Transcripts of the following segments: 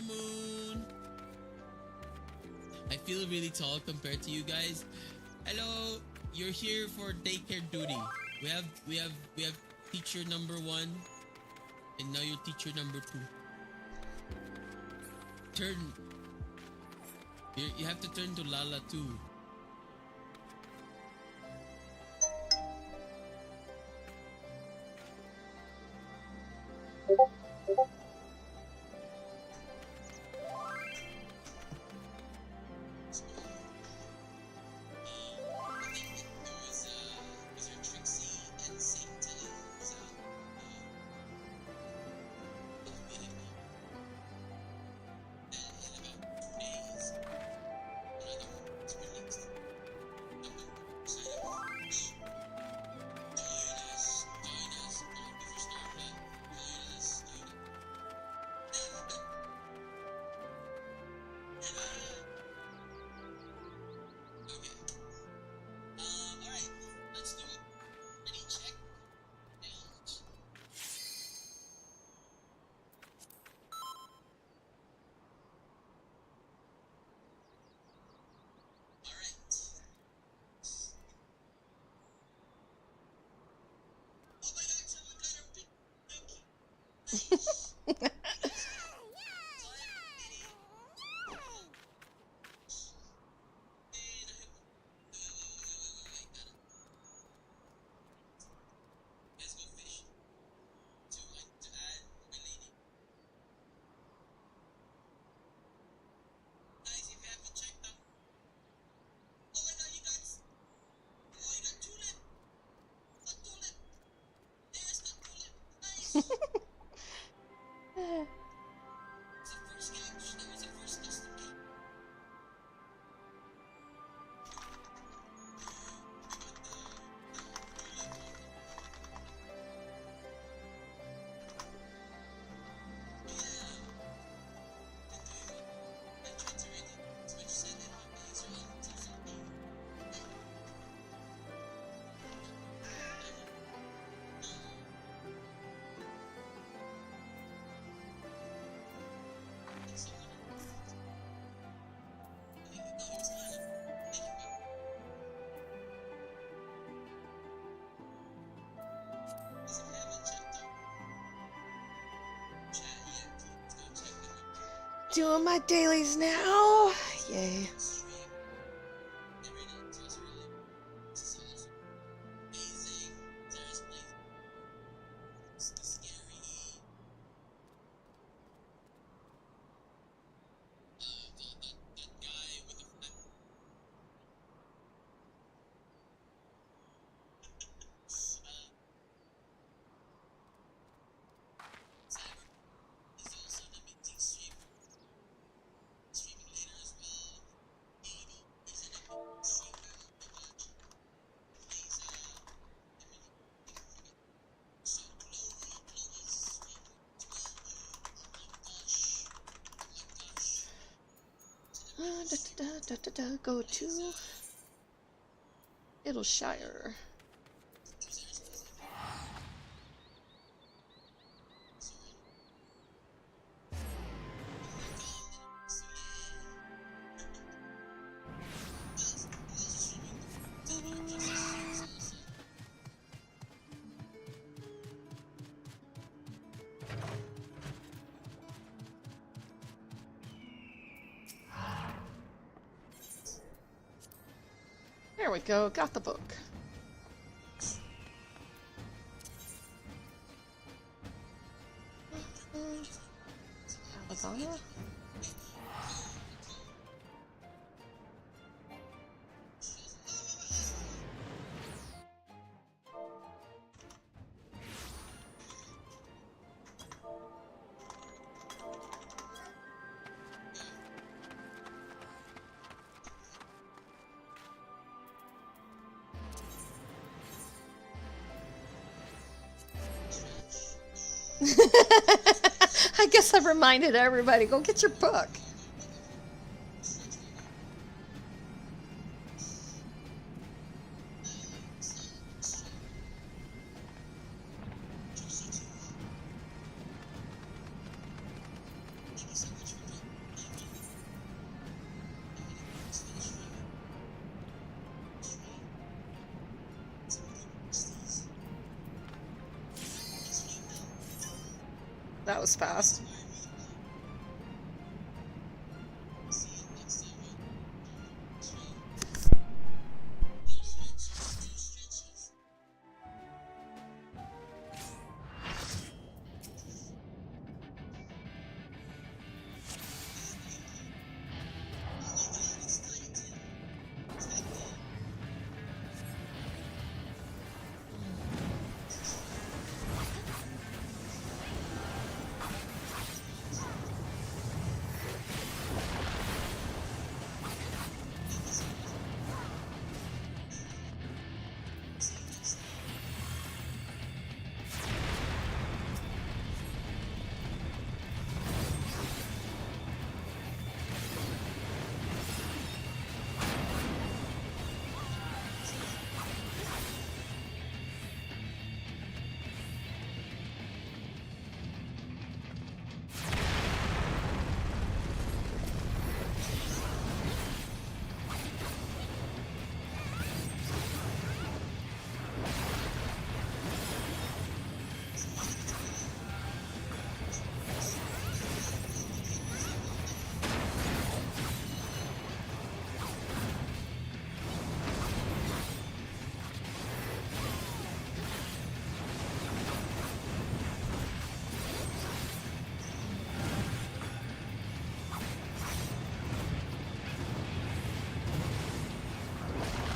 Moon. I feel really tall compared to you guys. Hello, you're here for daycare duty. We have teacher number 1, and now you're teacher number 2. Turn. You have to turn to Lala too. Doing my dailies now. Yay. Go to Shire. There we go, got the book. Alabama? I guess I reminded everybody, go get your book. That was fast.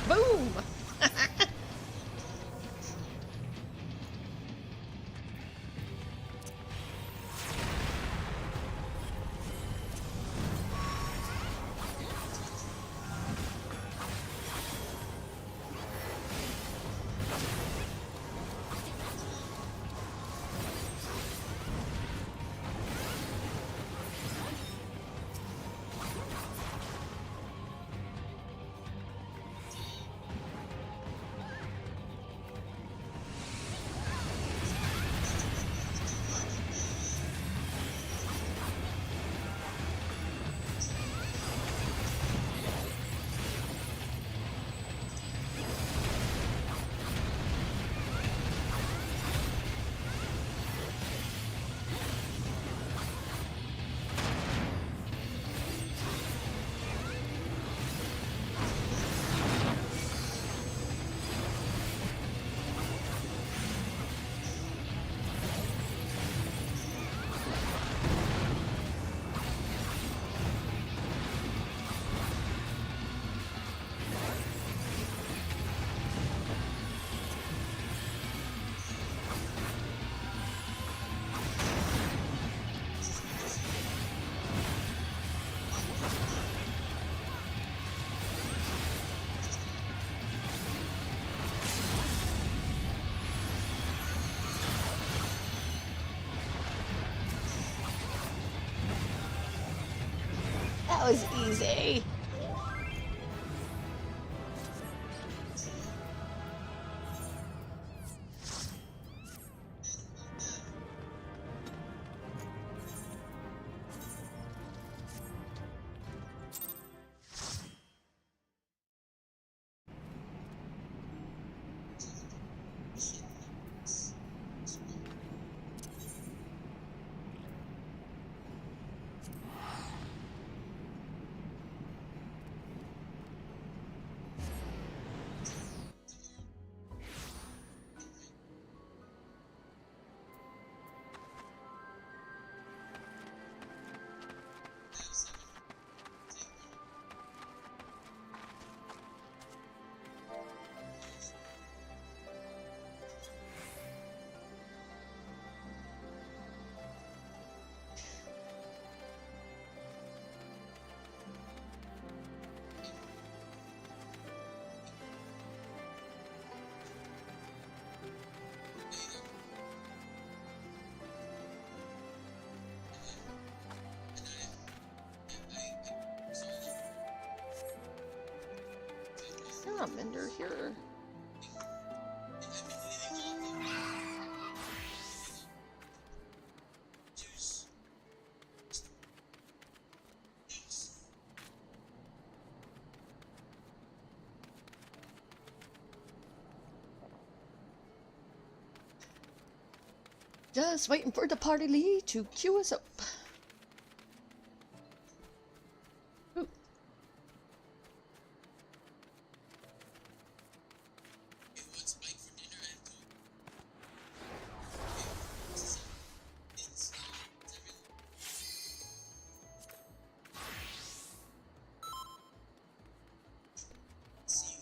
Boom! That was easy. Is there a mender here? Just waiting for the party lead to cue us up. Ooh. Hey, what's Mike for dinner and Coke? It's everything. See you.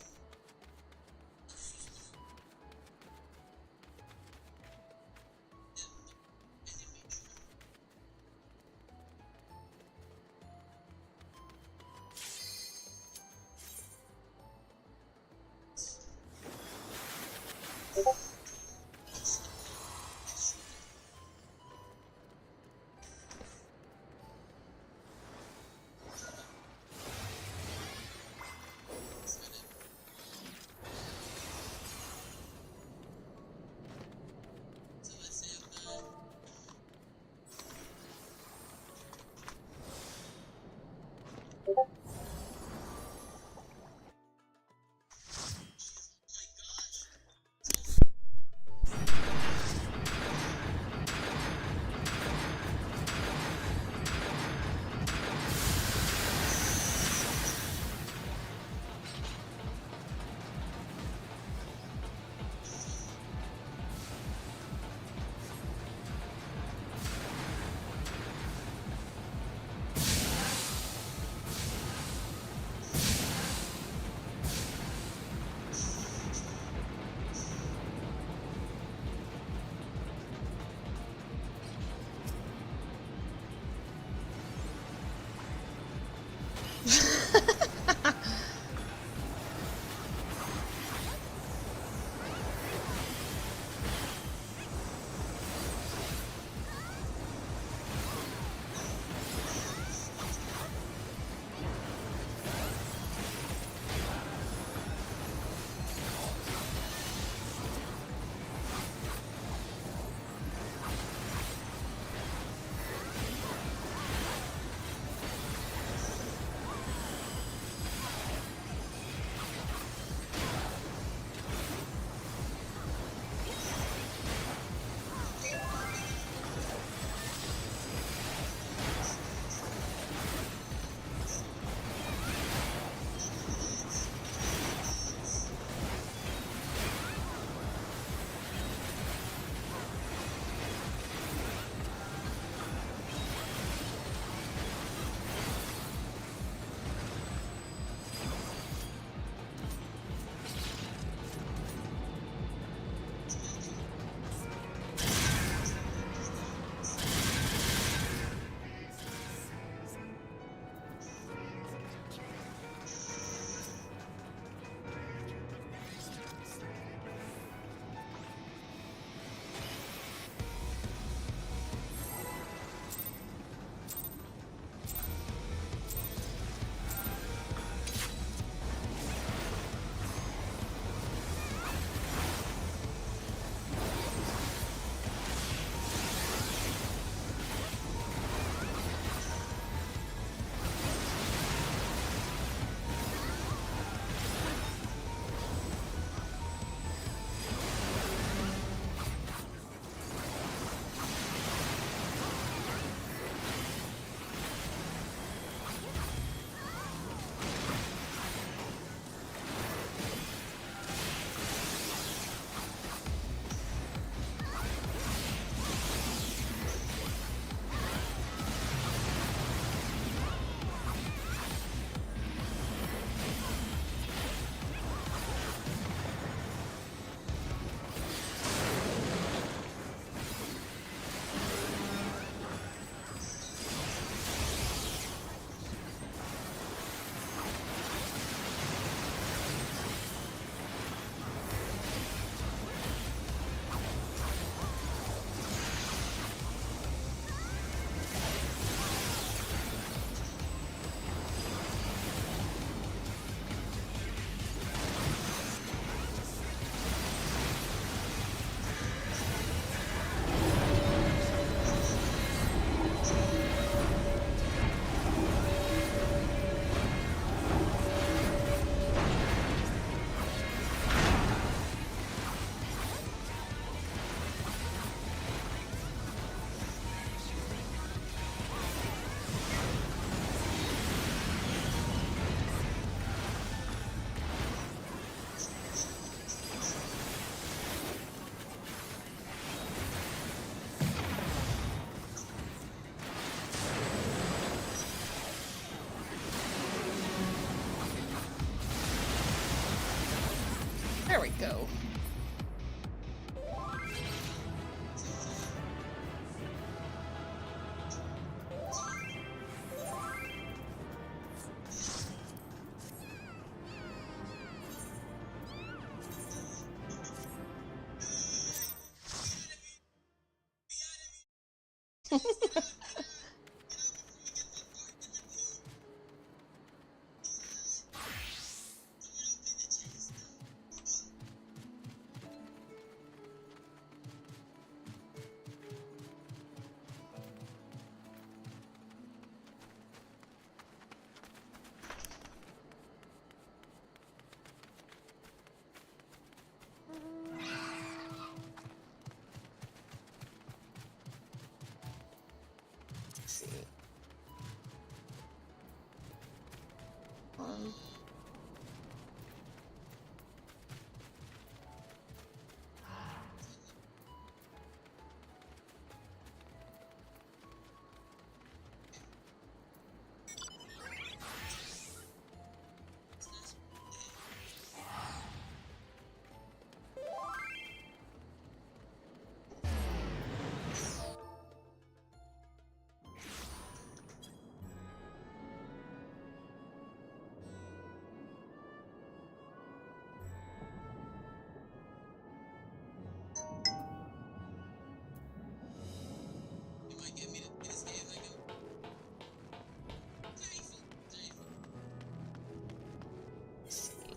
Alright, go.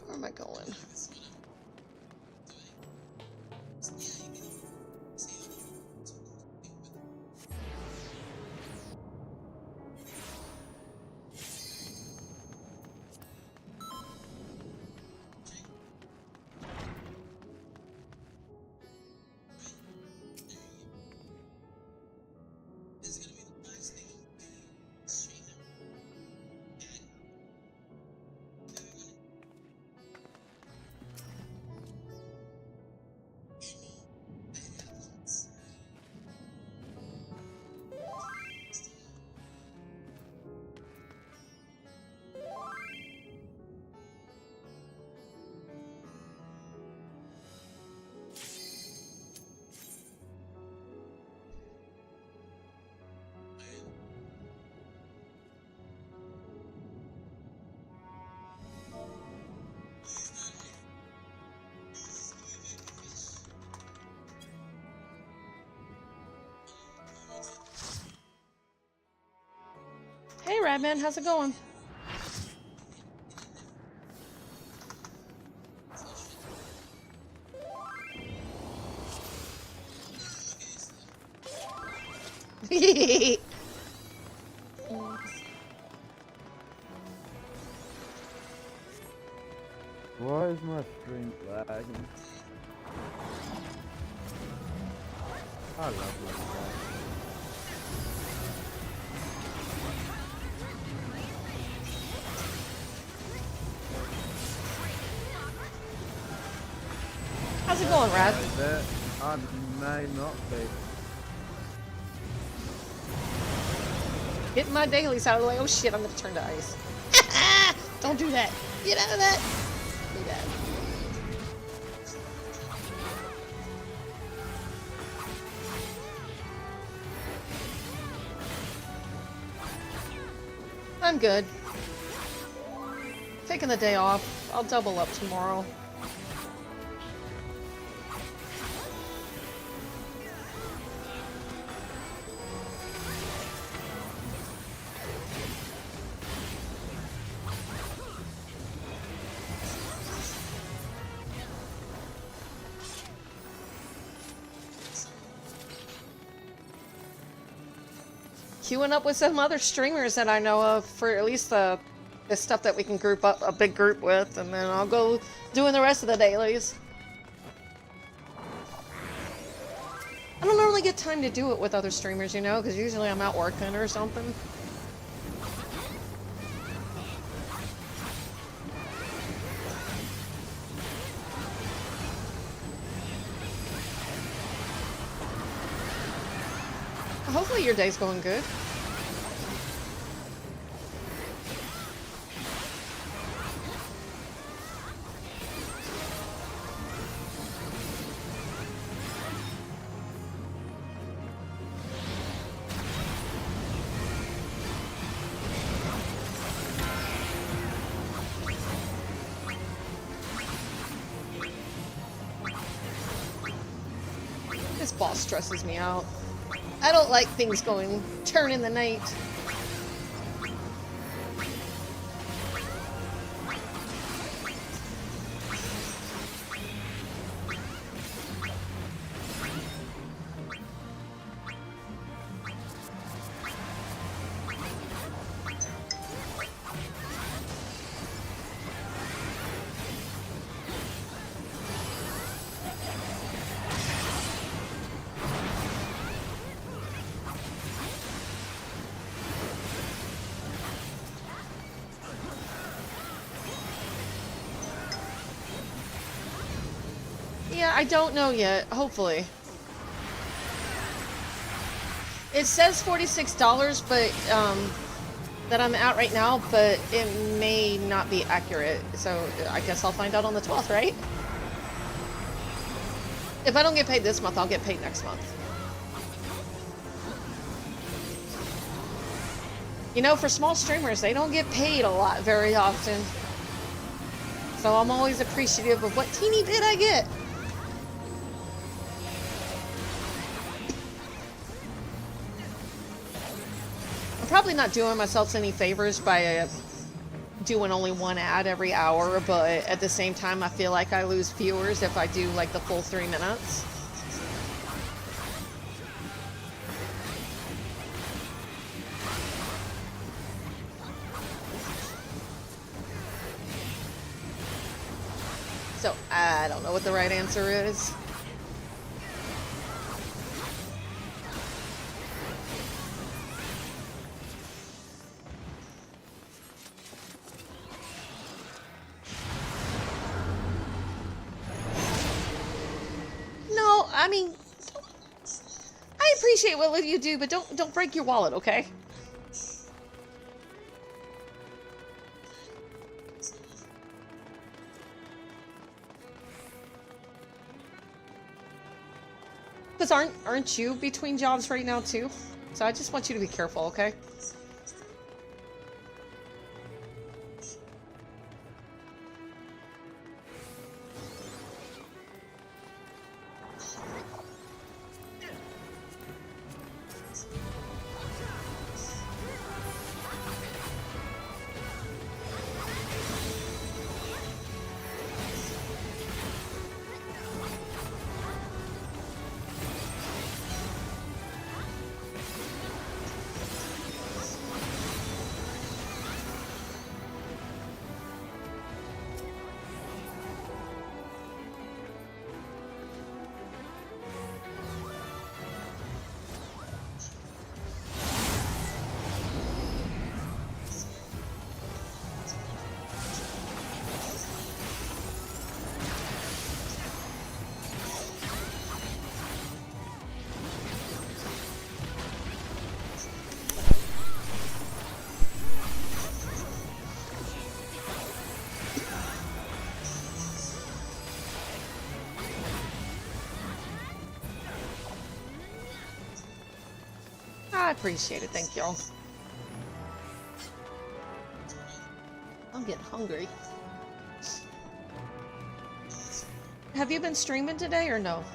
Where am I going? Hey, Radman, how's it going? Why is my stream lagging? I love this guy. How's it going, Rad? I may not be. Getting my dailies out of the way. Oh shit, I'm gonna turn to ice. Don't do that. Get out of that. Do that. I'm good. Taking the day off. I'll double up tomorrow. Queuing up with some other streamers that I know of for at least the stuff that we can group up a big group with, and then I'll go doing the rest of the dailies. I don't normally get time to do it with other streamers, you know, because usually I'm out working or something. Hopefully your day's going good. boss stresses me out. I don't like things turn in the night. Yeah, I don't know yet. Hopefully. It says $46, but that I'm at right now, but it may not be accurate. So I guess I'll find out on the 12th, right? If I don't get paid this month, I'll get paid next month. You know, for small streamers, they don't get paid a lot very often. So I'm always appreciative of what teeny bit I get. I'm probably not doing myself any favors by doing only one ad every hour, but at the same time, I feel like I lose viewers if I do like the full 3 minutes. So, I don't know what the right answer is. No, I mean, I appreciate what you do, but don't break your wallet, okay? Because aren't you between jobs right now too? So I just want you to be careful, okay? I appreciate it, thank y'all. I'm getting hungry. Have you been streaming today or no?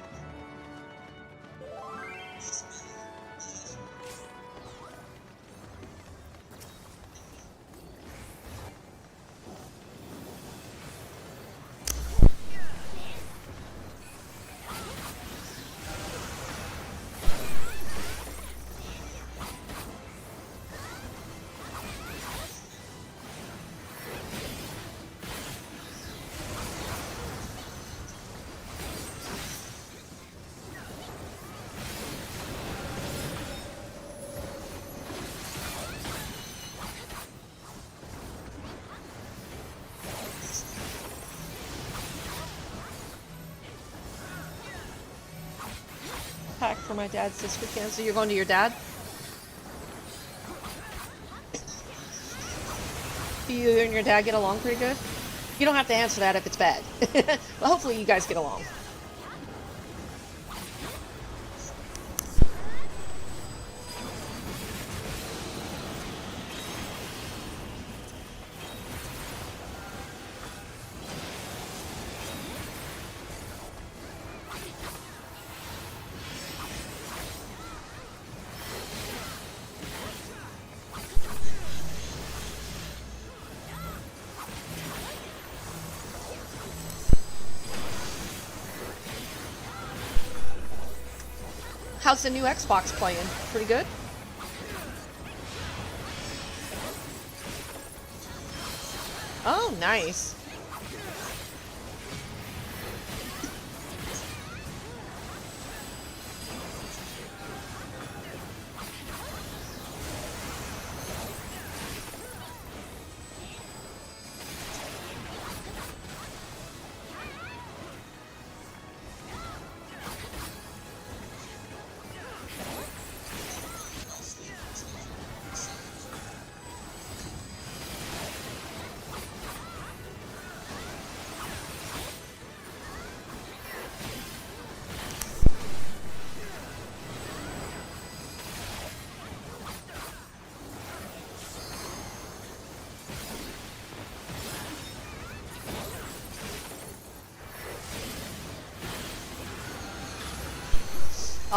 Pack for my dad's this weekend. So you're going to your dad? Do you and your dad get along pretty good? You don't have to answer that if it's bad. But hopefully you guys get along. How's the new Xbox playing? Pretty good? Oh, nice.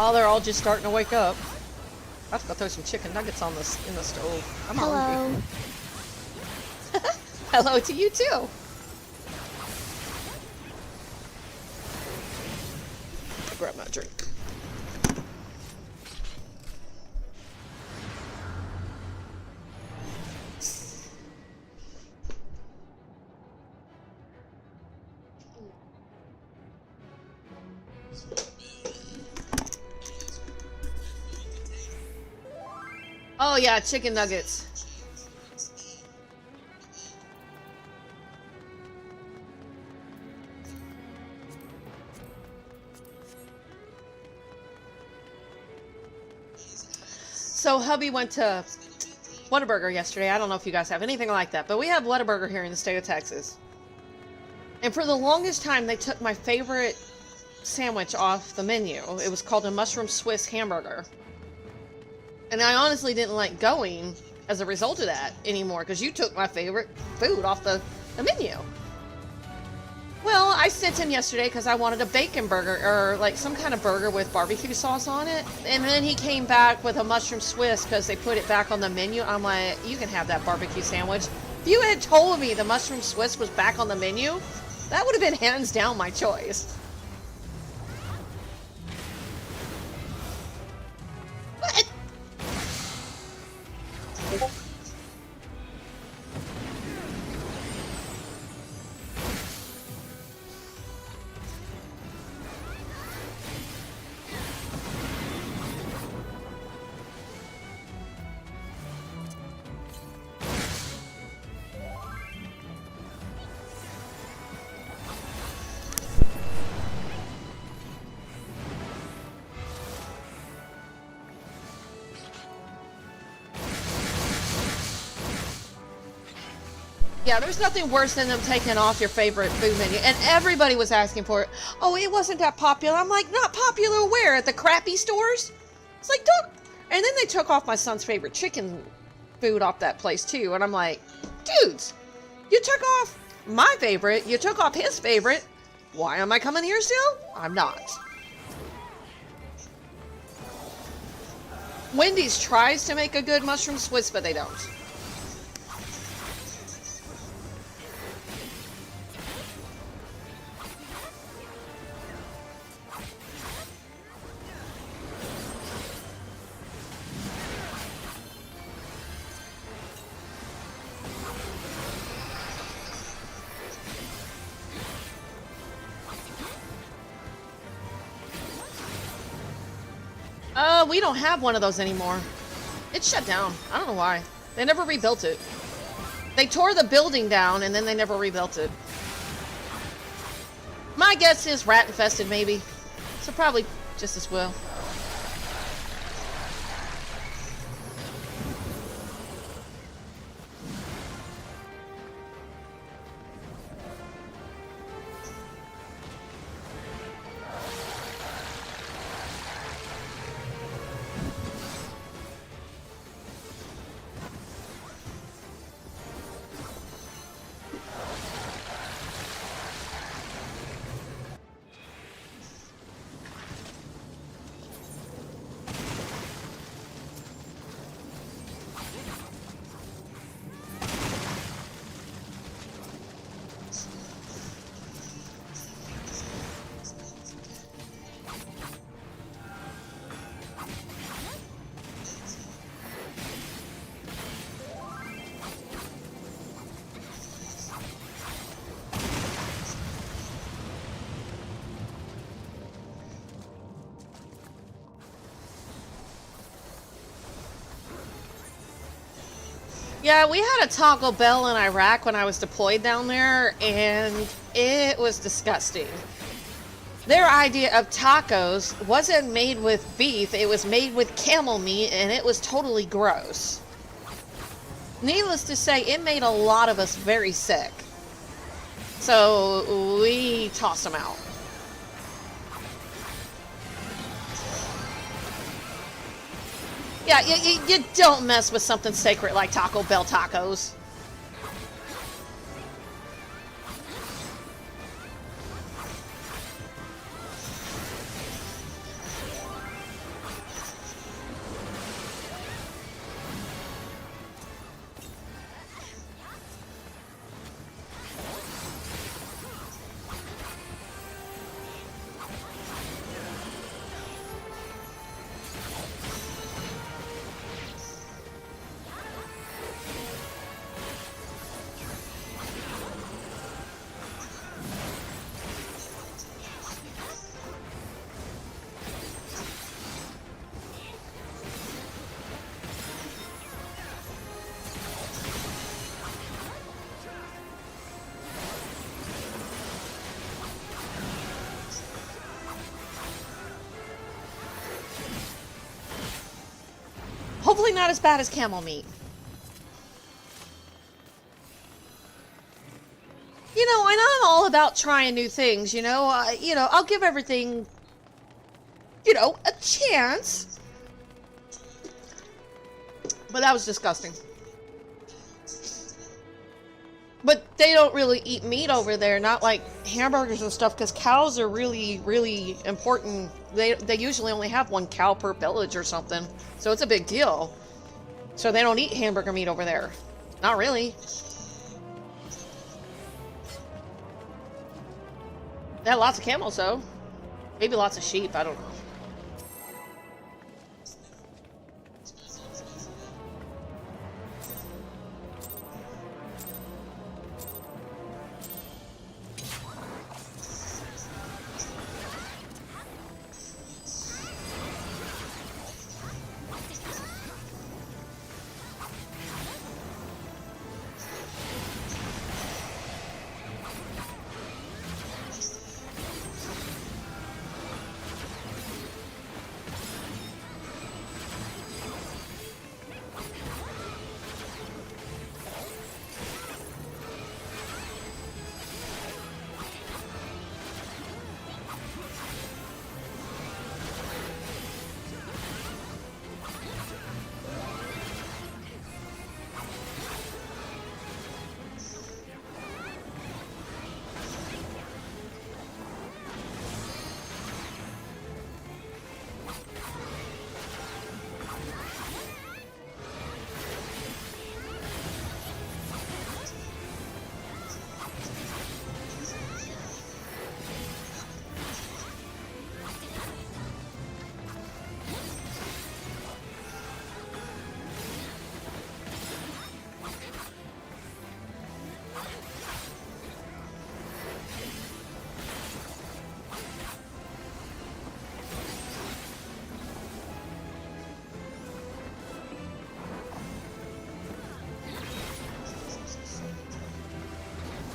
Oh, they're all just starting to wake up. I have to go throw some chicken nuggets on this in the stove. I'm hungry. Hello to you too. I'll grab my drink. Oh yeah, chicken nuggets. So hubby went to Whataburger yesterday. I don't know if you guys have anything like that, but we have Whataburger here in the state of Texas. And for the longest time, they took my favorite sandwich off the menu. It was called a mushroom Swiss hamburger. And I honestly didn't like going as a result of that anymore, because you took my favorite food off the menu. Well, I sent him yesterday because I wanted a bacon burger, or like some kind of burger with barbecue sauce on it. And then he came back with a mushroom Swiss because they put it back on the menu. I'm like, you can have that barbecue sandwich. If you had told me the mushroom Swiss was back on the menu, that would have been hands down my choice. What? Yeah, there's nothing worse than them taking off your favorite food menu. And everybody was asking for it. Oh, it wasn't that popular. I'm like, not popular where? At the crappy stores? It's like, don't. And then they took off my son's favorite chicken food off that place too. And I'm like, dudes, you took off my favorite. You took off his favorite. Why am I coming here still? I'm not. Wendy's tries to make a good mushroom Swiss, but they don't. We don't have one of those anymore. It's shut down. I don't know why. They never rebuilt it. They tore the building down and then they never rebuilt it. My guess is rat infested, maybe. So probably just as well. Yeah, we had a Taco Bell in Iraq when I was deployed down there, and it was disgusting. Their idea of tacos wasn't made with beef, it was made with camel meat, and it was totally gross. Needless to say, it made a lot of us very sick. So we tossed them out. Yeah, you don't mess with something sacred like Taco Bell tacos. Hopefully not as bad as camel meat. You know, and I'm all about trying new things, you know. I'll give everything, a chance. But that was disgusting. But they don't really eat meat over there, not like hamburgers and stuff, because cows are really, really important. They usually only have one cow per village or something, so it's a big deal. So they don't eat hamburger meat over there. Not really. They had lots of camels, though. Maybe lots of sheep, I don't know.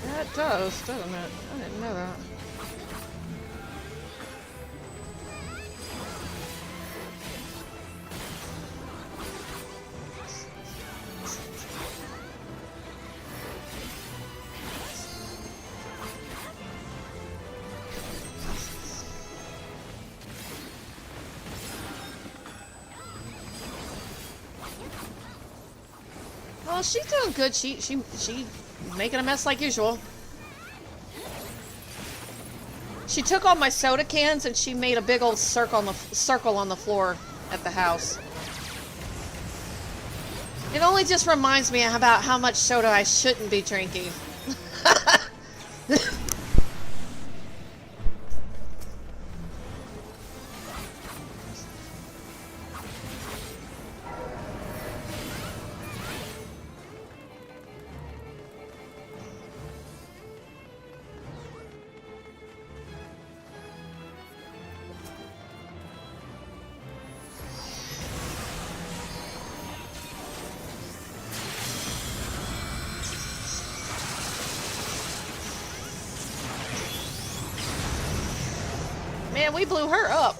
Yeah, it does, doesn't it? I didn't know that. Well, she's doing good. She making a mess like usual. She took all my soda cans and she made a big old circle on the floor at the house. It only just reminds me about how much soda I shouldn't be drinking. Man, we blew her up.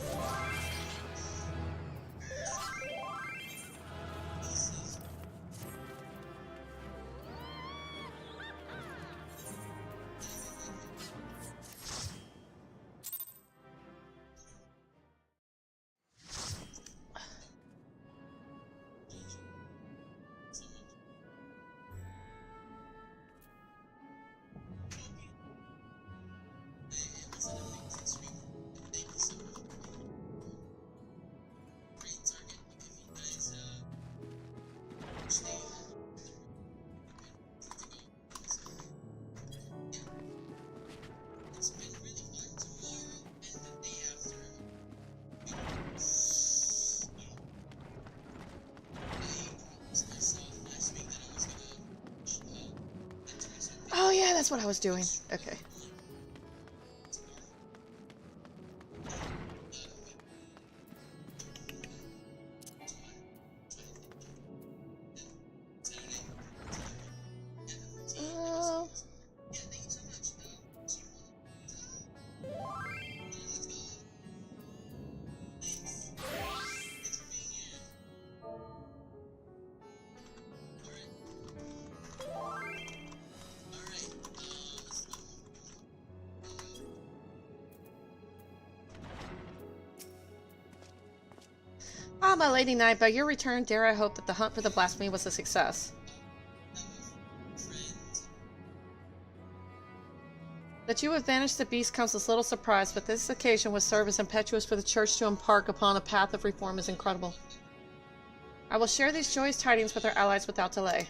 Oh yeah, that's what I was doing. Okay. Ah, my Lady Knight, by your return, dare I hope that the hunt for the blasphemy was a success. That you have banished the beast comes as little surprise, but this occasion would serve as impetuous for the Church to embark upon a path of reform is incredible. I will share these joyous tidings with our allies without delay.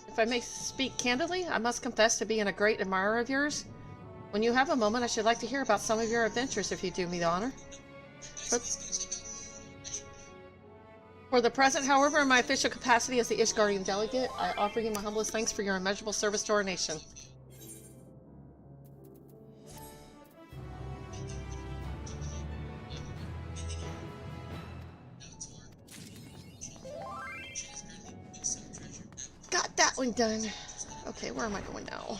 If I may speak candidly, I must confess to being a great admirer of yours. When you have a moment, I should like to hear about some of your adventures, if you do me the honor. For the present, however, in my official capacity as the Ishgardian delegate, I offer you my humblest thanks for your immeasurable service to our nation. Got that one done. Okay, where am I going now?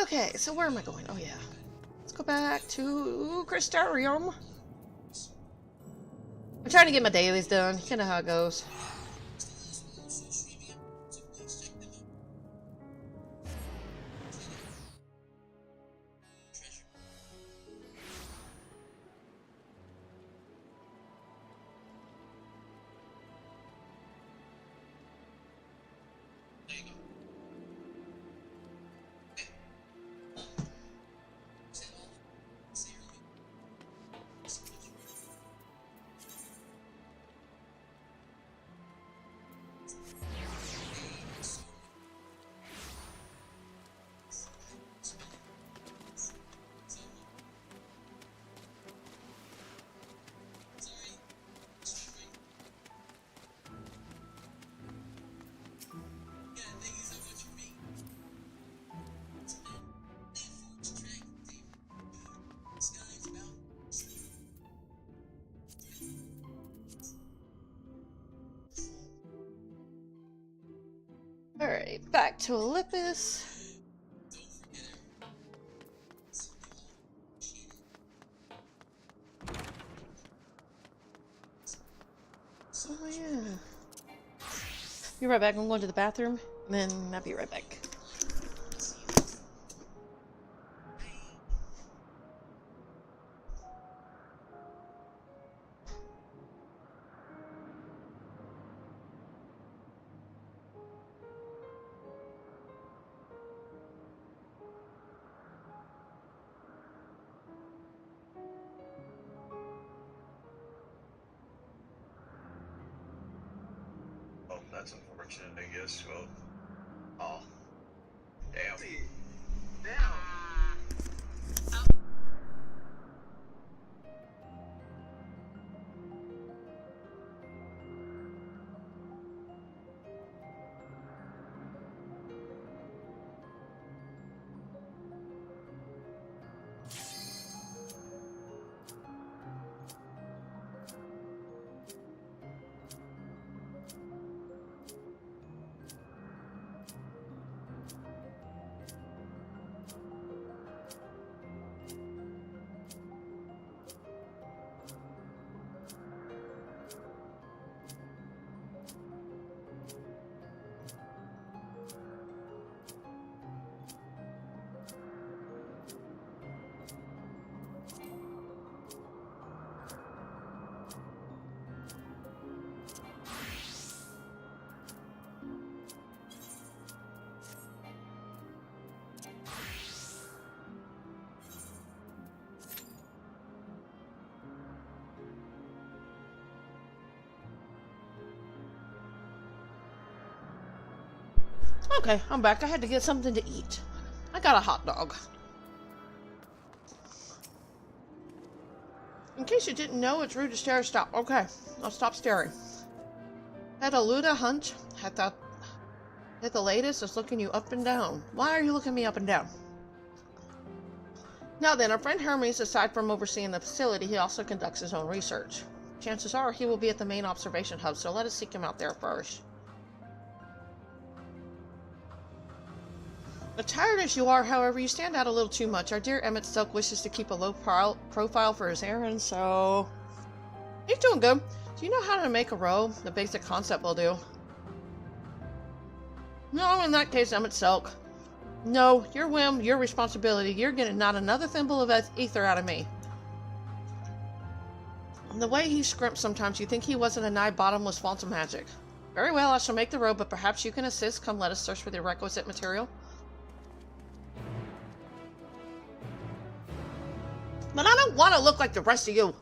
Okay, so where am I going? Oh yeah. Let's go back to Crystarium. I'm trying to get my dailies done. You know how it goes. Alright, back to Olympus. Oh yeah. Be right back. I'm going to the bathroom, and then I'll be right back. That's unfortunate, I guess. Well, oh. Okay, I'm back. I had to get something to eat. I got a hot dog. In case you didn't know, it's rude to stare. Stop. Okay, I'll stop staring. Petalooda Hunt at the latest is looking you up and down. Why are you looking me up and down? Now then, our friend Hermes, aside from overseeing the facility, he also conducts his own research. Chances are he will be at the main observation hub, so let us seek him out there first. Tired as you are, however, you stand out a little too much. Our dear Emmett Silk wishes to keep a low profile for his errand, so... He's doing good. Do you know how to make a robe? The basic concept will do. No, in that case, Emmett Silk. No, your whim, your responsibility. You're getting not another thimble of ether out of me. The way he scrimps sometimes, you think he wasn't a nigh bottomless fault of magic. Very well, I shall make the robe, but perhaps you can assist. Come, let us search for the requisite material. But I don't want to look like the rest of you.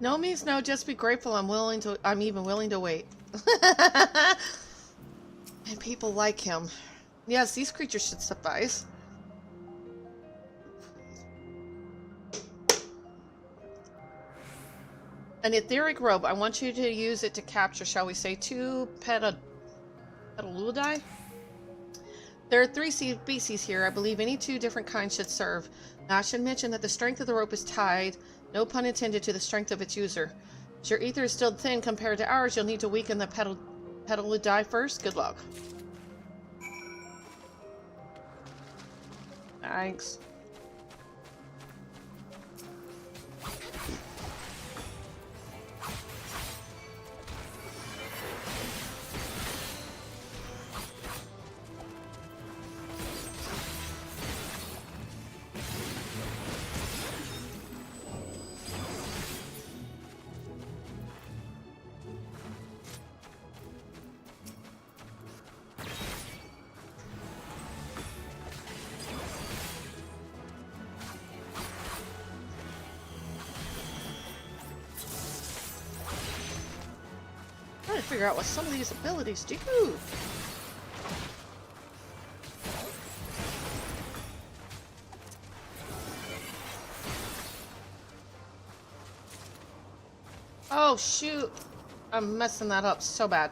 No means no, just be grateful I'm even willing to wait. And people like him. Yes, these creatures should suffice. An etheric robe. I want you to use it to capture, shall we say, 2 Petaloodae? There are 3 species here. I believe any 2 different kinds should serve. Now, I should mention that the strength of the rope is tied, no pun intended, to the strength of its user. As your ether is still thin compared to ours, you'll need to weaken the Petaloodae first. Good luck. Thanks. Trying to figure out what some of these abilities do. Oh shoot, I'm messing that up so bad.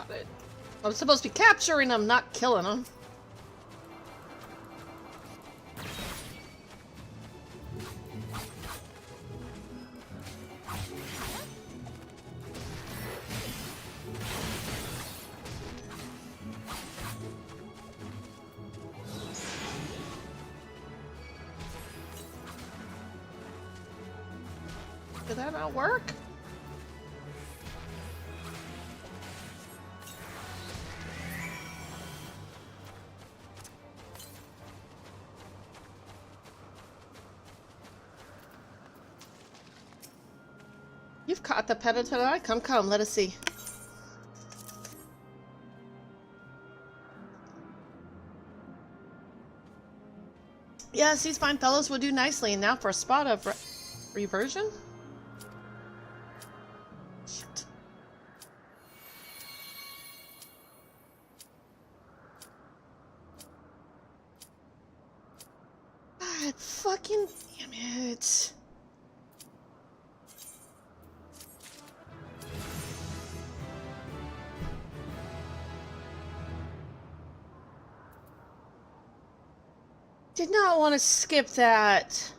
Got it. I'm supposed to be capturing them, not killing them. Did that not work? You've caught the pedotodon. Come, let us see. Yes, these fine fellows will do nicely. And now for a spot of reversion? Shit. God fucking damn it. Did not want to skip that.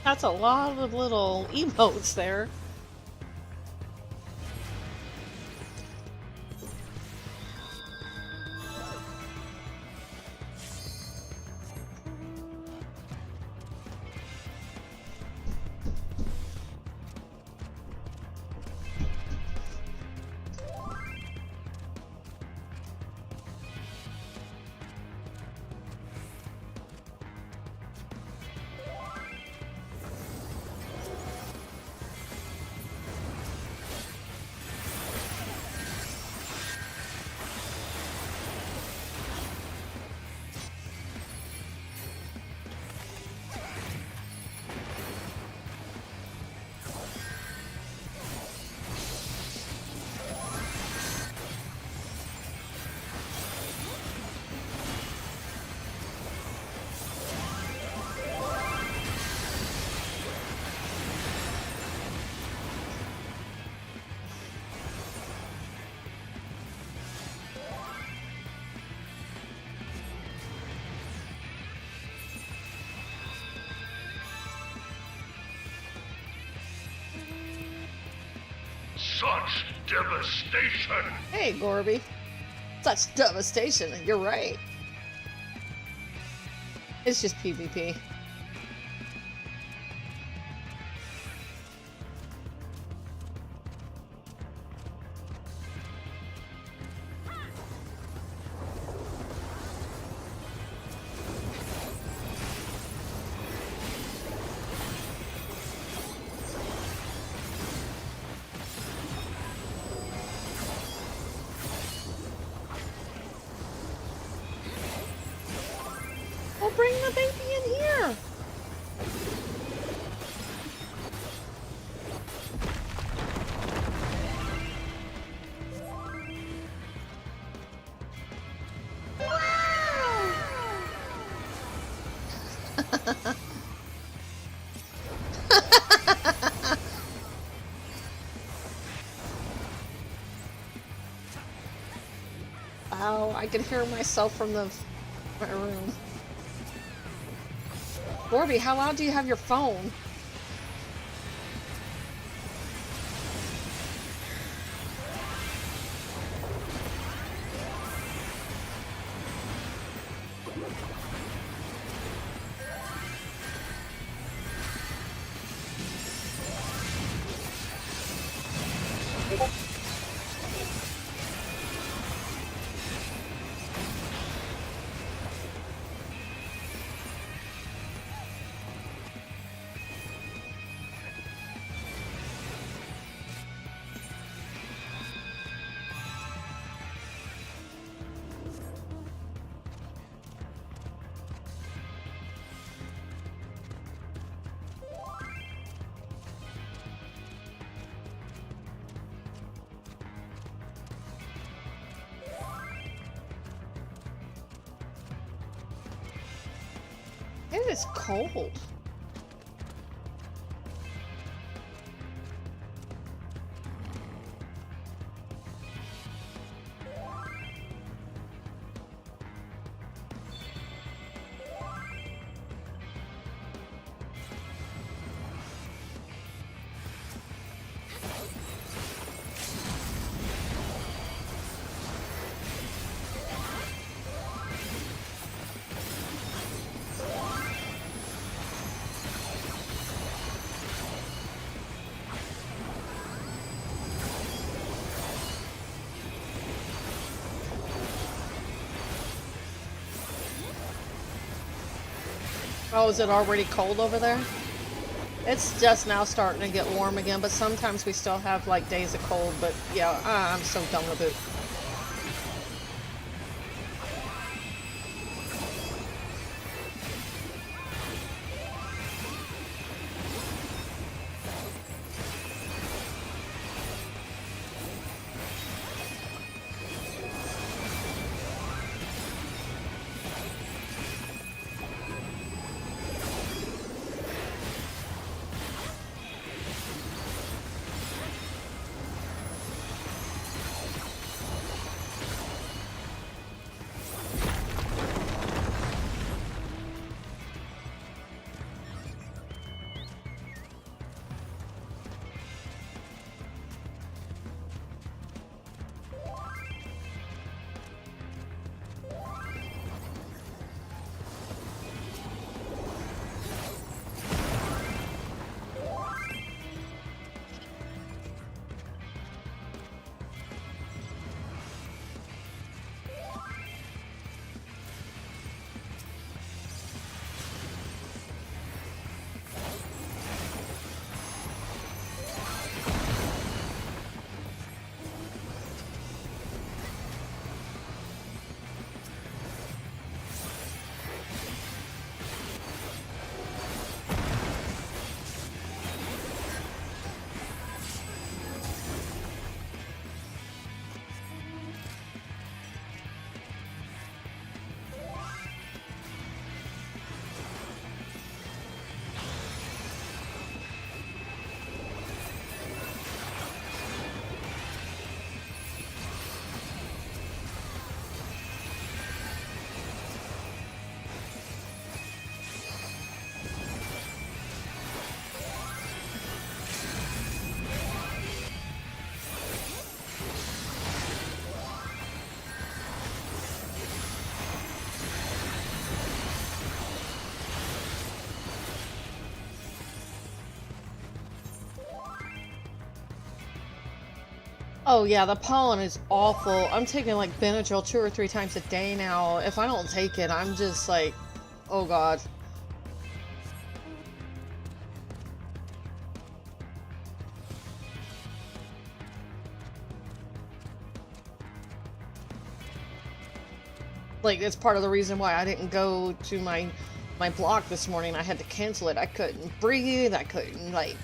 That's a lot of little emotes there. Such devastation! Hey, Gorby. Such devastation. You're right. It's just PvP. Well, bring the baby in here. Wow, I can hear myself from my room. Gorby, how loud do you have your phone? It is cold. Oh, is it already cold over there? It's just now starting to get warm again, but sometimes we still have like days of cold, but yeah, I'm so done with it. Oh yeah, the pollen is awful. I'm taking like Benadryl 2 or 3 times a day now. If I don't take it, I'm just like, oh god. Like, it's part of the reason why I didn't go to my block this morning. I had to cancel it. I couldn't breathe. I couldn't, like,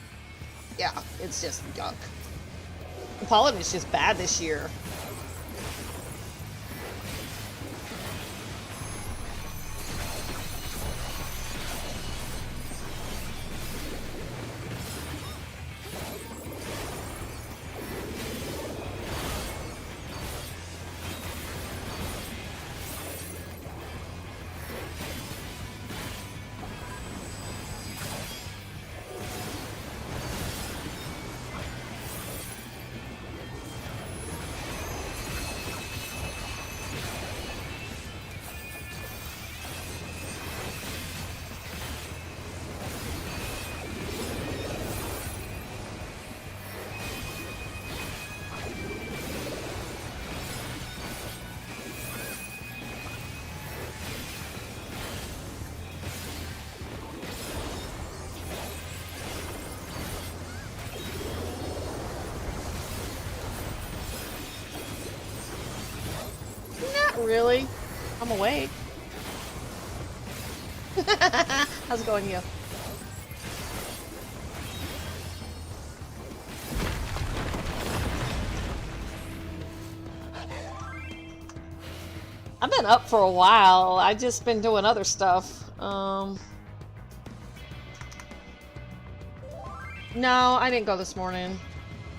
yeah, it's just yuck. The pollen is just bad this year. Not really. I'm awake. How's it going, you? I've been up for a while. I've just been doing other stuff. No, I didn't go this morning.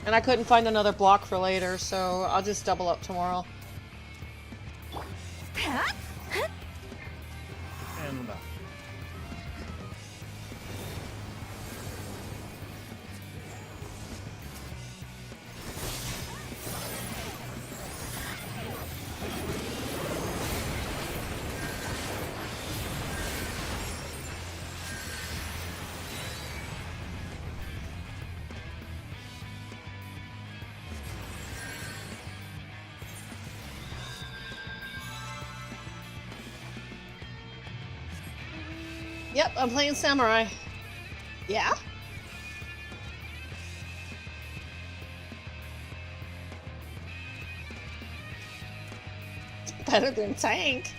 And I couldn't find another block for later, so I'll just double up tomorrow. And Yep, I'm playing Samurai. Yeah? It's better than Tank.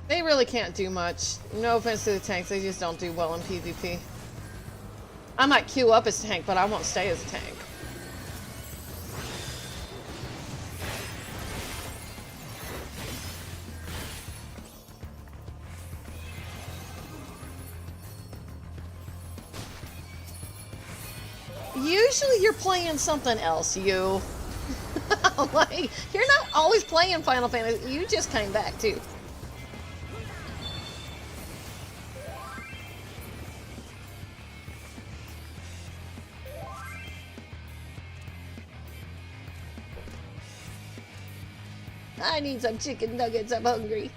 They really can't do much. No offense to the tanks, they just don't do well in PvP. I might queue up as a tank, but I won't stay as a tank. Usually you're playing something else, you. Like, you're not always playing Final Fantasy. You just came back, too. I need some chicken nuggets. I'm hungry.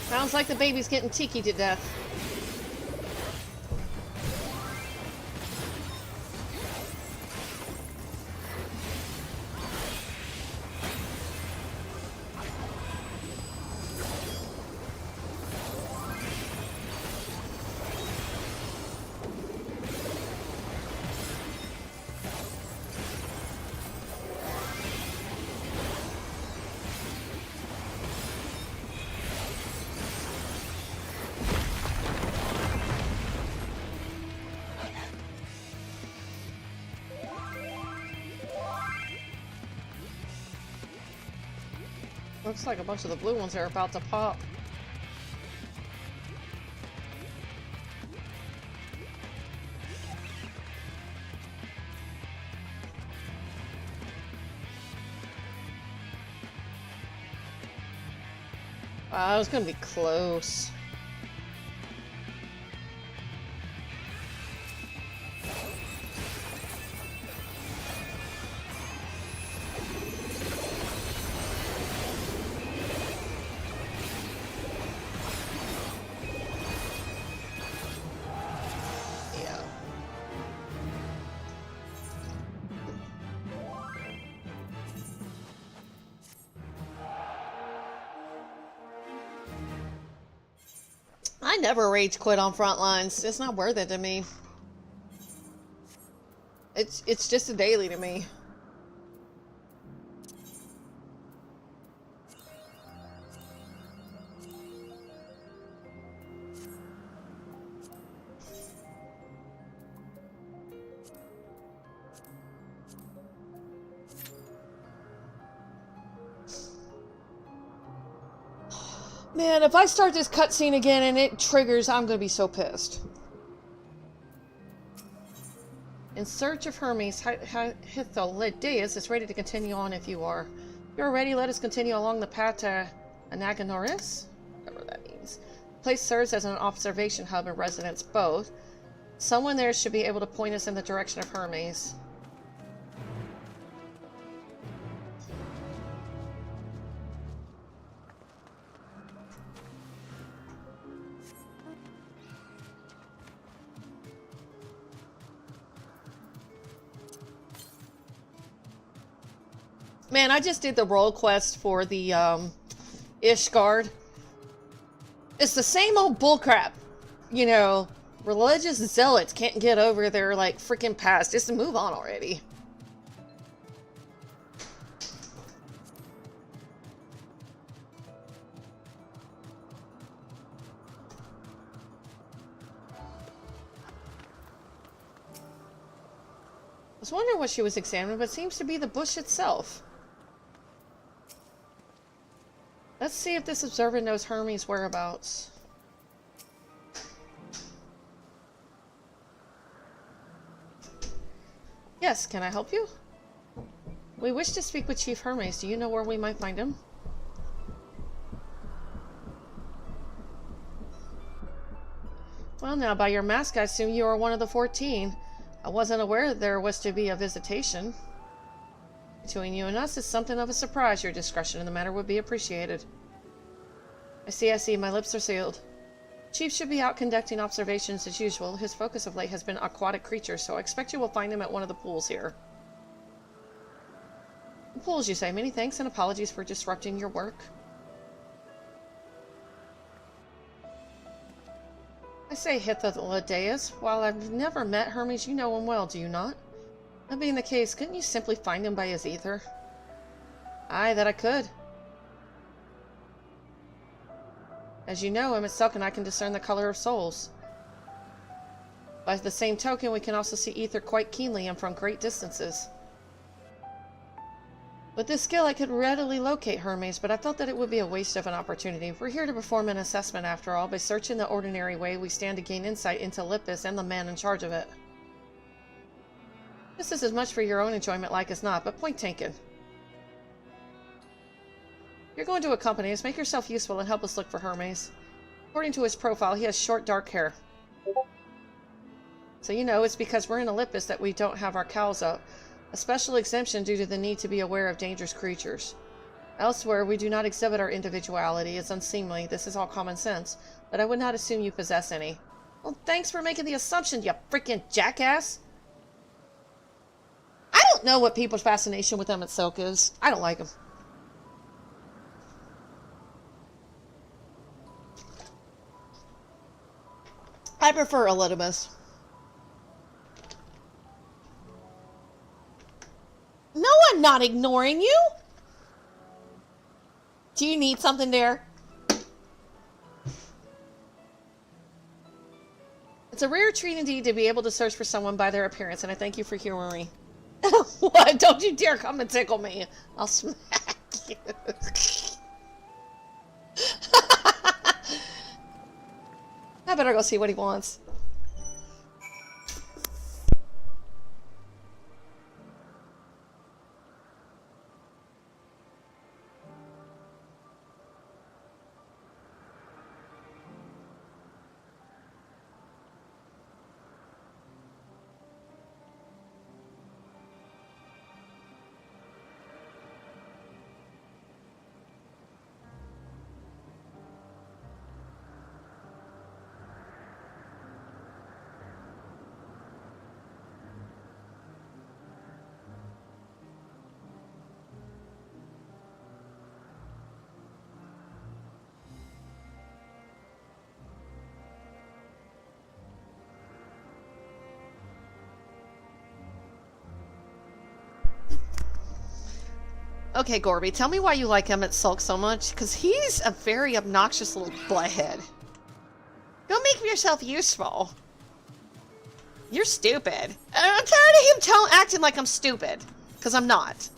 Sounds like the baby's getting tiki to death. Looks like a bunch of the blue ones are about to pop. Wow, it was gonna be close. Yeah. I never rage quit on front lines. It's not worth it to me. It's just a daily to me. Man, if I start this cutscene again and it triggers, I'm gonna be so pissed. In search of Hermes, Hythlodaeus is ready to continue on if you are. If you're ready, let us continue along the path to Anagnoris, whatever that means. The place serves as an observation hub and residence both. Someone there should be able to point us in the direction of Hermes. Man, I just did the role quest for the Ishgard. It's the same old bullcrap. You know, religious zealots can't get over their, like, freaking past. Just to move on already. I was wondering what she was examining, but it seems to be the bush itself. Let's see if this observer knows Hermes' whereabouts. Yes, can I help you? We wish to speak with Chief Hermes. Do you know where we might find him? Well, now, by your mask, I assume you are one of the 14. I wasn't aware that there was to be a visitation. Between you and us is something of a surprise. Your discretion in the matter would be appreciated. I see. My lips are sealed. Chief should be out conducting observations as usual. His focus of late has been aquatic creatures, so I expect you will find him at one of the pools here. The pools, you say? Many thanks and apologies for disrupting your work. I say, Hythlodaeus, while I've never met Hermes, you know him well, do you not? That being the case, couldn't you simply find him by his ether? Aye, that I could. As you know him, it's Silk and I can discern the color of souls. By the same token, we can also see ether quite keenly and from great distances. With this skill, I could readily locate Hermes, but I felt that it would be a waste of an opportunity. We're here to perform an assessment, after all. By searching the ordinary way, we stand to gain insight into Olympus and the man in charge of it. This is as much for your own enjoyment like as not, but point taken. You're going to accompany us. Make yourself useful and help us look for Hermes. According to his profile, he has short, dark hair. So you know, it's because we're in Olympus that we don't have our cowls up. A special exemption due to the need to be aware of dangerous creatures. Elsewhere, we do not exhibit our individuality. It's unseemly. This is all common sense. But I would not assume you possess any. Well, thanks for making the assumption, you freaking jackass. I don't know what people's fascination with Emmett Silk is. I don't like him. I prefer Elidibus. No, I'm not ignoring you. Do you need something there? It's a rare treat indeed to be able to search for someone by their appearance, and I thank you for humoring me. What? Don't you dare come and tickle me. I'll smack you. better go see what he wants. Okay, Gorby, tell me why you like Emmett Sulk so much, because he's a very obnoxious little butthead. Go make yourself useful. You're stupid. I'm tired of him acting like I'm stupid, because I'm not.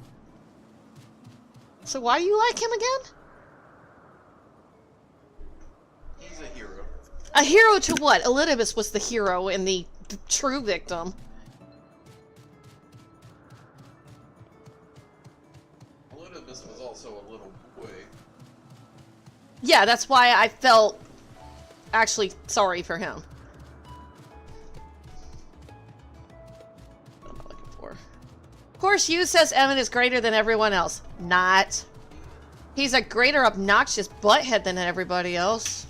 So why do you like him again? He's a hero. A hero to what? Elidibus was the hero and the true victim. Elidibus was also a little boy. Yeah, that's why I felt actually sorry for him. What am I looking for? Of course, you says Emmett is greater than everyone else. Not. He's a greater obnoxious butthead than everybody else.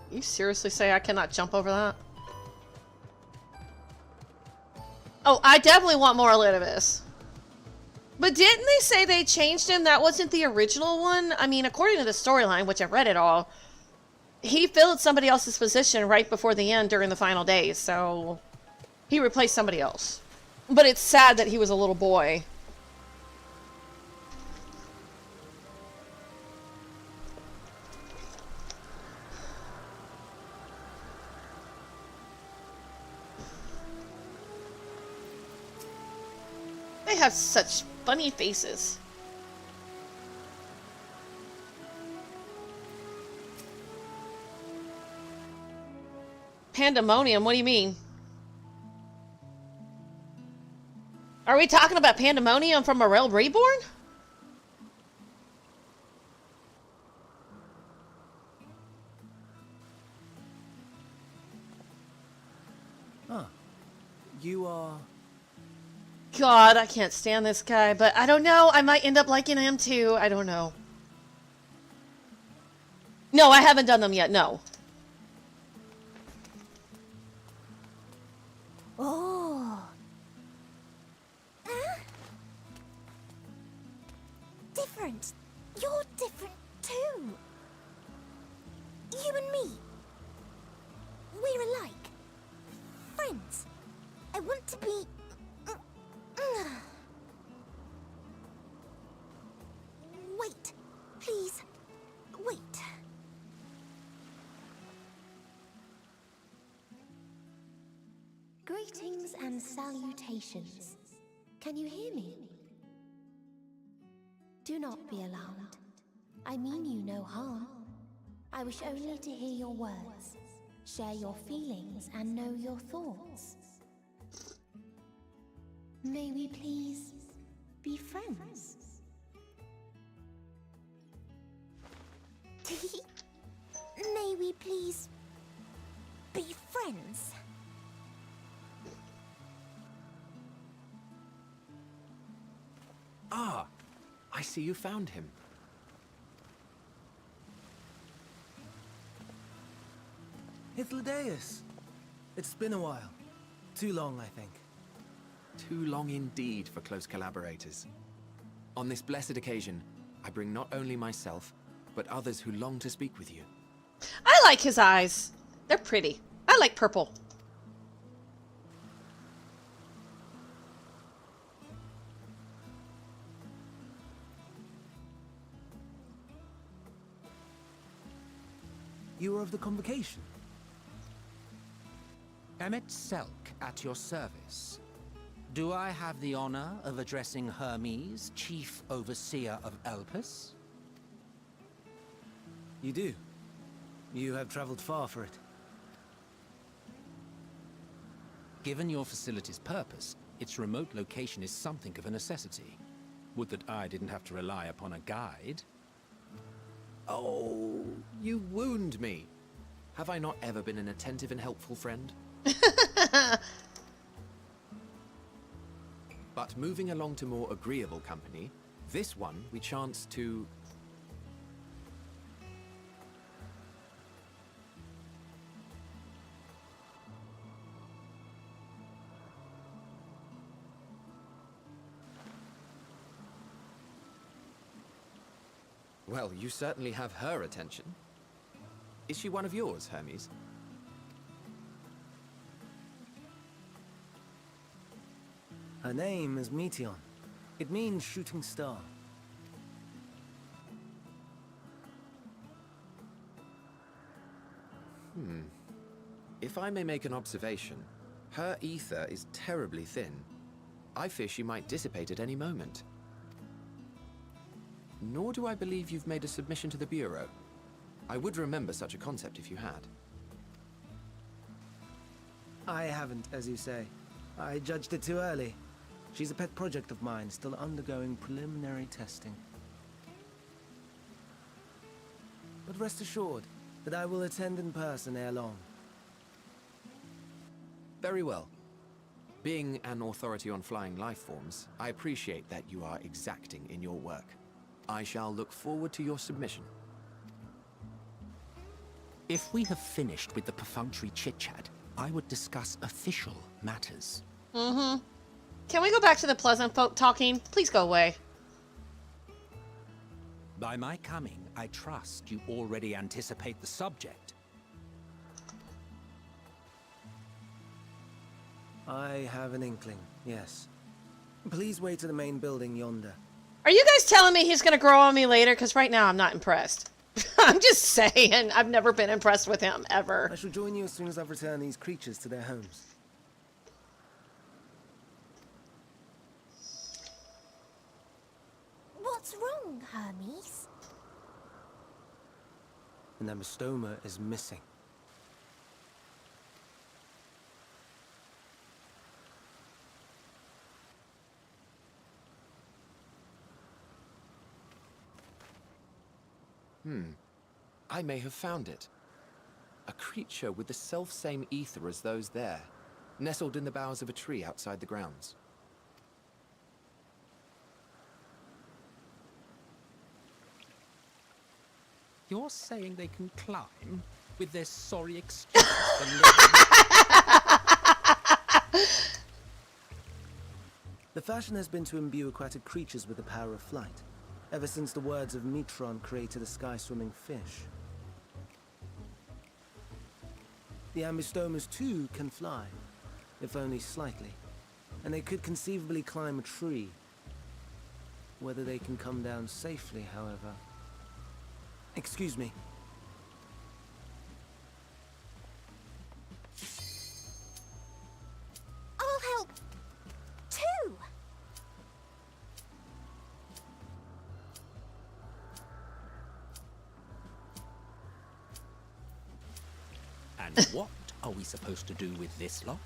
You seriously say I cannot jump over that? Oh, I definitely want more Elidibus. But didn't they say they changed him? That wasn't the original one? I mean, according to the storyline, which I've read it all, he filled somebody else's position right before the end during the final days, so he replaced somebody else. But it's sad that he was a little boy. They have such funny faces. Pandemonium? What do you mean? Are we talking about Pandemonium from A Realm Reborn? Huh. You are... God, I can't stand this guy, but I don't know. I might end up liking him too. I don't know. No, I haven't done them yet. No. Oh. Different. You're different too. You and me. We're alike. Friends. I want to be... Wait. Please. Wait. Greetings and salutations. Can you hear me? Do not be alarmed. I mean you no harm. I wish only to hear your words, share your feelings, and know your thoughts. May we please be friends? May we please be friends? Ah, I see you found him. Hythlodaeus. It's been a while. Too long, I think. Too long indeed for close collaborators. On this blessed occasion, I bring not only myself, but others who long to speak with you. I like his eyes. They're pretty. I like purple. You were of the convocation. Emmet Selk at your service. Do I have the honor of addressing Hermes, Chief Overseer of Elpis? You do. You have traveled far for it. Given your facility's purpose, its remote location is something of a necessity. Would that I didn't have to rely upon a guide. Oh, you wound me. Have I not ever been an attentive and helpful friend? But moving along to more agreeable company, this one we chanced to... Well, you certainly have her attention. Is she one of yours, Hermes? Her name is Meteon. It means shooting star. If I may make an observation, her ether is terribly thin. I fear she might dissipate at any moment. Nor do I believe you've made a submission to the Bureau. I would remember such a concept if you had. I haven't, as you say. I judged it too early. She's a pet project of mine, still undergoing preliminary testing. But rest assured that I will attend in person ere long. Very well. Being an authority on flying life forms, I appreciate that you are exacting in your work. I shall look forward to your submission. If we have finished with the perfunctory chit-chat, I would discuss official matters. Mm-hmm. Can we go back to the pleasant folk talking? Please go away. By my coming, I trust you already anticipate the subject. I have an inkling, yes. Please wait to the main building yonder. Are you guys telling me he's gonna grow on me later? Because right now I'm not impressed. I'm just saying, I've never been impressed with him, ever. I shall join you as soon as I've returned these creatures to their homes. What's wrong, Hermes? And that Mastoma is missing. I may have found it. A creature with the self-same ether as those there, nestled in the boughs of a tree outside the grounds. You're saying they can climb with their sorry excuse for living? The fashion has been to imbue aquatic creatures with the power of flight, ever since the words of Metron created a sky-swimming fish. The Ambistomas too can fly, if only slightly, and they could conceivably climb a tree. Whether they can come down safely, however... Excuse me. I'll help, too. And what are we supposed to do with this lot?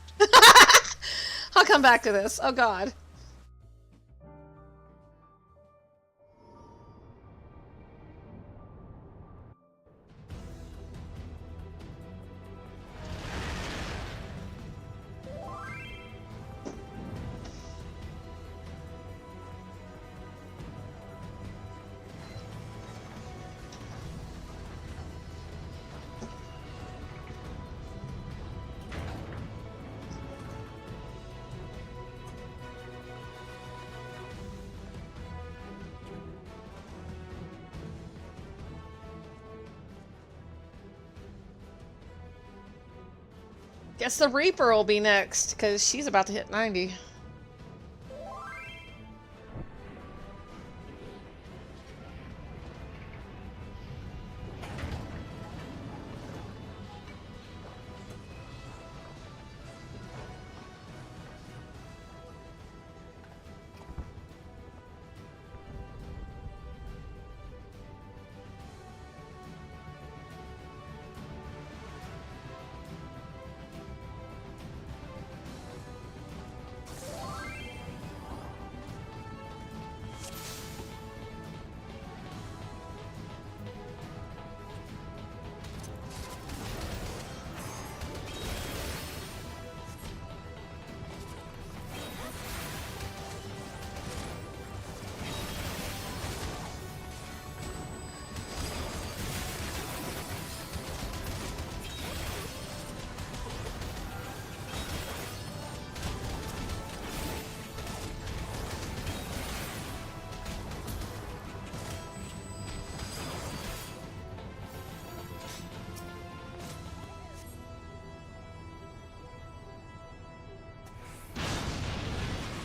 I'll come back to this. Oh, God. Guess the Reaper will be next, because she's about to hit 90.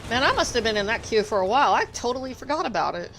Man, I must have been in that queue for a while. I totally forgot about it.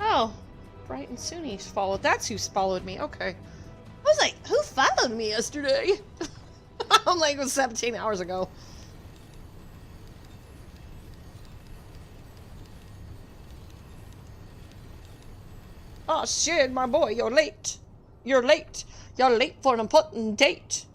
Oh, Bright and Sunni's followed. That's who's followed me. Okay. I was like, who followed me yesterday? I'm like, it was 17 hours ago. Oh shit, my boy, you're late. You're late. You're late for an important date.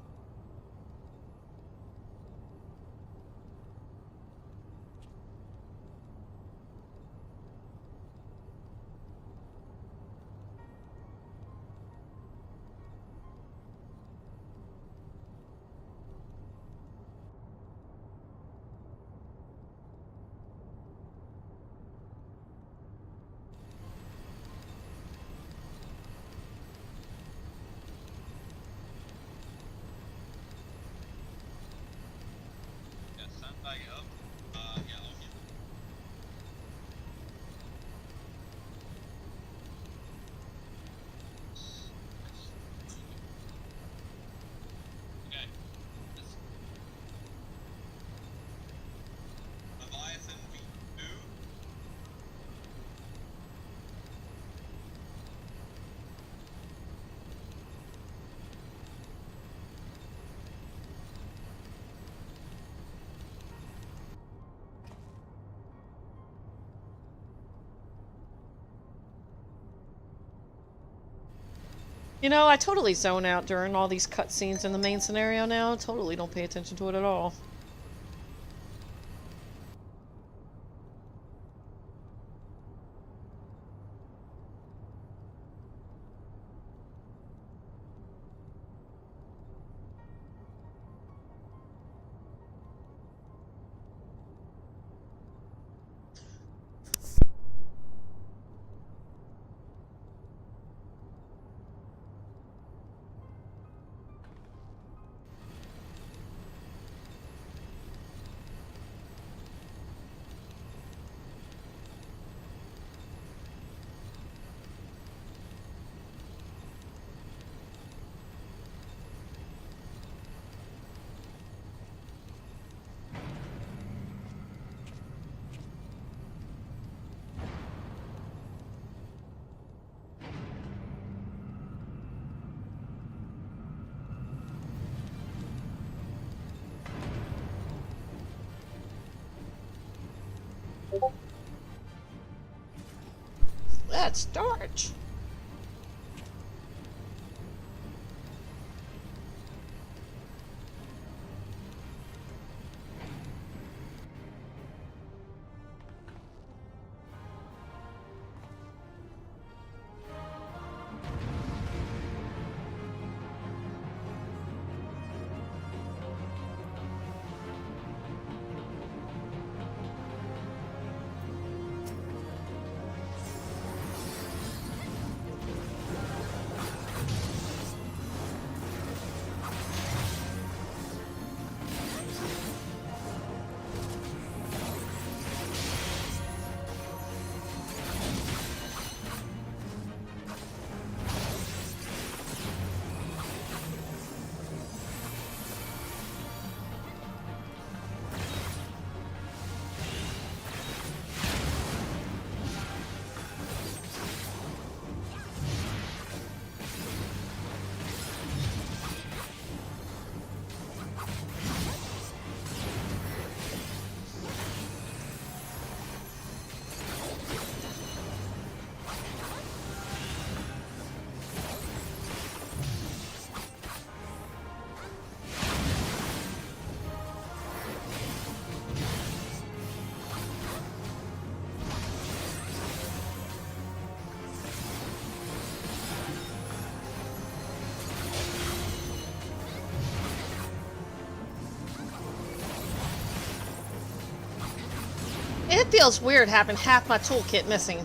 You know, I totally zone out during all these cutscenes in the main scenario now. Totally don't pay attention to it at all. Let's start. feels weird having half my toolkit missing.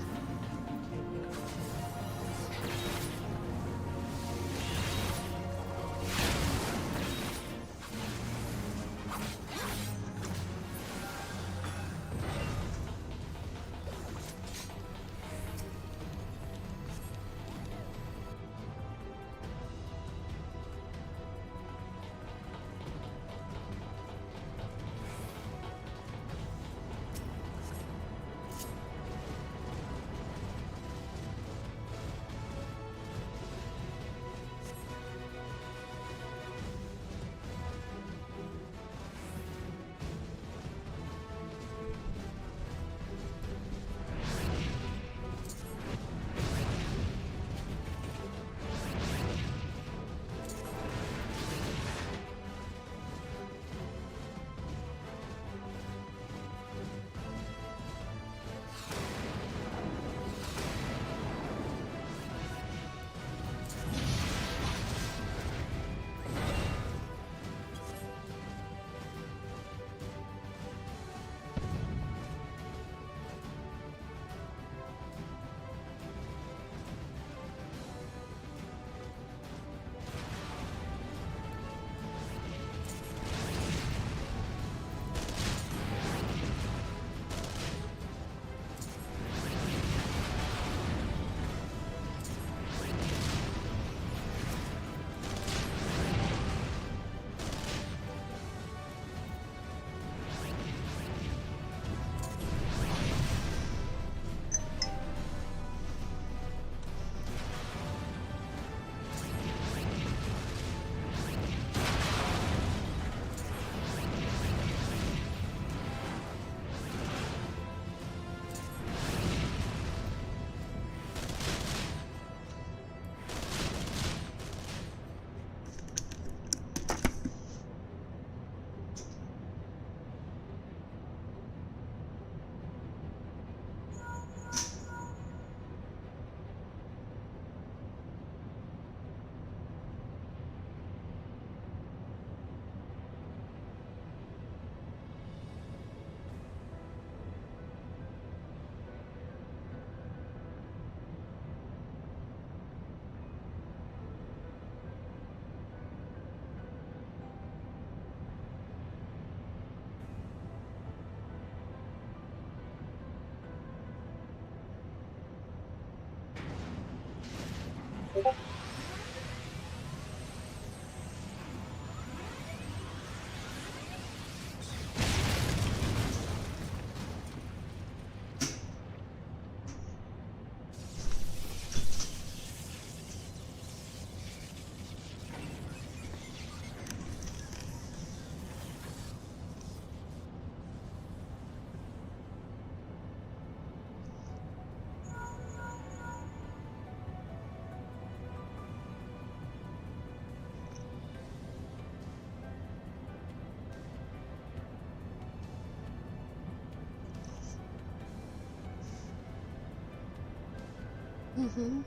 Mm-hmm.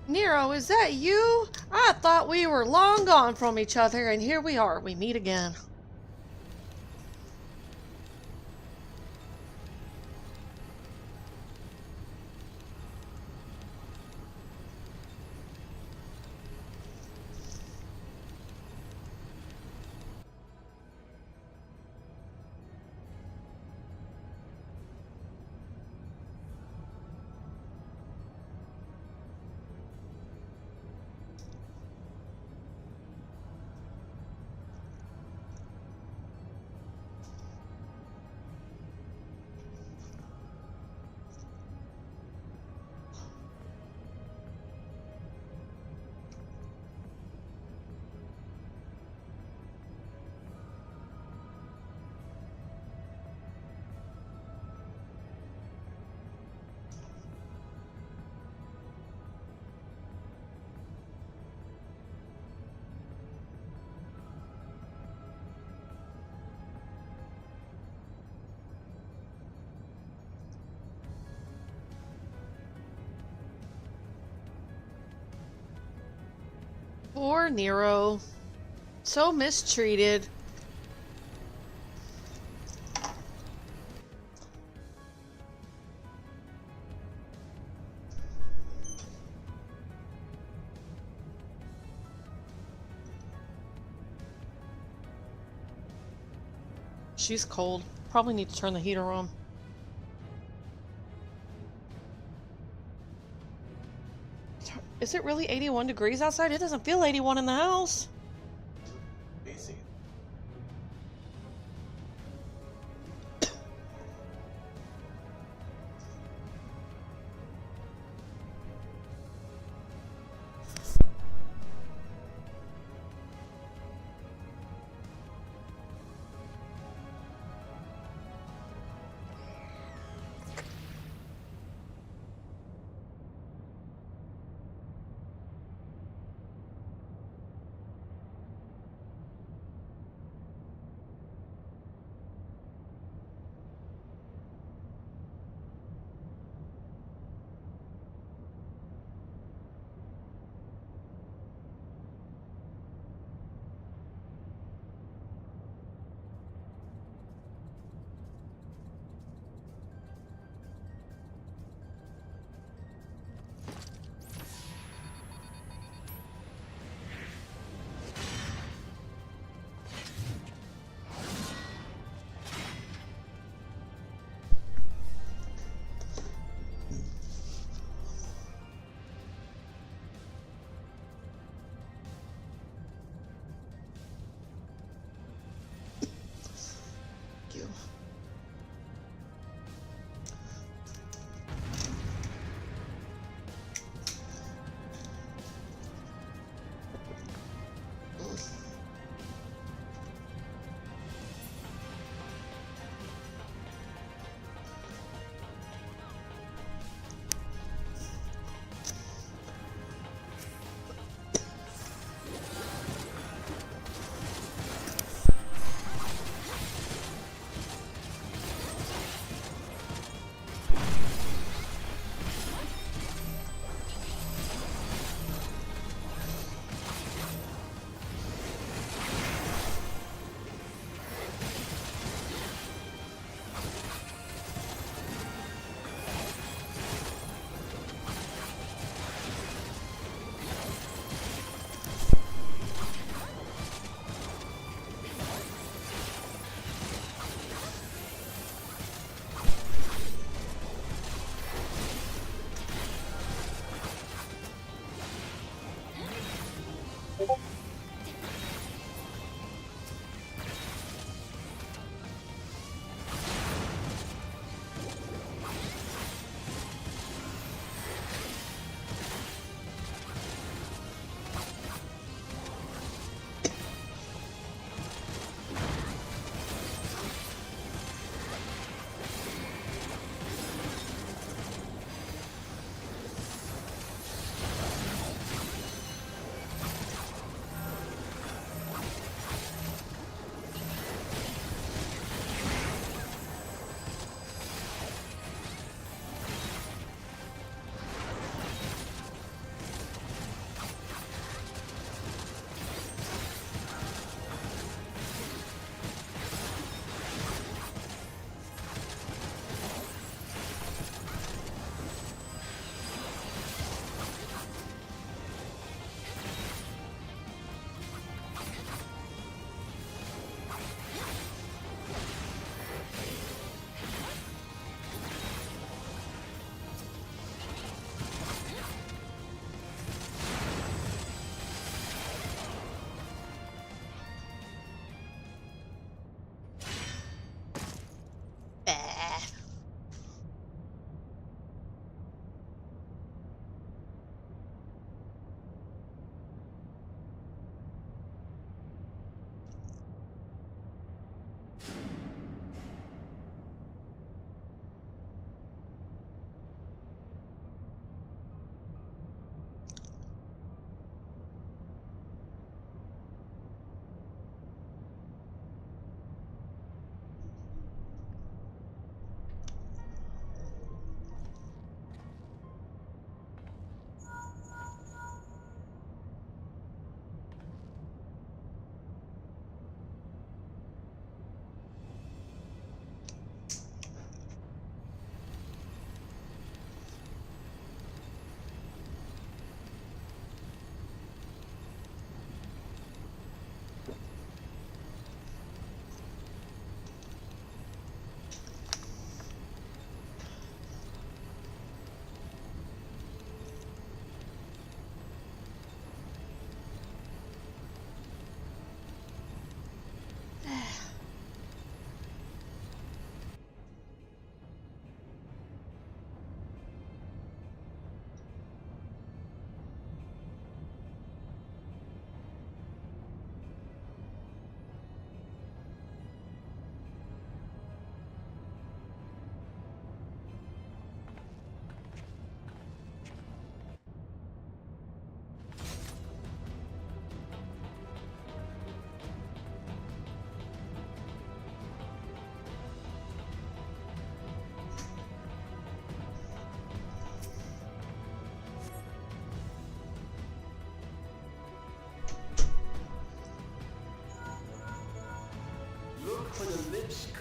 Nero, is that you? I thought we were long gone from each other, and here we are. We meet again. Poor Nero. So mistreated. She's cold. Probably need to turn the heater on. Is it really 81 degrees outside? It doesn't feel 81 in the house. AC.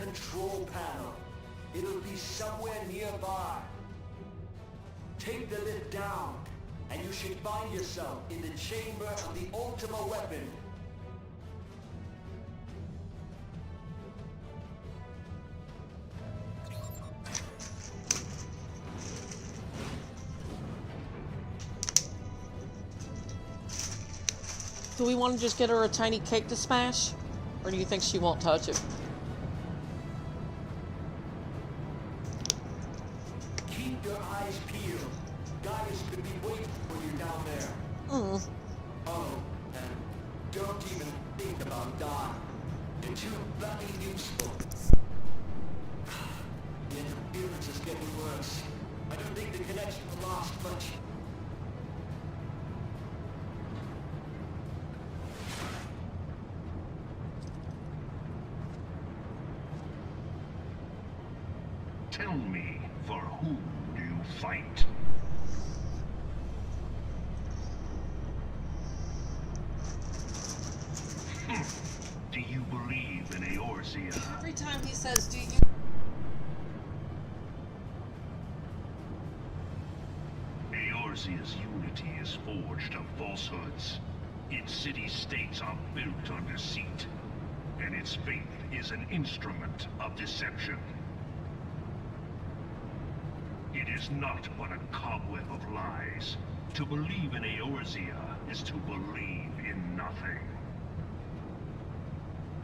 control panel. It'll be somewhere nearby. Take the lift down, and you should find yourself in the chamber of the Ultima weapon. Do we want to just get her a tiny cake to smash? Or do you think she won't touch it? Keep your eyes peeled. Guys could be waiting for you down there. Oh, and don't even think about dying. You're too bloody useful. The interference is getting worse. I don't think the connection will last much. Tell me, for whom do you fight? Do you believe in Eorzea? Every time he says, do you... Eorzea's unity is forged of falsehoods. Its city-states are built on deceit, and its faith is an instrument of deception. It is not but a cobweb of lies. To believe in Eorzea is to believe in nothing.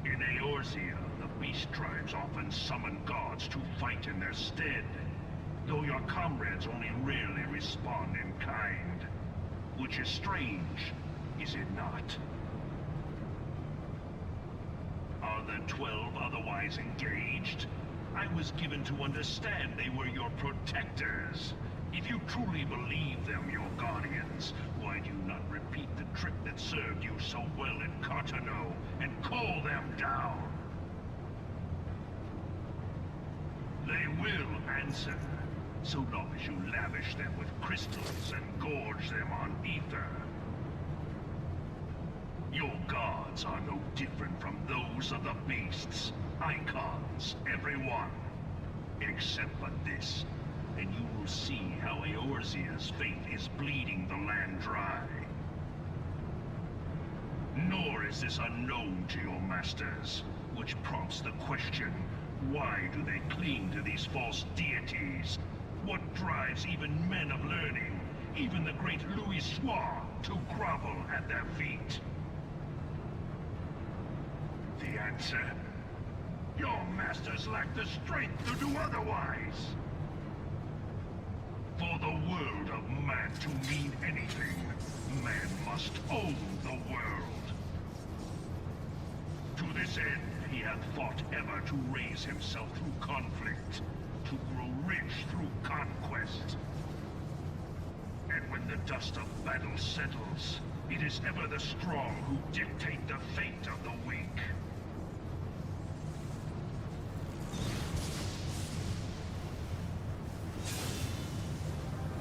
In Eorzea, the beast tribes often summon gods to fight in their stead, though your comrades only rarely respond in kind. Which is strange, is it not? Are the 12 otherwise engaged? I was given to understand they were your protectors. If you truly believe them your guardians, why do you not repeat the trick that served you so well in Cartano and call them down? They will answer, so long as you lavish them with crystals and gorge them on ether. Your gods are no different from those of the beasts. Icons, every one. Except for this, and you will see how Eorzea's faith is bleeding the land dry. Nor is this unknown to your masters, which prompts the question, why do they cling to these false deities? What drives even men of learning, even the great Louis Soir, to grovel at their feet? The answer? Your masters lack the strength to do otherwise. For the world of man to mean anything, man must own the world. To this end, he hath fought ever to raise himself through conflict, to grow rich through conquest. And when the dust of battle settles, it is ever the strong who dictate the fate of the weak.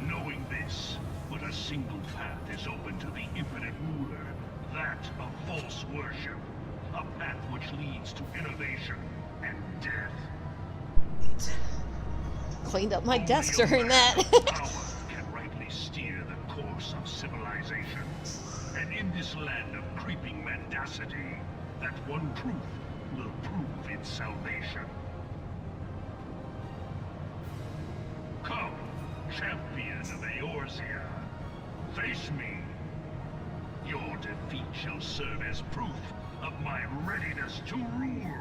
Knowing this, but a single path is open to the infinite ruler, that of false worship. A path which leads to innovation and death. Cleaned up my desk during that. Power can rightly steer the course of civilization. And in this land of creeping mendacity, that one truth will prove its salvation. Come, champion of Eorzea, face me. Your defeat shall serve as proof of my readiness to rule.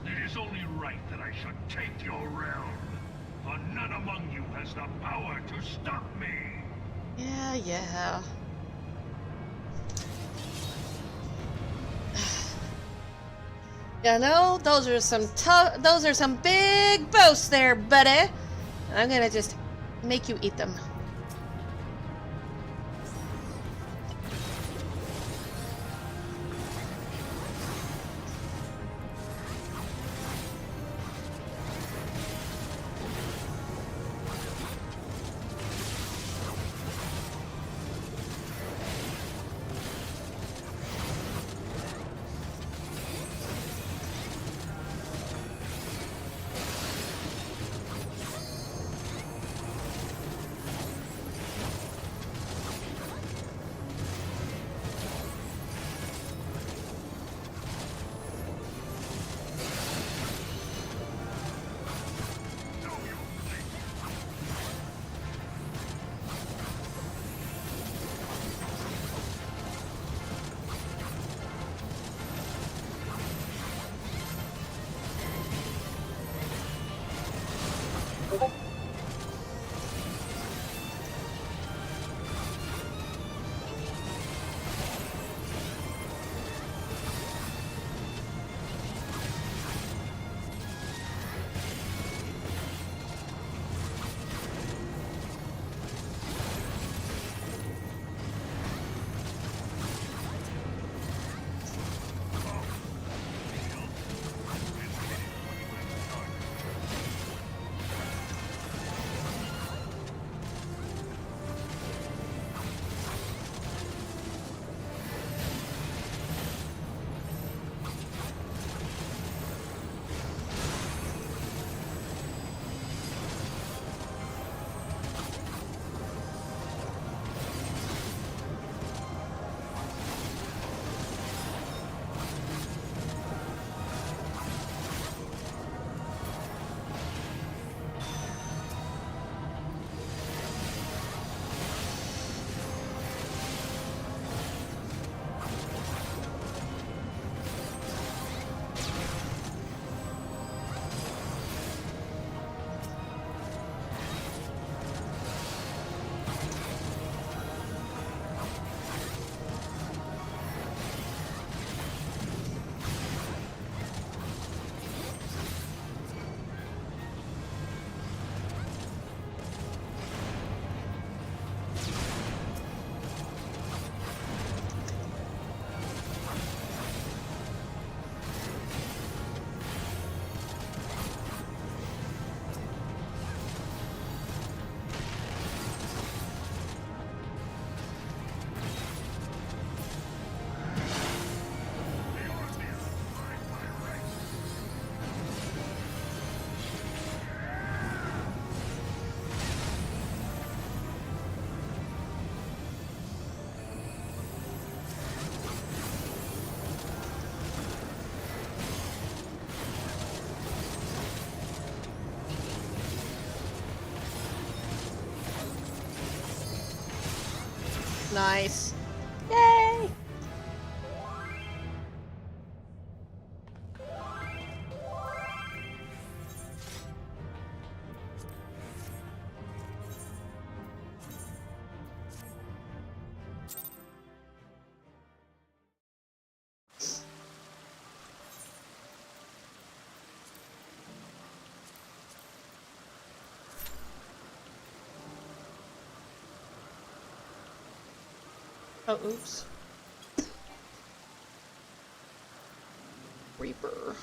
It is only right that I should take your realm, for none among you has the power to stop me. Yeah. Yeah, no, those are some big boasts there, buddy. I'm gonna just make you eat them. Nice. Yay! Oh, oops. Reaper.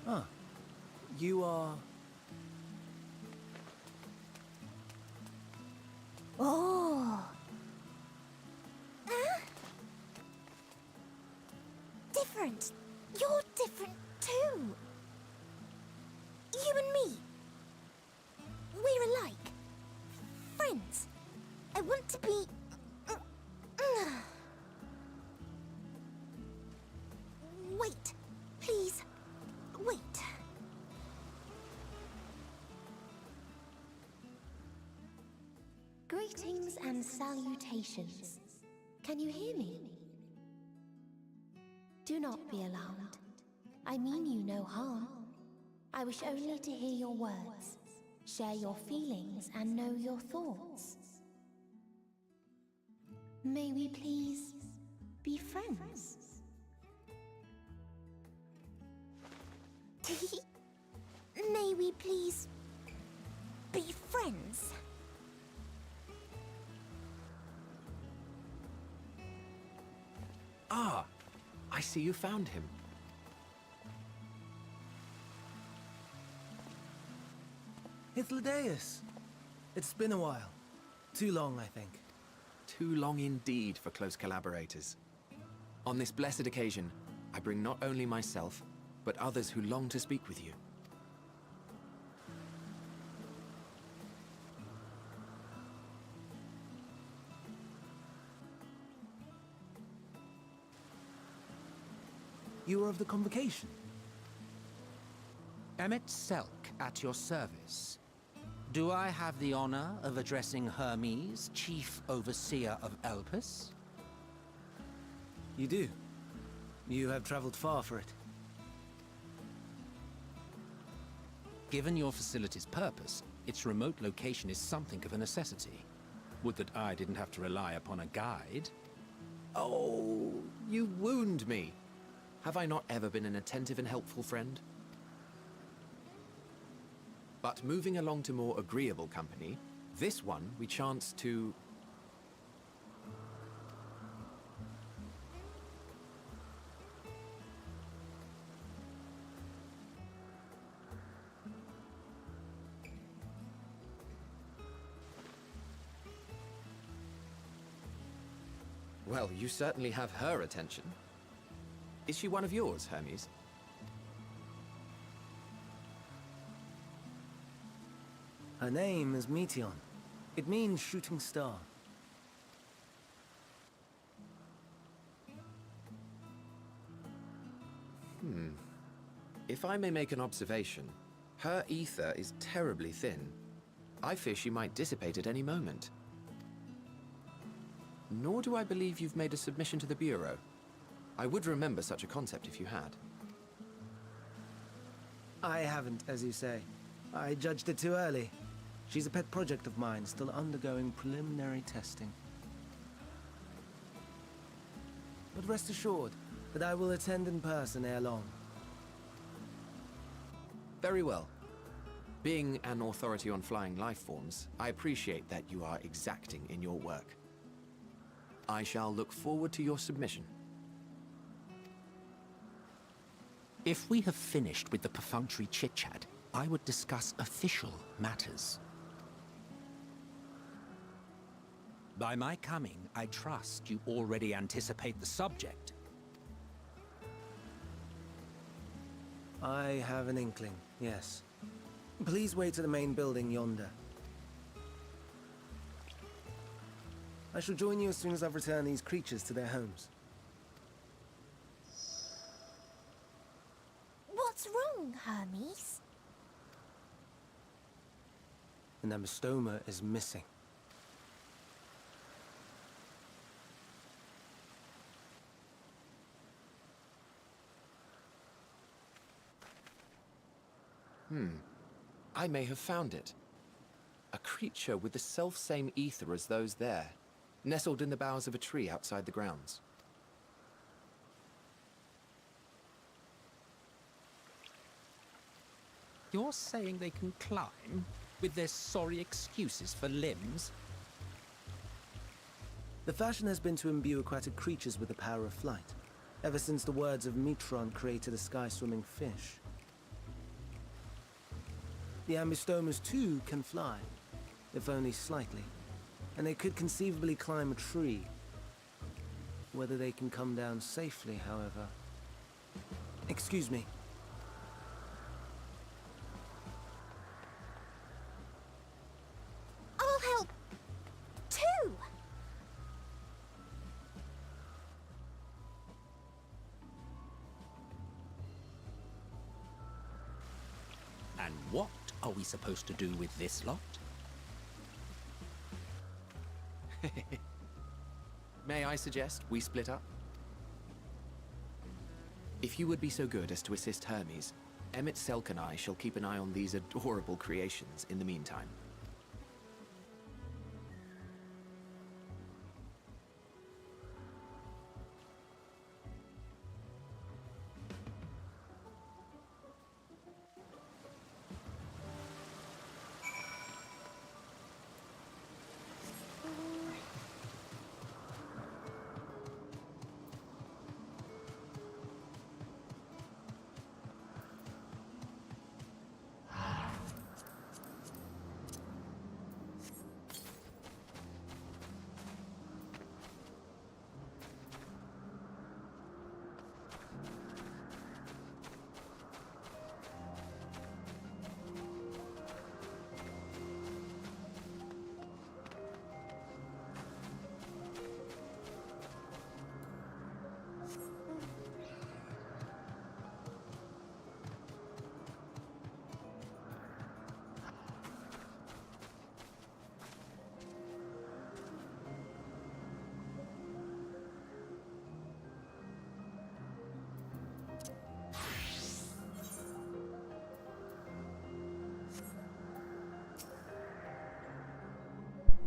Ah, you are... Oh. Different. You're different too. You and me. We're alike. Friends. I want to be... Wait. Please. Wait. Greetings and salutations. Can you hear me? Do not be alarmed. I mean you no harm. I wish only to hear your words, share your feelings, and know your thoughts. May we please be friends? May we please be friends? Ah, I see you found him. It's Lideus. It's been a while. Too long, I think. Too long indeed for close collaborators. On this blessed occasion, I bring not only myself, but others who long to speak with you. You are of the convocation. Emmett Selk at your service. Do I have the honor of addressing Hermes, Chief Overseer of Elpis? You do. You have traveled far for it. Given your facility's purpose, its remote location is something of a necessity. Would that I didn't have to rely upon a guide. Oh, you wound me. Have I not ever been an attentive and helpful friend? But moving along to more agreeable company, this one we chance to... Well, you certainly have her attention. Is she one of yours, Hermes? Her name is Meteon. It means shooting star. If I may make an observation, her ether is terribly thin. I fear she might dissipate at any moment. Nor do I believe you've made a submission to the Bureau. I would remember such a concept if you had. I haven't, as you say. I judged it too early. She's a pet project of mine, still undergoing preliminary testing. But rest assured that I will attend in person ere long. Very well. Being an authority on flying life forms, I appreciate that you are exacting in your work. I shall look forward to your submission. If we have finished with the perfunctory chit-chat, I would discuss official matters. By my coming, I trust you already anticipate the subject. I have an inkling, yes. Please wait to the main building yonder. I shall join you as soon as I've returned these creatures to their homes. What's wrong, Hermes? The Namastoma is missing. I may have found it. A creature with the self-same ether as those there, nestled in the boughs of a tree outside the grounds. You're saying they can climb, with their sorry excuses for limbs? The fashion has been to imbue aquatic creatures with the power of flight, ever since the words of Metron created a sky-swimming fish. The Ambistomas too can fly, if only slightly, and they could conceivably climb a tree. Whether they can come down safely, however... Excuse me. I'll help too. And what are we supposed to do with this lot? May I suggest we split up? If you would be so good as to assist Hermes, Emmett Selk and I shall keep an eye on these adorable creations in the meantime.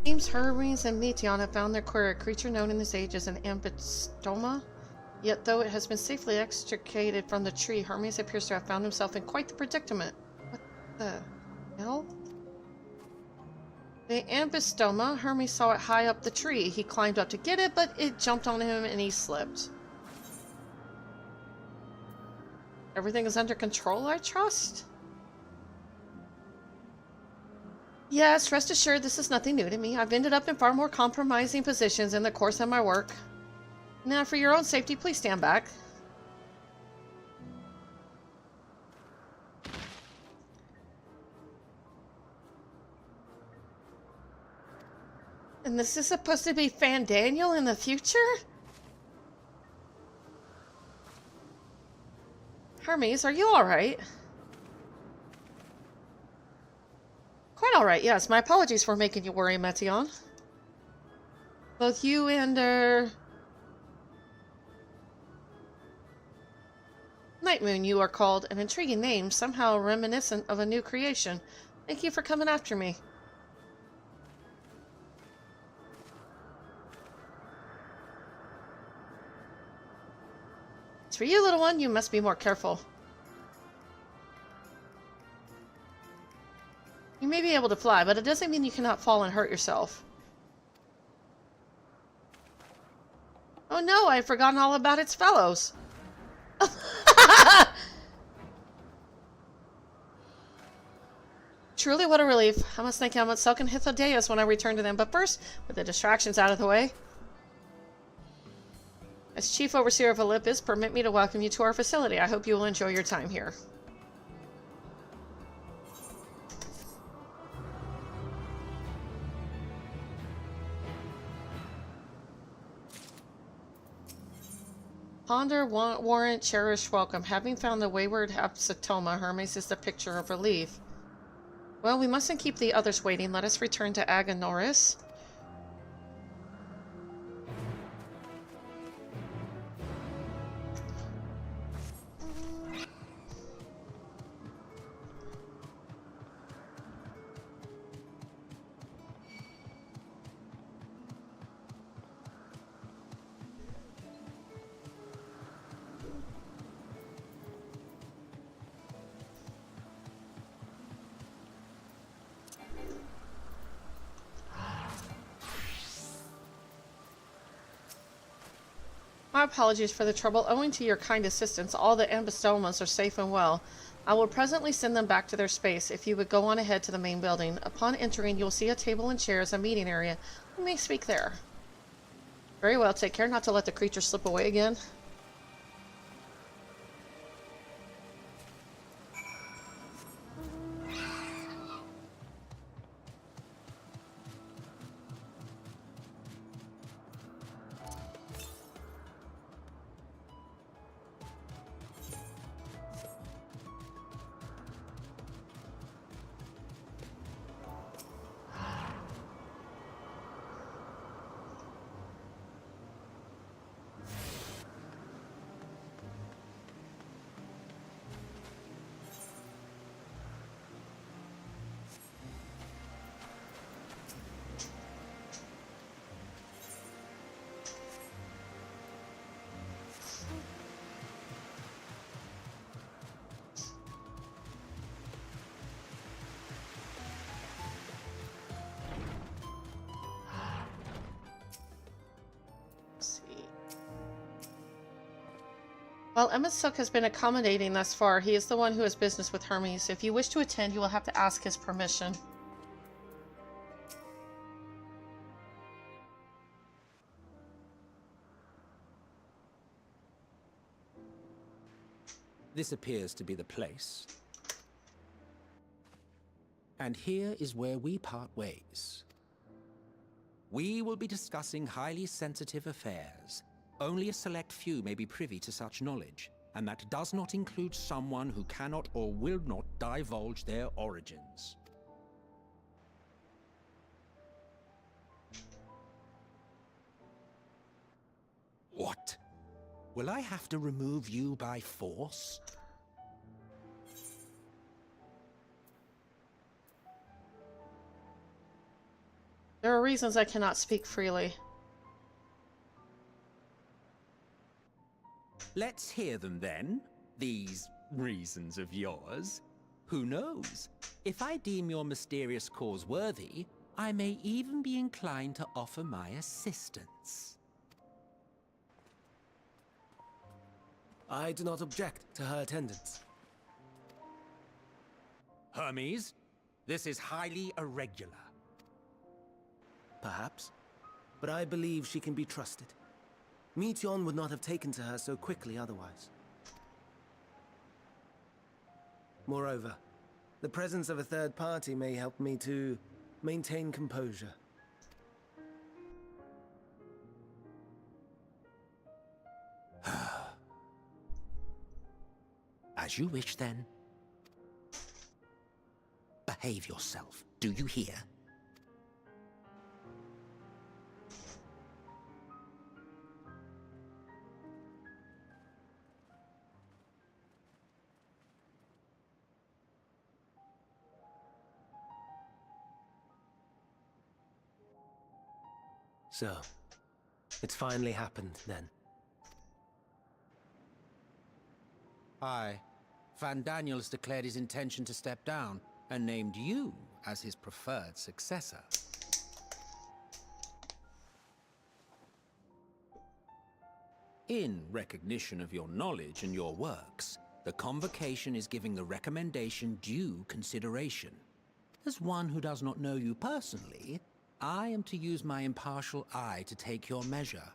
James, Hermes, and Meteon have found their quarry, a creature known in this age as an ambystoma. Yet, though it has been safely extricated from the tree, Hermes appears to have found himself in quite the predicament. What the hell? The ambystoma, Hermes saw it high up the tree. He climbed up to get it, but it jumped on him and he slipped. Everything is under control, I trust? Yes, rest assured this is nothing new to me. I've ended up in far more compromising positions in the course of my work. Now, for your own safety, please stand back. And this is supposed to be Fandaniel in the future? Hermes, are you alright? Quite alright, yes. My apologies for making you worry, Meteon. Both you and, Night Moon, you are called. An intriguing name, somehow reminiscent of a new creation. Thank you for coming after me. As for you, little one, you must be more careful. be able to fly, but it doesn't mean you cannot fall and hurt yourself. Oh no, I had forgotten all about its fellows. Truly, what a relief. I must thank Elmetzelk and Hythlodaeus when I return to them, but first, with the distractions out of the way. As Chief Overseer of Olympus, permit me to welcome you to our facility. I hope you will enjoy your time here. Ponder, warrant, cherish, welcome. Having found the wayward Hapsatoma, Hermes is the picture of relief. Well, we mustn't keep the others waiting. Let us return to Aganoris. My apologies for the trouble. Owing to your kind assistance, all the Ambistomas are safe and well. I will presently send them back to their space. If you would go on ahead to the main building. Upon entering, you will see a table and chairs, a meeting area. We may speak there. Very well. Take care not to let the creature slip away again. While Elmetzelk has been accommodating thus far, he is the one who has business with Hermes. If you wish to attend, you will have to ask his permission. This appears to be the place. And here is where we part ways. We will be discussing highly sensitive affairs. Only a select few may be privy to such knowledge, and that does not include someone who cannot or will not divulge their origins. What? Will I have to remove you by force? There are reasons I cannot speak freely. Let's hear them then, these reasons of yours. Who knows? If I deem your mysterious cause worthy, I may even be inclined to offer my assistance. I do not object to her attendance. Hermes, this is highly irregular. Perhaps, but I believe she can be trusted. Meteion would not have taken to her so quickly otherwise. Moreover, the presence of a third party may help me to maintain composure. As you wish, then. Behave yourself, do you hear? So, it's finally happened, then. Aye. Van Daniels declared his intention to step down, and named you as his preferred successor. In recognition of your knowledge and your works, the Convocation is giving the recommendation due consideration. As one who does not know you personally, I am to use my impartial eye to take your measure.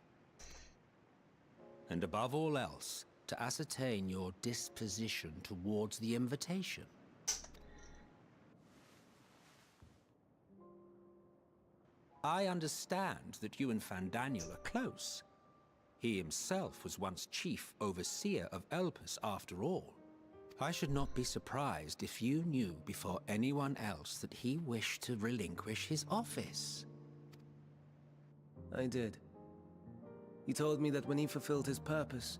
And above all else, to ascertain your disposition towards the invitation. I understand that you and Fandaniel are close. He himself was once chief overseer of Elpis after all. I should not be surprised if you knew before anyone else that he wished to relinquish his office. I did. He told me that when he fulfilled his purpose,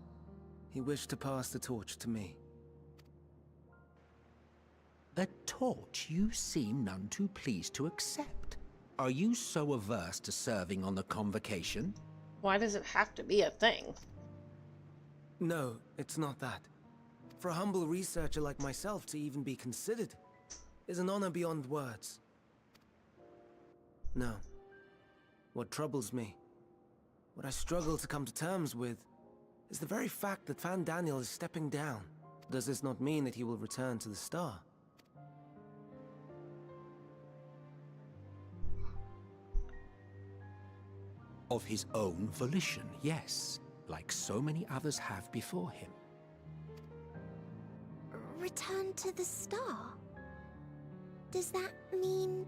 he wished to pass the torch to me. A torch you seem none too pleased to accept. Are you so averse to serving on the Convocation? Why does it have to be a thing? No, it's not that. For a humble researcher like myself to even be considered is an honor beyond words. No. What troubles me, what I struggle to come to terms with, is the very fact that Fandaniel is stepping down. Does this not mean that he will return to the Star? Of his own volition, yes, like so many others have before him. Return to the Star? Does that mean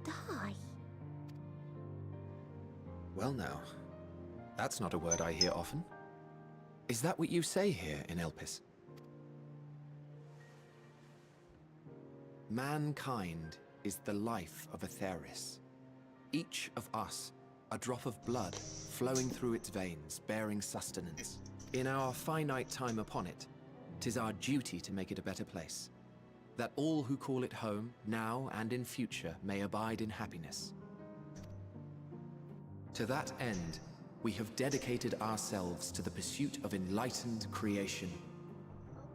die? Well now, that's not a word I hear often. Is that what you say here in Elpis? Mankind is the life of Atheris. Each of us, a drop of blood flowing through its veins, bearing sustenance. In our finite time upon it, 'tis our duty to make it a better place, that all who call it home, now and in future, may abide in happiness. To that end, we have dedicated ourselves to the pursuit of enlightened creation.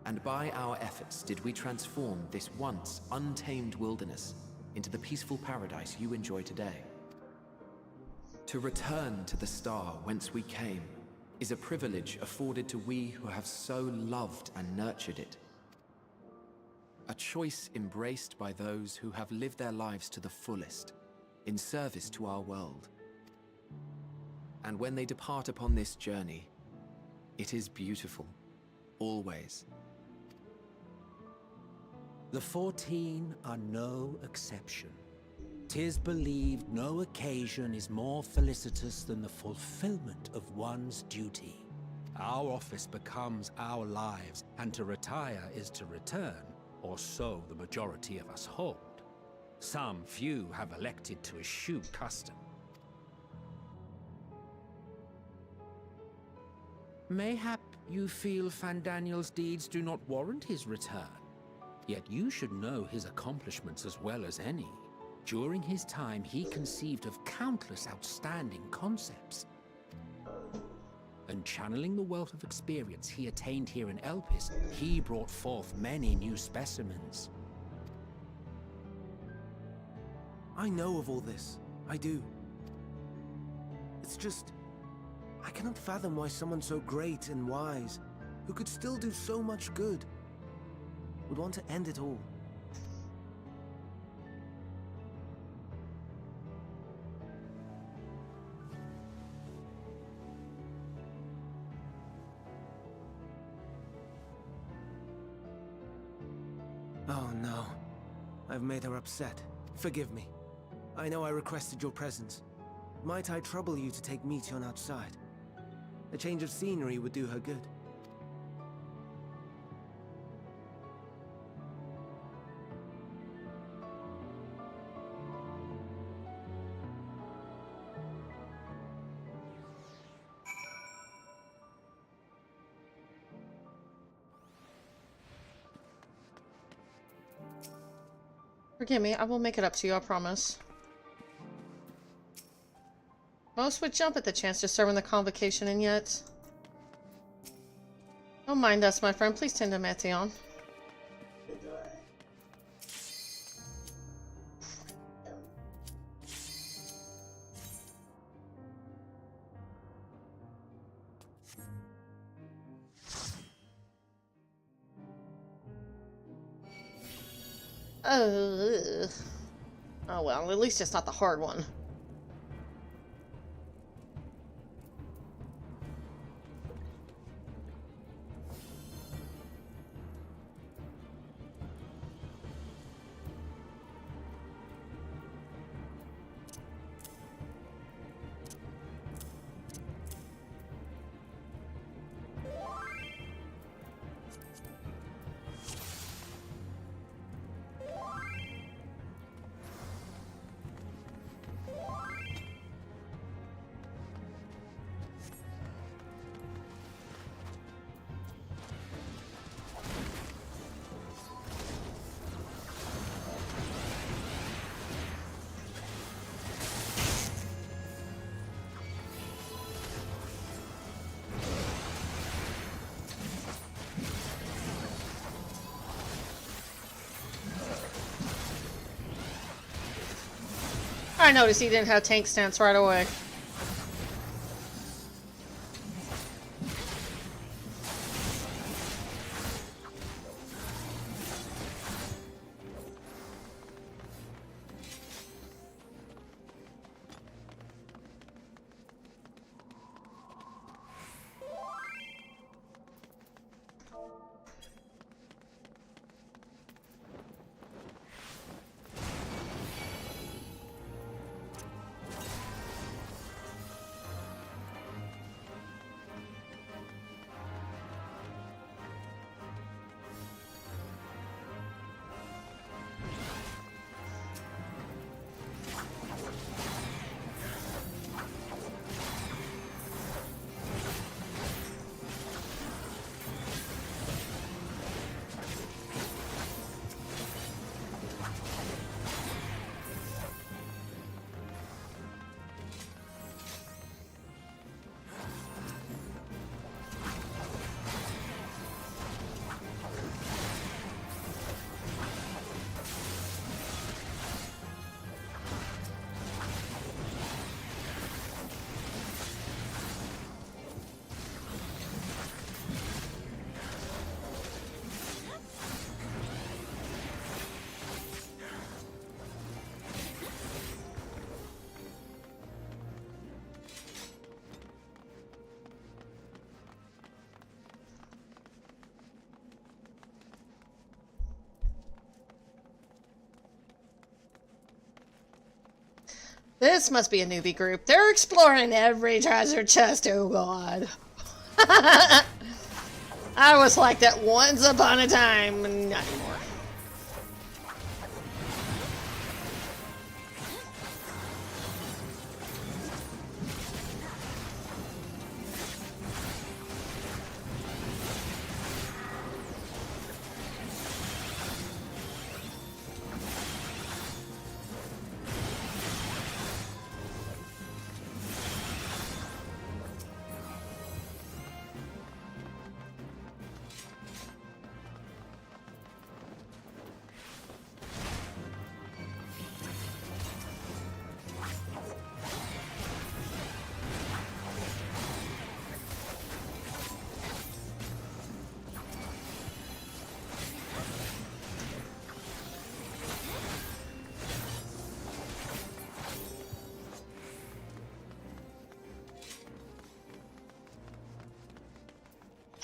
And by our efforts did we transform this once untamed wilderness into the peaceful paradise you enjoy today. To return to the Star whence we came is a privilege afforded to we who have so loved and nurtured it. A choice embraced by those who have lived their lives to the fullest, in service to our world. And when they depart upon this journey, it is beautiful, always. The 14 are no exception. 'Tis believed no occasion is more felicitous than the fulfillment of one's duty. Our office becomes our lives, and to retire is to return, or so the majority of us hold. Some few have elected to eschew custom. Mayhap you feel Fandaniel's deeds do not warrant his return. Yet you should know his accomplishments as well as any. During his time, he conceived of countless outstanding concepts. And channeling the wealth of experience he attained here in Elpis, he brought forth many new specimens. I know of all this. I do. It's just, I cannot fathom why someone so great and wise, who could still do so much good, would want to end it all. Oh no. I've made her upset. Forgive me. I know I requested your presence. Might I trouble you to take Meteon outside? A change of scenery would do her good. Forgive me, I will make it up to you, I promise. Most would jump at the chance to serve in the Convocation, and yet... Don't mind us, my friend. Please tend to Meteon. Oh well, at least it's not the hard one. I noticed he didn't have tank stance right away. This must be a newbie group. They're exploring every treasure chest. Oh god. I was like that once upon a time, and not anymore.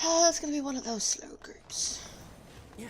Oh, it's gonna be one of those slow groups. Yeah.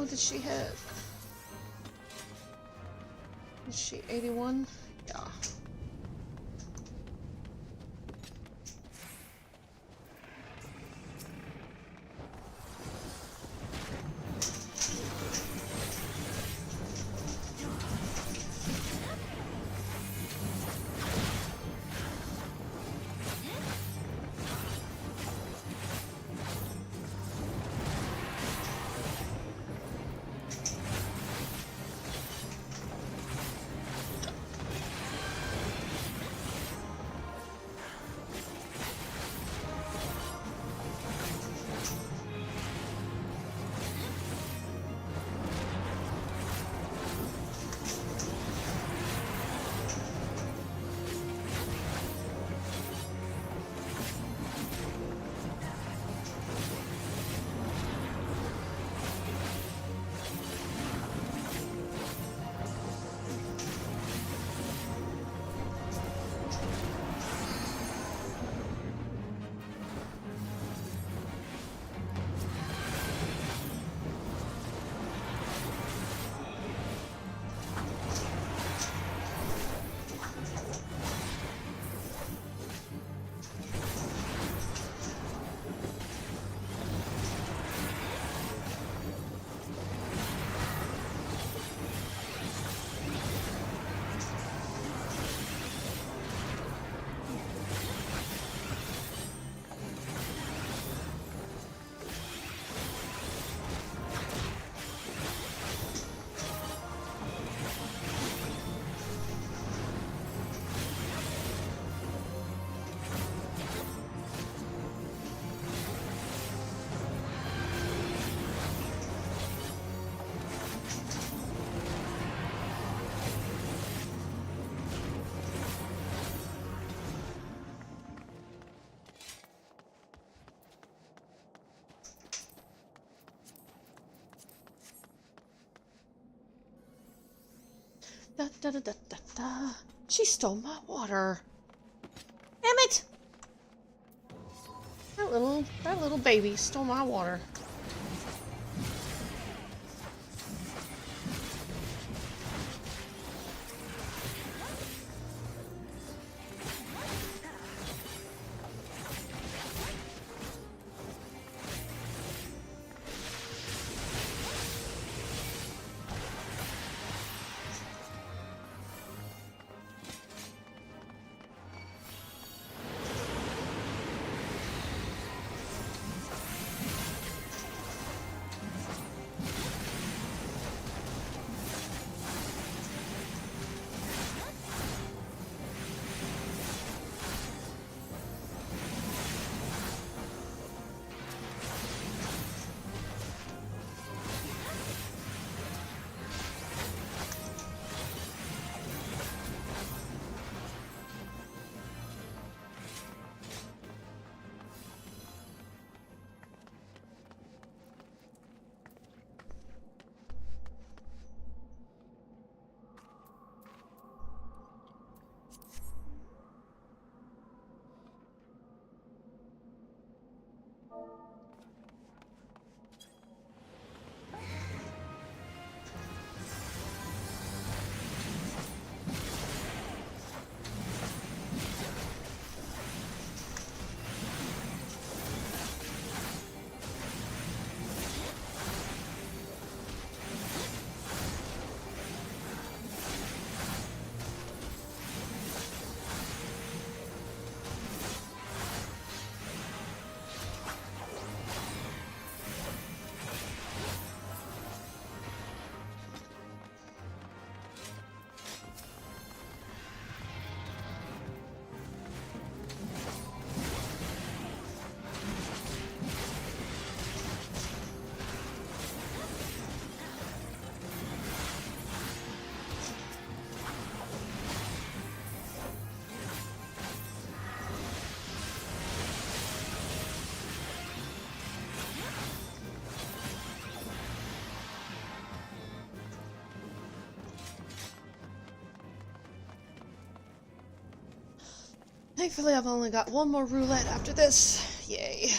Oh, did she hit? Is she 81? Yeah. Da, da, da, da, da, da. She stole my water. Damn it! That little baby stole my water. Thankfully, I've only got one more roulette after this. Yay.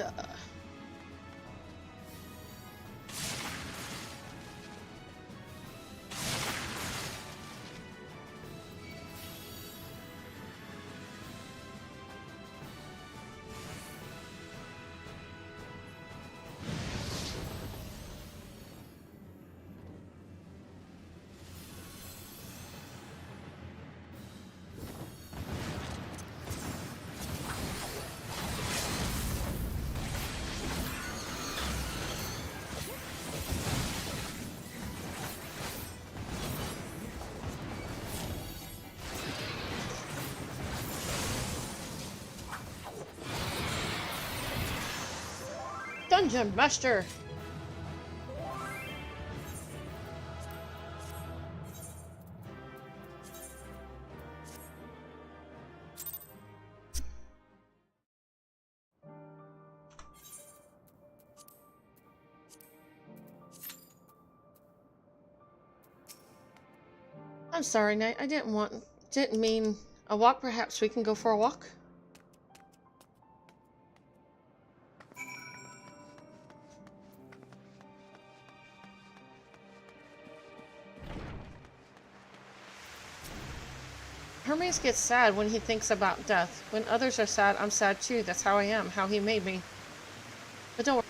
Yeah. Dungeon Master. I'm sorry, Knight. I didn't mean a walk. Perhaps we can go for a walk? Hermes gets sad when he thinks about death. When others are sad, I'm sad too. That's how I am, how he made me. But don't worry.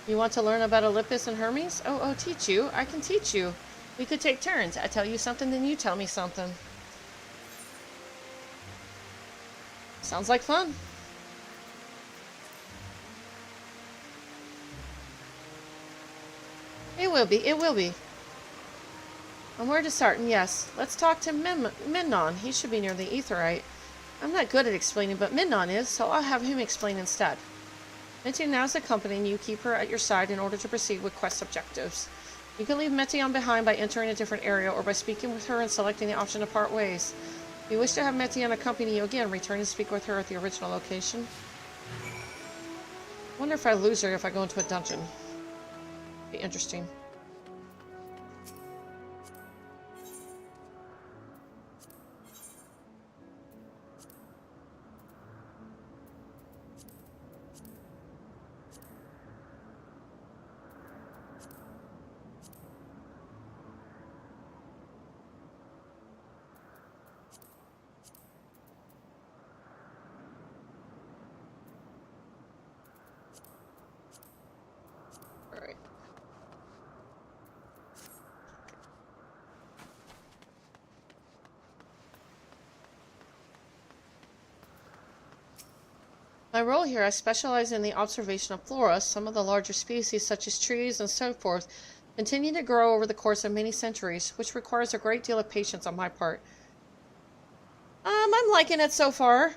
You want to learn about Olympus and Hermes? Oh, teach you. I can teach you. We could take turns. I tell you something, then you tell me something. Sounds like fun. It will be. It will be. And where to start? And yes, let's talk to Minnon. He should be near the Aetheryte. I'm not good at explaining, but Minnon is, so I'll have him explain instead. Metion now is accompanying you. Keep her at your side in order to proceed with quest objectives. You can leave Metion behind by entering a different area or by speaking with her and selecting the option to part ways. If you wish to have Metion accompany you again, return and speak with her at the original location. I wonder if I lose her if I go into a dungeon. Be interesting. My role here, I specialize in the observation of flora. Some of the larger species, such as trees and so forth, continue to grow over the course of many centuries, which requires a great deal of patience on my part. I'm liking it so far.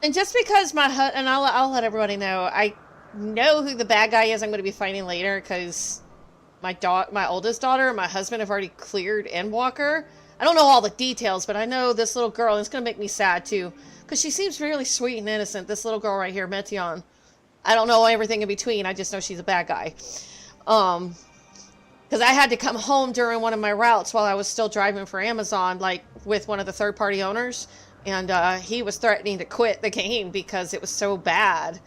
And just because and I'll let everybody know, I know who the bad guy is I'm going to be fighting later, because my oldest daughter and my husband have already cleared Endwalker. I don't know all the details, but I know this little girl, and it's going to make me sad too. Because she seems really sweet and innocent. This little girl right here, Metion. I don't know everything in between. I just know she's a bad guy. Because I had to come home during one of my routes while I was still driving for Amazon, like with one of the third-party owners. And he was threatening to quit the game because it was so bad.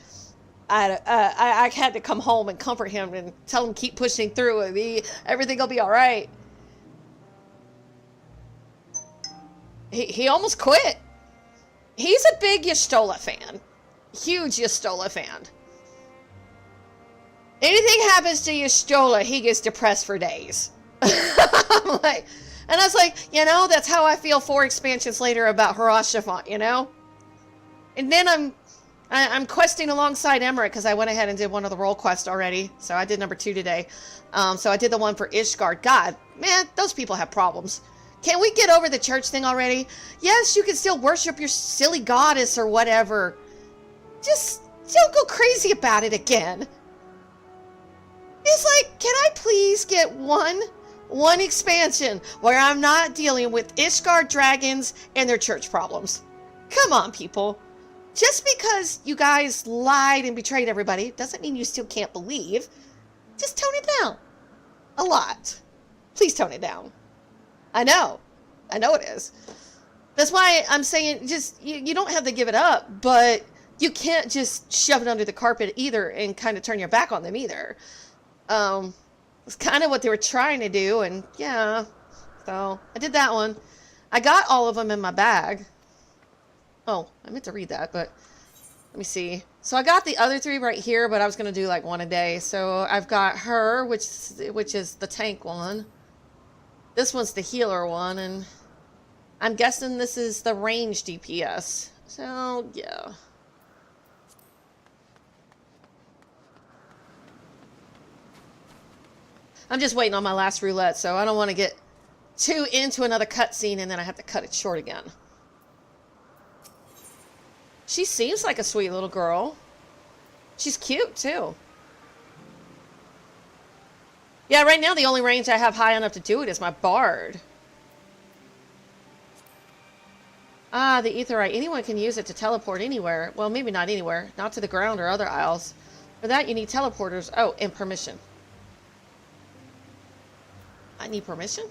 I had to come home and comfort him and tell him keep pushing through. Everything will be all right. He almost quit. He's a big Y'shtola fan. Huge Y'shtola fan. Anything happens to Y'shtola, he gets depressed for days. And I was like, that's how I feel 4 expansions later about Harashafont, And then I'm questing alongside Emmerich because I went ahead and did one of the role quests already. So I did number 2 today. So I did the one for Ishgard. God, man, those people have problems. Can't we get over the church thing already? Yes, you can still worship your silly goddess or whatever. Just don't go crazy about it again. It's like, can I please get one expansion where I'm not dealing with Ishgard dragons and their church problems? Come on, people. Just because you guys lied and betrayed everybody doesn't mean you still can't believe. Just tone it down. A lot. Please tone it down. I know it is. That's why I'm saying just, you don't have to give it up, but you can't just shove it under the carpet either and kind of turn your back on them either. It's kind of what they were trying to do, and yeah, so I did that one. I got all of them in my bag. Oh, I meant to read that, but let me see. So I got the other 3 right here, but I was going to do like 1 a day. So I've got her, which is the tank one. This one's the healer one, and I'm guessing this is the range DPS. So, yeah. I'm just waiting on my last roulette, so I don't want to get too into another cutscene and then I have to cut it short again. She seems like a sweet little girl. She's cute, too. Yeah, right now the only range I have high enough to do it is my bard. Ah, the aetheryte. Anyone can use it to teleport anywhere. Well, maybe not anywhere. Not to the ground or other isles. For that, you need teleporters. Oh, and permission. I need permission?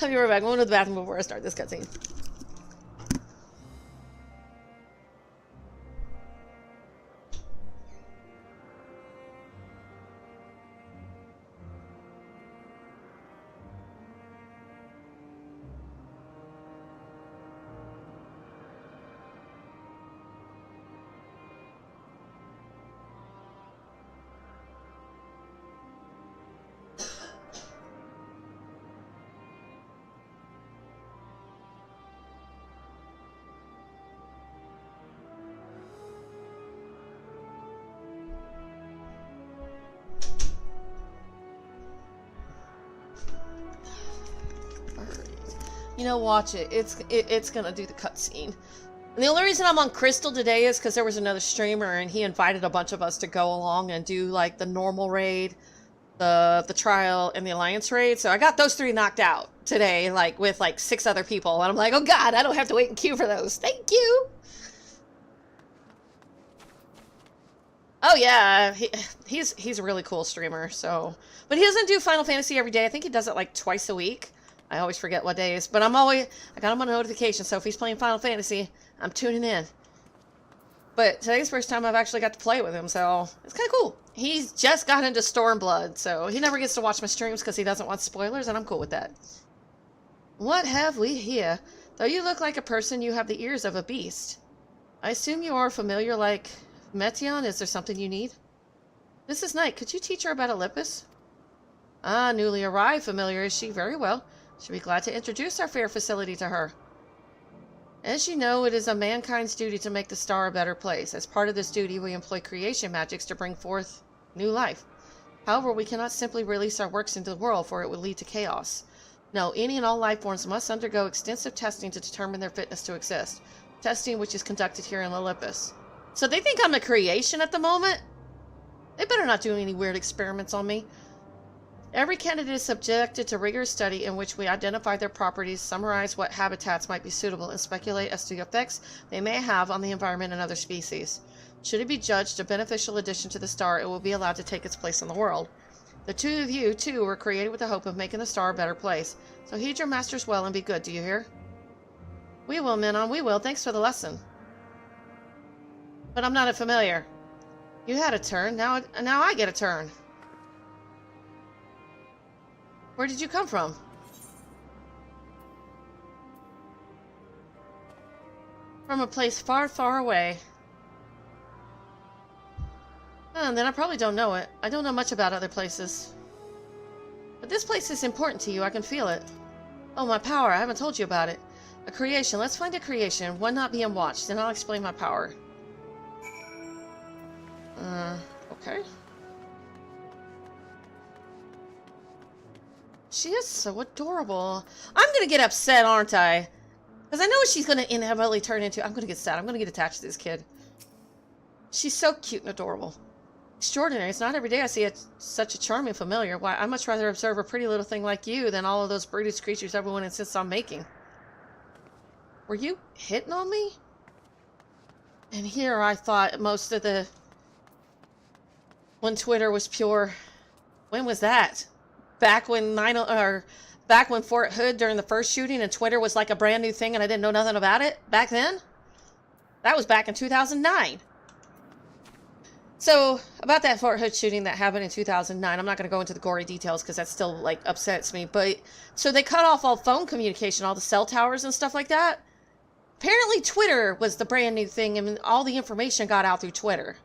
I'll be right back. I'm going to the bathroom before I start this cutscene. You know, watch it. It's gonna do the cutscene. And the only reason I'm on Crystal today is because there was another streamer and he invited a bunch of us to go along and do like the normal raid, the trial, and the alliance raid. So I got those 3 knocked out today, like with like 6 other people. And I'm like, oh god, I don't have to wait in queue for those. Thank you. Oh yeah, he's a really cool streamer. So, but he doesn't do Final Fantasy every day. I think he does it like twice a week. I always forget what days, but I got him on a notification, so if he's playing Final Fantasy, I'm tuning in. But today's the first time I've actually got to play with him, so it's kind of cool. He's just got into Stormblood, so he never gets to watch my streams because he doesn't want spoilers, and I'm cool with that. What have we here? Though you look like a person, you have the ears of a beast. I assume you are familiar like Metion. Is there something you need? This is Knight. Could you teach her about Olympus? Ah, newly arrived. Familiar is she? Very well. She'll be glad to introduce our fair facility to her. As you know, it is a mankind's duty to make the star a better place. As part of this duty, we employ creation magics to bring forth new life. However, we cannot simply release our works into the world, for it would lead to chaos. No, any and all life forms must undergo extensive testing to determine their fitness to exist. Testing which is conducted here in Olympus. So they think I'm a creation at the moment? They better not do any weird experiments on me. Every candidate is subjected to rigorous study in which we identify their properties, summarize what habitats might be suitable, and speculate as to the effects they may have on the environment and other species. Should it be judged a beneficial addition to the star, it will be allowed to take its place in the world. The 2 of you, too, were created with the hope of making the star a better place. So heed your masters well and be good, do you hear? We will, Menon, we will. Thanks for the lesson. But I'm not a familiar. You had a turn, now I get a turn. Where did you come from? From a place far, far away. Oh, then I probably don't know it. I don't know much about other places. But this place is important to you, I can feel it. Oh, my power, I haven't told you about it. A creation, let's find a creation, one not being watched, then I'll explain my power. Okay. She is so adorable. I'm gonna get upset, aren't I? Because I know what she's gonna inevitably turn into. I'm gonna get sad. I'm gonna get attached to this kid. She's so cute and adorable. Extraordinary. It's not every day I see such a charming familiar. Why, I'd much rather observe a pretty little thing like you than all of those brutish creatures everyone insists on making. Were you hitting on me? And here I thought most of the... When Twitter was pure... When was that? Back when back when Fort Hood during the first shooting and Twitter was like a brand new thing and I didn't know nothing about it back then. That was back in 2009. So, about that Fort Hood shooting that happened in 2009, I'm not going to go into the gory details because that still, like, upsets me. But, so they cut off all phone communication, all the cell towers and stuff like that. Apparently, Twitter was the brand new thing, and all the information got out through Twitter.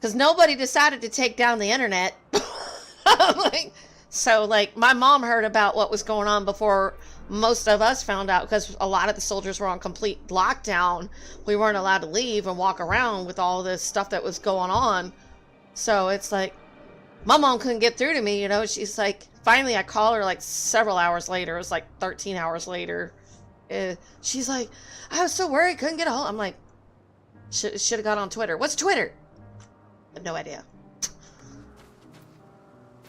Because nobody decided to take down the internet. So, like, my mom heard about what was going on before most of us found out, because a lot of the soldiers were on complete lockdown. We weren't allowed to leave and walk around with all this stuff that was going on. So it's like, my mom couldn't get through to me, you know. She's like, finally I call her like several hours later. It was like 13 hours later. She's like, I was so worried, couldn't get a hold. I'm like, should have got on Twitter. What's Twitter? I have no idea.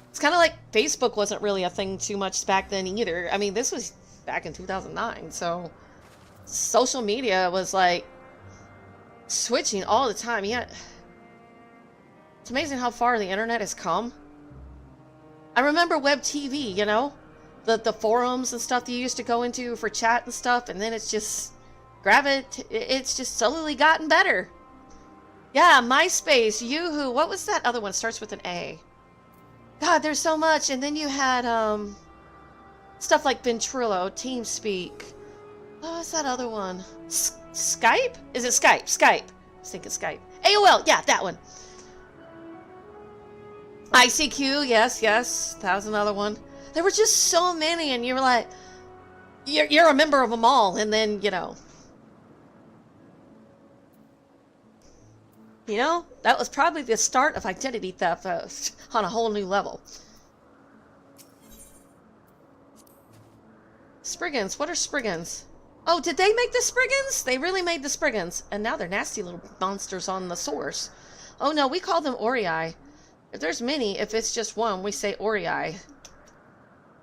It's kind of like Facebook wasn't really a thing too much back then either. I mean, this was back in 2009, so social media was like switching all the time. Yeah, it's amazing how far the internet has come. I remember web TV, you know, the forums and stuff that you used to go into for chat and stuff, and then it's just it's just slowly gotten better. Yeah, MySpace, Yoohoo, what was that other one? Starts with an A. God, there's so much. And then you had stuff like Ventrilo, TeamSpeak. Oh, what's that other one? Skype? Is it Skype? Skype. I was thinking Skype. AOL, yeah, that one. ICQ, yes. That was another one. There were just so many, and you were like, you're a member of them all, and then, you know, that was probably the start of identity theft on a whole new level. Spriggans. What are Spriggans? Oh, did they make the Spriggans? They really made the Spriggans. And now they're nasty little monsters on the source. Oh no, we call them Orei. If there's many, if it's just one, we say Orei.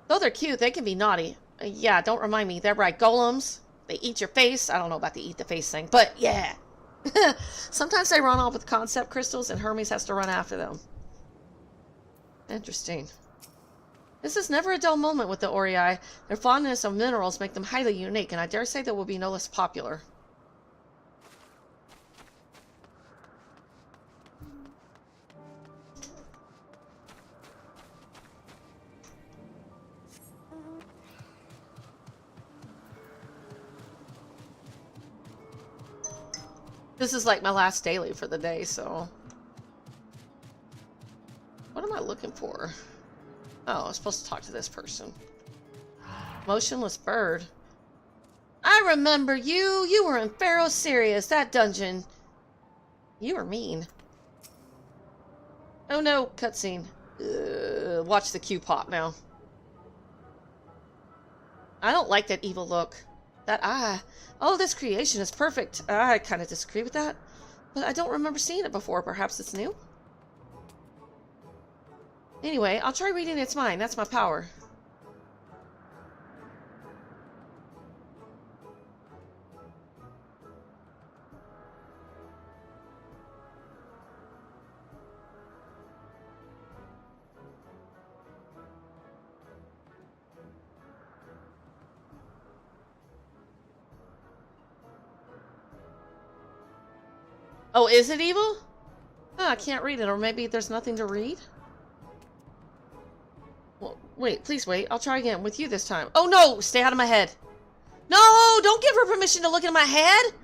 Though they're cute, they can be naughty. Yeah, don't remind me. They're right. Golems. They eat your face. I don't know about the eat the face thing, but yeah. Sometimes they run off with concept crystals and Hermes has to run after them. Interesting. This is never a dull moment with the Orei. Their fondness of minerals make them highly unique, and I dare say they will be no less popular. This is like my last daily for the day, so... What am I looking for? Oh, I'm supposed to talk to this person. Motionless bird. I remember you! You were in Pharaoh Sirius, that dungeon. You were mean. Oh no, cutscene. Watch the queue pop now. I don't like that evil look. That eye. Oh, this creation is perfect. I kind of disagree with that. But I don't remember seeing it before. Perhaps it's new? Anyway, I'll try reading its mind. That's my power. Oh, is it evil? Oh, I can't read it, or maybe there's nothing to read? Well, wait, please wait. I'll try again with you this time. Oh no! Stay out of my head. No! Don't give her permission to look in my head!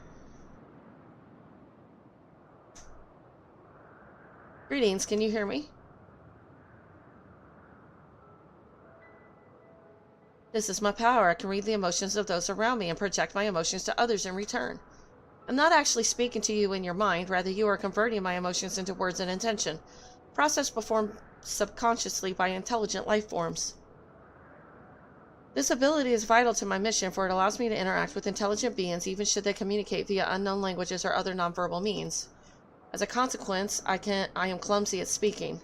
Greetings, can you hear me? This is my power. I can read the emotions of those around me and project my emotions to others in return. I'm not actually speaking to you in your mind, rather you are converting my emotions into words and intention. Process performed subconsciously by intelligent life forms. This ability is vital to my mission, for it allows me to interact with intelligent beings even should they communicate via unknown languages or other nonverbal means. As a consequence, I am clumsy at speaking.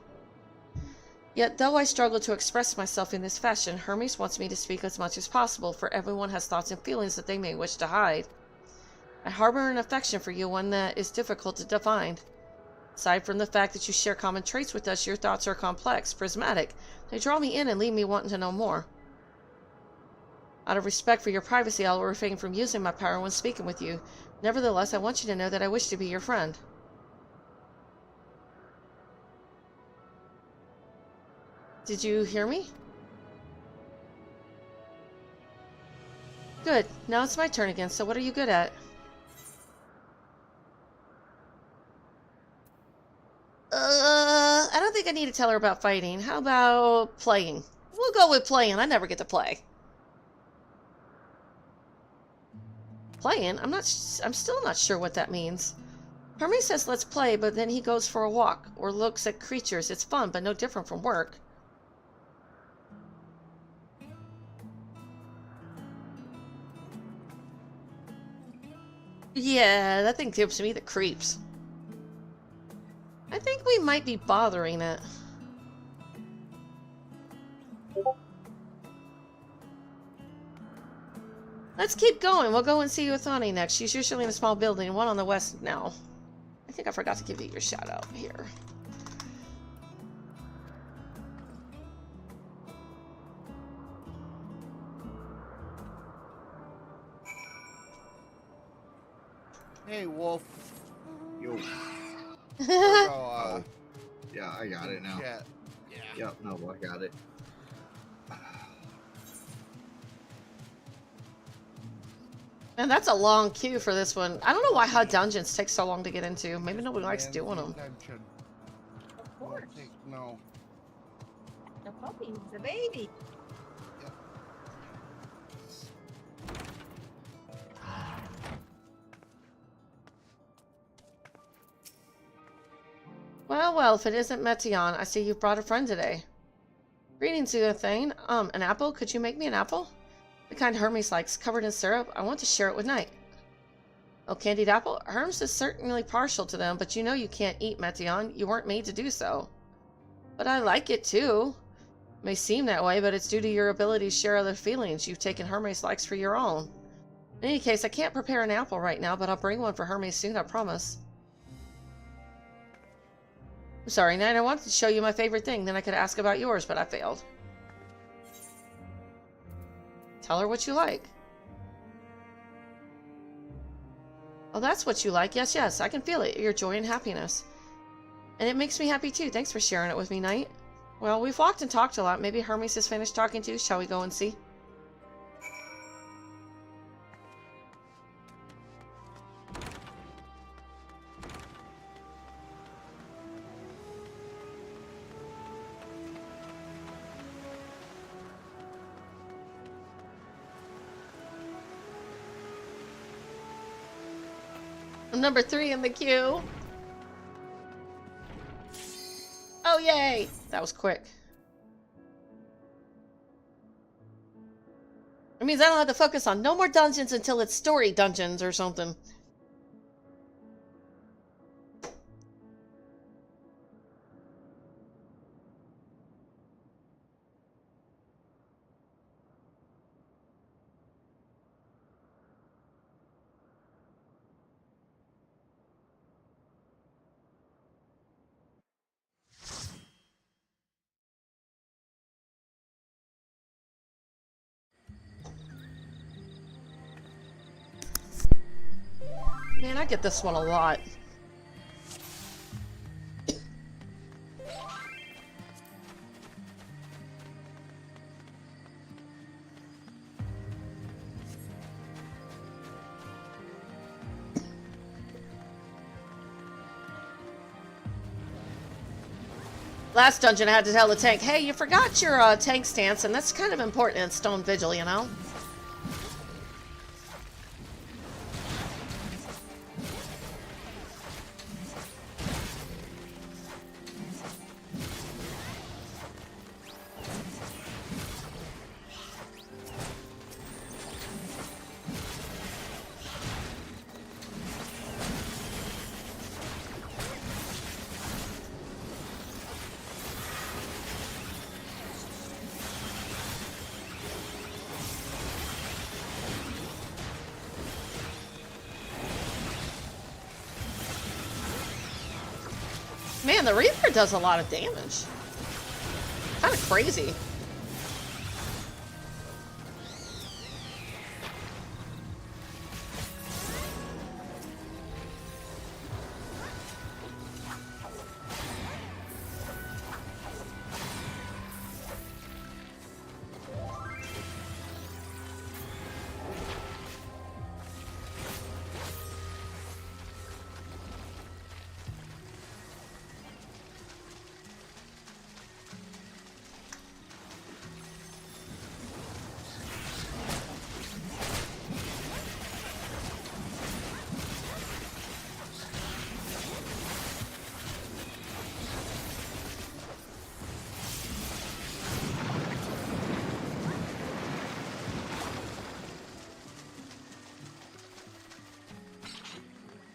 Yet though I struggle to express myself in this fashion, Hermes wants me to speak as much as possible, for everyone has thoughts and feelings that they may wish to hide. I harbor an affection for you, one that is difficult to define. Aside from the fact that you share common traits with us, your thoughts are complex, prismatic. They draw me in and leave me wanting to know more. Out of respect for your privacy, I will refrain from using my power when speaking with you. Nevertheless, I want you to know that I wish to be your friend. Did you hear me? Good. Now it's my turn again, so what are you good at? I don't think I need to tell her about fighting. How about playing? We'll go with playing. I never get to play. Playing? I'm still not sure what that means. Hermes says let's play, but then he goes for a walk or looks at creatures. It's fun, but no different from work. Yeah, that thing gives me the creeps. I think we might be bothering it. Let's keep going. We'll go and see Uthani next. She's usually in a small building, one on the west now. I think I forgot to give you your shout out here. Hey, Wolf. Yo. So, Yeah, I got it now. yeah. Yep, no, I got it. And that's a long queue for this one. I don't know why HUD dungeons take so long to get into. Maybe nobody likes doing them. Of course. No. The puppy's a baby. Well, well, if it isn't Metion, I see you've brought a friend today. Greetings, Uthane. An apple? Could you make me an apple? The kind Hermes likes, covered in syrup. I want to share it with Knight. Oh, candied apple? Hermes is certainly partial to them, but you know you can't eat, Metion. You weren't made to do so. But I like it, too. It may seem that way, but it's due to your ability to share other feelings. You've taken Hermes likes for your own. In any case, I can't prepare an apple right now, but I'll bring one for Hermes soon, I promise. I'm sorry, Knight. I wanted to show you my favorite thing, then I could ask about yours, but I failed. Tell her what you like. Oh, that's what you like. Yes, yes, I can feel it. Your joy and happiness. And it makes me happy too. Thanks for sharing it with me, Knight. Well, we've walked and talked a lot. Maybe Hermes has finished talking too. Shall we go and see? I'm number 3 in the queue. Oh, yay! That was quick. It means I don't have to focus on no more dungeons until it's story dungeons or something. Man, I get this one a lot. Last dungeon I had to tell the tank, hey, you forgot your tank stance, and that's kind of important in Stone Vigil, you know? Man, the Reaper does a lot of damage. Kind of crazy.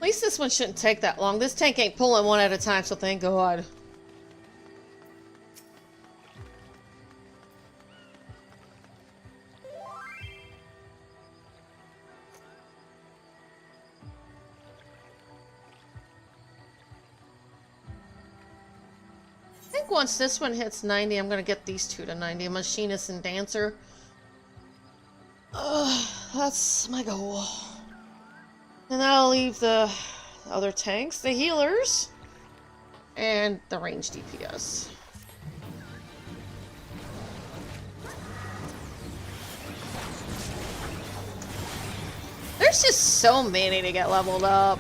At least this one shouldn't take that long. This tank ain't pulling one at a time, so thank God. I think once this one hits 90, I'm going to get these two to 90. Machinist and Dancer. That's my goal. And that'll leave the other tanks, the healers, and the range DPS. There's just so many to get leveled up.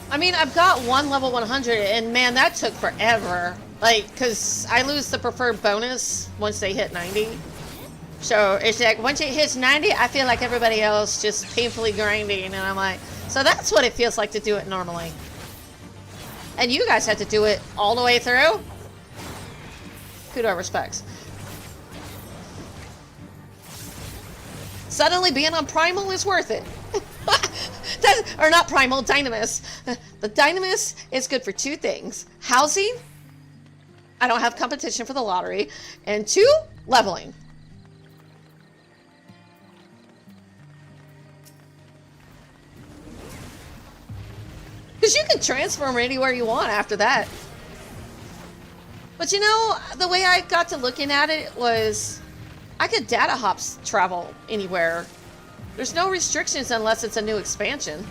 I mean, I've got one level 100, and man, that took forever. Like, because I lose the preferred bonus once they hit 90. So it's like, once it hits 90, I feel like everybody else just painfully grinding, and I'm like, so that's what it feels like to do it normally. And you guys had to do it all the way through? Kudo respects. Suddenly being on Primal is worth it. Or not Primal, Dynamis. The Dynamis is good for two things. Housing, I don't have competition for the lottery, and 2, leveling. Because you can transform anywhere you want after that. But you know, the way I got to looking at it was, I could data hops travel anywhere. There's no restrictions unless it's a new expansion.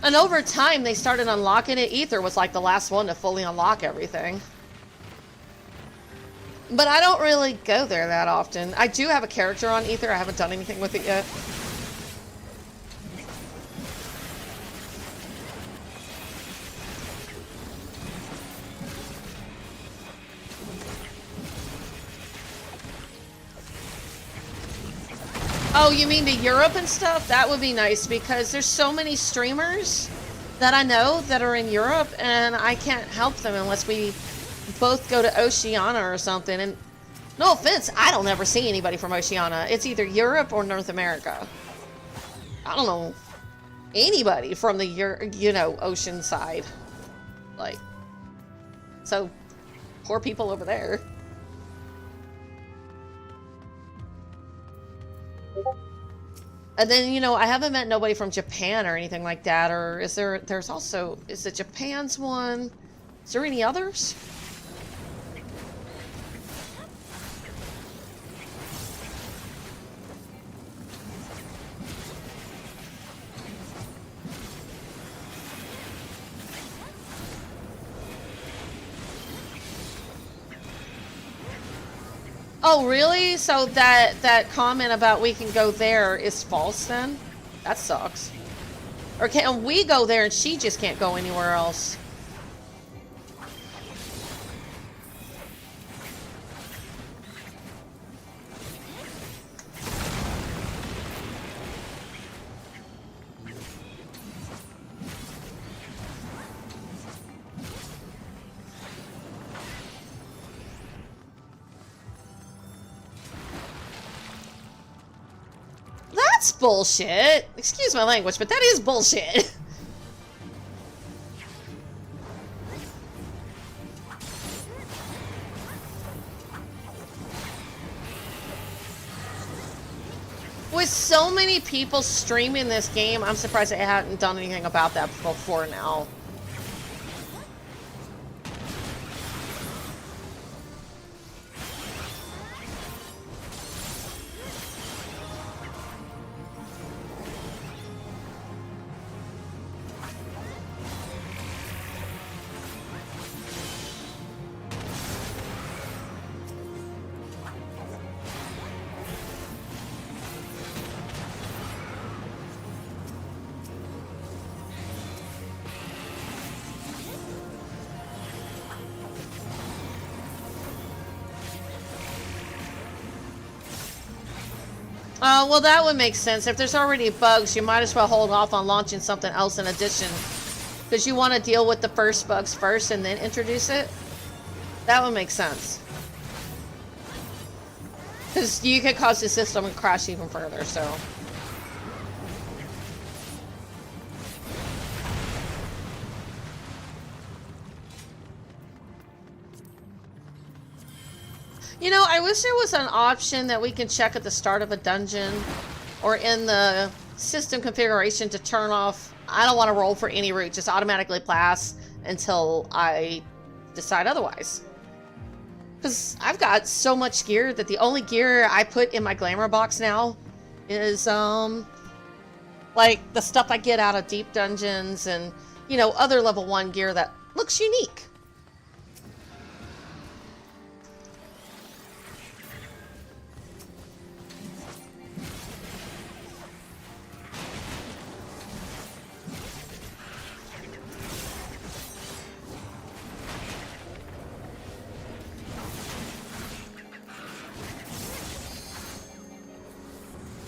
And over time, they started unlocking it. Ether was like the last one to fully unlock everything. But I don't really go there that often. I do have a character on Ether. I haven't done anything with it yet. Oh, you mean to Europe and stuff? That would be nice, because there's so many streamers that I know that are in Europe, and I can't help them unless we both go to Oceania or something. And no offense, I don't ever see anybody from Oceania. It's either Europe or North America. I don't know anybody from the, you know, ocean side. Like, so poor people over there. And then, you know, I haven't met nobody from Japan or anything like that. Or is there's also, is it Japan's one? Is there any others? Oh, really? So that comment about we can go there is false then? That sucks. Or can we go there and she just can't go anywhere else? That's bullshit. Excuse my language, but that is bullshit. With so many people streaming this game, I'm surprised they hadn't done anything about that before now. Well, that would make sense. If there's already bugs, you might as well hold off on launching something else in addition. Because you want to deal with the first bugs first and then introduce it. That would make sense. Because you could cause the system to crash even further, so... You know, I wish there was an option that we can check at the start of a dungeon or in the system configuration to turn off, I don't want to roll for any route, just automatically pass until I decide otherwise. Because I've got so much gear that the only gear I put in my glamour box now is, like the stuff I get out of deep dungeons and, you know, other level 1 gear that looks unique.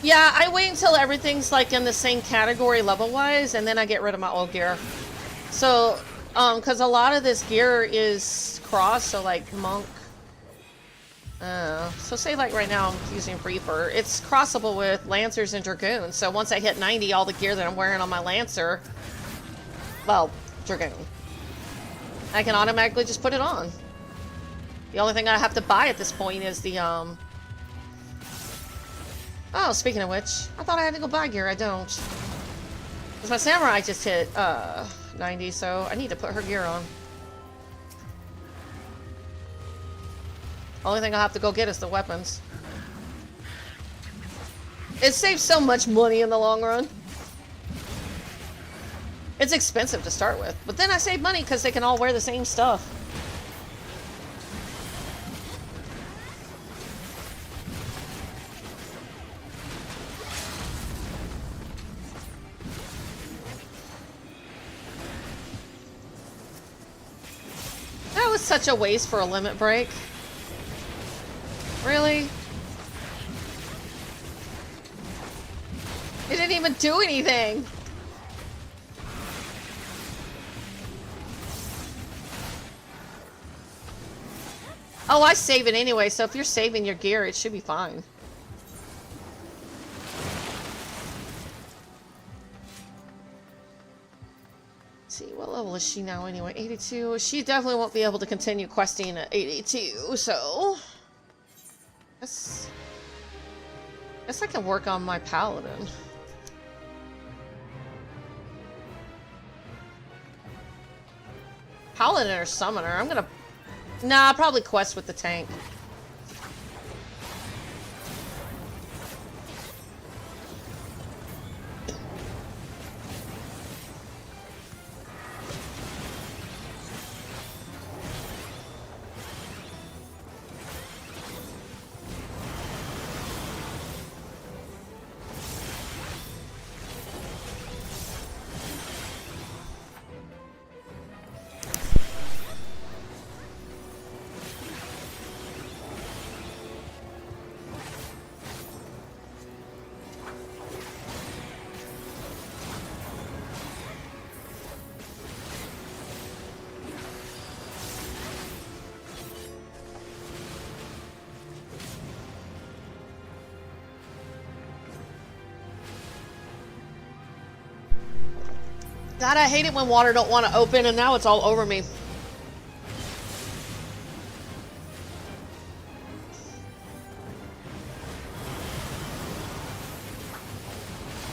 Yeah, I wait until everything's like in the same category level-wise, and then I get rid of my old gear. So, because a lot of this gear is cross, so like monk. So say like right now I'm using Reaper. It's crossable with Lancers and Dragoons. So once I hit 90, all the gear that I'm wearing on my Lancer, well, Dragoon, I can automatically just put it on. The only thing I have to buy at this point is the, Oh, speaking of which, I thought I had to go buy gear. I don't. Because my Samurai just hit, 90, so I need to put her gear on. Only thing I'll have to go get is the weapons. It saves so much money in the long run. It's expensive to start with, but then I save money because they can all wear the same stuff. That was such a waste for a limit break. Really? It didn't even do anything. Oh, I save it anyway, so if you're saving your gear, it should be fine. Let's see, what level is she now anyway? 82. She definitely won't be able to continue questing at 82, so... Guess I can work on my paladin. Paladin or summoner? I'm gonna... Nah, probably quest with the tank. God, I hate it when water don't want to open, and now it's all over me.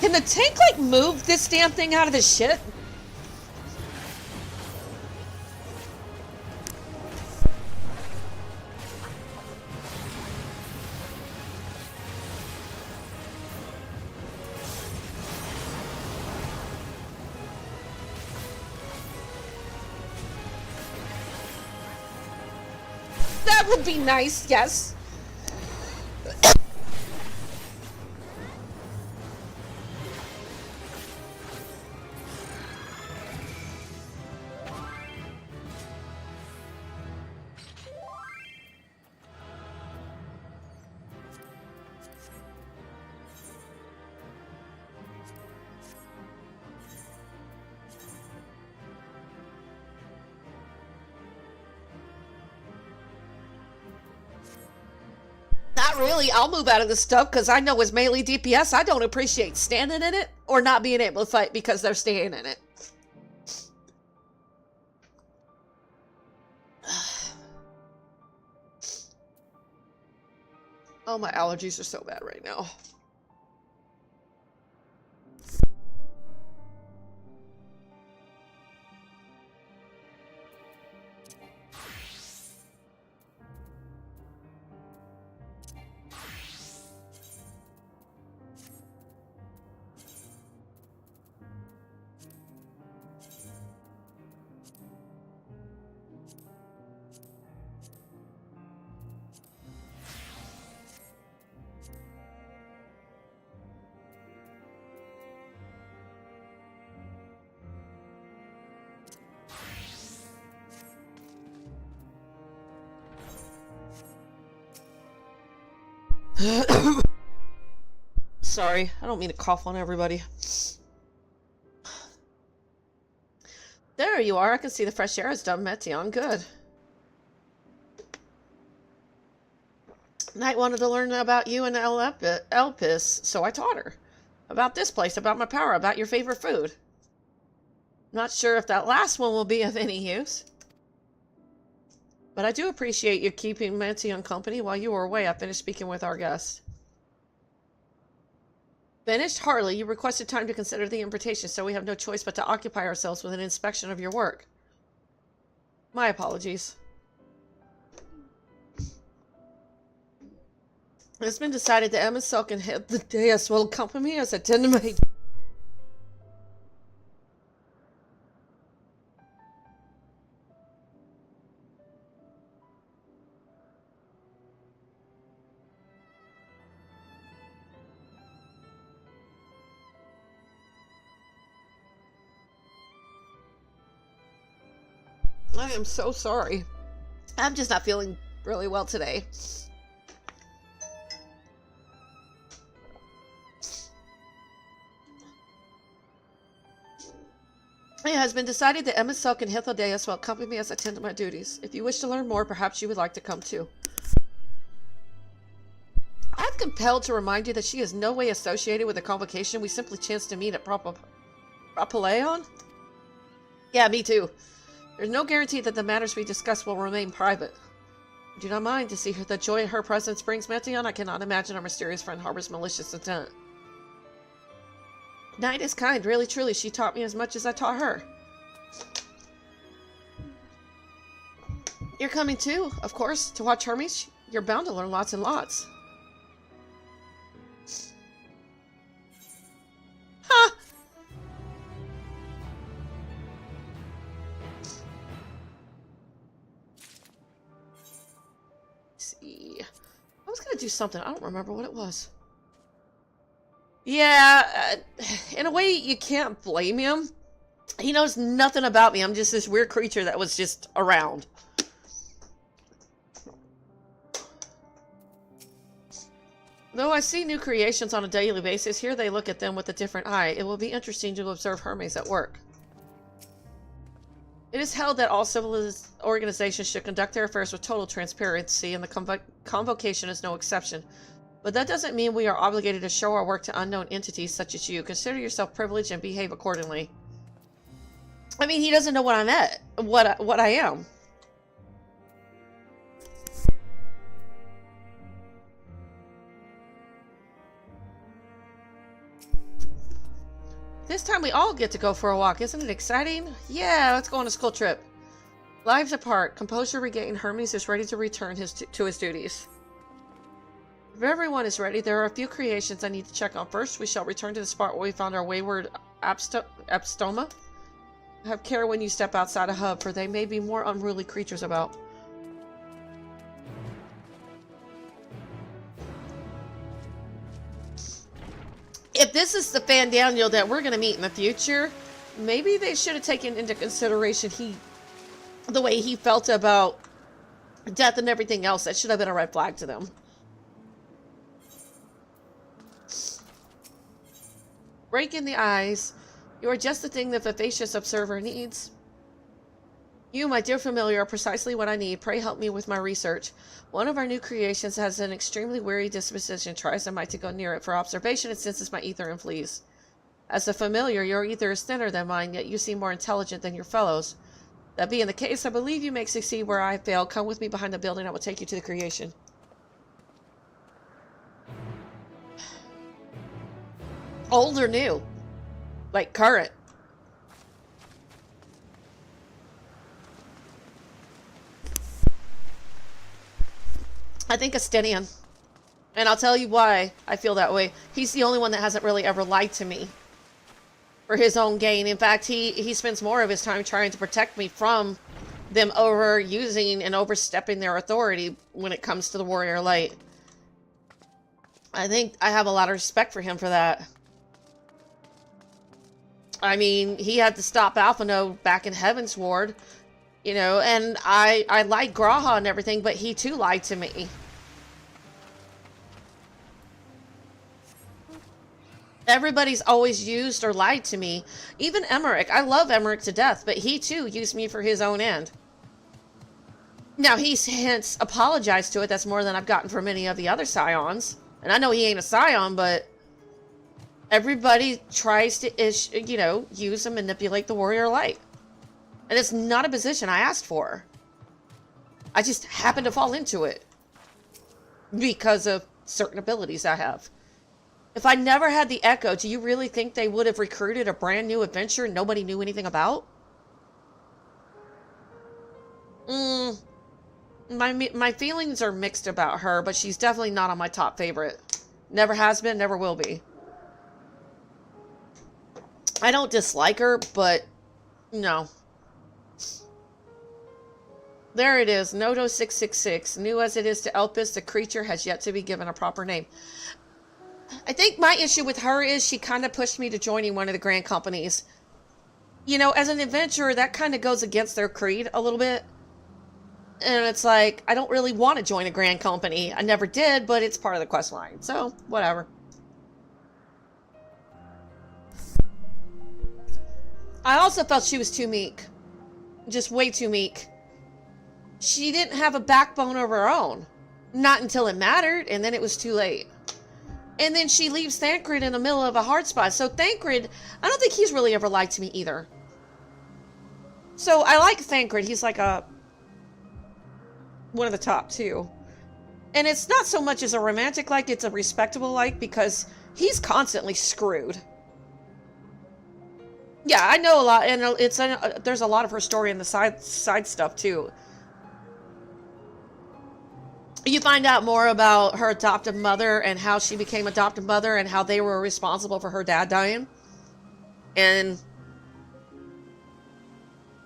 Can the tank, like, move this damn thing out of this shit? That would be nice, yes. Not really. I'll move out of this stuff because I know as melee DPS, I don't appreciate standing in it or not being able to fight because they're staying in it. Oh, my allergies are so bad right now. Sorry, I don't mean to cough on everybody. There you are. I can see the fresh air has done Metion good. Knight wanted to learn about you and Elpis, so I taught her. About this place, about my power, about your favorite food. Not sure if that last one will be of any use. But I do appreciate you keeping Metion company while you were away. I finished speaking with our guest. Finished? Hardly. You requested time to consider the invitation, so we have no choice but to occupy ourselves with an inspection of your work. My apologies. It's been decided that Emma Silk and the dais will accompany me as I tend to make... I am so sorry. I'm just not feeling really well today. It has been decided that Emma Silk and Hithildeus will accompany me as I attend to my duties. If you wish to learn more, perhaps you would like to come too. I'm compelled to remind you that she is no way associated with the convocation. We simply chanced to meet at Propylaeon? Yeah, me too. There's no guarantee that the matters we discuss will remain private. Do not mind to see the joy her presence brings, Metion. I cannot imagine our mysterious friend harbors malicious intent. Knight is kind, really truly. She taught me as much as I taught her. You're coming too, of course, to watch Hermes. You're bound to learn lots and lots. Ha! See. I was gonna do something. I don't remember what it was. Yeah, in a way, you can't blame him. He knows nothing about me. I'm just this weird creature that was just around. Though I see new creations on a daily basis, here they look at them with a different eye. It will be interesting to observe Hermes at work. It is held that all civilized organizations should conduct their affairs with total transparency, and the convocation is no exception. But that doesn't mean we are obligated to show our work to unknown entities such as you. Consider yourself privileged and behave accordingly. I mean, he doesn't know what I'm at, what I am. This time we all get to go for a walk. Isn't it exciting? Yeah, let's go on a school trip. Lives apart. Composure regained. Hermes is ready to return to his duties. If everyone is ready, there are a few creations I need to check on. First, we shall return to the spot where we found our wayward abstoma. Have care when you step outside a hub, for they may be more unruly creatures about. If this is the Fan Daniel that we're going to meet in the future, maybe they should have taken into consideration the way he felt about death and everything else. That should have been a red flag to them. Break in the eyes. You are just the thing the vivacious observer needs. You, my dear familiar, are precisely what I need. Pray help me with my research. One of our new creations has an extremely weary disposition. Try as I might to go near it. For observation, it senses my ether and flees. As a familiar, your ether is thinner than mine, yet you seem more intelligent than your fellows. That being the case, I believe you may succeed where I fail. Come with me behind the building. I will take you to the creation. Old or new? Like current? I think Astinian. And I'll tell you why I feel that way. He's the only one that hasn't really ever lied to me for his own gain. In fact, he spends more of his time trying to protect me from them overusing and overstepping their authority when it comes to the Warrior Light. I think I have a lot of respect for him for that. I mean, he had to stop Alphino back in Heaven's Ward, you know, and I like Graha and everything, but he too lied to me. Everybody's always used or lied to me. Even Emmerich. I love Emmerich to death, but he too used me for his own end. Now, he's hence apologized to it. That's more than I've gotten from any of the other Scions. And I know he ain't a Scion, but everybody tries to, you know, use and manipulate the Warrior Light. And it's not a position I asked for. I just happened to fall into it because of certain abilities I have. If I never had the Echo, do you really think they would have recruited a brand new adventurer nobody knew anything about? My feelings are mixed about her, but she's definitely not on my top favorite. Never has been, never will be. I don't dislike her, but no. There it is, Nodo 666. New as it is to Elpis, the creature has yet to be given a proper name. I think my issue with her is she kind of pushed me to joining one of the grand companies. You know, as an adventurer, that kind of goes against their creed a little bit. And it's like, I don't really want to join a grand company. I never did, but it's part of the quest line. So, whatever. I also felt she was too meek. Just way too meek. She didn't have a backbone of her own. Not until it mattered, and then it was too late. And then she leaves Thancred in the middle of a hard spot. So Thancred, I don't think he's really ever lied to me either. So I like Thancred. He's like one of the top two. And it's not so much as a romantic like, it's a respectable like, because he's constantly screwed. Yeah, I know a lot, and there's a lot of her story in the side stuff too. You find out more about her adoptive mother and how she became adoptive mother and how they were responsible for her dad dying. And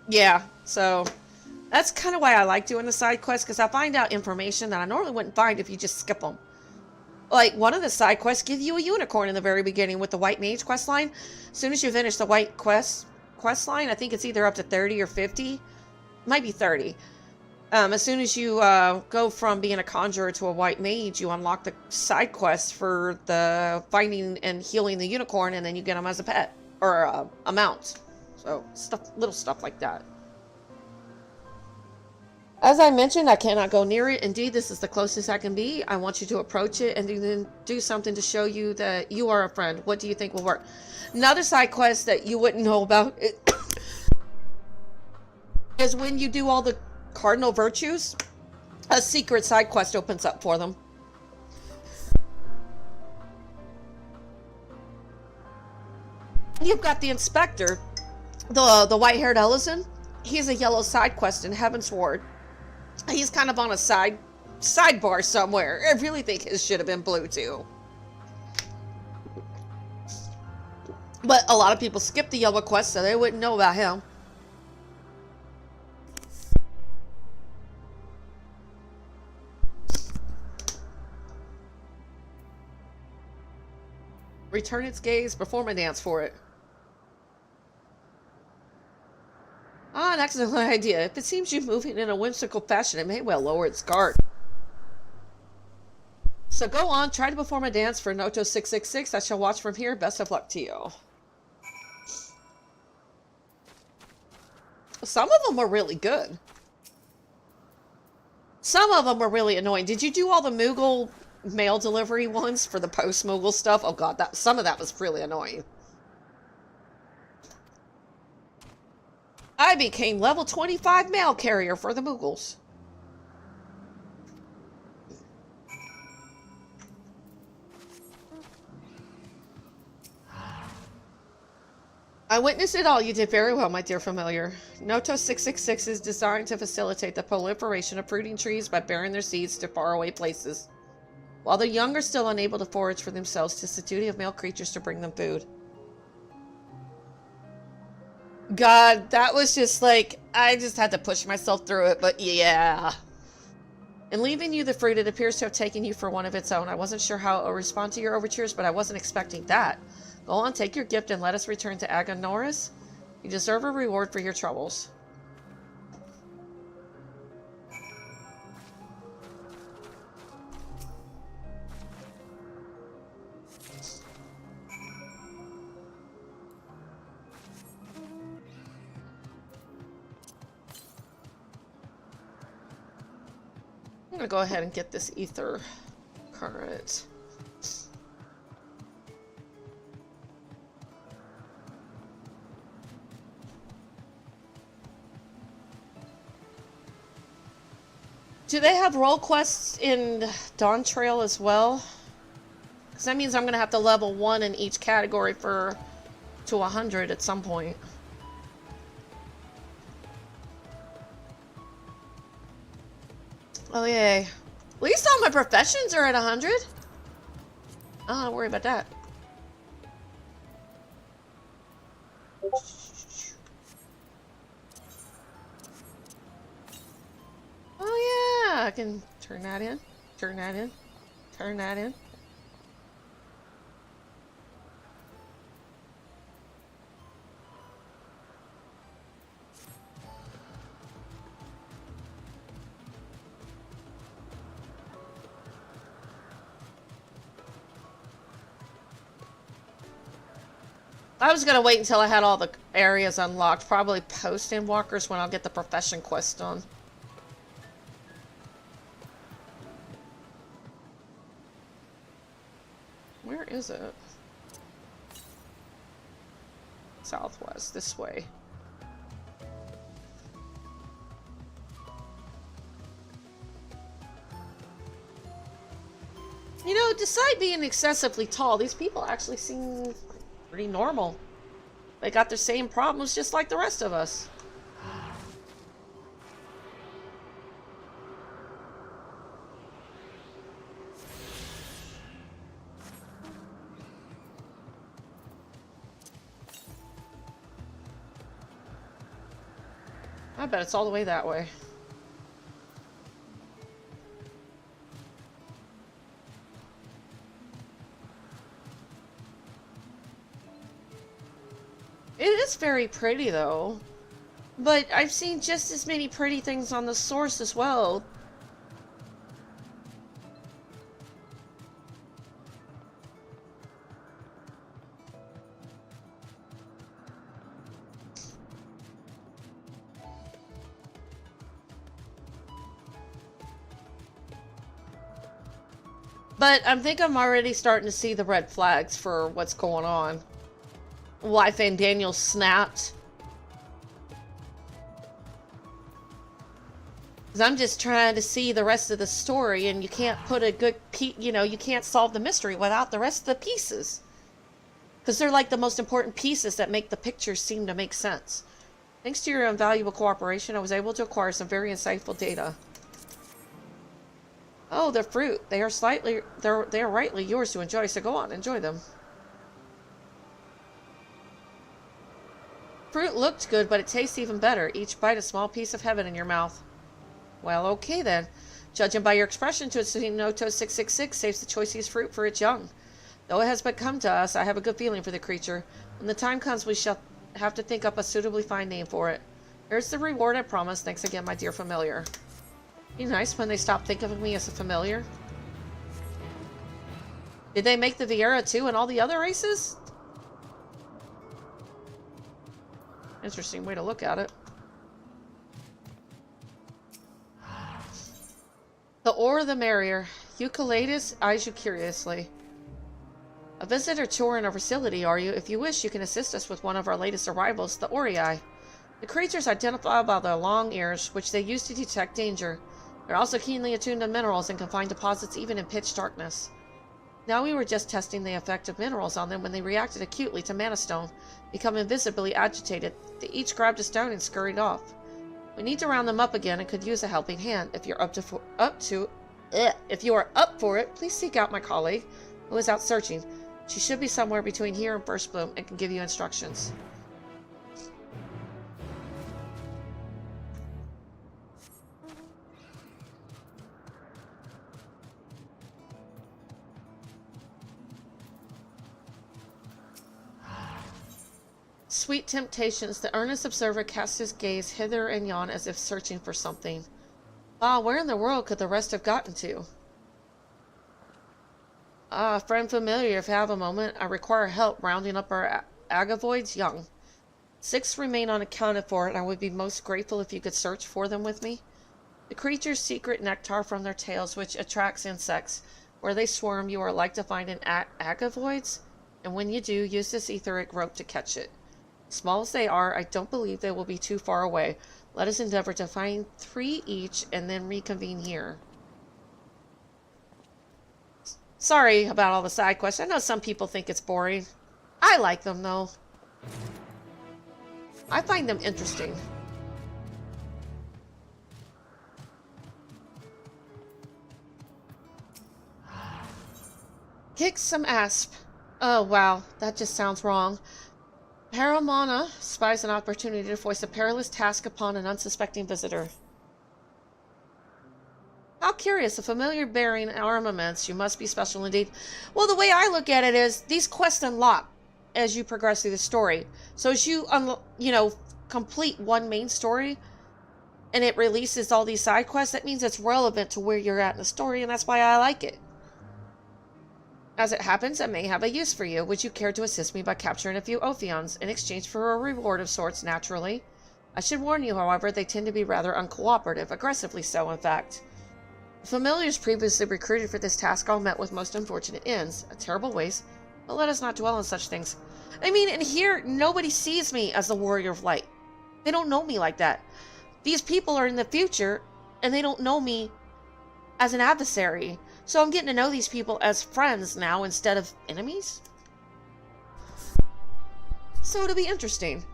yeah, so that's kind of why I like doing the side quests, because I find out information that I normally wouldn't find if you just skip them. Like, one of the side quests give you a unicorn in the very beginning with the White Mage quest line. As soon as you finish the White quest line, I think it's either up to 30 or 50. It might be 30. As soon as you go from being a conjurer to a White Mage, you unlock the side quest for the finding and healing the unicorn, and then you get them as a pet, or a mount. So, little stuff like that. As I mentioned, I cannot go near it. Indeed, this is the closest I can be. I want you to approach it and then do something to show you that you are a friend. What do you think will work? Another side quest that you wouldn't know about is when you do all the cardinal virtues, a secret side quest opens up for them. You've got the inspector, the white-haired Ellison. He's a yellow side quest in Heaven's Ward. He's kind of on a sidebar somewhere. I really think his should have been blue too. But a lot of people skip the yellow quest, so they wouldn't know about him. Return its gaze, perform a dance for it. Ah, an excellent idea. If it seems you moving in a whimsical fashion, it may well lower its guard. So go on, try to perform a dance for Noto 666. I shall watch from here. Best of luck to you. Some of them were really good. Some of them were really annoying. Did you do all the Moogle mail delivery ones for the post-Moogle stuff? Oh god, some of that was really annoying. I became level 25 mail carrier for the Moogles. I witnessed it all. You did very well, my dear familiar. Noto 666 is designed to facilitate the proliferation of fruiting trees by bearing their seeds to faraway places. While the young are still unable to forage for themselves, 'tis the duty of male creatures to bring them food. God, that was just like, I just had to push myself through it, but yeah. In leaving you the fruit, it appears to have taken you for one of its own. I wasn't sure how it would respond to your overtures, but I wasn't expecting that. Go on, take your gift and let us return to Aganoris. You deserve a reward for your troubles. I'm gonna go ahead and get this ether current. Do they have role quests in Dawn Trail as well? Because that means I'm going to have to level 1 in each category to 100 at some point. Oh yay. At least all my professions are at 100. Oh, don't worry about that. Oh yeah, I can turn that in, turn that in, turn that in. I was gonna wait until I had all the areas unlocked, probably post Endwalkers when I'll get the profession quest done. Where is it? Southwest, this way. You know, despite being excessively tall, these people actually seem pretty normal. They got the same problems just like the rest of us. I bet it's all the way that way. It is very pretty though, but I've seen just as many pretty things on the source as well. But I think I'm already starting to see the red flags for what's going on. Wife and Daniel snapped. Because I'm just trying to see the rest of the story, and you can't put a good you can't solve the mystery without the rest of the pieces. Because they're like the most important pieces that make the picture seem to make sense. Thanks to your invaluable cooperation, I was able to acquire some very insightful data. Oh, they're fruit. They are rightly yours to enjoy, so go on, enjoy them. Fruit looked good, but it tastes even better. Each bite a small piece of heaven in your mouth. Well, okay then. Judging by your expression, Noto 666 saves the choicest fruit for its young. Though it has but come to us, I have a good feeling for the creature. When the time comes, we shall have to think up a suitably fine name for it. Here's the reward I promised. Thanks again, my dear familiar. Be nice when they stop thinking of me as a familiar. Did they make the Viera too and all the other races? Interesting way to look at it. The ore the merrier. Eucalyptus eyes you curiously. A visitor touring our facility, are you? If you wish, you can assist us with one of our latest arrivals, the Orei. The creatures identify by their long ears, which they use to detect danger. They're also keenly attuned to minerals and can find deposits even in pitch darkness. Now we were just testing the effect of minerals on them when they reacted acutely to mana stone, becoming visibly agitated. They each grabbed a stone and scurried off. We need to round them up again and could use a helping hand. If you're if you are up for it, please seek out my colleague, who is out searching. She should be somewhere between here and First Bloom and can give you instructions. Sweet temptations. The earnest observer casts his gaze hither and yon as if searching for something. Ah, where in the world could the rest have gotten to? Ah, friend familiar, if you have a moment, I require help rounding up our agavoids young. 6 remain unaccounted for, and I would be most grateful if you could search for them with me. The creatures secret nectar from their tails, which attracts insects. Where they swarm, you are like to find an agavoids, and when you do, use this etheric rope to catch it. Small as they are, I don't believe they will be too far away. Let us endeavor to find 3 each and then reconvene here. Sorry about all the side quests. I know some people think it's boring. I like them, though. I find them interesting. Kick some asp. Oh, wow. That just sounds wrong. Paramana spies an opportunity to foist a perilous task upon an unsuspecting visitor. How curious, a familiar bearing armaments. You must be special indeed. Well, the way I look at it is, these quests unlock as you progress through the story. So as you, complete one main story, and it releases all these side quests, that means it's relevant to where you're at in the story, and that's why I like it. As it happens, I may have a use for you. Would you care to assist me by capturing a few Ophions in exchange for a reward of sorts, naturally? I should warn you, however, they tend to be rather uncooperative, aggressively so, in fact. The familiars previously recruited for this task all met with most unfortunate ends, a terrible waste, but let us not dwell on such things. I mean, in here, nobody sees me as the Warrior of Light. They don't know me like that. These people are in the future, and they don't know me as an adversary. So I'm getting to know these people as friends now instead of enemies. So it'll be interesting.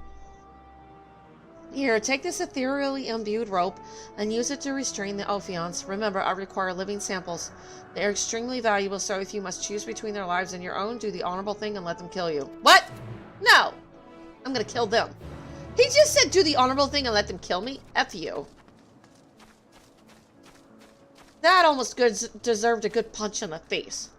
Here, take this ethereally imbued rope and use it to restrain the Ophions. Remember, I require living samples. They are extremely valuable, so if you must choose between their lives and your own, do the honorable thing and let them kill you. What? No! I'm gonna kill them. He just said do the honorable thing and let them kill me? F you. That almost deserved a good punch in the face.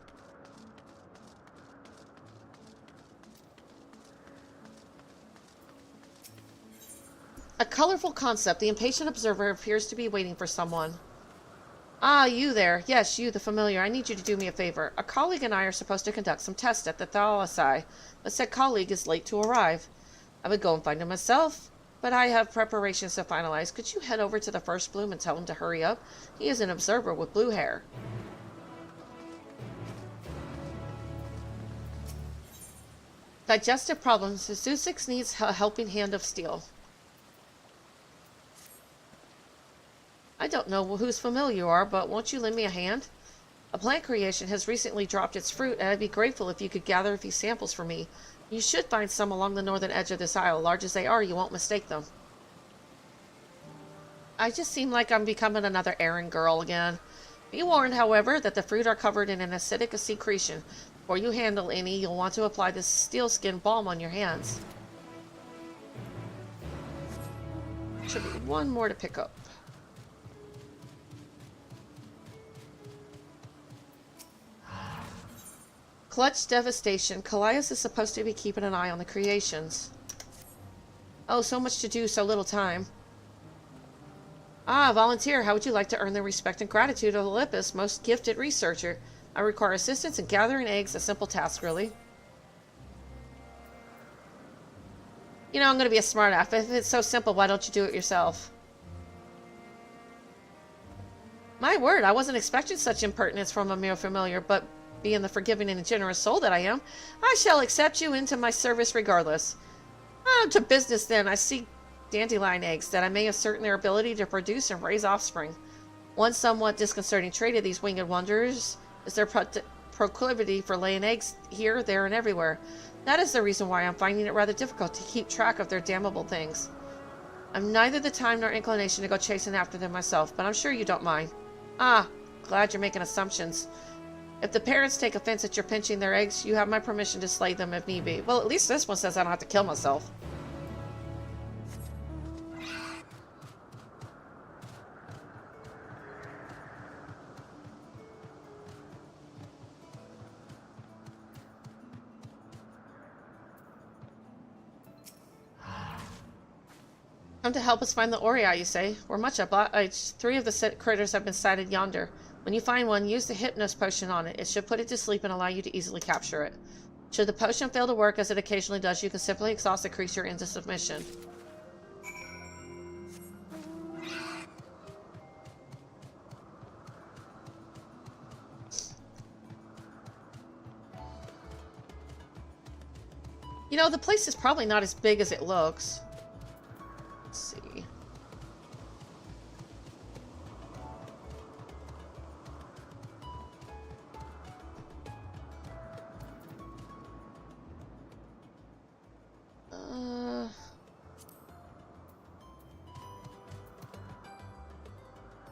A colorful concept. The impatient observer appears to be waiting for someone. Ah, you there. Yes, you, the familiar. I need you to do me a favor. A colleague and I are supposed to conduct some tests at the Thalassai, but said colleague is late to arrive. I would go and find him myself, but I have preparations to finalize. Could you head over to the First Bloom and tell him to hurry up? He is an observer with blue hair. Digestive problems. Susix needs a helping hand of steel. I don't know whose familiar you are, but won't you lend me a hand? A plant creation has recently dropped its fruit, and I'd be grateful if you could gather a few samples for me. You should find some along the northern edge of this isle. Large as they are, you won't mistake them. I just seem like I'm becoming another errand girl again. Be warned, however, that the fruit are covered in an acidic secretion. Before you handle any, you'll want to apply this sealskin balm on your hands. Should be one more to pick up. Clutch devastation. Callias is supposed to be keeping an eye on the creations. Oh, so much to do, so little time. Ah, volunteer. How would you like to earn the respect and gratitude of Olympus' most gifted researcher? I require assistance in gathering eggs. A simple task, really. You know, I'm going to be a smartass. If it's so simple, why don't you do it yourself? My word, I wasn't expecting such impertinence from a mere familiar, but being the forgiving and generous soul that I am, I shall accept you into my service regardless. To business then. I seek dandelion eggs that I may ascertain their ability to produce and raise offspring. One somewhat disconcerting trait of these winged wanderers is their proclivity for laying eggs here, there, and everywhere. That is the reason why I'm finding it rather difficult to keep track of their damnable things. I've neither the time nor inclination to go chasing after them myself, but I'm sure you don't mind. Ah, glad you're making assumptions. If the parents take offense at your pinching their eggs, you have my permission to slay them if need be. Well, at least this one says I don't have to kill myself. Come to help us find the Aurea, you say? We're much obliged. 3 of the critters have been sighted yonder. When you find one, use the Hypnos potion on it. It should put it to sleep and allow you to easily capture it. Should the potion fail to work, as it occasionally does, you can simply exhaust the creature into submission. You know, the place is probably not as big as it looks. Let's see.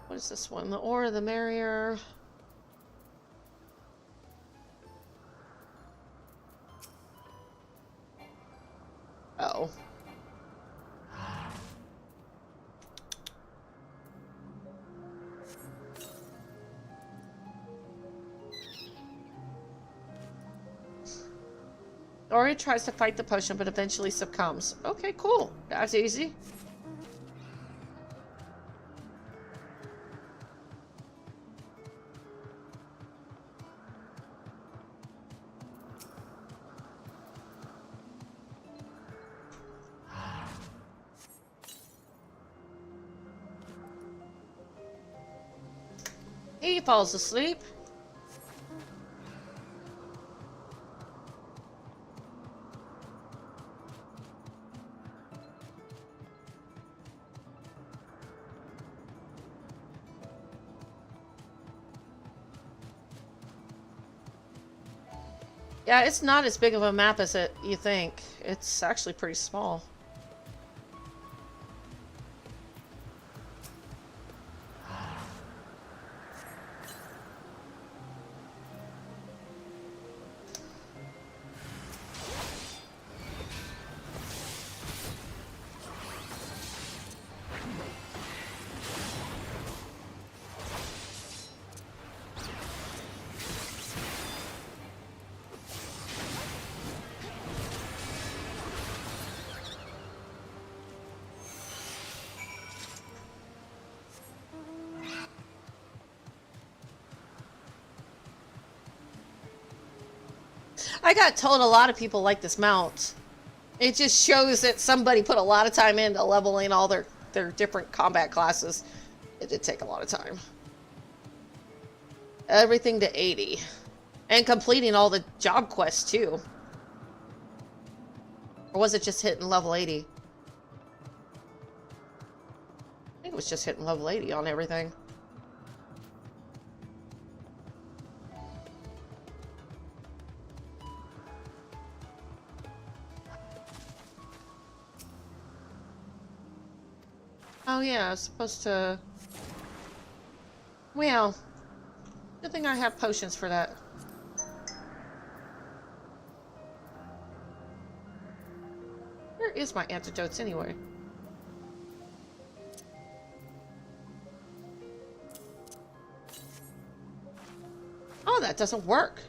What is this one? The ore, the merrier. Oh. Ori tries to fight the potion, but eventually succumbs. Okay, cool. That's easy. He falls asleep. Yeah, it's not as big of a map as you think. It's actually pretty small. I got told a lot of people like this mount. It just shows that somebody put a lot of time into leveling all their different combat classes. It did take a lot of time. Everything to 80. And completing all the job quests too. Or was it just hitting level 80? I think it was was just hitting level 80 on everything. Oh yeah, I was supposed to... Well, good thing I have potions for that. Where is my antidotes anyway? Oh, that doesn't work.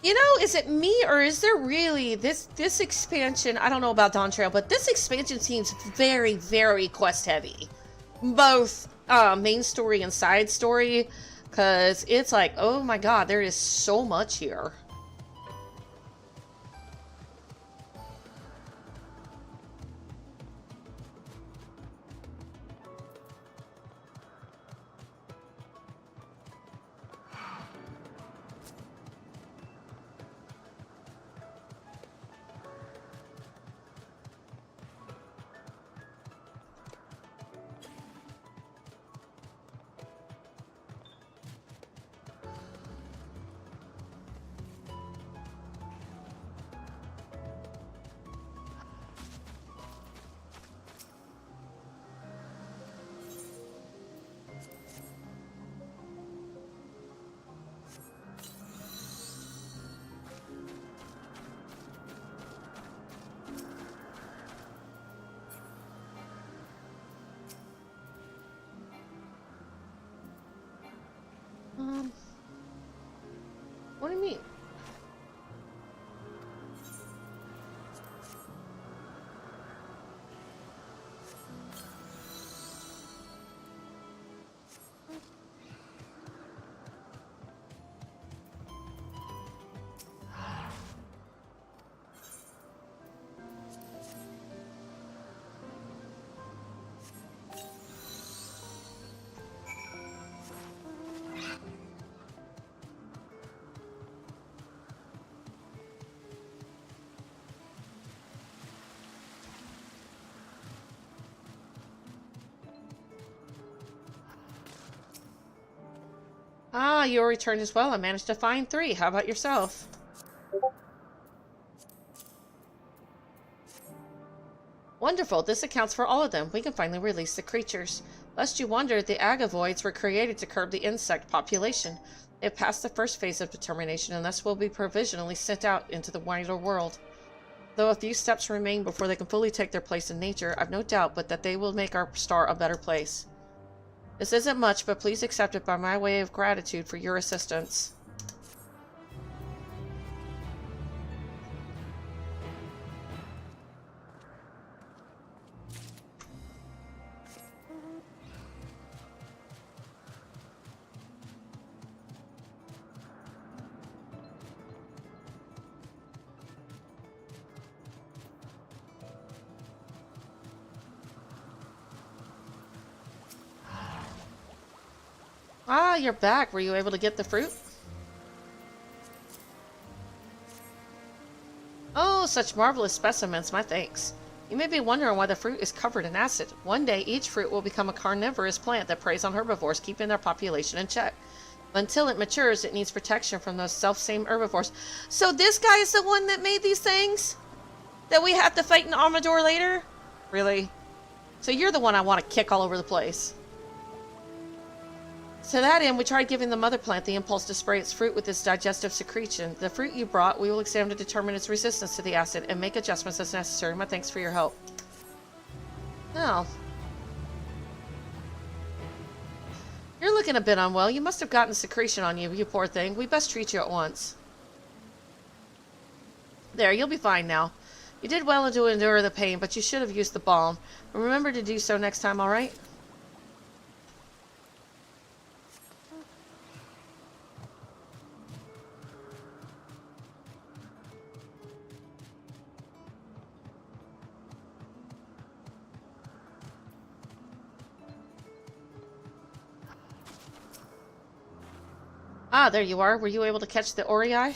You know, is it me or is there really this expansion? I don't know about Dawn Trail, but this expansion seems very, very quest heavy, both main story and side story, because it's like, oh my god, there is so much here. What do you mean? Ah, you returned as well. I managed to find 3. How about yourself? Wonderful. This accounts for all of them. We can finally release the creatures. Lest you wonder, the agavoids were created to curb the insect population. They have passed the first phase of determination and thus will be provisionally sent out into the wider world. Though a few steps remain before they can fully take their place in nature, I've no doubt but that they will make our star a better place. This isn't much, but please accept it by my way of gratitude for your assistance. Ah, you're back. Were you able to get the fruit? Oh, such marvelous specimens. My thanks. You may be wondering why the fruit is covered in acid. One day, each fruit will become a carnivorous plant that preys on herbivores, keeping their population in check. But until it matures, it needs protection from those self-same herbivores. So this guy is the one that made these things? That we have to fight in Amador later? Really? So you're the one I want to kick all over the place. To that end, we tried giving the mother plant the impulse to spray its fruit with this digestive secretion. The fruit you brought, we will examine to determine its resistance to the acid and make adjustments as necessary. My thanks for your help. Oh. You're looking a bit unwell. You must have gotten secretion on you, you poor thing. We best treat you at once. There, you'll be fine now. You did well to endure the pain, but you should have used the balm. Remember to do so next time, alright? Ah, there you are. Were you able to catch the Orei?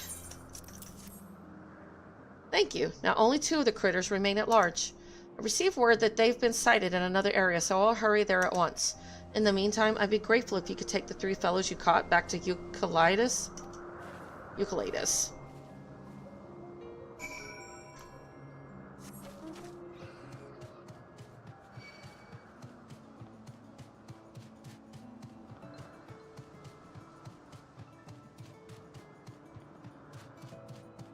Thank you. Now only 2 of the critters remain at large. I received word that they've been sighted in another area, so I'll hurry there at once. In the meantime, I'd be grateful if you could take the 3 fellows you caught back to Eucalyptus.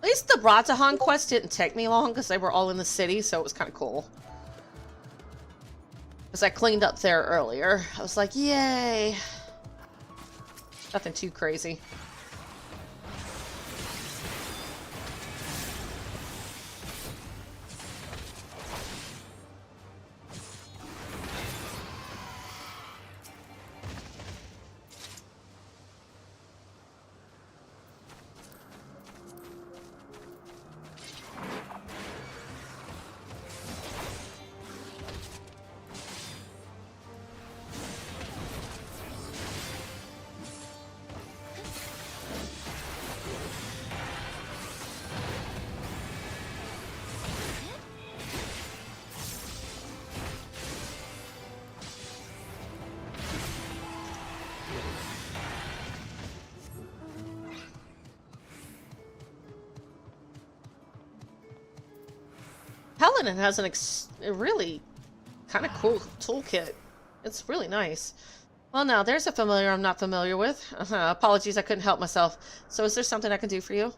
At least the Bratahan quest didn't take me long because they were all in the city, so it was kind of cool. Because I cleaned up there earlier. I was like, yay! Nothing too crazy. Paladin has a really kind of cool toolkit. It's really nice. Well, now, there's a familiar I'm not familiar with. Apologies, I couldn't help myself. So is there something I can do for you?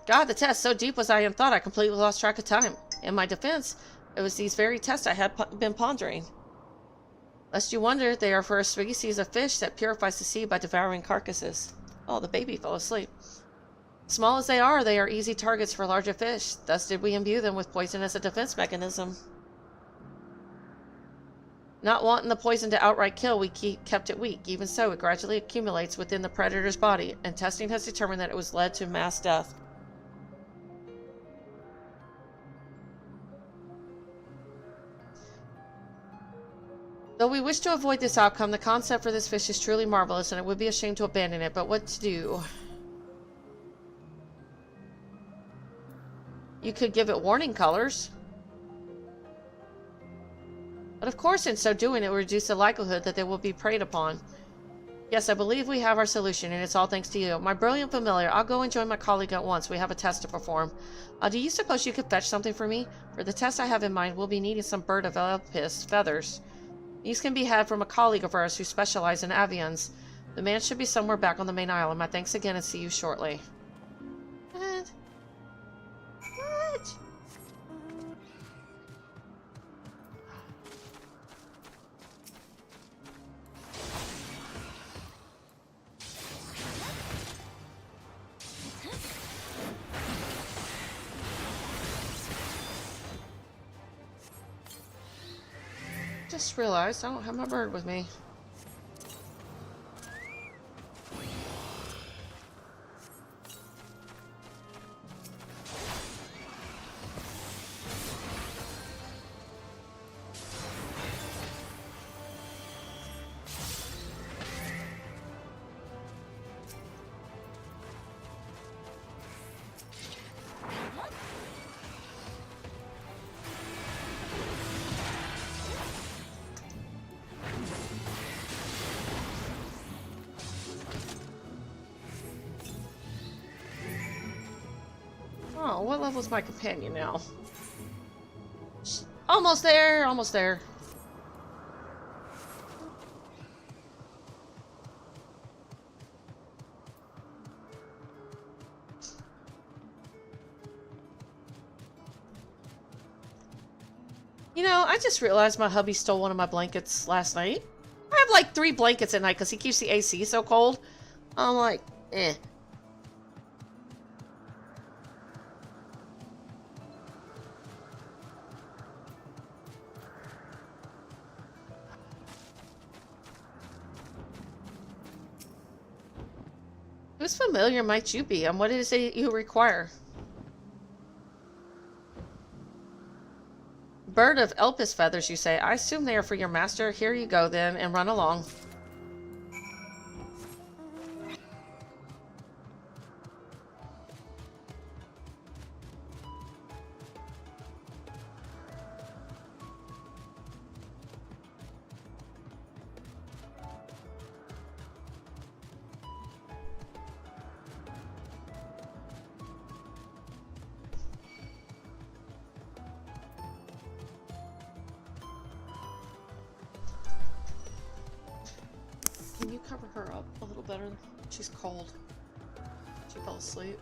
God, the test, so deep was I in thought I completely lost track of time. In my defense, it was these very tests I had been pondering. Lest you wonder, they are for a species of fish that purifies the sea by devouring carcasses. Oh, the baby fell asleep. Small as they are easy targets for larger fish. Thus did we imbue them with poison as a defense mechanism. Not wanting the poison to outright kill, we kept it weak. Even so, it gradually accumulates within the predator's body, and testing has determined that it was led to mass death. Though we wish to avoid this outcome, the concept for this fish is truly marvelous, and it would be a shame to abandon it, but what to do? You could give it warning colors. But of course, in so doing, it will reduce the likelihood that they will be preyed upon. Yes, I believe we have our solution, and it's all thanks to you. My brilliant familiar, I'll go and join my colleague at once. We have a test to perform. Do you suppose you could fetch something for me? For the test I have in mind, we'll be needing some bird of Elpis feathers. These can be had from a colleague of ours who specializes in avians. The man should be somewhere back on the main island. My thanks again, and see you shortly. What? Just realized I don't have my bird with me. Oh, what level's my companion now? Almost there, almost there. You know, I just realized my hubby stole one of my blankets last night. I have like 3 blankets at night because he keeps the AC so cold. I'm like, eh. Whose familiar might you be, and what is it you require? Bird of Elpis feathers, you say. I assume they are for your master. Here you go, then, and run along. cover her up a little better. She's cold. She fell asleep.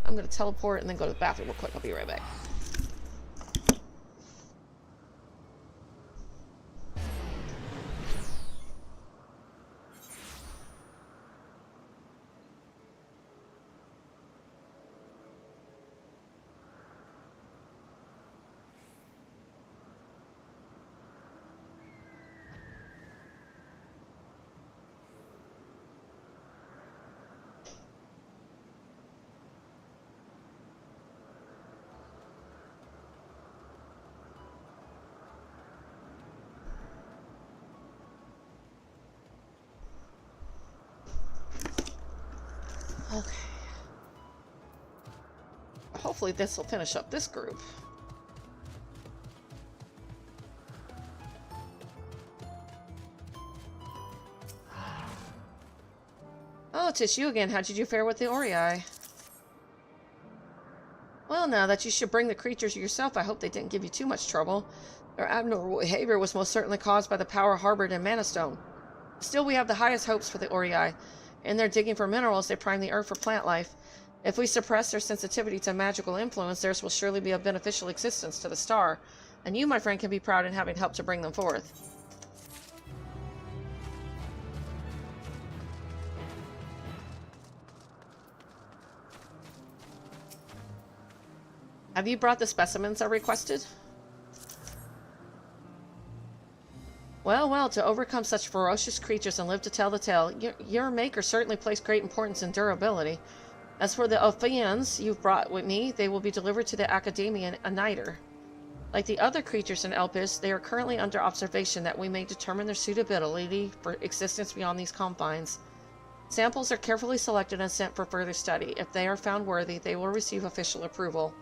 I'm gonna teleport and then go to the bathroom real quick. I'll be right back. Okay. Hopefully this will finish up this group. Oh, it's you again. How did you fare with the Orei? Well, now that you should bring the creatures yourself, I hope they didn't give you too much trouble. Their abnormal behavior was most certainly caused by the power harbored in Mana Stone. Still, we have the highest hopes for the Orei. In their digging for minerals, they prime the earth for plant life. If we suppress their sensitivity to magical influence, theirs will surely be a beneficial existence to the star. And you, my friend, can be proud in having helped to bring them forth. Have you brought the specimens I requested? Well, well, to overcome such ferocious creatures and live to tell the tale, your maker certainly placed great importance in durability. As for the Ophians you've brought with me, they will be delivered to the Academia a nighter. Like the other creatures in Elpis, they are currently under observation that we may determine their suitability for existence beyond these confines. Samples are carefully selected and sent for further study. If they are found worthy, they will receive official approval.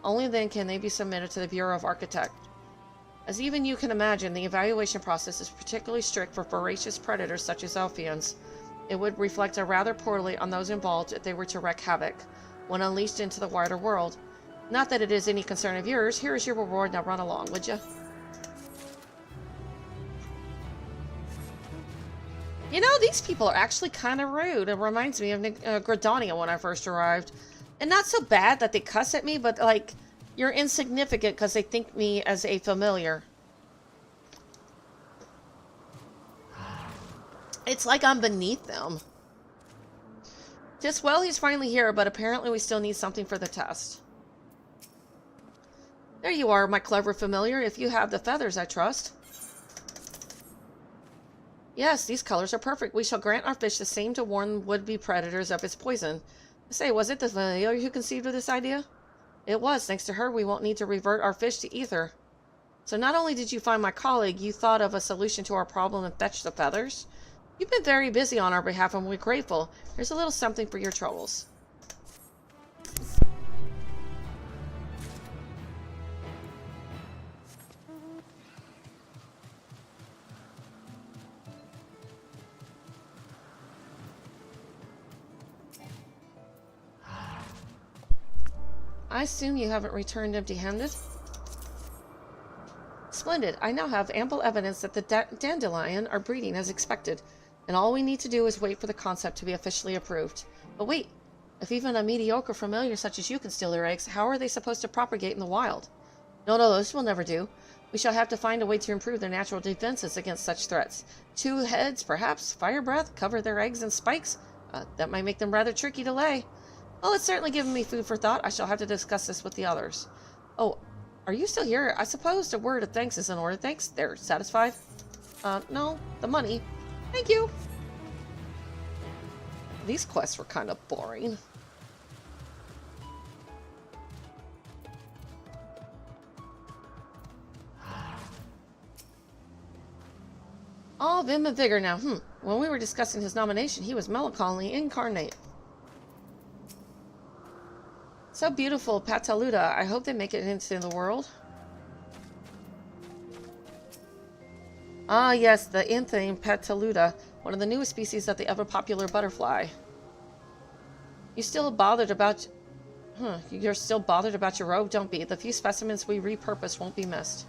Only then can they be submitted to the Bureau of Architect. As even you can imagine, the evaluation process is particularly strict for voracious predators such as Elfians. It would reflect rather poorly on those involved if they were to wreak havoc when unleashed into the wider world. Not that it is any concern of yours. Here is your reward. Now run along, would you? You know, these people are actually kind of rude. It reminds me of Gridania when I first arrived. And not so bad that they cuss at me, but like, you're insignificant because they think me as a familiar. It's like I'm beneath them. Just, well, he's finally here, but apparently we still need something for the test. There you are, my clever familiar, if you have the feathers, I trust. Yes, these colors are perfect. We shall grant our fish the same to warn would-be predators of its poison. Say, was it the familiar who conceived of this idea? It was. Thanks to her, we won't need to revert our fish to ether. So not only did you find my colleague, you thought of a solution to our problem and fetched the feathers? You've been very busy on our behalf, and we're grateful. Here's a little something for your troubles. I assume you haven't returned empty-handed? Splendid. I now have ample evidence that the dandelion are breeding as expected, and all we need to do is wait for the concept to be officially approved. But wait, if even a mediocre familiar such as you can steal their eggs, how are they supposed to propagate in the wild? No, this will never do. We shall have to find a way to improve their natural defenses against such threats. 2 heads, perhaps, fire breath, cover their eggs in spikes. That might make them rather tricky to lay. Well, it's certainly given me food for thought. I shall have to discuss this with the others. Oh, are you still here? I suppose a word of thanks is in order. Thanks. They're satisfied? No. The money. Thank you. These quests were kind of boring. All vim and vigor now. When we were discussing his nomination, he was melancholy incarnate. So beautiful, Pataluda. I hope they make it into the world. Ah, yes, the Anthene Pataluda, one of the newest species of the ever-popular butterfly. You're still bothered about your robe? Don't be. The few specimens we repurposed won't be missed.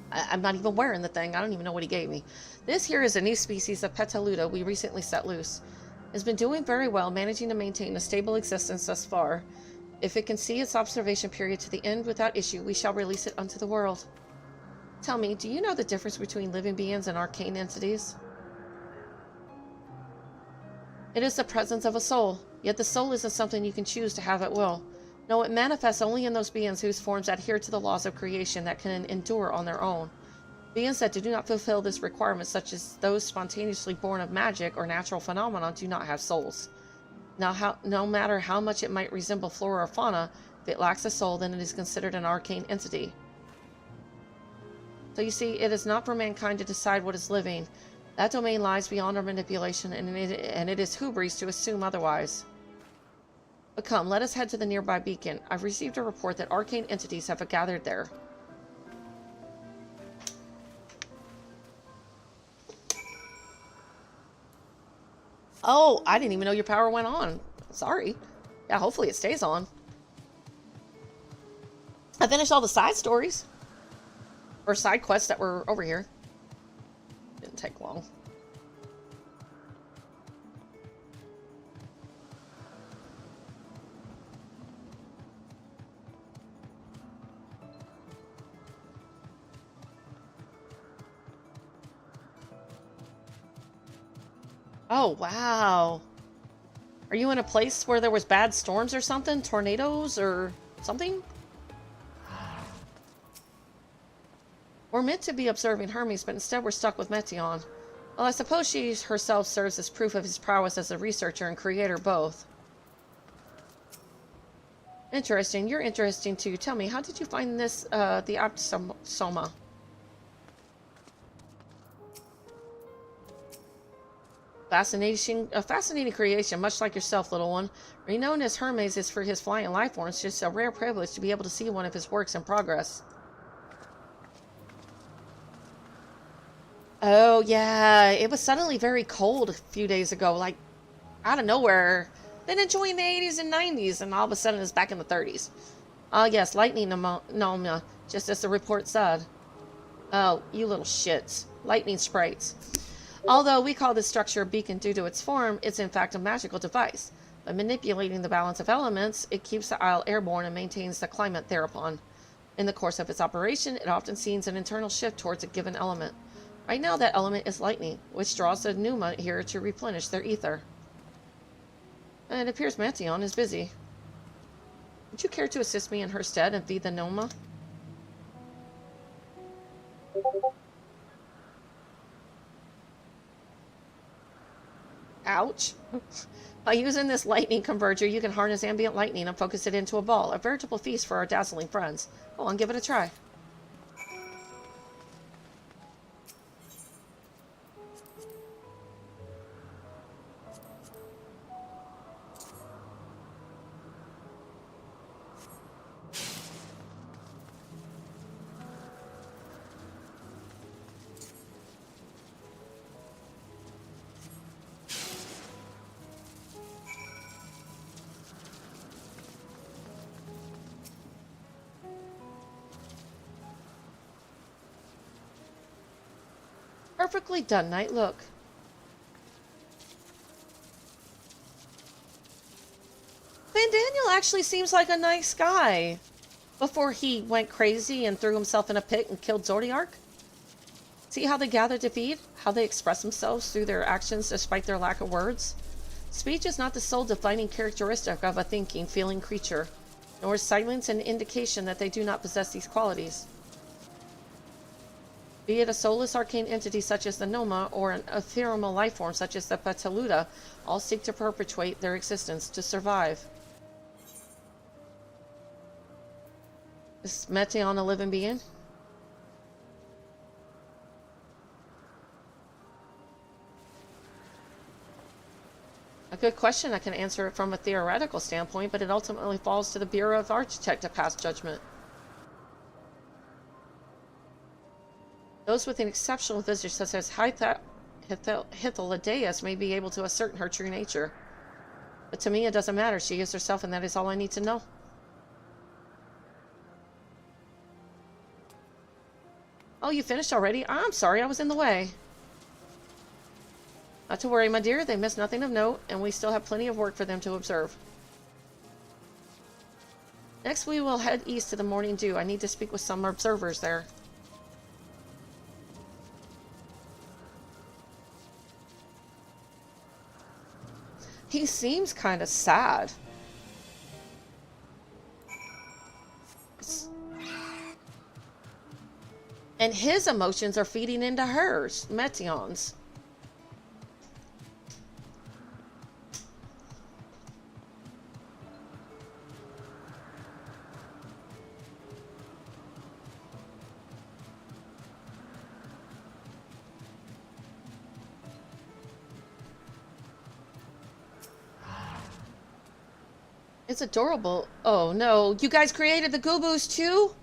I'm not even wearing the thing. I don't even know what he gave me. This here is a new species of Petaluda we recently set loose. It's been doing very well, managing to maintain a stable existence thus far. If it can see its observation period to the end without issue, we shall release it unto the world. Tell me, do you know the difference between living beings and arcane entities? It is the presence of a soul, yet the soul isn't something you can choose to have at will. No, it manifests only in those beings whose forms adhere to the laws of creation that can endure on their own. Beings that do not fulfill this requirement, such as those spontaneously born of magic or natural phenomena, do not have souls. Now, no matter how much it might resemble flora or fauna, if it lacks a soul, then it is considered an arcane entity. So you see, it is not for mankind to decide what is living. That domain lies beyond our manipulation, and it is hubris to assume otherwise. But come, let us head to the nearby beacon. I've received a report that arcane entities have gathered there. Oh, I didn't even know your power went on. Sorry. Yeah, hopefully it stays on. I finished all the side stories. Or side quests that were over here. Didn't take long. Oh, wow. Are you in a place where there was bad storms or something? Tornadoes or something? We're meant to be observing Hermes, but instead we're stuck with Meteion. Well, I suppose she herself serves as proof of his prowess as a researcher and creator both. Interesting. You're interesting too. Tell me, how did you find this, the Opsoma? A fascinating creation, much like yourself, little one. Renowned as Hermes is for his flying life forms, just a rare privilege to be able to see one of his works in progress. Oh, yeah. It was suddenly very cold a few days ago, like, out of nowhere. Been enjoying the 80s and 90s, and all of a sudden it's back in the 30s. Ah, yes, lightning pneumonia, just as the report said. Oh, you little shits. Lightning sprites. Although we call this structure a beacon due to its form, it's in fact a magical device. By manipulating the balance of elements, it keeps the isle airborne and maintains the climate thereupon. In the course of its operation, it often sees an internal shift towards a given element. Right now that element is lightning, which draws the pneuma here to replenish their ether. And it appears Meteion is busy. Would you care to assist me in her stead and feed the pneuma? Ouch. By using this lightning converger, you can harness ambient lightning and focus it into a ball. A veritable feast for our dazzling friends. Go on, give it a try. Perfectly done, Knight. Look. Van Daniel actually seems like a nice guy. Before he went crazy and threw himself in a pit and killed Zordiark. See how they gather to feed? How they express themselves through their actions despite their lack of words? Speech is not the sole defining characteristic of a thinking, feeling creature, nor is silence an indication that they do not possess these qualities. Be it a soulless arcane entity such as the Noma, or an ephemeral life form such as the Pataluda, all seek to perpetuate their existence, to survive. Is Meteon a living being? A good question. I can answer it from a theoretical standpoint, but it ultimately falls to the Bureau of Architect to pass judgment. Those with an exceptional visage such as Hythlodaeus may be able to ascertain her true nature. But to me it doesn't matter. She is herself, and that is all I need to know. Oh, you finished already? I'm sorry, I was in the way. Not to worry, my dear. They missed nothing of note, and we still have plenty of work for them to observe. Next, we will head east to the Morning Dew. I need to speak with some observers there. He seems kind of sad. And his emotions are feeding into hers, Meteon's. It's adorable. Oh no, you guys created the Goobos too?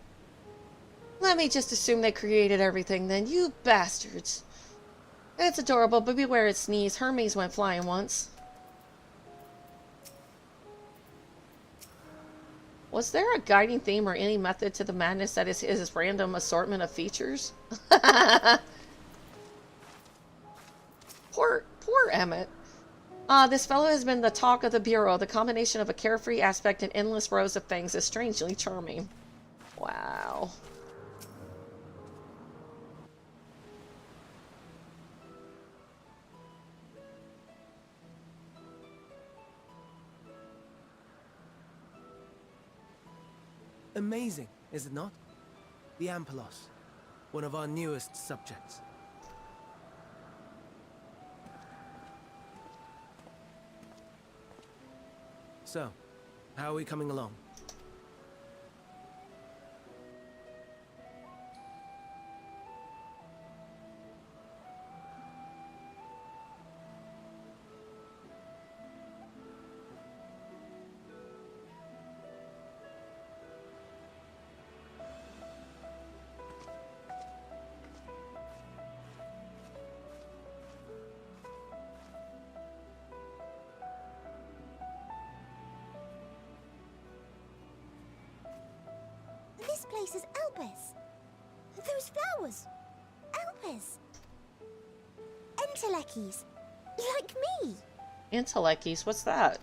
Let me just assume they created everything then, you bastards. It's adorable, but beware its sneeze. Hermes went flying once. Was there a guiding theme or any method to the madness that is his random assortment of features? Poor Emmett. This fellow has been the talk of the Bureau. The combination of a carefree aspect and endless rows of fangs is strangely charming. Wow. Amazing, is it not? The Ampelos, one of our newest subjects. So, how are we coming along? This place is Elpis. Those flowers. Elpis. Entelekis. Like me. Entelekis, what's that?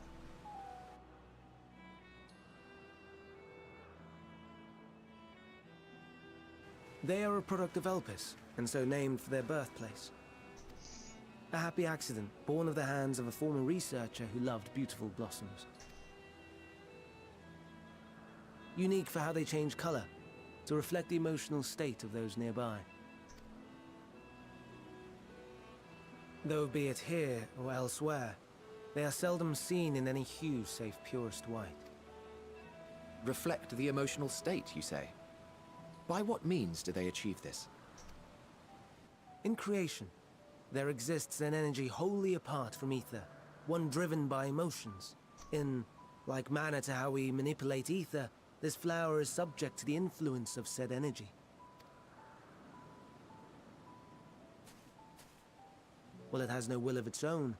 They are a product of Elpis, and so named for their birthplace. A happy accident, born of the hands of a former researcher who loved beautiful blossoms. Unique for how they change color, to reflect the emotional state of those nearby. Though be it here or elsewhere, they are seldom seen in any hue save purest white. Reflect the emotional state, you say? By what means do they achieve this? In creation, there exists an energy wholly apart from ether, one driven by emotions. In like manner to how we manipulate ether, this flower is subject to the influence of said energy. While it has no will of its own,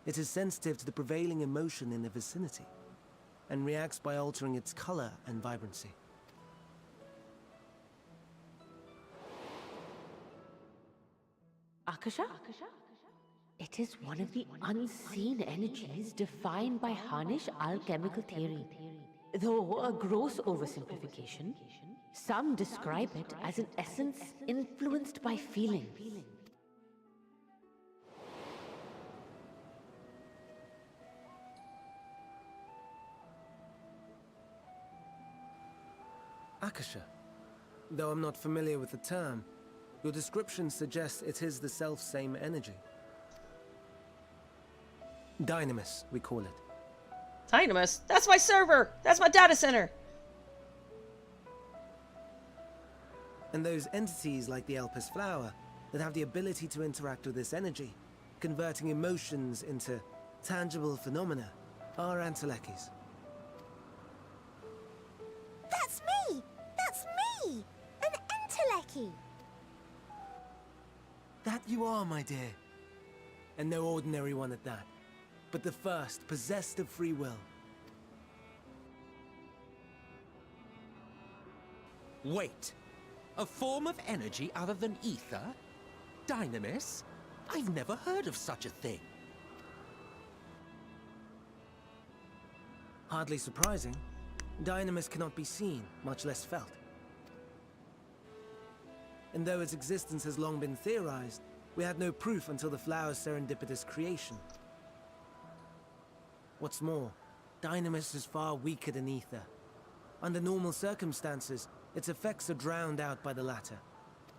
it is sensitive to the prevailing emotion in the vicinity, and reacts by altering its color and vibrancy. Akasha? It is one of the unseen energies defined by Harnish alchemical theory. Though a gross oversimplification, some describe it as an essence influenced by feelings. Akasha. Though I'm not familiar with the term, your description suggests it is the self-same energy. Dynamis, we call it. Dynamis? That's my server! That's my data center! And those entities like the Elpis flower that have the ability to interact with this energy, converting emotions into tangible phenomena, are Antelekis. That's me! That's me! An Enteleki! That you are, my dear. And no ordinary one at that, but the first possessed of free will. Wait. A form of energy other than ether? Dynamis? I've never heard of such a thing. Hardly surprising. Dynamis cannot be seen, much less felt. And though its existence has long been theorized, we had no proof until the flower's serendipitous creation. What's more, Dynamis is far weaker than ether. Under normal circumstances, its effects are drowned out by the latter,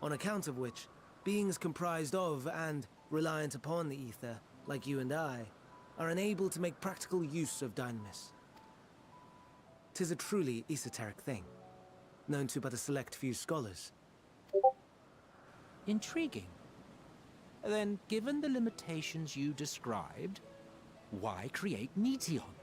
on account of which, beings comprised of and reliant upon the ether, like you and I, are unable to make practical use of Dynamis. 'Tis a truly esoteric thing, known to but a select few scholars. Intriguing. Then, given the limitations you described, why create Meteon?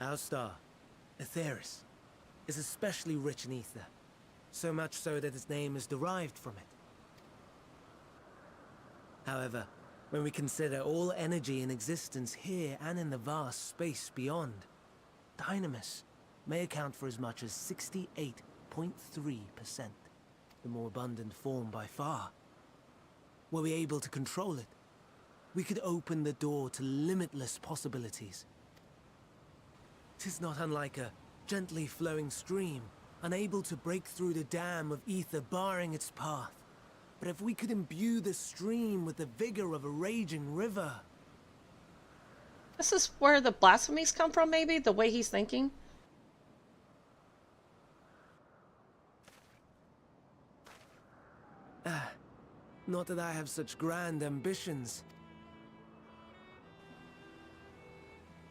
Our star, Aetheris, is especially rich in ether, so much so that its name is derived from it. However, when we consider all energy in existence here and in the vast space beyond, Dynamis may account for as much as 68.3%, the more abundant form by far. Were we able to control it, we could open the door to limitless possibilities. 'Tis not unlike a gently flowing stream, unable to break through the dam of ether barring its path. But if we could imbue the stream with the vigor of a raging river... This is where the blasphemies come from, maybe? The way he's thinking? Not that I have such grand ambitions.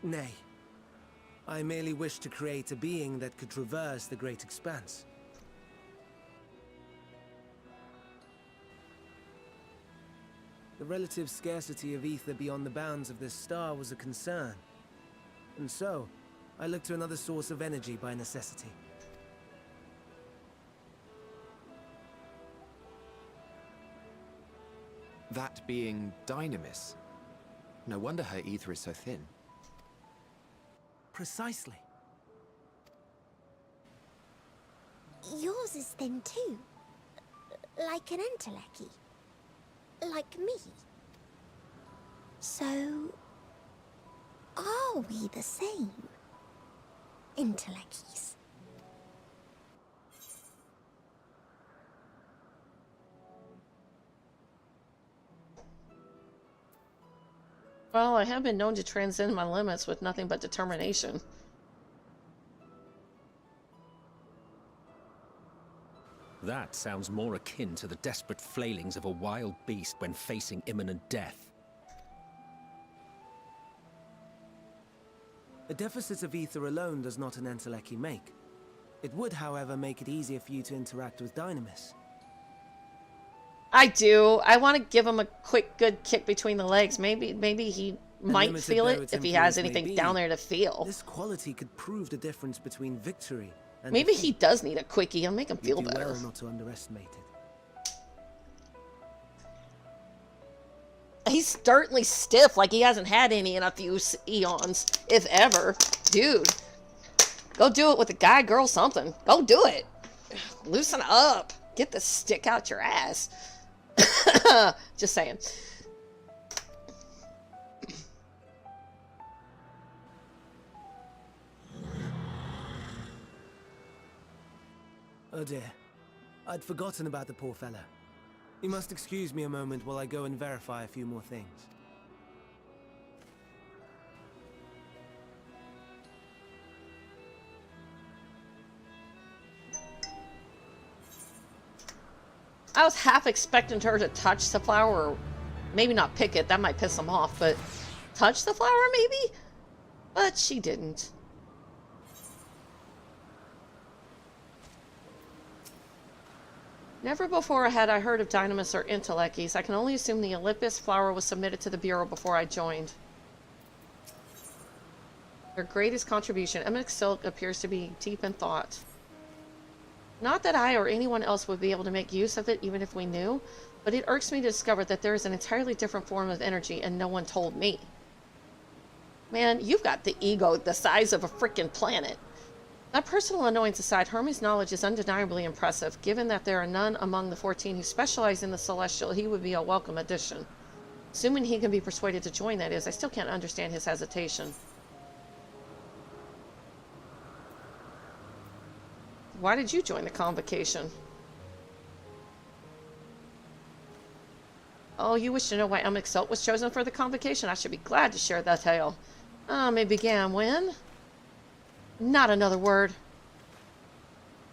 Nay. I merely wish to create a being that could traverse the great expanse. The relative scarcity of ether beyond the bounds of this star was a concern. And so, I looked to another source of energy by necessity. That being Dynamis. No wonder her ether is so thin. Precisely. Yours is thin too. Like an Enteleki. Like me. So... are we the same? Entelekis. Well, I have been known to transcend my limits with nothing but determination. That sounds more akin to the desperate flailings of a wild beast when facing imminent death. A deficit of ether alone does not an Enteleki make. It would, however, make it easier for you to interact with Dynamis. I do. I want to give him a quick, good kick between the legs. Maybe he might feel it if he has anything down there to feel. This quality could prove the difference between victory and maybe defeat. he does need a quickie. I'll make him feel You'd do better. well not to underestimate it. He's certainly stiff, like he hasn't had any in a few eons, if ever. Dude, Go do it with a guy, girl, something. Go do it. Loosen up. Get the stick out your ass. Just saying. Oh dear. I'd forgotten about the poor fella. You must excuse me a moment while I go and verify a few more things. I was half expecting her to touch the flower, or maybe not pick it, that might piss them off, but touch the flower maybe? But she didn't. Never before had I heard of Dynamis or Intellecties. I can only assume the Olympus flower was submitted to the Bureau before I joined. Their greatest contribution, Emmett Silk, appears to be deep in thought. Not that I or anyone else would be able to make use of it even if we knew, but it irks me to discover that there is an entirely different form of energy and no one told me. Man, you've got the ego the size of a freaking planet. That personal annoyance aside, Hermes' knowledge is undeniably impressive. Given that there are none among the 14 who specialize in the Celestial, he would be a welcome addition. Assuming he can be persuaded to join, that is, I still can't understand his hesitation. Why did you join the convocation? Oh, you wish to know why Elmixelt was chosen for the convocation? I should be glad to share that tale. It began when? Not another word.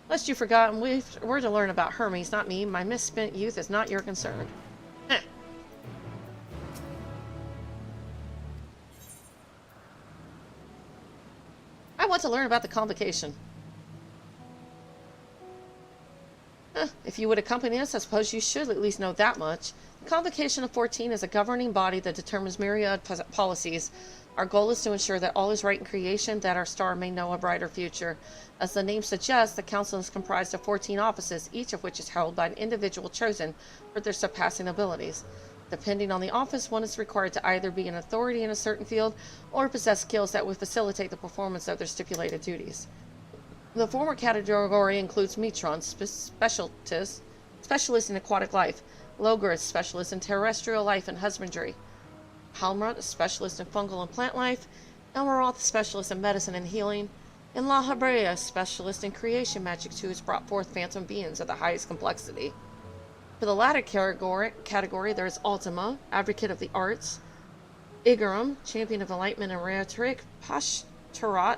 Lest you've forgotten, we're to learn about Hermes, not me. My misspent youth is not your concern. Heh. I want to learn about the convocation. If you would accompany us, I suppose you should at least know that much. The Convocation of 14 is a governing body that determines myriad policies. Our goal is to ensure that all is right in creation, that our star may know a brighter future. As the name suggests, the Council is comprised of 14 offices, each of which is held by an individual chosen for their surpassing abilities. Depending on the office, one is required to either be an authority in a certain field or possess skills that would facilitate the performance of their stipulated duties. The former category includes Metron, specialist in aquatic life, Logris, specialist in terrestrial life and husbandry, Halmrut, a specialist in fungal and plant life, Elmaroth, specialist in medicine and healing, and La Habrea, specialist in creation magic, who has brought forth phantom beings of the highest complexity. For the latter category there is Ultima, advocate of the arts, Igarum, champion of enlightenment and rhetoric, Pashtarat,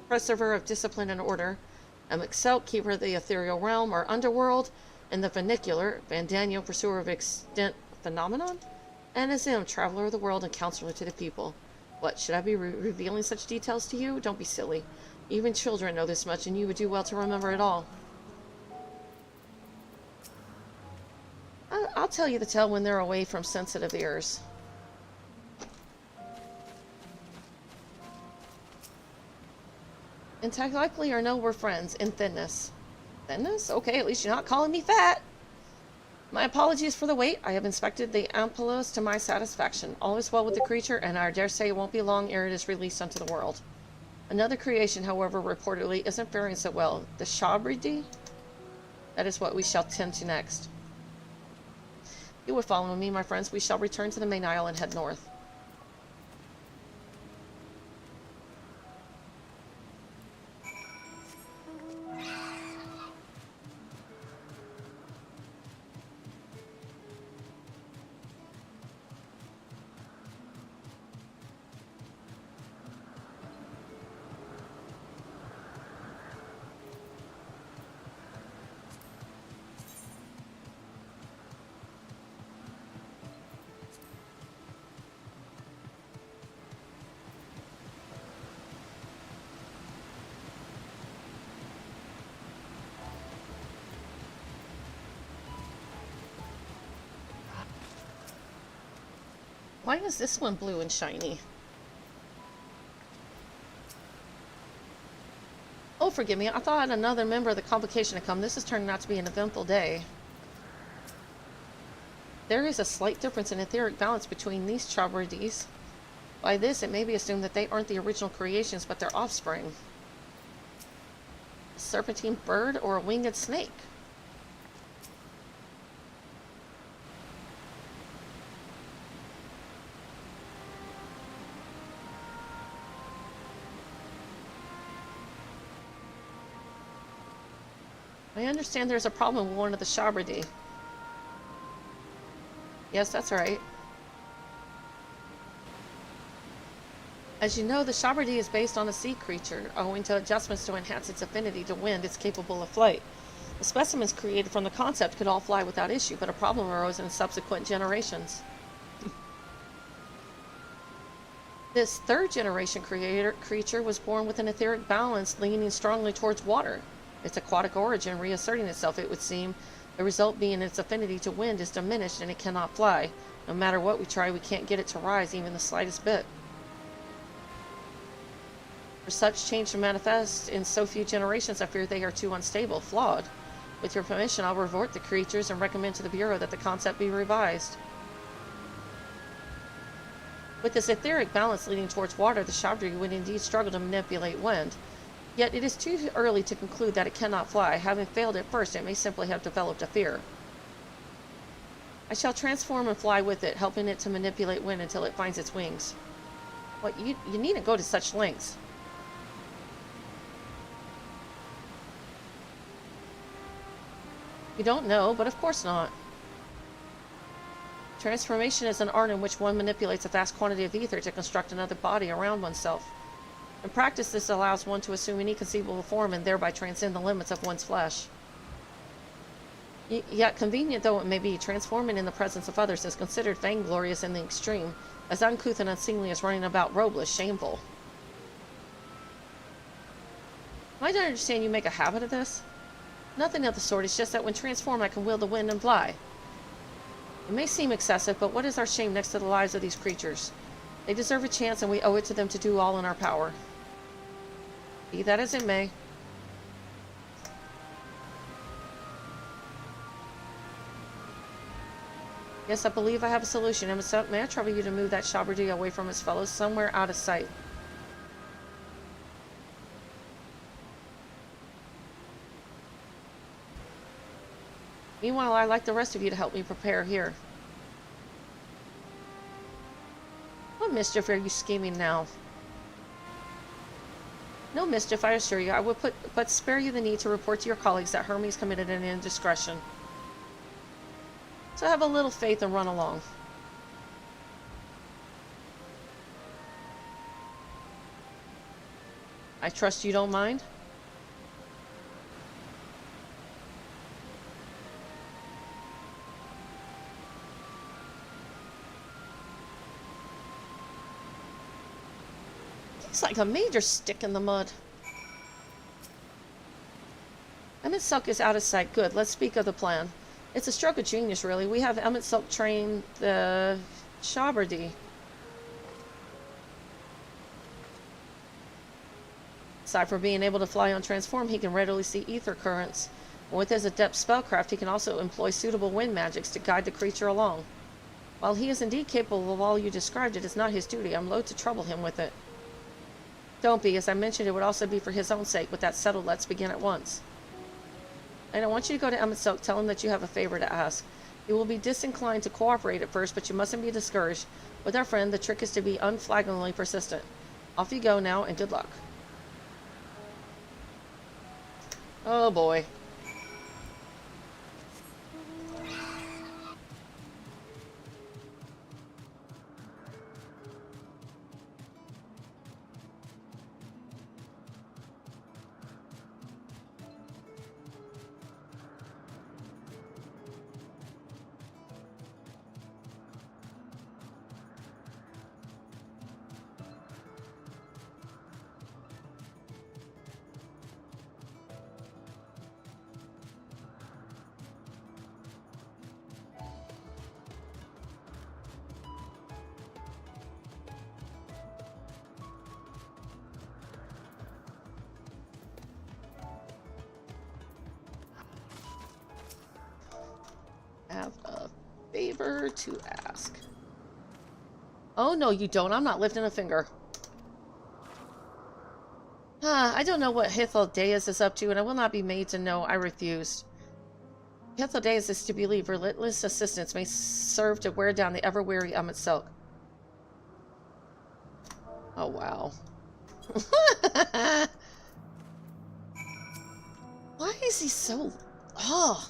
preserver of discipline and order, Amixelt, keeper of the ethereal realm or underworld, and the Vernacular, Vandaniel, pursuer of extant phenomenon, and Azim, traveler of the world and counselor to the people. What, should I be revealing such details to you? Don't be silly. Even children know this much, and you would do well to remember it all. I'll tell you the tale when they're away from sensitive ears. Intellectually or no, we're friends. In thinness. Thinness? Okay, at least you're not calling me fat. My apologies for the wait. I have inspected the Ampulos to my satisfaction. All is well with the creature, and I dare say it won't be long ere it is released unto the world. Another creation, however, reportedly isn't faring so well. The Shabridi? That is what we shall tend to next. You will follow me, my friends. We shall return to the main isle and head north. Why is this one blue and shiny? Oh, forgive me. I thought another member of the convocation had come. This is turning out to be an eventful day. There is a slight difference in etheric balance between these Chabridis. By this, it may be assumed that they aren't the original creations, but their offspring. serpentine bird or a winged snake? I understand there's a problem with one of the Shabrdi. Yes, that's right. As you know, the Shabrdi is based on a sea creature. Owing to adjustments to enhance its affinity to wind, it's capable of flight. The specimens created from the concept could all fly without issue, but a problem arose in subsequent generations. This third generation creature was born with an etheric balance leaning strongly towards water. Its aquatic origin reasserting itself, it would seem, the result being its affinity to wind is diminished and it cannot fly. No matter what we try, we can't get it to rise even the slightest bit. For such change to manifest in so few generations, I fear they are too unstable, flawed. With your permission, I'll revert the creatures and recommend to the Bureau that the concept be revised. With this etheric balance leading towards water, the Shabrdi would indeed struggle to manipulate wind. Yet it is too early to conclude that it cannot fly. Having failed at first, it may simply have developed a fear. I shall transform and fly with it, helping it to manipulate wind until it finds its wings. What, you needn't go to such lengths. You don't know, but of course not. Transformation is an art in which one manipulates a vast quantity of ether to construct another body around oneself. In practice, this allows one to assume any conceivable form and thereby transcend the limits of one's flesh. Yet, convenient though it may be, transforming in the presence of others is considered vainglorious in the extreme, as uncouth and unseemly as running about robeless, shameful. Am I to understand you make a habit of this? Nothing of the sort, it's just that when transformed I can will the wind and fly. It may seem excessive, but what is our shame next to the lives of these creatures? They deserve a chance and we owe it to them to do all in our power. Be that as it may. Yes, I believe I have a solution. May I trouble you to move that Shabrdi away from its fellows somewhere out of sight? Meanwhile, I'd like the rest of you to help me prepare here. What mischief are you scheming now? No mischief, I assure you. I would but spare you the need to report to your colleagues that Hermes committed an indiscretion. So have a little faith and run along. I trust you don't mind? It's like a major stick in the mud. Emmett Silk is out of sight. Good. Let's speak of the plan. It's a stroke of genius, really. We have Emmett Silk train the Shabrdi. Aside from being able to fly on transform, he can readily see ether currents. And with his adept spellcraft, he can also employ suitable wind magics to guide the creature along. While he is indeed capable of all you described, it is not his duty. I'm loath to trouble him with it. Don't be. As I mentioned, it would also be for his own sake. With that settled, let's begin at once. And I want you to go to Emmett Silk. Tell him that you have a favor to ask. He will be disinclined to cooperate at first, but you mustn't be discouraged. With our friend, the trick is to be unflaggingly persistent. Off you go now, and good luck. Oh boy. Have a favor to ask. Oh, no, you don't. I'm not lifting a finger. I don't know what Hythlodaeus is up to, and I will not be made to know. I refused. Hythlodaeus is to believe relentless assistance may serve to wear down the ever-weary Silk. Oh, wow. Why is he so... Oh.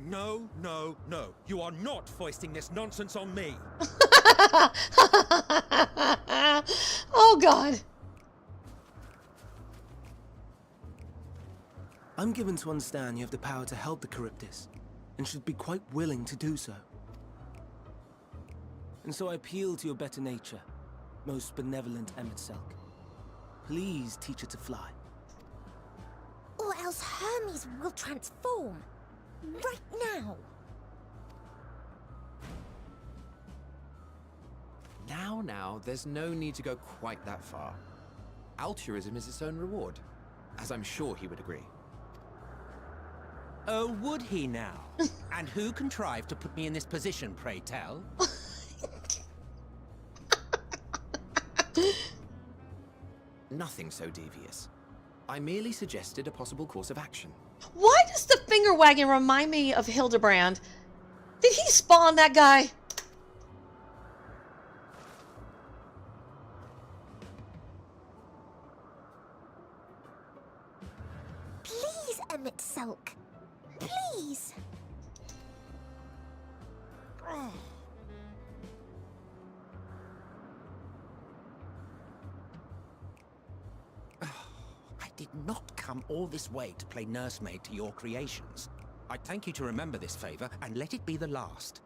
No, no, no. You are not foisting this nonsense on me. Oh, God. I'm given to understand you have the power to help the Charybdis, and should be quite willing to do so. And so I appeal to your better nature, most benevolent Emet-Selch. Please teach her to fly. Or else Hermes will transform. Right now. Now, there's no need to go quite that far. Altruism is its own reward, as I'm sure he would agree. Oh, would he now? And who contrived to put me in this position, pray tell? Nothing so devious. I merely suggested a possible course of action. Why does the finger wagging remind me of Hildebrand? Did he spawn that guy? Please, Emet-Selch. Please. I did not come all this way to play nursemaid to your creations. I thank you to remember this favor, and let it be the last.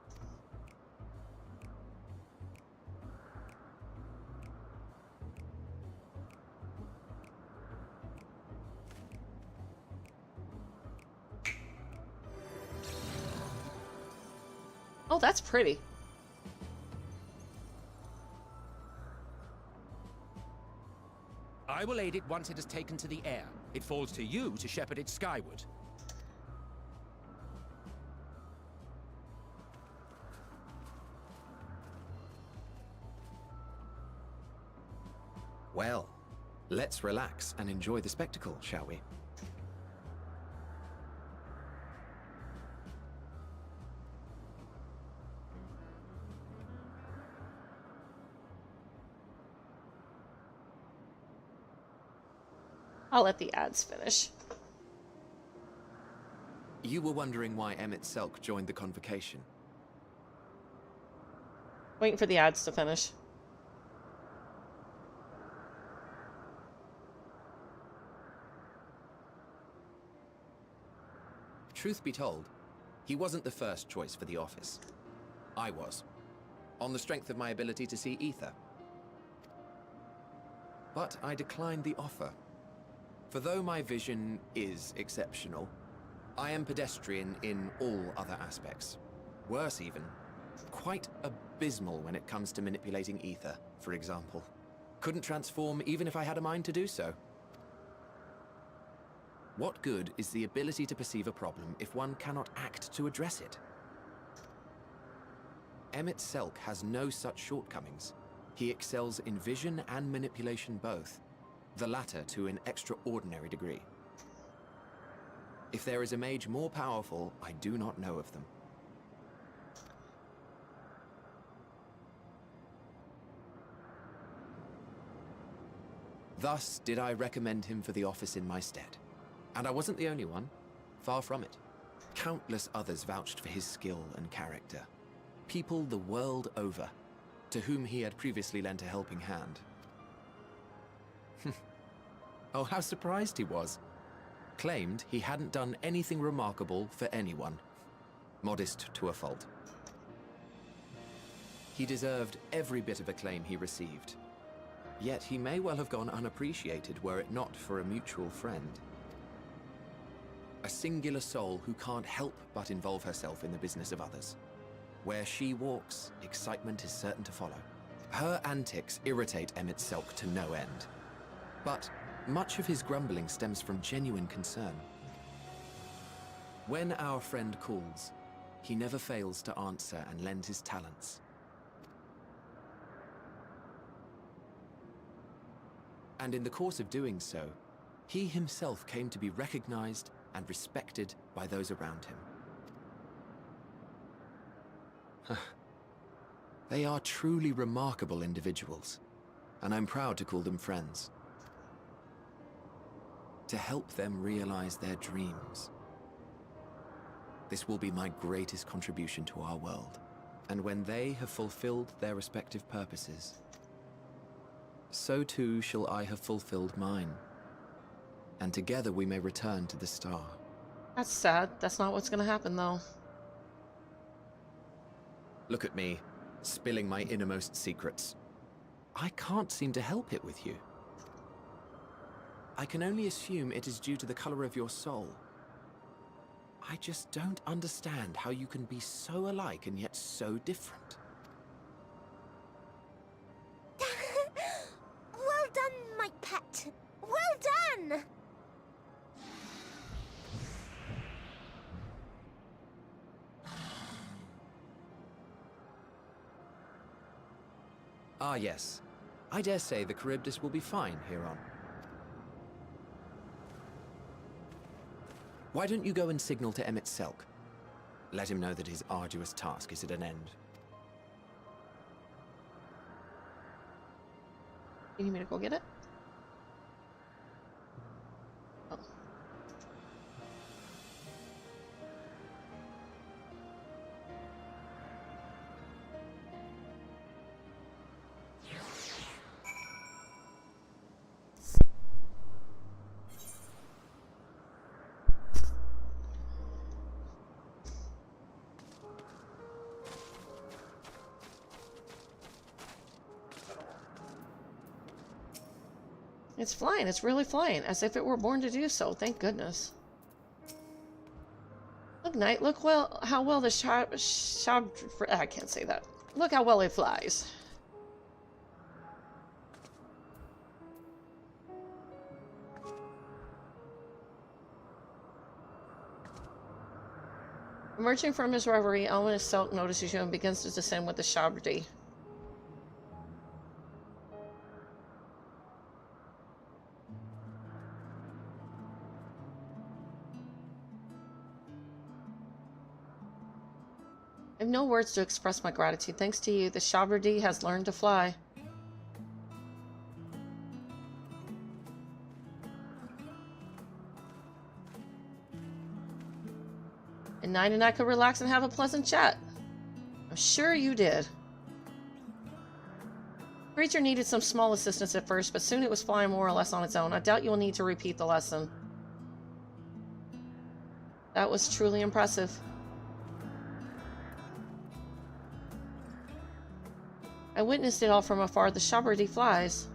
Oh, that's pretty. I will aid it once it has taken to the air. It falls to you to shepherd it skyward. Well, let's relax and enjoy the spectacle, shall we? I'll let the ads finish. You were wondering why Emet-Selch joined the convocation. Waiting for the ads to finish. Truth be told, he wasn't the first choice for the office. I was, on the strength of my ability to see ether. But I declined the offer. For though my vision is exceptional, I am pedestrian in all other aspects. Worse even, quite abysmal when it comes to manipulating ether, for example. Couldn't transform even if I had a mind to do so. What good is the ability to perceive a problem if one cannot act to address it? Emet-Selch has no such shortcomings. He excels in vision and manipulation both, the latter to an extraordinary degree. If there is a mage more powerful, I do not know of them. Thus did I recommend him for the office in my stead. And I wasn't the only one. Far from it. Countless others vouched for his skill and character. People the world over, to whom he had previously lent a helping hand. Oh, how surprised he was. Claimed he hadn't done anything remarkable for anyone. Modest to a fault. He deserved every bit of acclaim he received. Yet he may well have gone unappreciated were it not for a mutual friend. A singular soul who can't help but involve herself in the business of others. Where she walks, excitement is certain to follow. Her antics irritate Emet-Selch to no end. But much of his grumbling stems from genuine concern. When our friend calls, he never fails to answer and lend his talents. And in the course of doing so, he himself came to be recognized and respected by those around him. They are truly remarkable individuals, and I'm proud to call them friends. To help them realize their dreams. This will be my greatest contribution to our world. And when they have fulfilled their respective purposes, so too shall I have fulfilled mine. And together we may return to the star. That's sad. That's not what's gonna happen, though. Look at me, spilling my innermost secrets. I can't seem to help it with you. I can only assume it is due to the color of your soul. I just don't understand how you can be so alike and yet so different. Well done, my pet. Well done! Ah, yes. I dare say the Charybdis will be fine here on. Why don't you go and signal to Emmett Selk? Let him know that his arduous task is at an end. You need me to go get it? Oh. It's flying. It's really flying, as if it were born to do so. Thank goodness. Look, Knight. Look how well the I can't say that. Look how well it flies. Emerging from his reverie, Ominous Selk notices you and begins to descend with the Shabrdi. I have no words to express my gratitude. Thanks to you, the Shabrdi has learned to fly. And Knight and I could relax and have a pleasant chat. I'm sure you did. The creature needed some small assistance at first, but soon it was flying more or less on its own. I doubt you will need to repeat the lesson. That was truly impressive. I witnessed it all from afar. The Shabrdi flies.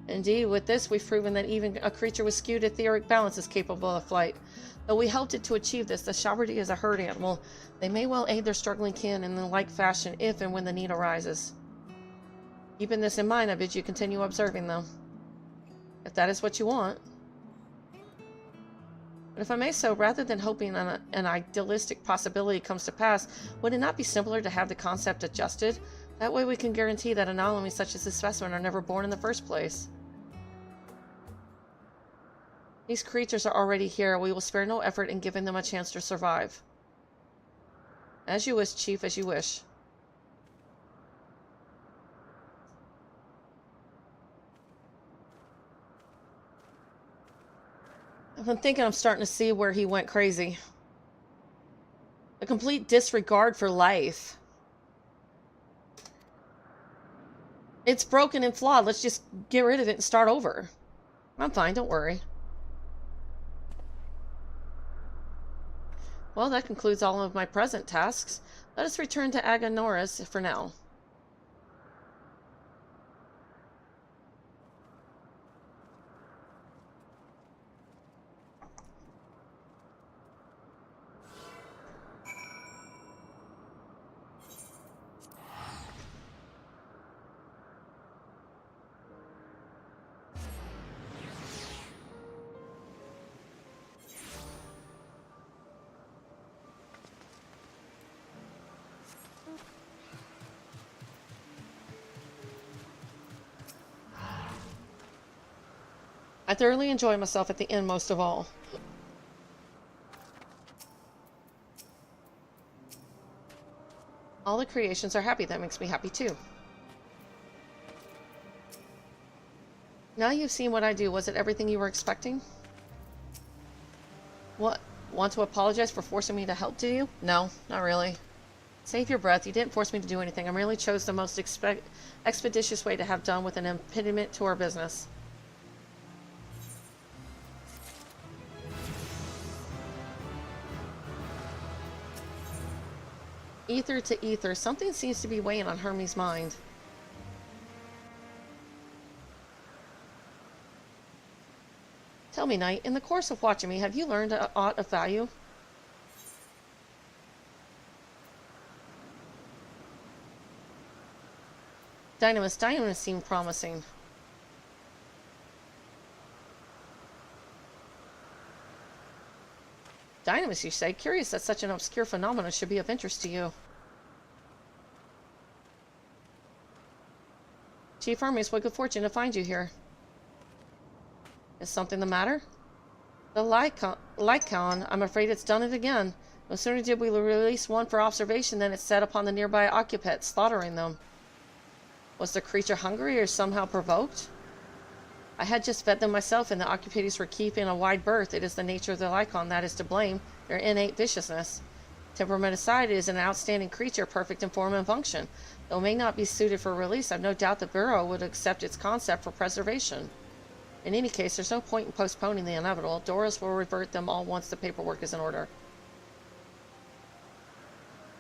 Indeed, with this, we've proven that even a creature with skewed etheric balance is capable of flight. Though we helped it to achieve this, the Shabrdi is a herd animal. They may well aid their struggling kin in the like fashion if and when the need arises. Keeping this in mind, I bid you continue observing them. If that is what you want. But if I may so, rather than hoping an idealistic possibility comes to pass, would it not be simpler to have the concept adjusted? That way we can guarantee that anomalies such as this specimen are never born in the first place. These creatures are already here. We will spare no effort in giving them a chance to survive. As you wish, Chief, as you wish. I'm thinking I'm starting to see where he went crazy. A complete disregard for life. It's broken and flawed. Let's just get rid of it and start over. I'm fine, don't worry. Well, that concludes all of my present tasks. Let us return to Aganoris for now. I thoroughly enjoy myself at the end most of all. All the creations are happy. That makes me happy too. Now you've seen what I do. Was it everything you were expecting? What? Want to apologize for forcing me to help, do you? No, not really. Save your breath. You didn't force me to do anything. I merely chose the most expeditious way to have done with an impediment to our business. Ether to ether. Something seems to be weighing on Hermes' mind. Tell me, Knight, in the course of watching me, have you learned aught of value? Dynamis seemed promising. Dynamis, you say? Curious that such an obscure phenomenon should be of interest to you. Chief Hermes, what good fortune to find you here. Is something the matter? The Lycon, I'm afraid it's done it again. No sooner did we release one for observation than it set upon the nearby occupants, slaughtering them. Was the creature hungry or somehow provoked? I had just fed them myself, and the occupants were keeping a wide berth. It is the nature of the Lycon that is to blame, their innate viciousness. Temperament aside, it is an outstanding creature, perfect in form and function. Though it may not be suited for release, I've no doubt the Bureau would accept its concept for preservation. In any case, there's no point in postponing the inevitable. Doris will revert them all once the paperwork is in order.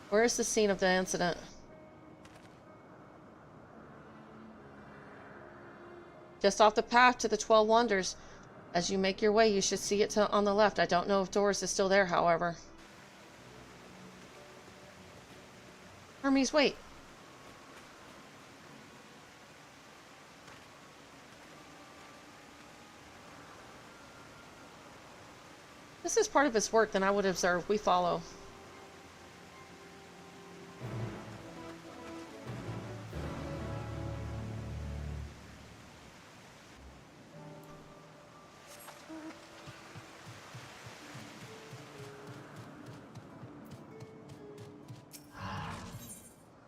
Where is the scene of the incident? Just off the path to the 12 Wonders. As you make your way, you should see it on the left. I don't know if Doris is still there, however. Hermes, wait. This is part of his work, then I would observe. We follow.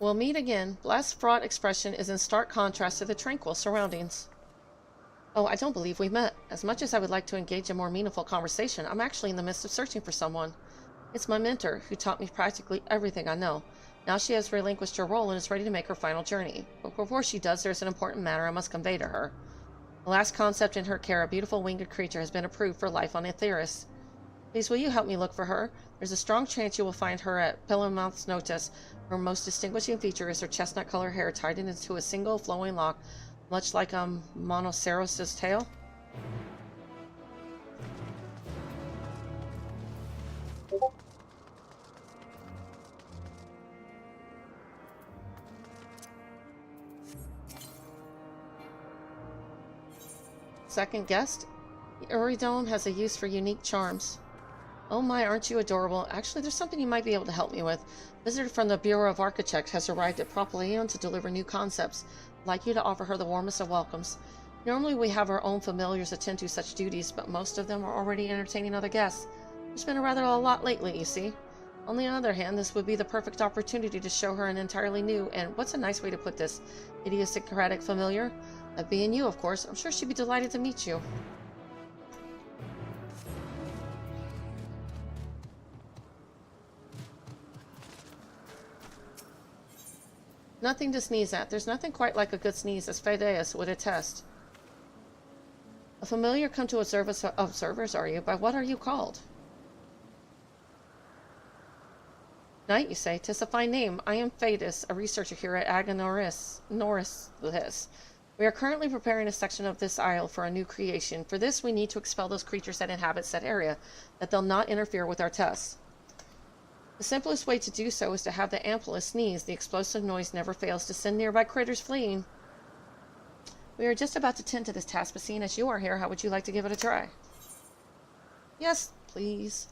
We'll meet again. Blessed fraught expression is in stark contrast to the tranquil surroundings. Oh, I don't believe we met. As much as I would like to engage in more meaningful conversation, I'm actually in the midst of searching for someone. It's my mentor, who taught me practically everything I know. Now she has relinquished her role and is ready to make her final journey. But before she does, there's an important matter I must convey to her. The last concept in her care, a beautiful winged creature, has been approved for life on Aetheris. Please, will you help me look for her? There's a strong chance you will find her at Pillowmouth's Notice. Her most distinguishing feature is her chestnut-colored hair tied into a single flowing lock, much like Monoceros' tail. Second guest? The Uridome has a use for unique charms. Oh my, aren't you adorable? Actually, there's something you might be able to help me with. A visitor from the Bureau of Architects has arrived at Propylaeon to deliver new concepts. I'd like you to offer her the warmest of welcomes. Normally we have our own familiars attend to such duties, but most of them are already entertaining other guests. There's been a lot lately, you see. On the other hand, this would be the perfect opportunity to show her an entirely new, and what's a nice way to put this, idiosyncratic familiar? That being you, of course. I'm sure she'd be delighted to meet you. Nothing to sneeze at. There's nothing quite like a good sneeze, as Phidias would attest. A familiar come to observe us observers, are you? By what are you called? Knight, you say? 'Tis a fine name. I am Phidias, a researcher here at Aganoris. We are currently preparing a section of this isle for a new creation. For this, we need to expel those creatures that inhabit said area, that they'll not interfere with our tests. The simplest way to do so is to have the amplest sneeze. The explosive noise never fails to send nearby critters fleeing. We are just about to tend to this task, but seeing as you are here, how would you like to give it a try? Yes, please.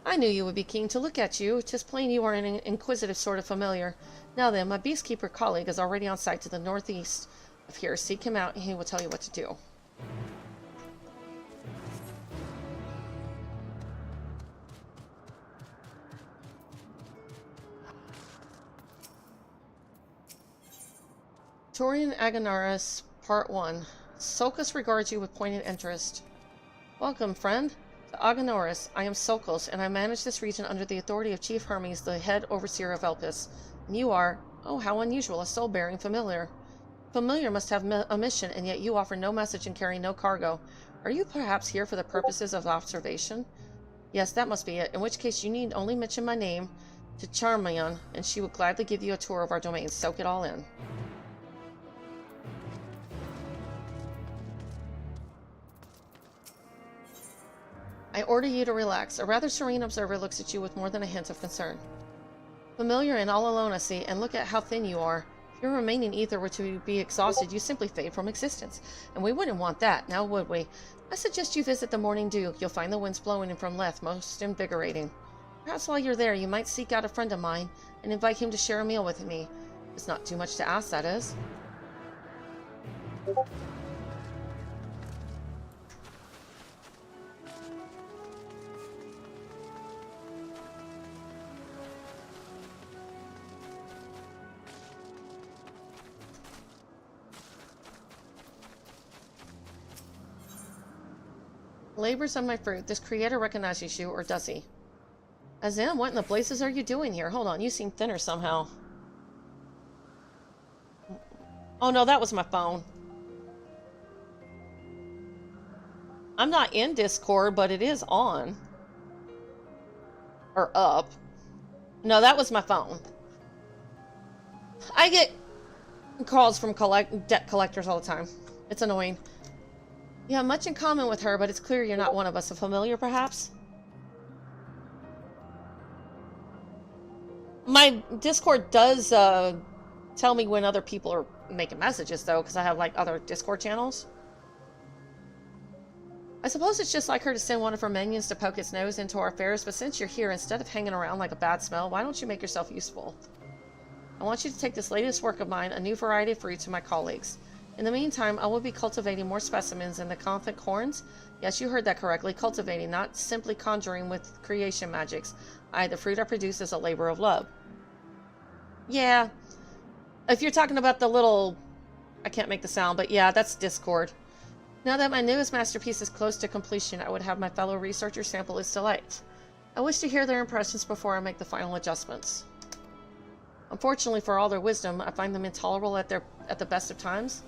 I knew you would be keen to look at you. 'Tis plain you are an inquisitive sort of familiar. Now then, my beastkeeper colleague is already on site to the northeast. Here, seek him out and he will tell you what to do. Torian Agonaris, Part 1. Sulcus regards you with poignant interest. Welcome, friend. To Agonaris, I am Sulcus, and I manage this region under the authority of Chief Hermes, the head overseer of Elpis. And you are, oh, how unusual, a soul-bearing familiar. Familiar must have a mission, and yet you offer no message and carry no cargo. Are you perhaps here for the purposes of observation? Yes, that must be it, in which case you need only mention my name to Charmian, and she will gladly give you a tour of our domain. Soak it all in. I order you to relax. A rather serene observer looks at you with more than a hint of concern. Familiar and all alone, I see, and look at how thin you are. If your remaining ether were to be exhausted, you simply fade from existence. And we wouldn't want that, now would we? I suggest you visit the Morning Dew. You'll find the winds blowing in from left, most invigorating. Perhaps while you're there, you might seek out a friend of mine and invite him to share a meal with me. It's not too much to ask, that is. Labors on my fruit. This creator recognizes you, or does he? Azam, what in the blazes are you doing here? Hold on, you seem thinner somehow. Oh no, that was my phone. I'm not in Discord, but it is on. Or up. No, that was my phone. I get calls from debt collectors all the time. It's annoying. You have much in common with her, but it's clear you're not one of us. A familiar, perhaps? My Discord does tell me when other people are making messages, though, because I have, like, other Discord channels. I suppose it's just like her to send one of her minions to poke its nose into our affairs, but since you're here, instead of hanging around like a bad smell, why don't you make yourself useful? I want you to take this latest work of mine, a new variety of fruit, to my colleagues. In the meantime, I will be cultivating more specimens in the Conflict Horns. Yes, you heard that correctly. Cultivating, not simply conjuring with creation magics. The fruit I produce is a labor of love. Yeah. If you're talking about the little... I can't make the sound, but yeah, that's Discord. Now that my newest masterpiece is close to completion, I would have my fellow researchers sample its delights. I wish to hear their impressions before I make the final adjustments. Unfortunately, for all their wisdom, I find them intolerable at the best of times.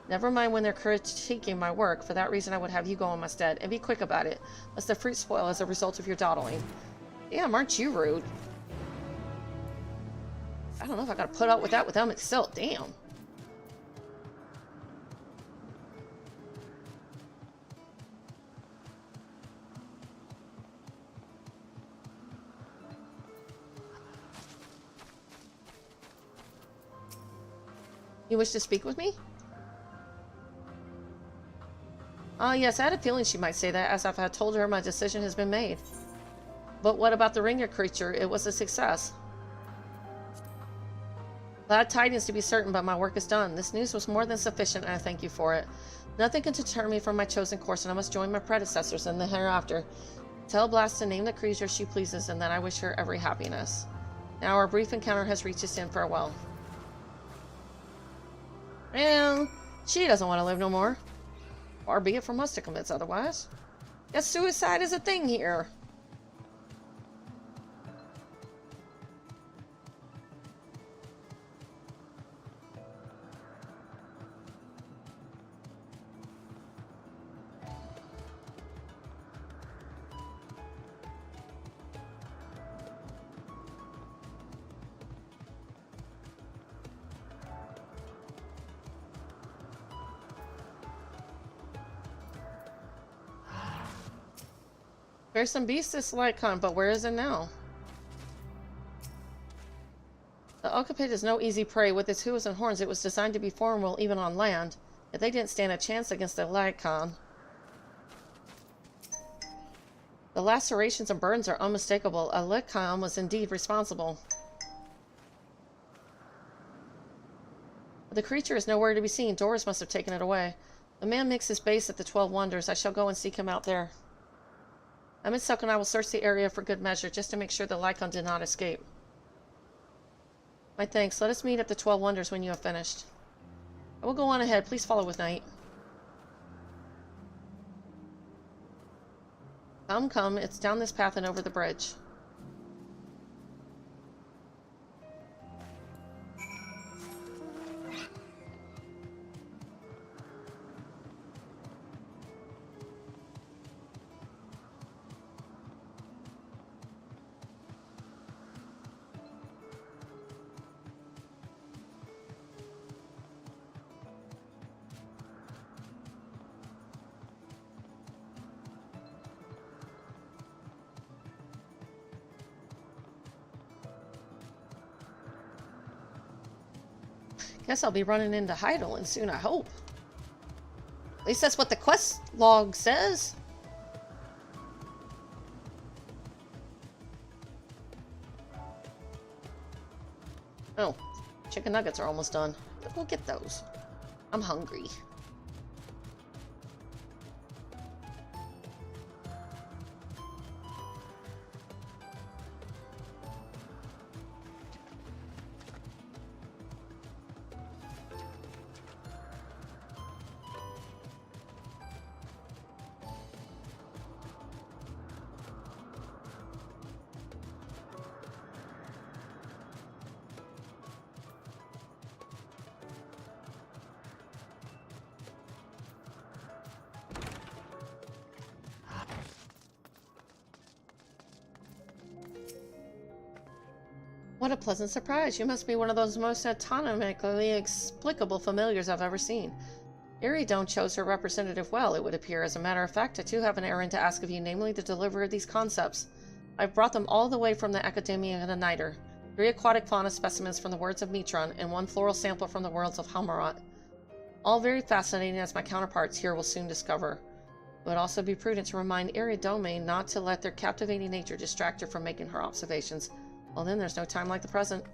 Never mind when they're critiquing my work. For that reason, I would have you go in my stead. And be quick about it, lest the fruit spoil as a result of your dawdling. Damn, aren't you rude? I don't know if I gotta put up with that with them itself. Damn. You wish to speak with me? Yes, I had a feeling she might say that, as I've had told her my decision has been made. But what about the ringer creature? It was a success. Glad tidings to be certain, but my work is done. This news was more than sufficient, and I thank you for it. Nothing can deter me from my chosen course, and I must join my predecessors in the hereafter. Tell Blast to name the creature she pleases, and that I wish her every happiness. Now our brief encounter has reached its end. Farewell. Well, she doesn't want to live no more. Far be it from us to convince otherwise. Yes, suicide is a thing here. There's some beast this Lycon, but where is it now? The Okapit is no easy prey. With its hooves and horns, it was designed to be formidable even on land. Yet they didn't stand a chance against the Lycon. The lacerations and burns are unmistakable. A Lycon was indeed responsible. But the creature is nowhere to be seen. Doors must have taken it away. The man makes his base at the 12 Wonders. I shall go and seek him out there. Emmett and I will search the area for good measure, just to make sure the Lycon did not escape. My thanks. Let us meet at the 12 Wonders when you have finished. I will go on ahead. Please follow with Knight. Come. It's down this path and over the bridge. Guess I'll be running into Heidelin soon, I hope. At least that's what the quest log says. Oh, chicken nuggets are almost done. We'll get those. I'm hungry. What a pleasant surprise. You must be one of those most autonomically explicable familiars I've ever seen. Iridone chose her representative well, it would appear. As a matter of fact, I too have an errand to ask of you, namely the delivery of these concepts. I've brought them all the way from the Academia of the Niter. 3 aquatic fauna specimens from the worlds of Metron, and 1 floral sample from the worlds of Halmarat. All very fascinating, as my counterparts here will soon discover. It would also be prudent to remind Iridome not to let their captivating nature distract her from making her observations. Well then, there's no time like the present.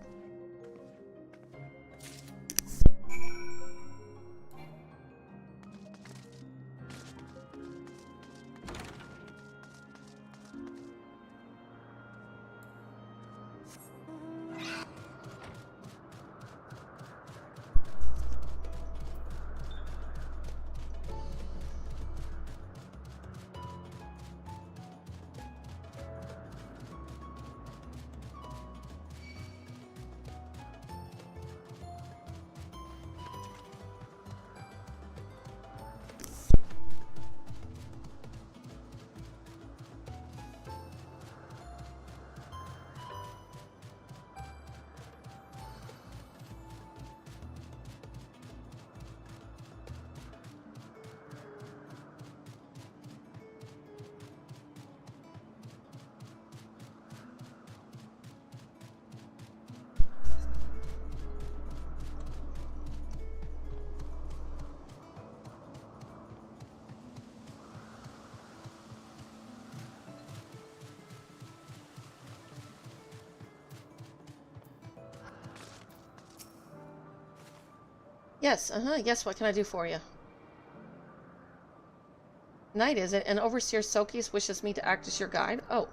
Yes, yes, what can I do for you? Night, is it? And Overseer Sokis wishes me to act as your guide? Oh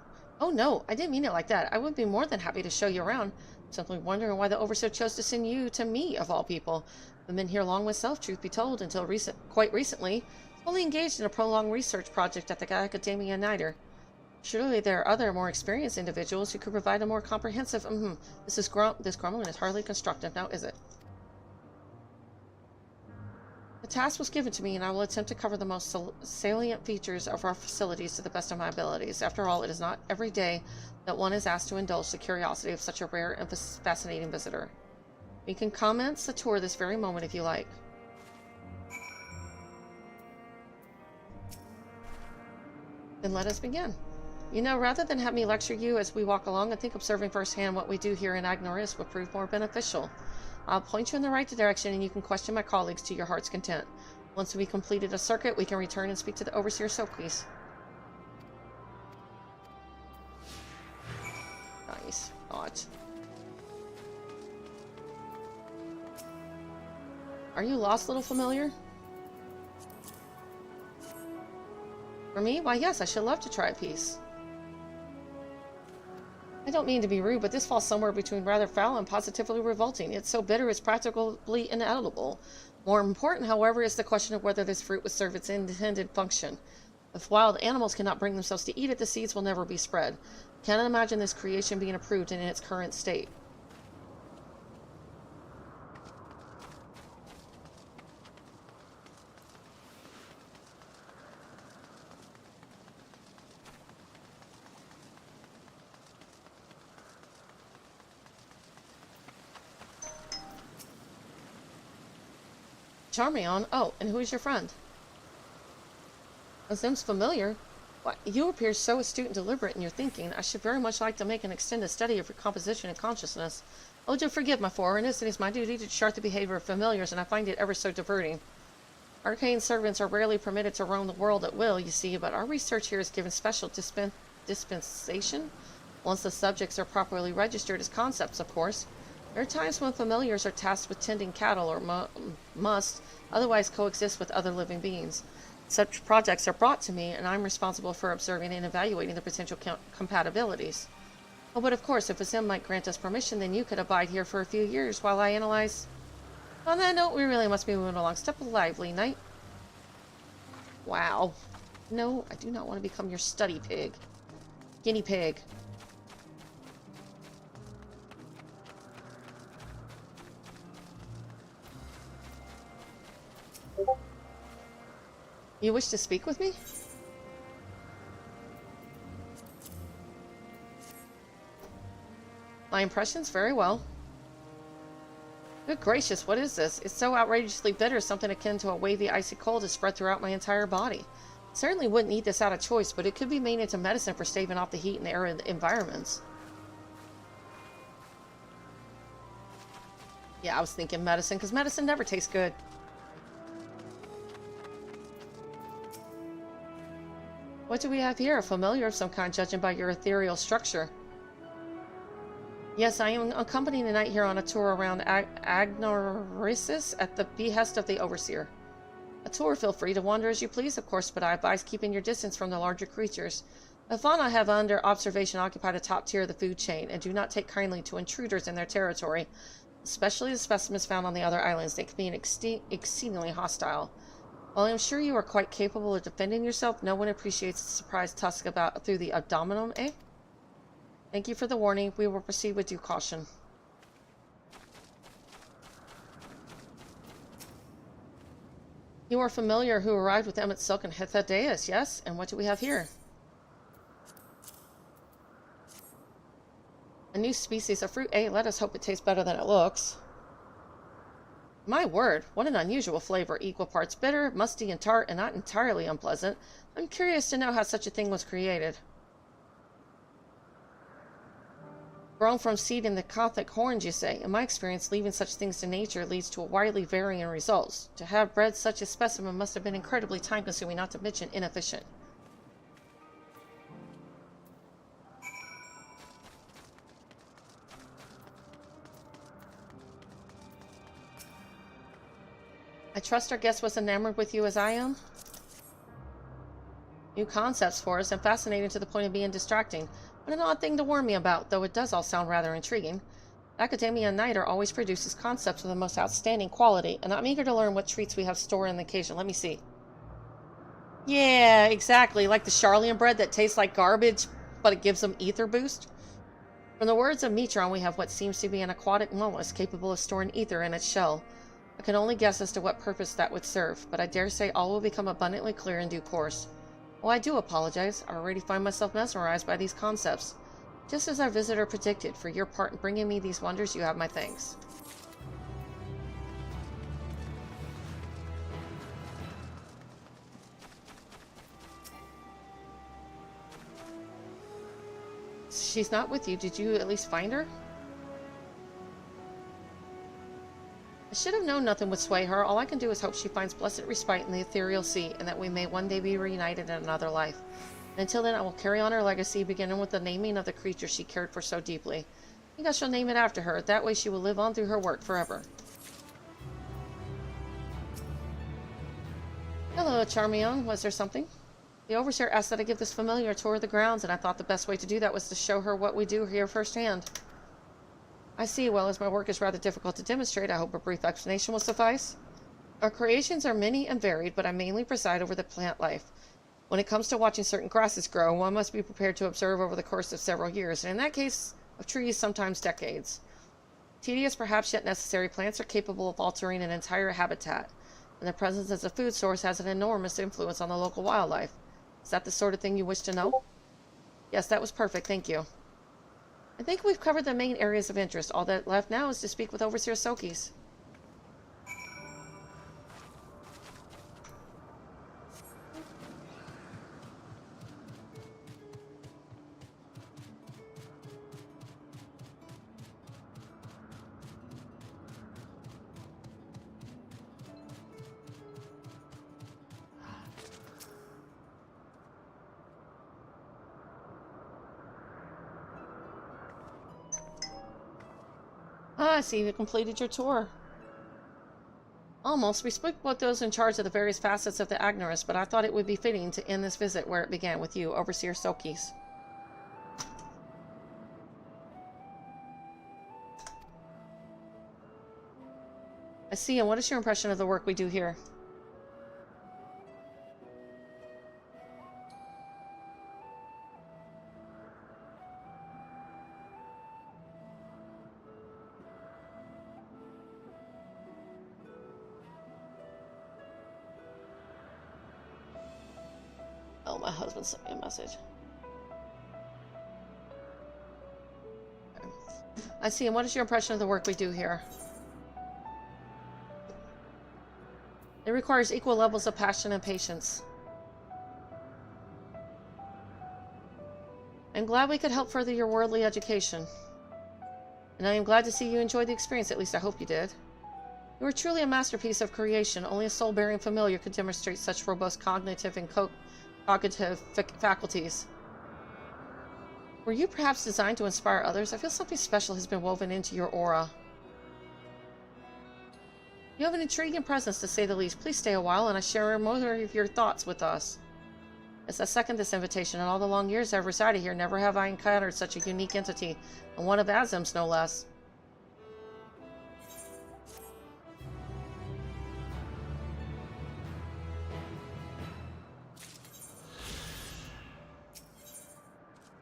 no, I didn't mean it like that. I would be more than happy to show you around. Simply wondering why the Overseer chose to send you to me, of all people. I've been here long myself, truth be told, until quite recently, fully engaged in a prolonged research project at the Academia Niter. Surely there are other, more experienced individuals who could provide a more comprehensive, this grumbling is hardly constructive, now is it? The task was given to me, and I will attempt to cover the most salient features of our facilities to the best of my abilities. After all, it is not every day that one is asked to indulge the curiosity of such a rare and fascinating visitor. We can commence the tour this very moment if you like. Then let us begin. You know, rather than have me lecture you as we walk along, I think observing firsthand what we do here in Agnoris would prove more beneficial. I'll point you in the right direction, and you can question my colleagues to your heart's content. Once we completed a circuit, we can return and speak to the Overseer Sokis. Nice. Not. Are you lost, little familiar? For me? Why, yes, I should love to try a piece. I don't mean to be rude, but this falls somewhere between rather foul and positively revolting. It's so bitter it's practically inedible. More important, however, is the question of whether this fruit would serve its intended function. If wild animals cannot bring themselves to eat it, the seeds will never be spread. Cannot imagine this creation being approved in its current state. Charmion? Oh, and who is your friend? Seems familiar. Why, you appear so astute and deliberate in your thinking. I should very much like to make an extended study of your composition and consciousness. Oh, do forgive my foreignness. It is my duty to chart the behavior of familiars, and I find it ever so diverting. Arcane servants are rarely permitted to roam the world at will, you see, but our research here is given special dispensation. Once the subjects are properly registered as concepts, of course. There are times when familiars are tasked with tending cattle or must otherwise coexist with other living beings. Such projects are brought to me, and I'm responsible for observing and evaluating the potential compatibilities. Oh, but of course, if Azim might grant us permission, then you could abide here for a few years while I analyze... On that note, we really must be moving along. Step lively, knight. Wow. No, I do not want to become your study pig. Guinea pig. You wish to speak with me? My impressions? Very well. Good gracious, what is this? It's so outrageously bitter, something akin to a wavy, icy cold is spread throughout my entire body. Certainly wouldn't eat this out of choice, but it could be made into medicine for staving off the heat in the arid environments. Yeah, I was thinking medicine, because medicine never tastes good. What do we have here? A familiar of some kind, judging by your ethereal structure. Yes, I am accompanying the knight here on a tour around Agnorisis at the behest of the Overseer. A tour, feel free to wander as you please, of course, but I advise keeping your distance from the larger creatures. The fauna I have under observation occupy the top tier of the food chain, and do not take kindly to intruders in their territory, especially the specimens found on the other islands. They can be exceedingly hostile. While I am sure you are quite capable of defending yourself, no one appreciates the surprise tusk about through the abdominum, eh? Thank you for the warning. We will proceed with due caution. You are familiar who arrived with Emmett Silk and Hithadaeus, yes? And what do we have here? A new species of fruit, eh? Let us hope it tastes better than it looks. My word, what an unusual flavor. Equal parts bitter, musty, and tart, and not entirely unpleasant. I'm curious to know how such a thing was created. Grown from seed in the Gothic horns, you say. In my experience, leaving such things to nature leads to widely varying results. To have bred such a specimen must have been incredibly time-consuming, not to mention inefficient. I trust our guest was enamored with you as I am. New concepts for us, and fascinating to the point of being distracting. But an odd thing to warn me about, though it does all sound rather intriguing. Academia Niter always produces concepts of the most outstanding quality, and I'm eager to learn what treats we have stored on the occasion. Let me see. Yeah, exactly. Like the Charlian bread that tastes like garbage, but it gives them ether boost. From the words of Metron, we have what seems to be an aquatic mollusk capable of storing ether in its shell. I can only guess as to what purpose that would serve, but I dare say all will become abundantly clear in due course. Oh, I do apologize. I already find myself mesmerized by these concepts. Just as our visitor predicted, for your part in bringing me these wonders, you have my thanks. She's not with you. Did you at least find her? I should have known nothing would sway her. All I can do is hope she finds blessed respite in the ethereal sea, and that we may one day be reunited in another life. And until then, I will carry on her legacy, beginning with the naming of the creature she cared for so deeply. I think I shall name it after her. That way she will live on through her work forever. Hello, Charmion. Was there something? The overseer asked that I give this familiar a tour of the grounds, and I thought the best way to do that was to show her what we do here firsthand. I see. Well, as my work is rather difficult to demonstrate, I hope a brief explanation will suffice. Our creations are many and varied, but I mainly preside over the plant life. When it comes to watching certain grasses grow, one must be prepared to observe over the course of several years, and in that case of trees, sometimes decades. Tedious, perhaps yet necessary, plants are capable of altering an entire habitat, and their presence as a food source has an enormous influence on the local wildlife. Is that the sort of thing you wish to know? Yes, that was perfect, thank you. I think we've covered the main areas of interest. All that left now is to speak with Overseer Sokis. Ah, I see you completed your tour. Almost. We spoke with those in charge of the various facets of the Agnorist, but I thought it would be fitting to end this visit where it began, with you, Overseer Sokis. I see, and what is your impression of the work we do here? Oh, my husband sent me a message. Okay. I see, and what is your impression of the work we do here? It requires equal levels of passion and patience. I'm glad we could help further your worldly education. And I am glad to see you enjoyed the experience, at least I hope you did. You are truly a masterpiece of creation. Only a soul-bearing familiar could demonstrate such robust cognitive and cognitive faculties. Were you perhaps designed to inspire others? I feel something special has been woven into your aura. You have an intriguing presence, to say the least. Please stay a while, and I share more of your thoughts with us. As I second this invitation, in all the long years I've resided here, never have I encountered such a unique entity, and one of Azim's, no less.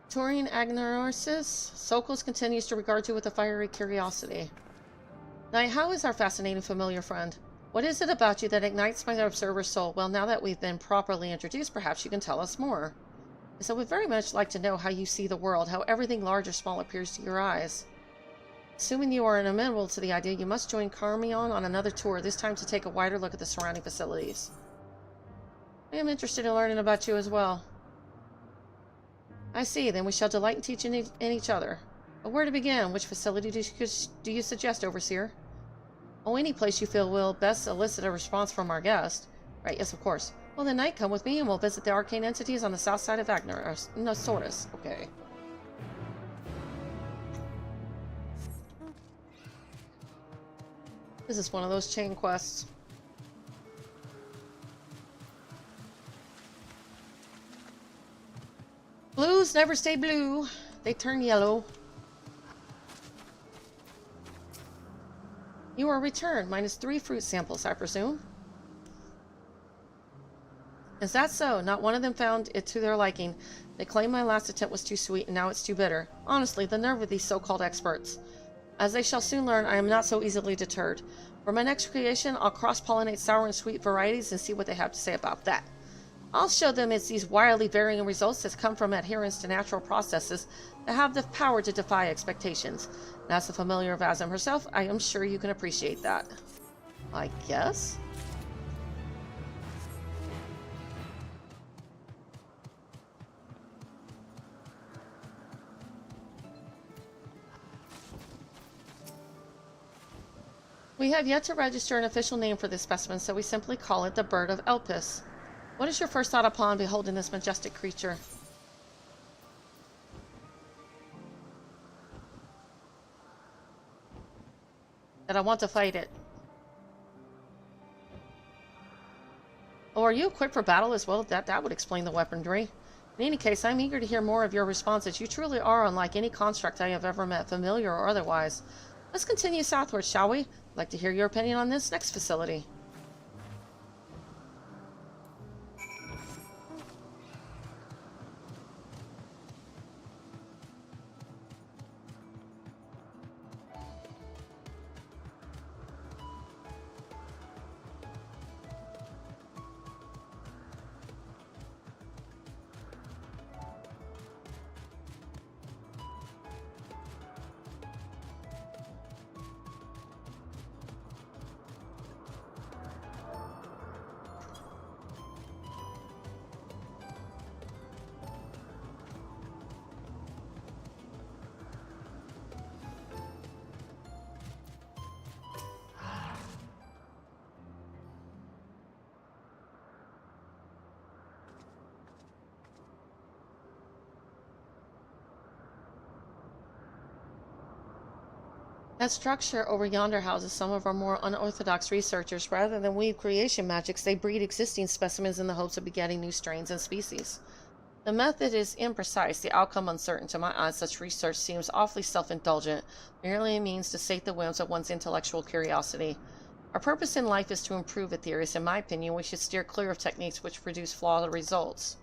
Touring Agnorsis, Sokos continues to regard you with a fiery curiosity. Now, how is our fascinating familiar friend? What is it about you that ignites my observer's soul? Well, now that we've been properly introduced, perhaps you can tell us more. So we'd very much like to know how you see the world, how everything large or small appears to your eyes. Assuming you are amenable to the idea, you must join Carmion on another tour, this time to take a wider look at the surrounding facilities. I am interested in learning about you as well. I see, then we shall delight in teaching in each other. But where to begin? Which facility do you suggest, Overseer? Oh, any place you feel will best elicit a response from our guest. Right, yes, of course. Well, then, Knight, come with me and we'll visit the arcane entities on the south side of Agnorsis. Okay. This is one of those chain quests. Blues never stay blue. They turn yellow. You are returned. -3 fruit samples, I presume. Is that so? Not one of them found it to their liking. They claim my last attempt was too sweet and now it's too bitter. Honestly, the nerve of these so-called experts. As they shall soon learn, I am not so easily deterred. For my next creation, I'll cross-pollinate sour and sweet varieties and see what they have to say about that. I'll show them it's these wildly varying results that come from adherence to natural processes that have the power to defy expectations. And as the familiar of Azim herself, I am sure you can appreciate that. I guess? We have yet to register an official name for this specimen, so we simply call it the Bird of Elpis. What is your first thought upon beholding this majestic creature? That I want to fight it. Oh, are you equipped for battle as well? That would explain the weaponry. In any case, I'm eager to hear more of your responses. You truly are unlike any construct I have ever met, familiar or otherwise. Let's continue southward, shall we? I'd like to hear your opinion on this next facility. That structure over yonder houses some of our more unorthodox researchers. Rather than weave creation magics, they breed existing specimens in the hopes of begetting new strains and species. The method is imprecise, the outcome uncertain. To my eyes, such research seems awfully self-indulgent, merely a means to sate the whims of one's intellectual curiosity. Our purpose in life is to improve, Aetherius. In my opinion, we should steer clear of techniques which produce flawed results.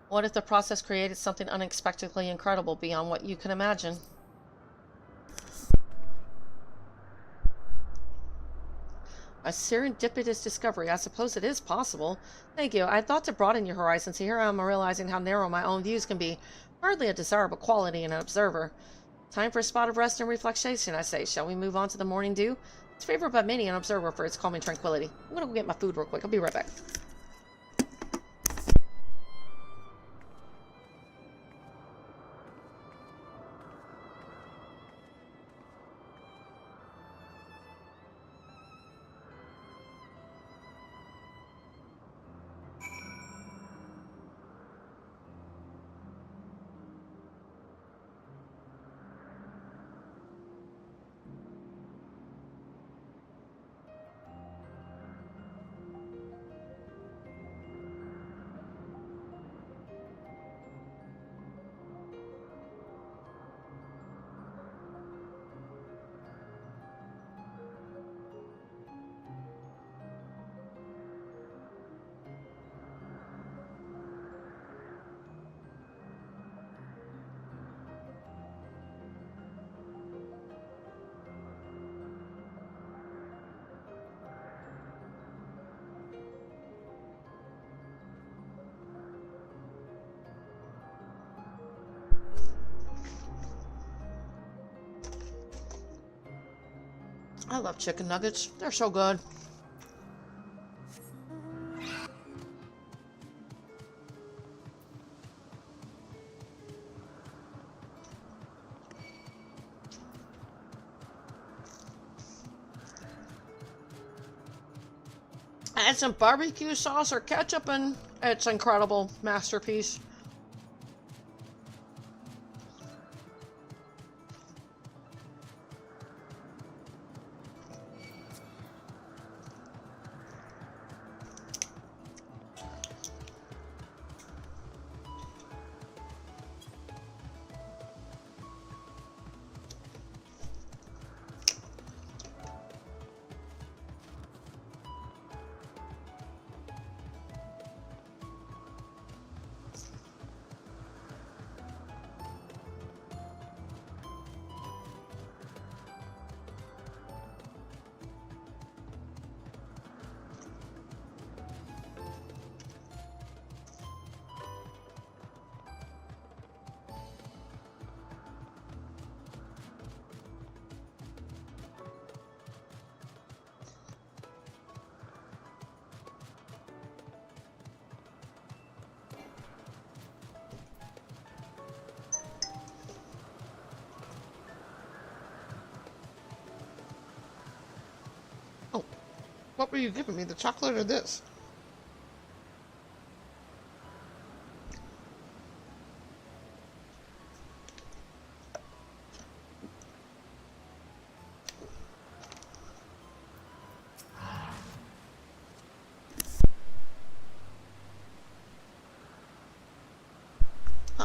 What if the process created something unexpectedly incredible beyond what you can imagine? A serendipitous discovery. I suppose it is possible. Thank you. I thought to broaden your horizons. Here I am realizing how narrow my own views can be. Hardly a desirable quality in an observer. Time for a spot of rest and reflection, I say. Shall we move on to the morning dew? It's favored by many an observer for its calming tranquility. I'm going to go get my food real quick. I'll be right back. I love chicken nuggets. They're so good. Add some barbecue sauce or ketchup and it's incredible. Masterpiece. What were you giving me, the chocolate or this?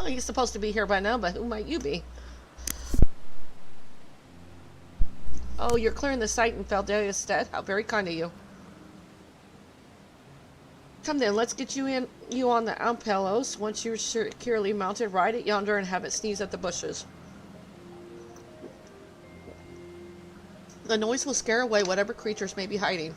Oh, he's supposed to be here by now, but who might you be? Oh, you're clearing the site in Feldalia's stead. How very kind of you. Come then, let's get you on the Ampelos. Once you're securely mounted, ride it yonder and have it sneeze at the bushes. The noise will scare away whatever creatures may be hiding.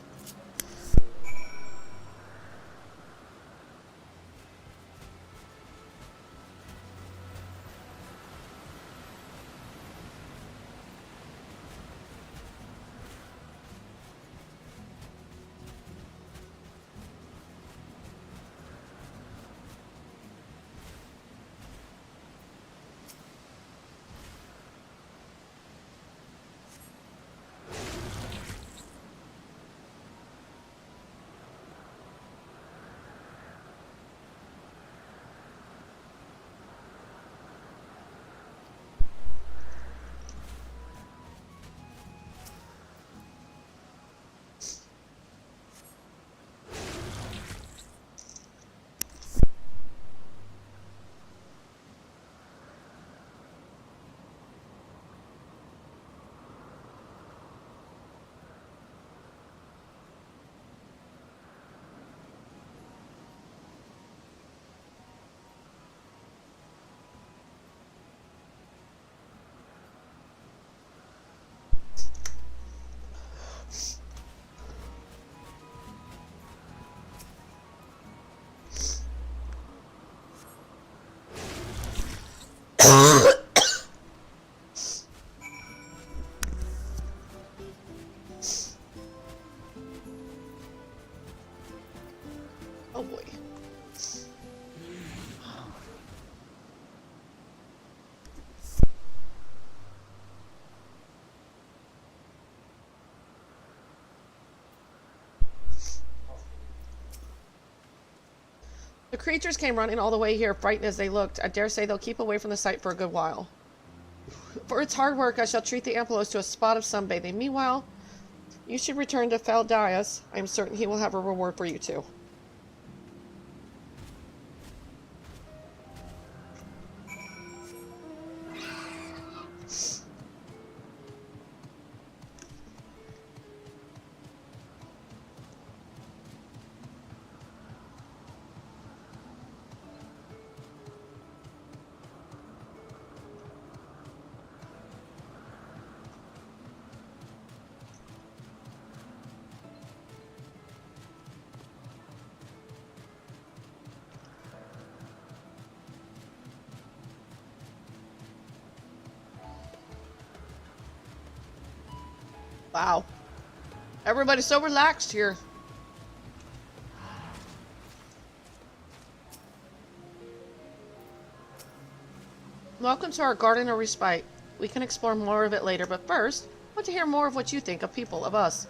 Oh boy. The creatures came running all the way here, frightened as they looked. I dare say they'll keep away from the site for a good while. For its hard work, I shall treat the Ampelos to a spot of sunbathing. Meanwhile, you should return to Faldias. I am certain he will have a reward for you too. Wow. Everybody's so relaxed here. Welcome to our Garden of Respite. We can explore more of it later, but first, I want to hear more of what you think of people, of us.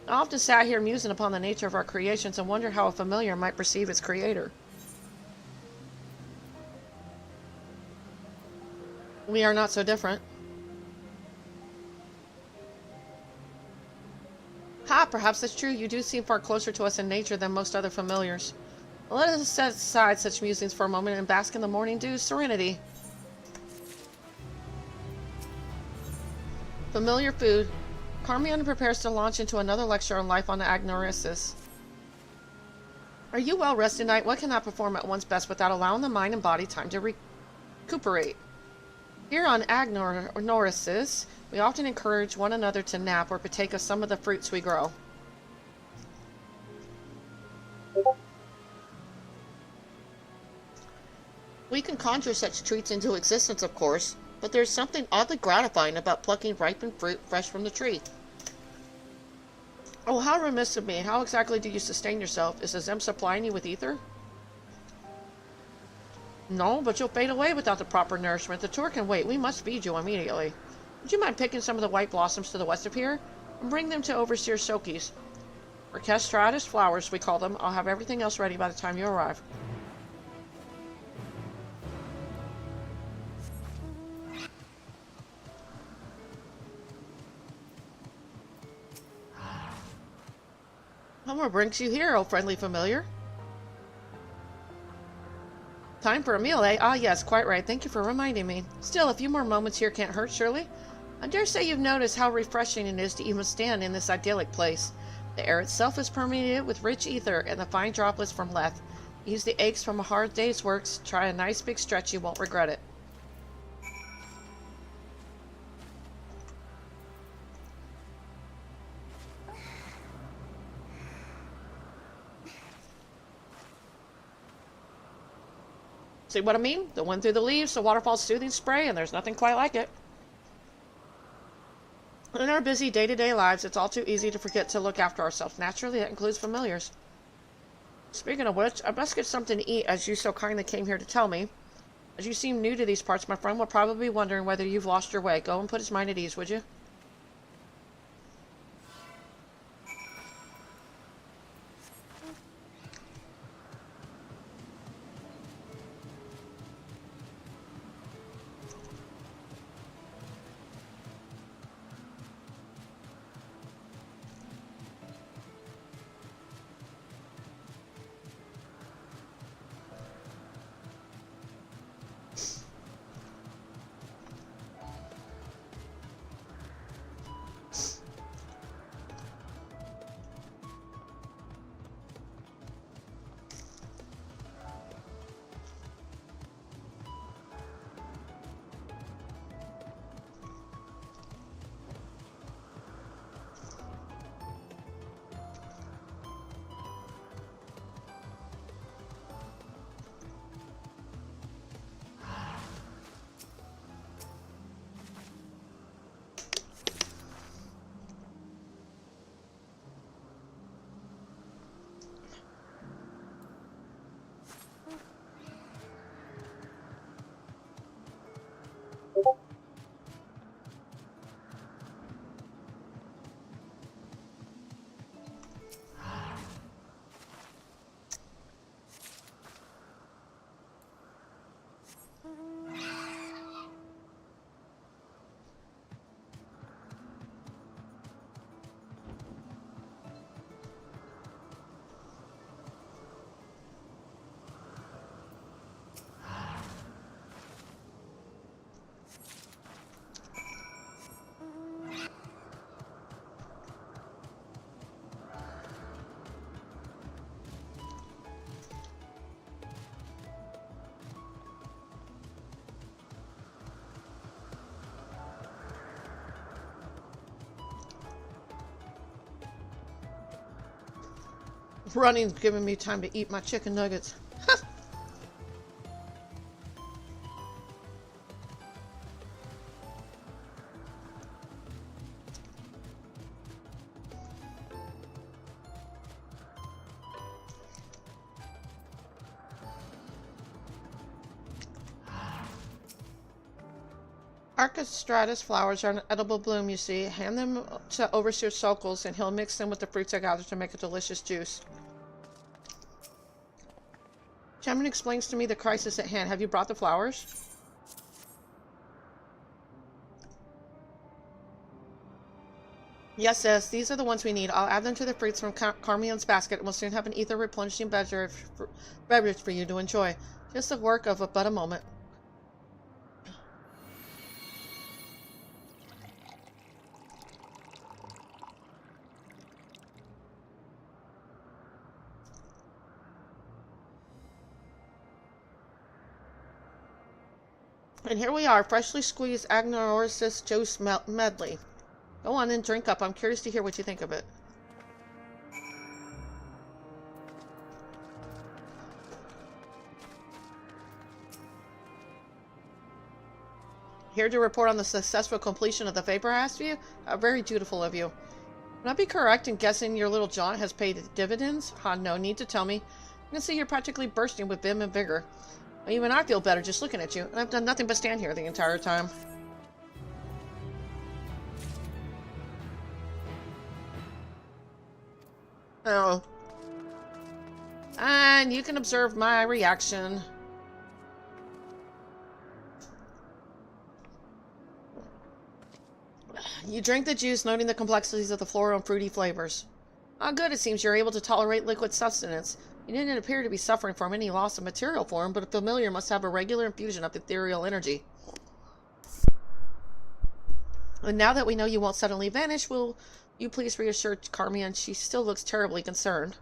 I often sat here musing upon the nature of our creations and wonder how a familiar might perceive its creator. We are not so different. Ha, perhaps that's true. You do seem far closer to us in nature than most other familiars. Let us set aside such musings for a moment and bask in the morning dew's serenity. Familiar food. Carmion prepares to launch into another lecture on life on the Agnorisis. Are you well rested, Knight? What cannot perform at one's best without allowing the mind and body time to recuperate? Here on Agnorisis, we often encourage one another to nap or partake of some of the fruits we grow. We can conjure such treats into existence, of course, but there's something oddly gratifying about plucking ripened fruit fresh from the tree. Oh, how remiss of me. How exactly do you sustain yourself? Is the Zem supplying you with ether? No, but you'll fade away without the proper nourishment. The tour can wait. We must feed you immediately. Would you mind picking some of the white blossoms to the west of here? And bring them to Overseer Soki's. Orchestratus flowers, we call them. I'll have everything else ready by the time you arrive. What brings you here, oh friendly familiar? Time for a meal, eh? Ah, yes, quite right. Thank you for reminding me. Still, a few more moments here can't hurt, surely? I dare say you've noticed how refreshing it is to even stand in this idyllic place. The air itself is permeated with rich ether and the fine droplets from Leth. Ease the aches from a hard day's work. Try a nice big stretch, you won't regret it. See what I mean? The wind through the leaves, the waterfall's soothing spray, and there's nothing quite like it. In our busy day-to-day lives, it's all too easy to forget to look after ourselves. Naturally, that includes familiars. Speaking of which, I must get something to eat, as you so kindly came here to tell me. As you seem new to these parts, my friend will probably be wondering whether you've lost your way. Go and put his mind at ease, would you? Running's giving me time to eat my chicken nuggets. Archistratus flowers are an edible bloom, you see. Hand them to Overseer Sokals, and he'll mix them with the fruits I gathered to make a delicious juice. Chairman explains to me the crisis at hand. Have you brought the flowers? Yes, yes, these are the ones we need. I'll add them to the fruits from Carmion's basket, and we'll soon have an ether-replenishing beverage for you to enjoy. Just the work of but a moment. And here we are, freshly squeezed Agnorosis juice medley. Go on and drink up. I'm curious to hear what you think of it. Here to report on the successful completion of the vapor view? Very dutiful of you. Would I be correct in guessing your little jaunt has paid dividends? No need to tell me. I can see you're practically bursting with vim and vigor. Even I feel better just looking at you, and I've done nothing but stand here the entire time. Oh. And you can observe my reaction. You drink the juice, noting the complexities of the floral and fruity flavors. Ah, good, it seems you're able to tolerate liquid sustenance. He didn't appear to be suffering from any loss of material form, but a familiar must have a regular infusion of ethereal energy. And now that we know you won't suddenly vanish, will you please reassure Carmian? She still looks terribly concerned.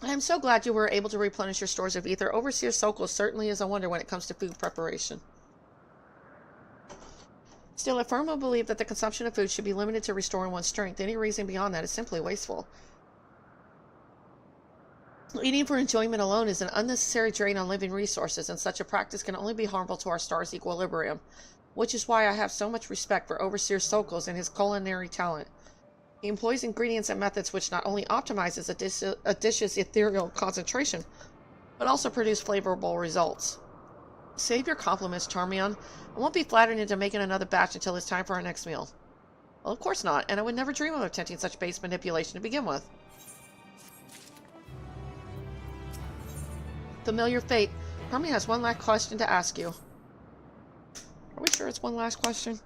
I am so glad you were able to replenish your stores of ether. Overseer Sokol certainly is a wonder when it comes to food preparation. Still, I firmly believe that the consumption of food should be limited to restoring one's strength. Any reason beyond that is simply wasteful. Eating for enjoyment alone is an unnecessary drain on living resources, and such a practice can only be harmful to our star's equilibrium, which is why I have so much respect for Overseer Sokol's and his culinary talent. He employs ingredients and methods which not only optimizes a dish's ethereal concentration, but also produce flavorful results. Save your compliments, Charmion. I won't be flattered into making another batch until it's time for our next meal. Well, of course not, and I would never dream of attempting such base manipulation to begin with. Familiar fate. Hermie has one last question to ask you. Are we sure it's one last question?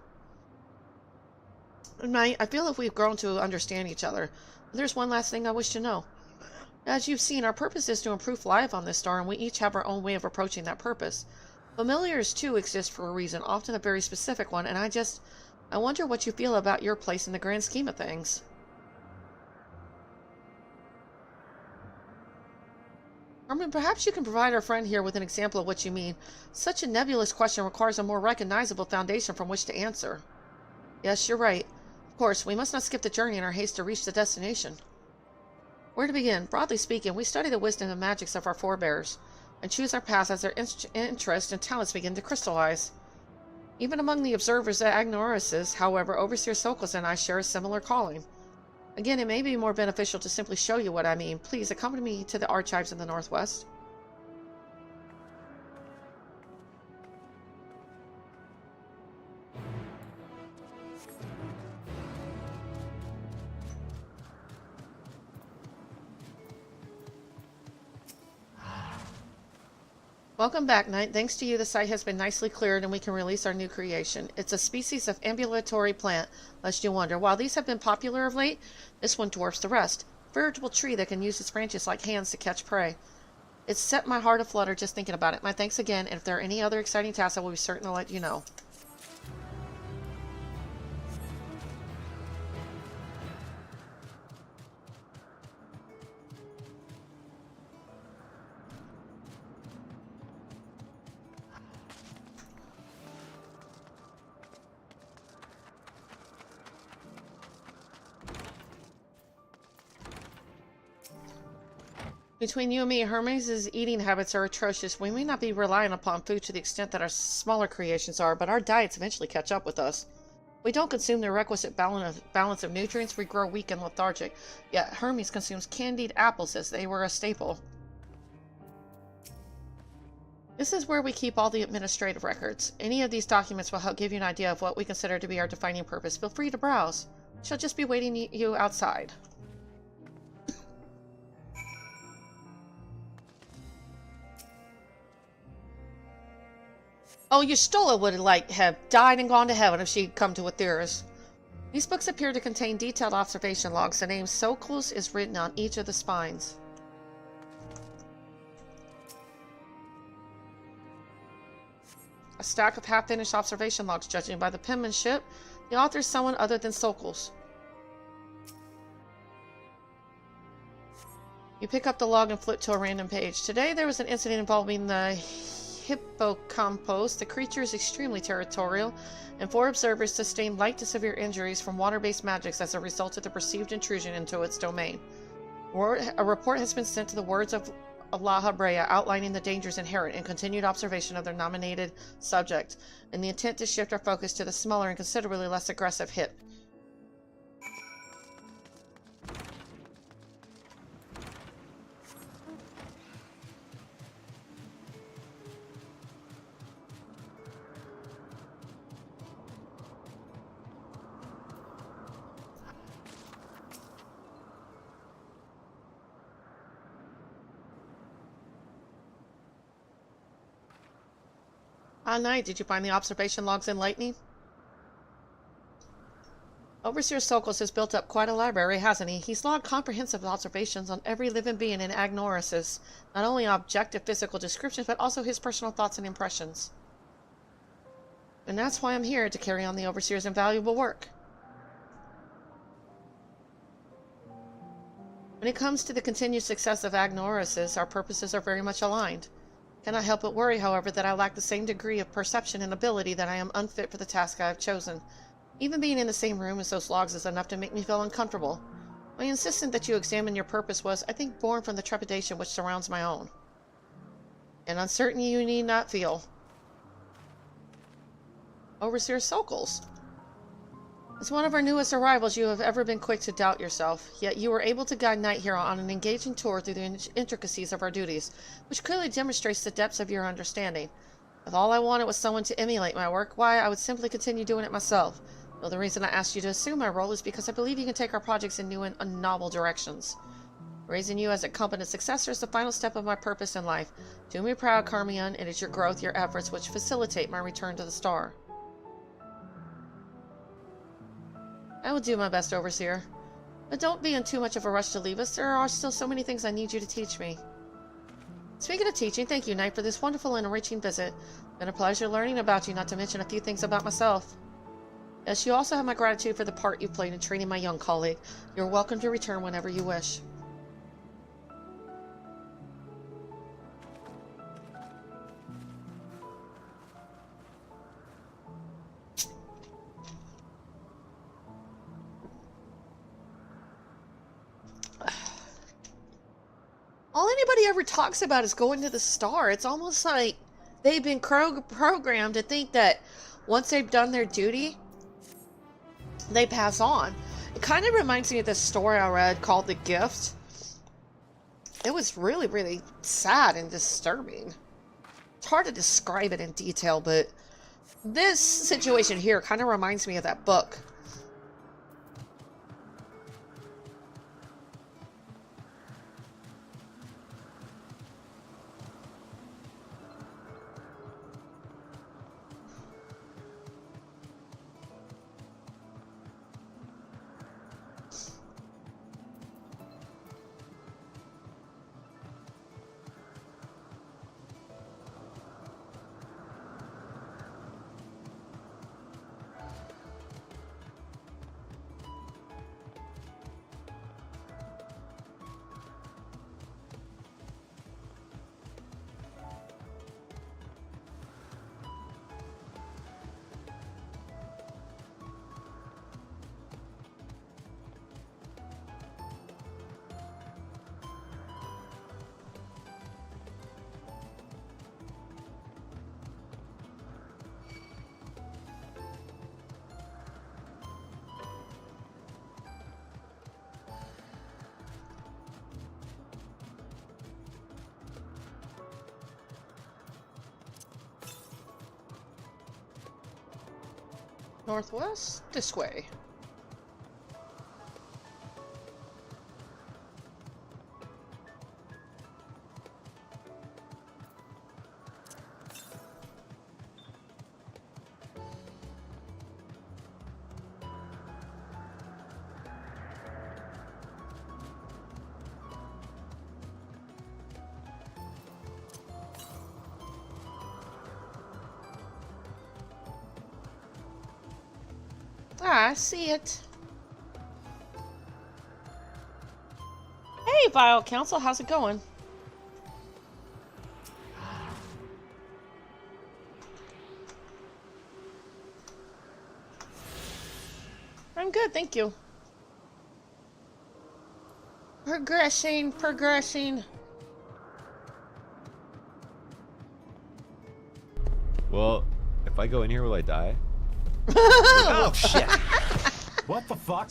Knight, I feel if we've grown to understand each other. There's one last thing I wish to know. As you've seen, our purpose is to improve life on this star, and we each have our own way of approaching that purpose. Familiars, too, exist for a reason, often a very specific one, and I wonder what you feel about your place in the grand scheme of things. Herman, perhaps you can provide our friend here with an example of what you mean. Such a nebulous question requires a more recognizable foundation from which to answer. Yes, you're right. Of course, we must not skip the journey in our haste to reach the destination. Where to begin? Broadly speaking, we study the wisdom and magics of our forebears, and choose our paths as their interests and talents begin to crystallize. Even among the observers at Agnoruses, however, Overseer Sokos and I share a similar calling. Again, it may be more beneficial to simply show you what I mean. Please accompany me to the archives in the northwest. Welcome back, Knight. Thanks to you, the site has been nicely cleared and we can release our new creation. It's a species of ambulatory plant, lest you wonder. While these have been popular of late, this one dwarfs the rest. A veritable tree that can use its branches like hands to catch prey. It's set my heart aflutter just thinking about it. My thanks again, and if there are any other exciting tasks, I will be certain to let you know. Between you and me, Hermes' eating habits are atrocious. We may not be relying upon food to the extent that our smaller creations are, but our diets eventually catch up with us. If we don't consume the requisite balance of nutrients, we grow weak and lethargic. Yet Hermes consumes candied apples as they were a staple. This is where we keep all the administrative records. Any of these documents will help give you an idea of what we consider to be our defining purpose. Feel free to browse. She'll just be waiting you outside. Oh, Yustola would have died and gone to heaven if she'd come to Atheris. These books appear to contain detailed observation logs. The name Soklos is written on each of the spines. A stack of half-finished observation logs. Judging by the penmanship, the author is someone other than Soklos. You pick up the log and flip to a random page. Today there was an incident involving the hippocampus. The creature is extremely territorial, and 4 observers sustained light to severe injuries from water-based magics as a result of the perceived intrusion into its domain. A report has been sent to the Words of La Habrea outlining the dangers inherent in continued observation of their nominated subject, and the intent to shift our focus to the smaller and considerably less aggressive hip. Knight, did you find the observation logs enlightening? Overseer Sokos has built up quite a library, hasn't he? He's logged comprehensive observations on every living being in Agnoris, not only objective physical descriptions, but also his personal thoughts and impressions. And that's why I'm here, to carry on the Overseer's invaluable work. When it comes to the continued success of Agnoris, our purposes are very much aligned. Cannot help but worry, however, that I lack the same degree of perception and ability, that I am unfit for the task I have chosen. Even being in the same room as those logs is enough to make me feel uncomfortable. My insistence that you examine your purpose was, I think, born from the trepidation which surrounds my own. And uncertainty you need not feel. Overseer Sokos. As one of our newest arrivals, you have ever been quick to doubt yourself, yet you were able to guide Knight Hero on an engaging tour through the intricacies of our duties, which clearly demonstrates the depths of your understanding. If all I wanted was someone to emulate my work, why, I would simply continue doing it myself. Though the reason I asked you to assume my role is because I believe you can take our projects in new and novel directions. Raising you as a competent successor is the final step of my purpose in life. Do me proud, Carmion. It is your growth, your efforts, which facilitate my return to the star. I will do my best, Overseer. But don't be in too much of a rush to leave us. There are still so many things I need you to teach me. Speaking of teaching, thank you, Knight, for this wonderful and enriching visit. It's been a pleasure learning about you, not to mention a few things about myself. Yes, you also have my gratitude for the part you played in training my young colleague. You're welcome to return whenever you wish. All anybody ever talks about is going to the star. It's almost like they've been programmed to think that once they've done their duty, they pass on. It kind of reminds me of this story I read called The Gift. It was really, really sad and disturbing. It's hard to describe it in detail, but this situation here kind of reminds me of that book. Northwest? This way. Ah, I see it. Hey, Vile Council, how's it going? I'm good, thank you. Progressing, progressing. Well, if I go in here, will I die? Oh shit! What the fuck?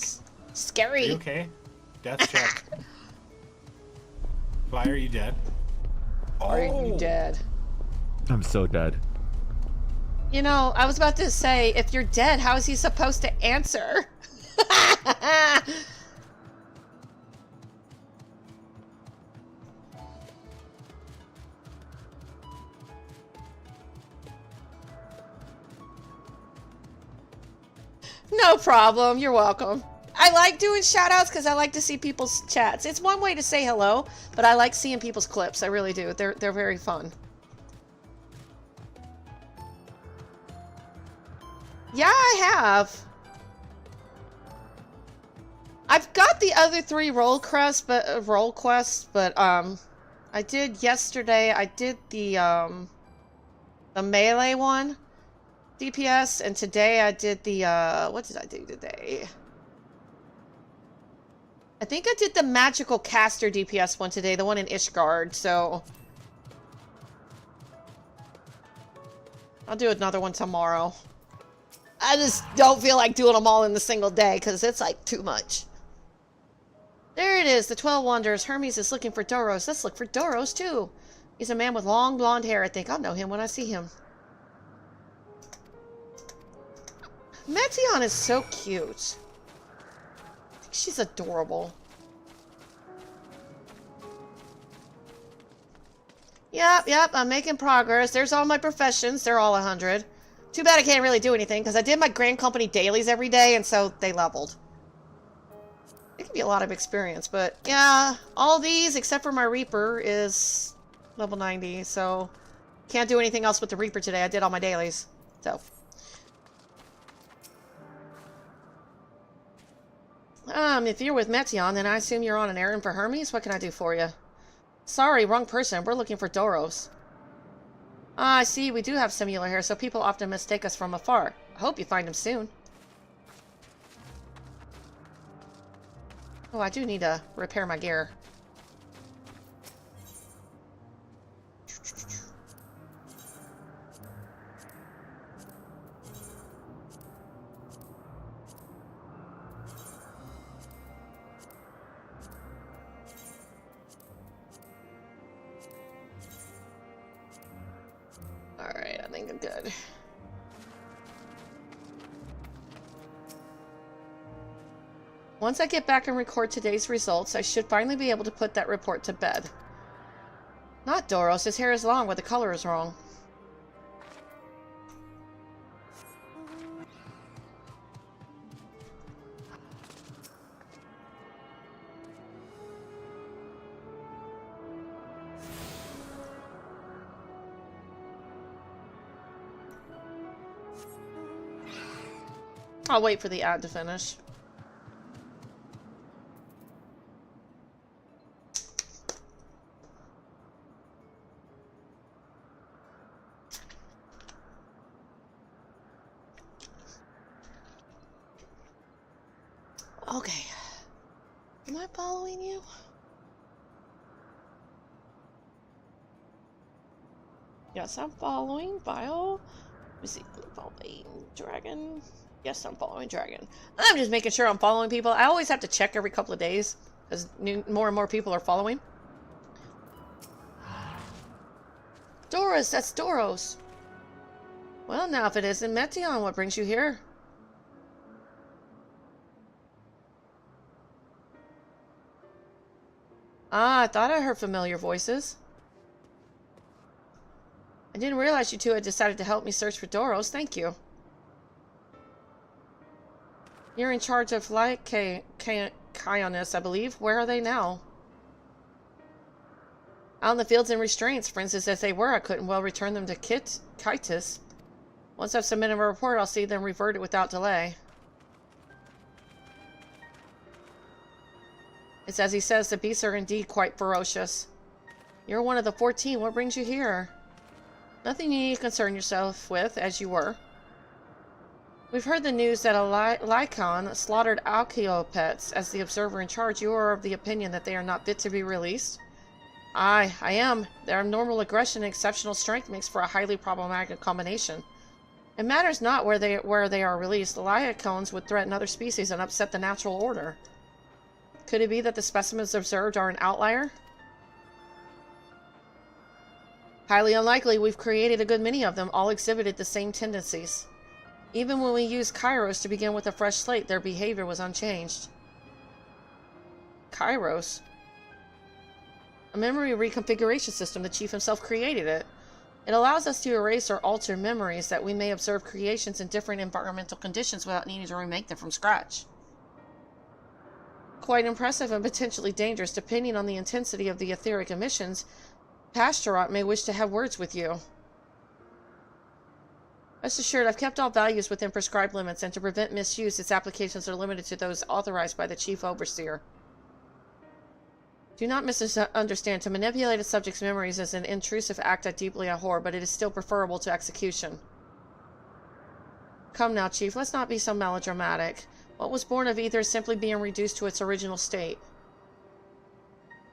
Scary. Are you okay? Death check. Fire, are you dead? Are you dead? I'm so dead. You know, I was about to say, if you're dead, how is he supposed to answer? No problem. You're welcome. I like doing shout-outs because I like to see people's chats. It's one way to say hello, but I like seeing people's clips. I really do. They're very fun. Yeah, I have. I've got the other 3 role quests, but I did yesterday. I did the melee one, DPS, and today I did the what did I do today? I think I did the magical caster DPS one today, the one in Ishgard. So I'll do another one tomorrow. I just don't feel like doing them all in the single day because it's like too much. There it is, the 12 Wonders. Hermes is looking for Doros. Let's look for Doros, too. He's a man with long blonde hair. I think I'll know him when I see him. Meteon is so cute. I think she's adorable. Yep, I'm making progress. There's all my professions. They're all 100. Too bad I can't really do anything, because I did my Grand Company dailies every day, and so they leveled. It can be a lot of experience, but yeah, all these, except for my Reaper, is level 90, so can't do anything else with the Reaper today. I did all my dailies, so. If you're with Meteon, then I assume you're on an errand for Hermes? What can I do for you? Sorry, wrong person. We're looking for Doros. I see. We do have similar hair, so people often mistake us from afar. I hope you find him soon. Oh, I do need to repair my gear. Alright, I think I'm good. Once I get back and record today's results, I should finally be able to put that report to bed. Not Doros. His hair is long, but the color is wrong. I'll wait for the ad to finish. Okay. Am I following you? Yes, I'm following. Bio. Let me see. Following Dragon. Yes, I'm following Dragon. I'm just making sure I'm following people. I always have to check every couple of days as more and more people are following. Doros, that's Doros. Well, now if it isn't Meteon, what brings you here? Ah, I thought I heard familiar voices. I didn't realize you two had decided to help me search for Doros. Thank you. You're in charge of Kyonis, I believe. Where are they now? Out in the fields and restraints. For instance, as they were, I couldn't well return them to Kytus. Once I've submitted a report, I'll see them reverted without delay. It's as he says, the beasts are indeed quite ferocious. You're one of the 14. What brings you here? Nothing you need to concern yourself with, as you were. We've heard the news that a Lycon slaughtered Alcheopets. As the observer in charge, you are of the opinion that they are not fit to be released? Aye, I am. Their abnormal aggression and exceptional strength makes for a highly problematic combination. It matters not where they are released. The Lycons would threaten other species and upset the natural order. Could it be that the specimens observed are an outlier? Highly unlikely. We've created a good many of them, all exhibited the same tendencies. Even when we used Kairos to begin with a fresh slate, their behavior was unchanged. Kairos? A memory reconfiguration system. The chief himself created it. It allows us to erase or alter memories that we may observe creations in different environmental conditions without needing to remake them from scratch. Quite impressive and potentially dangerous, depending on the intensity of the etheric emissions. Pastorot may wish to have words with you. Rest assured, I've kept all values within prescribed limits, and to prevent misuse, its applications are limited to those authorized by the Chief Overseer. Do not misunderstand. To manipulate a subject's memories is an intrusive act I deeply abhor, but it is still preferable to execution. Come now, Chief, let's not be so melodramatic. What was born of ether is simply being reduced to its original state.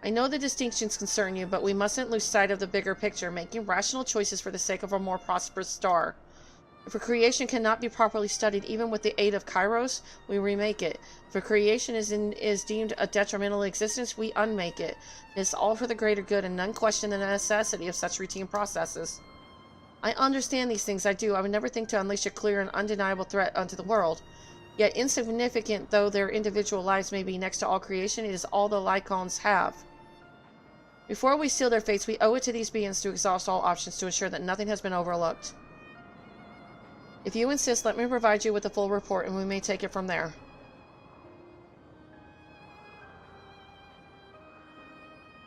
I know the distinctions concern you, but we mustn't lose sight of the bigger picture, making rational choices for the sake of a more prosperous star. If a creation cannot be properly studied even with the aid of Kairos, we remake it. If a creation is deemed a detrimental existence, we unmake it. It is all for the greater good, and none question the necessity of such routine processes. I understand these things, I do. I would never think to unleash a clear and undeniable threat unto the world. Yet insignificant though their individual lives may be next to all creation, it is all the Lycons have. Before we seal their fates, we owe it to these beings to exhaust all options to ensure that nothing has been overlooked. If you insist, let me provide you with a full report, and we may take it from there.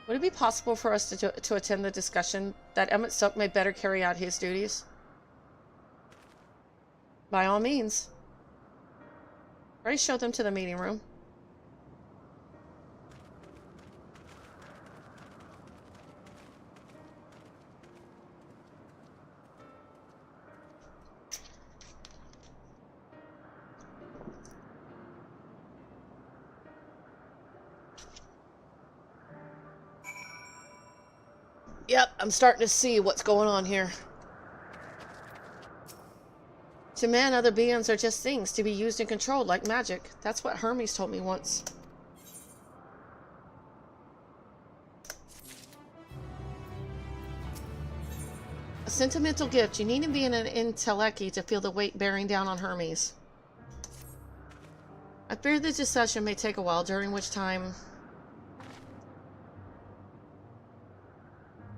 Would it be possible for us to attend the discussion, that Emmett Soak may better carry out his duties? By all means. Ray showed them to the meeting room. Yep, I'm starting to see what's going on here. To man, other beings are just things to be used and controlled like magic. That's what Hermes told me once. A sentimental gift. You needn't be an intellecti to feel the weight bearing down on Hermes. I fear the discussion may take a while, during which time...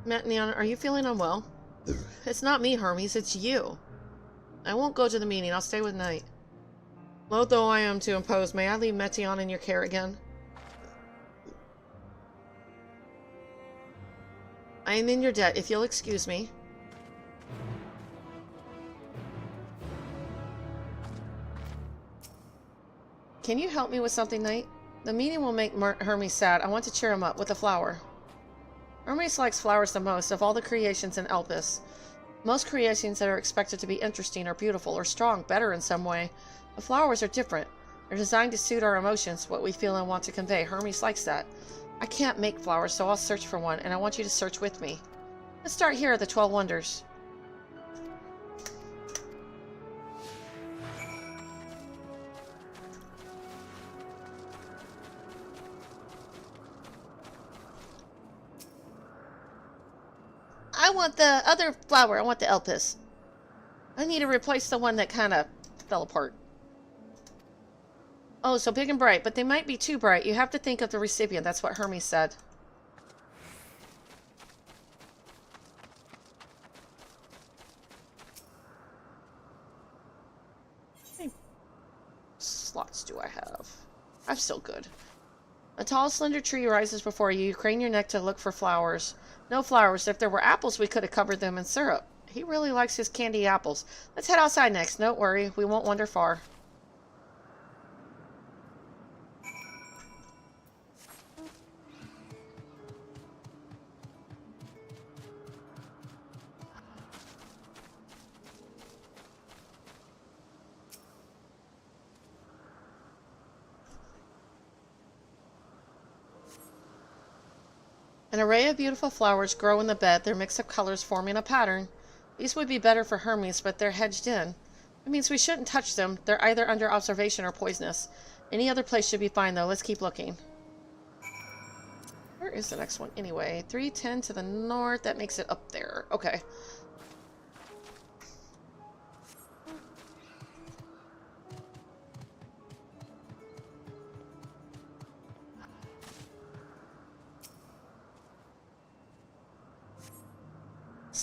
Neon, are you feeling unwell? It's not me, Hermes, it's you. I won't go to the meeting, I'll stay with Knight. Loath though I am to impose, may I leave Metion in your care again? I am in your debt, if you'll excuse me. Can you help me with something, Knight? The meeting will make Hermes sad. I want to cheer him up with a flower. Hermes likes flowers the most of all the creations in Elpis. Most creations that are expected to be interesting or beautiful or strong, better in some way. The flowers are different. They're designed to suit our emotions, what we feel and want to convey. Hermes likes that. I can't make flowers, so I'll search for one, and I want you to search with me. Let's start here at the 12 Wonders. I want the other flower. I want the Elpis. I need to replace the one that kind of fell apart. Oh, so big and bright, but they might be too bright. You have to think of the recipient. That's what Hermes said. How many slots do I have? I'm still good. A tall, slender tree rises before you. You crane your neck to look for flowers. No flowers. If there were apples, we could have covered them in syrup. He really likes his candy apples. Let's head outside next. Don't worry. We won't wander far. An array of beautiful flowers grow in the bed, their mix of colors forming a pattern. These would be better for Hermes, but they're hedged in. It means we shouldn't touch them. They're either under observation or poisonous. Any other place should be fine, though. Let's keep looking. Where is the next one? Anyway, 310 to the north. That makes it up there. Okay.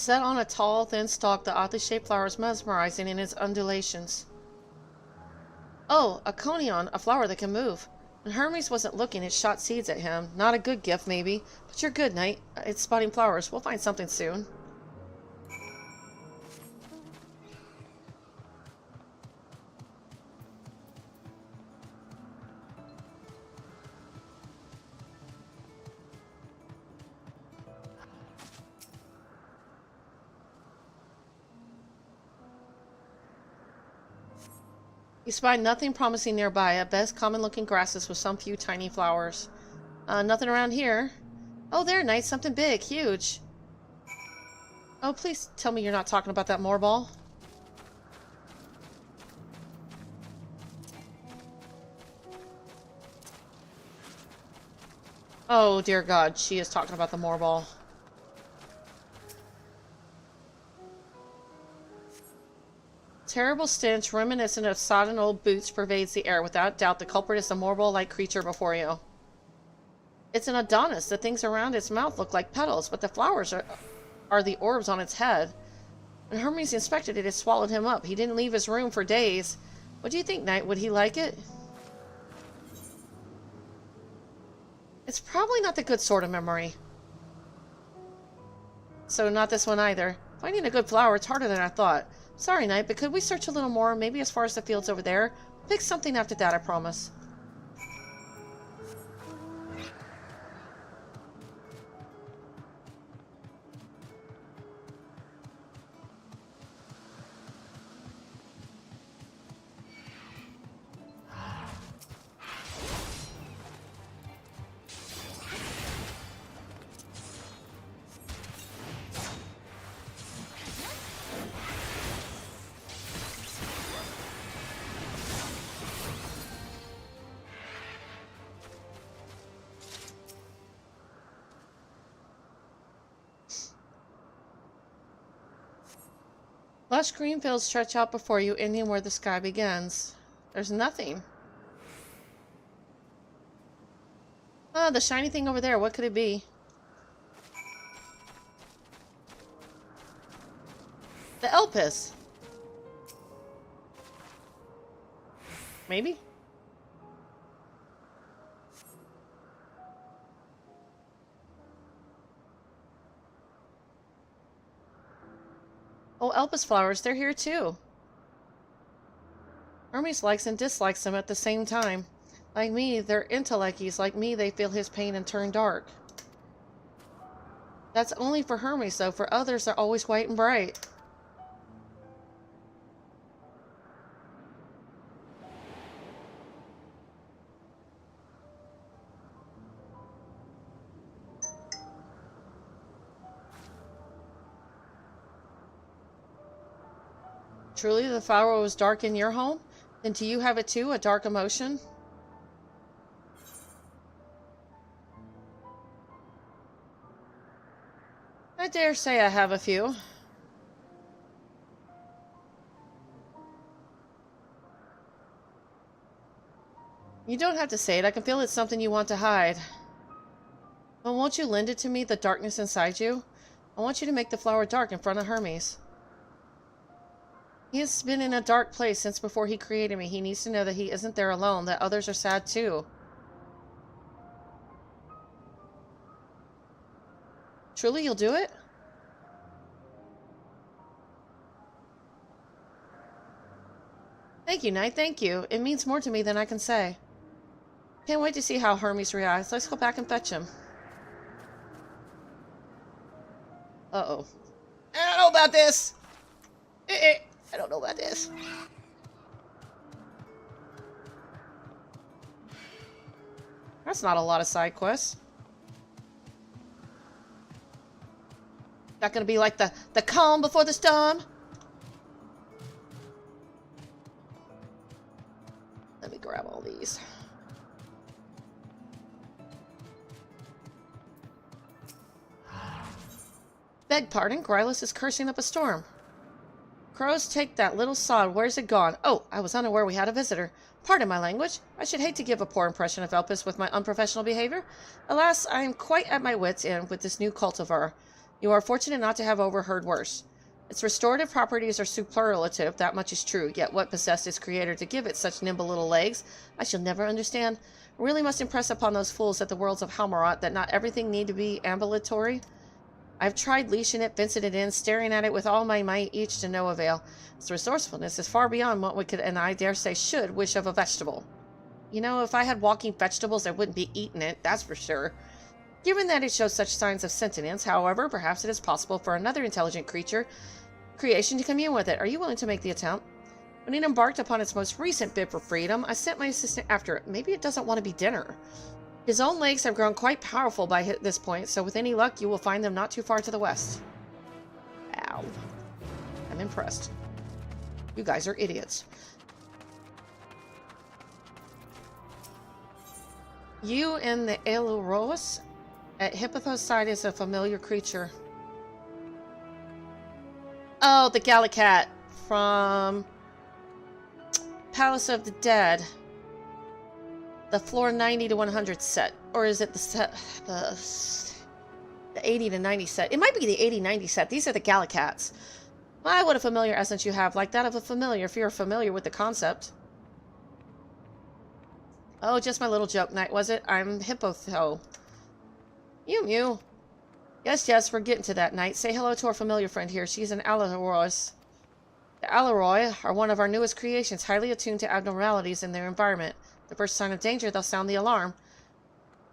Set on a tall, thin stalk, the oddly shaped flower is mesmerizing in its undulations. Oh, a conion, a flower that can move. When Hermes wasn't looking, it shot seeds at him. Not a good gift, maybe. But you're good, Knight. It's spotting flowers. We'll find something soon. You spy nothing promising nearby, at best common-looking grasses with some few tiny flowers. Nothing around here. Oh, there, Knight, something big, huge. Oh, please tell me you're not talking about that moorball. Oh, dear God, she is talking about the moorball. Terrible stench, reminiscent of sodden old boots, pervades the air. Without doubt, the culprit is the moorball-like creature before you. It's an Adonis. The things around its mouth look like petals, but the flowers are the orbs on its head. When Hermes inspected it, it swallowed him up. He didn't leave his room for days. What do you think, Knight? Would he like it? It's probably not the good sort of memory. So not this one either. Finding a good flower, it's harder than I thought. Sorry, Knight, but could we search a little more? Maybe as far as the fields over there? Pick something after that, I promise. Lush green fields stretch out before you, ending where the sky begins. There's nothing. Ah, the shiny thing over there. What could it be? The Elpis. Maybe? Oh, Elpis flowers, they're here too. Hermes likes and dislikes them at the same time. Like me, they're intellecties. Like me, they feel his pain and turn dark. That's only for Hermes, though. For others, they're always white and bright. Truly, the flower was dark in your home? Then do you have it too, a dark emotion? I dare say I have a few. You don't have to say it. I can feel it's something you want to hide. Well, won't you lend it to me, the darkness inside you? I want you to make the flower dark in front of Hermes. He has been in a dark place since before he created me. He needs to know that he isn't there alone, that others are sad too. Truly, you'll do it? Thank you, Knight, thank you. It means more to me than I can say. Can't wait to see how Hermes reacts. Let's go back and fetch him. Uh-oh. I don't know about this! I don't know about this. That's not a lot of side quests. Not gonna be like the calm before the storm? Let me grab all these. Beg pardon, Grylus is cursing up a storm. Crows, take that little sod. Where's it gone? Oh, I was unaware we had a visitor. Pardon my language. I should hate to give a poor impression of Elpis with my unprofessional behavior. Alas, I am quite at my wits' end with this new cultivar. You are fortunate not to have overheard worse. Its restorative properties are superlative, that much is true, yet what possessed its creator to give it such nimble little legs, I shall never understand. I really must impress upon those fools at the worlds of Halmarot that not everything need to be ambulatory. I've tried leashing it, fencing it in, staring at it with all my might, each to no avail. Its resourcefulness is far beyond what we could, and I dare say should, wish of a vegetable. You know, if I had walking vegetables, I wouldn't be eating it, that's for sure. Given that it shows such signs of sentience, however, perhaps it is possible for another intelligent creation to commune with it. Are you willing to make the attempt? When it embarked upon its most recent bid for freedom, I sent my assistant after it. Maybe it doesn't want to be dinner. His own legs have grown quite powerful by this point, so with any luck, you will find them not too far to the west. Ow. I'm impressed. You guys are idiots. You and the Eluros at Hippotho's side is a familiar creature. Oh, the Gallicat from Palace of the Dead. The floor 90 to 100 set. Or is it the set, the 80 to 90 set? It might be the 80-90 set. These are the Gallicats. Why, what a familiar essence you have, like that of a familiar, if you're familiar with the concept. Oh, just my little joke night, was it? I'm Hippotho. Mew. Yes, we're getting to that night. Say hello to our familiar friend here. She's an Alarois. The Alaroi are one of our newest creations, highly attuned to abnormalities in their environment. The first sign of danger, they'll sound the alarm.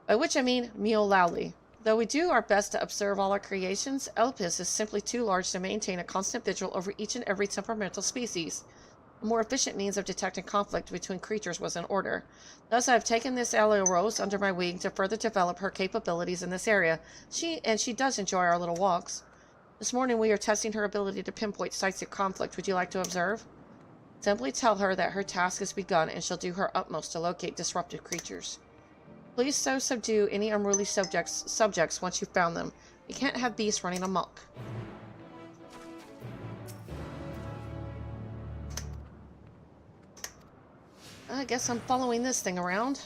By which I mean meow loudly. Though we do our best to observe all our creations, Elpis is simply too large to maintain a constant vigil over each and every temperamental species. A more efficient means of detecting conflict between creatures was in order. Thus I have taken this Rose under my wing to further develop her capabilities in this area. She does enjoy our little walks. This morning we are testing her ability to pinpoint sites of conflict. Would you like to observe? Simply tell her that her task has begun and she'll do her utmost to locate disruptive creatures. Please so subdue any unruly subjects once you've found them. We can't have beasts running amok. I guess I'm following this thing around.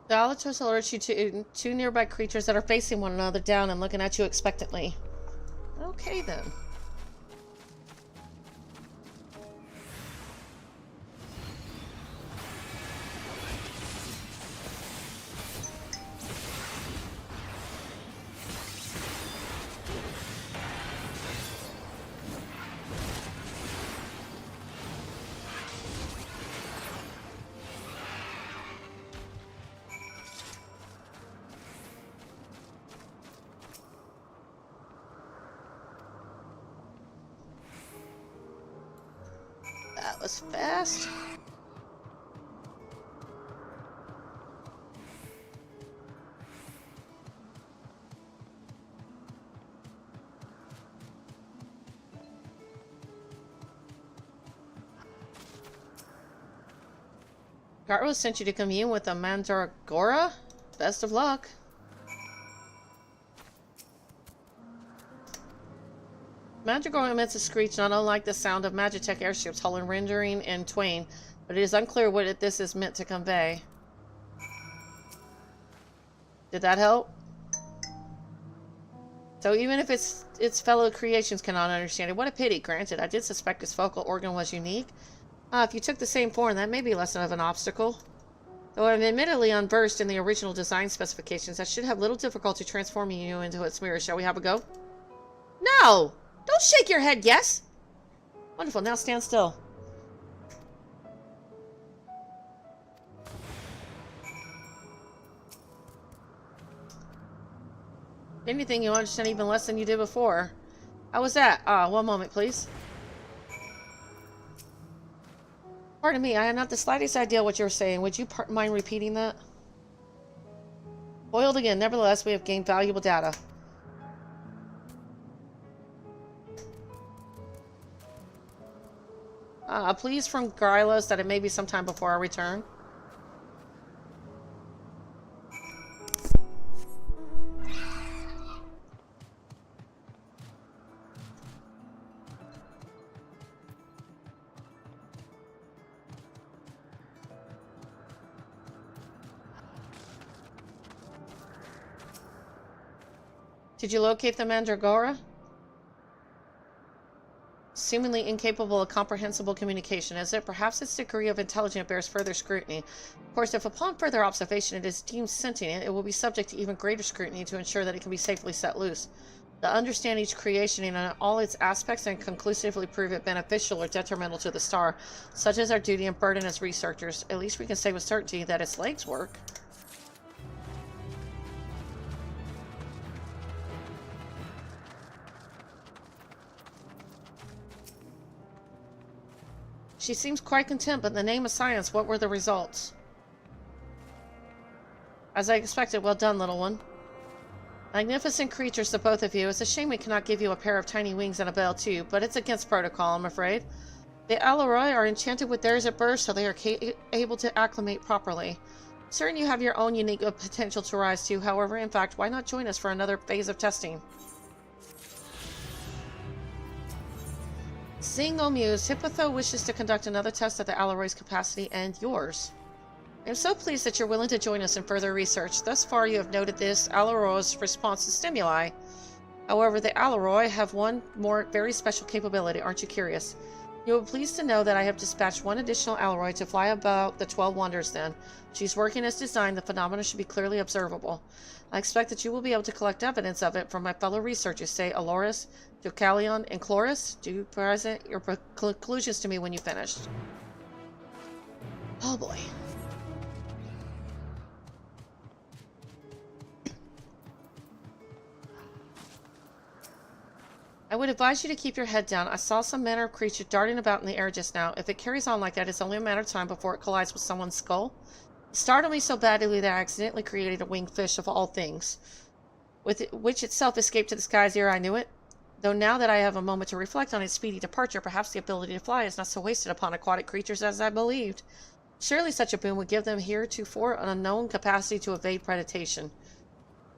The Alatos alerts you to two nearby creatures that are facing one another down and looking at you expectantly. Okay, then. That was fast. Gartro sent you to commune with the Mandragora? Best of luck. Mandragora emits a screech not unlike the sound of Magitech airships hauling rendering in twain, but it is unclear what this is meant to convey. Did that help? So even if its fellow creations cannot understand it, what a pity. Granted, I did suspect its vocal organ was unique. If you took the same form, that may be less of an obstacle. Though I'm admittedly unversed in the original design specifications, I should have little difficulty transforming you into its mirror. Shall we have a go? No! Don't shake your head, yes! Wonderful, now stand still. anything, you understand even less than you did before. How was that? One moment, please. Pardon me, I have not the slightest idea what you're saying. Would you mind repeating that? Foiled again. Nevertheless, we have gained valuable data. Please from Grylos that it may be sometime before our return. Did you locate the Mandragora? Seemingly incapable of comprehensible communication, is it? Perhaps its degree of intelligence bears further scrutiny. Of course, if upon further observation it is deemed sentient, it will be subject to even greater scrutiny to ensure that it can be safely set loose. To understand each creation in all its aspects and conclusively prove it beneficial or detrimental to the star, such is our duty and burden as researchers. At least we can say with certainty that its legs work. She seems quite content, but in the name of science, what were the results? As I expected, well done, little one. Magnificent creatures, the both of you. It's a shame we cannot give you a pair of tiny wings and a bell, too, but it's against protocol, I'm afraid. The Aloroi are enchanted with theirs at birth, so they are able to acclimate properly. Certain you have your own unique potential to rise to, however, in fact, why not join us for another phase of testing? Seeing no muse, Hippotho wishes to conduct another test of the Aloroy's capacity and yours. I am so pleased that you're willing to join us in further research. Thus far you have noted this Aloroy's response to stimuli. However, the Aloroi have one more very special capability. Aren't you curious? You will be pleased to know that I have dispatched one additional Aloroi to fly about the 12 wonders then. She's working as designed. The phenomena should be clearly observable. I expect that you will be able to collect evidence of it from my fellow researchers, say Aloris, Deucalion, and Chloris. Do you present your conclusions to me when you finished? Oh boy. I would advise you to keep your head down. I saw some manner of creature darting about in the air just now. If it carries on like that, it's only a matter of time before it collides with someone's skull. It startled me so badly that I accidentally created a winged fish of all things, which itself escaped to the skies ere I knew it. Though now that I have a moment to reflect on its speedy departure, perhaps the ability to fly is not so wasted upon aquatic creatures as I believed. Surely such a boon would give them heretofore an unknown capacity to evade predation.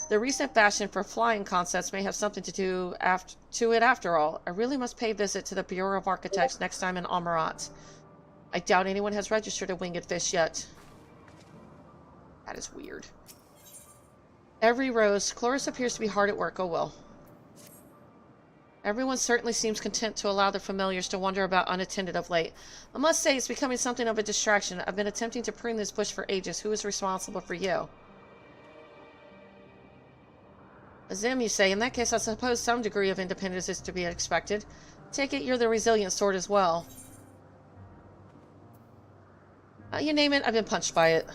The recent fashion for flying concepts may have something to do to it after all. I really must pay a visit to the Bureau of Architects next time in Amarat. I doubt anyone has registered a winged fish yet. That is weird. Every rose. Chloris appears to be hard at work. Oh well. Everyone certainly seems content to allow their familiars to wander about unattended of late. I must say it's becoming something of a distraction. I've been attempting to prune this bush for ages. Who is responsible for you? Azim, you say. In that case, I suppose some degree of independence is to be expected. Take it you're the resilient sort as well. You name it, I've been punched by it.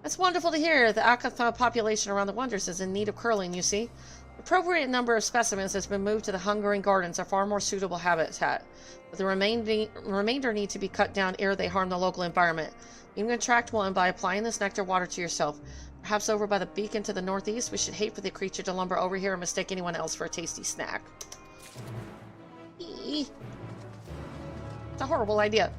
That's wonderful to hear. The Akatha population around the Wonders is in need of curling, you see. The appropriate number of specimens has been moved to the Hungering Gardens, a far more suitable habitat. But the remainder need to be cut down ere they harm the local environment. You can attract one by applying this nectar water to yourself. Perhaps over by the beacon to the northeast. We should hate for the creature to lumber over here and mistake anyone else for a tasty snack. It's a horrible idea.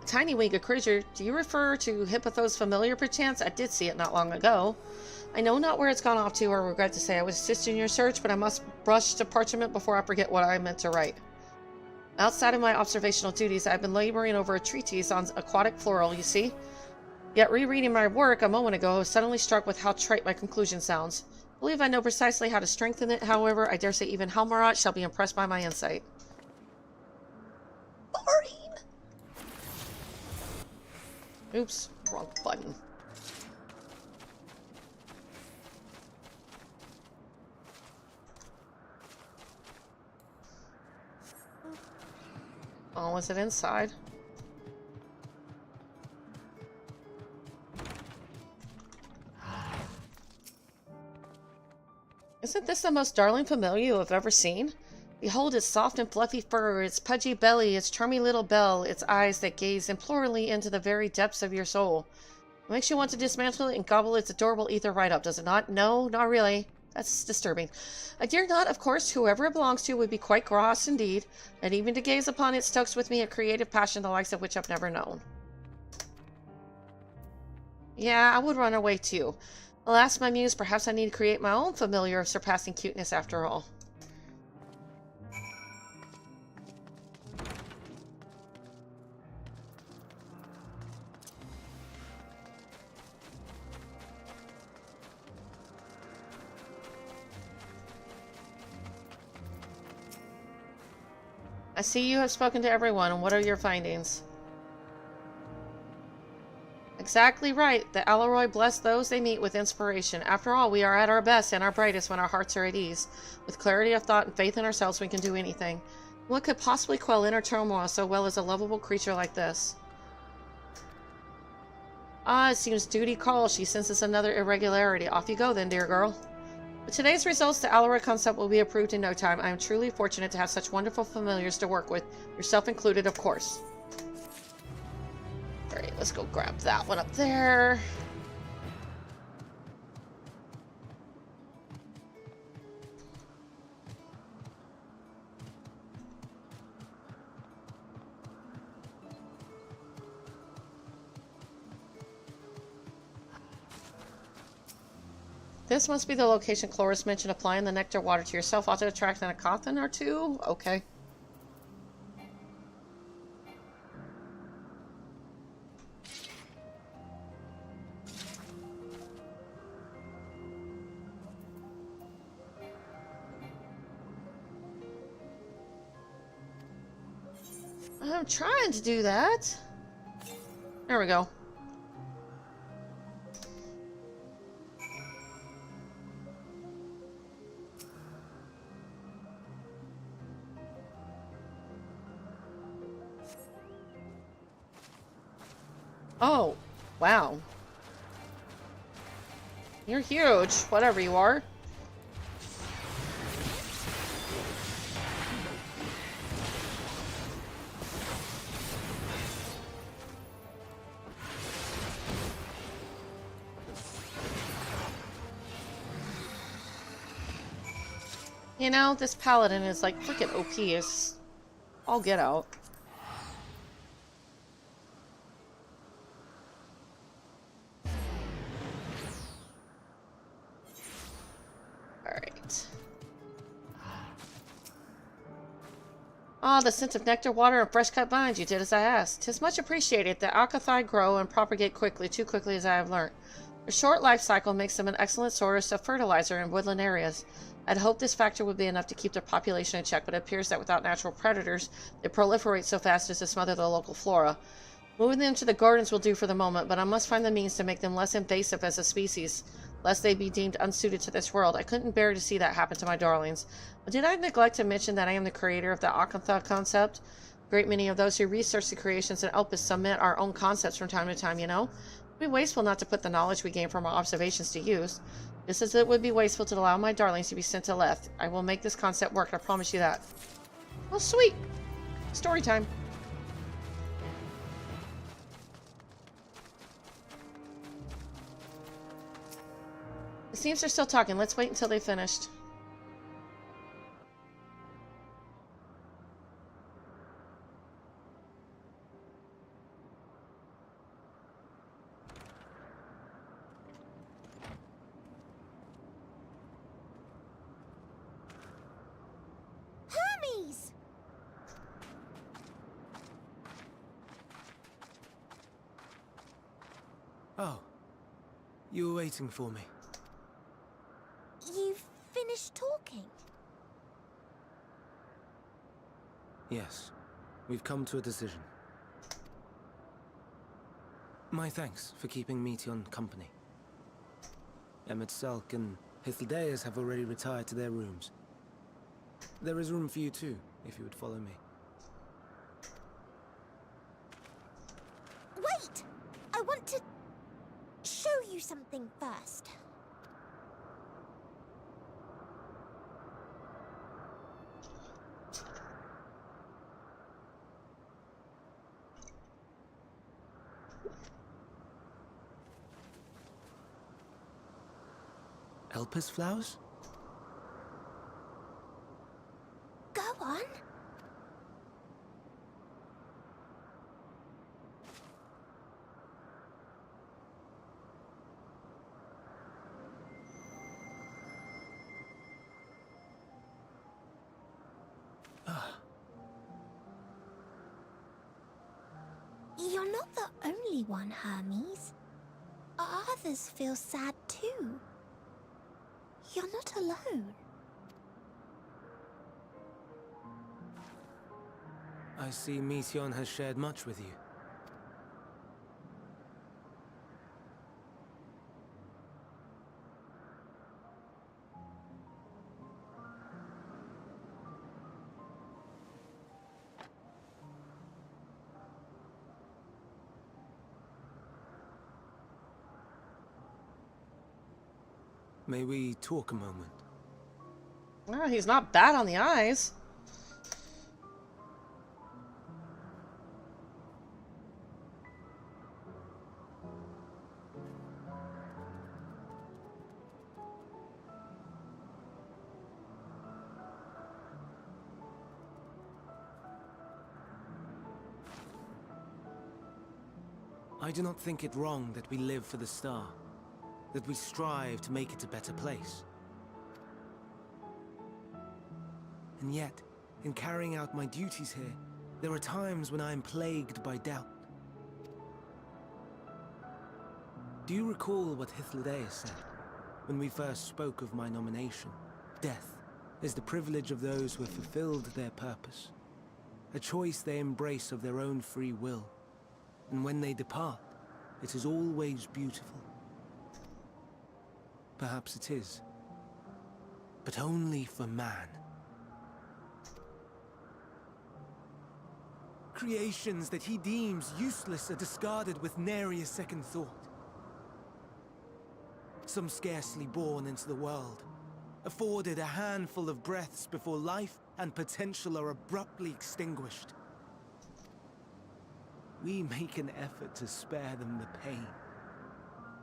Tiny winged creature. Do you refer to Hippotho's familiar perchance? I did see it not long ago. I know not where it's gone off to, or regret to say I would assist in your search, but I must brush to parchment before I forget what I meant to write. Outside of my observational duties, I've been laboring over a treatise on aquatic floral, you see? Yet rereading my work a moment ago, I was suddenly struck with how trite my conclusion sounds. I believe I know precisely how to strengthen it, however, I dare say even Halmarat shall be impressed by my insight. Boring! Oops, wrong button. Oh, was it inside? Isn't this the most darling familiar you have ever seen? Behold its soft and fluffy fur, its pudgy belly, its charming little bell, its eyes that gaze imploringly into the very depths of your soul. It makes you want to dismantle it and gobble its adorable ether right up, does it not? No, not really. That's disturbing. I dare not, of course, whoever it belongs to would be quite gross indeed, and even to gaze upon it stokes with me a creative passion the likes of which I've never known. Yeah, I would run away too. Alas, my muse, perhaps I need to create my own familiar of surpassing cuteness after all. I see you have spoken to everyone, and what are your findings? Exactly right. The Alloy bless those they meet with inspiration. After all, we are at our best and our brightest when our hearts are at ease. With clarity of thought and faith in ourselves, we can do anything. What could possibly quell inner turmoil so well as a lovable creature like this? Ah, it seems duty calls. She senses another irregularity. Off you go then, dear girl. With today's results, the Alloy concept will be approved in no time. I am truly fortunate to have such wonderful familiars to work with, yourself included, of course. Alright, let's go grab that one up there. This must be the location Chloris mentioned. Applying the nectar water to yourself ought to attract an Akathan or two? Okay. I'm trying to do that. There we go. Oh, wow. You're huge, whatever you are. You know, this paladin is like freaking OP. Is all get out. Alright. Ah, the scent of nectar, water, and fresh cut vines. You did as I asked. 'Tis much appreciated that Akathai grow and propagate quickly, too quickly as I have learnt. A short life cycle makes them an excellent source of fertilizer in woodland areas. I'd hoped this factor would be enough to keep their population in check, but it appears that without natural predators, they proliferate so fast as to smother the local flora. Moving them to the gardens will do for the moment, but I must find the means to make them less invasive as a species, lest they be deemed unsuited to this world. I couldn't bear to see that happen to my darlings. But did I neglect to mention that I am the creator of the Akantha concept? A great many of those who research the creations in Elpis submit our own concepts from time to time, you know? It would be wasteful not to put the knowledge we gain from our observations to use. Just as it would be wasteful to allow my darlings to be sent to Leth. I will make this concept work, I promise you that. Well, sweet. Story time. It seems they're still talking. Let's wait until they finished. Hermes! Oh, you were waiting for me. You've finished talking? Yes, we've come to a decision. My thanks for keeping Meteon company. Emmett Selk and Hithildeus have already retired to their rooms. There is room for you too, if you would follow me. Wait! I want to show you something first. Elpis flowers? Go on. You're not the only one, Hermes. Others feel sad too. You're not alone. I see Meteion has shared much with you. May we talk a moment? Oh, he's not bad on the eyes. I do not think it wrong that we live for the star, that we strive to make it a better place. And yet, in carrying out my duties here, there are times when I am plagued by doubt. Do you recall what Hythlodaeus said when we first spoke of my nomination? Death is the privilege of those who have fulfilled their purpose, a choice they embrace of their own free will. And when they depart, it is always beautiful. Perhaps it is, but only for man. Creations that he deems useless are discarded with nary a second thought. Some scarcely born into the world, afforded a handful of breaths before life and potential are abruptly extinguished. We make an effort to spare them the pain,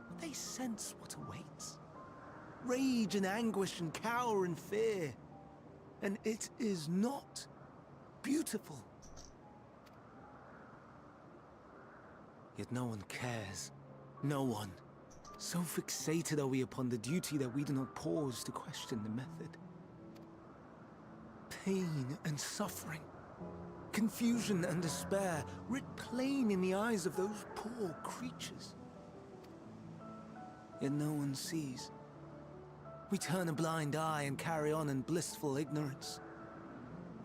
but they sense what awaits. Rage and anguish and cower and fear. And it is not beautiful. Yet no one cares. No one. So fixated are we upon the duty that we do not pause to question the method. Pain and suffering, confusion and despair, writ plain in the eyes of those poor creatures. Yet no one sees. We turn a blind eye and carry on in blissful ignorance.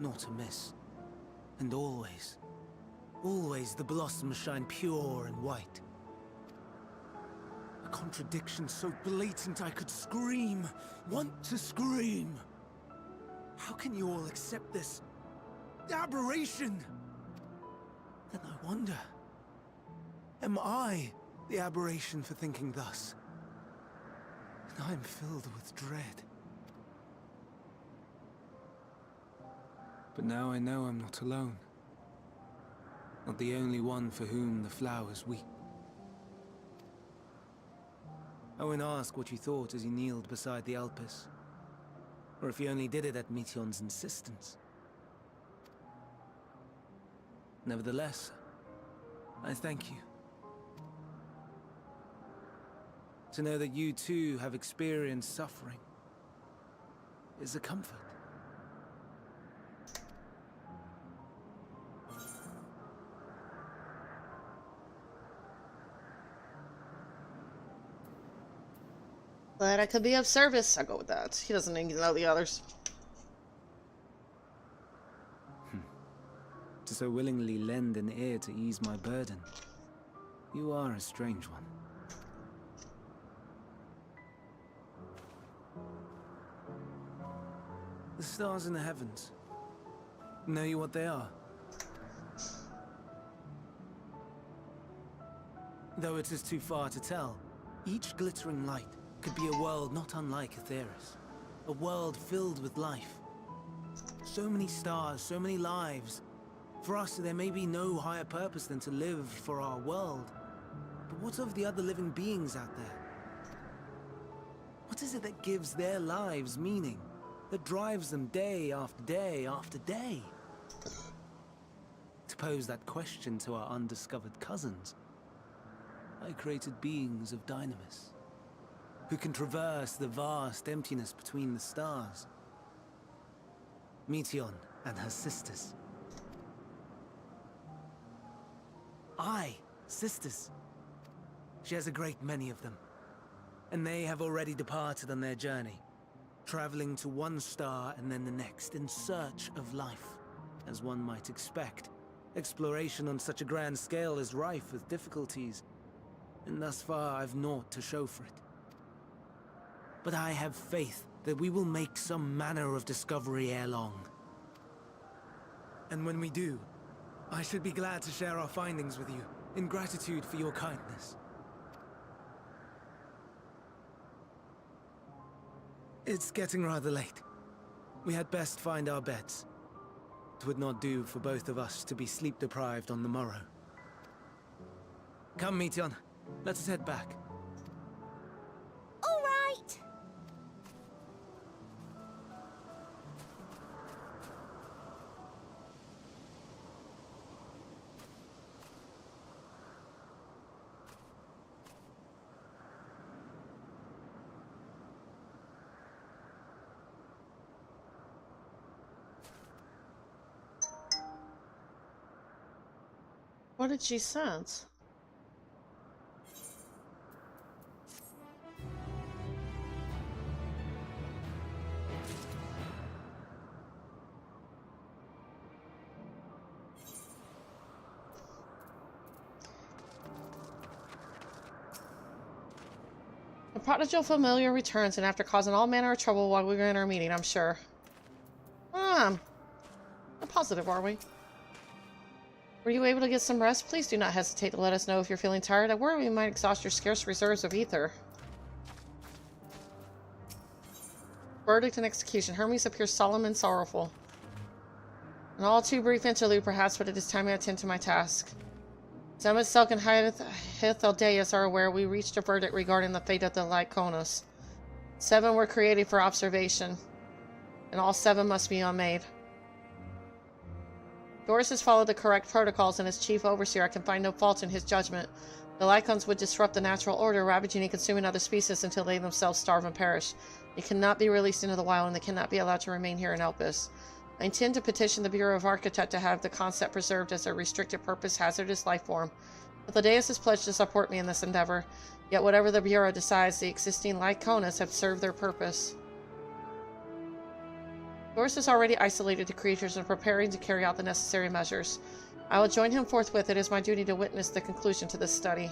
Not amiss. And always, always the blossoms shine pure and white. A contradiction so blatant I could scream, want to scream. How can you all accept this aberration? Then I wonder, am I the aberration for thinking thus? And I'm filled with dread. But now I know I'm not alone. Not the only one for whom the flowers weep. I won't ask what you thought as you kneeled beside the Alpis, or if you only did it at Meteion's insistence. Nevertheless, I thank you. To know that you too have experienced suffering is a comfort. Glad I could be of service. I'll go with that. He doesn't need to know the others. To so willingly lend an ear to ease my burden. You are a strange one. The stars in the heavens. Know you what they are? Though it is too far to tell, each glittering light could be a world not unlike Aetheris. A world filled with life. So many stars, so many lives. For us, there may be no higher purpose than to live for our world. But what of the other living beings out there? What is it that gives their lives meaning? That drives them day after day after day? To pose that question to our undiscovered cousins, I created beings of dynamis, who can traverse the vast emptiness between the stars. Meteion and her sisters. Aye, sisters. She has a great many of them, and they have already departed on their journey, traveling to one star and then the next in search of life. As one might expect, exploration on such a grand scale is rife with difficulties, and thus far I've naught to show for it. But I have faith that we will make some manner of discovery ere long. And when we do, I should be glad to share our findings with you, in gratitude for your kindness. It's getting rather late. We had best find our beds. It would not do for both of us to be sleep-deprived on the morrow. Come, Meteion. Let us head back. All right. What did she sense? The prodigal familiar returns, and after causing all manner of trouble while we were in our meeting, I'm sure. Not positive, are we? Were you able to get some rest? Please do not hesitate to let us know if you're feeling tired. I worry we might exhaust your scarce reserves of ether. Verdict and execution. Hermes appears solemn and sorrowful. An all too brief interlude, perhaps, but it is time I attend to my task. Zemet, Selk, and Hythildaeus are aware we reached a verdict regarding the fate of the Lyconos. 7 were created for observation, and all 7 must be unmade. Doris has followed the correct protocols, and as chief overseer, I can find no fault in his judgment. The Lycons would disrupt the natural order, ravaging and consuming other species until they themselves starve and perish. They cannot be released into the wild, and they cannot be allowed to remain here in Elpis. I intend to petition the Bureau of Architect to have the concept preserved as a restricted purpose hazardous life form. Hythildaeus has pledged to support me in this endeavor, yet whatever the Bureau decides, the existing Lyconas have served their purpose. Doris has already isolated the creatures and preparing to carry out the necessary measures. I will join him forthwith. It is my duty to witness the conclusion to this study.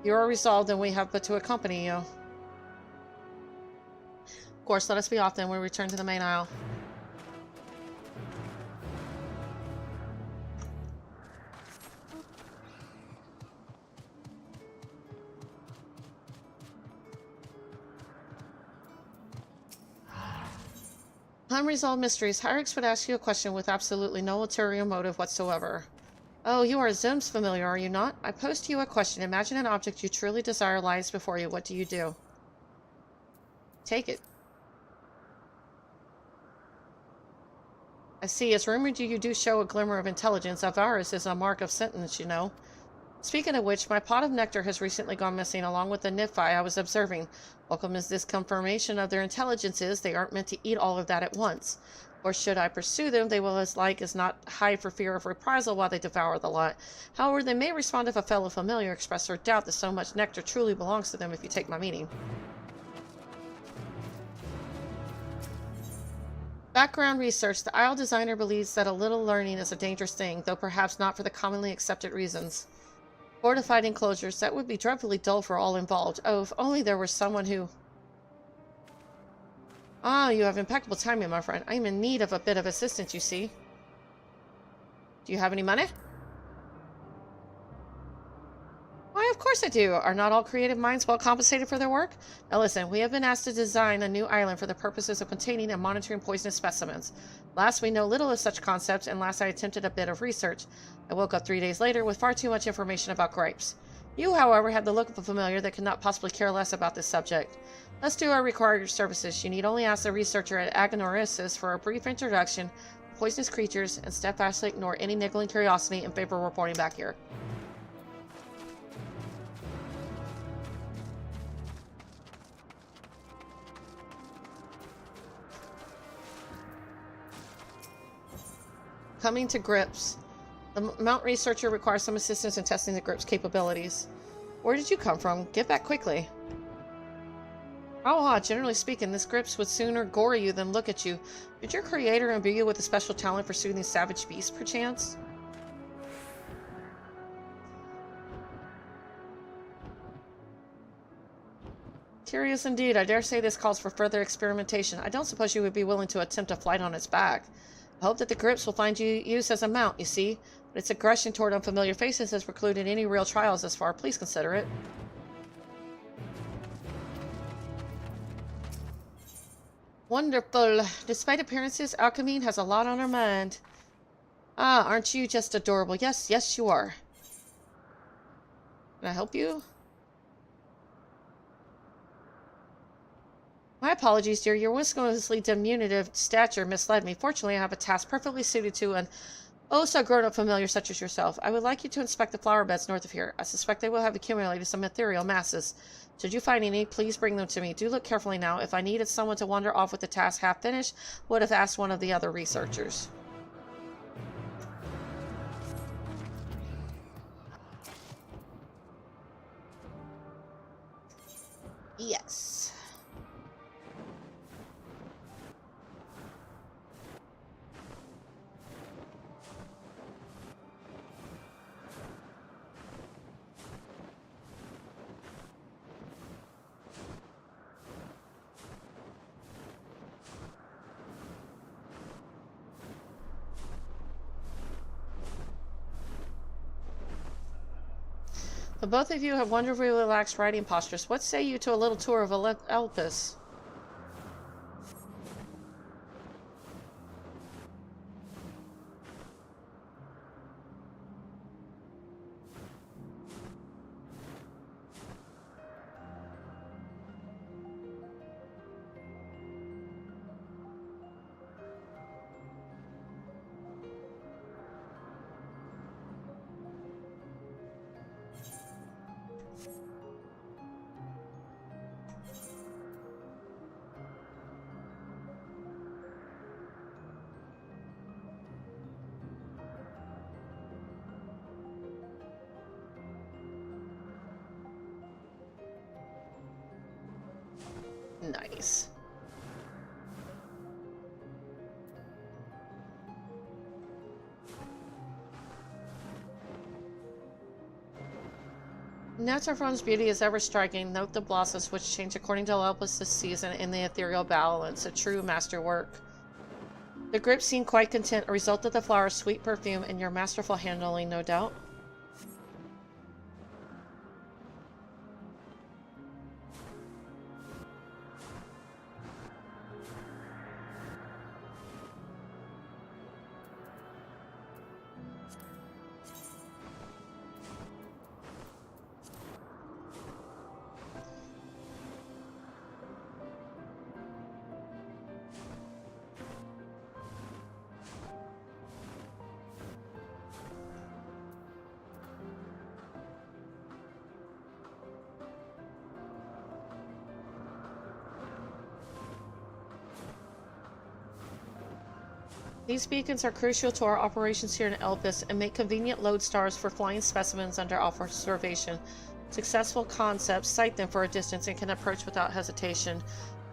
You are resolved, and we have but to accompany you. Of course, let us be off then. We return to the main aisle. Unresolved mysteries. Hyrix would ask you a question with absolutely no ulterior motive whatsoever. Oh, you are Zim's familiar, are you not? I pose to you a question. Imagine an object you truly desire lies before you. What do you do? Take it. I see. It's rumored you do show a glimmer of intelligence. Avarice is a mark of sentence, you know. Speaking of which, my pot of nectar has recently gone missing, along with the Niphi I was observing. Welcome as this confirmation of their intelligence is, they aren't meant to eat all of that at once. Or should I pursue them, they will as like as not hide for fear of reprisal while they devour the lot. However, they may respond if a fellow familiar expresses their doubt that so much nectar truly belongs to them if you take my meaning. Background research. The Isle designer believes that a little learning is a dangerous thing, though perhaps not for the commonly accepted reasons. Fortified enclosures. That would be dreadfully dull for all involved. Oh, if only there was someone who... Ah, you have impeccable timing, my friend. I am in need of a bit of assistance, you see. Do you have any money? Why, of course I do. Are not all creative minds well compensated for their work? Now listen, we have been asked to design a new island for the purposes of containing and monitoring poisonous specimens. Last, we know little of such concepts, and last I attempted a bit of research. I woke up 3 days later with far too much information about grapes. You, however, have the look of a familiar that cannot possibly care less about this subject. Let's do our required services. You need only ask the researcher at Agonorisis for a brief introduction to poisonous creatures and steadfastly ignore any niggling curiosity in favor of reporting back here. Coming to grips. The Mount Researcher requires some assistance in testing the grip's capabilities. Where did you come from? Get back quickly. Oh, generally speaking, this grips would sooner gore you than look at you. Did your creator imbue you with a special talent for soothing savage beasts, perchance? Curious indeed. I dare say this calls for further experimentation. I don't suppose you would be willing to attempt a flight on its back. I hope that the grips will find you use as a mount, you see. But its aggression toward unfamiliar faces has precluded any real trials thus far. Please consider it. Wonderful. Despite appearances, Alchemine has a lot on her mind. Ah, aren't you just adorable? Yes, yes you are. Can I help you? My apologies, dear. Your whimsically diminutive stature misled me. Fortunately, I have a task perfectly suited to an so grown-up familiar such as yourself. I would like you to inspect the flower beds north of here. I suspect they will have accumulated some ethereal masses. Should you find any, please bring them to me. Do look carefully now. If I needed someone to wander off with the task half finished, would have asked one of the other researchers. Yes. But both of you have wonderfully relaxed riding postures. What say you to a little tour of Elpis? Nice. Natafron's beauty is ever striking. Note the blossoms which change according to Elpis this season in the ethereal balance. A true masterwork. The grips seem quite content, a result of the flower's sweet perfume and your masterful handling, no doubt. These beacons are crucial to our operations here in Elpis and make convenient lodestars for flying specimens under observation. Successful concepts sight them for a distance and can approach without hesitation.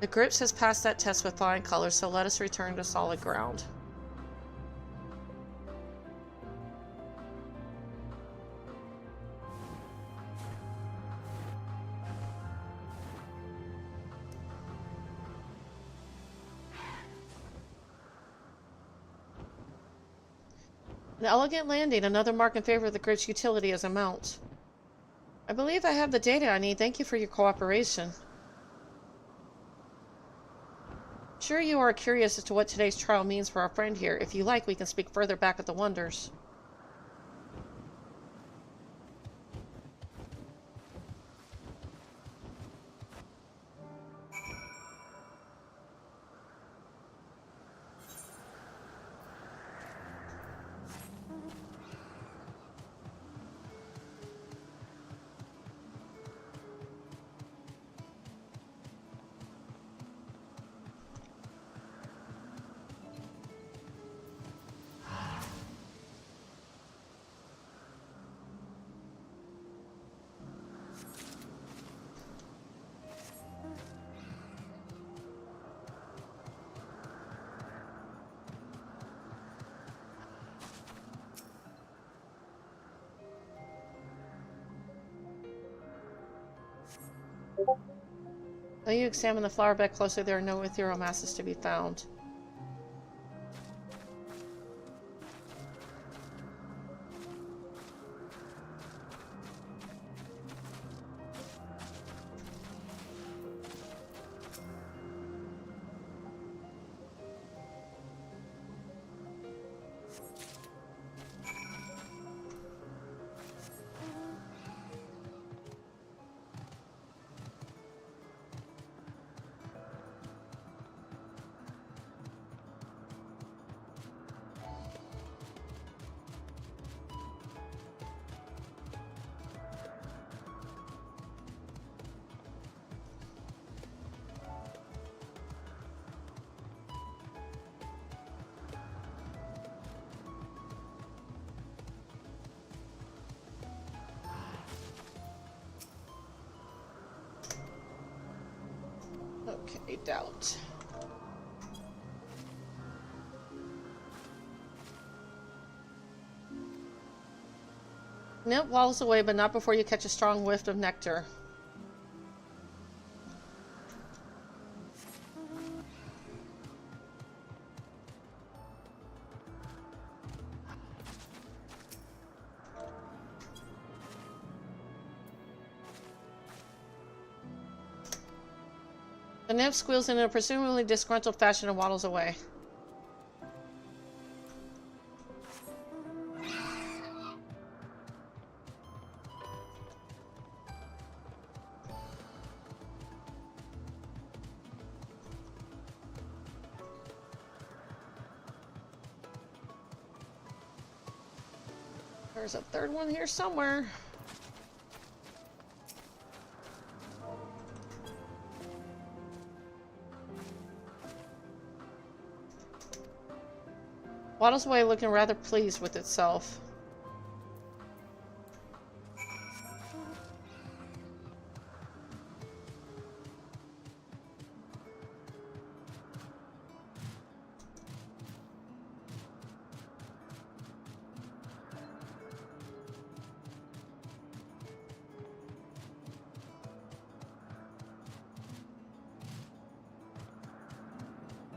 The Grips has passed that test with flying colors, so let us return to solid ground. An elegant landing, another mark in favor of the Grips' utility as a mount. I believe I have the data I need. Thank you for your cooperation. Sure you are curious as to what today's trial means for our friend here. If you like, we can speak further back at the Wonders. Though you examine the flower bed closely, there are no ethereal masses to be found. Okay, doubt. Nymph waddles away, but not before you catch a strong whiff of nectar. The nymph squeals in a presumably disgruntled fashion and waddles away. There's a third one here somewhere. Waddles away looking rather pleased with itself.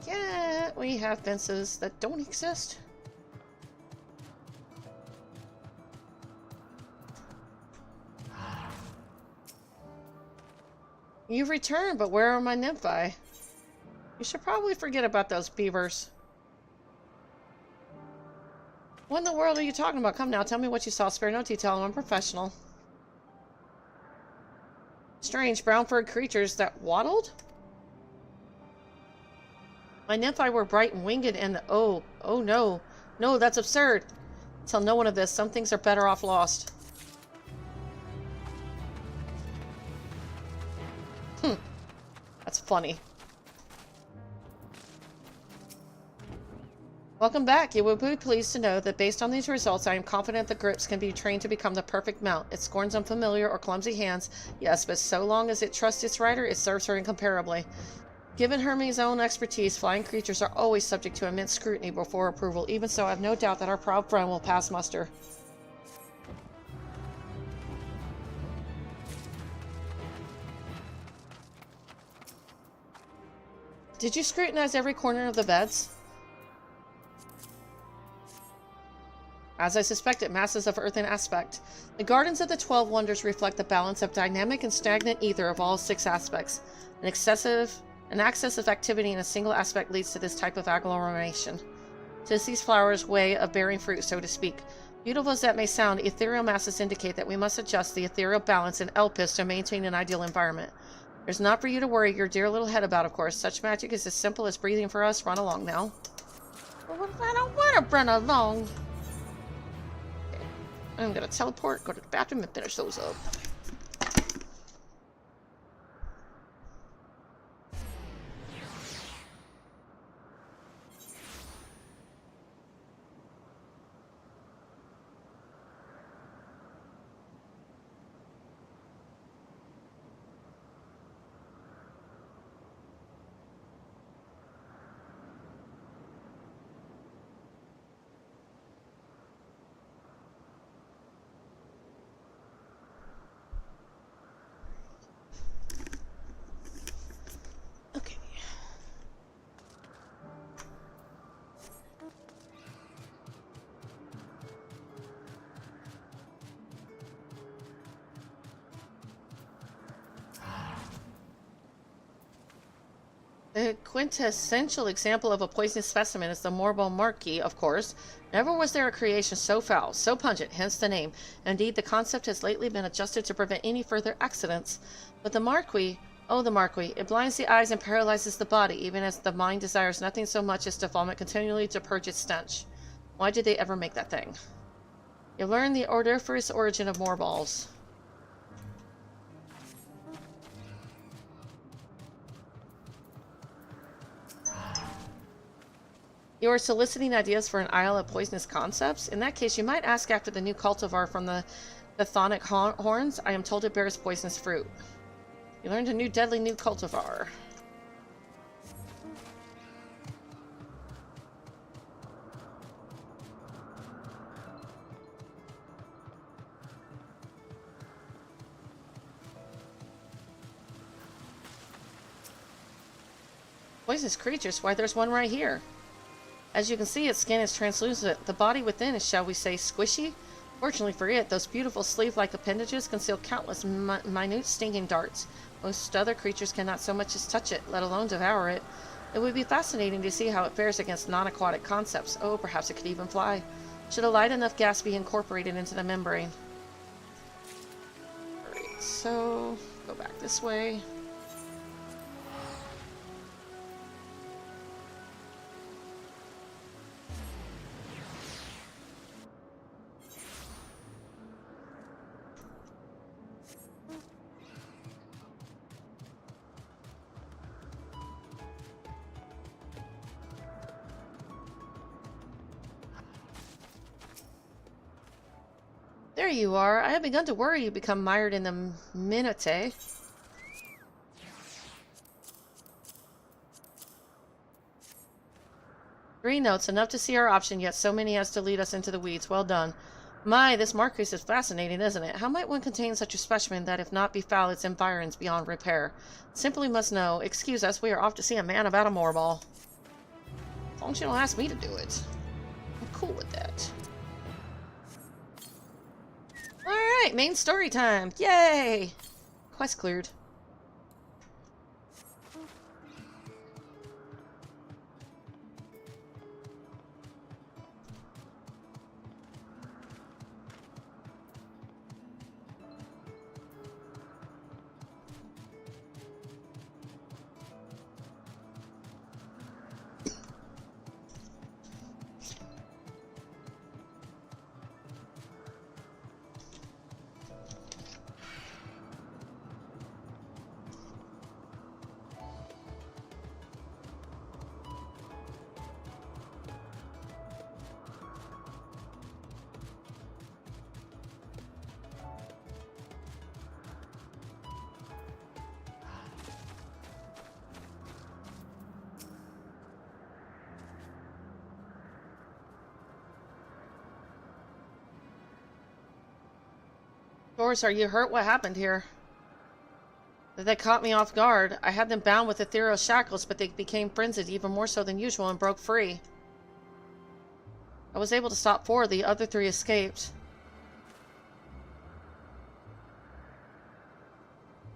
Yeah, we have fences that don't exist. You've returned, but where are my nymphi? You should probably forget about those beavers. What in the world are you talking about? Come now, tell me what you saw. Spare no detail, I'm unprofessional. Strange, brown-furred creatures that waddled? My nymphi were bright and winged and oh no. No, that's absurd. Tell no one of this. Some things are better off lost. That's funny. Welcome back. You will be pleased to know that based on these results, I am confident the grips can be trained to become the perfect mount. It scorns unfamiliar or clumsy hands, yes, but so long as it trusts its rider, it serves her incomparably. Given Hermes' own expertise, flying creatures are always subject to immense scrutiny before approval. Even so, I have no doubt that our proud friend will pass muster. Did you scrutinize every corner of the beds? As I suspected, masses of earthen aspect. The gardens of the 12 Wonders reflect the balance of dynamic and stagnant ether of all 6 aspects. An excess of activity in a single aspect leads to this type of agglomeration. Tis these flowers' way of bearing fruit, so to speak. Beautiful as that may sound, ethereal masses indicate that we must adjust the ethereal balance in Elpis to maintain an ideal environment. There's not for you to worry your dear little head about, of course. Such magic is as simple as breathing for us. Run along now. But I don't want to run along. Okay. I'm gonna teleport, go to the bathroom, and finish those up. The quintessential example of a poisonous specimen is the Morbol marquis, of course. Never was there a creation so foul, so pungent, hence the name. Indeed, the concept has lately been adjusted to prevent any further accidents. But the marquis, oh, the marquis, it blinds the eyes and paralyzes the body, even as the mind desires nothing so much as to vomit continually to purge its stench. Why did they ever make that thing? You learn the odoriferous origin of Morbols. You are soliciting ideas for an Isle of Poisonous Concepts? In that case, you might ask after the new cultivar from the Chthonic Horns. I am told it bears poisonous fruit. You learned a new deadly new cultivar. Poisonous creatures? Why, there's one right here. As you can see, its skin is translucent. The body within is, shall we say, squishy? Fortunately for it, those beautiful sleeve-like appendages conceal countless minute stinging darts. Most other creatures cannot so much as touch it, let alone devour it. It would be fascinating to see how it fares against non-aquatic concepts. Oh, perhaps it could even fly. Should a light enough gas be incorporated into the membrane? Alright, so go back this way. There you are. I had begun to worry you become mired in the Minotaur. 3 notes, enough to see our option, yet so many as to lead us into the weeds. Well done. My, this marquis is fascinating, isn't it? How might one contain such a specimen that, if not befoul its environs beyond repair? Simply must know. Excuse us, we are off to see a man about a moorball. As long as you don't ask me to do it. I'm cool with that. Alright, main story time. Yay! Quest cleared. Doris, are you hurt? What happened here? They caught me off guard. I had them bound with ethereal shackles, but they became frenzied even more so than usual and broke free. I was able to stop 4. The other 3 escaped.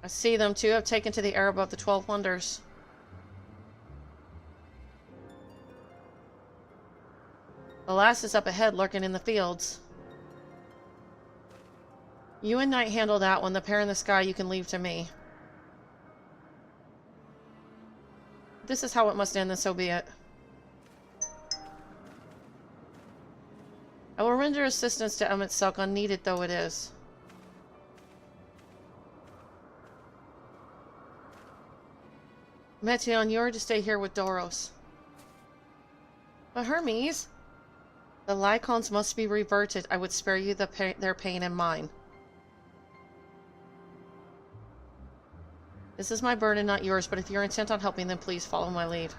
I see them. 2 have taken to the air above the 12 Wonders. The last is up ahead, lurking in the fields. You and Knight handle that one. The pair in the sky you can leave to me. If this is how it must end, then so be it. I will render assistance to Emmett Silk, unneeded though it is. Metion, you are to stay here with Doros. But Hermes, the Lycons must be reverted. I would spare you their pain and mine. This is my burden, not yours, but if you're intent on helping, then please follow my lead.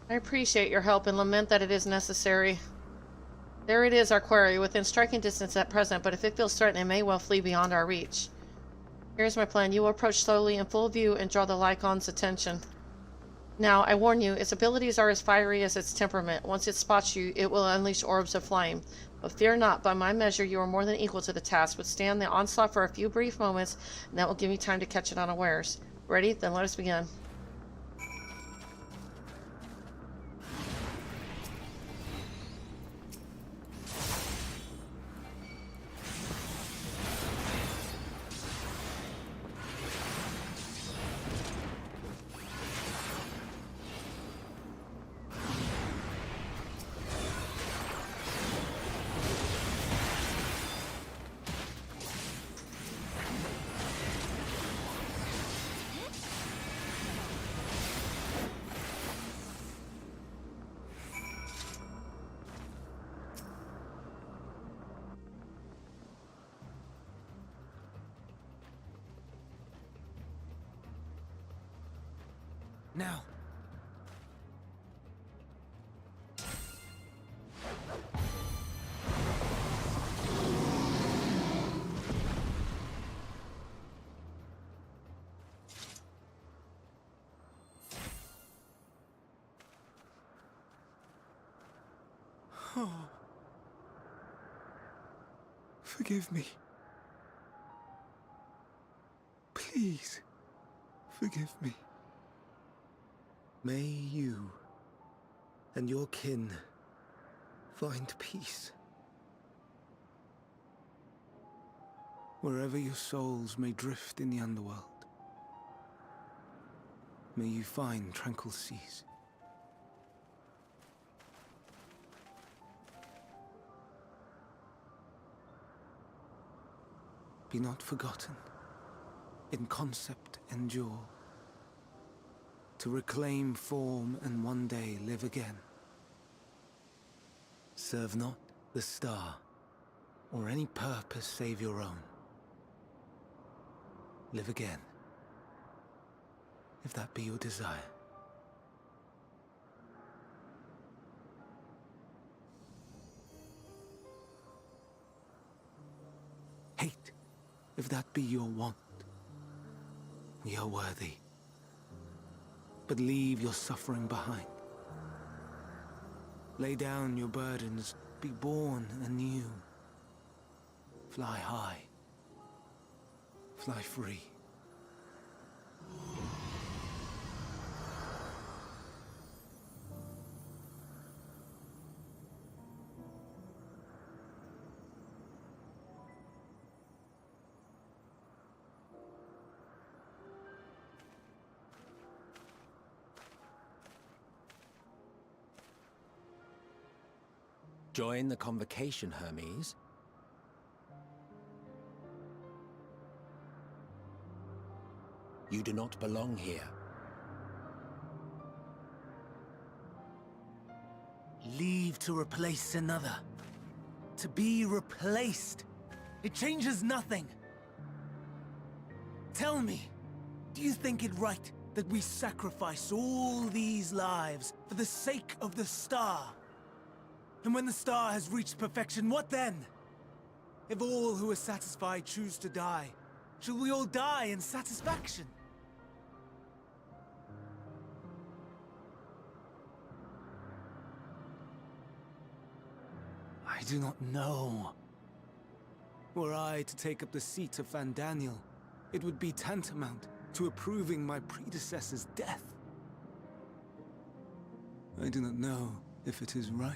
I appreciate your help and lament that it is necessary. There it is, our quarry, within striking distance at present, but if it feels threatened, it may well flee beyond our reach. Here's my plan. You will approach slowly in full view and draw the Lycon's attention. Now, I warn you, its abilities are as fiery as its temperament. Once it spots you, it will unleash orbs of flame. But fear not, by my measure, you are more than equal to the task. Withstand the onslaught for a few brief moments, and that will give me time to catch it unawares. Ready? Then let us begin. Now. Oh. Forgive me. Please, forgive me. May you and your kin find peace. Wherever your souls may drift in the underworld, may you find tranquil seas. Be not forgotten, in concept endure, to reclaim form and one day live again. Serve not the star, or any purpose save your own. Live again, if that be your desire. Hate, if that be your want. We are worthy. But leave your suffering behind. Lay down your burdens, be born anew. Fly high, fly free. Join the convocation, Hermes. You do not belong here. Leave to replace another. To be replaced. It changes nothing. Tell me, do you think it right that we sacrifice all these lives for the sake of the star? And when the star has reached perfection, what then? If all who are satisfied choose to die, shall we all die in satisfaction? I do not know. Were I to take up the seat of Fandaniel, it would be tantamount to approving my predecessor's death. I do not know if it is right.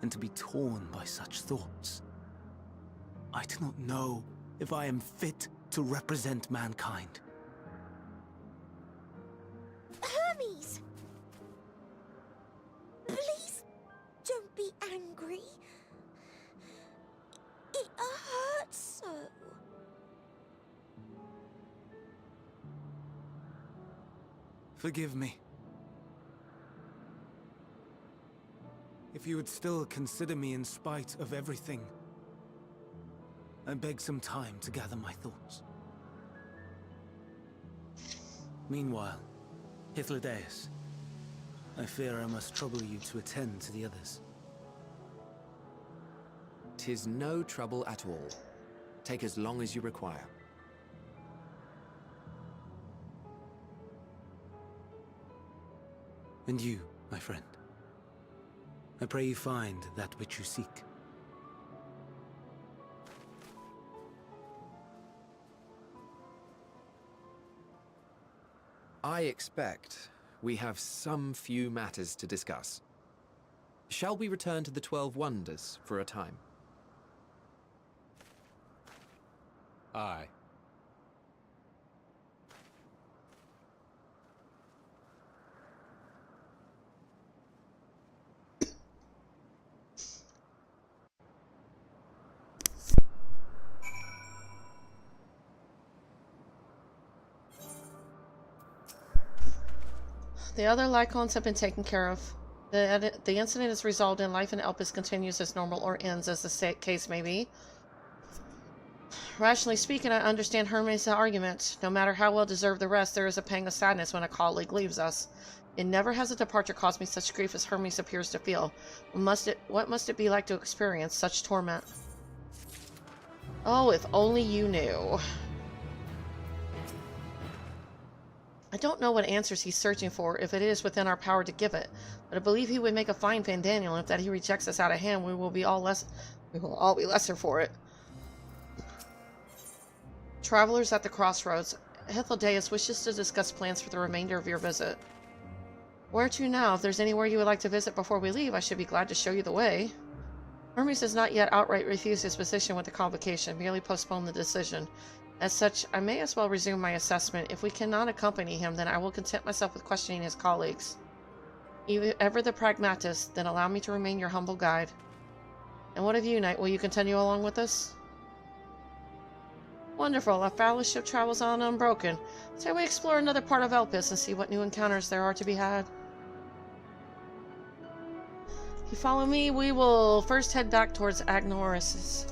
And to be torn by such thoughts, I do not know if I am fit to represent mankind. Hermes! Please don't be angry. It hurts so. Forgive me. If you would still consider me in spite of everything, I beg some time to gather my thoughts. Meanwhile, Hythlodaeus, I fear I must trouble you to attend to the others. 'Tis no trouble at all. Take as long as you require. And you, my friend, I pray you find that which you seek. I expect we have some few matters to discuss. Shall we return to the 12 Wonders for a time? Aye. The other Lycons have been taken care of. The incident is resolved and life in Elpis continues as normal or ends as the case may be. Rationally speaking, I understand Hermes' argument. No matter how well deserved the rest, there is a pang of sadness when a colleague leaves us. It never has a departure caused me such grief as Hermes appears to feel. What must it be like to experience such torment? Oh, if only you knew. I don't know what answers he's searching for, if it is within our power to give it, but I believe he would make a fine Fandaniel, and if that he rejects us out of hand, we will all be lesser for it. Travelers at the crossroads, Hythlodaeus wishes to discuss plans for the remainder of your visit. Where to now? If there's anywhere you would like to visit before we leave, I should be glad to show you the way. Hermes has not yet outright refused his position with the convocation, merely postponed the decision. As such, I may as well resume my assessment. If we cannot accompany him, then I will content myself with questioning his colleagues. Ever the pragmatist, then allow me to remain your humble guide. And what of you, Knight? Will you continue along with us? Wonderful. Our fellowship travels on unbroken. So we explore another part of Elpis and see what new encounters there are to be had. If you follow me, we will first head back towards Agnoris's.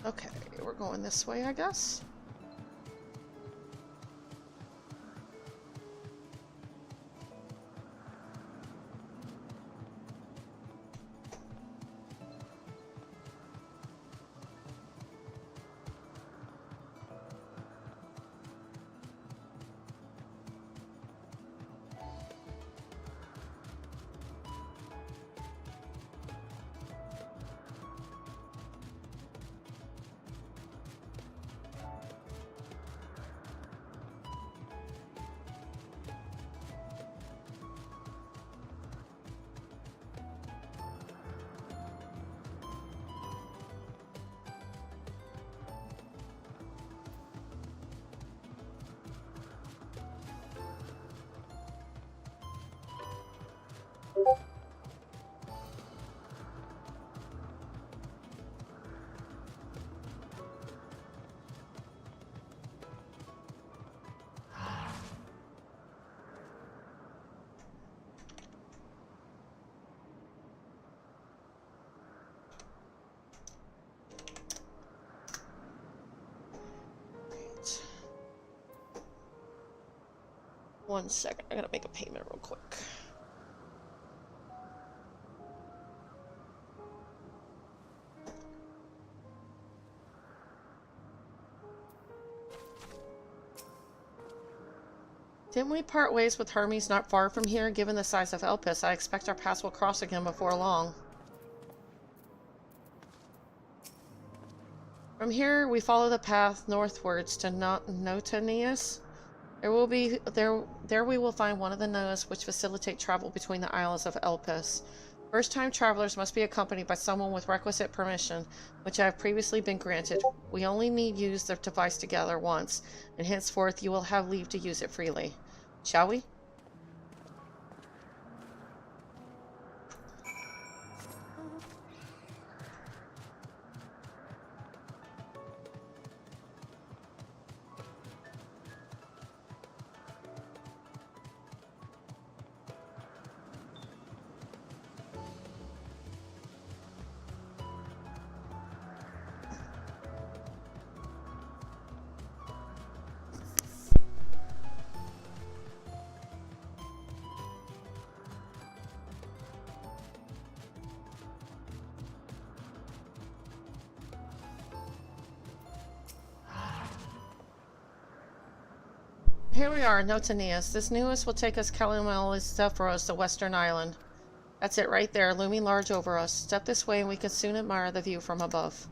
Okay, we're going this way, I guess. One second, I gotta make a payment real quick. Didn't we part ways with Hermes not far from here? Given the size of Elpis, I expect our paths will cross again before long. From here, we follow the path northwards to Notanius. There we will find one of the nodes which facilitate travel between the isles of Elpis. First-time travelers must be accompanied by someone with requisite permission, which I have previously been granted. We only need use the device together once, and henceforth you will have leave to use it freely. Shall we? Here we are, Notanius. This newest will take us Calimelis Zephyros, the western island. That's it right there, looming large over us. Step this way and we can soon admire the view from above.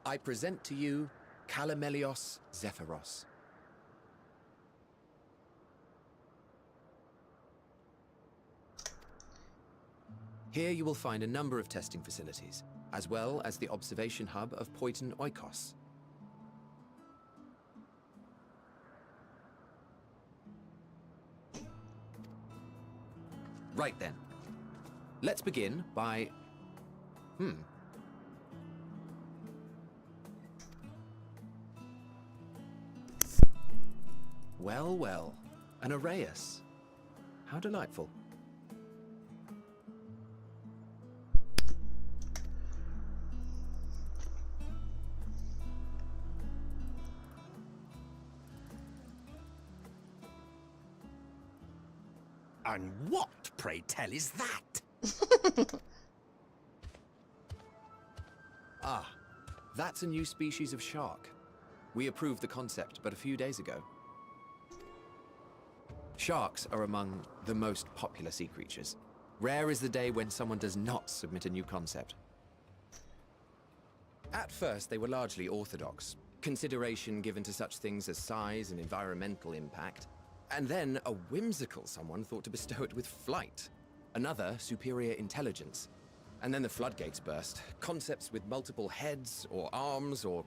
I present to you Calamelios Zephyros. Here you will find a number of testing facilities, as well as the observation hub of Poiton Oikos. Right then. Let's begin by... Well, well. An Arrhaeus. How delightful. And what, pray tell, is that? Ah, that's a new species of shark. We approved the concept but a few days ago. Sharks are among the most popular sea creatures. Rare is the day when someone does not submit a new concept. At first, they were largely orthodox, consideration given to such things as size and environmental impact. And then a whimsical someone thought to bestow it with flight, another superior intelligence. And then the floodgates burst. Concepts with multiple heads, or arms and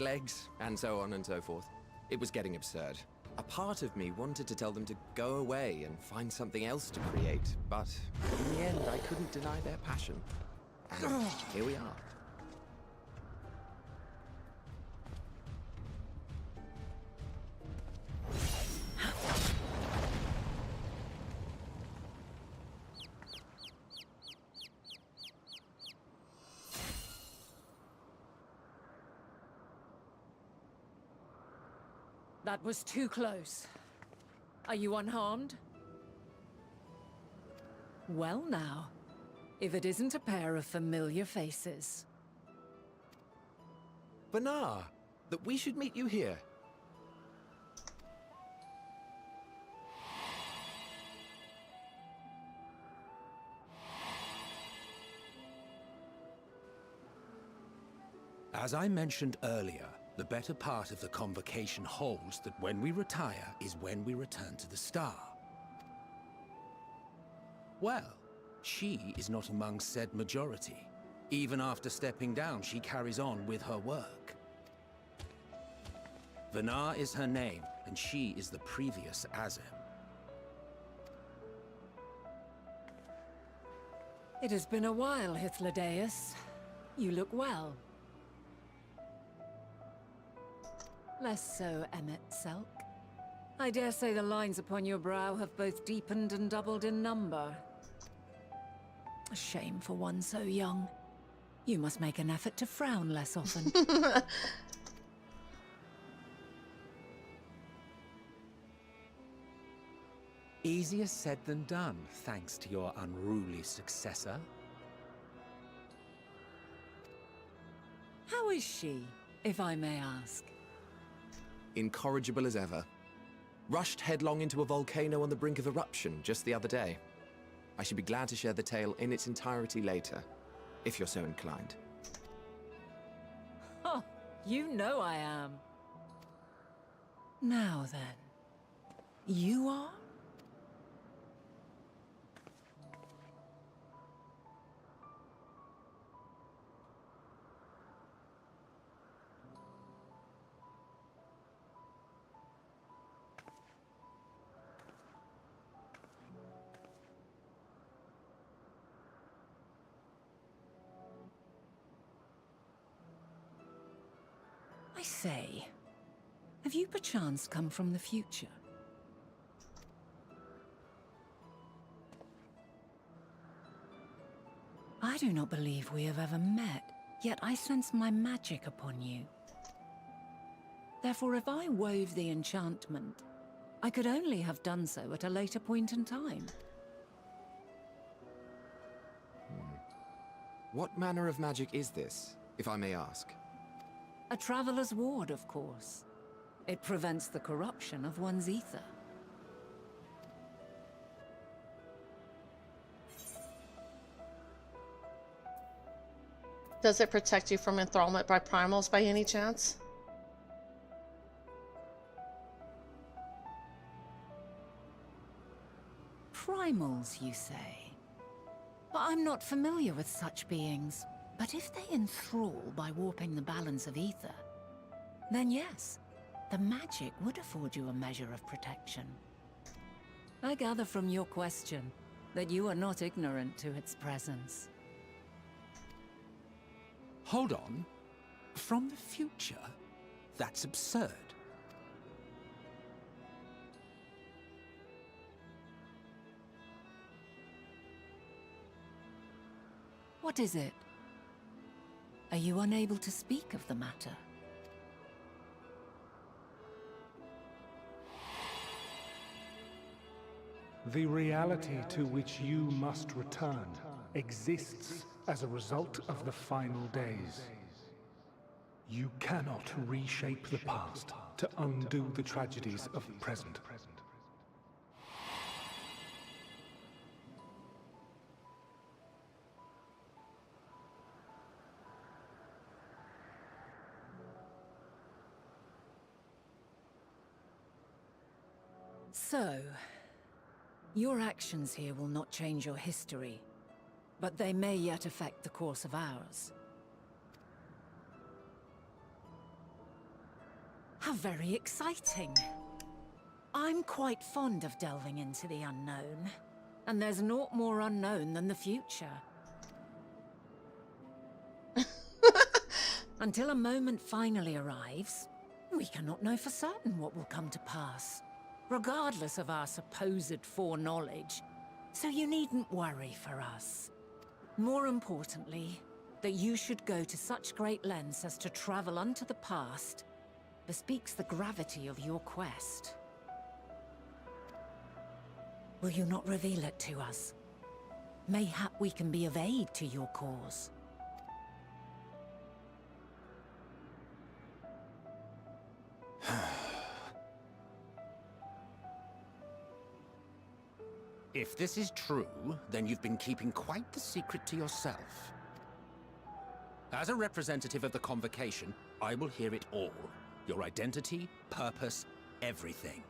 legs, and so on and so forth. It was getting absurd. A part of me wanted to tell them to go away and find something else to create, but in the end I couldn't deny their passion. And here we are. That was too close. Are you unharmed? Well now, if it isn't a pair of familiar faces. Banar, that we should meet you here. As I mentioned earlier, the better part of the convocation holds that when we retire is when we return to the star. Well, she is not among said majority. Even after stepping down, she carries on with her work. Vanar is her name, and she is the previous Azem. It has been a while, Hythlodaeus. You look well. Less so, Emmet Selk. I dare say the lines upon your brow have both deepened and doubled in number. A shame for one so young. You must make an effort to frown less often. Easier said than done, thanks to your unruly successor. How is she, if I may ask? Incorrigible as ever. Rushed headlong into a volcano on the brink of eruption just the other day. I should be glad to share the tale in its entirety later, if you're so inclined. Oh, you know I am. Now then, you are? I say, have you perchance come from the future? I do not believe we have ever met, yet I sense my magic upon you. Therefore, if I wove the enchantment, I could only have done so at a later point in time. What manner of magic is this, if I may ask? A traveler's ward, of course. It prevents the corruption of one's ether. Does it protect you from enthrallment by primals by any chance? Primals, you say? But I'm not familiar with such beings. But if they enthrall by warping the balance of ether, then yes, the magic would afford you a measure of protection. I gather from your question that you are not ignorant to its presence. Hold on. From the future? That's absurd. What is it? Are you unable to speak of the matter? The reality to which you must return exists as a result of the final days. You cannot reshape the past to undo the tragedies of the present. So, your actions here will not change your history, but they may yet affect the course of ours. How very exciting! I'm quite fond of delving into the unknown, and there's naught more unknown than the future. Until a moment finally arrives, we cannot know for certain what will come to pass, regardless of our supposed foreknowledge, so you needn't worry for us. More importantly, that you should go to such great lengths as to travel unto the past bespeaks the gravity of your quest. Will you not reveal it to us? Mayhap we can be of aid to your cause. If this is true, then you've been keeping quite the secret to yourself. As a representative of the Convocation, I will hear it all. Your identity, purpose, everything.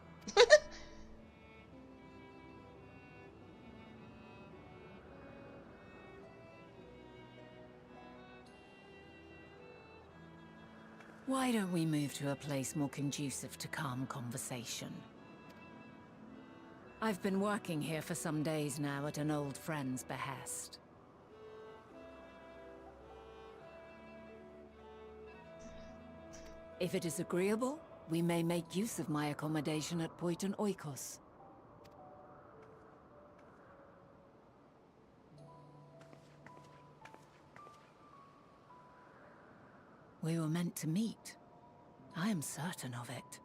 Why don't we move to a place more conducive to calm conversation? I've been working here for some days now at an old friend's behest. If it is agreeable, we may make use of my accommodation at Poiton Oikos. We were meant to meet. I am certain of it.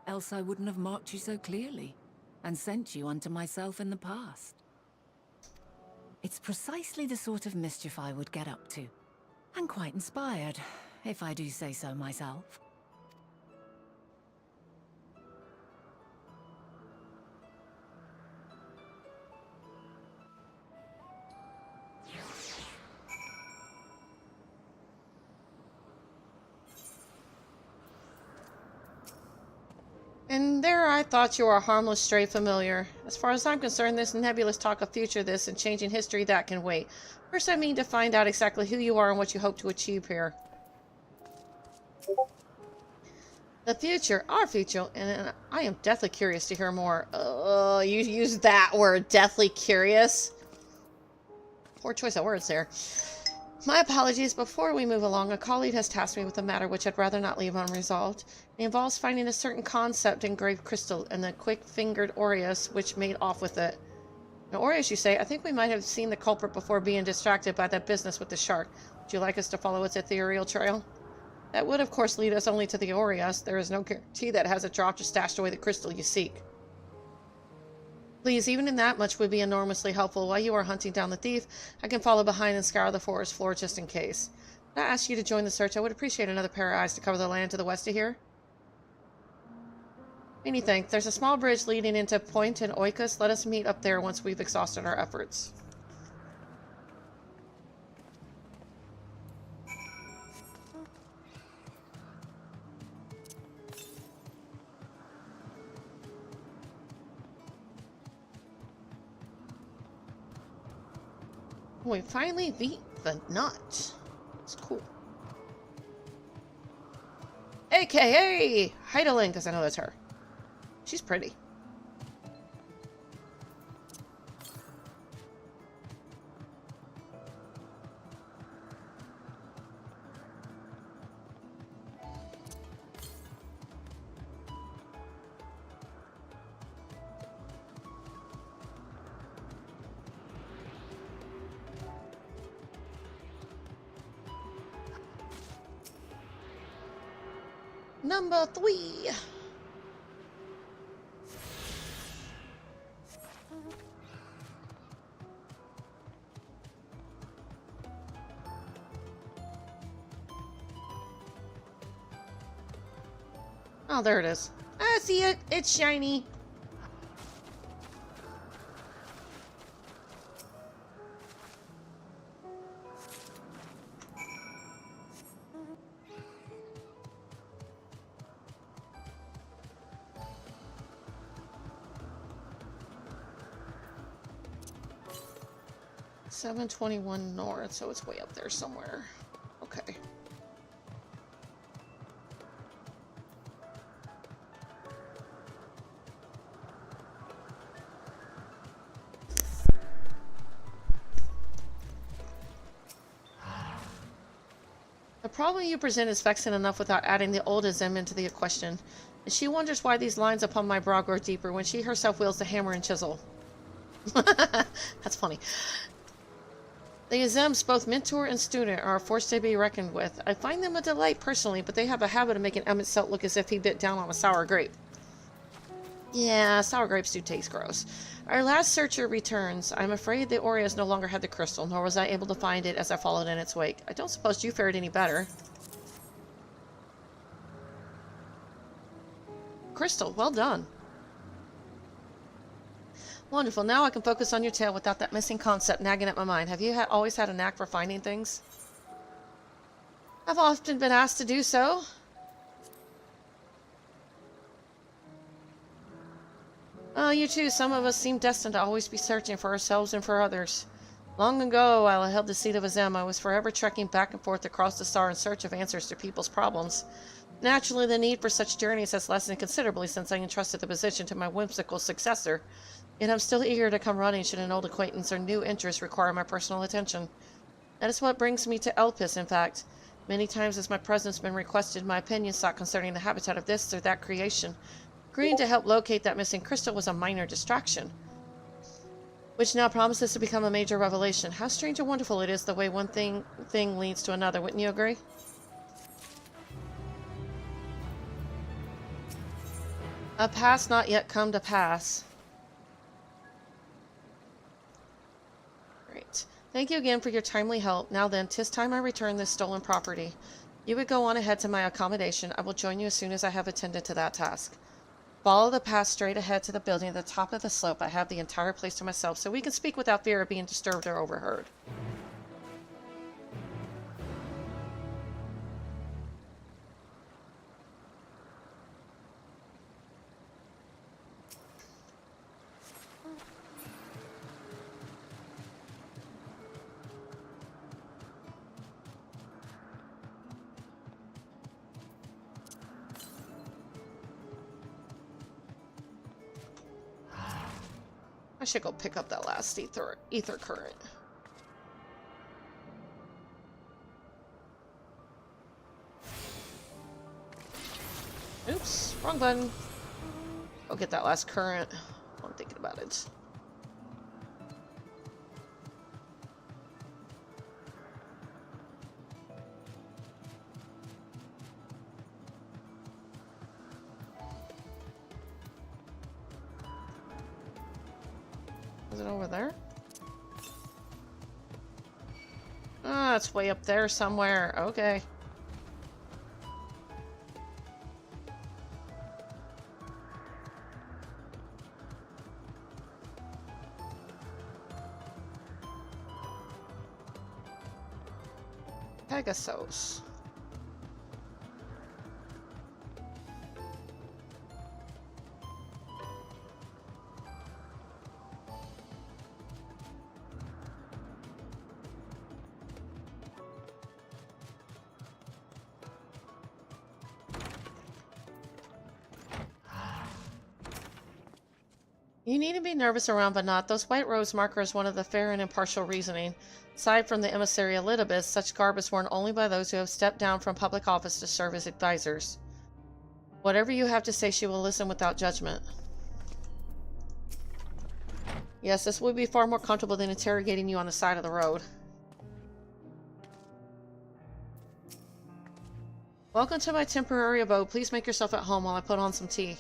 else I wouldn't have marked you so clearly and sent you unto myself in the past. It's precisely the sort of mischief I would get up to, and quite inspired, if I do say so myself. And there I thought you were a harmless stray familiar. As far as I'm concerned, this nebulous talk of future this and changing history, that can wait. First, I mean to find out exactly who you are and what you hope to achieve here. The future, our future, and I am deathly curious to hear more. You use that word, deathly curious. Poor choice of words there. My apologies. Before we move along, a colleague has tasked me with a matter which I'd rather not leave unresolved. It involves finding a certain concept engraved crystal and the quick-fingered Aureus which made off with it. Now, Aureus, you say, I think we might have seen the culprit before being distracted by that business with the shark. Would you like us to follow its ethereal trail? That would, of course, lead us only to the Aureus. There is no guarantee that it hasn't dropped or stashed away the crystal you seek. Please, even in that much would be enormously helpful. While you are hunting down the thief, I can follow behind and scour the forest floor just in case. If I ask you to join the search, I would appreciate another pair of eyes to cover the land to the west of here. Many thanks. There's a small bridge leading into Point in Oikos. Let us meet up there once we've exhausted our efforts. We finally beat the nut. It's cool. AKA Heidelin, because I know that's her. She's pretty. Number 3. Oh, there it is. I see it. It's shiny. $721 north, so it's way up there somewhere. Okay. The problem you present is vexing enough without adding the old ism into the question. And she wonders why these lines upon my brow grow deeper when she herself wields the hammer and chisel. That's funny. The Azems, both mentor and student, are a force to be reckoned with. I find them a delight personally, but they have a habit of making Emmett Selt look as if he bit down on a sour grape. Yeah, sour grapes do taste gross. Our last searcher returns. I'm afraid the Aureus no longer had the crystal, nor was I able to find it as I followed in its wake. I don't suppose you fared any better. Crystal, well done. Wonderful. Now I can focus on your tale without that missing concept nagging at my mind. Have you always had a knack for finding things? I've often been asked to do so. You too. Some of us seem destined to always be searching for ourselves and for others. Long ago, while I held the seat of Azem, I was forever trekking back and forth across the star in search of answers to people's problems. Naturally, the need for such journeys has lessened considerably since I entrusted the position to my whimsical successor. Yet I'm still eager to come running should an old acquaintance or new interest require my personal attention. That is what brings me to Elpis, in fact. Many times has my presence been requested, my opinion sought concerning the habitat of this or that creation. Agreeing to help locate that missing crystal was a minor distraction, which now promises to become a major revelation. How strange and wonderful it is the way one thing leads to another, wouldn't you agree? A pass not yet come to pass. Great. Thank you again for your timely help. Now then, 'tis time I return this stolen property. You would go on ahead to my accommodation. I will join you as soon as I have attended to that task. Follow the path straight ahead to the building at the top of the slope. I have the entire place to myself, so we can speak without fear of being disturbed or overheard. I should go pick up that last ether current. Oops, wrong button. Go get that last current. I'm thinking about it. Is it over there? Ah, it's way up there somewhere. Okay. Pegasus. You need to be nervous around Banat. Those white rose markers one of the fair and impartial reasoning. Aside from the emissary Elidibus, such garb is worn only by those who have stepped down from public office to serve as advisors. Whatever you have to say, she will listen without judgment. Yes, this would be far more comfortable than interrogating you on the side of the road. Welcome to my temporary abode. Please make yourself at home while I put on some tea.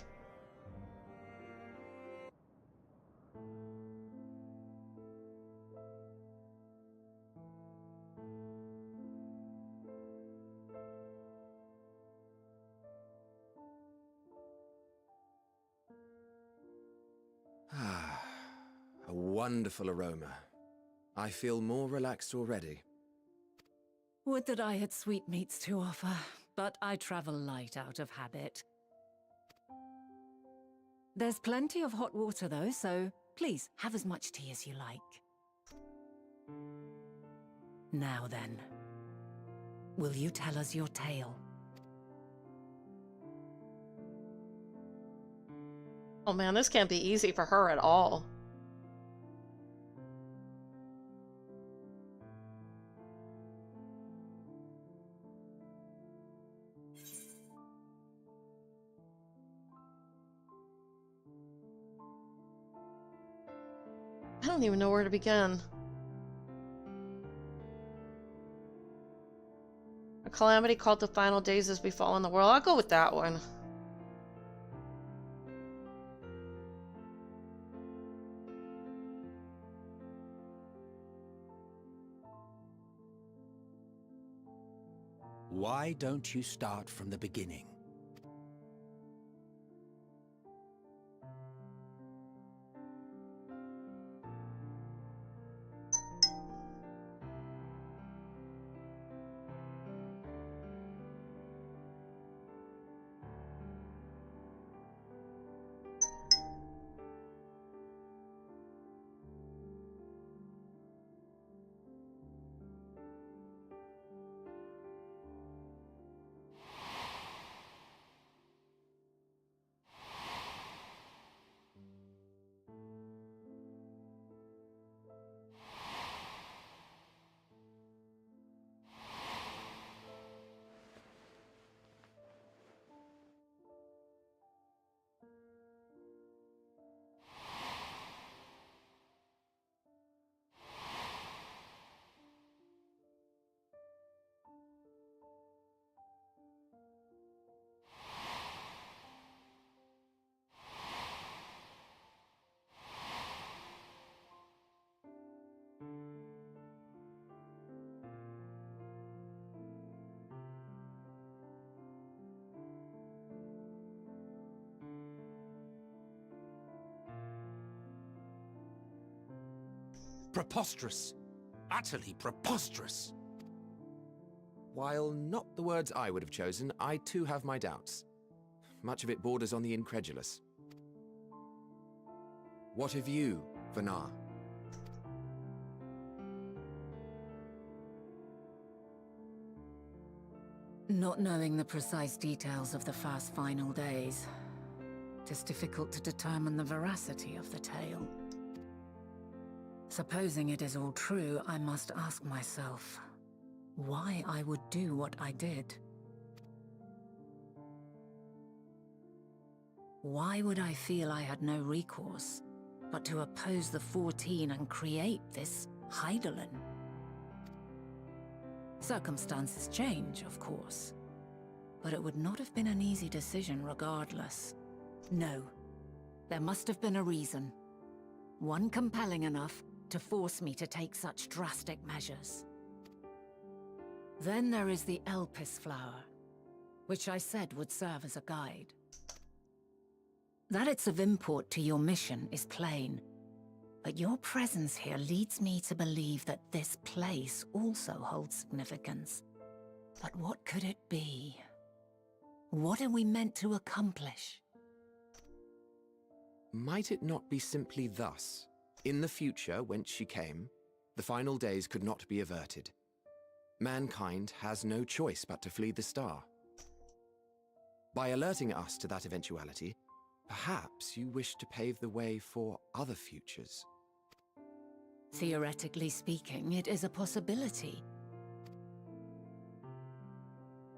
Ah, a wonderful aroma. I feel more relaxed already. Would that I had sweetmeats to offer, but I travel light out of habit. There's plenty of hot water though, so please have as much tea as you like. Now then, will you tell us your tale? Oh man, this can't be easy for her at all. I don't even know where to begin. A calamity called the final days has befallen the world. I'll go with that one. Why don't you start from the beginning? Preposterous. Utterly preposterous. While not the words I would have chosen, I too have my doubts. Much of it borders on the incredulous. What of you, Vanar? Not knowing the precise details of the first final days, it is difficult to determine the veracity of the tale. Supposing it is all true, I must ask myself why I would do what I did. Why would I feel I had no recourse but to oppose the 14 and create this Hydaelyn? Circumstances change, of course, but it would not have been an easy decision regardless. No, there must have been a reason. One compelling enough to force me to take such drastic measures. Then there is the Elpis flower, which I said would serve as a guide. That it's of import to your mission is plain, but your presence here leads me to believe that this place also holds significance. But what could it be? What are we meant to accomplish? Might it not be simply thus? In the future, whence she came, the final days could not be averted. Mankind has no choice but to flee the star. By alerting us to that eventuality, perhaps you wish to pave the way for other futures. Theoretically speaking, it is a possibility.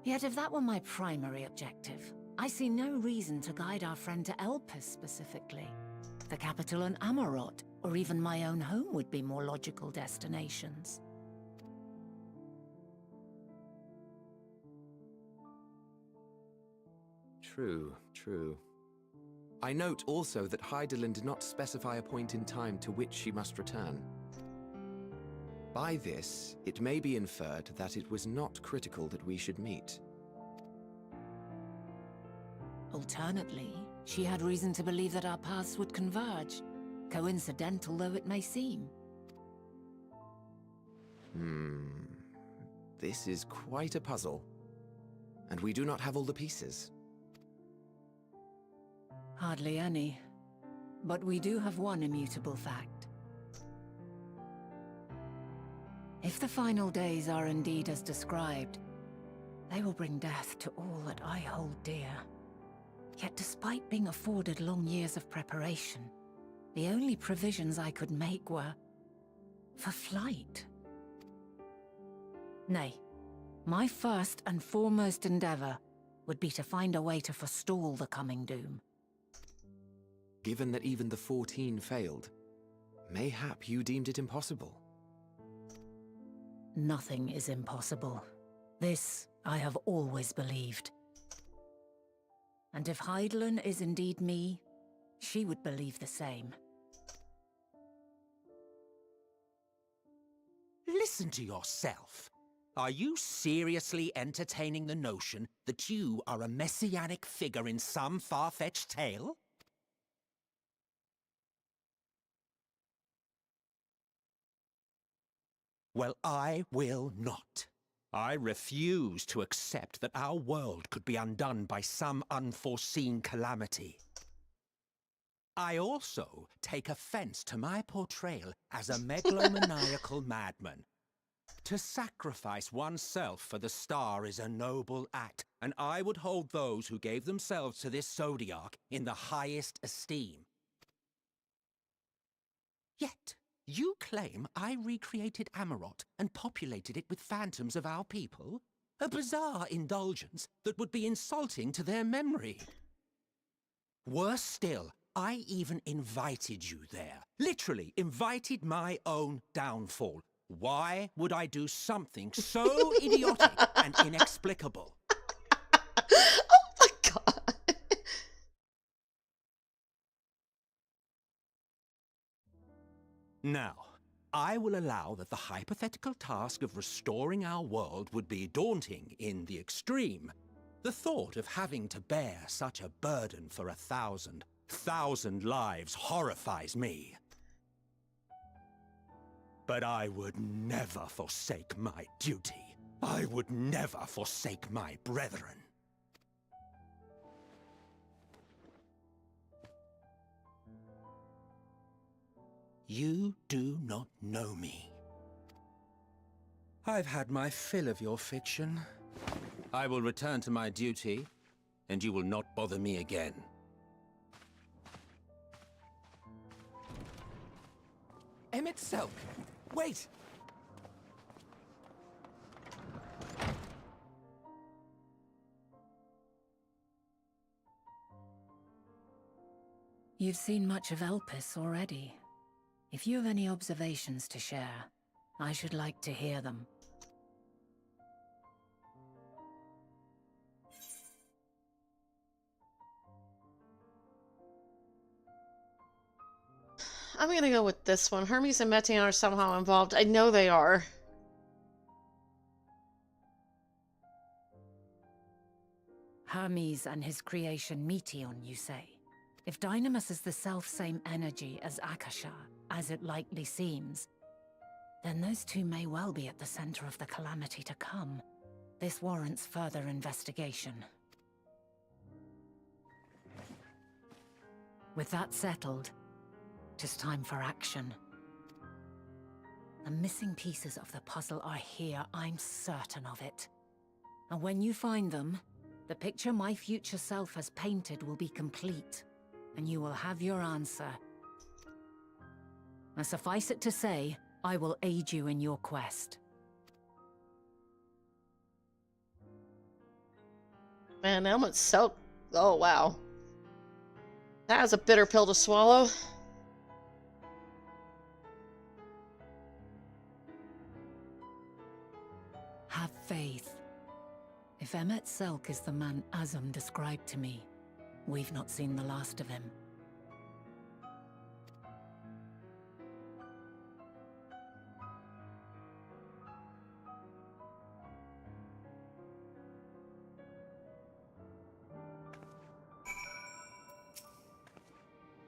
Yet if that were my primary objective, I see no reason to guide our friend to Elpis specifically. The capital and Amarot, or even my own home would be more logical destinations. True, true. I note also that Hydaelyn did not specify a point in time to which she must return. By this, it may be inferred that it was not critical that we should meet. Alternately, she had reason to believe that our paths would converge, coincidental though it may seem. This is quite a puzzle, and we do not have all the pieces. Hardly any, but we do have one immutable fact. If the final days are indeed as described, they will bring death to all that I hold dear. Yet despite being afforded long years of preparation, the only provisions I could make were for flight. Nay, my first and foremost endeavor would be to find a way to forestall the coming doom. Given that even the 14 failed, mayhap you deemed it impossible. Nothing is impossible. This I have always believed. And if Hydaelyn is indeed me, she would believe the same. Listen to yourself. Are you seriously entertaining the notion that you are a messianic figure in some far-fetched tale? Well, I will not. I refuse to accept that our world could be undone by some unforeseen calamity. I also take offense to my portrayal as a megalomaniacal madman. To sacrifice oneself for the star is a noble act, and I would hold those who gave themselves to this zodiac in the highest esteem. Yet, you claim I recreated Amarot and populated it with phantoms of our people? A bizarre indulgence that would be insulting to their memory. Worse still, I even invited you there. Literally invited my own downfall. Why would I do something so idiotic and inexplicable? Oh my god. Now, I will allow that the hypothetical task of restoring our world would be daunting in the extreme. The thought of having to bear such a burden for 1,000 lives horrifies me. But I would never forsake my duty. I would never forsake my brethren. You do not know me. I've had my fill of your fiction. I will return to my duty, and you will not bother me again. Emmett Selk, wait! You've seen much of Elpis already. If you have any observations to share, I should like to hear them. I'm gonna go with this one. Hermes and Metion are somehow involved. I know they are. Hermes and his creation Metion, you say? If Dynamis is the self-same energy as Akasha, as it likely seems, then those two may well be at the center of the calamity to come. This warrants further investigation. With that settled, it is time for action. The missing pieces of the puzzle are here, I'm certain of it. And when you find them, the picture my future self has painted will be complete, and you will have your answer. Now, suffice it to say, I will aid you in your quest. Man, Emmett Selk. Oh, wow. That is a bitter pill to swallow. Have faith. If Emmett Selk is the man Azum described to me, we've not seen the last of him.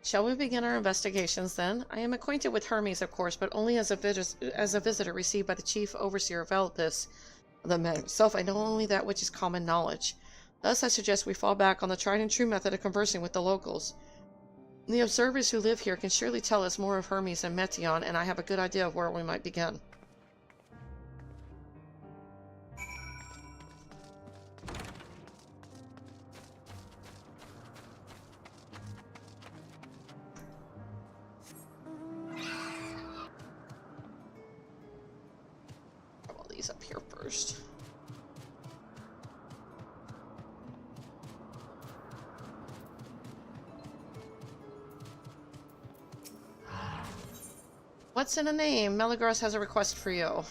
Shall we begin our investigations then? I am acquainted with Hermes, of course, but only as a visitor received by the chief overseer of Elpis. Of the man himself, I know only that which is common knowledge. Thus, I suggest we fall back on the tried and true method of conversing with the locals. The observers who live here can surely tell us more of Hermes and Metion, and I have a good idea of where we might begin. Up here first. What's in a name? Meligros has a request for you.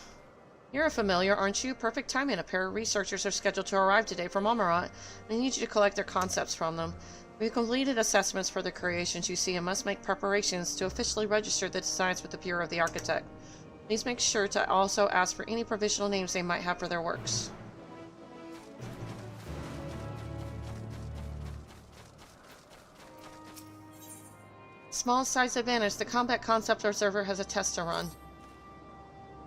You're a familiar, aren't you? Perfect timing. A pair of researchers are scheduled to arrive today from Amarat. I need you to collect their concepts from them. We've completed assessments for the creations you see and must make preparations to officially register the designs with the Bureau of the Architect. Please make sure to also ask for any provisional names they might have for their works. Small size advantage. The combat concept observer has a test to run.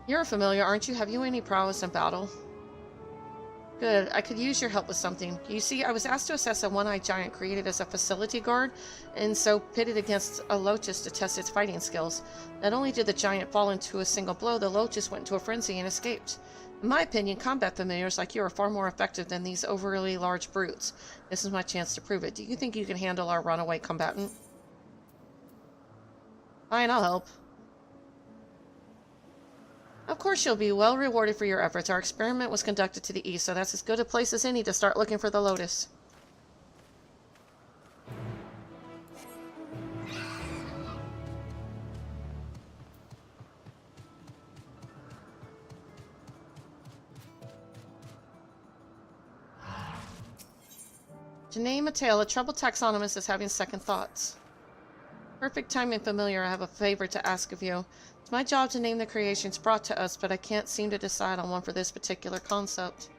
You're a familiar, aren't you? Have you any prowess in battle? Good. I could use your help with something. You see, I was asked to assess a one-eyed giant created as a facility guard, and so pitted against a Lotus to test its fighting skills. Not only did the giant fall into a single blow, the Lotus went into a frenzy and escaped. In my opinion, combat familiars like you are far more effective than these overly large brutes. This is my chance to prove it. Do you think you can handle our runaway combatant? Fine, I'll help. Of course you'll be well rewarded for your efforts. Our experiment was conducted to the east, so that's as good a place as any to start looking for the Lotus. To name a tale, a troubled taxonomist is having second thoughts. Perfect timing, familiar. I have a favor to ask of you. It's my job to name the creations brought to us, but I can't seem to decide on one for this particular concept.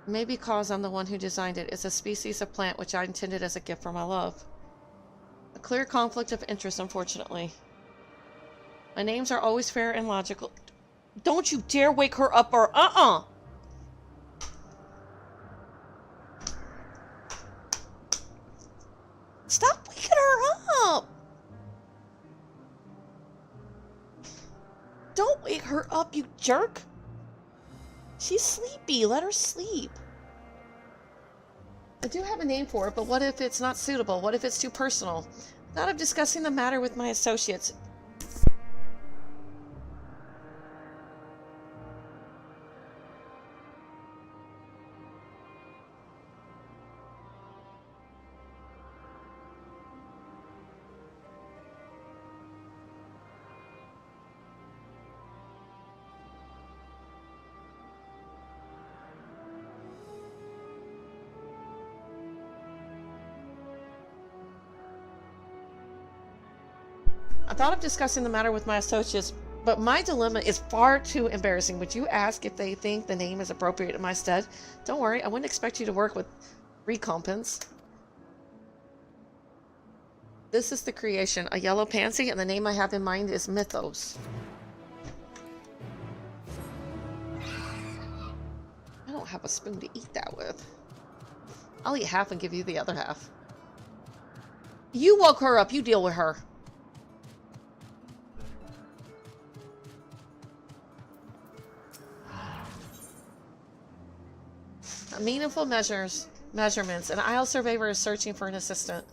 It may be because I'm the one who designed it. It's a species of plant which I intended as a gift for my love. A clear conflict of interest, unfortunately. My names are always fair and logical. Don't you dare wake her up or Stop waking her up! Don't wake her up, you jerk! She's sleepy. Let her sleep. I do have a name for it, but what if it's not suitable? What if it's too personal? I thought of discussing the matter with my associates. I thought of discussing the matter with my associates, but my dilemma is far too embarrassing. Would you ask if they think the name is appropriate in my stead? Don't worry, I wouldn't expect you to work with recompense. This is the creation, a yellow pansy, and the name I have in mind is Mythos. I don't have a spoon to eat that with. I'll eat half and give you the other half. You woke her up, you deal with her. Meaningful measurements. An Isle surveyor is searching for an assistant.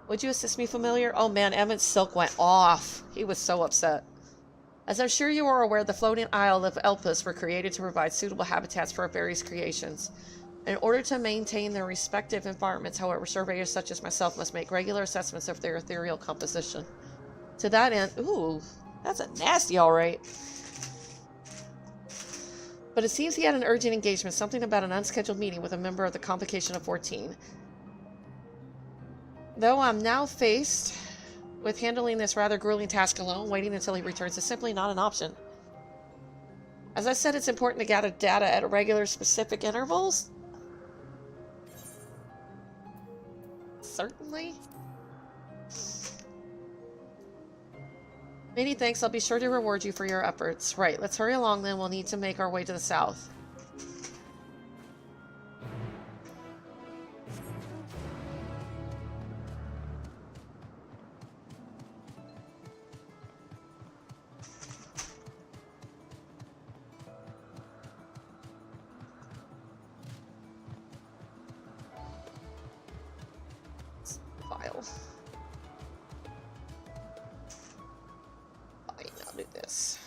Would you assist me, familiar? Oh man, Emmett's silk went off. He was so upset. As I'm sure you are aware, the floating Isle of Elpis were created to provide suitable habitats for various creations. In order to maintain their respective environments, however, surveyors such as myself must make regular assessments of their ethereal composition. To that end, ooh, that's a nasty alright. But it seems he had an urgent engagement, something about an unscheduled meeting with a member of the Convocation of 14. Though I'm now faced with handling this rather grueling task alone, waiting until he returns is simply not an option. As I said, it's important to gather data at regular, specific intervals. Certainly. Many thanks. I'll be sure to reward you for your efforts. Right, let's hurry along then. We'll need to make our way to the south. File. Fine, I'll do this.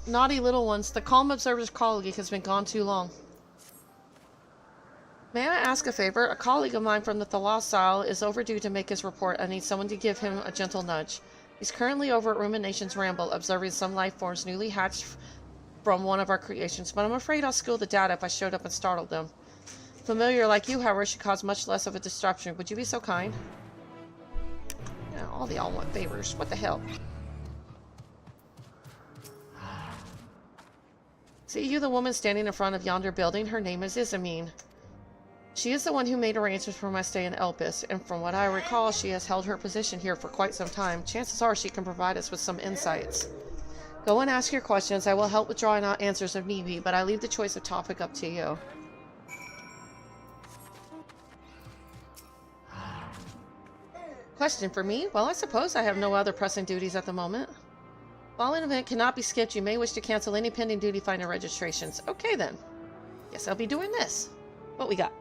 Naughty little ones, the Calm Observer's colleague has been gone too long. May I ask a favor? A colleague of mine from the Thalassile is overdue to make his report. I need someone to give him a gentle nudge. He's currently over at Rumination's Ramble, observing some life forms newly hatched from one of our creations, but I'm afraid I'll steal the data if I showed up and startled them. Familiar like you, however, should cause much less of a disruption. Would you be so kind? Yeah, all the all want favors. What the hell? See you, the woman standing in front of yonder building? Her name is Isamine. She is the one who made arrangements for my stay in Elpis, and from what I recall, she has held her position here for quite some time. Chances are she can provide us with some insights. Go and ask your questions. I will help with drawing out answers if need be, but I leave the choice of topic up to you. Question for me? Well, I suppose I have no other pressing duties at the moment. While an event cannot be skipped, you may wish to cancel any pending duty finder registrations. Okay then. Guess I'll be doing this. What we got?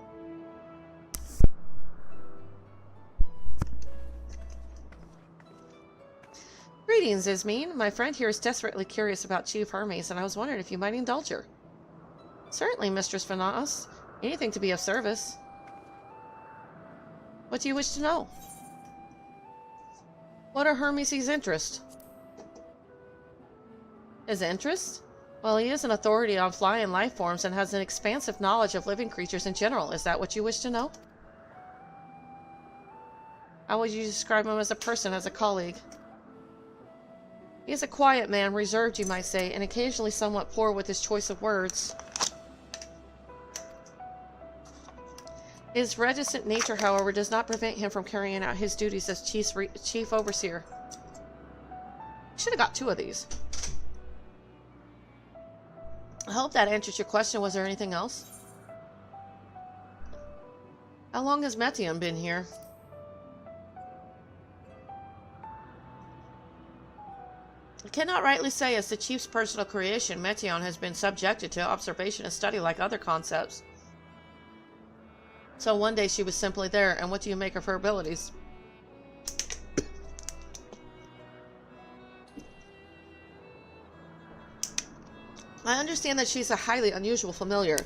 Greetings, Ismene. My friend here is desperately curious about Chief Hermes, and I was wondering if you might indulge her. Certainly, Mistress Vanatos. Anything to be of service. What do you wish to know? What are Hermes' interests? His interests? Well, he is an authority on flying life forms and has an expansive knowledge of living creatures in general. Is that what you wish to know? How would you describe him as a person, as a colleague? He is a quiet man, reserved, you might say, and occasionally somewhat poor with his choice of words. His reticent nature, however, does not prevent him from carrying out his duties as chief overseer. Should have got 2 of these. I hope that answers your question. Was there anything else? How long has Metion been here? I cannot rightly say, as the chief's personal creation, Metion has been subjected to observation and study like other concepts. So one day she was simply there, and what do you make of her abilities? I understand that she's a highly unusual familiar.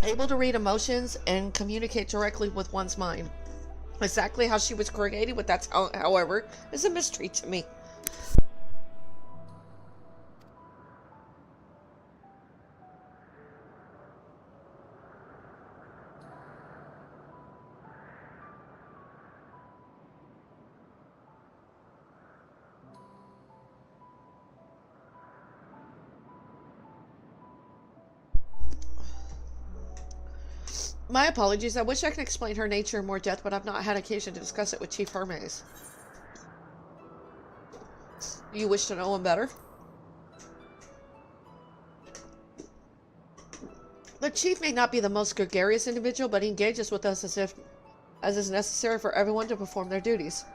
Able to read emotions and communicate directly with one's mind. Exactly how she was created with that talent, however, is a mystery to me. My apologies. I wish I could explain her nature in more depth, but I've not had occasion to discuss it with Chief Hermes. Do you wish to know him better? The Chief may not be the most gregarious individual, but he engages with us as is necessary for everyone to perform their duties.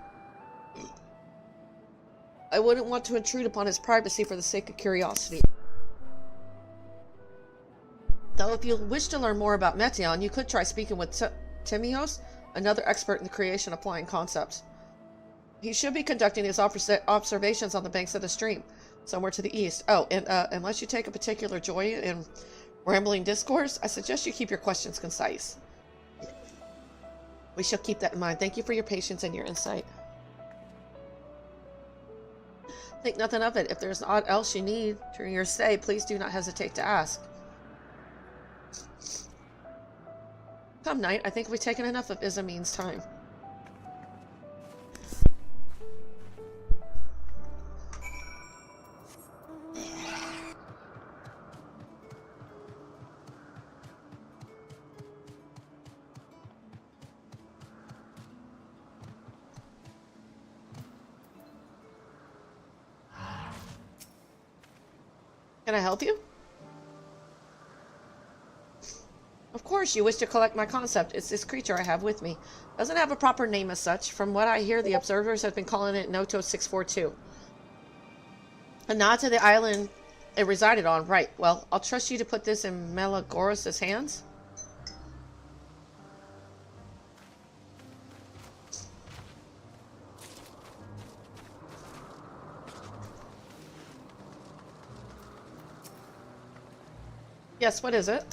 I wouldn't want to intrude upon his privacy for the sake of curiosity. Though if you wish to learn more about Metion, you could try speaking with Timios, another expert in the creation of flying concepts. He should be conducting his observations on the banks of the stream, somewhere to the east. Oh, and unless you take a particular joy in rambling discourse, I suggest you keep your questions concise. We shall keep that in mind. Thank you for your patience and your insight. Think nothing of it. If there's aught else you need during your stay, please do not hesitate to ask. Come, Knight. I think we've taken enough of Izamine's time. Can I help you? Of course, you wish to collect my concept. It's this creature I have with me. Doesn't have a proper name as such. From what I hear, the observers have been calling it Noto 642. A nod to the island it resided on. Right. Well, I'll trust you to put this in Melagoras' hands. Yes, what is it?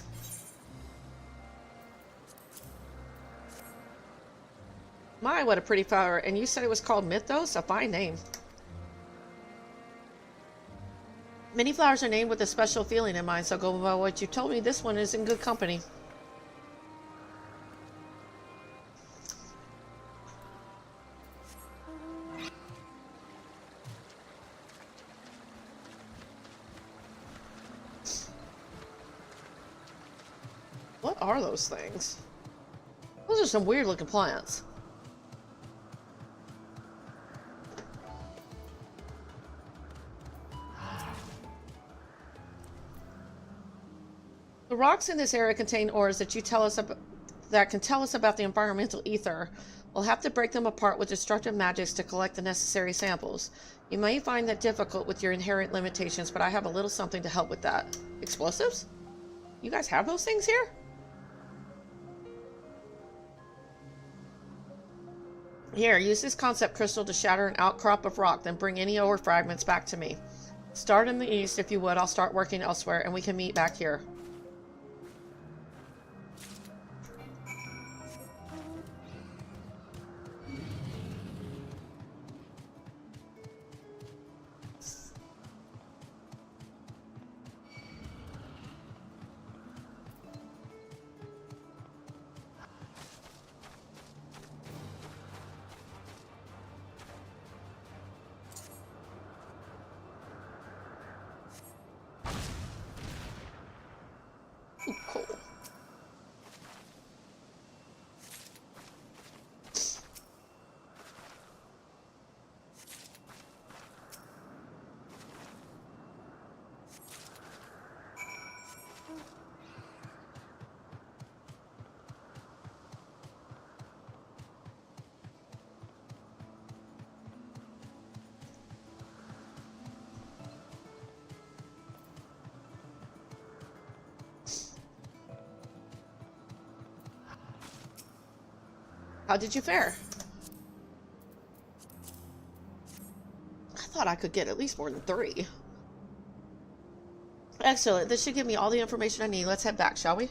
My, what a pretty flower. And you said it was called Mythos? A fine name. Many flowers are named with a special feeling in mind, so go by what you told me. This one is in good company. What are those things? Those are some weird looking plants. The rocks in this area contain ores that can tell us about the environmental ether. We'll have to break them apart with destructive magics to collect the necessary samples. You may find that difficult with your inherent limitations, but I have a little something to help with that. Explosives? You guys have those things here? Here, use this concept crystal to shatter an outcrop of rock, then bring any ore fragments back to me. Start in the east, if you would. I'll start working elsewhere, and we can meet back here. How did you fare? I thought I could get at least more than 3. Excellent. This should give me all the information I need. Let's head back, shall we?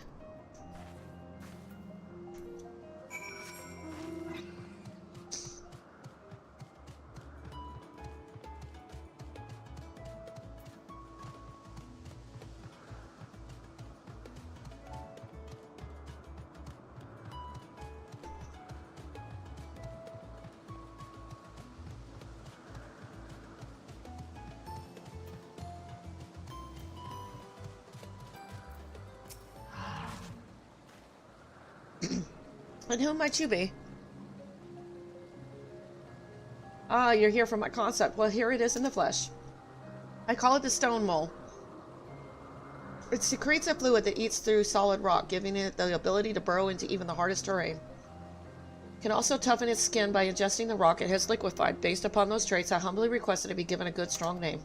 And who might you be? Ah, you're here for my concept. Well, here it is in the flesh. I call it the stone mole. It secretes a fluid that eats through solid rock, giving it the ability to burrow into even the hardest terrain. It can also toughen its skin by ingesting the rock it has liquefied. Based upon those traits, I humbly requested to be given a good, strong name.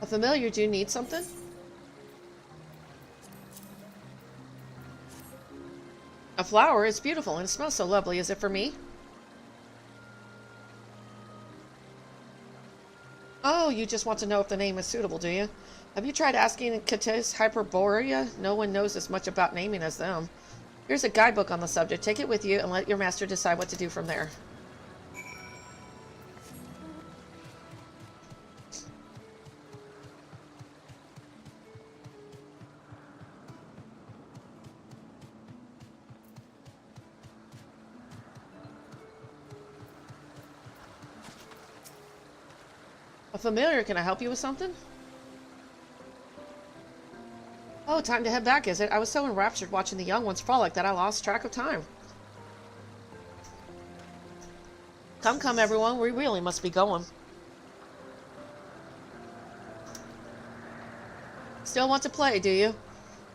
A familiar, do you need something? A flower? It's beautiful and it smells so lovely. Is it for me? Oh, you just want to know if the name is suitable, do you? Have you tried asking Catis Hyperborea? No one knows as much about naming as them. Here's a guidebook on the subject. Take it with you and let your master decide what to do from there. A familiar, can I help you with something? Oh, time to head back, is it? I was so enraptured watching the young ones frolic that I lost track of time. Come, come, everyone. We really must be going. Still want to play, do you?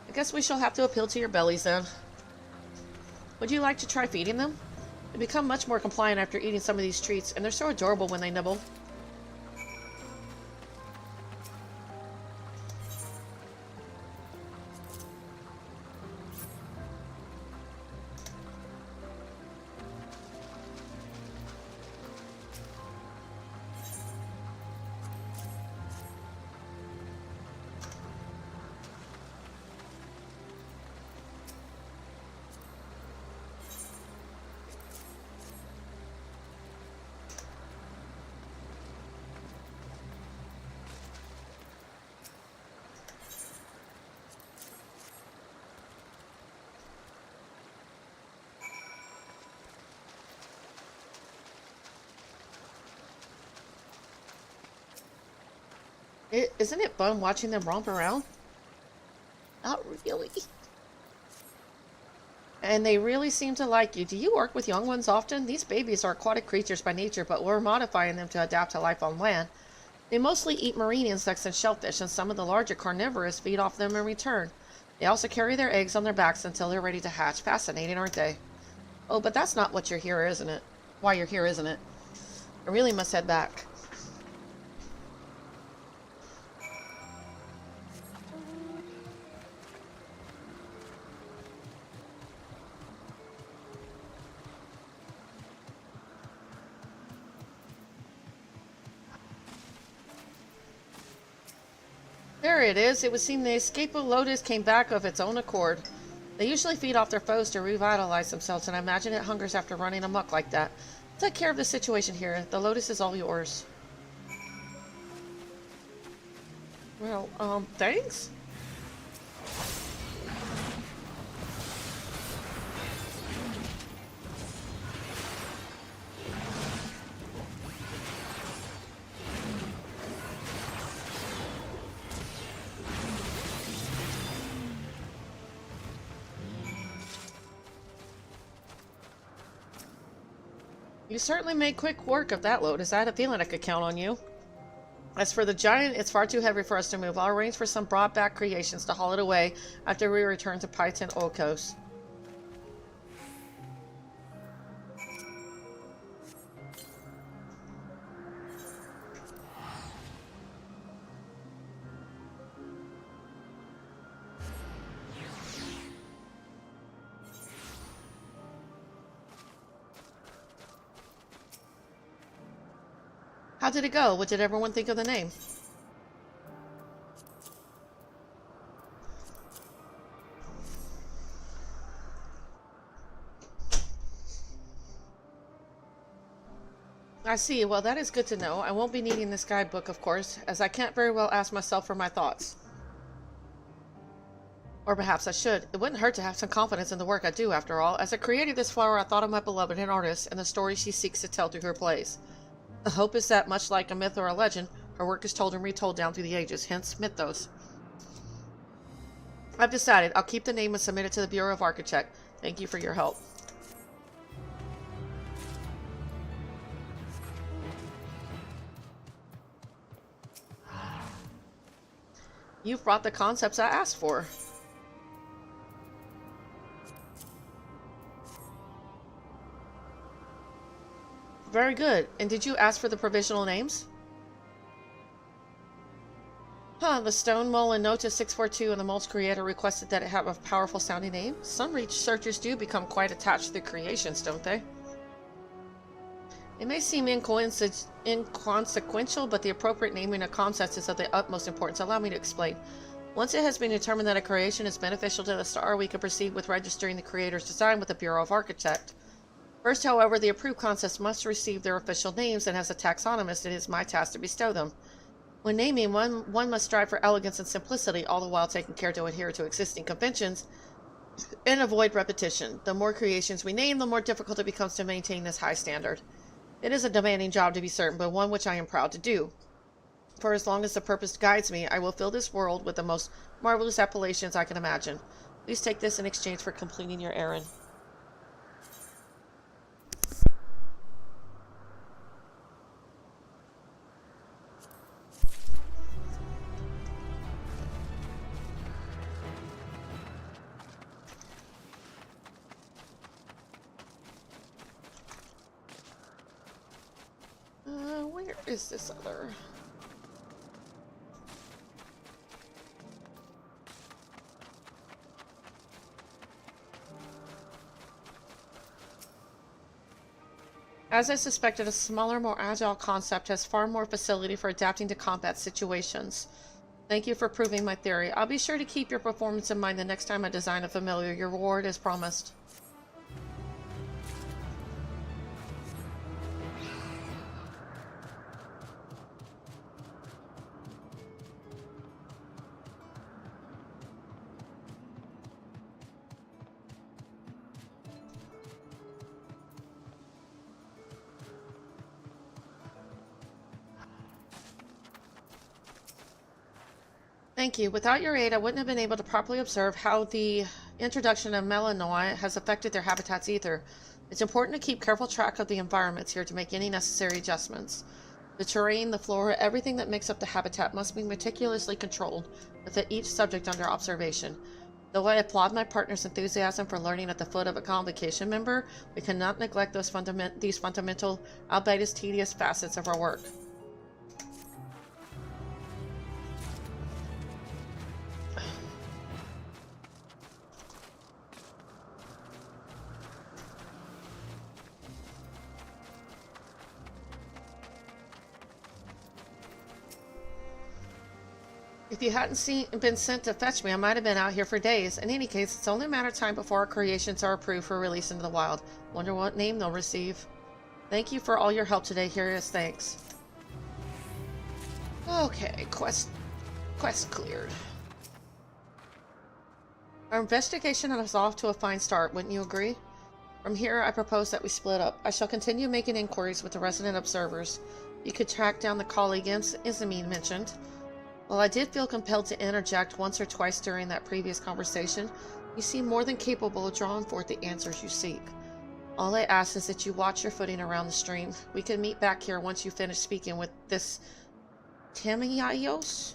I guess we shall have to appeal to your bellies, then. Would you like to try feeding them? They become much more compliant after eating some of these treats, and they're so adorable when they nibble. Isn't it fun watching them romp around? Not really. And they really seem to like you. Do you work with young ones often? These babies are aquatic creatures by nature, but we're modifying them to adapt to life on land. They mostly eat marine insects and shellfish, and some of the larger carnivores feed off them in return. They also carry their eggs on their backs until they're ready to hatch. Fascinating, aren't they? Oh, but that's not what you're here, isn't it? Why you're here, isn't it? I really must head back. There it is. It would seem the escaped lotus came back of its own accord. They usually feed off their foes to revitalize themselves, and I imagine it hungers after running amok like that. Take care of the situation here. The lotus is all yours. Well, thanks? You certainly made quick work of that lotus. I had a feeling I could count on you. As for the giant, it's far too heavy for us to move. I'll arrange for some broad-back creations to haul it away after we return to Python Okos. How did it go? What did everyone think of the name? I see. Well, that is good to know. I won't be needing this guidebook, of course, as I can't very well ask myself for my thoughts. Or perhaps I should. It wouldn't hurt to have some confidence in the work I do, after all. As I created this flower, I thought of my beloved an artist and the story she seeks to tell through her plays. The hope is that, much like a myth or a legend, her work is told and retold down through the ages, hence mythos. I've decided. I'll keep the name and submit it to the Bureau of Architect. Thank you for your help. You've brought the concepts I asked for. Very good. And did you ask for the provisional names? Huh, the Stone Mole in Nota 642 and the Mole's creator requested that it have a powerful sounding name. Some researchers do become quite attached to their creations, don't they? It may seem inconsequential, but the appropriate naming of concepts is of the utmost importance. Allow me to explain. Once it has been determined that a creation is beneficial to the star, we can proceed with registering the creator's design with the Bureau of Architect. First, however, the approved concepts must receive their official names, and as a taxonomist, it is my task to bestow them. When naming, one must strive for elegance and simplicity, all the while taking care to adhere to existing conventions and avoid repetition. The more creations we name, the more difficult it becomes to maintain this high standard. It is a demanding job, to be certain, but one which I am proud to do. For as long as the purpose guides me, I will fill this world with the most marvelous appellations I can imagine. Please take this in exchange for completing your errand. Where is this other? As I suspected, a smaller, more agile concept has far more facility for adapting to combat situations. Thank you for proving my theory. I'll be sure to keep your performance in mind the next time I design a familiar. Your reward is promised. Thank you. Without your aid, I wouldn't have been able to properly observe how the introduction of melanoi has affected their habitats either. It's important to keep careful track of the environments here to make any necessary adjustments. The terrain, the flora, everything that makes up the habitat must be meticulously controlled, with each subject under observation. Though I applaud my partner's enthusiasm for learning at the foot of a convocation member, we cannot neglect these fundamental, albeit tedious facets of our work. If you hadn't been sent to fetch me, I might have been out here for days. In any case, it's only a matter of time before our creations are approved for release into the wild. Wonder what name they'll receive. Thank you for all your help today. Here is thanks. Okay, quest cleared. Our investigation is off to a fine start, wouldn't you agree? From here, I propose that we split up. I shall continue making inquiries with the resident observers. You could track down the colleague Izamine mentioned. While I did feel compelled to interject once or twice during that previous conversation, you seem more than capable of drawing forth the answers you seek. All I ask is that you watch your footing around the stream. We can meet back here once you finish speaking with this Tamiyos.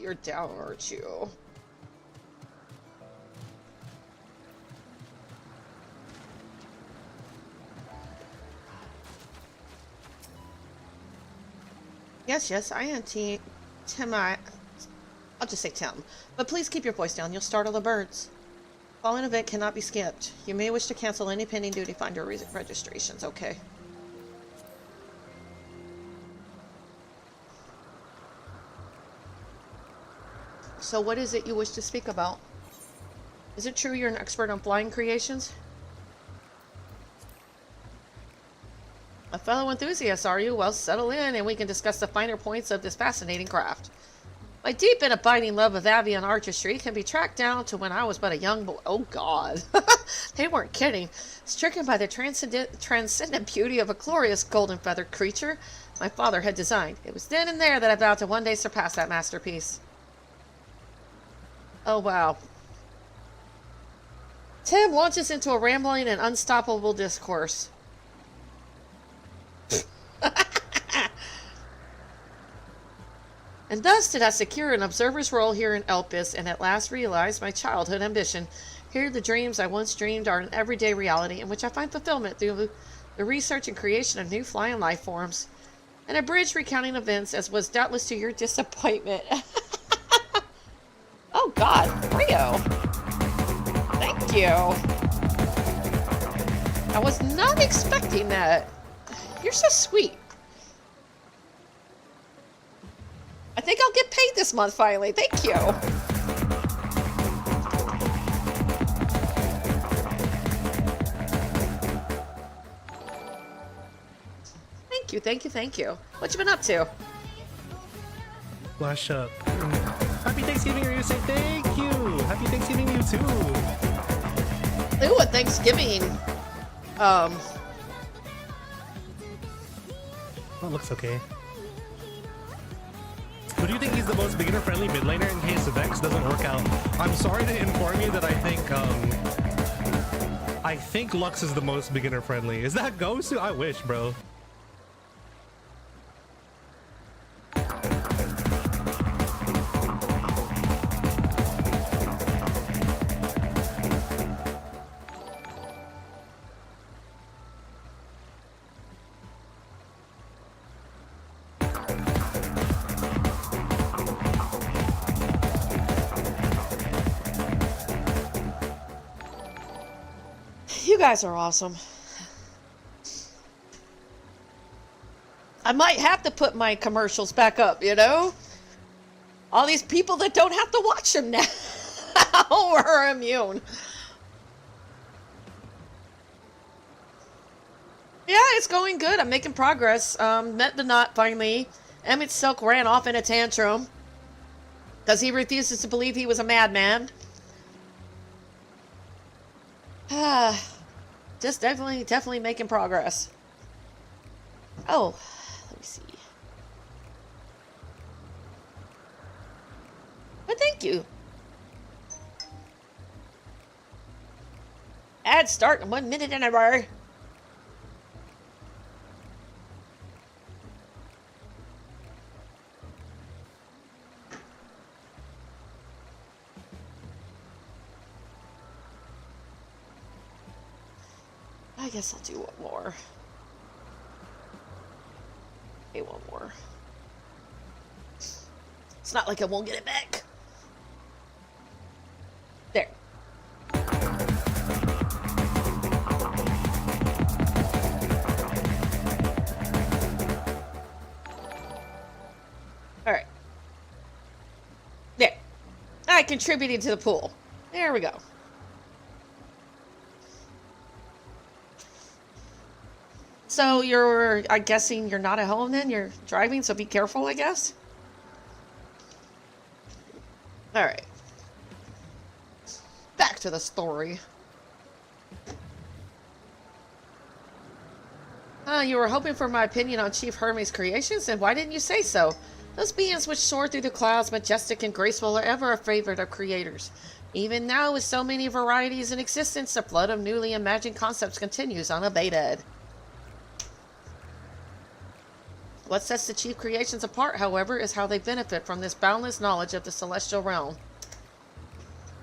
You're down, aren't you? Yes, I am Tim. I'll just say Tim. But please keep your voice down. You'll startle the birds. Following event cannot be skipped. You may wish to cancel any pending duty finder registrations. Okay. So what is it you wish to speak about? Is it true you're an expert on flying creations? A fellow enthusiast, are you? Well, settle in and we can discuss the finer points of this fascinating craft. My deep and abiding love of avian artistry can be tracked down to when I was but a young boy. Oh, God. They weren't kidding. Stricken by the transcendent beauty of a glorious golden-feathered creature my father had designed. It was then and there that I vowed to one day surpass that masterpiece. Oh, wow. Tim launches into a rambling and unstoppable discourse. And thus did I secure an observer's role here in Elpis, and at last realize my childhood ambition. Here the dreams I once dreamed are an everyday reality, in which I find fulfillment through the research and creation of new flying life forms. An abridged recounting events, as was doubtless to your disappointment. Oh God, Rio. Thank you. I was not expecting that. You're so sweet. I think I'll get paid this month finally. Thank you. Thank you. What you been up to? Flash up. Happy Thanksgiving, Ryusei. Thank you. Happy Thanksgiving, you too. Ooh, a Thanksgiving. That looks okay. Who do you think he's the most beginner-friendly mid laner in case the Vex doesn't work out? I'm sorry to inform you that I think Lux is the most beginner-friendly. Is that Gosu? I wish, bro. You guys are awesome. I might have to put my commercials back up, you know? All these people that don't have to watch them now are immune. Yeah, it's going good. I'm making progress. Met the knot finally. Emmett Silk ran off in a tantrum because he refuses to believe he was a madman. Just definitely making progress. Oh, let me see. But thank you. Ad start in 1 minute and an hour. I guess I'll do one more. Okay, one more. It's not like I won't get it back. There. Alright. There. I contributed to the pool. There we go. So I'm guessing you're not at home then? You're driving, so be careful, I guess? Alright. Back to the story. You were hoping for my opinion on Chief Hermes' creations, and why didn't you say so? Those beings which soar through the clouds, majestic and graceful, are ever a favorite of creators. Even now, with so many varieties in existence, the flood of newly imagined concepts continues unabated. What sets the chief creations apart, however, is how they benefit from this boundless knowledge of the celestial realm.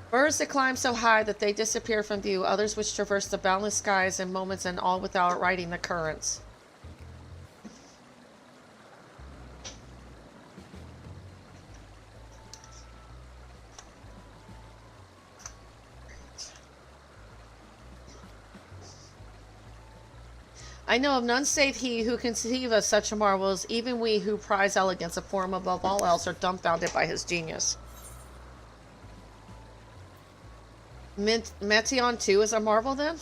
Birds that climb so high that they disappear from view, others which traverse the boundless skies in moments and all without riding the currents. I know of none save he who conceive of such marvels. Even we who prize elegance of form above all else are dumbfounded by his genius. Meteon too is a marvel then?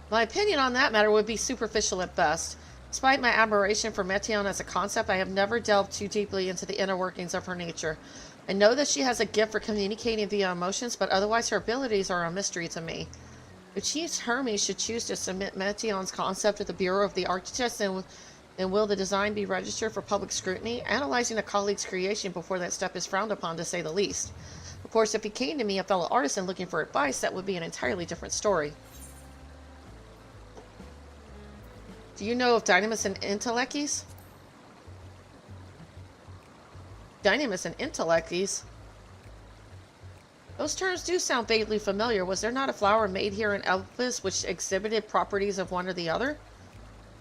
My opinion on that matter would be superficial at best. Despite my admiration for Meteon as a concept, I have never delved too deeply into the inner workings of her nature. I know that she has a gift for communicating via emotions, but otherwise her abilities are a mystery to me. If Chief Hermes should choose to submit Meteon's concept to the Bureau of the Architects, then will the design be registered for public scrutiny? Analyzing a colleague's creation before that step is frowned upon, to say the least. Of course, if he came to me, a fellow artisan, looking for advice, that would be an entirely different story. Do you know of Dynamis and Intellecties? Dynamis and Intellecties? Those terms do sound vaguely familiar. Was there not a flower made here in Elpis which exhibited properties of one or the other?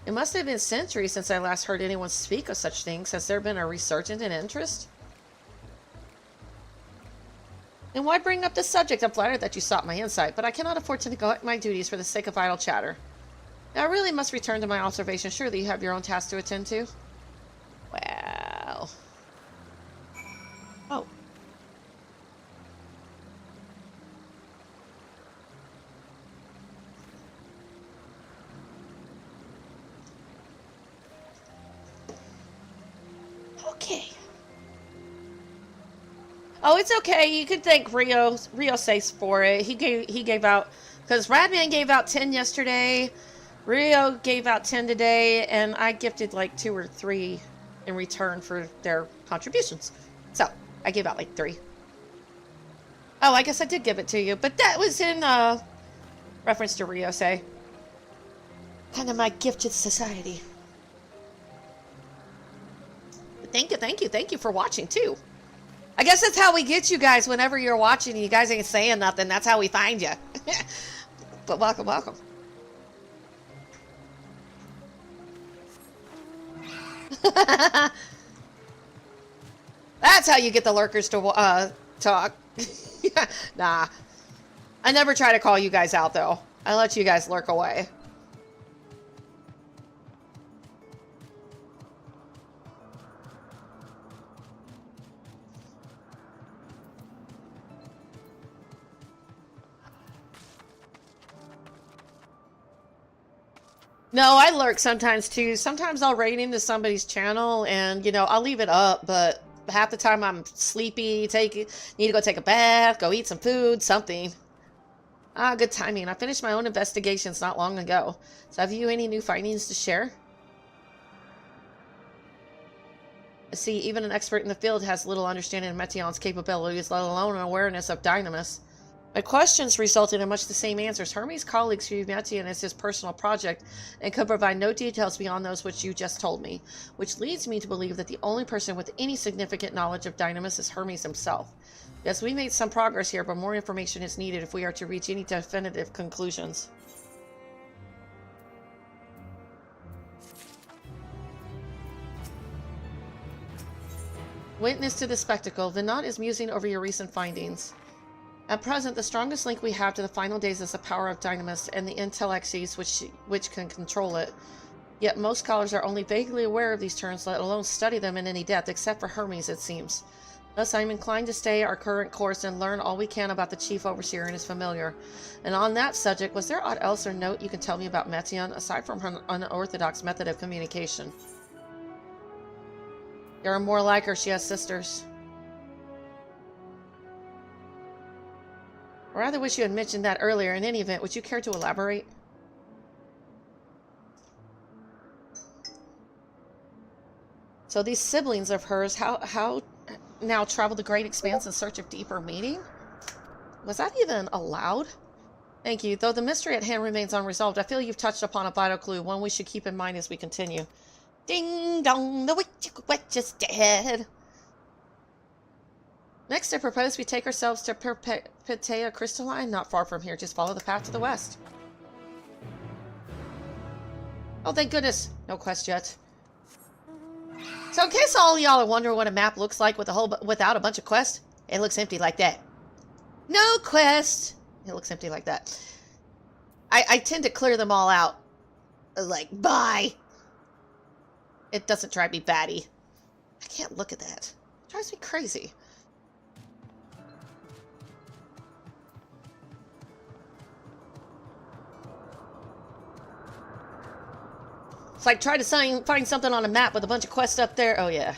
It must have been centuries since I last heard anyone speak of such things. Has there been a resurgence in interest? And why bring up this subject? I'm flattered that you sought my insight, but I cannot afford to neglect my duties for the sake of idle chatter. Now I really must return to my observation. Surely you have your own tasks to attend to? Well... Oh. Okay. Oh, it's okay. You can thank Rio Sace for it. He gave out, because Radman gave out 10 yesterday, Rio gave out 10 today, and I gifted like 2 or 3 in return for their contributions. So I gave out like 3. Oh, I guess I did give it to you, but that was in reference to Rio Say. Kind of my gifted society. Thank you for watching too. I guess that's how we get you guys whenever you're watching and you guys ain't saying nothing. That's how we find you. But welcome. That's how you get the lurkers to talk. Nah. I never try to call you guys out though. I let you guys lurk away. No, I lurk sometimes too. Sometimes I'll raid into somebody's channel and, you know, I'll leave it up, but half the time I'm sleepy, need to go take a bath, go eat some food, something. Ah, good timing. I finished my own investigations not long ago. So have you any new findings to share? See, even an expert in the field has little understanding of Meteon's capabilities, let alone an awareness of Dynamis. My questions resulted in much the same answers. Hermes' colleagues view Meteon as his personal project and could provide no details beyond those which you just told me, which leads me to believe that the only person with any significant knowledge of Dynamis is Hermes himself. Yes, we made some progress here, but more information is needed if we are to reach any definitive conclusions. Witness to the spectacle, Vinod is musing over your recent findings. At present, the strongest link we have to the final days is the power of Dynamis and the Intellecties which can control it. Yet most scholars are only vaguely aware of these terms, let alone study them in any depth, except for Hermes, it seems. Thus, I am inclined to stay our current course and learn all we can about the Chief Overseer and his familiar. And on that subject, was there aught else or note you can tell me about Meteon, aside from her unorthodox method of communication? You're more like her, she has sisters. I rather wish you had mentioned that earlier. In any event, would you care to elaborate? So these siblings of hers, how now travel the great expanse in search of deeper meaning? Was that even allowed? Thank you. Though the mystery at hand remains unresolved, I feel you've touched upon a vital clue, one we should keep in mind as we continue. Ding dong, the witch is dead. Next, I propose we take ourselves to Perpetua Crystalline, not far from here. Just follow the path to the west. Oh, thank goodness. No quest yet. So in case all y'all are wondering what a map looks like without a bunch of quests, it looks empty like that. No quest. It looks empty like that. I tend to clear them all out. Like, bye. It doesn't drive me batty. I can't look at that. It drives me crazy. It's like trying to find something on a map with a bunch of quests up there. Oh, yeah.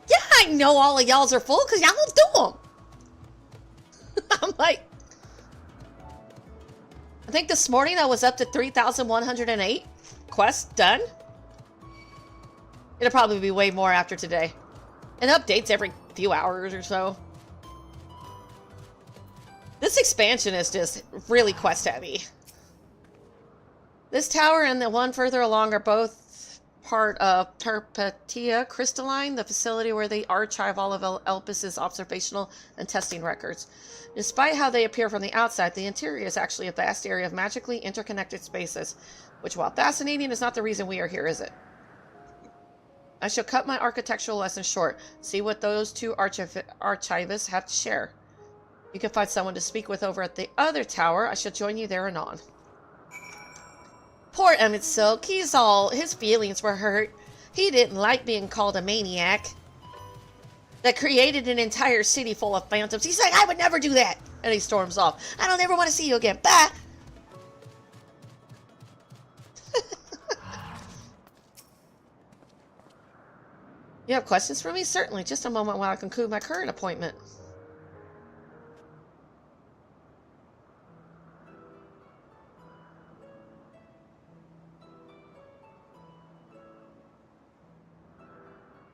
Yeah, I know all of y'all's are full because y'all don't do them. I'm like... I think this morning I was up to 3,108 quests done. It'll probably be way more after today. And updates every few hours or so. This expansion is just really quest heavy. This tower and the one further along are both part of Perpetua Crystalline, the facility where they archive all of Elpis's observational and testing records. Despite how they appear from the outside, the interior is actually a vast area of magically interconnected spaces, which, while fascinating, is not the reason we are here, is it? I shall cut my architectural lesson short. See what those two archivists have to share. You can find someone to speak with over at the other tower. I shall join you there anon. Poor Emmett Silk. His feelings were hurt. He didn't like being called a maniac that created an entire city full of phantoms. He's like, I would never do that. And he storms off. I don't ever want to see you again. Bye. You have questions for me? Certainly. Just a moment while I conclude my current appointment.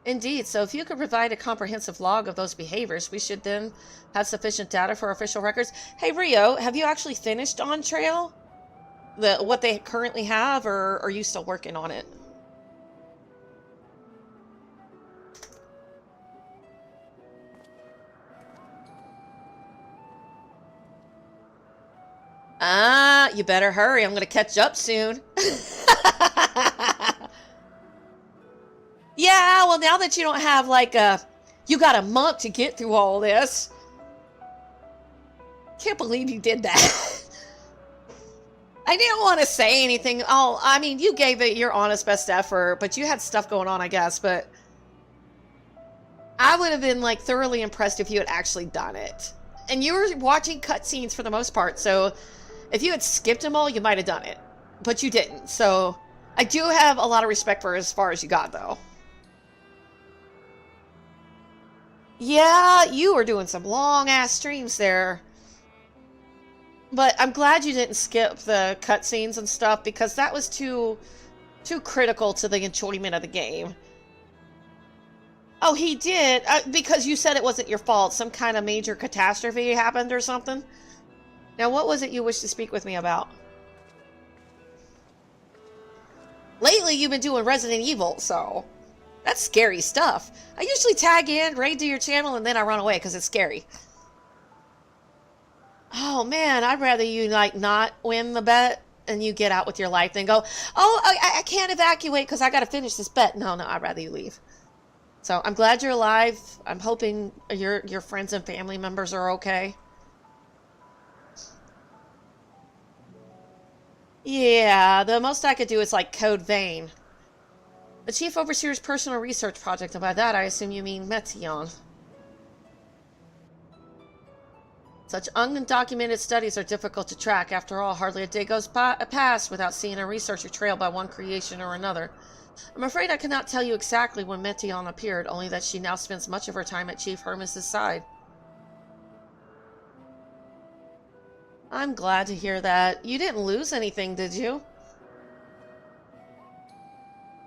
Indeed, so if you could provide a comprehensive log of those behaviors, we should then have sufficient data for official records. Hey, Rio, have you actually finished On Trail? What they currently have, or are you still working on it? You better hurry. I'm going to catch up soon. Yeah, well, now that you don't have, like, you got a month to get through all this. Can't believe you did that. I didn't want to say anything. Oh, I mean, you gave it your honest best effort, but you had stuff going on, I guess, but I would have been, like, thoroughly impressed if you had actually done it. And you were watching cutscenes for the most part, so if you had skipped them all, you might have done it. But you didn't, so I do have a lot of respect for as far as you got, though. Yeah, you were doing some long-ass streams there. But I'm glad you didn't skip the cutscenes and stuff, because that was too critical to the enjoyment of the game. Oh, he did? Because you said it wasn't your fault. Some kind of major catastrophe happened or something? Now, what was it you wished to speak with me about? Lately, you've been doing Resident Evil, so... That's scary stuff. I usually tag in, raid to your channel, and then I run away because it's scary. Oh, man, I'd rather you, like, not win the bet and you get out with your life than go, oh, I can't evacuate because I got to finish this bet. No, I'd rather you leave. So I'm glad you're alive. I'm hoping your friends and family members are okay. Yeah, the most I could do is, like, Code Vein. The Chief Overseer's personal research project, and by that I assume you mean Meteion. Such undocumented studies are difficult to track. After all, hardly a day goes past without seeing a researcher trailed by one creation or another. I'm afraid I cannot tell you exactly when Meteion appeared, only that she now spends much of her time at Chief Hermes' side. I'm glad to hear that. You didn't lose anything, did you?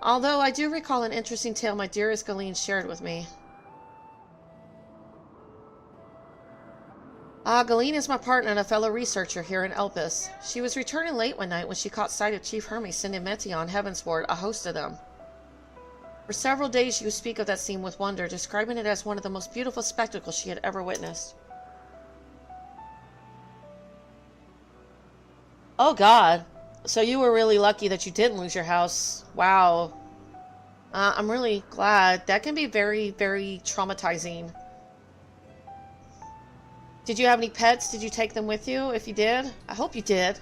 Although I do recall an interesting tale my dearest Galeen shared with me. Galeen is my partner and a fellow researcher here in Elpis. She was returning late one night when she caught sight of Chief Hermes sending Meteon heavensward a host of them. For several days she would speak of that scene with wonder, describing it as one of the most beautiful spectacles she had ever witnessed. Oh God. So you were really lucky that you didn't lose your house. Wow. I'm really glad. That can be very, very traumatizing. Did you have any pets? Did you take them with you? If you did, I hope you did.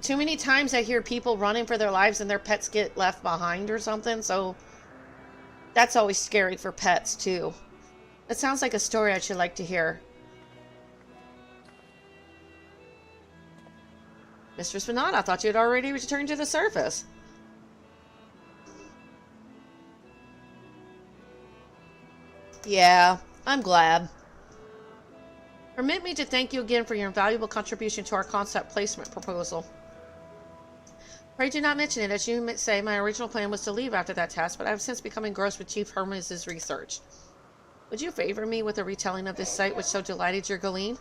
Too many times I hear people running for their lives and their pets get left behind or something, so that's always scary for pets too. It sounds like a story I should like to hear. Mistress Venat, I thought you had already returned to the surface. Yeah, I'm glad. Permit me to thank you again for your invaluable contribution to our concept placement proposal. Pray do not mention it. As you say, my original plan was to leave after that task, but I have since become engrossed with Chief Hermes' research. Would you favor me with a retelling of this sight which so delighted your Galeen?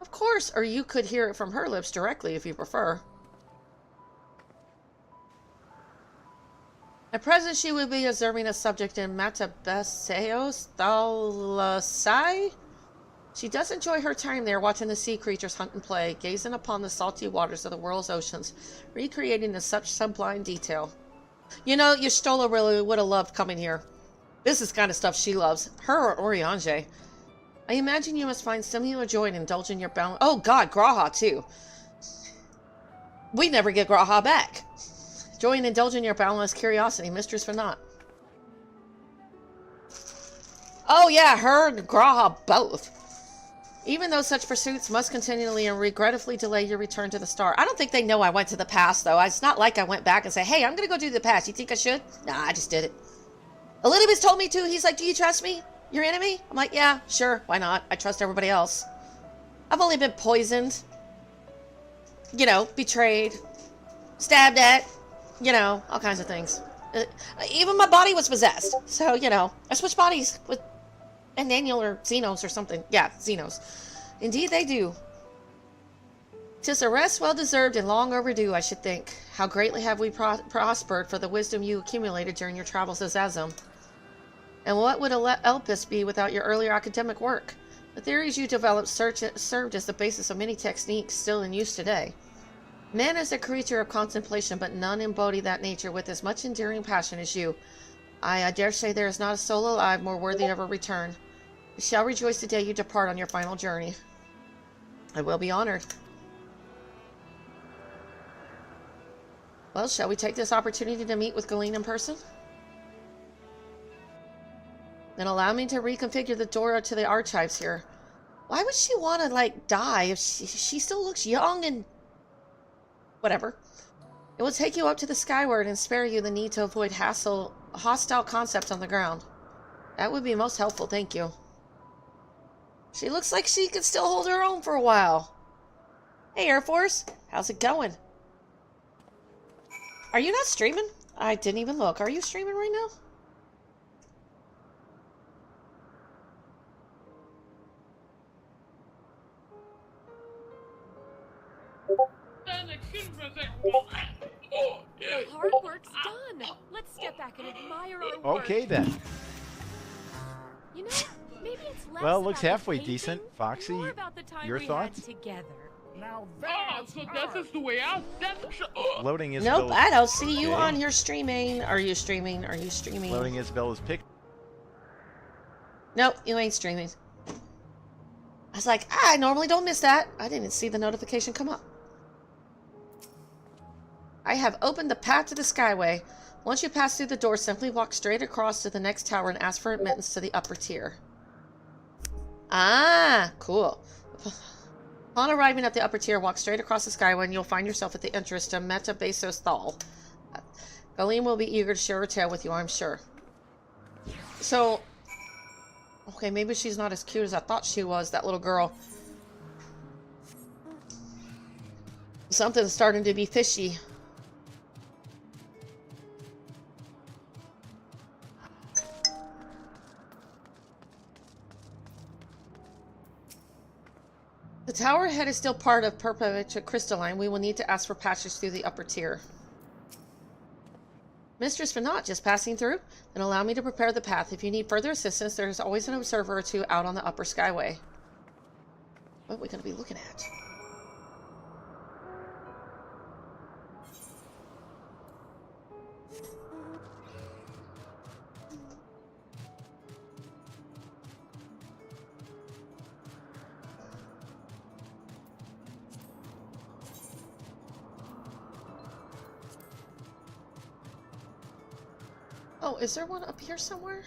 Of course, or you could hear it from her lips directly if you prefer. At present, she will be observing a subject in Matabaseos Thalasai. She does enjoy her time there, watching the sea creatures hunt and play, gazing upon the salty waters of the world's oceans, recreating in such sublime detail. You know, Y'shtola really would have loved coming here. This is the kind of stuff she loves. Her or Oriange. I imagine you must find similar joy in indulging your balance. Oh God, Graha too. We never get Graha back. Joy in indulging your boundless curiosity, Mistress Venat. Oh yeah, her and Graha both. Even though such pursuits must continually and regretfully delay your return to the star. I don't think they know I went to the past, though. It's not like I went back and said, hey, I'm going to go do the past. You think I should? Nah, I just did it. Elidibus told me to. He's like, do you trust me? Your enemy? I'm like, yeah, sure. Why not? I trust everybody else. I've only been poisoned. You know, betrayed. Stabbed at. You know, all kinds of things. Even my body was possessed. So, you know, I switched bodies with Daniel or Xenos or something. Yeah, Xenos. Indeed they do. 'Tis a rest well deserved and long overdue, I should think. How greatly have we prospered for the wisdom you accumulated during your travels as Azum. And what would Elpis be without your earlier academic work? The theories you developed served as the basis of many techniques still in use today. Man is a creature of contemplation, but none embody that nature with as much enduring passion as you. I dare say there is not a soul alive more worthy of a return. You shall rejoice the day you depart on your final journey. I will be honored. Well, shall we take this opportunity to meet with Galeen in person? Then allow me to reconfigure the door to the archives here. Why would she want to, like, die if she still looks young and... whatever. It will take you up to the skyward and spare you the need to avoid hostile concepts on the ground. That would be most helpful, thank you. She looks like she could still hold her own for a while. Hey, Air Force. How's it going? Are you not streaming? I didn't even look. Are you streaming right now? The hard work's done. Let's step back and admire our work. Okay then. You know, maybe it's less Well, it looks about the halfway painting, decent. Foxy, more about the time your we thoughts? had together. Now that's so this is the way out. Loading is Nope, I don't see you on here streaming. Are you streaming? Are you streaming? Loading Isabella's pic. Nope, you ain't streaming. I was like, I normally don't miss that. I didn't see the notification come up. I have opened the path to the Skyway. Once you pass through the door, simply walk straight across to the next tower and ask for admittance to the upper tier. Ah, cool. Upon arriving at the upper tier, walk straight across the Skyway and you'll find yourself at the entrance to Metabasos Thal. Galeen will be eager to share her tale with you, I'm sure. So, okay, maybe she's not as cute as I thought she was, that little girl. Something's starting to be fishy. The tower head is still part of Perpetua Crystalline. We will need to ask for passage through the upper tier. Mistress Fanat, just passing through? Then allow me to prepare the path. If you need further assistance, there is always an observer or two out on the upper skyway. What are we going to be looking at? Oh, is there one up here somewhere?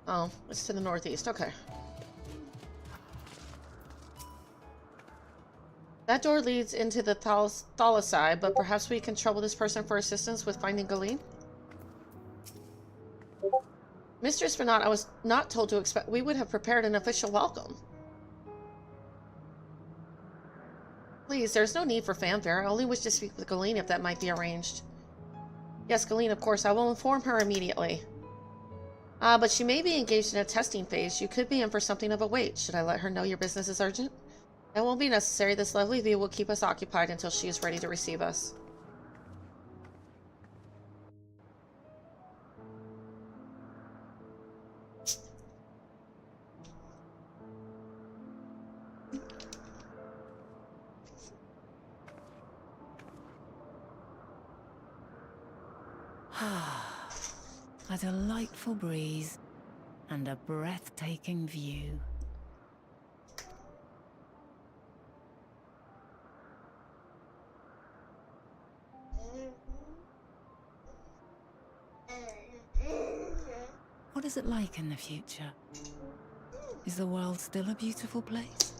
Oh, it's to the northeast. Okay. That door leads into the Thalassai, but perhaps we can trouble this person for assistance with finding Galeen? Mistress Fanat, I was not told to expect... We would have prepared an official welcome. Please, there's no need for fanfare. I only wish to speak with Galeen if that might be arranged. Yes, Galeen, of course. I will inform her immediately. But she may be engaged in a testing phase. You could be in for something of a wait. Should I let her know your business is urgent? That won't be necessary. This lovely view will keep us occupied until she is ready to receive us. A delightful breeze and a breathtaking view. What is it like in the future? Is the world still a beautiful place?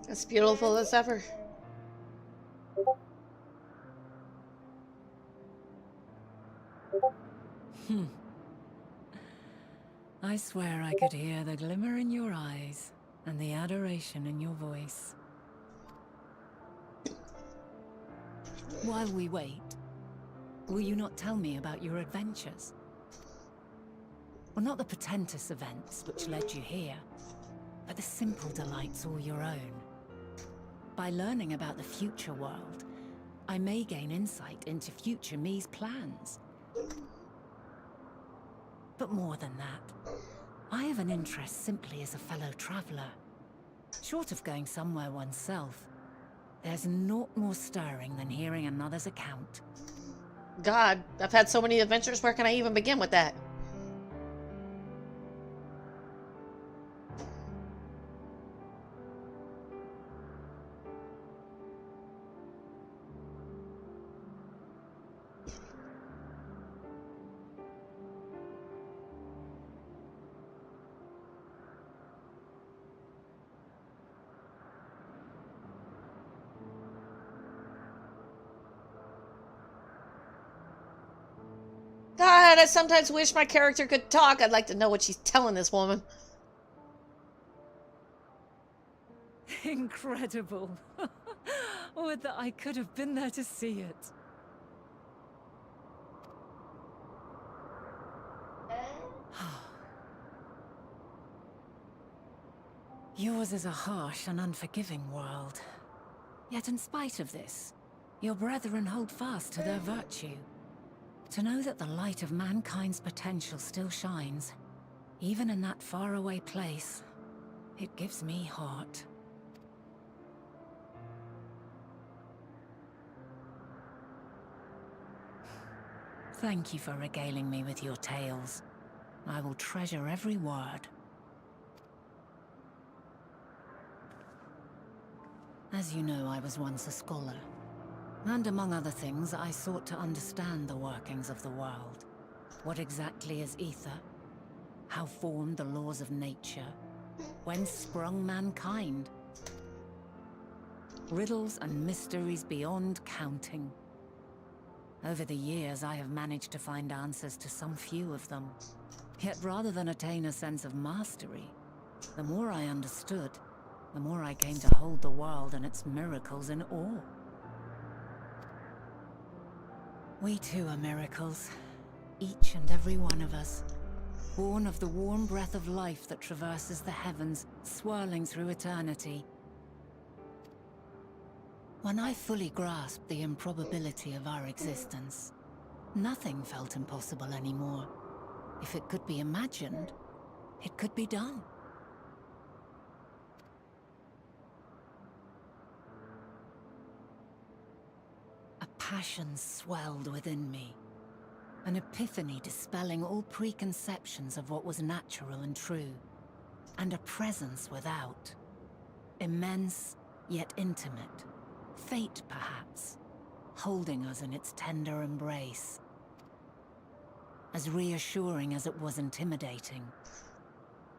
As beautiful as ever. I swear I could hear the glimmer in your eyes and the adoration in your voice. While we wait, will you not tell me about your adventures? Well, not the portentous events which led you here, but the simple delights all your own. By learning about the future world, I may gain insight into future me's plans. But more than that, I have an interest simply as a fellow traveler. Short of going somewhere oneself, there's naught more stirring than hearing another's account. God, I've had so many adventures, where can I even begin with that? God, I sometimes wish my character could talk. I'd like to know what she's telling this woman. Incredible. Would that I could have been there to see it. Yours is a harsh and unforgiving world. Yet in spite of this, your brethren hold fast to their virtue. To know that the light of mankind's potential still shines, even in that faraway place, it gives me heart. Thank you for regaling me with your tales. I will treasure every word. As you know, I was once a scholar. And among other things, I sought to understand the workings of the world. What exactly is ether? How formed the laws of nature? Whence sprung mankind? Riddles and mysteries beyond counting. Over the years, I have managed to find answers to some few of them. Yet rather than attain a sense of mastery, the more I understood, the more I came to hold the world and its miracles in awe. We too are miracles, Each and every one of us. Born of the warm breath of life that traverses the heavens, swirling through eternity. When I fully grasped the improbability of our existence, nothing felt impossible anymore. If it could be imagined, it could be done. A passion swelled within me. An epiphany dispelling all preconceptions of what was natural and true. And a presence without. Immense, yet intimate. Fate, perhaps, holding us in its tender embrace. As reassuring as it was intimidating.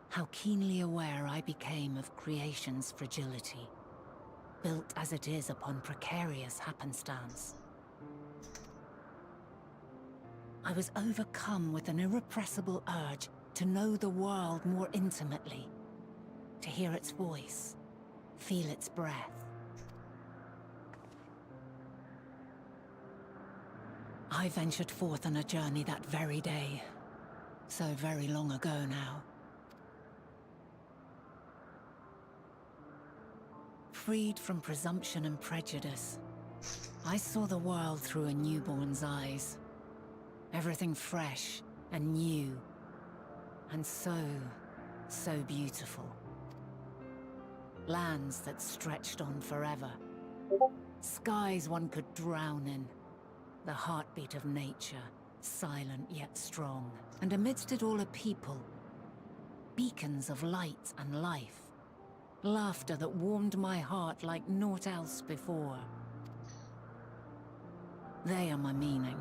How keenly aware I became of creation's fragility, built as it is upon precarious happenstance. I was overcome with an irrepressible urge to know the world more intimately, to hear its voice, feel its breath. I ventured forth on a journey that very day, so very long ago now. Freed from presumption and prejudice, I saw the world through a newborn's eyes. Everything fresh and new, and so beautiful. Lands that stretched on forever. Skies one could drown in. The heartbeat of nature, silent yet strong. And amidst it all a people. Beacons of light and life. Laughter that warmed my heart like naught else before. They are my meaning,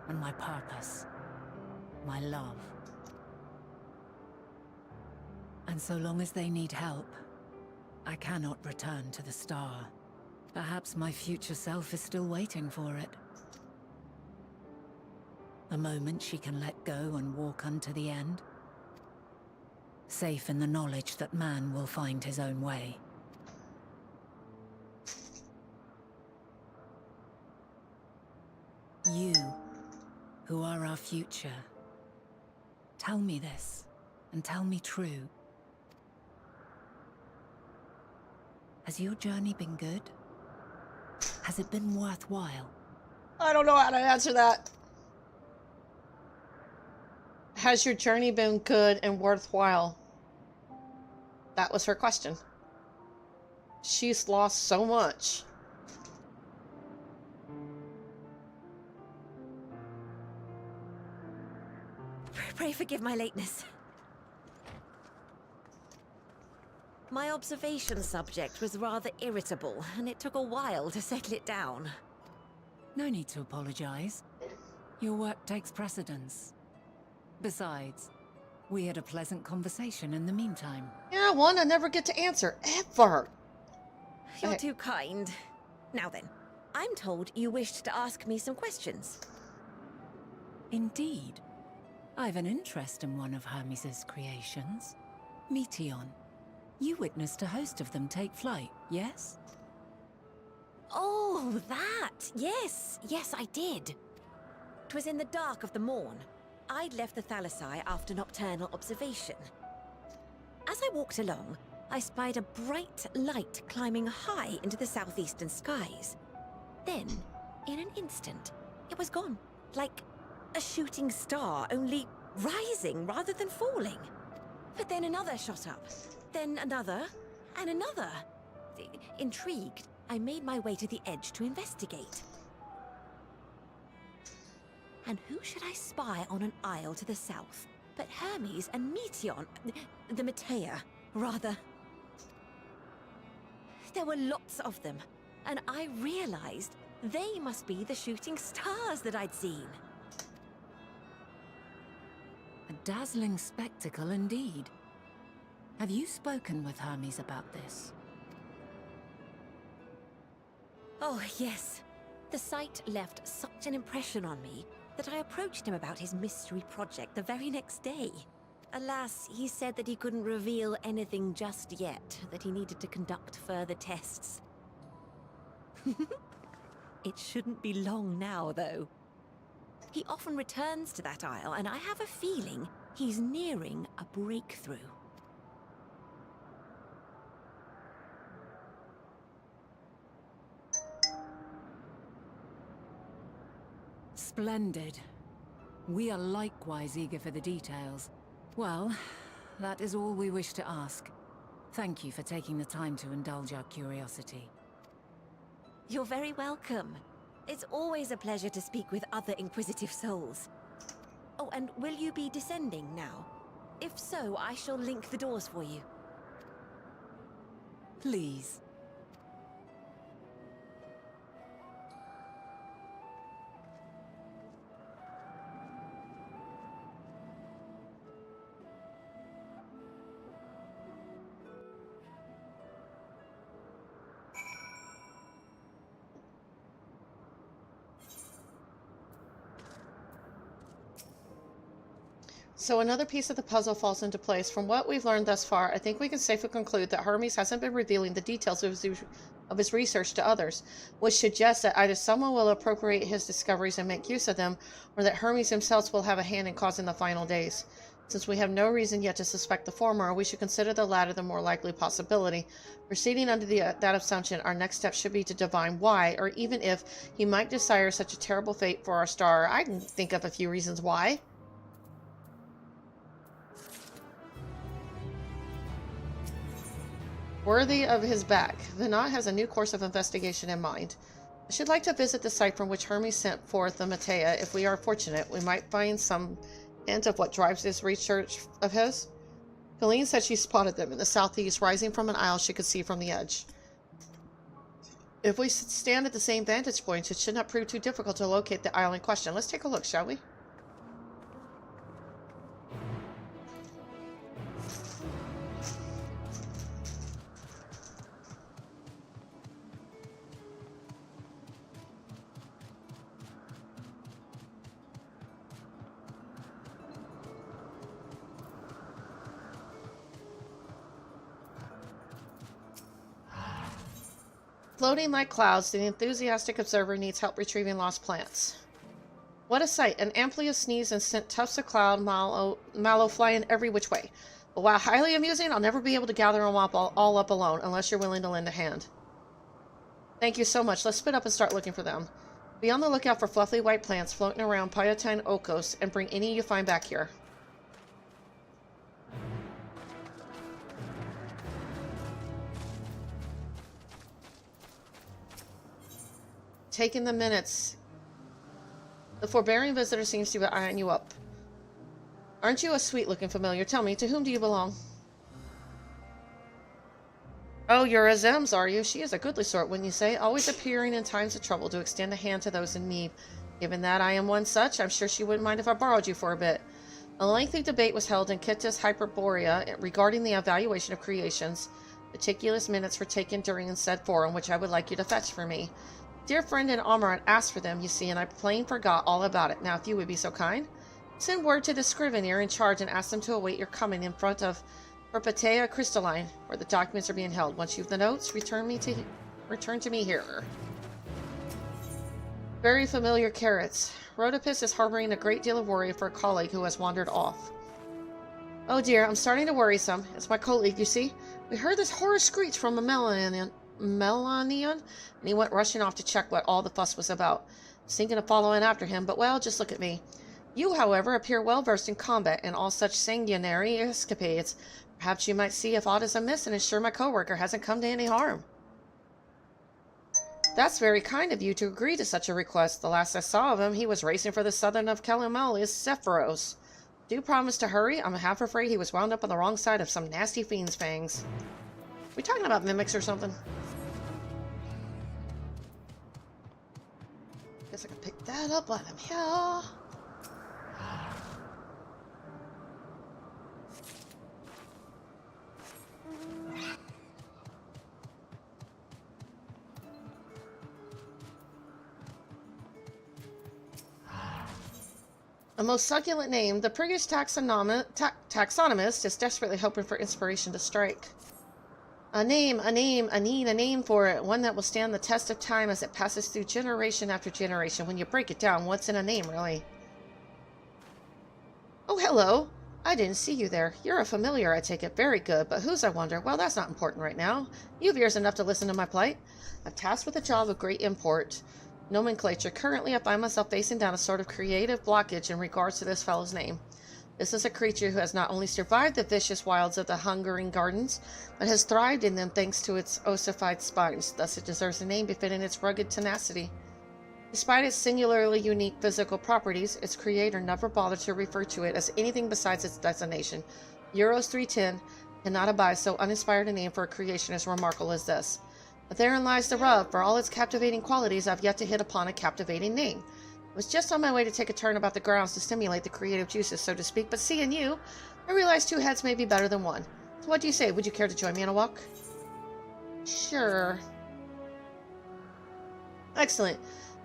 and my purpose, my love. And so long as they need help, I cannot return to the star. Perhaps my future self is still waiting for it. A moment she can let go and walk unto the end. Safe in the knowledge that man will find his own way. You, who are our future, tell me this, and tell me true. Has your journey been good? Has it been worthwhile? I don't know how to answer that. Has your journey been good and worthwhile? That was her question. She's lost so much. Pray forgive my lateness. My observation subject was rather irritable, and it took a while to settle it down. No need to apologize. Your work takes precedence. Besides, we had a pleasant conversation in the meantime. Yeah, one I never get to answer, ever. You're too kind. Now then, I'm told you wished to ask me some questions. Indeed. I've an interest in one of Hermes' creations. Meteon. You witnessed a host of them take flight, yes? Oh, that! Yes, I did. 'Twas in the dark of the morn. I'd left the Thalassai after nocturnal observation. As I walked along, I spied a bright light climbing high into the southeastern skies. Then, in an instant, it was gone, like a shooting star, only rising rather than falling. But then another shot up, then another, and another. Intrigued, I made my way to the edge to investigate. And who should I spy on an isle to the south but Hermes and Meteon, the Metea, rather. There were lots of them, and I realized they must be the shooting stars that I'd seen. A dazzling spectacle indeed. Have you spoken with Hermes about this? Oh, yes. The sight left such an impression on me that I approached him about his mystery project the very next day. Alas, he said that he couldn't reveal anything just yet, that he needed to conduct further tests. It shouldn't be long now, though. He often returns to that isle, and I have a feeling he's nearing a breakthrough. Splendid. We are likewise eager for the details. Well, that is all we wish to ask. Thank you for taking the time to indulge our curiosity. You're very welcome. It's always a pleasure to speak with other inquisitive souls. Oh, and will you be descending now? If so, I shall link the doors for you. Please. So another piece of the puzzle falls into place. From what we've learned thus far, I think we can safely conclude that Hermes hasn't been revealing the details of his research to others, which suggests that either someone will appropriate his discoveries and make use of them, or that Hermes himself will have a hand in causing the final days. Since we have no reason yet to suspect the former, we should consider the latter the more likely possibility. Proceeding under that assumption, our next step should be to divine why, or even if he might desire such a terrible fate for our star. I can think of a few reasons why. Worthy of his back, Vinat has a new course of investigation in mind. I should like to visit the site from which Hermes sent forth the Matea. If we are fortunate, we might find some hint of what drives this research of his. Colleen said she spotted them in the southeast, rising from an isle she could see from the edge. If we stand at the same vantage points, it should not prove too difficult to locate the isle in question. Let's take a look, shall we? Floating like clouds, the enthusiastic observer needs help retrieving lost plants. What a sight! An Amplia sneezed and sent tufts of cloud mallow flying every which way. But while highly amusing, I'll never be able to gather them all up alone, unless you're willing to lend a hand. Thank you so much. Let's split up and start looking for them. Be on the lookout for fluffy white plants floating around Payotine Okos, and bring any you find back here. Taking the minutes. The forbearing visitor seems to be eyeing you up. Aren't you a sweet-looking familiar? Tell me, to whom do you belong? Oh, you're Azem's, are you? She is a goodly sort, wouldn't you say? Always appearing in times of trouble to extend a hand to those in need. Given that I am one such, I'm sure she wouldn't mind if I borrowed you for a bit. A lengthy debate was held in Kittis Hyperborea regarding the evaluation of creations. Meticulous minutes were taken during said forum, which I would like you to fetch for me. Dear friend in Amaranth asked for them, you see, and I plain forgot all about it. Now, if you would be so kind, send word to the scrivener in charge and ask them to await your coming in front of Perpetua Crystalline, where the documents are being held. Once you've the notes, return to me here. Very familiar carrots. Rhodopus is harboring a great deal of worry for a colleague who has wandered off. Oh dear, I'm starting to worry some. It's my colleague, you see. We heard this horror screech from a Melanian, and he went rushing off to check what all the fuss was about. I was thinking of following after him, but well, just look at me. You, however, appear well versed in combat and all such sanguinary escapades. Perhaps you might see if aught is amiss and ensure my co-worker hasn't come to any harm. That's very kind of you to agree to such a request. The last I saw of him, he was racing for the southern of Calamali's Sephiros. Do promise to hurry. I'm half afraid he was wound up on the wrong side of some nasty fiend's fangs. We talking about mimics or something? Guess I can pick that up while I'm here. A most succulent name. The priggish taxonomist is desperately hoping for inspiration to strike. I need a name for it. One that will stand the test of time as it passes through generation after generation. When you break it down, what's in a name, really? Oh, hello. I didn't see you there. You're a familiar, I take it. Very good. But whose, I wonder? Well, that's not important right now. You've ears enough to listen to my plight. I'm tasked with a job of great import. Nomenclature. Currently, I find myself facing down a sort of creative blockage in regards to this fellow's name. This is a creature who has not only survived the vicious wilds of the Hungering Gardens, but has thrived in them thanks to its ossified spines. Thus, it deserves a name befitting its rugged tenacity. Despite its singularly unique physical properties, its creator never bothered to refer to it as anything besides its designation. Euros 310 cannot abide so uninspired a name for a creation as remarkable as this. But therein lies the rub. For all its captivating qualities, I've yet to hit upon a captivating name. I was just on my way to take a turn about the grounds to stimulate the creative juices, so to speak, but seeing you, I realized 2 heads may be better than 1. So what do you say? Would you care to join me on a walk? Sure. Excellent.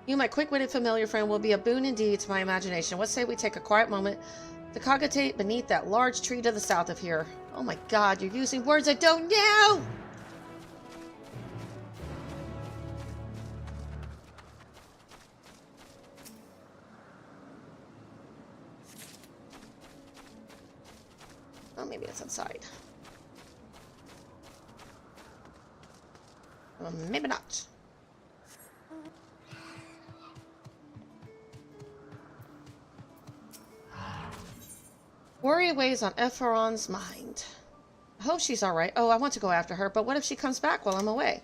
You, my quick-witted familiar friend, will be a boon indeed to my imagination. What say we take a quiet moment to cogitate beneath that large tree to the south of here? Oh my god, you're using words I don't know! Oh, maybe it's outside. Maybe not. Worry weighs on Ephron's mind. I hope she's alright. Oh, I want to go after her, but what if she comes back while I'm away?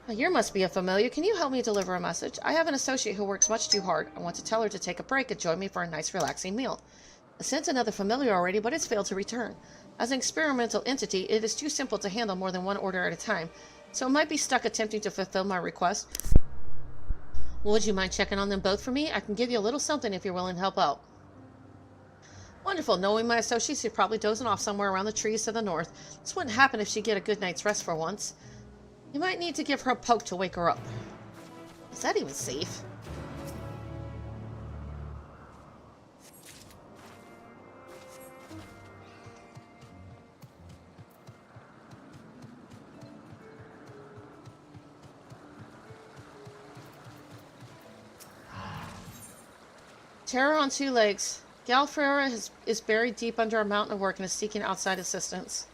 Oh, you must be a familiar. Can you help me deliver a message? I have an associate who works much too hard. I want to tell her to take a break and join me for a nice relaxing meal. I sent another familiar already, but it's failed to return. As an experimental entity, it is too simple to handle more than one order at a time, so it might be stuck attempting to fulfill my request. Well, would you mind checking on them both for me? I can give you a little something if you're willing to help out. Wonderful. Knowing my associate, she's probably dozing off somewhere around the trees to the north. This wouldn't happen if she'd get a good night's rest for once. You might need to give her a poke to wake her up. Is that even safe? Terror on 2 legs. Galfrera is buried deep under a mountain of work and is seeking outside assistance.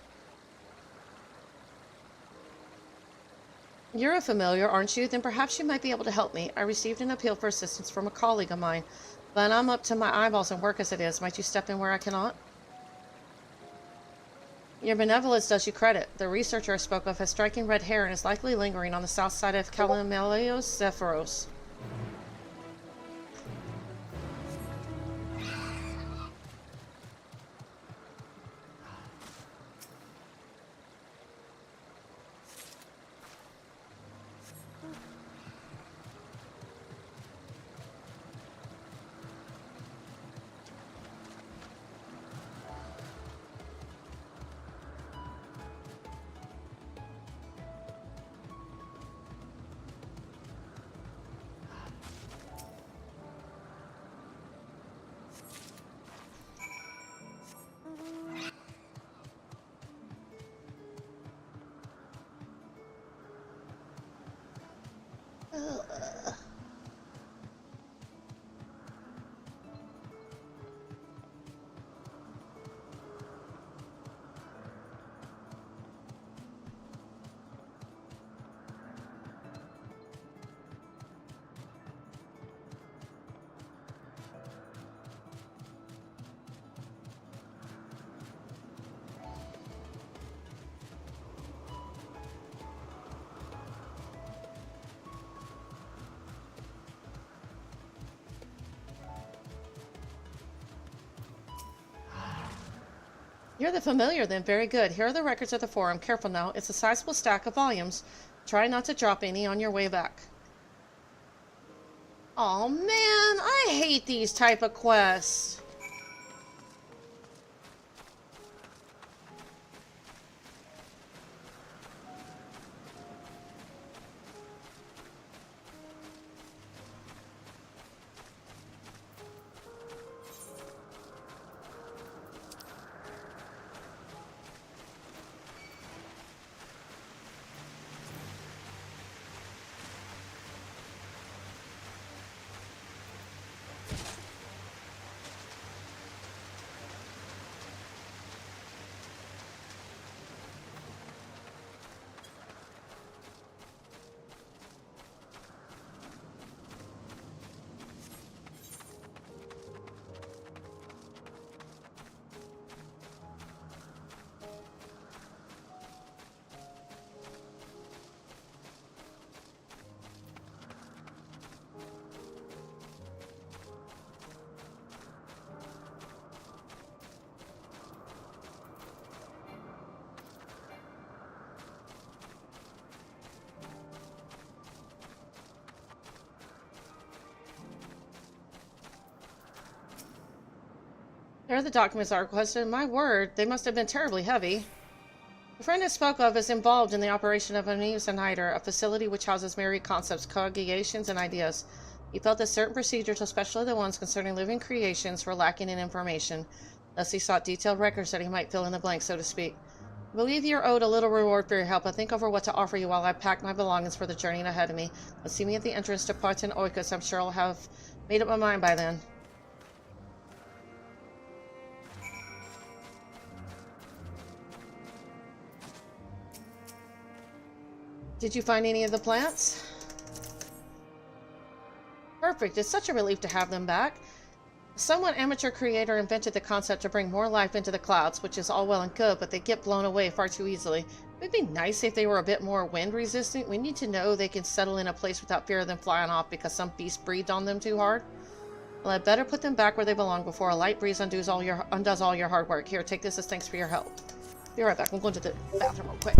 You're a familiar, aren't you? Then perhaps you might be able to help me. I received an appeal for assistance from a colleague of mine, but I'm up to my eyeballs in work as it is. Might you step in where I cannot? Your benevolence does you credit. The researcher I spoke of has striking red hair and is likely lingering on the south side of Calamelios Zephyros. You're the familiar then. Very good. Here are the records of the forum. Careful now. It's a sizable stack of volumes. Try not to drop any on your way back. Oh man, I hate these type of quests. Here are the documents I requested. My word, they must have been terribly heavy. The friend I spoke of is involved in the operation of a facility which houses myriad concepts, cogitations, and ideas. He felt that certain procedures, especially the ones concerning living creations, were lacking in information. Thus he sought detailed records that he might fill in the blanks, so to speak. I believe you're owed a little reward for your help. I think over what to offer you while I pack my belongings for the journey ahead of me. Let's see me at the entrance to Parton Oikos. I'm sure I'll have made up my mind by then. Did you find any of the plants? Perfect. It's such a relief to have them back. A somewhat amateur creator invented the concept to bring more life into the clouds, which is all well and good, but they get blown away far too easily. It would be nice if they were a bit more wind resistant. We need to know they can settle in a place without fear of them flying off because some beast breathed on them too hard. Well, I'd better put them back where they belong before a light breeze undoes all your hard work. Here, take this as thanks for your help. Be right back. I'm going to the bathroom real quick.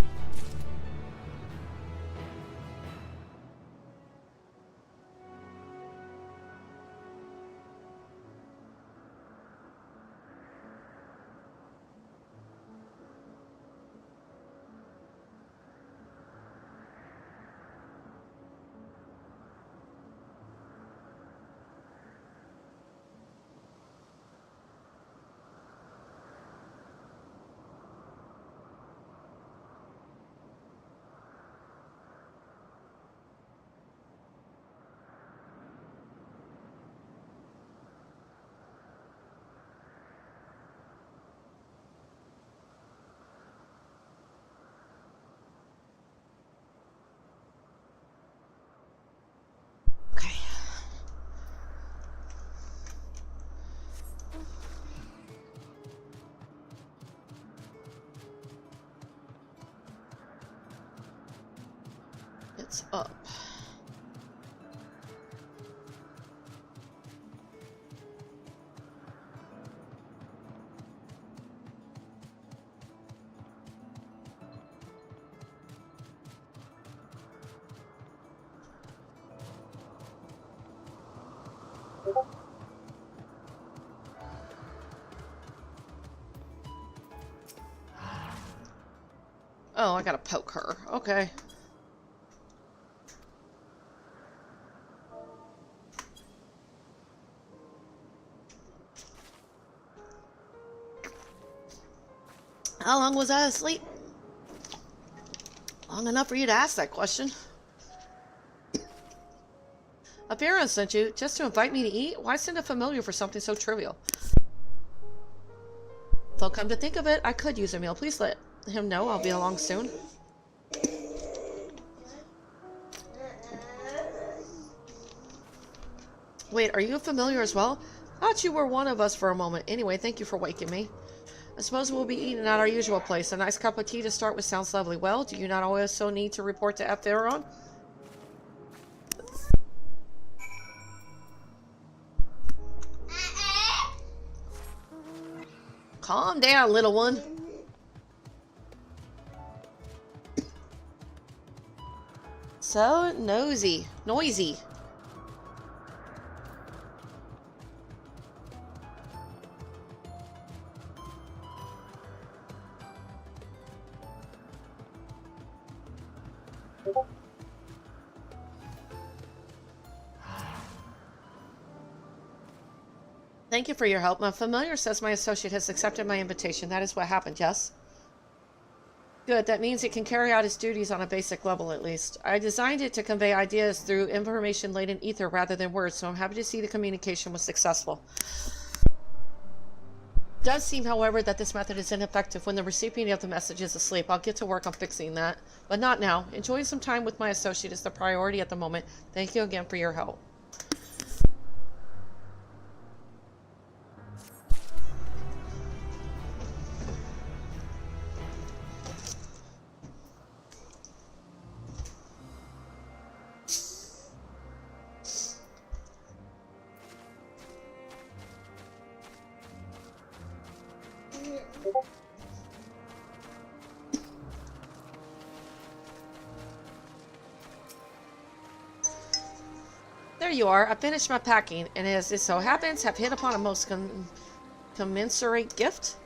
It's up. Oh, I gotta poke her. Okay. How long was I asleep? Long enough for you to ask that question. Appearance sent you just to invite me to eat? Why send a familiar for something so trivial? Though come to think of it, I could use a meal. Please let him know I'll be along soon. Wait, are you a familiar as well? Thought you were one of us for a moment. Anyway, thank you for waking me. I suppose we'll be eating at our usual place. A nice cup of tea to start with sounds lovely. Well, do you not also need to report to FFXIV? Calm down, little one. So noisy. Thank you for your help. My familiar says my associate has accepted my invitation. That is what happened, yes? Good. That means it can carry out its duties on a basic level, at least. I designed it to convey ideas through information laid in ether rather than words, so I'm happy to see the communication was successful. It does seem, however, that this method is ineffective when the recipient of the message is asleep. I'll get to work on fixing that. But not now. Enjoying some time with my associate is the priority at the moment. Thank you again for your help. There you are. I finished my packing, and as it so happens, have hit upon a most commensurate gift?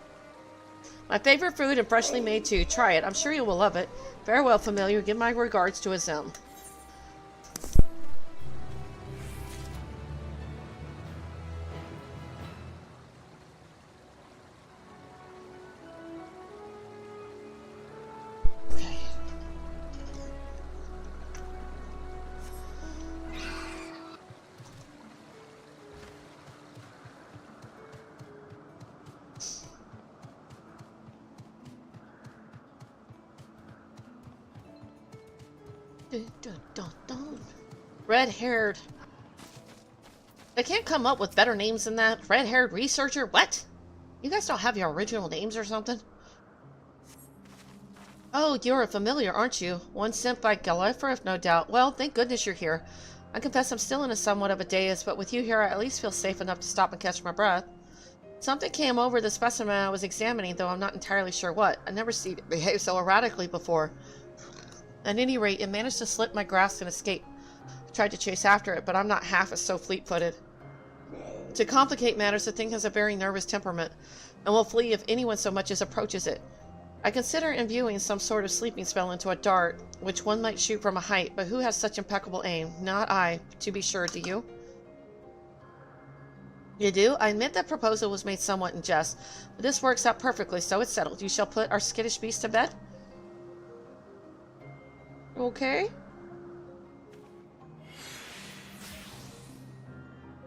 My favorite food and freshly made too. Try it. I'm sure you will love it. Farewell, familiar. Give my regards to Azem. Red-haired. They can't come up with better names than that. Red-haired researcher? What? You guys don't have your original names or something? Oh, you're a familiar, aren't you? One sent by Gallifrey, no doubt. Well, thank goodness you're here. I confess I'm still in a somewhat of a daze, but with you here I at least feel safe enough to stop and catch my breath. Something came over the specimen I was examining, though I'm not entirely sure what. I've never seen it behave so erratically before. At any rate, it managed to slip my grasp and escape. I tried to chase after it, but I'm not half as so fleet-footed. To complicate matters, the thing has a very nervous temperament, and will flee if anyone so much as approaches it. I consider imbuing some sort of sleeping spell into a dart, which one might shoot from a height, but who has such impeccable aim? Not I, to be sure, do you? You do? I admit that proposal was made somewhat in jest, but this works out perfectly, so it's settled. You shall put our skittish beast to bed? Okay.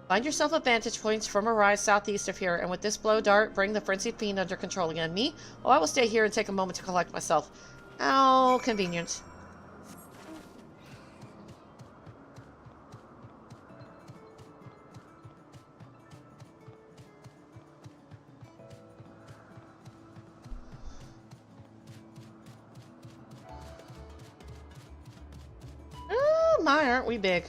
Find yourself a vantage point from a rise southeast of here, and with this blow dart, bring the frenzied fiend under control again. Me? Oh, I will stay here and take a moment to collect myself. How convenient. Oh, my, aren't we big?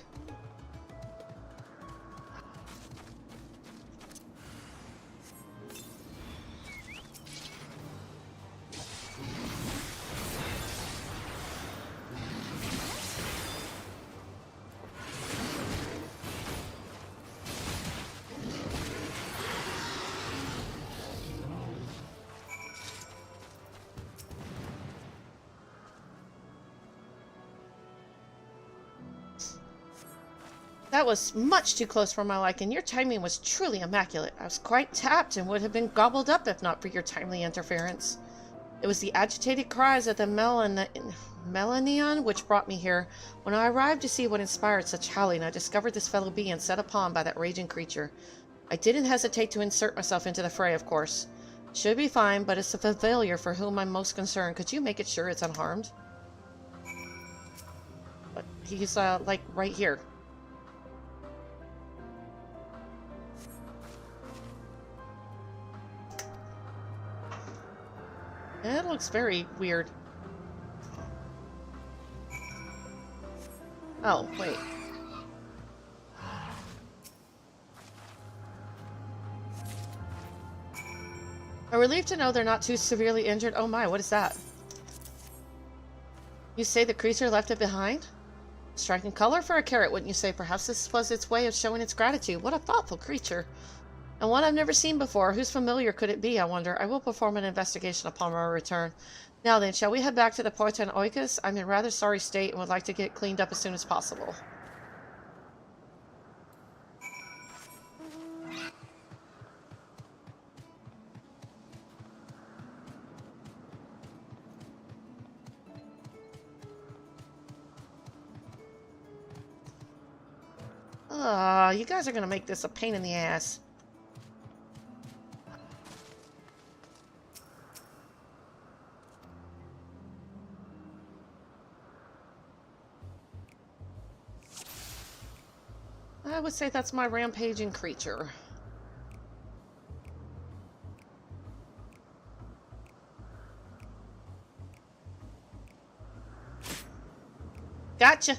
That was much too close for my liking. Your timing was truly immaculate. I was quite tapped and would have been gobbled up if not for your timely interference. It was the agitated cries of the Melanion which brought me here. When I arrived to see what inspired such howling, I discovered this fellow being set upon by that raging creature. I didn't hesitate to insert myself into the fray, of course. Should be fine, but it's the familiar for whom I'm most concerned. Could you make it sure it's unharmed? But he's, like, right here. It looks very weird. Oh, wait. A relief to know they're not too severely injured. Oh my, what is that? You say the creature left it behind? Striking color for a carrot, wouldn't you say? Perhaps this was its way of showing its gratitude. What a thoughtful creature. And one I've never seen before. Whose familiar could it be, I wonder? I will perform an investigation upon our return. Now then, shall we head back to the Porta and Oikos? I'm in rather sorry state and would like to get cleaned up as soon as possible. You guys are gonna make this a pain in the ass. I would say that's my rampaging creature. Gotcha.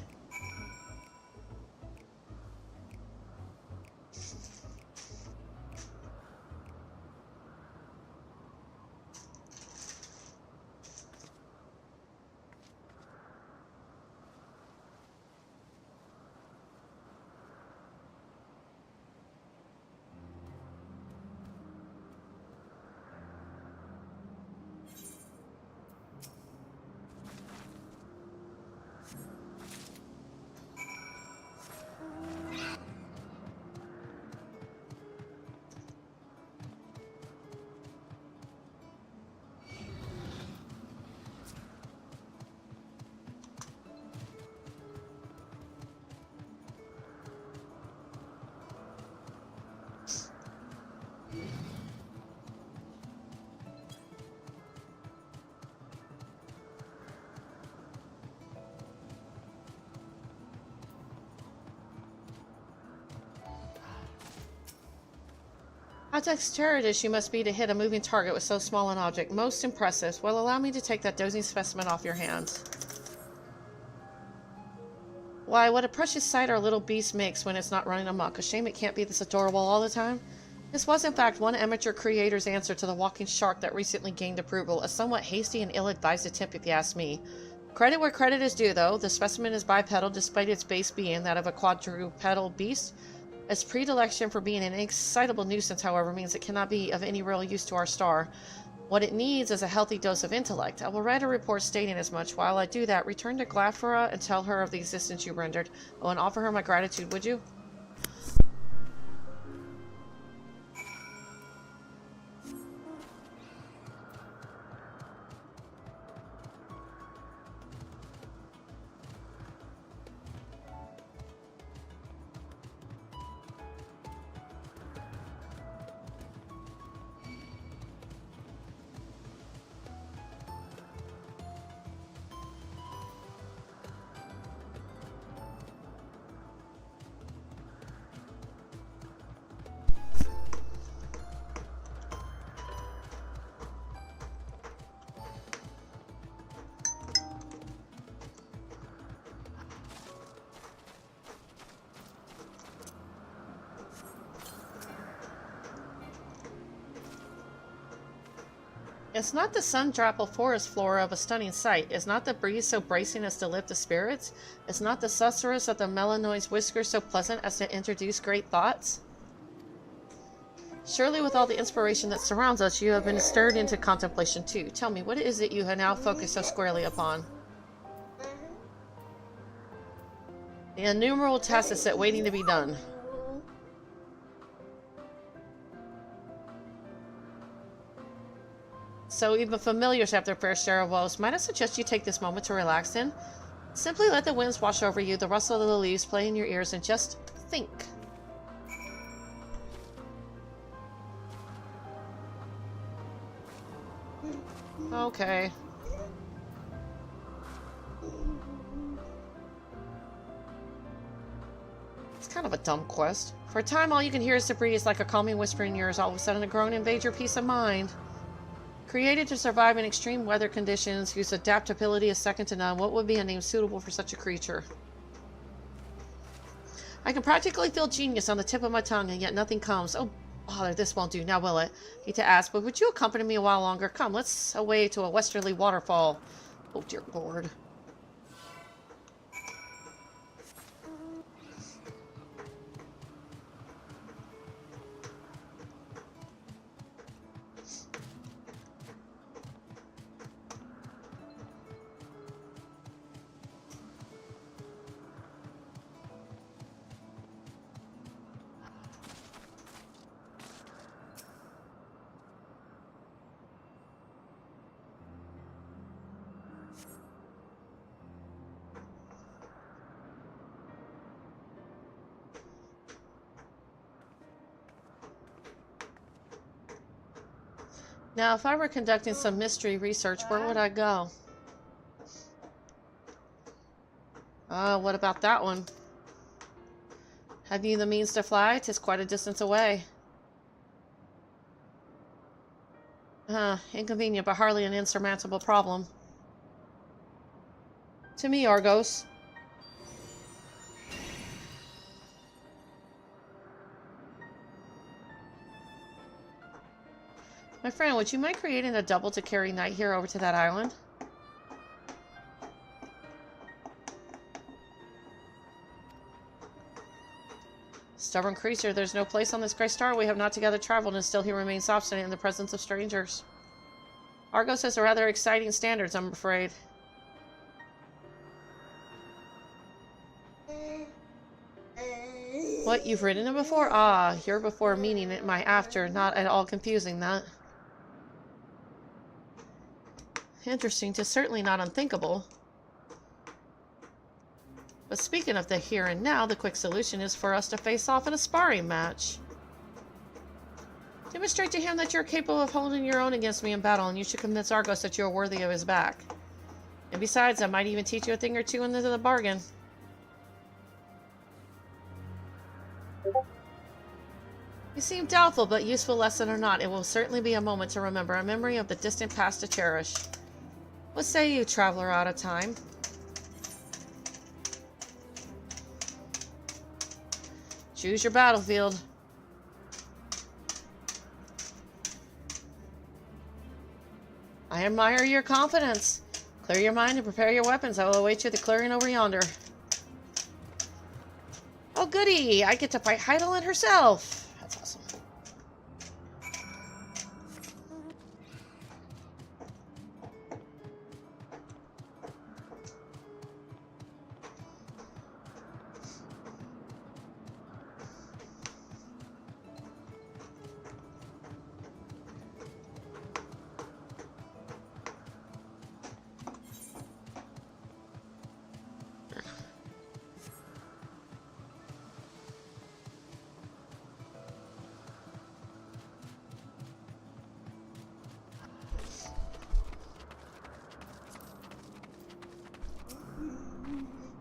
How dexterous you must be to hit a moving target with so small an object. Most impressive. Well, allow me to take that dozing specimen off your hands. Why, what a precious sight our little beast makes when it's not running amok. A shame it can't be this adorable all the time. This was, in fact, one amateur creator's answer to the walking shark that recently gained approval. A somewhat hasty and ill-advised attempt, if you ask me. Credit where credit is due, though. The specimen is bipedal, despite its base being that of a quadrupedal beast. Its predilection for being an excitable nuisance, however, means it cannot be of any real use to our star. What it needs is a healthy dose of intellect. I will write a report stating as much. While I do that, return to Glafira and tell her of the assistance you rendered. Oh, and offer her my gratitude, would you? Is not the sundrapple forest flora of a stunning sight? Is not the breeze so bracing as to lift the spirits? Is not the susurrus of the melanoid's whiskers so pleasant as to introduce great thoughts? Surely with all the inspiration that surrounds us, you have been stirred into contemplation too. Tell me, what is it you have now focused so squarely upon? The innumerable tasks that sit waiting to be done. So even familiars have their fair share of woes. Might I suggest you take this moment to relax in? Simply let the winds wash over you, the rustle of the leaves play in your ears, and just think. Okay. It's kind of a dumb quest. For a time, all you can hear is the breeze like a calming whisper in your ears. All of a sudden, a groan invades your peace of mind. Created to survive in extreme weather conditions, whose adaptability is second to none, what would be a name suitable for such a creature? I can practically feel genius on the tip of my tongue, and yet nothing comes. Oh, bother, this won't do. Now will it? Hate to ask, but would you accompany me a while longer? Come, let's away to a westerly waterfall. Oh, dear Lord. Now, if I were conducting some mystery research, where would I go? What about that one? Have you the means to fly? 'Tis quite a distance away. Inconvenient, but hardly an insurmountable problem. To me, Argos. My friend, would you mind creating a double to carry Knight here over to that island? Stubborn creature, there's no place on this great star we have not together traveled, and still he remains obstinate in the presence of strangers. Argos has a rather exciting standards, I'm afraid. What, you've ridden it before? Ah, your before meaning it my after, not at all confusing that. Interesting, 'tis certainly not unthinkable. But speaking of the here and now, the quick solution is for us to face off in a sparring match. Demonstrate to him that you're capable of holding your own against me in battle, and you should convince Argos that you are worthy of his back. And besides, I might even teach you a thing or two into the bargain. You seem doubtful, but useful lesson or not, it will certainly be a moment to remember, a memory of the distant past to cherish. What say you, traveler out of time? Choose your battlefield. I admire your confidence. Clear your mind and prepare your weapons. I will await you at the clearing over yonder. Oh goody! I get to fight Heidelin herself. That's awesome.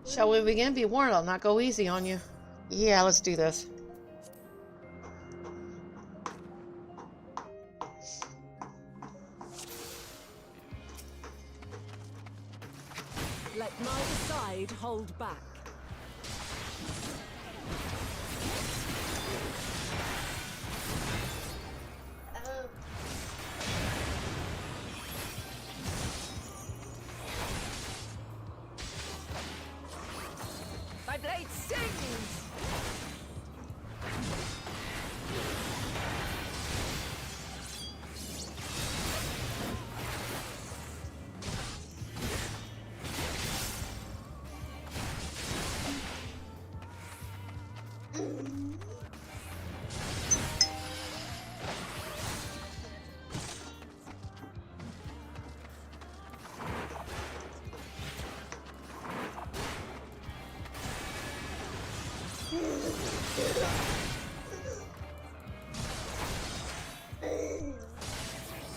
Shall we begin? Be warned, I'll not go easy on you. Yeah, let's do this. Let neither side hold back. My blade stings!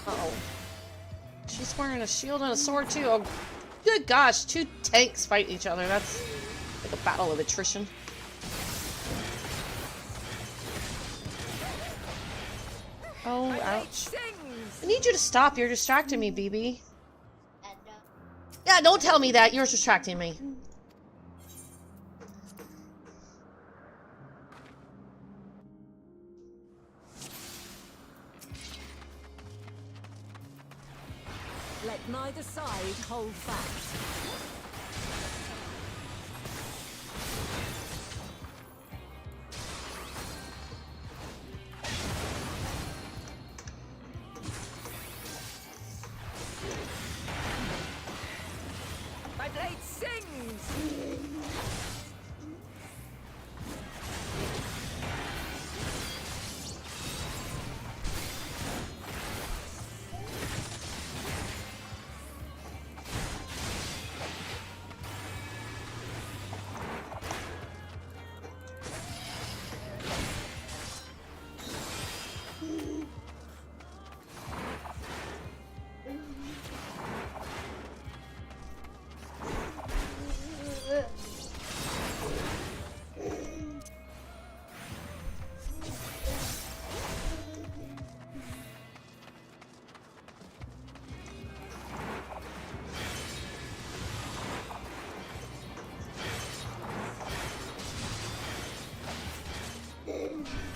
Uh-oh. She's wearing a shield and a sword too. Oh, good gosh, two tanks fight each other. That's like a battle of attrition. Oh, ouch. I need you to stop. You're distracting me, BB. Yeah, don't tell me that. You're distracting me. Let neither side hold back. My blade sings!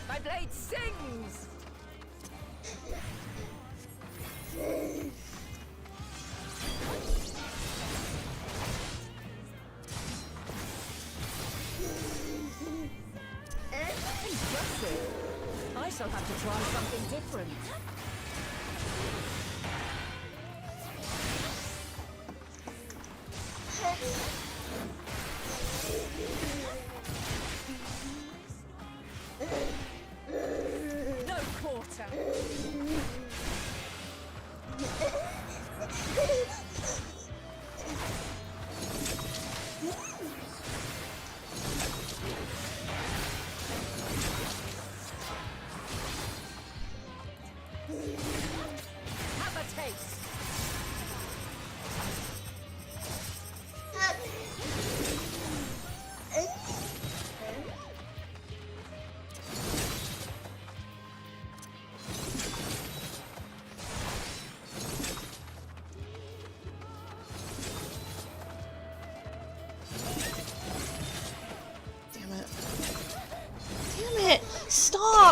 My blade sings! Impressive. I shall have to try something different. No quarter.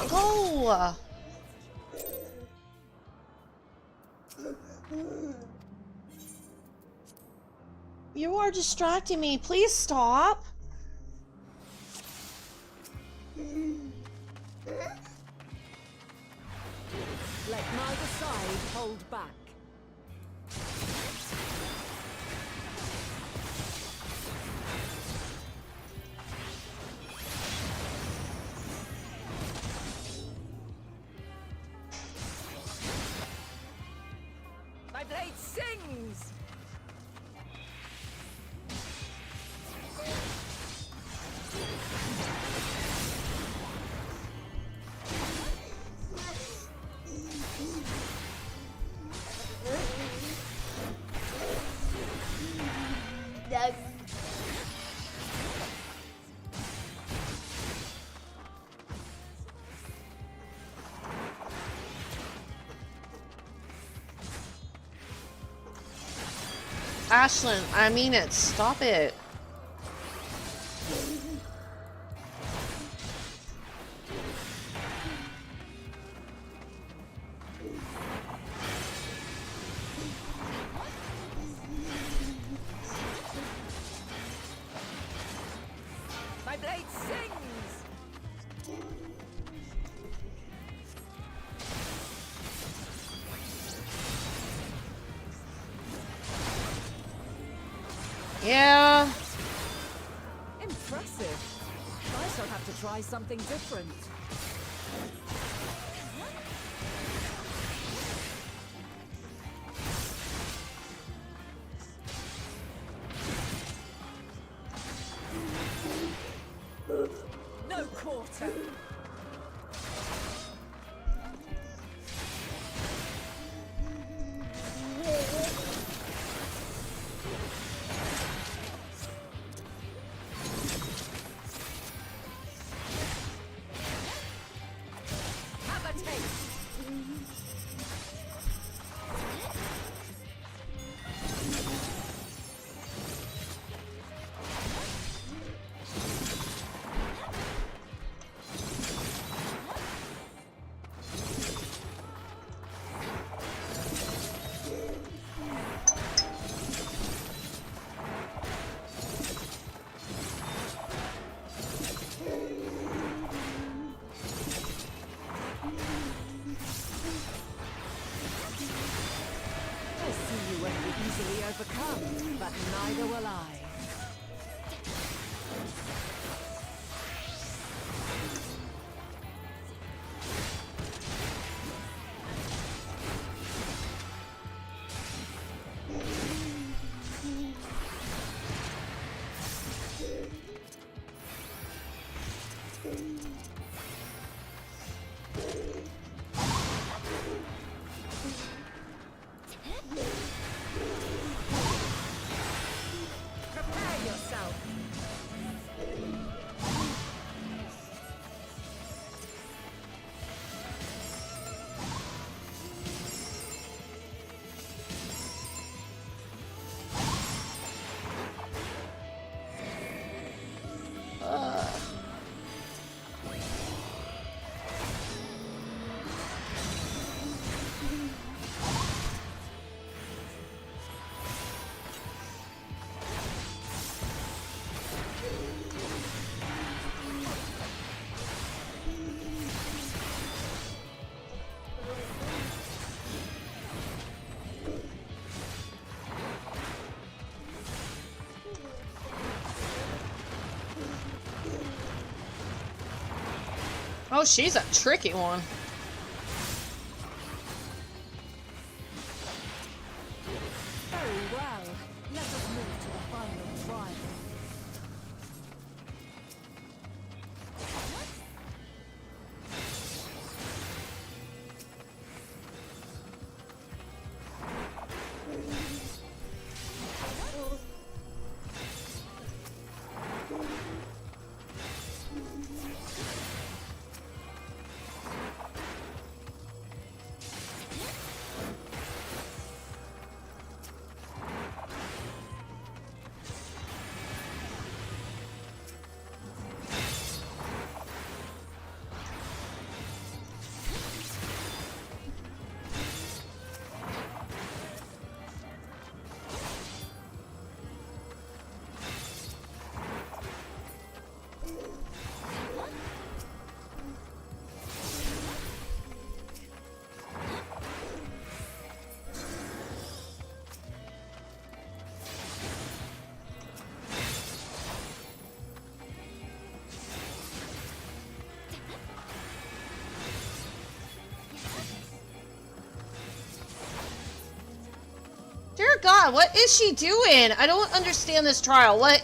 Go! You are distracting me. Please stop. Let neither side hold back. My blade sings! Ashlyn, I mean it. Stop it. My blade sings! Yeah. Impressive. I shall have to try something different. No quarter. Have a taste. I see you won't be easily overcome, but neither will I. Prepare yourself. Oh, she's a tricky one. Very well. Let us move to the final trial. God, what is she doing? I don't understand this trial. What?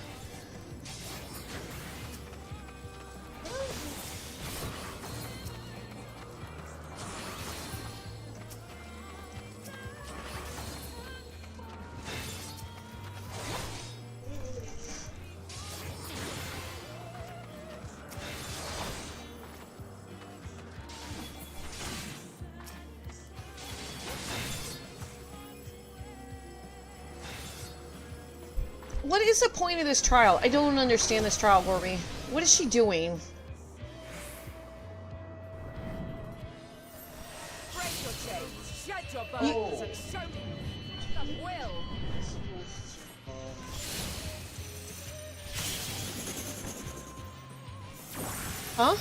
What is the point of this trial? I don't understand this trial, Gorby. What is she doing? Break your chains, shed your bones, and show me the will. Huh?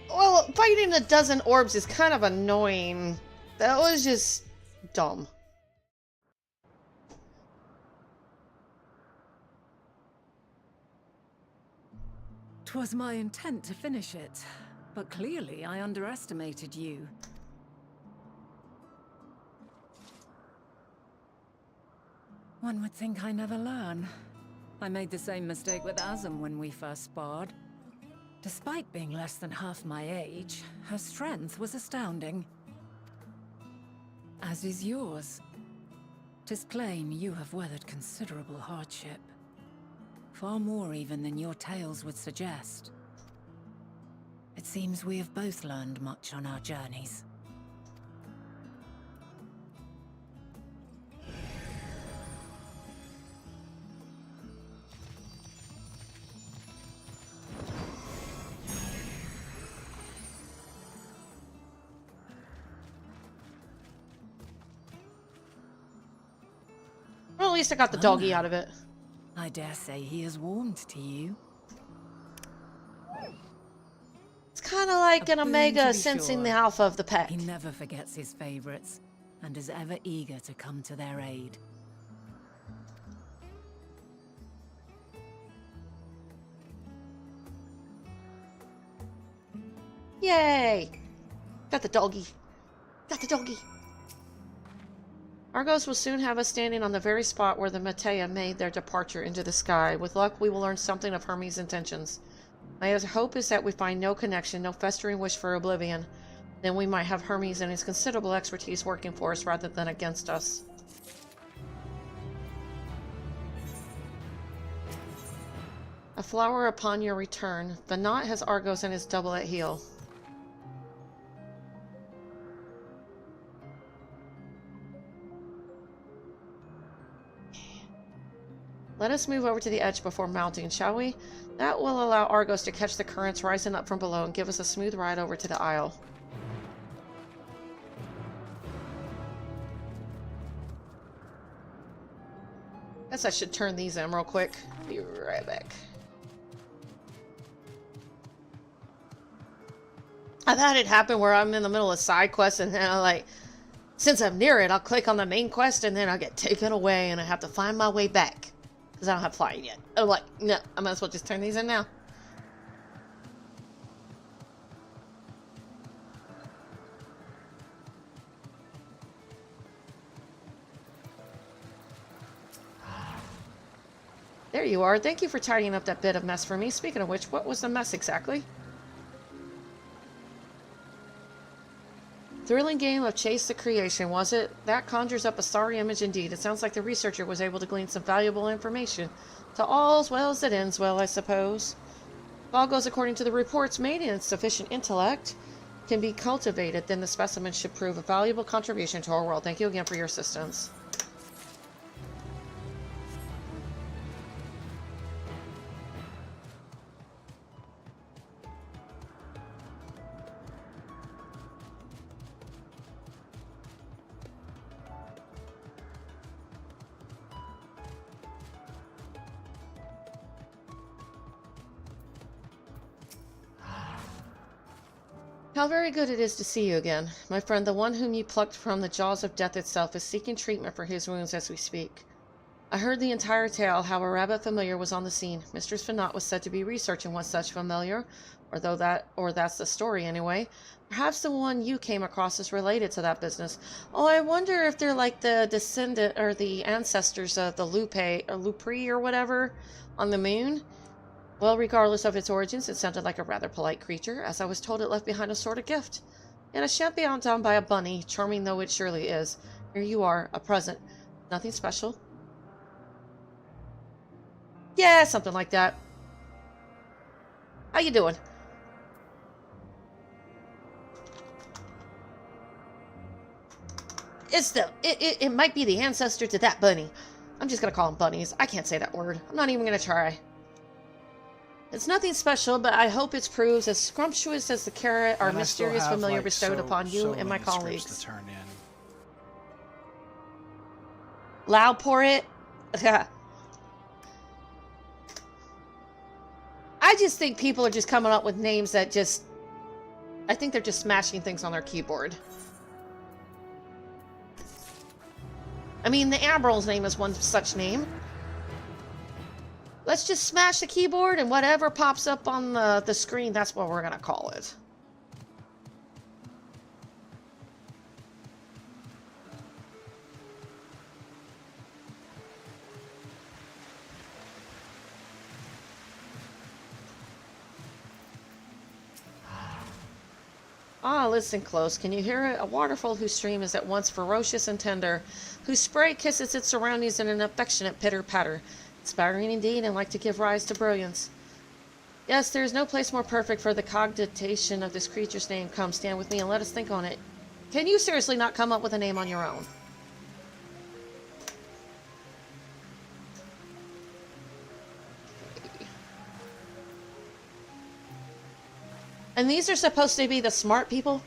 Well, fighting a dozen orbs is kind of annoying. That was just dumb. 'Twas my intent to finish it, but clearly I underestimated you. One would think I never learn. I made the same mistake with Azem when we first sparred. Despite being less than half my age, her strength was astounding. As is yours. 'Tis plain you have weathered considerable hardship. Far more even than your tales would suggest. It seems we have both learned much on our journeys. Well, at least I got the doggy out of it. I dare say he is warmed to you. It's kind of like an boon Omega to be sensing sure. the alpha of the pack. He never forgets his favorites, and is ever eager to come to their aid. Yay! Got the doggy. Got the doggy. Argos will soon have us standing on the very spot where the Matea made their departure into the sky. With luck, we will learn something of Hermes' intentions. My hope is that we find no connection, no festering wish for oblivion. Then we might have Hermes and his considerable expertise working for us rather than against us. A flower upon your return. Venat has Argos and his double at heel. Let us move over to the edge before mounting, shall we? That will allow Argos to catch the currents rising up from below and give us a smooth ride over to the Isle. Guess I should turn these in real quick. Be right back. I've had it happen where I'm in the middle of side quests and then since I'm near it, I'll click on the main quest and then I'll get taken away and I have to find my way back. Because I don't have flying yet. I'm like, no, I might as well just turn these in now. There you are. Thank you for tidying up that bit of mess for me. Speaking of which, what was the mess exactly? Thrilling game of Chase the Creation, was it? That conjures up a sorry image indeed. It sounds like the researcher was able to glean some valuable information. To all's well as it ends well, I suppose. If all goes according to the reports made and sufficient intellect can be cultivated, then the specimen should prove a valuable contribution to our world. Thank you again for your assistance. How very good it is to see you again. My friend, the one whom you plucked from the jaws of death itself, is seeking treatment for his wounds as we speak. I heard the entire tale, how a rabbit familiar was on the scene. Mistress Finot was said to be researching one such familiar, or that's the story anyway. Perhaps the one you came across is related to that business. Oh, I wonder if they're like the descendant or the ancestors of the Lupri or whatever on the moon. Well, regardless of its origins, it sounded like a rather polite creature, as I was told it left behind a sort of gift. And it shan't be outdone by a bunny, charming though it surely is. Here you are, a present. Nothing special. Yeah, something like that. How you doing? It might be the ancestor to that bunny. I'm just gonna call them bunnies. I can't say that word. I'm not even gonna try. It's nothing special, but I hope it proves as scrumptious as the carrot our mysterious familiar bestowed upon you and my colleagues. To turn in. Loud pour it. I just think people are just coming up with names that just... I think they're just smashing things on their keyboard. I mean, the Admiral's name is one such name. Let's just smash the keyboard and whatever pops up on the screen, that's what we're going to call it. Ah, listen close. Can you hear it? A waterfall whose stream is at once ferocious and tender, whose spray kisses its surroundings in an affectionate pitter-patter. Inspiring indeed, and like to give rise to brilliance. Yes, there is no place more perfect for the cogitation of this creature's name. Come, stand with me and let us think on it. Can you seriously not come up with a name on your own? And these are supposed to be the smart people?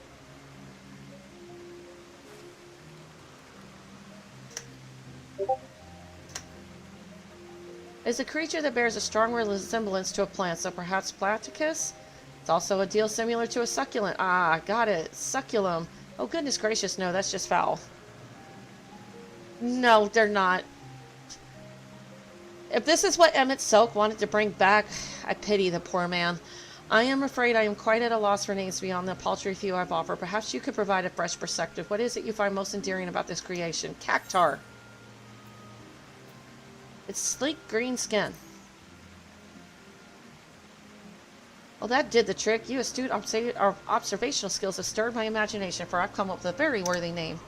Is a creature that bears a strong resemblance to a plant, so perhaps Platycus? It's also a deal similar to a succulent. Ah, got it. Succulum. Oh, goodness gracious, no, that's just foul. No, they're not. If this is what Emmett Silk wanted to bring back, I pity the poor man. I am afraid I am quite at a loss for names beyond the paltry few I've offered. Perhaps you could provide a fresh perspective. What is it you find most endearing about this creation? Cactar. Its sleek green skin. Well, that did the trick. You astute observational skills have stirred my imagination, for I've come up with a very worthy name.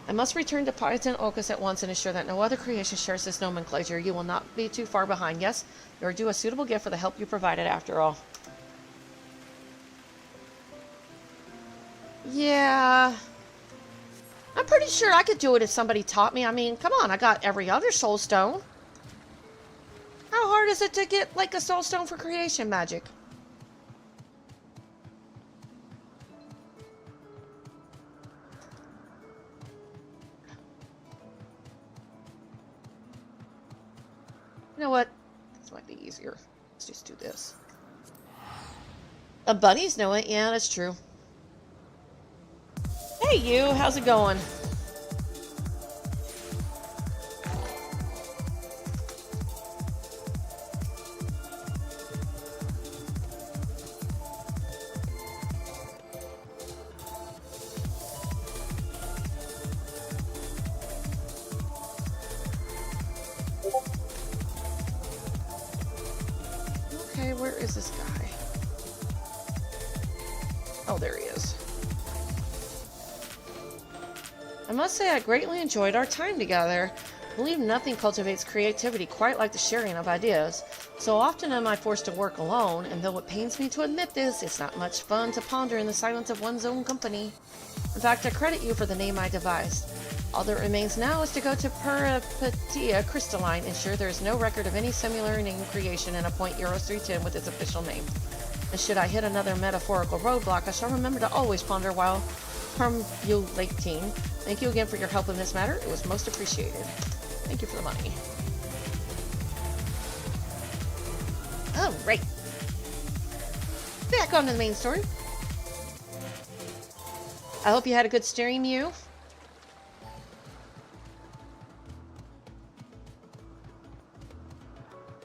I must return to Python Ocus at once and ensure that no other creation shares this nomenclature. You will not be too far behind. Yes, you are due a suitable gift for the help you provided after all. Yeah... I'm pretty sure I could do it if somebody taught me. I mean, come on, I got every other soul stone. How hard is it to get, like, a soul stone for creation magic? You know what? This might be easier. Let's just do this. Bunnies know it. Yeah, that's true. Hey you, how's it going? Okay, where is this guy? Oh, there he is. I must say I greatly enjoyed our time together. I believe nothing cultivates creativity quite like the sharing of ideas. So often am I forced to work alone, and though it pains me to admit this, it's not much fun to ponder in the silence of one's own company. In fact, I credit you for the name I devised. All that remains now is to go to Peripetia Crystalline, ensure there is no record of any similar name creation, and appoint Eros 310 with its official name. And should I hit another metaphorical roadblock, I shall remember to always ponder while perambulating. Thank you again for your help in this matter. It was most appreciated. Thank you for the money. Alright. Back on to the main story. I hope you had a good stream, you.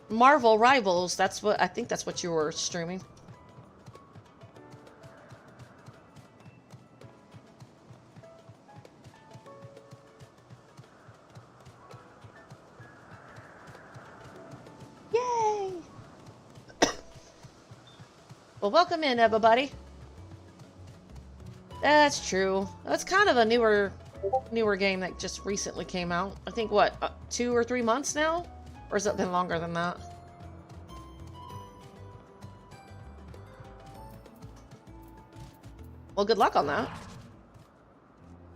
Marvel Rivals, that's what I think that's what you were streaming. Yay! Well, welcome in, everybody. That's true. That's kind of a newer game that just recently came out. I think, what, 2 or 3 months now? Or has it been longer than that? Well, good luck on that.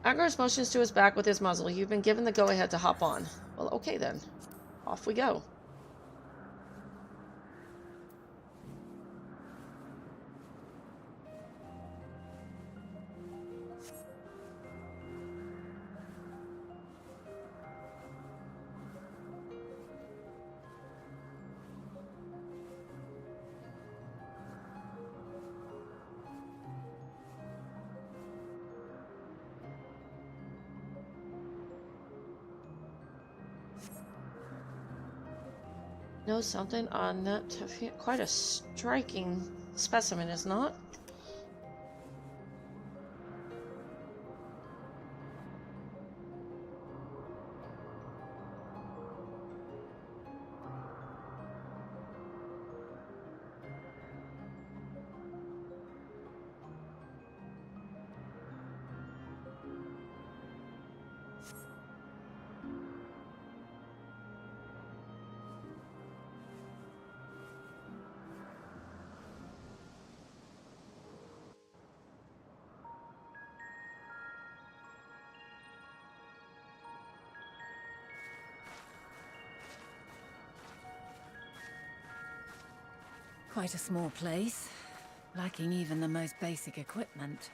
Agros motions to his back with his muzzle. You've been given the go-ahead to hop on. Well, okay then. Off we go. Know something on that? Quite a striking specimen, is not? Quite a small place, lacking even the most basic equipment.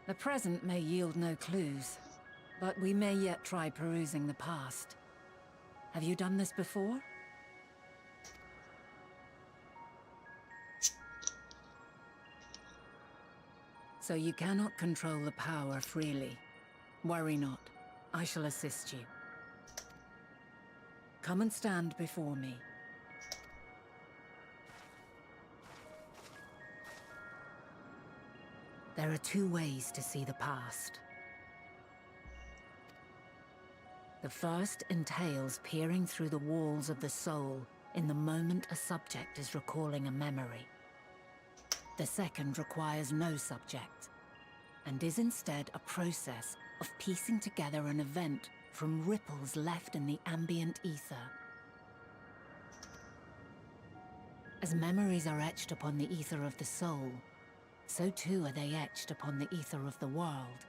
The present may yield no clues, but we may yet try perusing the past. Have you done this before? So you cannot control the power freely. Worry not. I shall assist you. Come and stand before me. There are 2 ways to see the past. The first entails peering through the walls of the soul in the moment a subject is recalling a memory. The second requires no subject, and is instead a process of piecing together an event from ripples left in the ambient ether. As memories are etched upon the ether of the soul, so too are they etched upon the ether of the world.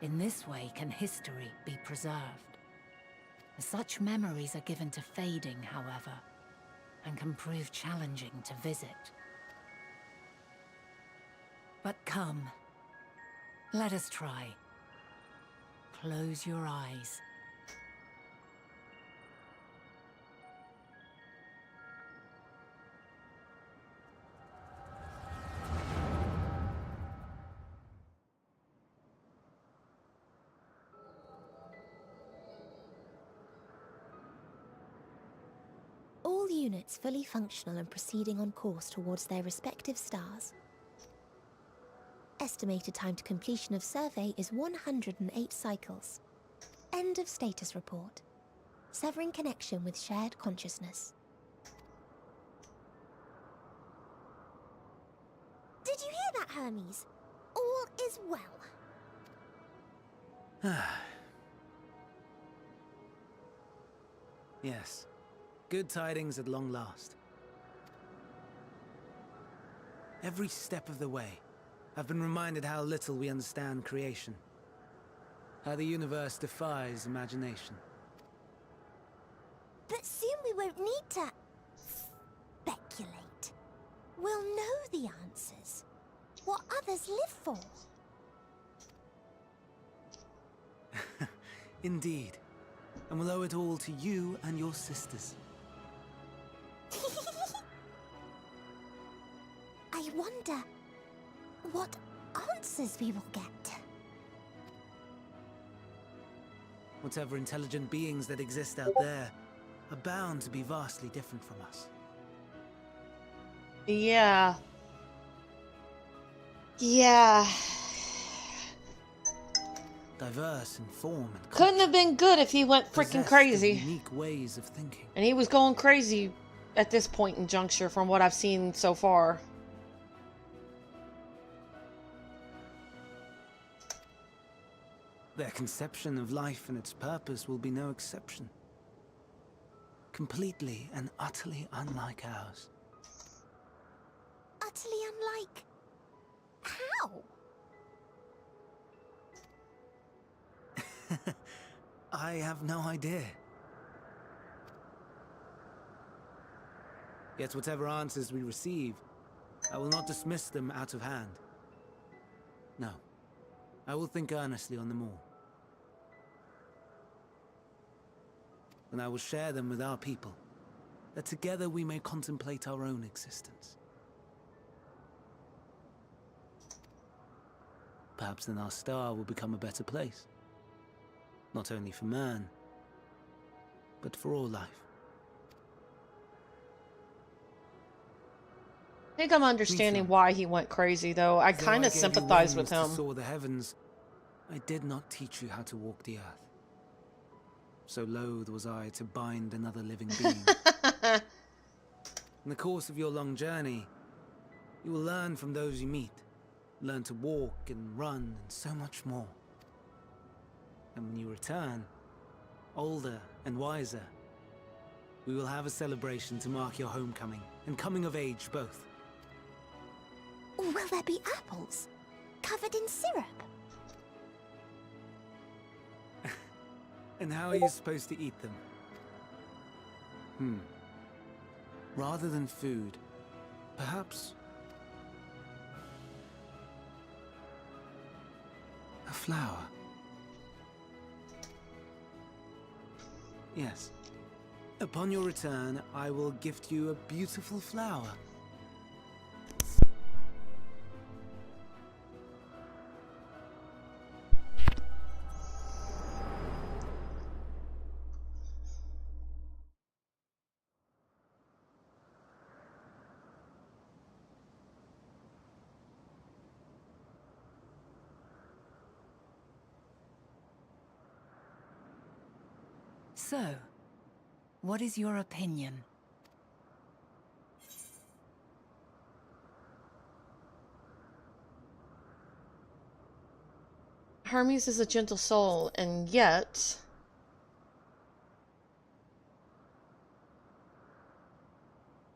In this way can history be preserved. Such memories are given to fading, however, and can prove challenging to visit. But come, let us try. Close your eyes. All units fully functional and proceeding on course towards their respective stars. Estimated time to completion of survey is 108 cycles. End of status report. Severing connection with shared consciousness. Did you hear that, Hermes? All is well. Yes. Good tidings at long last. Every step of the way, I've been reminded how little we understand creation. How the universe defies imagination. But soon we won't need to speculate. We'll know the answers. What others live for. Indeed. And we'll owe it all to you and your sisters. wonder what answers we will get. Whatever intelligent beings that exist out there are bound to be vastly different from us. Yeah. Yeah. Diverse in form and Couldn't have been good if he went freaking crazy. Unique ways of thinking. And he was going crazy at this point in juncture from what I've seen so far. Their conception of life and its purpose will be no exception. Completely and utterly unlike ours. Utterly unlike... how? I have no idea. Yet whatever answers we receive, I will not dismiss them out of hand. No, I will think earnestly on them all. And I will share them with our people, that together we may contemplate our own existence. Perhaps then our star will become a better place. Not only for man, but for all life. I think I'm understanding why he went crazy, though. I kind of sympathize with him. To soar the heavens, I did not teach you how to walk the earth. So loath was I to bind another living being. In the course of your long journey, you will learn from those you meet. Learn to walk and run and so much more. And when you return, older and wiser, we will have a celebration to mark your homecoming and coming of age both. Will there be apples? Covered in syrup? And how are you supposed to eat them? Rather than food, perhaps a flower. Yes. Upon your return, I will gift you a beautiful flower. So, what is your opinion? Hermes is a gentle soul, and yet...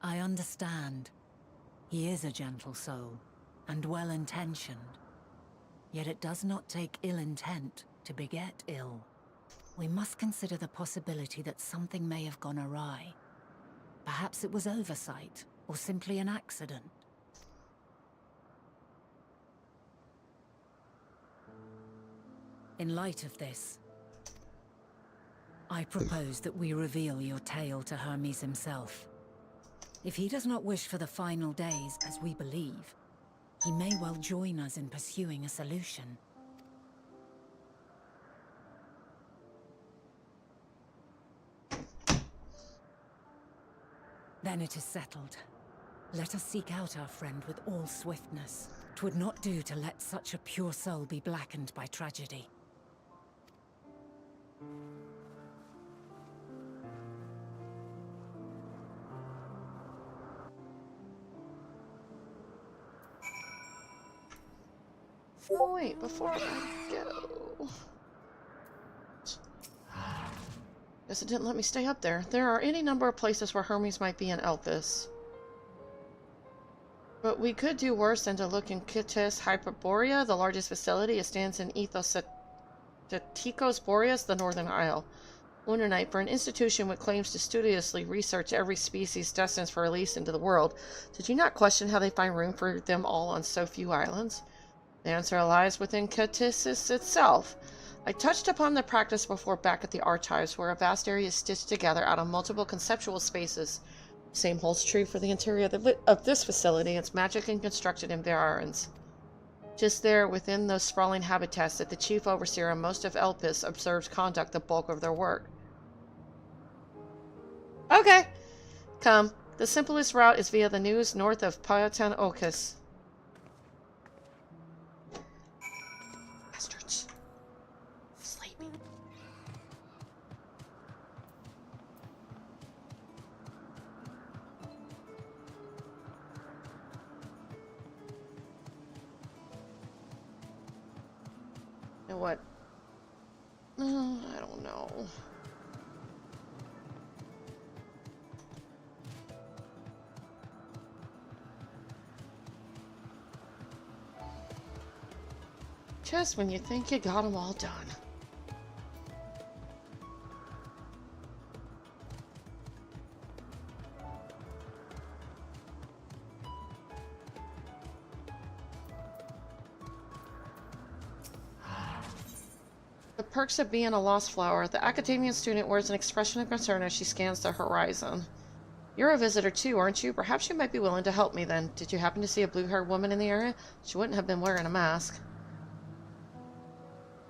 I understand. He is a gentle soul, and well-intentioned. Yet it does not take ill intent to beget ill. We must consider the possibility that something may have gone awry. Perhaps it was oversight, or simply an accident. In light of this, I propose that we reveal your tale to Hermes himself. If he does not wish for the final days, as we believe, he may well join us in pursuing a solution. Then it is settled. Let us seek out our friend with all swiftness. 'Twould not do to let such a pure soul be blackened by tragedy. Oh, wait, before I go... Guess it didn't let me stay up there. There are any number of places where Hermes might be in Elpis. But we could do worse than to look in Kittis Hyperborea, the largest facility. It stands in Ethos Boreas, the Northern Isle. Lunarnite, for an institution which claims to studiously research every species destined for release into the world, did you not question how they find room for them all on so few islands? The answer lies within Kittis itself. I touched upon the practice before back at the archives, where a vast area is stitched together out of multiple conceptual spaces, Same holds true for the interior of this facility. It's magic and constructed environs. Just there, within those sprawling habitats, that the chief overseer and most of Elpis observes conduct the bulk of their work. Okay. Come. The simplest route is via the news north of Payatan Okus. Bastards. Sleeping. You know what? I don't know. Just when you think you got them all done. The perks of being a lost flower. The academia student wears an expression of concern as she scans the horizon. You're a visitor too, aren't you? Perhaps you might be willing to help me then. Did you happen to see a blue-haired woman in the area? She wouldn't have been wearing a mask.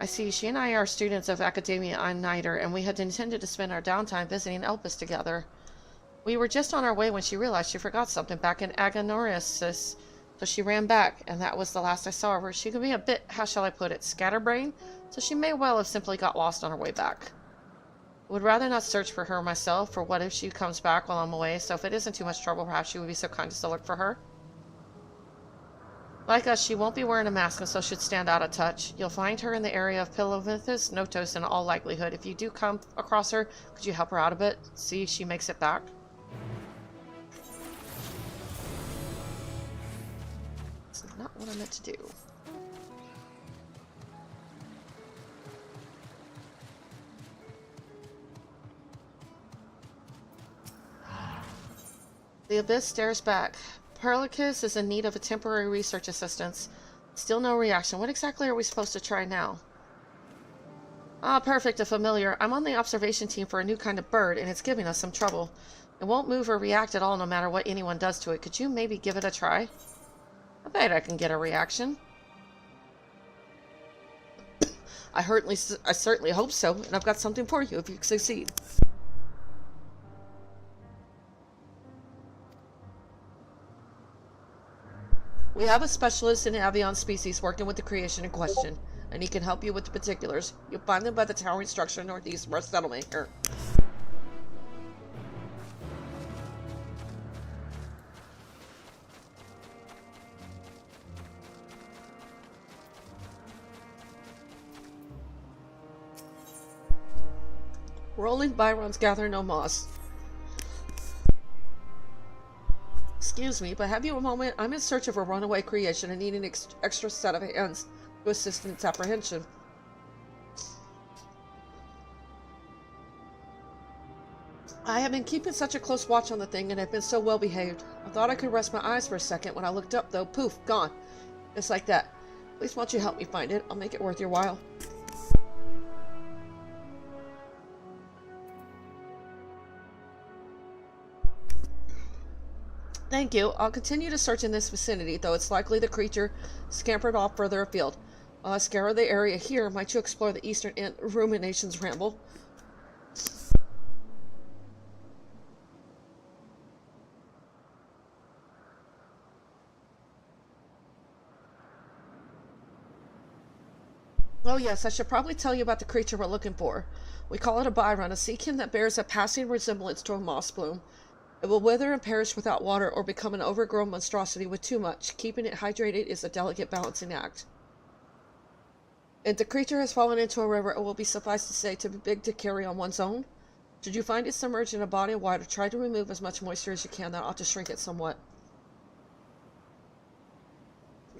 I see. She and I are students of Academia Niter, and we had intended to spend our downtime visiting Elpis together. We were just on our way when she realized she forgot something back in Agonoriasis, so she ran back, and that was the last I saw of her. She can be a bit, how shall I put it, scatterbrained, so she may well have simply got lost on her way back. I would rather not search for her myself, for what if she comes back while I'm away, so if it isn't too much trouble, perhaps you would be so kind as to look for her? Like us, she won't be wearing a mask and so should stand out a touch. You'll find her in the area of Pilovithus Notos in all likelihood. If you do come across her, could you help her out a bit? See if she makes it back? That's not what I meant to do. The Abyss stares back. Perlicus is in need of a temporary research assistance. Still no reaction. What exactly are we supposed to try now? Ah, perfect, a familiar. I'm on the observation team for a new kind of bird, and it's giving us some trouble. It won't move or react at all no matter what anyone does to it. Could you maybe give it a try? I bet I can get a reaction. I certainly hope so, and I've got something for you if you succeed. We have a specialist in avian species working with the creation in question, and he can help you with the particulars. You'll find them by the towering structure northeast of our settlement here. Rolling byrons gather no moss. Excuse me, but have you a moment? I'm in search of a runaway creation and need an extra set of hands to assist in its apprehension. I have been keeping such a close watch on the thing and have been so well behaved. I thought I could rest my eyes for a second. When I looked up, though, poof, gone. Just like that. Please, won't you help me find it? I'll make it worth your while. Thank you. I'll continue to search in this vicinity, though it's likely the creature scampered off further afield. While I scour the area here, might you explore the eastern end of Rumination's Ramble? Oh yes, I should probably tell you about the creature we're looking for. We call it a Byron, a seakin that bears a passing resemblance to a moss bloom. It will wither and perish without water or become an overgrown monstrosity with too much. Keeping it hydrated is a delicate balancing act. If the creature has fallen into a river, it will be, suffice to say, too big to carry on one's own. Should you find it submerged in a body of water, try to remove as much moisture as you can. That ought to shrink it somewhat.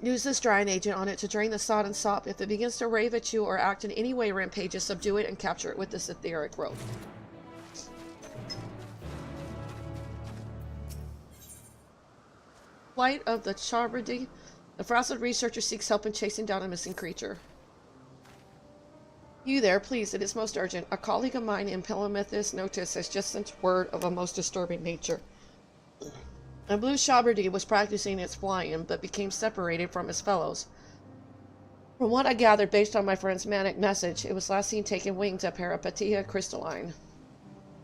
Use this drying agent on it to drain the sod and sop. If it begins to rave at you or act in any way rampageous, subdue it and capture it with this etheric rope. Flight of the Charberdy. The frazzled researcher seeks help in chasing down a missing creature. You there, please, it is most urgent. A colleague of mine in Pilovithus Notos has just sent word of a most disturbing nature. A blue Shabardee was practicing its flying, but became separated from his fellows. From what I gathered based on my friend's manic message, it was last seen taking wings at Peripatia Crystalline.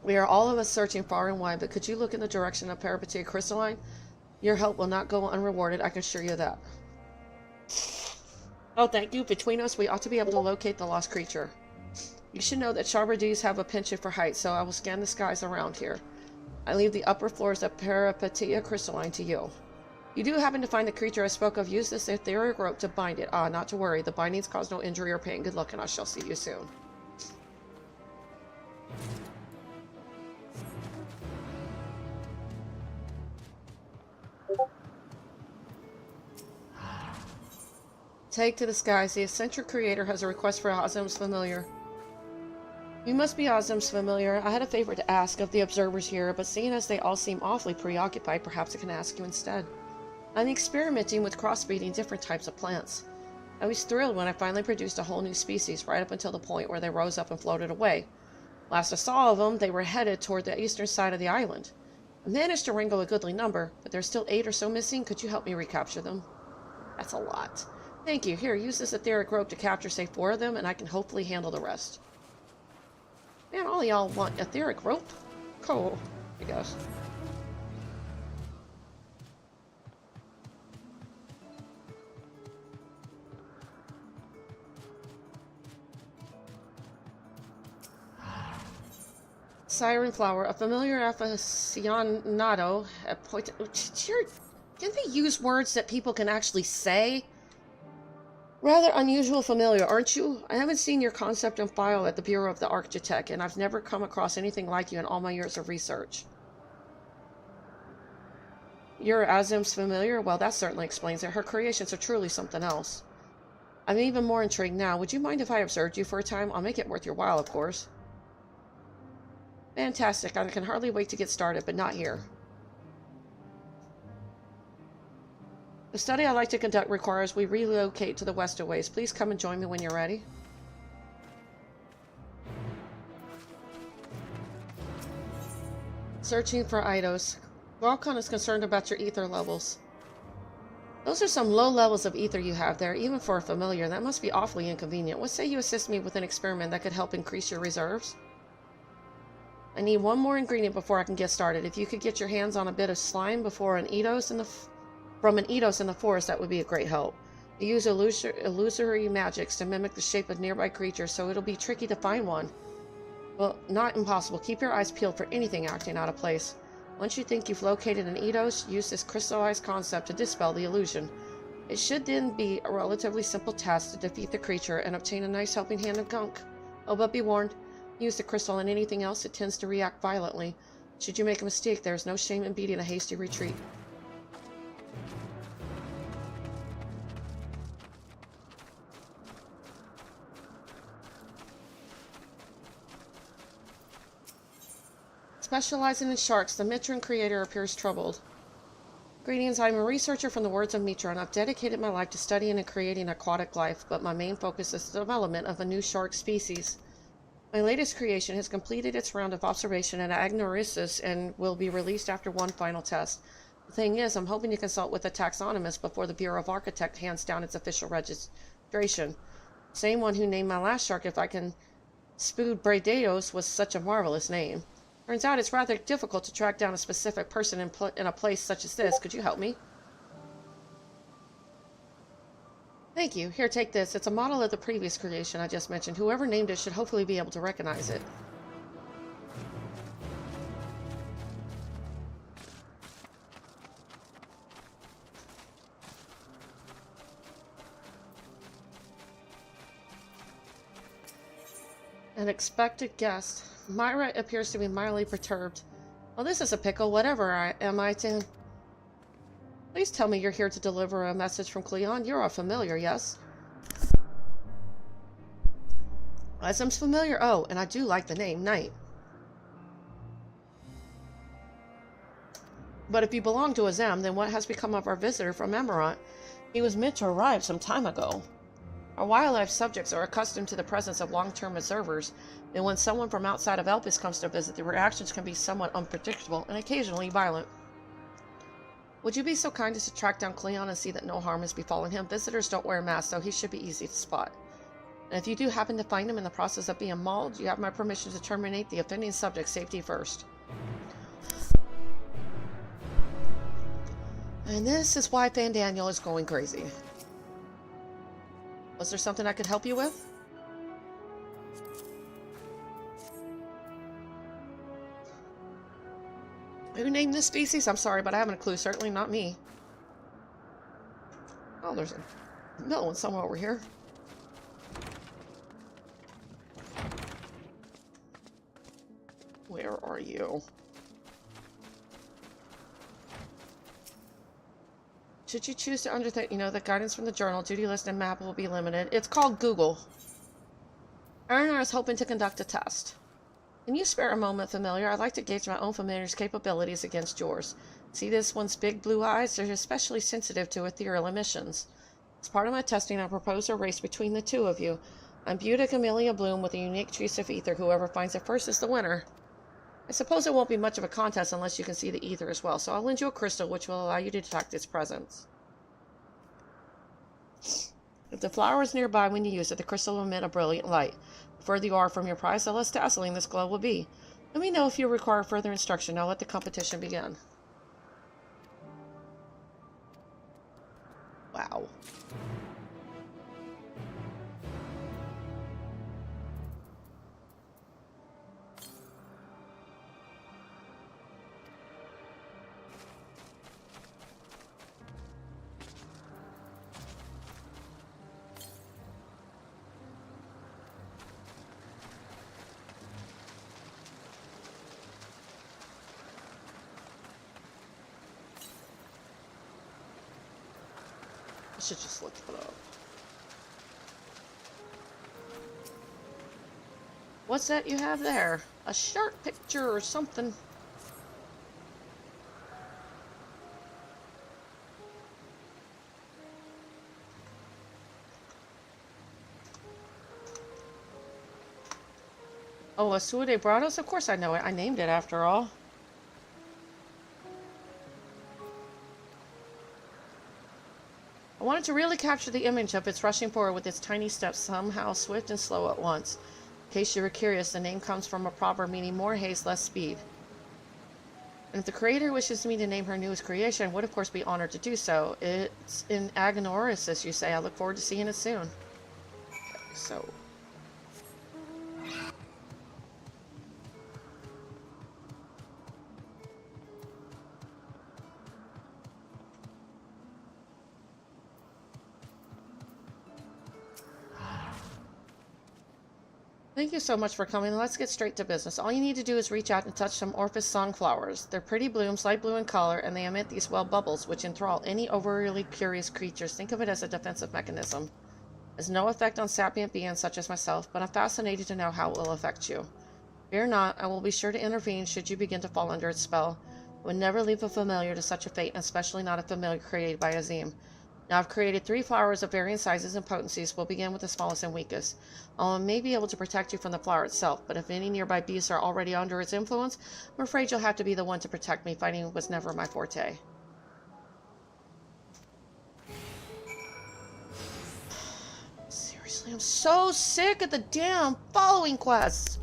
We are all of us searching far and wide, but could you look in the direction of Peripatia Crystalline? Your help will not go unrewarded, I can assure you that. Oh, thank you. Between us, we ought to be able to locate the lost creature. You should know that Shabardees have a penchant for height, so I will scan the skies around here. I leave the upper floors of Peripatia Crystalline to you. You do happen to find the creature I spoke of, use this etheric rope to bind it. Ah, not to worry. The bindings cause no injury or pain. Good luck, and I shall see you soon. Take to the skies. The eccentric creator has a request for Azim's familiar. You must be Azim's familiar. I had a favor to ask of the observers here, but seeing as they all seem awfully preoccupied, perhaps I can ask you instead. I'm experimenting with crossbreeding different types of plants. I was thrilled when I finally produced a whole new species, right up until the point where they rose up and floated away. Last I saw of them, they were headed toward the eastern side of the island. I managed to wrangle a goodly number, but there's still 8 or so missing. Could you help me recapture them? That's a lot. Thank you. Here, use this etheric rope to capture, say, 4 of them, and I can hopefully handle the rest. Man, all y'all want etheric rope? Cool. Here goes. Siren flower, a familiar aficionado. Can they use words that people can actually say? Rather unusual familiar, aren't you? I haven't seen your concept on file at the Bureau of the Architect, and I've never come across anything like you in all my years of research. You're Azim's familiar? Well, that certainly explains it. Her creations are truly something else. I'm even more intrigued now. Would you mind if I observed you for a time? I'll make it worth your while, of course. Fantastic. I can hardly wait to get started, but not here. The study I like to conduct requires we relocate to the west a ways. Please come and join me when you're ready. Searching for Eidos. Vulcan is concerned about your ether levels. Those are some low levels of ether you have there, even for a familiar. That must be awfully inconvenient. What say you assist me with an experiment that could help increase your reserves? I need one more ingredient before I can get started. If you could get your hands on a bit of slime before an Eidos from an Eidos in the forest, that would be a great help. You use illusory magics to mimic the shape of nearby creatures, so it'll be tricky to find one. Well, not impossible. Keep your eyes peeled for anything acting out of place. Once you think you've located an Eidos, use this crystallized concept to dispel the illusion. It should then be a relatively simple task to defeat the creature and obtain a nice helping hand of gunk. Oh, but be warned. Use the crystal on anything else, it tends to react violently. Should you make a mistake, there is no shame in beating a hasty retreat. Specializing in sharks, the Mitron creator appears troubled. Greetings, I'm a researcher from the words of Mitron. I've dedicated my life to studying and creating aquatic life, but my main focus is the development of a new shark species. My latest creation has completed its round of observation at Agnorissus and will be released after one final test. The thing is, I'm hoping to consult with a taxonomist before the Bureau of Architect hands down its official registration. Same one who named my last shark, if I can Spud Bredeos, was such a marvelous name. Turns out it's rather difficult to track down a specific person in a place such as this. Could you help me? Thank you. Here, take this. It's a model of the previous creation I just mentioned. Whoever named it should hopefully be able to recognize it. An expected guest. Myra appears to be mildly perturbed. Well, this is a pickle. Whatever am I to... Please tell me you're here to deliver a message from Cleon. You're a familiar, yes? Azim's familiar. Oh, and I do like the name, Knight. But if you belong to Azim, then what has become of our visitor from Emerald? He was meant to arrive some time ago. Our wildlife subjects are accustomed to the presence of long-term observers, and when someone from outside of Elpis comes to visit, the reactions can be somewhat unpredictable and occasionally violent. Would you be so kind as to track down Cleon and see that no harm has befallen him? Visitors don't wear masks, so he should be easy to spot. And if you do happen to find him in the process of being mauled, you have my permission to terminate the offending subject's safety first. And this is why Fandaniel is going crazy. Was there something I could help you with? Who named this species? I'm sorry, but I haven't a clue. Certainly not me. Oh, there's another one somewhere over here. Where are you? Should you choose to undertake, the guidance from the journal, duty list, and map will be limited. It's called Google. Erna is hoping to conduct a test. Can you spare a moment, familiar? I'd like to gauge my own familiar's capabilities against yours. See this one's big blue eyes? They're especially sensitive to ethereal emissions. As part of my testing, I propose a race between the two of you. I'm imbued a camellia bloom with a unique trace of ether. Whoever finds it first is the winner. I suppose it won't be much of a contest unless you can see the ether as well, so I'll lend you a crystal which will allow you to detect its presence. If the flower is nearby when you use it, the crystal will emit a brilliant light. The further you are from your prize, the less dazzling this glow will be. Let me know if you require further instruction. I'll let the competition begin. Wow. I should just look it up. What's that you have there? A shark picture or something? Oh, a Sua de Brados? Of course I know it. I named it after all. I wanted to really capture the image of its rushing forward with its tiny steps, somehow swift and slow at once. In case you were curious, the name comes from a proverb meaning more haste, less speed. And if the creator wishes me to name her newest creation, I would of course be honored to do so. It's in Aganoris, as you say. I look forward to seeing it soon. So... Thank you so much for coming. Let's get straight to business. All you need to do is reach out and touch some Orphis songflowers. They're pretty blooms, light blue in color, and they emit these, well, bubbles, which enthrall any overly curious creatures. Think of it as a defensive mechanism. It has no effect on sapient beings such as myself, but I'm fascinated to know how it will affect you. Fear not, I will be sure to intervene should you begin to fall under its spell. I would never leave a familiar to such a fate, and especially not a familiar created by Azim. Now I've created 3 flowers of varying sizes and potencies. We'll begin with the smallest and weakest. I may be able to protect you from the flower itself, but if any nearby beasts are already under its influence, I'm afraid you'll have to be the one to protect me. Fighting was never my forte. Seriously, I'm so sick of the damn following quests.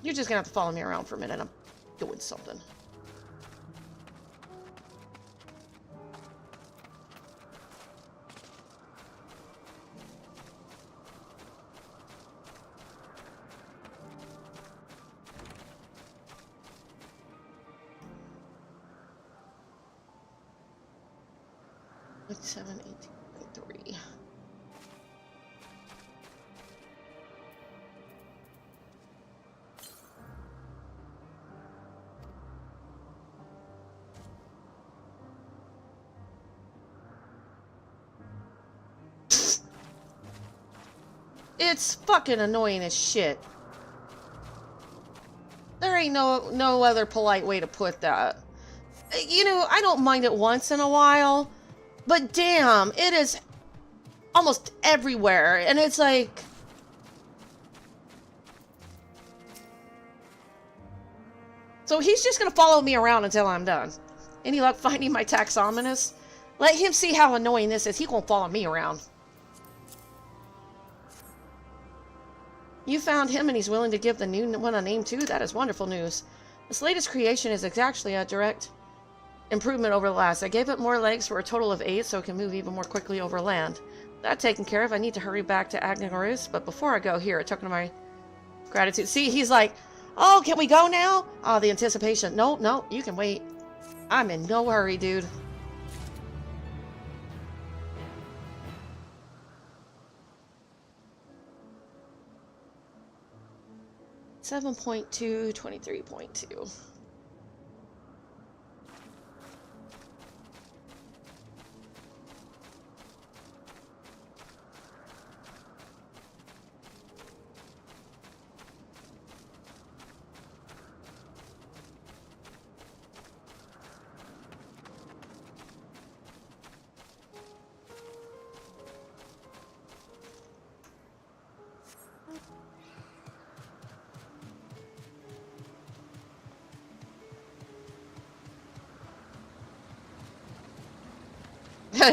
You're just gonna have to follow me around for a minute. I'm doing something. Like 7, 18, 3. It's fucking annoying as shit. There ain't no other polite way to put that. You know, I don't mind it once in a while, but damn, it is almost everywhere, and it's like... So he's just going to follow me around until I'm done. Any luck finding my taxonomist? Let him see how annoying this is. He won't follow me around. You found him and he's willing to give the new one a name too? That is wonderful news. This latest creation is actually a direct improvement over the last. I gave it more legs for a total of 8 so it can move even more quickly over land. That taken care of, I need to hurry back to Agnagarus, but before I go here, a token of my gratitude. See, he's like, oh, can we go now? Oh, the anticipation. No, you can wait. I'm in no hurry, dude. $7.2, 23.2.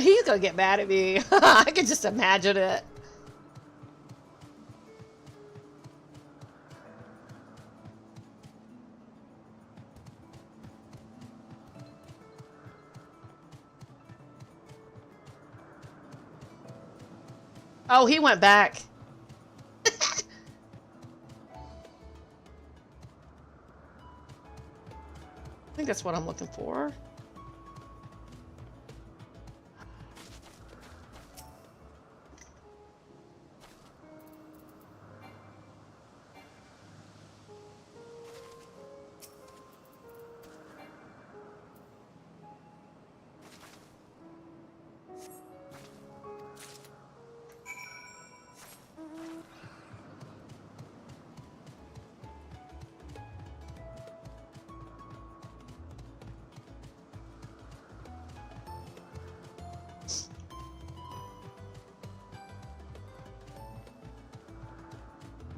He's gonna get mad at me. I can just imagine it. Oh, he went back. I think that's what I'm looking for.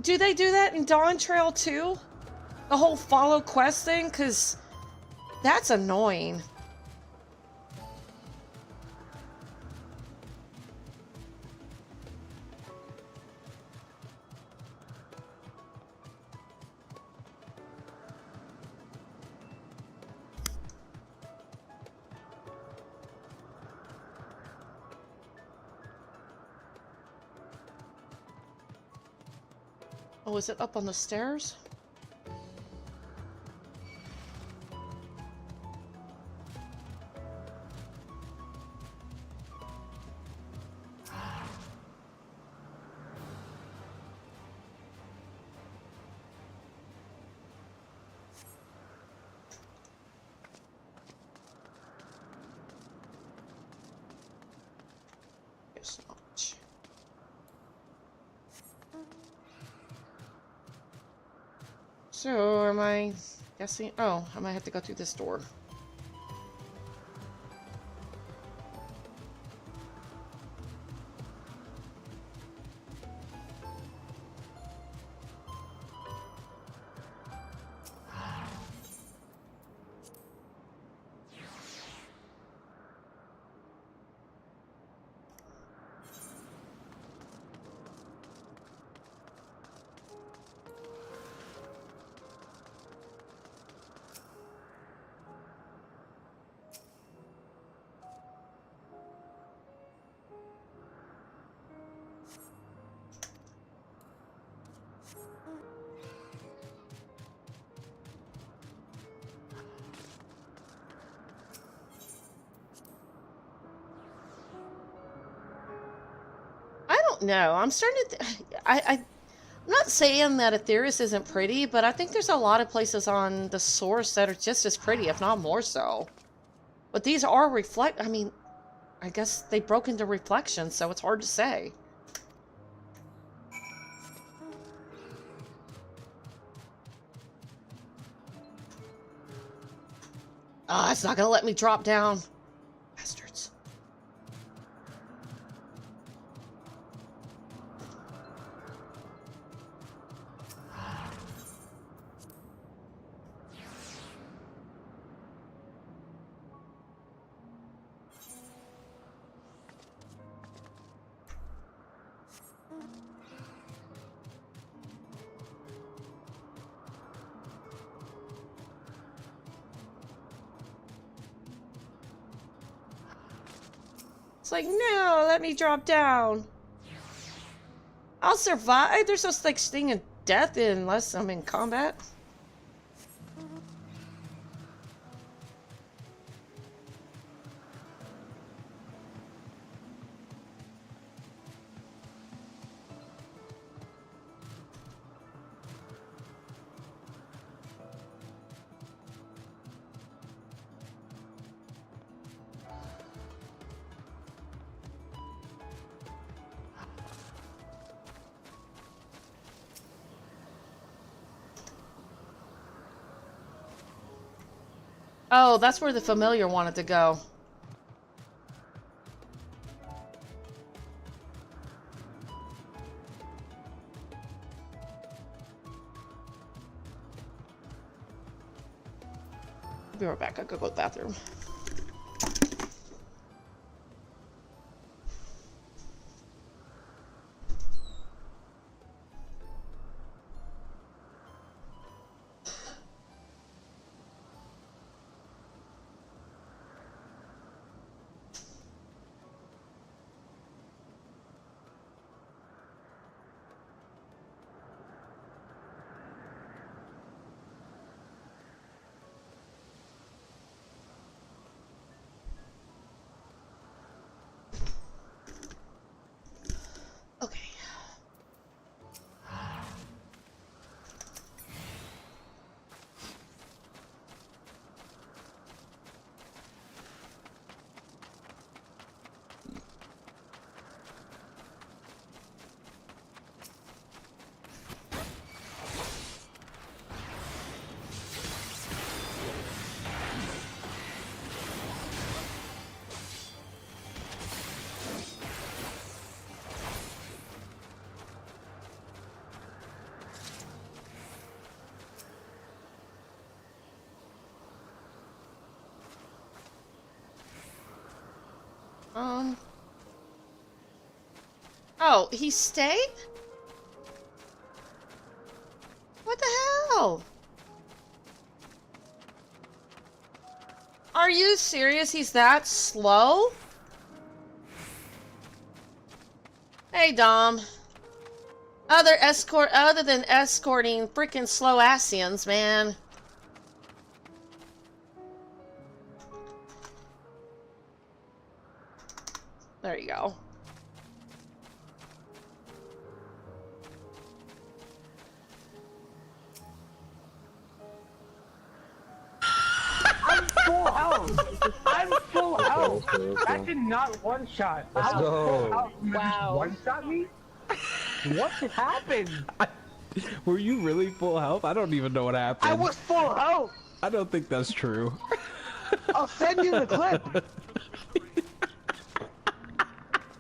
Do they do that in Dawn Trail too? The whole follow quest thing? Because that's annoying. Oh, is it up on the stairs? Guess not. So, am I guessing? Oh, I might have to go through this door. No, I'm starting to I'm not saying that Aetheris isn't pretty, but I think there's a lot of places on the source that are just as pretty, if not more so. But these are I mean, I guess they broke into reflections, so it's hard to say. Ah, it's not gonna let me drop down. Bastards. It's like, no, let me drop down. I'll survive. There's no such thing in death unless I'm in combat. Oh, that's where the familiar wanted to go. I'll be right back. I gotta go to the bathroom. Oh, he stayed? What the hell? Are you serious? He's that slow? Hey, Dom. Other than escorting freaking slow Asians, man. There you go. I'm full health. I'm full health. That did not one shot. Let's go. Wow. One shot me? What happened? Were you really full health? I don't even know what happened. I was full health. I don't think that's true. I'll send you the clip.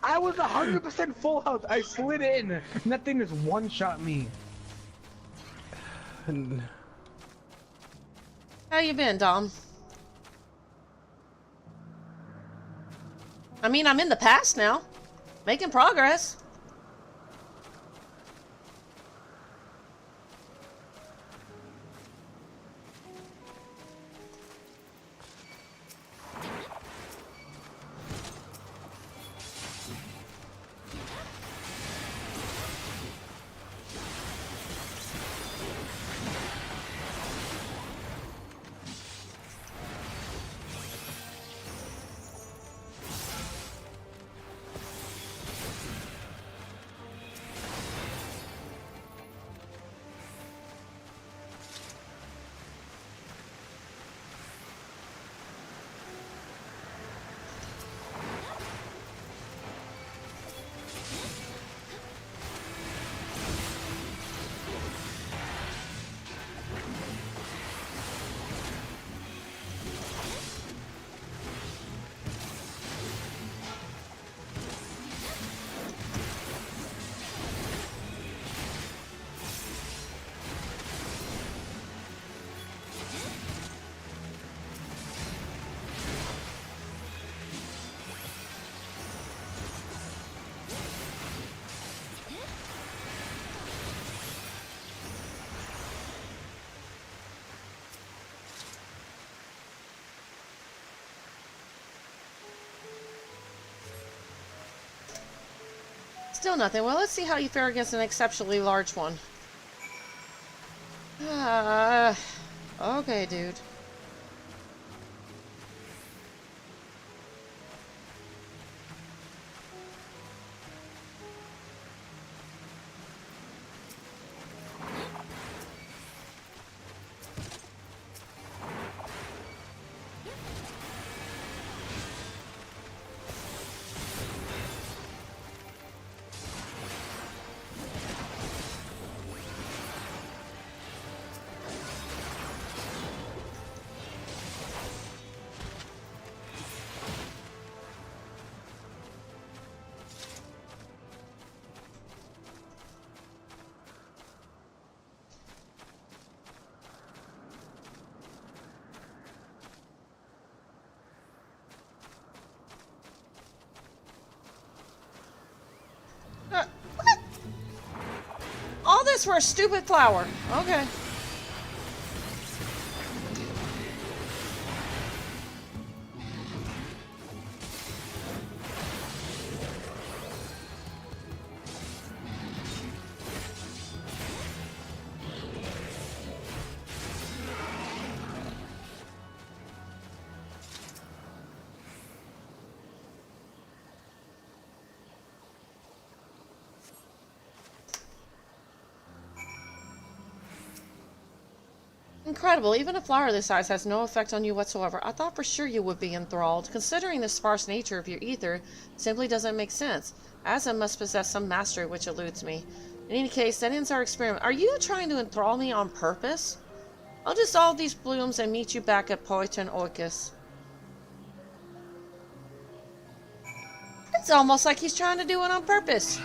I was 100% full health. I slid in. And that thing just one shot me. How you been, Dom? I mean, I'm in the past now. Making progress. Still nothing. Well, let's see how you fare against an exceptionally large one. Okay, dude. What? All this for a stupid flower. Okay. Incredible. Even a flower this size has no effect on you whatsoever. I thought for sure you would be enthralled. Considering the sparse nature of your ether, it simply doesn't make sense. Asa must possess some mastery which eludes me. In any case, that ends our experiment. Are you trying to enthrall me on purpose? I'll dissolve these blooms and meet you back at Poeton Orcus. It's almost like he's trying to do it on purpose.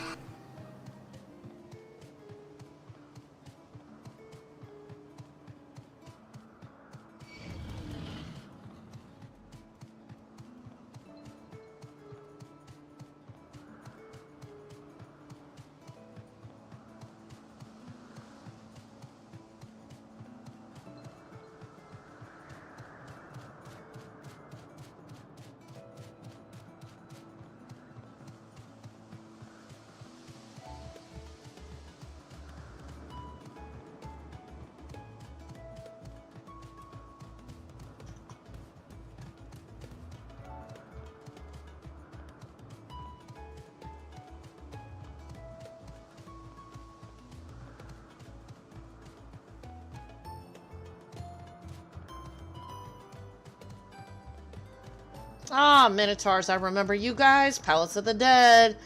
Ah, Minotaurs, I remember you guys. Palace of the Dead.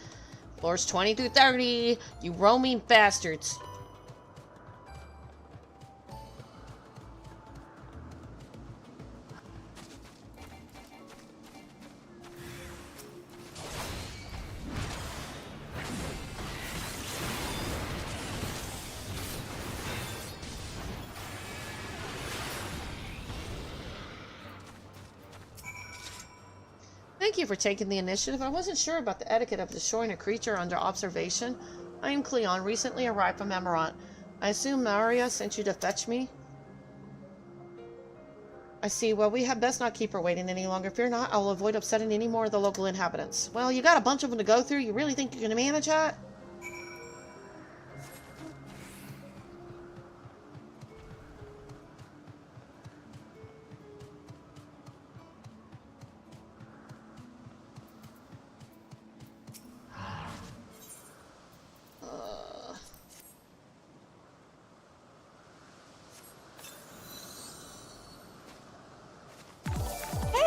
Floors 20 through 30. You roaming bastards. Thank you for taking the initiative. I wasn't sure about the etiquette of destroying a creature under observation. I am Cleon, recently arrived from Emerald. I assume Maria sent you to fetch me? I see. Well, we had best not keep her waiting any longer. Fear not, I will avoid upsetting any more of the local inhabitants. Well, you got a bunch of them to go through. You really think you can manage that?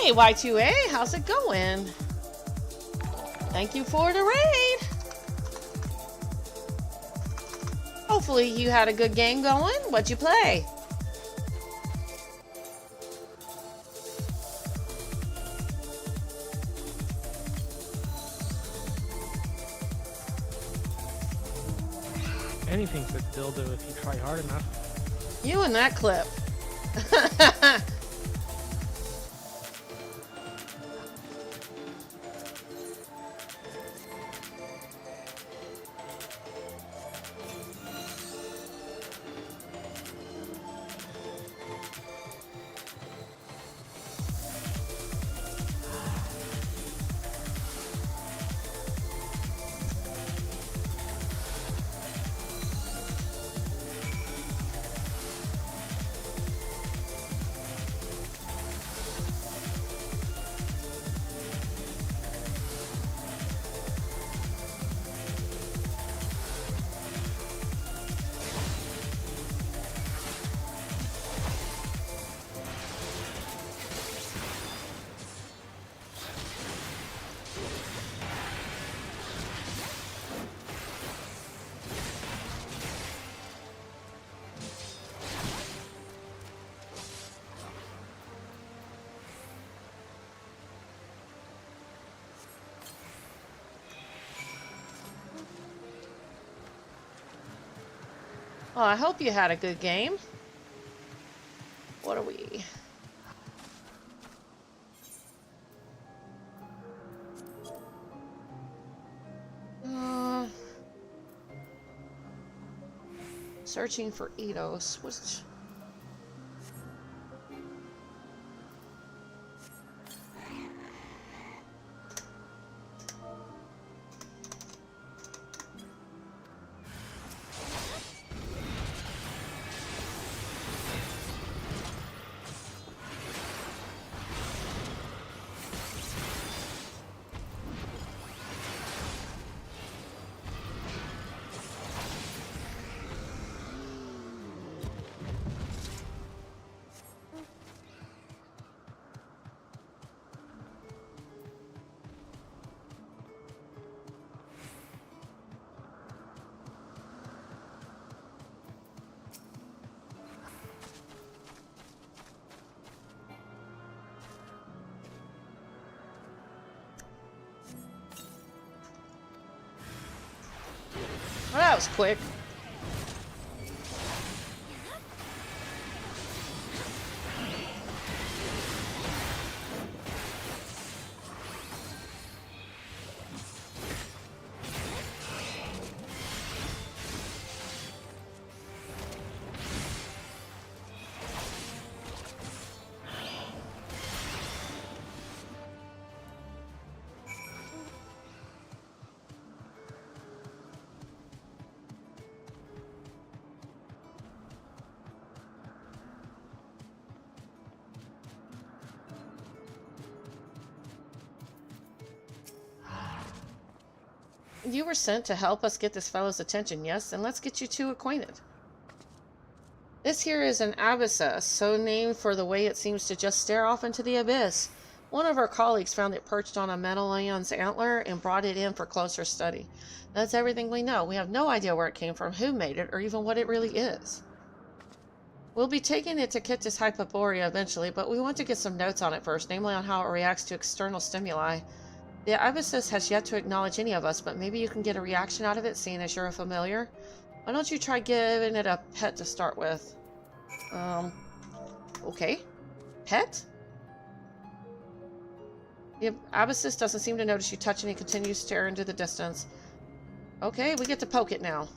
Hey, Y2A, how's it going? Thank you for the raid. Hopefully you had a good game going. What'd you play? Anything's a dildo if you try hard enough. You and that clip. Well, I hope you had a good game. What are we? Searching for Eidos. Which... Well, that was quick. You were sent to help us get this fellow's attention, yes? And let's get you two acquainted. This here is an abyssus, so named for the way it seems to just stare off into the abyss. One of our colleagues found it perched on a Menelion's antler and brought it in for closer study. That's everything we know. We have no idea where it came from, who made it, or even what it really is. We'll be taking it to Kittis Hyperborea eventually, but we want to get some notes on it first, namely on how it reacts to external stimuli. The abyssus has yet to acknowledge any of us, but maybe you can get a reaction out of it, seeing as you're a familiar. Why don't you try giving it a pet to start with? Okay. Pet? The abyssus doesn't seem to notice you touching and continues to stare into the distance. Okay, we get to poke it now.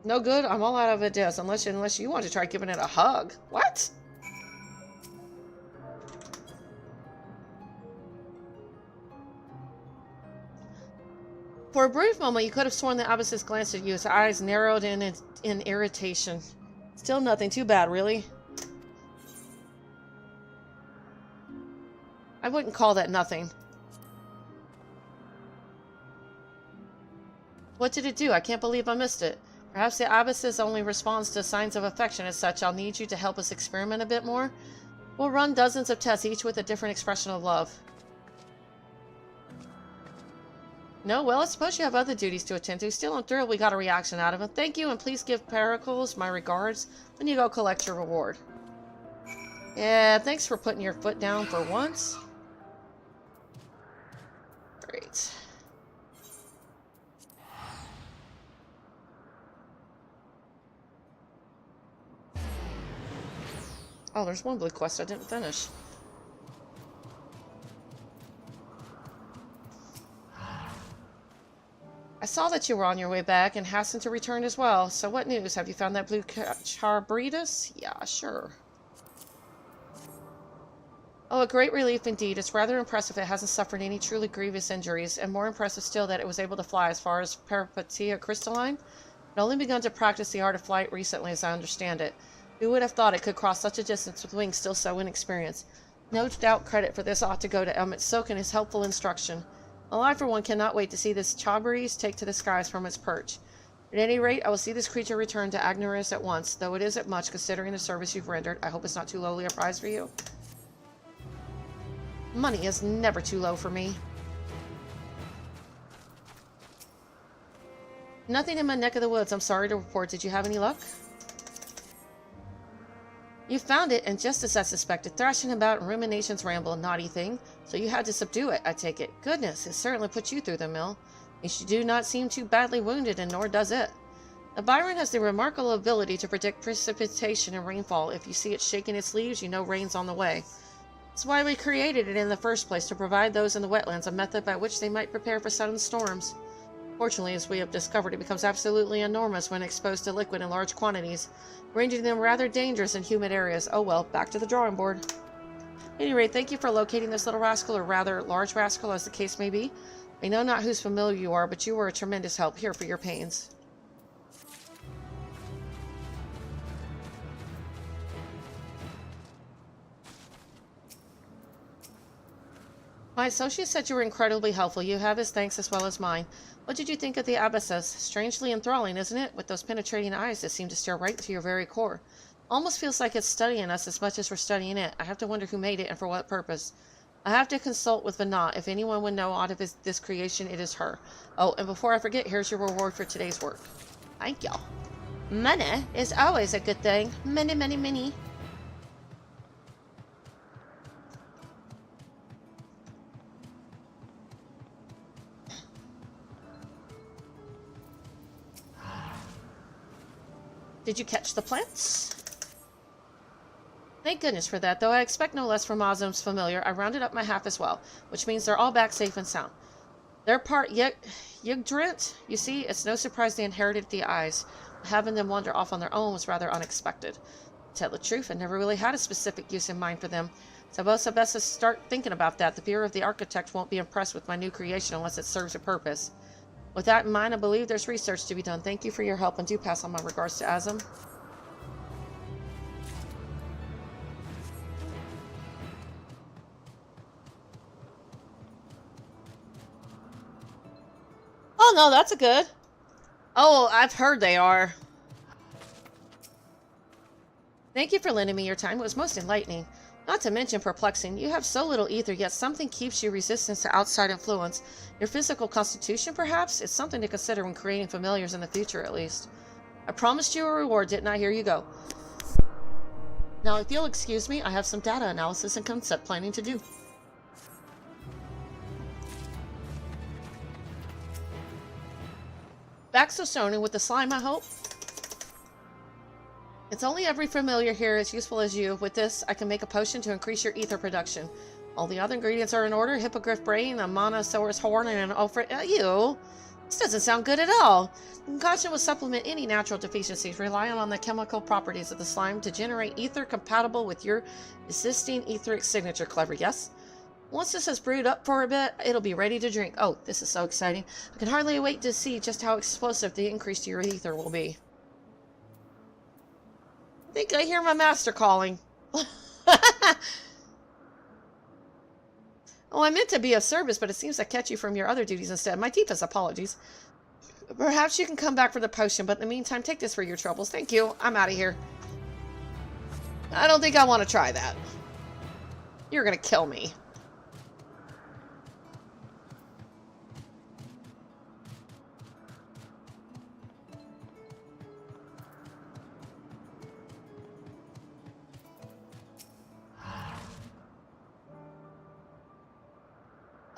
No good. I'm all out of ideas. Unless you want to try giving it a hug. What? For a brief moment, you could have sworn the abyssus glanced at you. His eyes narrowed in irritation. Still nothing too bad, really. I wouldn't call that nothing. What did it do? I can't believe I missed it. Perhaps the abyssus only responds to signs of affection. As such, I'll need you to help us experiment a bit more. We'll run dozens of tests, each with a different expression of love. No? Well, I suppose you have other duties to attend to. Still, I'm thrilled we got a reaction out of him. Thank you, and please give Pericles my regards when you go collect your reward. Yeah, thanks for putting your foot down for once. Great. Oh, there's one blue quest I didn't finish. I saw that you were on your way back and hastened to return as well. So what news? Have you found that blue Charbridus? Yeah, sure. Oh, a great relief indeed. It's rather impressive it hasn't suffered any truly grievous injuries, and more impressive still that it was able to fly as far as Peripatia Crystalline. It only begun to practice the art of flight recently, as I understand it. Who would have thought it could cross such a distance with wings still so inexperienced? No doubt credit for this ought to go to Emmett Silk and his helpful instruction. Well, I, for one, cannot wait to see this Charbridus take to the skies from its perch. At any rate, I will see this creature return to Agneris at once, though it isn't much considering the service you've rendered. I hope it's not too lowly a prize for you. Money is never too low for me. Nothing in my neck of the woods, I'm sorry to report. Did you have any luck? You found it, and just as I suspected, thrashing about in ruminations ramble, naughty thing. So you had to subdue it, I take it. Goodness, it certainly put you through the mill. You do not seem too badly wounded, and nor does it. The Byron has the remarkable ability to predict precipitation and rainfall. If you see it shaking its leaves, you know rain's on the way. That's why we created it in the first place, to provide those in the wetlands a method by which they might prepare for sudden storms. Fortunately, as we have discovered, it becomes absolutely enormous when exposed to liquid in large quantities, rendering them rather dangerous in humid areas. Oh well, back to the drawing board. At any rate, thank you for locating this little rascal, or rather large rascal as the case may be. I know not whose familiar you are, but you were a tremendous help. Here for your pains. My associate said you were incredibly helpful. You have his thanks as well as mine. What did you think of the abysses? Strangely enthralling, isn't it? With those penetrating eyes that seem to stare right into your very core. Almost feels like it's studying us as much as we're studying it. I have to wonder who made it and for what purpose. I have to consult with Vanat. If anyone would know aught of this creation, it is her. Oh, and before I forget, here's your reward for today's work. Thank y'all. Money is always a good thing. Money, money, money. Did you catch the plants? Thank goodness for that, though I expect no less from Ozum's familiar. I rounded up my half as well, which means they're all back safe and sound. They're part Yggdrant. You see, it's no surprise they inherited the eyes. Having them wander off on their own was rather unexpected. To tell the truth, I never really had a specific use in mind for them. So I best to start thinking about that. The Bureau of the Architect won't be impressed with my new creation unless it serves a purpose. With that in mind, I believe there's research to be done. Thank you for your help, and do pass on my regards to Azum. Oh no, that's a good. Oh, I've heard they are. Thank you for lending me your time. It was most enlightening. Not to mention perplexing. You have so little ether, yet something keeps you resistant to outside influence. Your physical constitution, perhaps? It's something to consider when creating familiars in the future, at least. I promised you a reward, didn't I? Here you go. Now, if you'll excuse me, I have some data analysis and concept planning to do. Back so stoning with the slime, I hope. It's only every familiar here as useful as you. With this, I can make a potion to increase your ether production. All the other ingredients are in order. Hippogriff brain, a monosaurus horn, and an ulfra... Ew! This doesn't sound good at all. The concoction will supplement any natural deficiencies, relying on the chemical properties of the slime to generate ether compatible with your existing etheric signature. Clever, yes? Once this has brewed up for a bit, it'll be ready to drink. Oh, this is so exciting. I can hardly wait to see just how explosive the increase to your ether will be. I think I hear my master calling. Oh, I meant to be of service, but it seems I catch you from your other duties instead. My deepest apologies. Perhaps you can come back for the potion, but in the meantime, take this for your troubles. Thank you. I'm out of here. I don't think I want to try that. You're gonna kill me.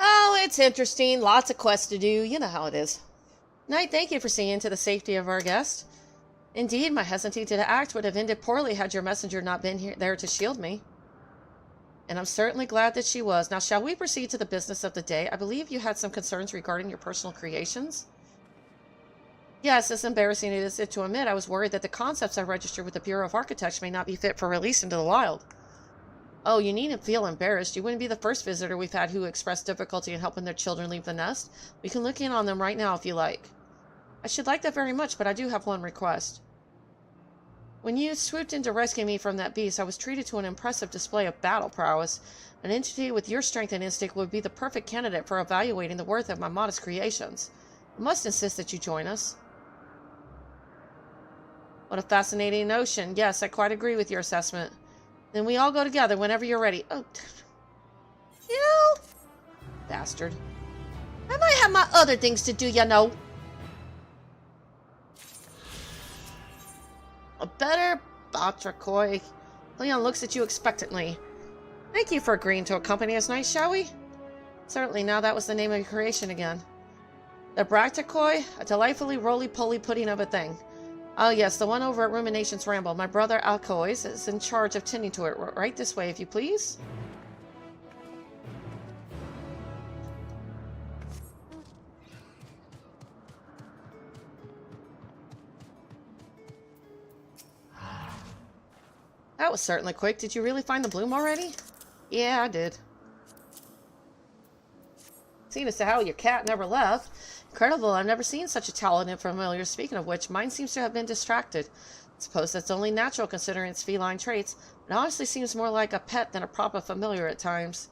Oh, it's interesting. Lots of quests to do. You know how it is. Knight, thank you for seeing to the safety of our guest. Indeed, my hesitancy to act would have ended poorly had your messenger not been there to shield me. And I'm certainly glad that she was. Now, shall we proceed to the business of the day? I believe you had some concerns regarding your personal creations? Yes, as embarrassing as it is to admit, I was worried that the concepts I registered with the Bureau of Architects may not be fit for release into the wild. Oh, you needn't feel embarrassed. You wouldn't be the first visitor we've had who expressed difficulty in helping their children leave the nest. We can look in on them right now if you like. I should like that very much, but I do have one request. When you swooped in to rescue me from that beast, I was treated to an impressive display of battle prowess. An entity with your strength and instinct would be the perfect candidate for evaluating the worth of my modest creations. I must insist that you join us. What a fascinating notion. Yes, I quite agree with your assessment. Then we all go together whenever you're ready. Oh, you know, bastard. I might have my other things to do, you know. A better Batrakoi. Leon looks at you expectantly. Thank you for agreeing to accompany us tonight, shall we? Certainly, now that was the name of your creation again. The Bracticoi, a delightfully roly-poly pudding of a thing. Oh yes, the one over at Rumination's Ramble. My brother Alcois is in charge of tending to it. Right this way, if you please. That was certainly quick. Did you really find the bloom already? Yeah, I did. Seeing as to how your cat never left. Incredible, I've never seen such a talented familiar. Speaking of which, mine seems to have been distracted. I suppose that's only natural considering its feline traits. It honestly seems more like a pet than a proper familiar at times.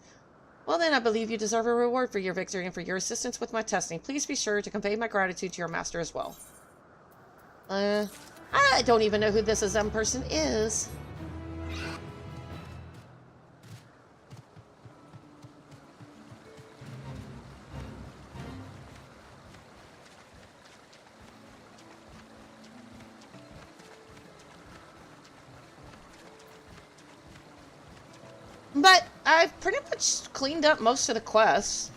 Well then, I believe you deserve a reward for your victory and for your assistance with my testing. Please be sure to convey my gratitude to your master as well. I don't even know who this person is. But I've pretty much cleaned up most of the quests.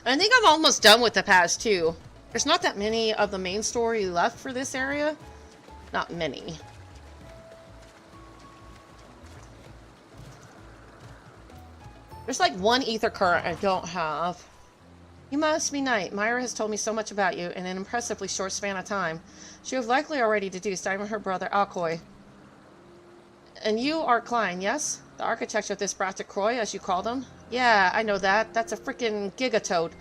I think I'm almost done with the past too. There's not that many of the main story left for this area. Not many. There's like one ether current I don't have. You must be Knight. Myra has told me so much about you in an impressively short span of time. She have likely already deduced I am her brother Alcoy. And you are Klein, yes? The architect of this Bracticoi, as you call them? Yeah, I know that. That's a frickin' gigatoad.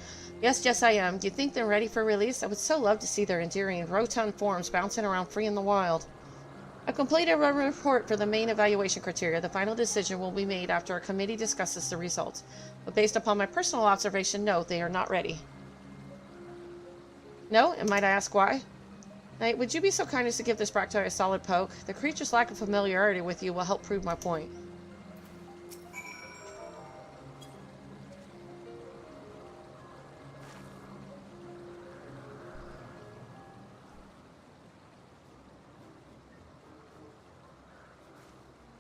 Yes, I am. Do you think they're ready for release? I would so love to see their endearing, rotund forms bouncing around free in the wild. I completed a report for the main evaluation criteria. The final decision will be made after a committee discusses the results. But based upon my personal observation, no, they are not ready. No? And might I ask why? Knight, would you be so kind as to give this Bracticoi a solid poke? The creature's lack of familiarity with you will help prove my point.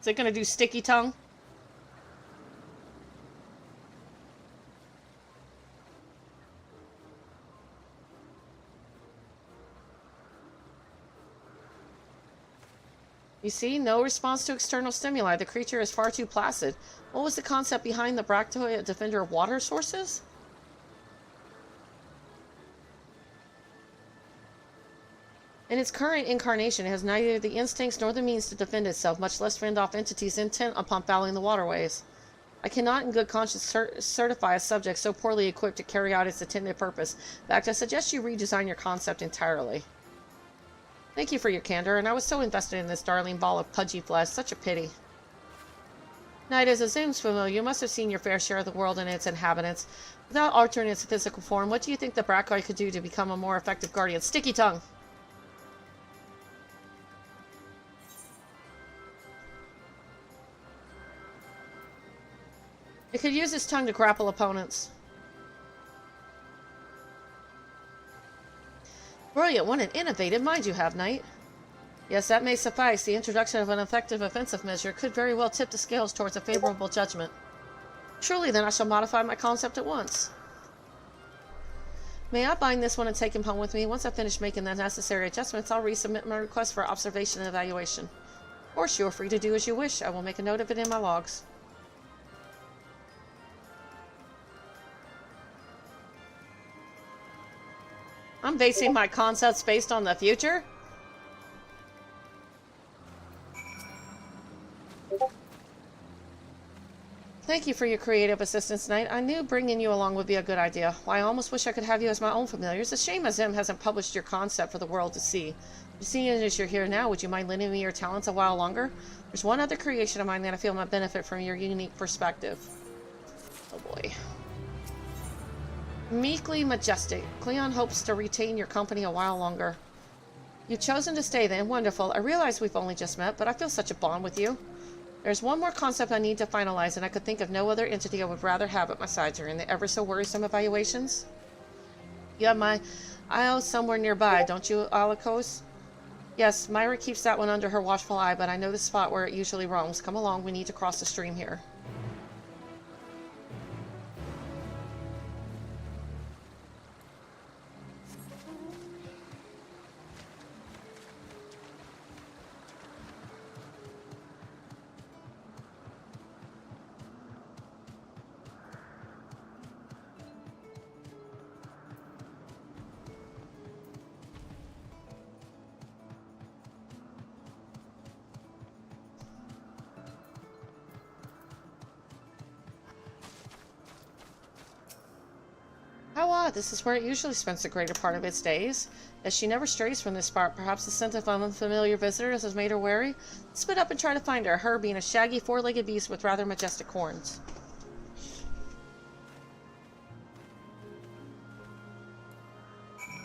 Is it going to do sticky tongue? You see, no response to external stimuli. The creature is far too placid. What was the concept behind the Bracticoi, a defender of water sources? In its current incarnation, it has neither the instincts nor the means to defend itself, much less fend off entities intent upon fouling the waterways. I cannot in good conscience certify a subject so poorly equipped to carry out its intended purpose. In fact, I suggest you redesign your concept entirely. Thank you for your candor, and I was so invested in this darling ball of pudgy flesh. Such a pity. Knight, as a Zoom's familiar, you must have seen your fair share of the world and its inhabitants. Without altering its physical form, what do you think the Bracticoi could do to become a more effective guardian? Sticky tongue! It could use its tongue to grapple opponents. Brilliant, what an innovative mind you have, Knight. Yes, that may suffice. The introduction of an effective offensive measure could very well tip the scales towards a favorable judgment. Surely then I shall modify my concept at once. May I bind this one and take him home with me? Once I've finished making the necessary adjustments, I'll resubmit my request for observation and evaluation. Of course, you are free to do as you wish. I will make a note of it in my logs. I'm basing my concepts based on the future? Thank you for your creative assistance, Knight. I knew bringing you along would be a good idea. Why, I almost wish I could have you as my own familiar. It's a shame Azim hasn't published your concept for the world to see. Seeing as you're here now, would you mind lending me your talents a while longer? There's one other creation of mine that I feel might benefit from your unique perspective. Oh boy. Meekly majestic. Cleon hopes to retain your company a while longer. You've chosen to stay then. Wonderful. I realize we've only just met, but I feel such a bond with you. There's one more concept I need to finalize, and I could think of no other entity I would rather have at my side during the ever so worrisome evaluations. You have my IO somewhere nearby, don't you, Alikos? Yes, Myra keeps that one under her watchful eye, but I know the spot where it usually roams. Come along, we need to cross the stream here. How odd, this is where it usually spends the greater part of its days. As she never strays from this spot, perhaps the scent of unfamiliar visitors has made her wary. Spit up and try to find her, her being a shaggy, four-legged beast with rather majestic horns.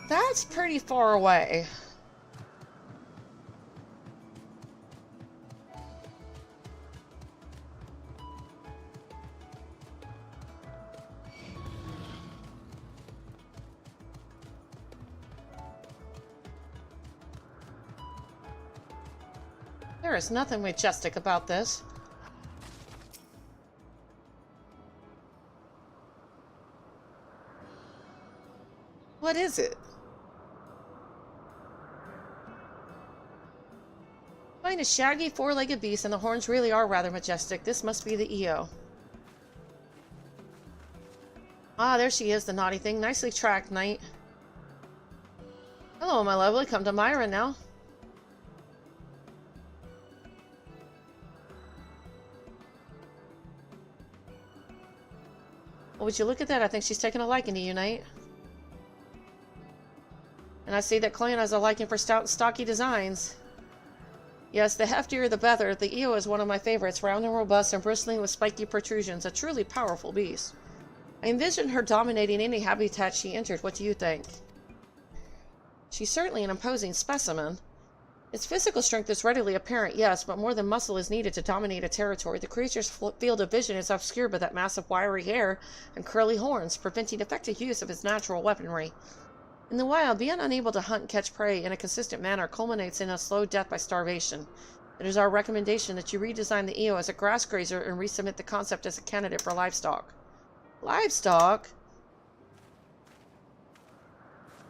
That's pretty far away. There is nothing majestic about this. What is it? Find a shaggy, four-legged beast, and the horns really are rather majestic. This must be the EO. Ah, there she is, the naughty thing. Nicely tracked, knight. Hello, my lovely. Come to Myra now. Well, would you look at that? I think she's taking a liking to you, knight. And I see that Clan has a liking for stout and stocky designs. Yes, the heftier the better. The EO is one of my favorites, round and robust and bristling with spiky protrusions. A truly powerful beast. I envisioned her dominating any habitat she entered. What do you think? She's certainly an imposing specimen. Its physical strength is readily apparent, yes, but more than muscle is needed to dominate a territory. The creature's field of vision is obscured by that mass of wiry hair and curly horns, preventing effective use of its natural weaponry. In the wild, being unable to hunt and catch prey in a consistent manner culminates in a slow death by starvation. It is our recommendation that you redesign the EO as a grass grazer and resubmit the concept as a candidate for livestock. Livestock?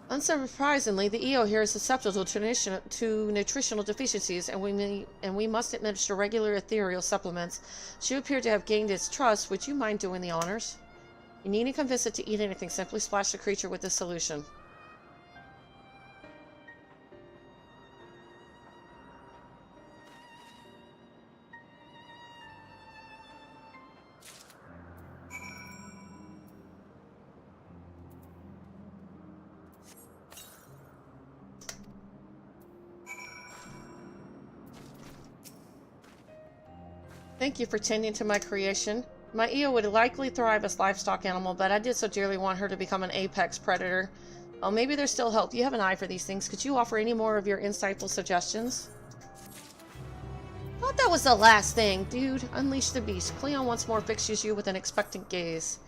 Unsurprisingly, the EO here is susceptible to nutritional deficiencies, and we must administer regular ethereal supplements. She appeared to have gained its trust. Would you mind doing the honors? You needn't convince it to eat anything. Simply splash the creature with this solution. Thank you for tending to my creation. My EO would likely thrive as livestock animal, but I did so dearly want her to become an apex predator. Oh, maybe there's still hope. You have an eye for these things. Could you offer any more of your insightful suggestions? Thought that was the last thing. Dude, unleash the beast. Cleon once more fixes you with an expectant gaze.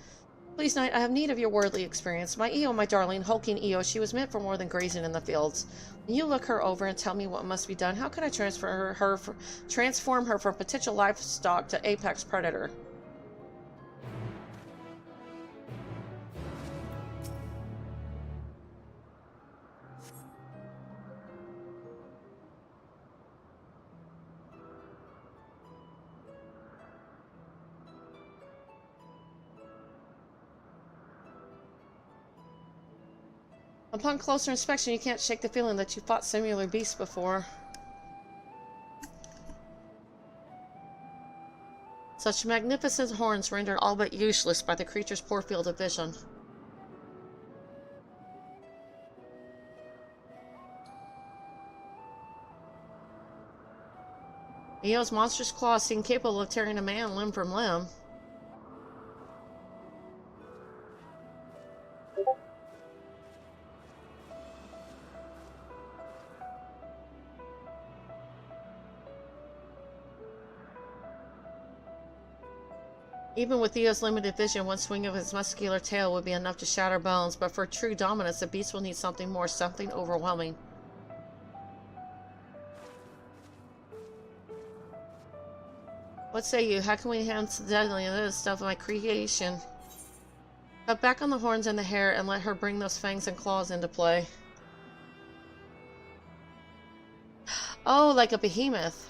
Please, knight, I have need of your worldly experience. My EO, my darling, hulking EO, she was meant for more than grazing in the fields. When you look her over and tell me what must be done, how can I transform her from potential livestock to apex predator? Upon closer inspection, you can't shake the feeling that you fought similar beasts before. Such magnificent horns rendered all but useless by the creature's poor field of vision. Eo's monstrous claws seem capable of tearing a man limb from limb. Even with Theo's limited vision, one swing of his muscular tail would be enough to shatter bones, but for true dominance, the beast will need something more, something overwhelming. What say you? How can we enhance the deadly and other stuff of my creation? Cut back on the horns and the hair and let her bring those fangs and claws into play. Oh, like a behemoth.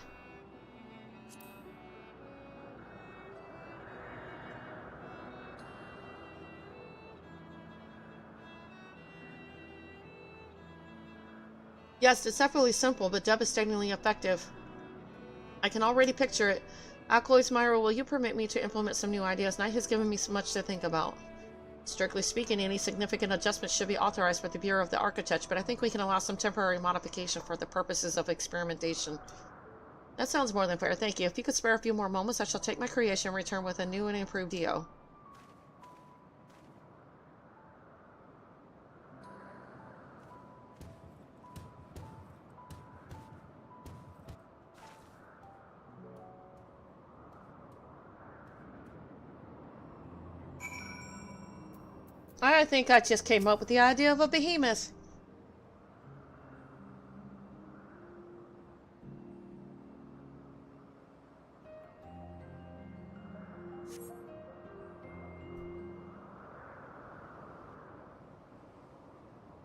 Yes, deceptively simple, but devastatingly effective. I can already picture it. Alkaloids Myra, will you permit me to implement some new ideas? Night has given me so much to think about. Strictly speaking, any significant adjustments should be authorized by the Bureau of the Architect, but I think we can allow some temporary modification for the purposes of experimentation. That sounds more than fair, thank you. If you could spare a few more moments, I shall take my creation and return with a new and improved EO. I think I just came up with the idea of a behemoth.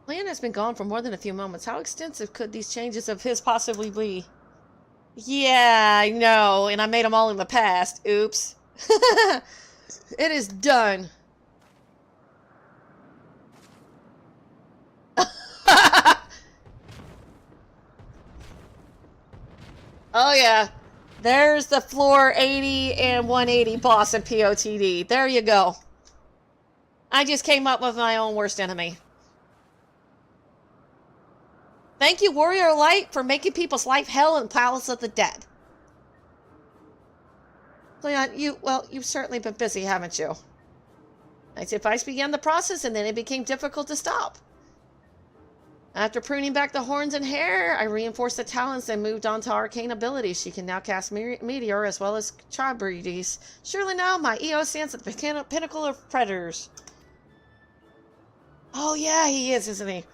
Leon has been gone for more than a few moments. How extensive could these changes of his possibly be? Yeah, I know, and I made them all in the past. Oops. It is done. Oh yeah, there's the floor 80 and 180 boss in POTD. There you go. I just came up with my own worst enemy. Thank you, Warrior Light, for making people's life hell in Palace of the Dead. Leon, you've certainly been busy, haven't you? Knight's advice began the process, and then it became difficult to stop. After pruning back the horns and hair, I reinforced the talents and moved on to arcane abilities. She can now cast Meteor as well as Tribrides. Surely now my EO stands at the pinnacle of predators. Oh yeah, he is, isn't he?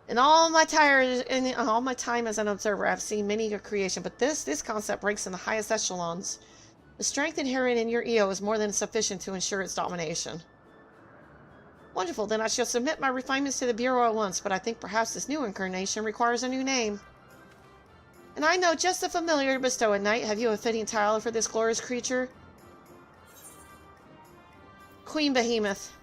In all my time as an observer, I've seen many a creation, but this concept ranks in the highest echelons. The strength inherent in your EO is more than sufficient to ensure its domination. Wonderful, then I shall submit my refinements to the Bureau at once, but I think perhaps this new incarnation requires a new name. And I know just the familiar to bestow at night. Have you a fitting title for this glorious creature? Queen Behemoth.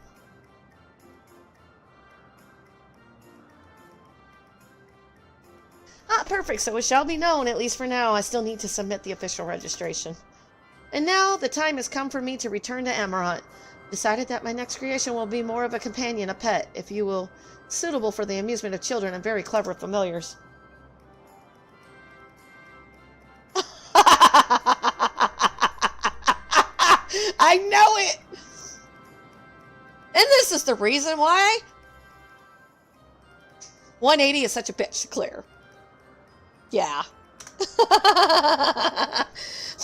Ah, perfect, so it shall be known, at least for now. I still need to submit the official registration. And now, the time has come for me to return to Amarant. Decided that my next creation will be more of a companion, a pet, if you will, suitable for the amusement of children and very clever familiars. I know it! And this is the reason why 180 is such a bitch to clear. Yeah.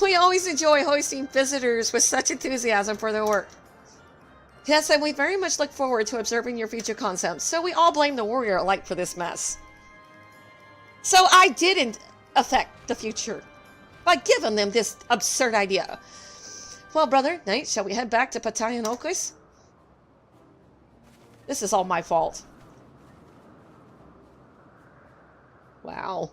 We always enjoy hosting visitors with such enthusiasm for their work. Yes, and we very much look forward to observing your future concepts, so we all blame the Warrior Light for this mess. So I didn't affect the future by giving them this absurd idea. Well, brother, Knight, shall we head back to Patayanokus? This is all my fault. Wow.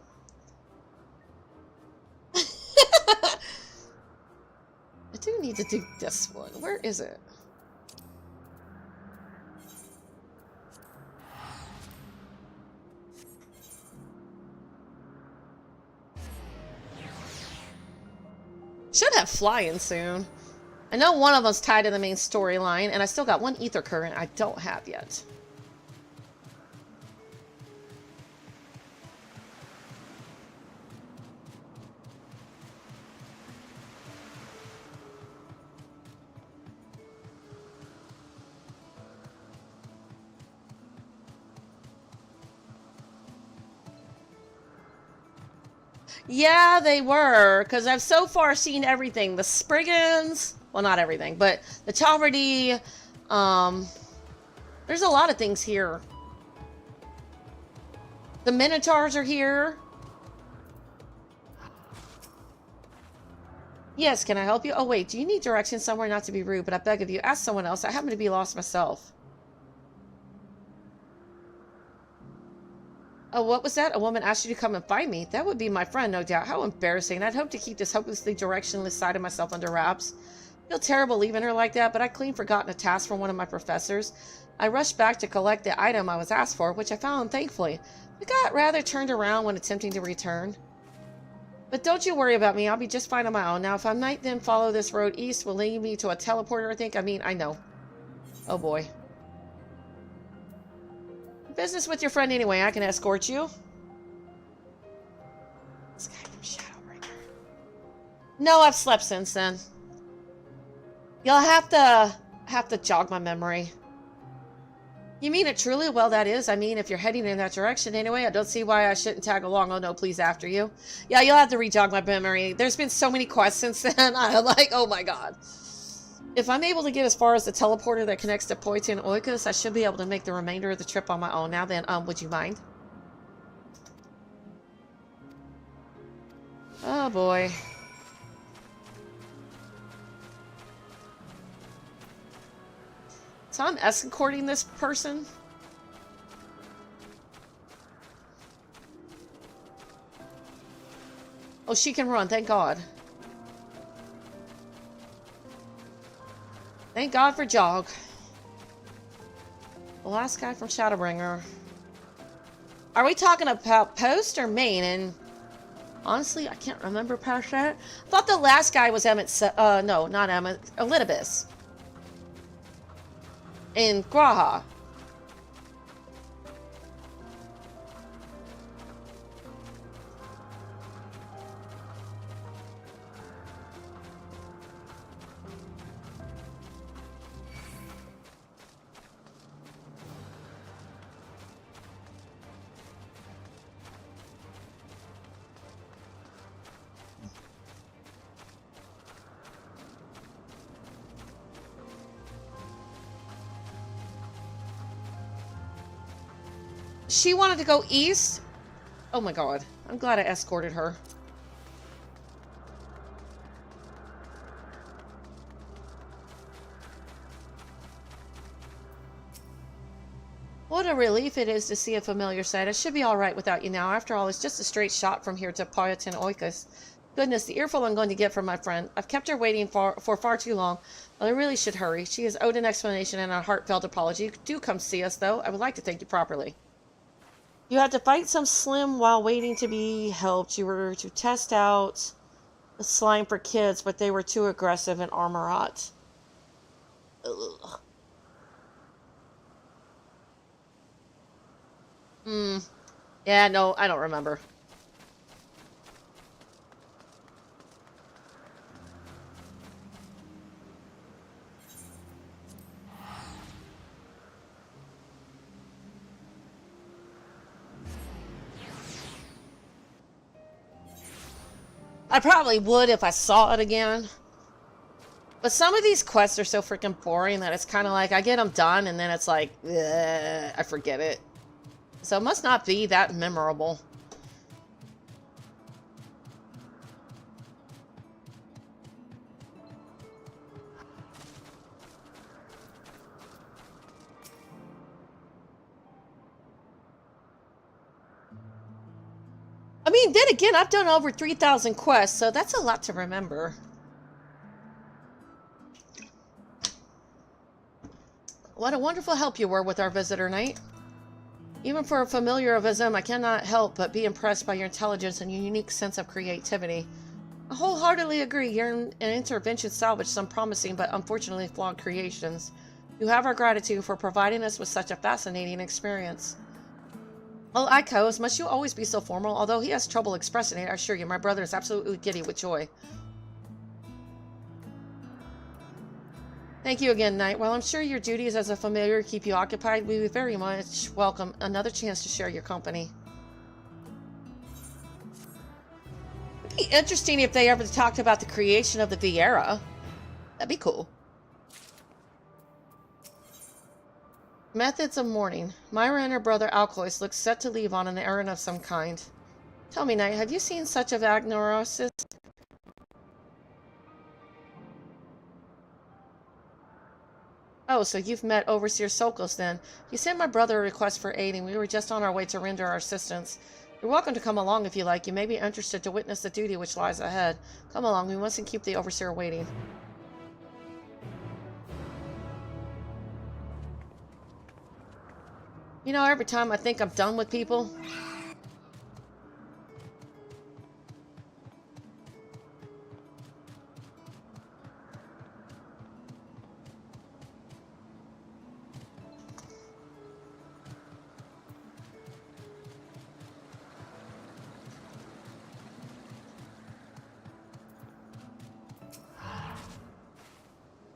I do need to do this one. Where is it? Should have flying soon. I know one of them's tied to the main storyline, and I still got one ether current I don't have yet. Yeah, they were, because I've so far seen everything. The Spriggans, Well, not everything, but the Talverdy, there's a lot of things here. The Minotaurs are here. Yes, can I help you? Oh, wait, do you need directions somewhere? Not to be rude, but I beg of you, ask someone else. I happen to be lost myself. Oh, what was that? A woman asked you to come and find me? That would be my friend, no doubt. How embarrassing. I'd hope to keep this hopelessly directionless side of myself under wraps. I feel terrible leaving her like that, but I'd clean forgotten a task from one of my professors. I rushed back to collect the item I was asked for, which I found, thankfully. I got rather turned around when attempting to return. But don't you worry about me. I'll be just fine on my own. Now, if I might then follow this road east, will lead me to a teleporter, I think. I know. Oh, boy. Business with your friend anyway. I can escort you. This guy from Shadowbreaker. No, I've slept since then. You'll have to jog my memory. You mean it truly? Well, that is. I mean, if you're heading in that direction anyway, I don't see why I shouldn't tag along. Oh, no, please, after you. Yeah, you'll have to re-jog my memory. There's been so many quests since then. I'm like, oh my god. If I'm able to get as far as the teleporter that connects to Poitin Oikos, I should be able to make the remainder of the trip on my own. Now then, would you mind? Oh, boy. So I'm escorting this person? Oh, she can run, thank God. Thank God for Jog. The last guy from Shadowbringer. Are we talking about Post or Main? And honestly, I can't remember past that. I thought the last guy was Emmett. No, not Emmett. Elidibus. In Graha. She wanted to go east? Oh my god. I'm glad I escorted her. What a relief it is to see a familiar sight. I should be alright without you now. After all, it's just a straight shot from here to Poitin Oikos. Goodness, the earful I'm going to get from my friend. I've kept her waiting for far too long. Well, I really should hurry. She has owed an explanation and a heartfelt apology. Do come see us, though. I would like to thank you properly. You had to fight some slim while waiting to be helped. You were to test out the slime for kids, but they were too aggressive and Armorot. Ugh. Yeah, no, I don't remember. I probably would if I saw it again. But some of these quests are so freaking boring that it's kind of like I get them done and then it's like, I forget it. So it must not be that memorable. I mean, then again, I've done over 3,000 quests, so that's a lot to remember. What a wonderful help you were with our visitor night. Even for a familiar of Ism, I cannot help but be impressed by your intelligence and your unique sense of creativity. I wholeheartedly agree your intervention salvaged some promising but unfortunately flawed creations. You have our gratitude for providing us with such a fascinating experience. Well, Icos, must you always be so formal? Although he has trouble expressing it, I assure you, my brother is absolutely giddy with joy. Thank you again, Knight. While I'm sure your duties as a familiar keep you occupied, we would very much welcome another chance to share your company. It'd be interesting if they ever talked about the creation of the Viera. That'd be cool. Methods of mourning. Myra and her brother Alcois look set to leave on an errand of some kind. Tell me, Knight, have you seen such of Agnorosis? Oh, so you've met Overseer Sokos then. He sent my brother a request for aid, and we were just on our way to render our assistance. You're welcome to come along if you like. You may be interested to witness the duty which lies ahead. Come along, we mustn't keep the Overseer waiting. You know, every time I think I'm done with people,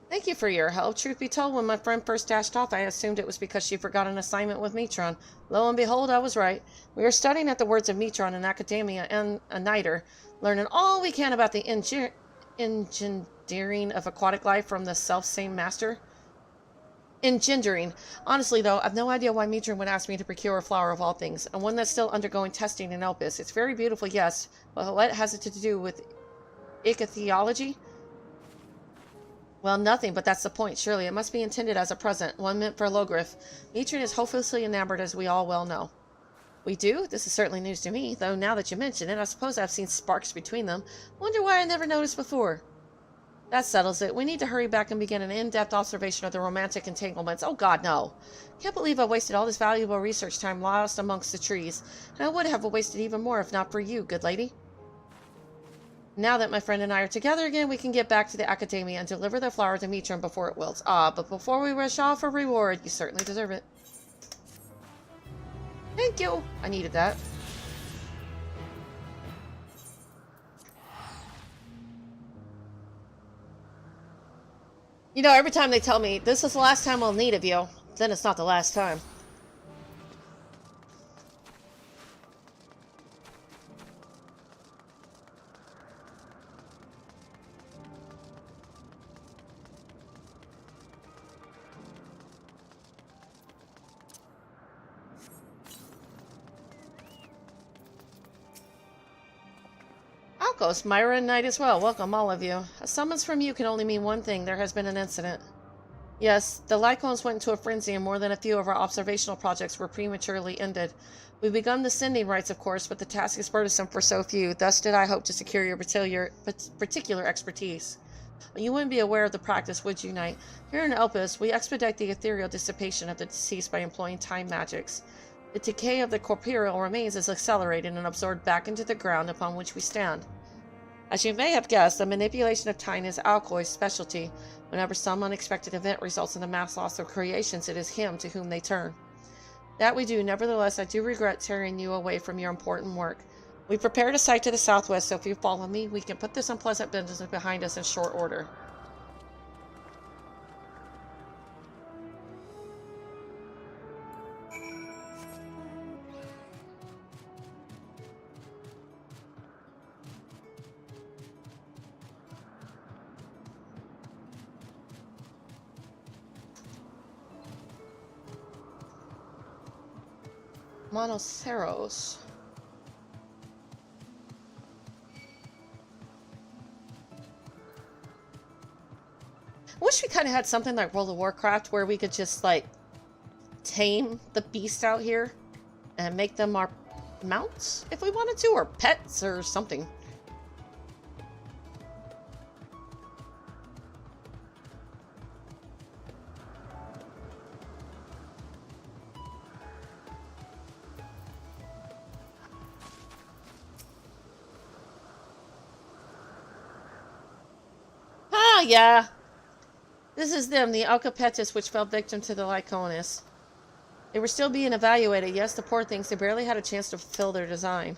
thank you for your help. Truth be told, when my friend first dashed off, I assumed it was because she forgot an assignment with Metron. Lo and behold, I was right. We are studying at the words of Metron in Academia and a Niter, learning all we can about the engendering of aquatic life from the self-same master. Engendering. Honestly, though, I've no idea why Metron would ask me to procure a flower of all things, and one that's still undergoing testing in Elpis. It's very beautiful, yes, but what has it to do with ichthyology? Well, nothing, but that's the point, surely. It must be intended as a present, one meant for Logriff. Metron is hopelessly enamored, as we all well know. We do? This is certainly news to me, though now that you mention it, I suppose I've seen sparks between them. Wonder why I never noticed before. That settles it. We need to hurry back and begin an in-depth observation of the romantic entanglements. Oh god, no. Can't believe I wasted all this valuable research time lost amongst the trees, and I would have wasted even more if not for you, good lady. Now that my friend and I are together again, we can get back to the Academia and deliver the flower to Metron before it wilts. Ah, but before we rush off for reward, you certainly deserve it. Thank you. I needed that. You know, every time they tell me, this is the last time I'll need of you, then it's not the last time. Alcos, Myra and Knight as well. Welcome, all of you. A summons from you can only mean one thing. There has been an incident. Yes, the Lycons went into a frenzy and more than a few of our observational projects were prematurely ended. We've begun the sending rites, of course, but the task is burdensome for so few. Thus did I hope to secure your particular expertise. You wouldn't be aware of the practice, would you, Knight? Here in Elpis, we expedite the ethereal dissipation of the deceased by employing time magics. The decay of the corporeal remains is accelerated and absorbed back into the ground upon which we stand. As you may have guessed, the manipulation of time is Alcoy's specialty. Whenever some unexpected event results in the mass loss of creations, it is him to whom they turn. That we do. Nevertheless, I do regret tearing you away from your important work. We prepared a site to the southwest, so if you follow me, we can put this unpleasant business behind us in short order. Monoceros. I wish we kind of had something like World of Warcraft where we could just, like, tame the beast out here and make them our mounts if we wanted to, or pets or something. Ah, yeah. This is them, the Alcapetus, which fell victim to the Lyconis. They were still being evaluated. Yes, the poor things, they barely had a chance to fulfill their design.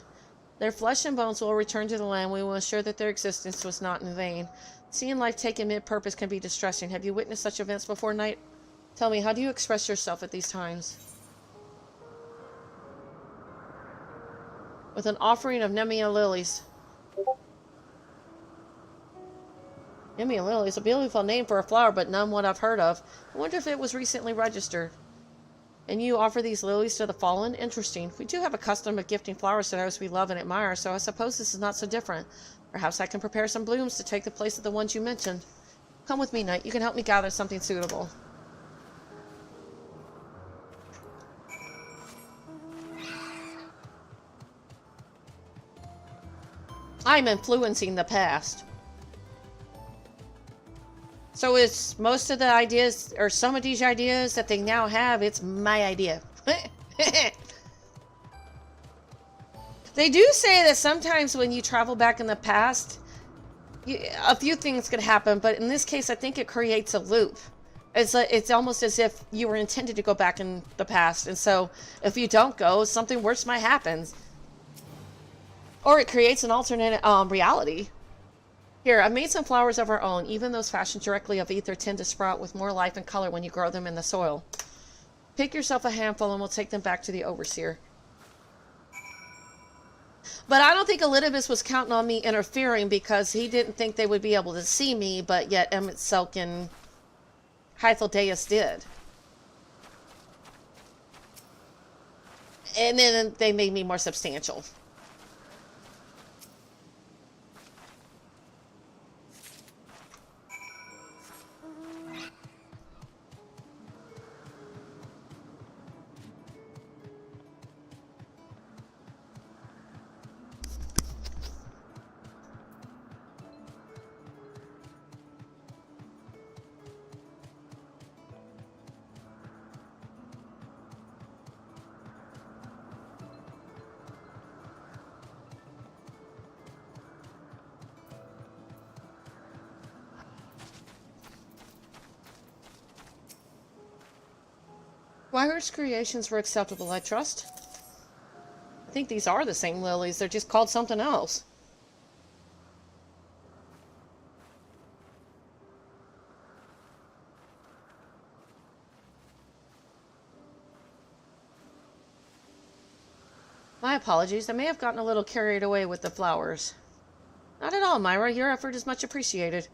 Their flesh and bones will return to the land. We will ensure that their existence was not in vain. Seeing life taken mid-purpose can be distressing. Have you witnessed such events before, Knight? Tell me, how do you express yourself at these times? With an offering of Nemia lilies. Indian lily is a beautiful name for a flower, but none what I've heard of. I wonder if it was recently registered. And you offer these lilies to the fallen? Interesting. We do have a custom of gifting flowers to those we love and admire, so I suppose this is not so different. Perhaps I can prepare some blooms to take the place of the ones you mentioned. Come with me, Knight. You can help me gather something suitable. I'm influencing the past. So it's most of the ideas, or some of these ideas that they now have, it's my idea. They do say that sometimes when you travel back in the past, a few things could happen, but in this case, I think it creates a loop. It's almost as if you were intended to go back in the past, and so if you don't go, something worse might happen. Or it creates an alternate reality. Here, I've made some flowers of our own. Even those fashioned directly of ether tend to sprout with more life and color when you grow them in the soil. Pick yourself a handful and we'll take them back to the overseer. But I don't think Elidibus was counting on me interfering because he didn't think they would be able to see me, but yet Emmett Selk and Hytheldeus did. And then they made me more substantial. Wyhurst's creations were acceptable, I trust. I think these are the same lilies, they're just called something else. My apologies, I may have gotten a little carried away with the flowers. Not at all, Myra, your effort is much appreciated.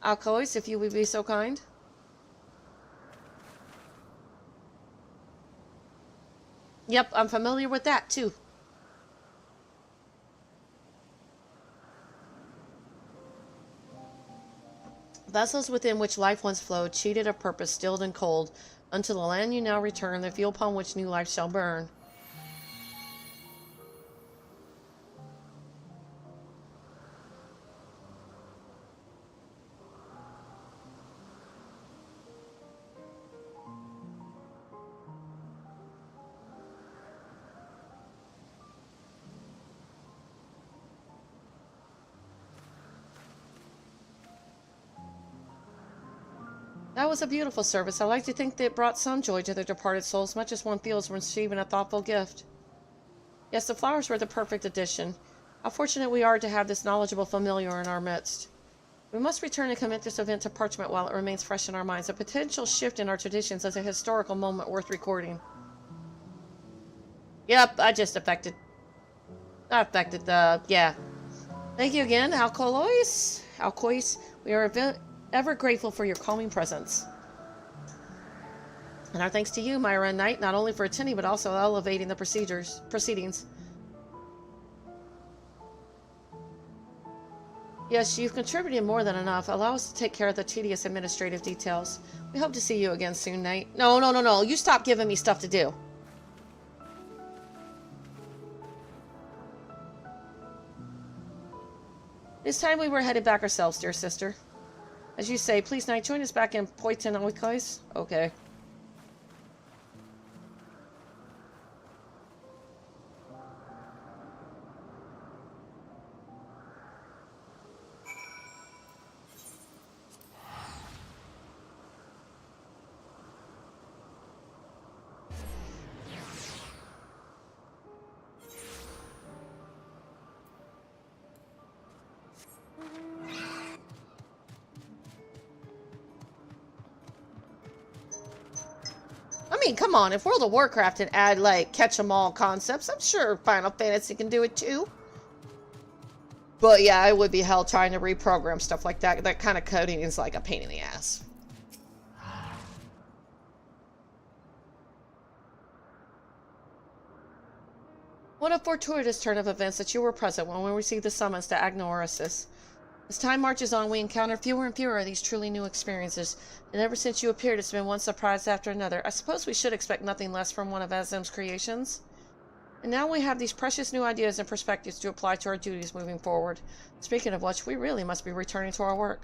Alcoys, if you would be so kind. Yep, I'm familiar with that, too. Vessels within which life once flowed, cheated of purpose, stilled and cold, unto the land you now return, the fuel upon which new life shall burn. That was a beautiful service. I like to think that it brought some joy to their departed souls, much as one feels when receiving a thoughtful gift. Yes, the flowers were the perfect addition. How fortunate we are to have this knowledgeable familiar in our midst. We must return and commit this event to parchment while it remains fresh in our minds. A potential shift in our traditions is a historical moment worth recording. Yep, I just affected. Not affected, yeah. Thank you again, Alcoys. We are ever grateful for your calming presence. And our thanks to you, Myra and Knight, not only for attending, but also elevating the proceedings. Yes, you've contributed more than enough. Allow us to take care of the tedious administrative details. We hope to see you again soon, Knight. No. You stop giving me stuff to do. It's time we were headed back ourselves, dear sister. As you say, please, Knight, join us back in Poitin-Oikos? Okay. I mean, come on, if World of Warcraft can add, like, catch-em-all concepts, I'm sure Final Fantasy can do it too. But yeah, it would be hell trying to reprogram stuff like that. That kind of coding is like a pain in the ass. What a fortuitous turn of events that you were present when we received the summons to Agnorasis. As time marches on, we encounter fewer and fewer of these truly new experiences, and ever since you appeared, it's been one surprise after another. I suppose we should expect nothing less from one of Azim's creations. And now we have these precious new ideas and perspectives to apply to our duties moving forward. Speaking of which, we really must be returning to our work.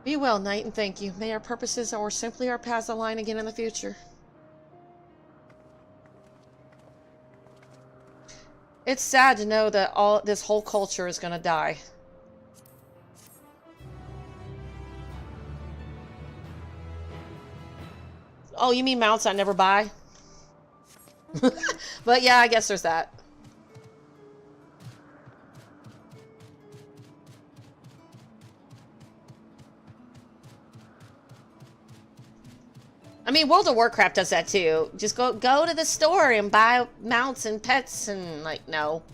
Be well, Knight, and thank you. May our purposes or simply our paths align again in the future. It's sad to know that this whole culture is going to die. Oh, you mean mounts I never buy? But yeah, I guess there's that. I mean, World of Warcraft does that too. Just go to the store and buy mounts and pets and like, no.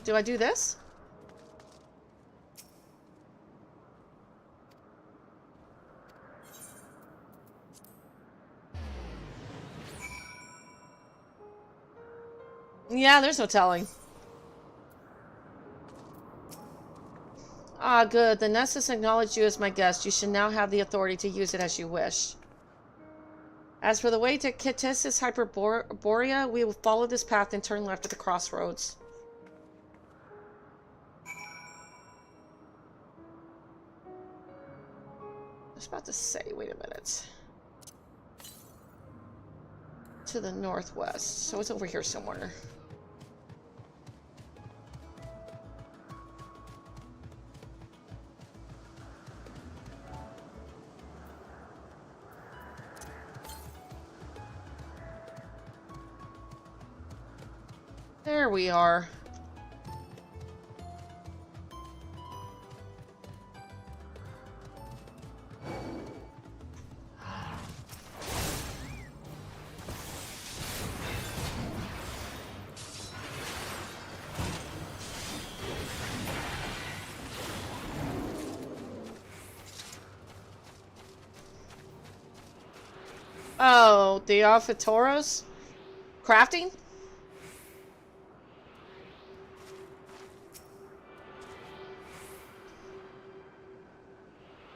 Do I do this? Yeah, there's no telling. Ah, good. The Nessus acknowledged you as my guest. You should now have the authority to use it as you wish. As for the way to Kitessis Hyperborea, we will follow this path and turn left at the crossroads. I was about to say, wait a minute. To the northwest. So it's over here somewhere. There we are. Oh, the Alphatoros? Crafting?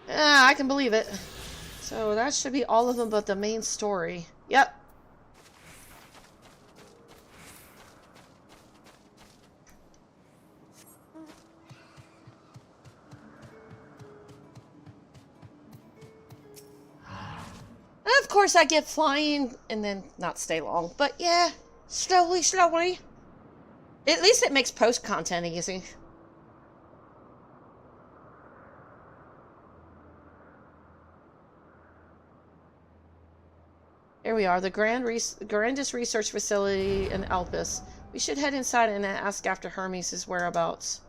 I can believe it. So that should be all of them but the main story. Yep. And of course I get flying and then not stay long. But yeah, slowly. At least it makes post content easy. Here we are, the grandest research facility in Elpis. We should head inside and ask after Hermes' whereabouts.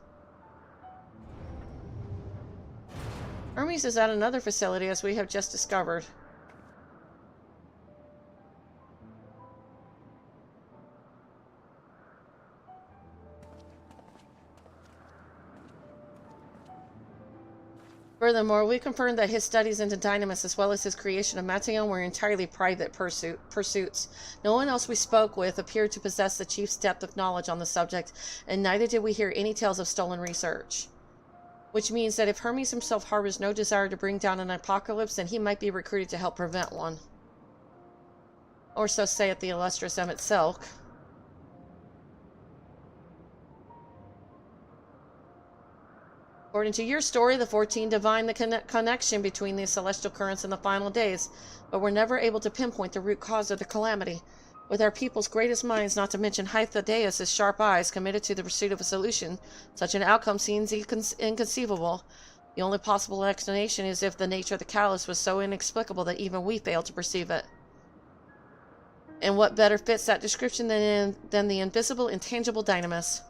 Hermes is at another facility, as we have just discovered. Furthermore, we confirmed that his studies into Dynamis as well as his creation of Matignon were entirely private pursuits. No one else we spoke with appeared to possess the chief's depth of knowledge on the subject, and neither did we hear any tales of stolen research. Which means that if Hermes himself harbors no desire to bring down an apocalypse, then he might be recruited to help prevent one. Or so saith the illustrious Emmett Selk. According to your story, the 14 divined the connection between these celestial currents in the final days, but were never able to pinpoint the root cause of the calamity. With our people's greatest minds, not to mention Hythodaeus' sharp eyes, committed to the pursuit of a solution, such an outcome seems inconceivable. The only possible explanation is if the nature of the catalyst was so inexplicable that even we failed to perceive it. And what better fits that description than the invisible, intangible Dynamis?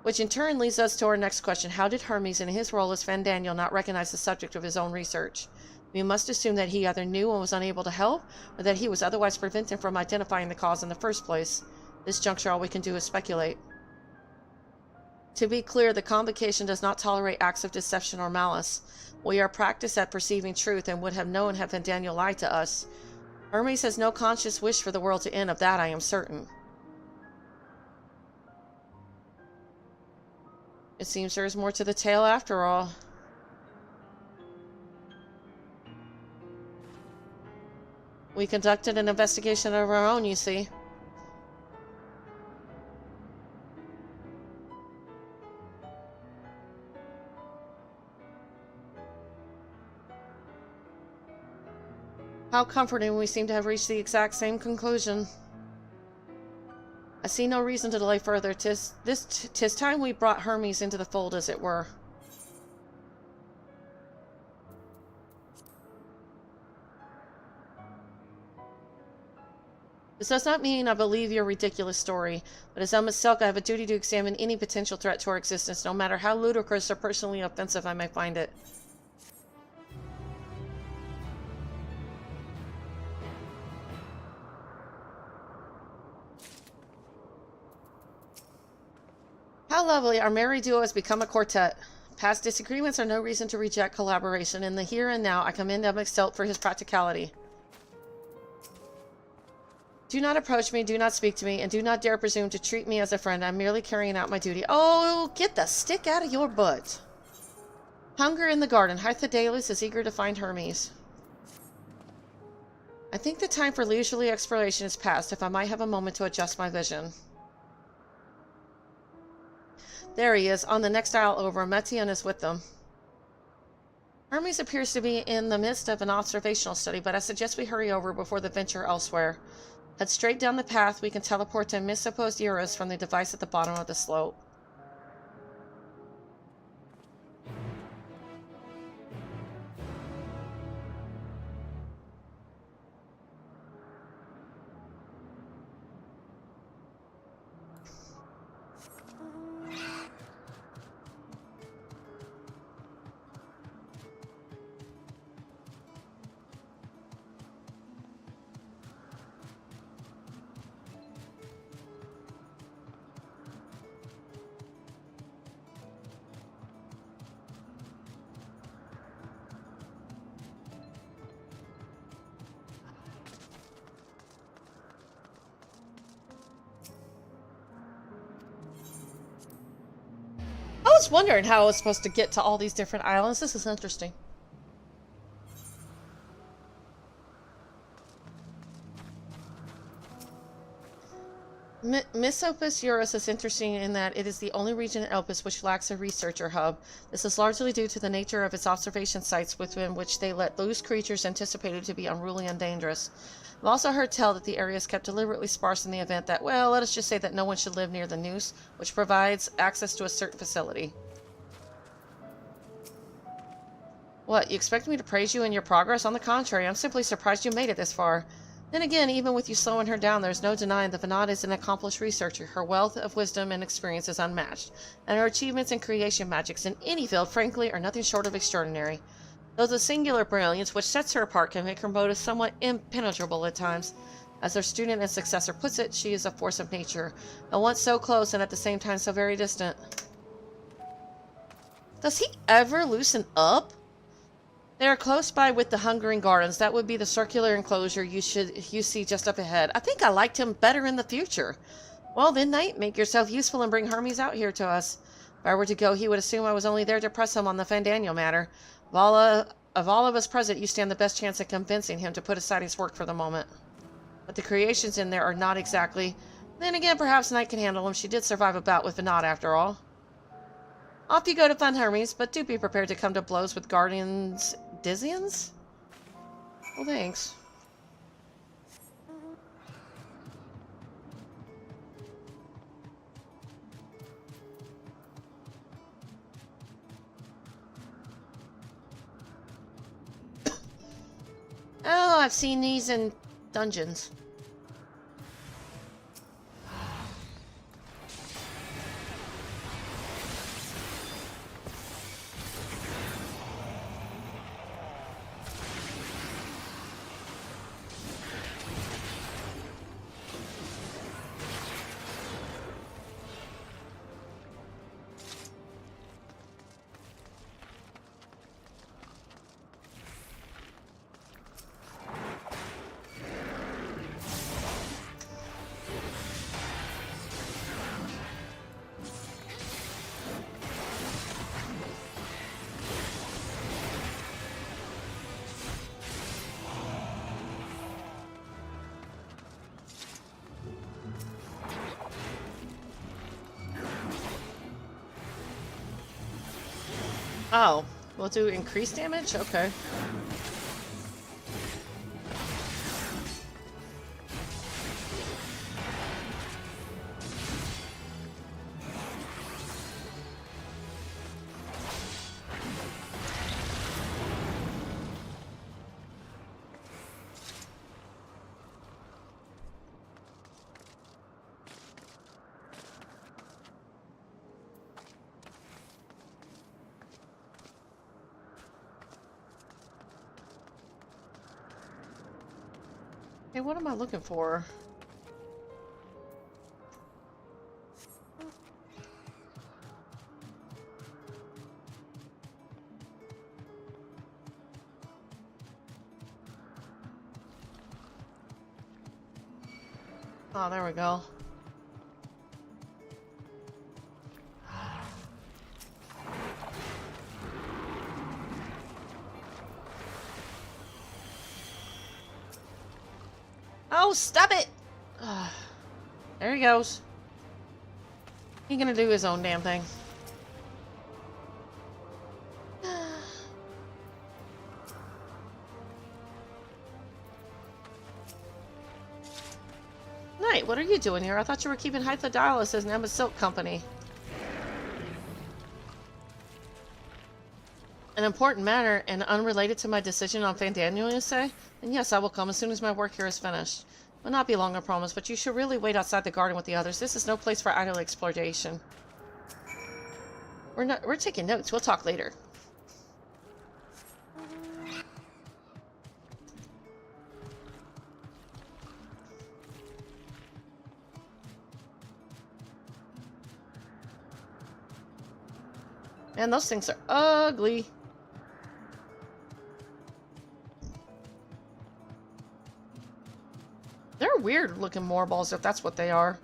Which in turn leads us to our next question. How did Hermes, in his role as Fandaniel, not recognize the subject of his own research? We must assume that he either knew and was unable to help, or that he was otherwise prevented from identifying the cause in the first place. This juncture, all we can do is speculate. To be clear, the Convocation does not tolerate acts of deception or malice. We are practiced at perceiving truth and would have known had Fandaniel lied to us. Hermes has no conscious wish for the world to end, of that I am certain. It seems there is more to the tale after all. We conducted an investigation of our own, you see. How comforting, we seem to have reached the exact same conclusion. I see no reason to delay further. 'Tis time we brought Hermes into the fold, as it were. This does not mean I believe your ridiculous story, but as Elma Selk, I have a duty to examine any potential threat to our existence, no matter how ludicrous or personally offensive I may find it. How lovely, our merry duo has become a quartet. Past disagreements are no reason to reject collaboration. In the here and now, I commend Elma Selk for his practicality. Do not approach me, do not speak to me, and do not dare presume to treat me as a friend. I'm merely carrying out my duty. Oh, get the stick out of your butt. Hunger in the garden. Hythodalis is eager to find Hermes. I think the time for leisurely exploration is past, if I might have a moment to adjust my vision. There he is, on the next aisle over. Metian is with them. Hermes appears to be in the midst of an observational study, but I suggest we hurry over before the venture elsewhere. Head straight down the path. We can teleport to Misopos Eurus from the device at the bottom of the slope. I was wondering how I was supposed to get to all these different islands. This is interesting. Misopus Eurus is interesting in that it is the only region in Elpis which lacks a researcher hub. This is largely due to the nature of its observation sites within which they let loose creatures anticipated to be unruly and dangerous. I've also heard tell that the area is kept deliberately sparse in the event that, well, let us just say that no one should live near the noose, which provides access to a certain facility. What, you expect me to praise you in your progress? On the contrary, I'm simply surprised you made it this far. Then again, even with you slowing her down, there's no denying that Vanada is an accomplished researcher. Her wealth of wisdom and experience is unmatched, and her achievements in creation magics in any field, frankly, are nothing short of extraordinary. Though the singular brilliance which sets her apart can make her motives somewhat impenetrable at times. As her student and successor puts it, she is a force of nature, at once so close and at the same time so very distant. Does he ever loosen up? They are close by with the Hungering Gardens. That would be the circular enclosure you see just up ahead. I think I liked him better in the future. Well then, Knight, make yourself useful and bring Hermes out here to us. If I were to go, he would assume I was only there to press him on the Fandaniel matter. Of all of us present, you stand the best chance at convincing him to put aside his work for the moment. But the creations in there are not exactly... Then again, perhaps Knight can handle them. She did survive a bout with Vanada, after all. Off you go to find Hermes, but do be prepared to come to blows with Guardians... Dizians? Well, thanks. Oh, I've seen these in dungeons. Oh, we'll do increased damage? Okay. Hey, what am I looking for? Oh, there we go. Oh, stop it! There he goes. He's gonna do his own damn thing. Knight, what are you doing here? I thought you were keeping Hythodialis as an Emma Silk company. An important matter and unrelated to my decision on Fandaniel, you say? And yes, I will come as soon as my work here is finished. Will not be long, I promise, but you should really wait outside the garden with the others. This is no place for idle exploration. We're taking notes. We'll talk later. Man, those things are ugly. They're weird looking moorballs if that's what they are.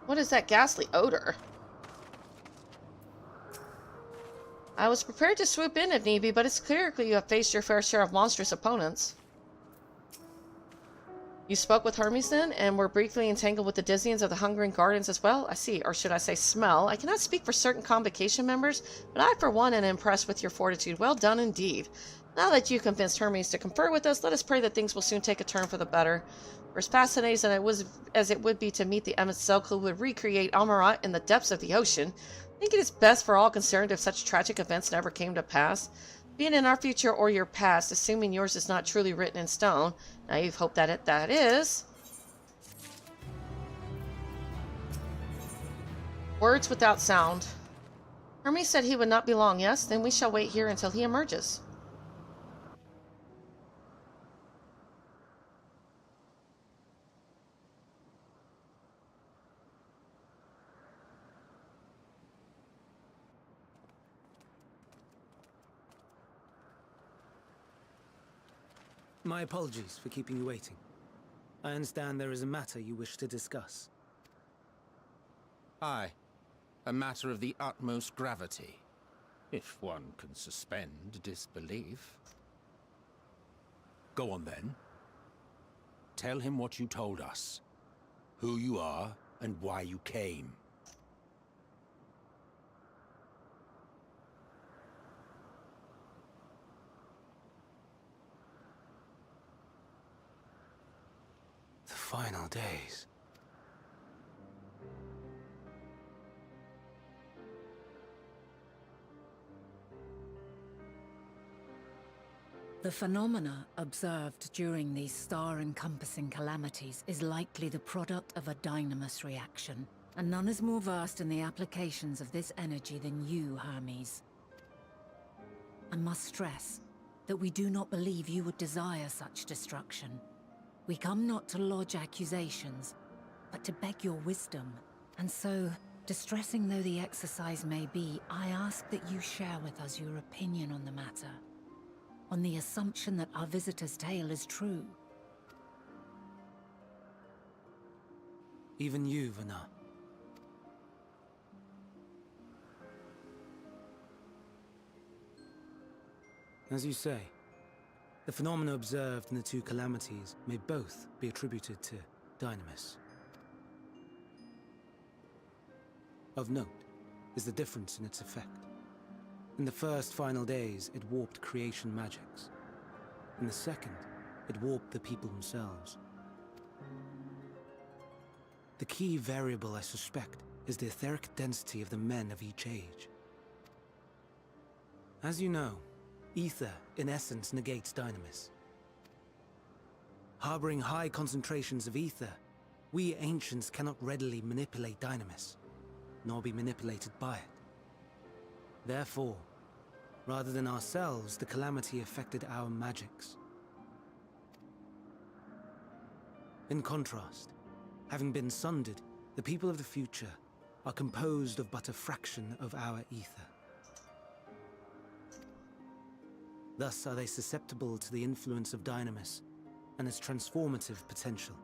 What is that ghastly odor? I was prepared to swoop in if need be, but it's clear you have faced your fair share of monstrous opponents. You spoke with Hermes then, and were briefly entangled with the Dizzians of the Hungering Gardens as well? I see, or should I say smell. I cannot speak for certain Convocation members, but I for one am impressed with your fortitude. Well done indeed. Now that you convinced Hermes to confer with us, let us pray that things will soon take a turn for the better. For as fascinating as it would be to meet the Emmet Selk who would recreate Amarat in the depths of the ocean, I think it is best for all concerned if such tragic events never came to pass. Being in our future or your past, assuming yours is not truly written in stone, naive hope that that is. Words without sound. Hermes said he would not be long, yes? Then we shall wait here until he emerges. My apologies for keeping you waiting. I understand there is a matter you wish to discuss. Aye. A matter of the utmost gravity. If one can suspend disbelief. Go on then. Tell him what you told us. Who you are and why you came. The final days. The phenomena observed during these star-encompassing calamities is likely the product of a dynamis reaction, and none is more versed in the applications of this energy than you, Hermes. I must stress that we do not believe you would desire such destruction. We come not to lodge accusations, but to beg your wisdom. And so, distressing though the exercise may be, I ask that you share with us your opinion on the matter. On the assumption that our visitor's tale is true. Even you, Vana. As you say, the phenomena observed in the two calamities may both be attributed to Dynamis. Of note is the difference in its effect. In the first final days, it warped creation magics. In the second, it warped the people themselves. The key variable, I suspect, is the etheric density of the men of each age. As you know, ether, in essence, negates Dynamis. Harboring high concentrations of ether, we ancients cannot readily manipulate Dynamis, nor be manipulated by it. Therefore, rather than ourselves, the calamity affected our magics. In contrast, having been sundered, the people of the future are composed of but a fraction of our ether. Thus are they susceptible to the influence of Dynamis and its transformative potential.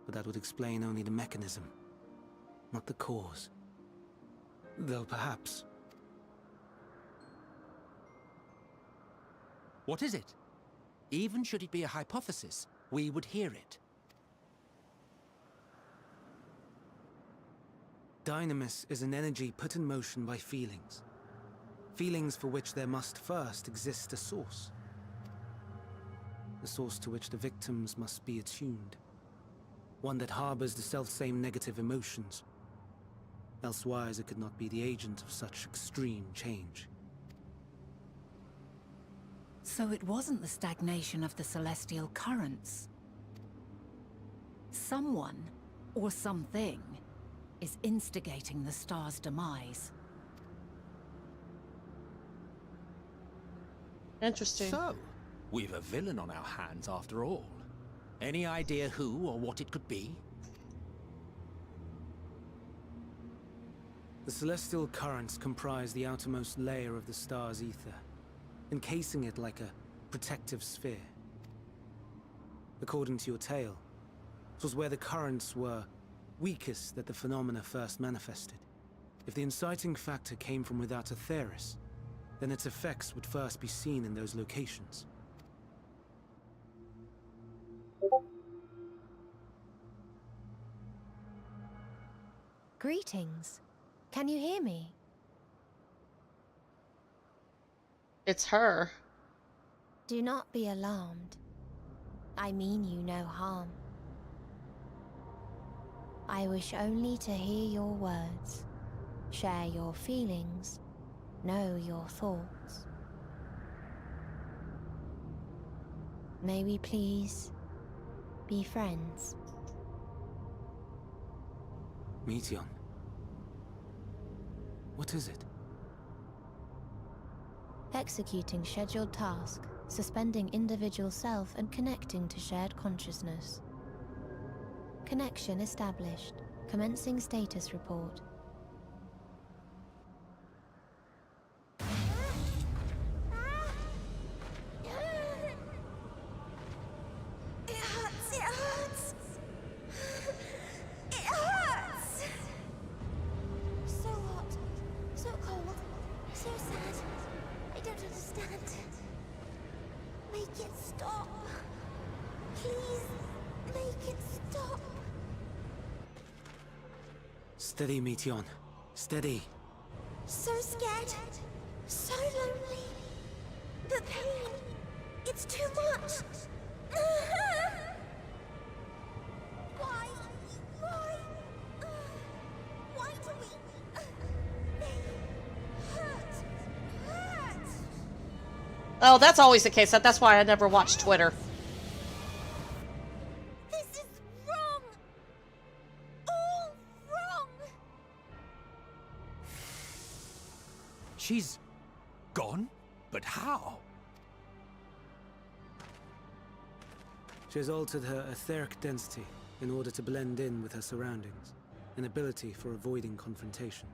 But that would explain only the mechanism, not the cause. Though perhaps... What is it? Even should it be a hypothesis, we would hear it. Dynamis is an energy put in motion by feelings. Feelings for which there must first exist a source. A source to which the victims must be attuned. One that harbors the selfsame negative emotions. Elsewise it could not be the agent of such extreme change. So it wasn't the stagnation of the celestial currents. Someone, or something, is instigating the star's demise. Interesting. So, we've a villain on our hands after all. Any idea who or what it could be? The celestial currents comprise the outermost layer of the star's ether, encasing it like a protective sphere. According to your tale, it was where the currents were weakest that the phenomena first manifested. If the inciting factor came from without Aetheris, then its effects would first be seen in those locations. Greetings. Can you hear me? It's her. Do not be alarmed. I mean you no harm. I wish only to hear your words, share your feelings, know your thoughts. May we please be friends? Meteion. What is it? Executing scheduled task, suspending individual self and connecting to shared consciousness. Connection established. Commencing status report. It hurts, it hurts! It hurts! So hot, so cold, so sad. I don't understand. Make it stop. Please, make it stop. Steady, Meteion. Steady. So scared, so lonely. The pain, it's too much. Why? Why do we? They hurt. Oh, that's always the case. That's why I never watch Twitter. This is wrong. All wrong. She's gone? But how? She has altered her etheric density in order to blend in with her surroundings, an ability for avoiding confrontation.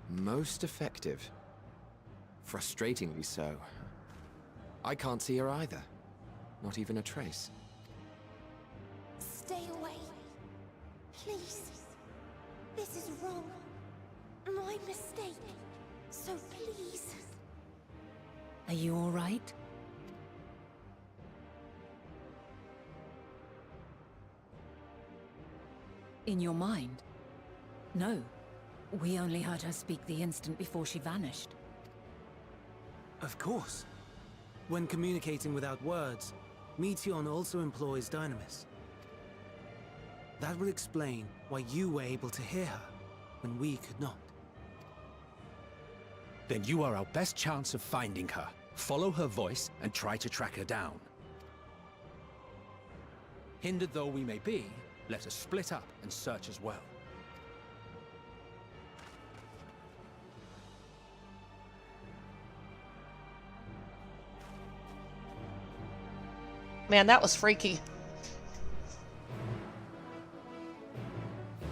Most effective. Frustratingly so. I can't see her either. Not even a trace. Stay away. Please. This is wrong. My mistake. So please, Are you all right? In your mind? No. We only heard her speak the instant before she vanished. Of course. When communicating without words, Meteon also employs Dynamis. That would explain why you were able to hear her, when we could not. Then you are our best chance of finding her. Follow her voice and try to track her down. Hindered though we may be, let us split up and search as well. Man, that was freaky.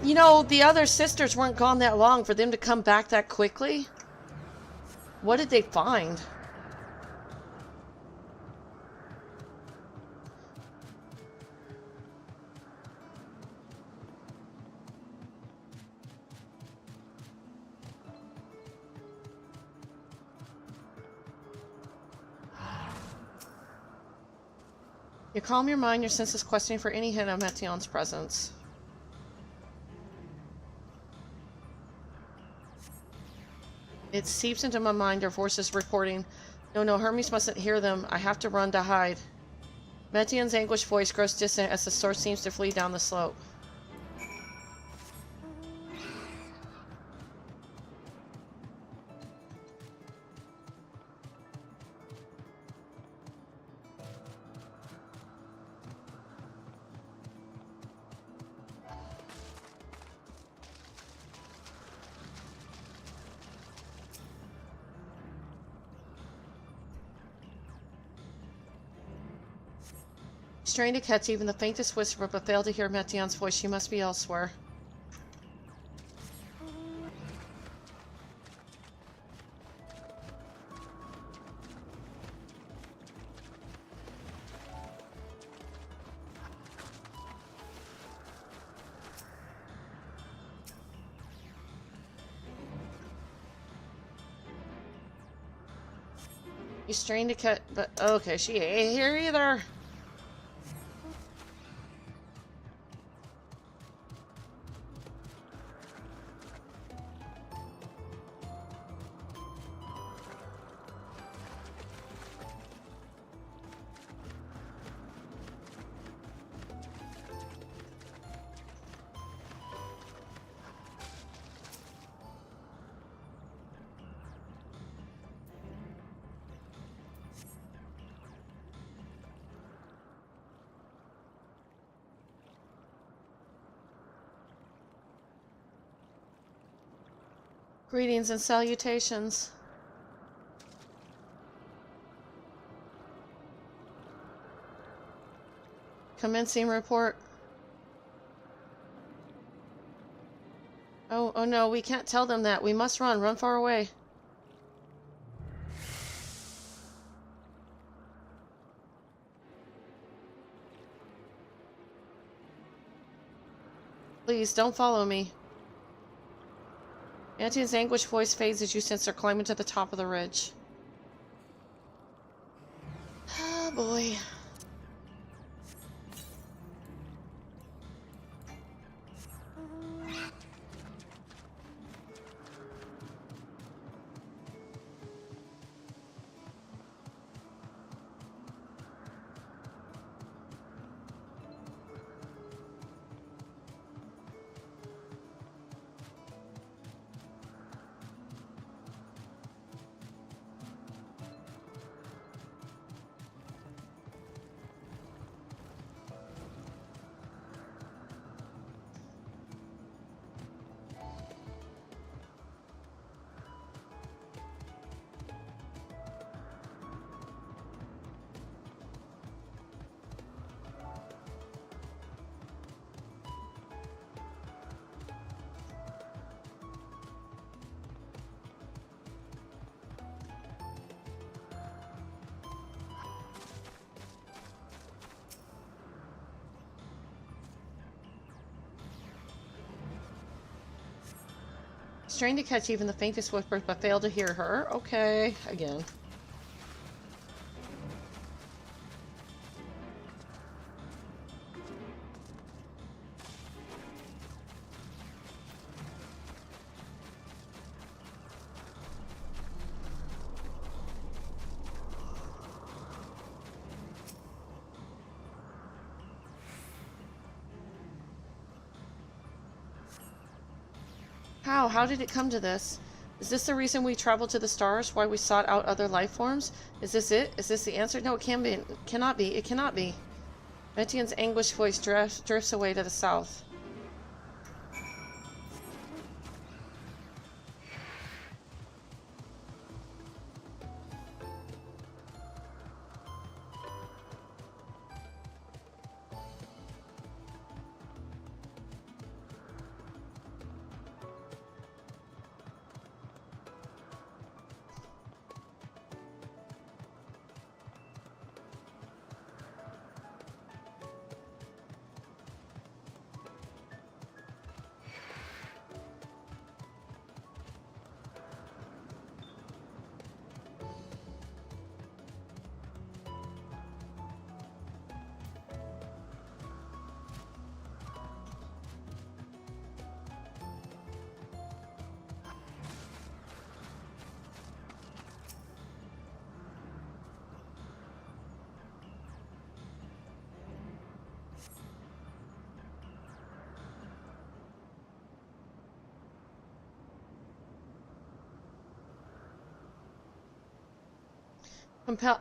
You know, the other sisters weren't gone that long for them to come back that quickly. What did they find? You calm your mind, your senses questioning for any hint of Meteon's presence. It seeps into my mind, their voices reporting. No, Hermes mustn't hear them. I have to run to hide. Meteon's anguished voice grows distant as the source seems to flee down the slope. Strain to catch even the faintest whisper, but fail to hear Meteon's voice. She must be elsewhere. You strain to catch, but okay, she ain't here either. Greetings and salutations. Commencing report. Oh no, we can't tell them that. We must run. Run far away. Please, don't follow me. Meteon's anguished voice fades as you sense her climbing to the top of the ridge. Oh boy. Strain to catch even the faintest whisper, but fail to hear her. Okay, again. How? How did it come to this? Is this the reason we traveled to the stars? Why we sought out other life forms? Is this it? Is this the answer? No, it can be. It cannot be. It cannot be. Metian's anguished voice drifts away to the south.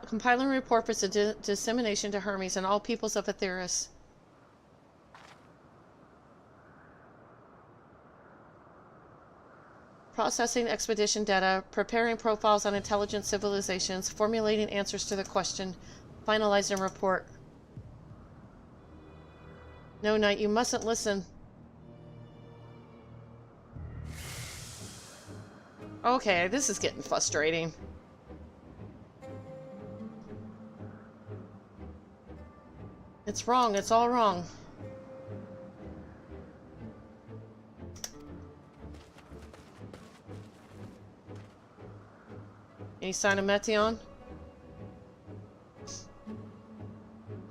Compiling a report for dissemination to Hermes and all peoples of Aetheris. Processing expedition data, preparing profiles on intelligent civilizations, formulating answers to the question, finalizing report. No, Knight, you mustn't listen. Okay, this is getting frustrating. It's wrong. It's all wrong. Any sign of Metion?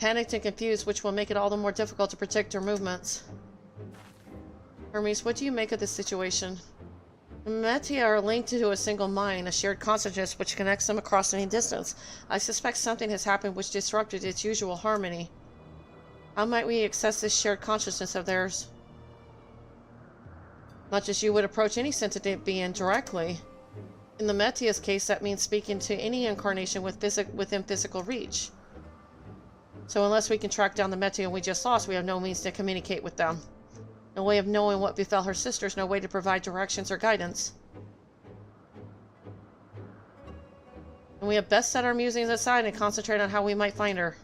Panicked and confused, which will make it all the more difficult to predict her movements. Hermes, what do you make of this situation? The Metia are linked to a single mind, a shared consciousness which connects them across any distance. I suspect something has happened which disrupted its usual harmony. How might we access this shared consciousness of theirs? Much as you would approach any sentient being directly. In the Metia's case, that means speaking to any incarnation within physical reach. So unless we can track down the Metia we just lost, we have no means to communicate with them. No way of knowing what befell her sisters, no way to provide directions or guidance. And we had best set our musings aside and concentrate on how we might find her.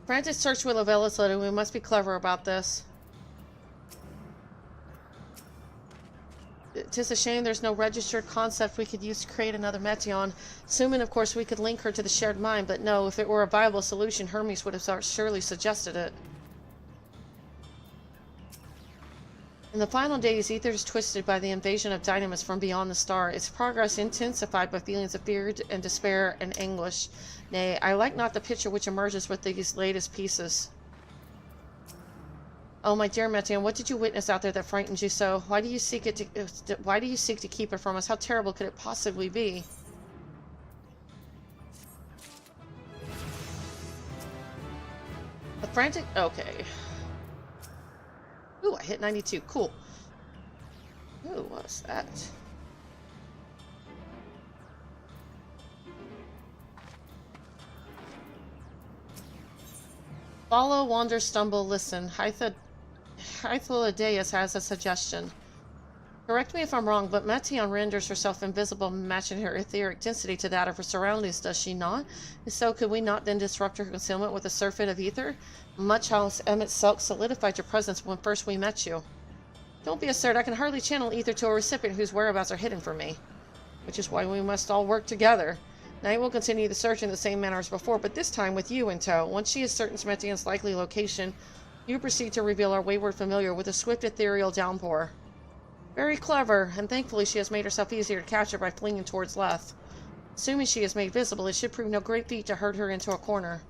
Frantic search will avail us little. We must be clever about this. Tis a shame there's no registered concept we could use to create another Metion. Assuming, of course, we could link her to the shared mind, but no, if it were a viable solution, Hermes would have surely suggested it. In the final days, Ether is twisted by the invasion of Dynamis from beyond the star, its progress intensified by feelings of fear and despair and anguish. Nay, I like not the picture which emerges with these latest pieces. Oh, my dear Metion, what did you witness out there that frightened you so? Why do you seek to keep it from us? How terrible could it possibly be? A frantic... Okay. Ooh, I hit 92. Cool. Ooh, what's that? Follow, wander, stumble, listen. Hythloideus has a suggestion. Correct me if I'm wrong, but Metion renders herself invisible, matching her etheric density to that of her surroundings, does she not? If so, could we not then disrupt her concealment with a surfeit of ether? Much how Emmett Selk solidified your presence when first we met you. Don't be absurd. I can hardly channel ether to a recipient whose whereabouts are hidden from me. Which is why we must all work together. Night will continue the search in the same manner as before, but this time with you in tow. Once she is certain Metion's likely location, you proceed to reveal our wayward familiar with a swift ethereal downpour. Very clever, and thankfully she has made herself easier to capture by fleeing towards Leth. Assuming she is made visible, it should prove no great feat to herd her into a corner.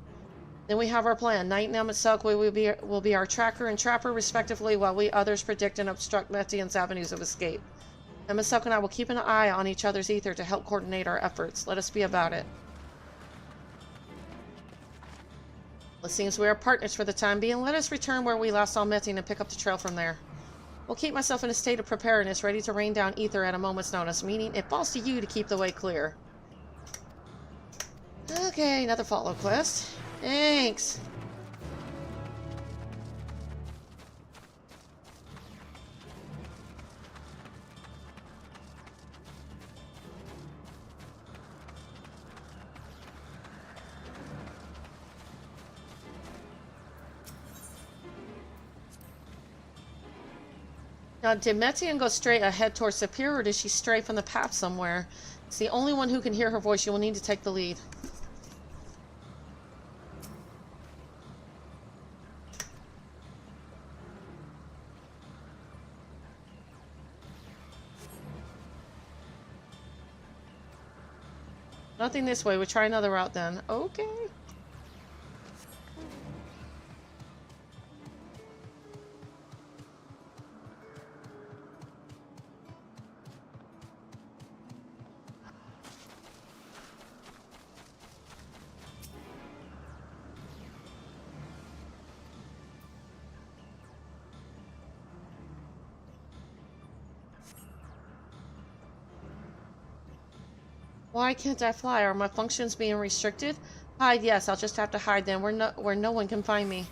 Then we have our plan. Knight and Emet will be our tracker and trapper, respectively, while we others predict and obstruct Metian's avenues of escape. Emet and I will keep an eye on each other's ether to help coordinate our efforts. Let us be about it. It seems we are partners for the time being. Let us return where we last saw Metian and pick up the trail from there. We'll keep myself in a state of preparedness, ready to rain down ether at a moment's notice, meaning it falls to you to keep the way clear. Okay, another follow quest. Thanks. Now, did Metian go straight ahead towards Sapir, or did she stray from the path somewhere? It's the only one who can hear her voice. You will need to take the lead. Nothing this way. We'll try another route then. Okay. Why can't I fly? Are my functions being restricted? Hide, yes, I'll just have to hide then, where no one can find me.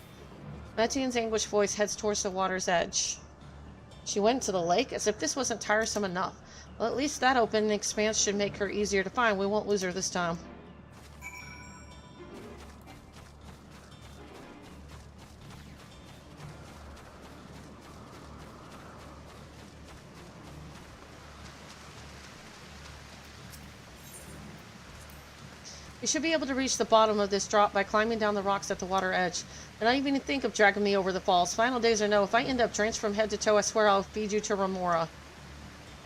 Metian's anguished voice heads towards the water's edge. She went to the lake, as if this wasn't tiresome enough. Well, at least that open expanse should make her easier to find. We won't lose her this time. You should be able to reach the bottom of this drop by climbing down the rocks at the water edge. And not even think of dragging me over the falls. Final days or no, if I end up drenched from head to toe, I swear I'll feed you to Remora.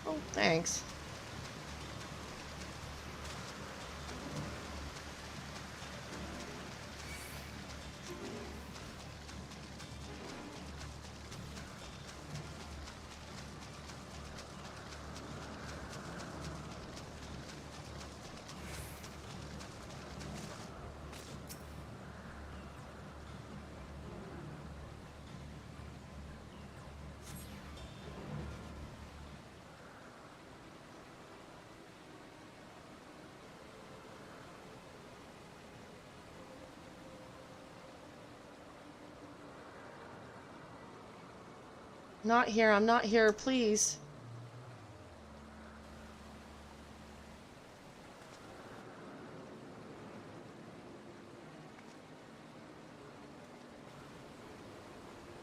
Oh, thanks. Not here, I'm not here, please.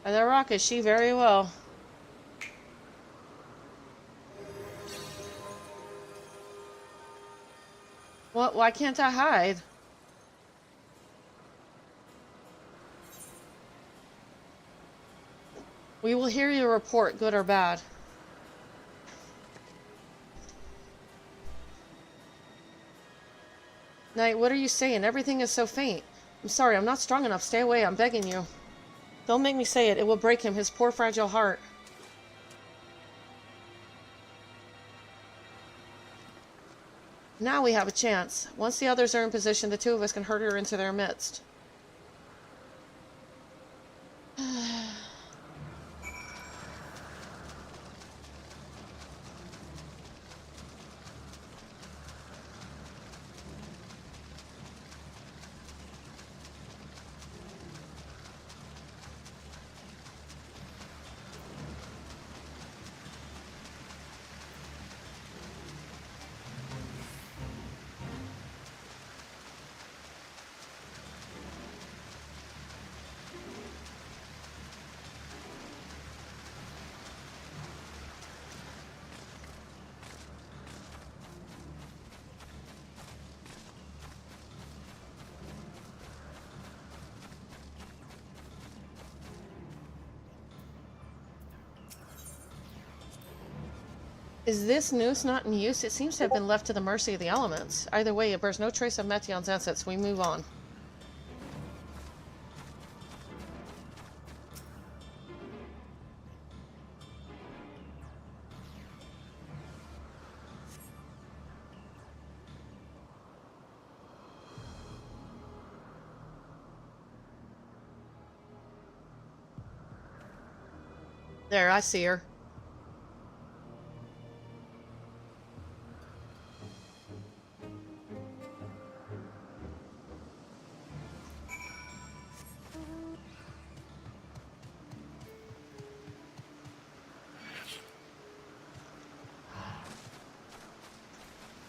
By the rock, is she very well. What? Why can't I hide? We will hear your report, good or bad. Knight, what are you saying? Everything is so faint. I'm sorry, I'm not strong enough. Stay away, I'm begging you. Don't make me say it. It will break him, his poor fragile heart. Now we have a chance. Once the others are in position, the two of us can herd her into their midst. Is this noose not in use? It seems to have been left to the mercy of the elements. Either way, it bears no trace of Metian's assets. We move on. There, I see her.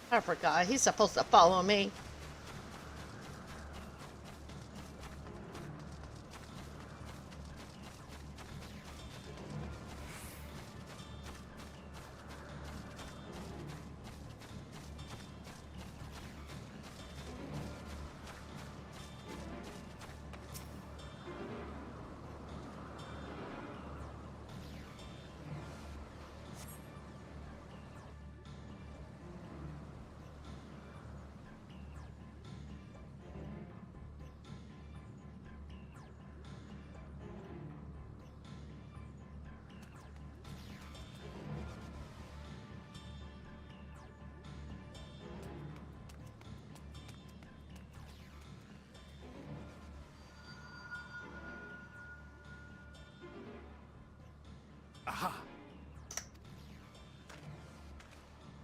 I forgot. He's supposed to follow me. Aha!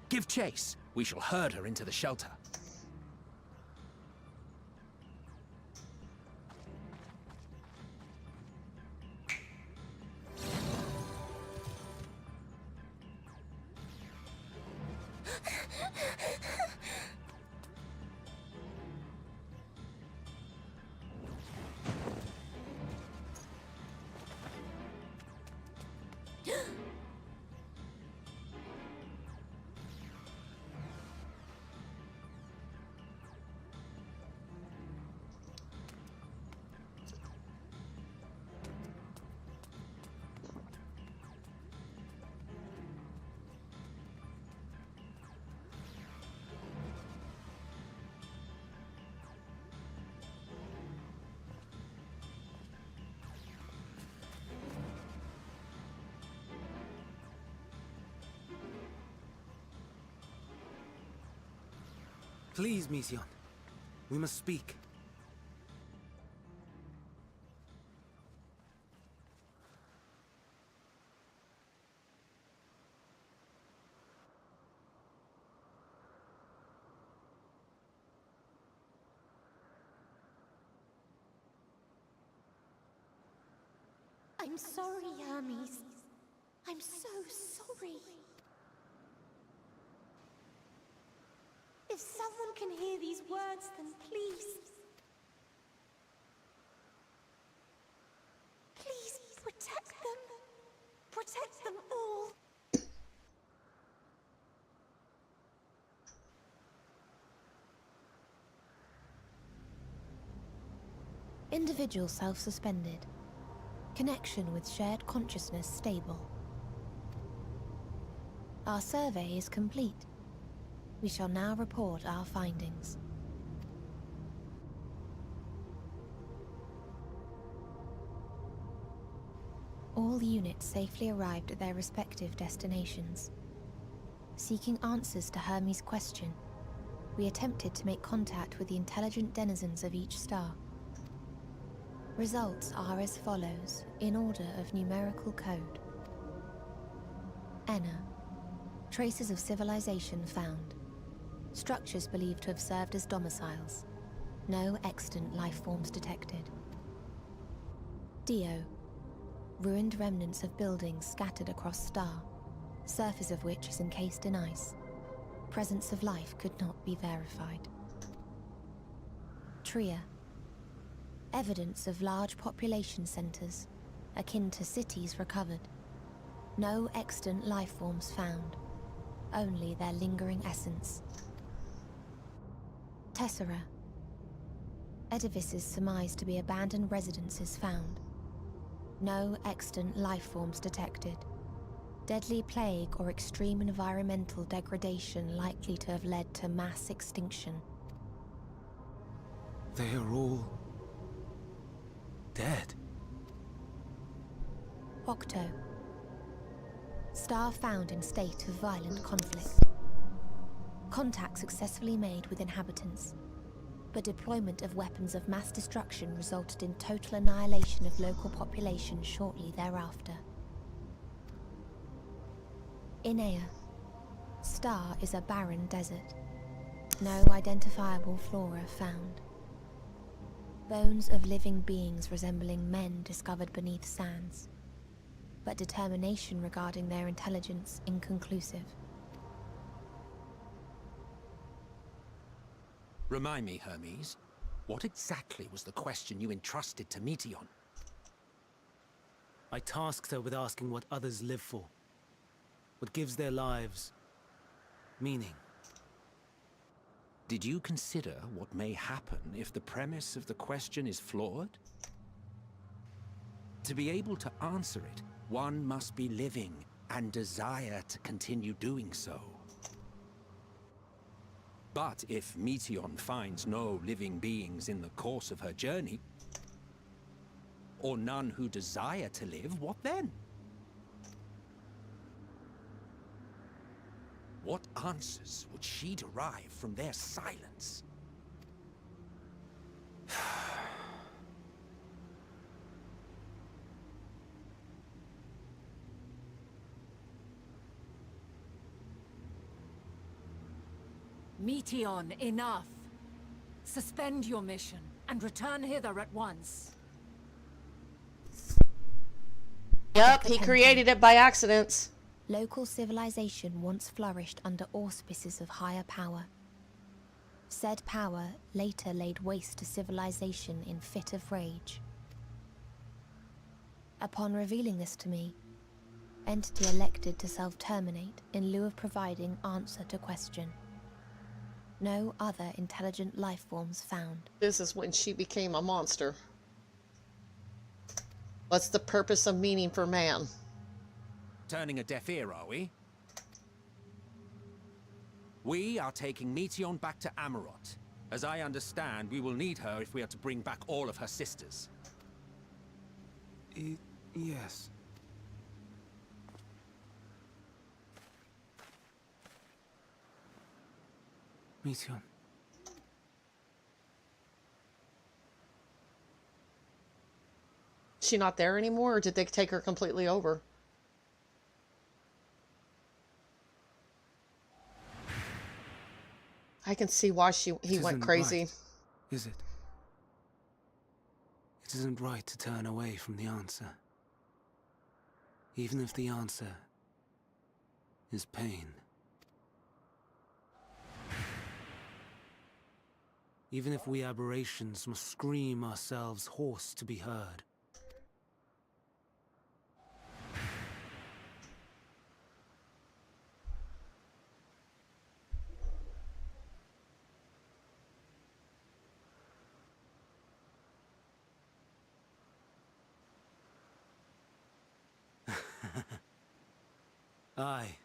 Give chase. We shall herd her into the shelter. Please, Mission. We must speak. I'm sorry, Hermes. I'm so sorry. If someone can hear these words, then please... Please, protect them. Protect them all. Individual self-suspended. Connection with shared consciousness stable. Our survey is complete. We shall now report our findings. All units safely arrived at their respective destinations. Seeking answers to Hermes' question, we attempted to make contact with the intelligent denizens of each star. Results are as follows, in order of numerical code. Enna. Traces of civilization found. Structures believed to have served as domiciles. No extant life forms detected. Dio. Ruined remnants of buildings scattered across star, surface of which is encased in ice. Presence of life could not be verified. Tria. Evidence of large population centers, akin to cities recovered. No extant life forms found, only their lingering essence. Tessera. Edifices surmised to be abandoned residences found. No extant life forms detected. Deadly plague or extreme environmental degradation likely to have led to mass extinction. They are all... dead. Octo. Star found in state of violent conflict. Contact successfully made with inhabitants, but deployment of weapons of mass destruction resulted in total annihilation of local population shortly thereafter. Inea. Star is a barren desert. No identifiable flora found. Bones of living beings resembling men discovered beneath sands, but determination regarding their intelligence inconclusive. Remind me, Hermes, what exactly was the question you entrusted to Meteon? I tasked her with asking what others live for. What gives their lives meaning. Did you consider what may happen if the premise of the question is flawed? To be able to answer it, one must be living and desire to continue doing so. But if Meteon finds no living beings in the course of her journey, or none who desire to live, what then? What answers would she derive from their silence? Meteon, enough. Suspend your mission and return hither at once. Yep, he created it by accident. Local civilization once flourished under auspices of higher power. Said power later laid waste to civilization in fit of rage. Upon revealing this to me, entity elected to self-terminate in lieu of providing answer to question. No other intelligent life forms found. This is when she became a monster. What's the purpose of meaning for man? Turning a deaf ear, are we? We are taking Meteon back to Amarot. As I understand, we will need her if we are to bring back all of her sisters. Yes. Meteon. Is she not there anymore, or did they take her completely over? I can see why he went crazy. Right, is it? It isn't right to turn away from the answer. Even if the answer is pain. Even if we aberrations must scream ourselves hoarse to be heard. Aye.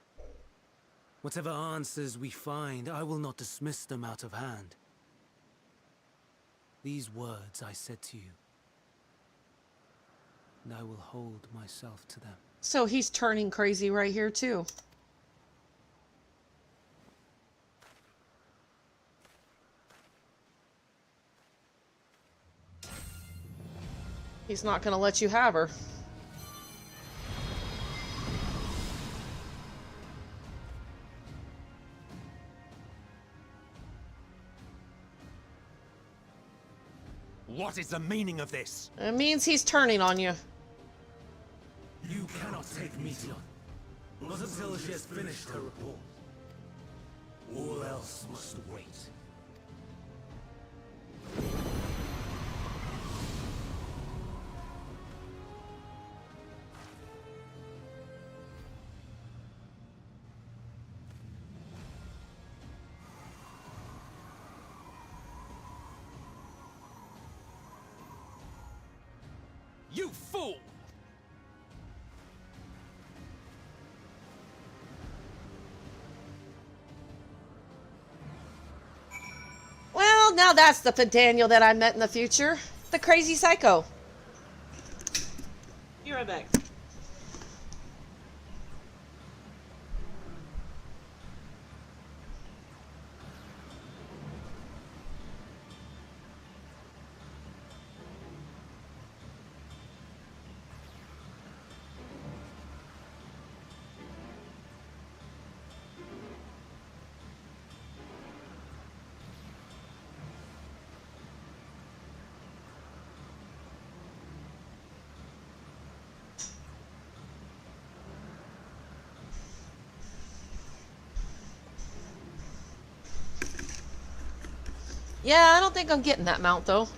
Whatever answers we find, I will not dismiss them out of hand. These words I said to you, and I will hold myself to them. So he's turning crazy right here too. He's not going to let you have her. What is the meaning of this? It means he's turning on you. You cannot take Meteon, not until she has finished her report. All else must wait. You fool! Well, now that's the Daniel that I met in the future. The crazy psycho. Be right back. Yeah, I don't think I'm getting that mount, though.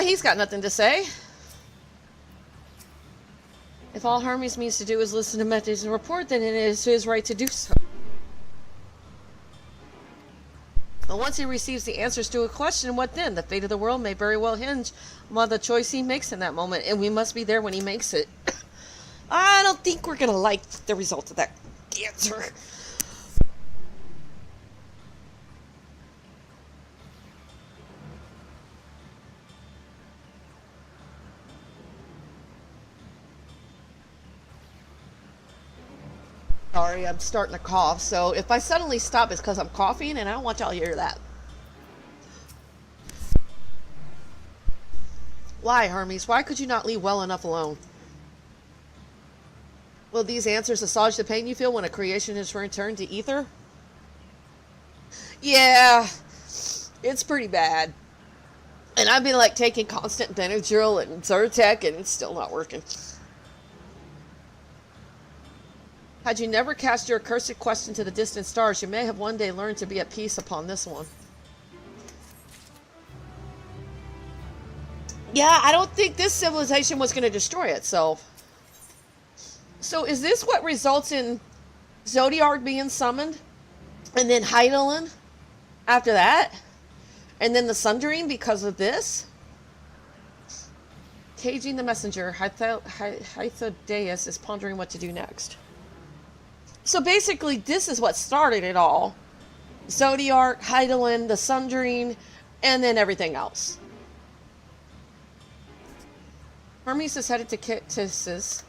He's got nothing to say. If all Hermes means to do is listen to methods and report, then it is his right to do so. But once he receives the answers to a question, what then? The fate of the world may very well hinge on the choice he makes in that moment, and we must be there when he makes it. I don't think we're gonna like the result of that answer. Sorry, I'm starting to cough, so if I suddenly stop, it's because I'm coughing, and I don't want y'all to hear that. Why, Hermes? Why could you not leave well enough alone? Will these answers assuage the pain you feel when a creation is returned to ether? Yeah, it's pretty bad. And I've been, like, taking constant Benadryl and Zyrtec, and it's still not working. Had you never cast your accursed question to the distant stars, you may have one day learned to be at peace upon this one. Yeah, I don't think this civilization was going to destroy itself. So is this what results in Zodiark being summoned? And then Heidelin after that? And then the Sundering because of this? Caging the messenger, Hythodaeus is pondering what to do next. So basically, this is what started it all. Zodiark, Heidelin, the Sundering, and then everything else. Hermes is headed to Kittisis.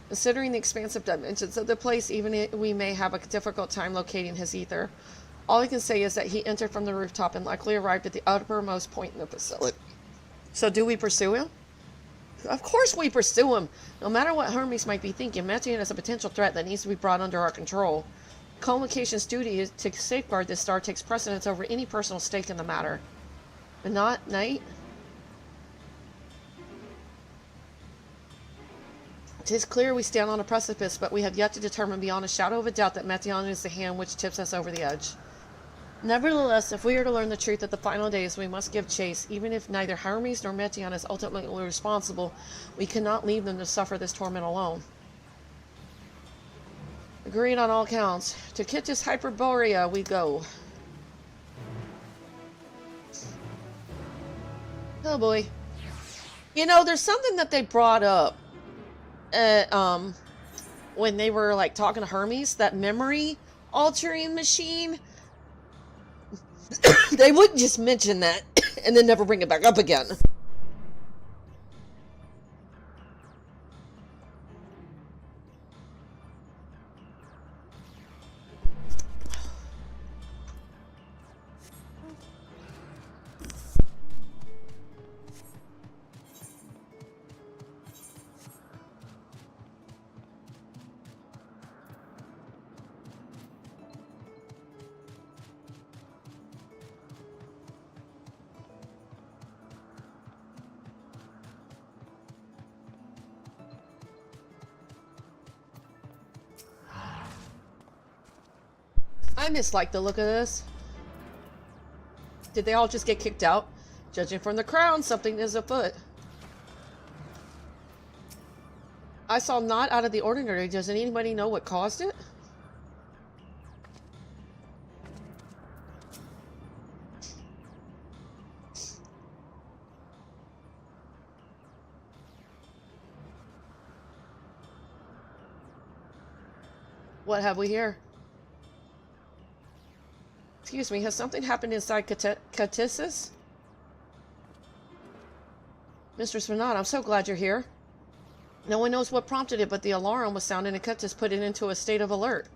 Considering the expansive dimensions of the place, even if we may have a difficult time locating his ether. All I can say is that he entered from the rooftop and likely arrived at the uppermost point in the facility. So do we pursue him? Of course we pursue him. No matter what Hermes might be thinking, Meteon is a potential threat that needs to be brought under our control. Communication's duty is to safeguard this star takes precedence over any personal stake in the matter. But not Knight? It is clear we stand on a precipice, but we have yet to determine beyond a shadow of a doubt that Meteon is the hand which tips us over the edge. Nevertheless, if we are to learn the truth at the final days, we must give chase. Even if neither Hermes nor Meteon is ultimately responsible, we cannot leave them to suffer this torment alone. Agreed on all counts. To Kittis Hyperborea we go. Oh boy. You know, there's something that they brought up when they were like talking to Hermes, that memory altering machine. They wouldn't just mention that and then never bring it back up again. I mislike the look of this. Did they all just get kicked out? Judging from the crown, something is afoot. I saw not out of the ordinary. Does anybody know what caused it? What have we here? Excuse me, has something happened inside Kittisis? Mistress Renat, I'm so glad you're here. No one knows what prompted it, but the alarm was sounded and Kittis put it into a state of alert.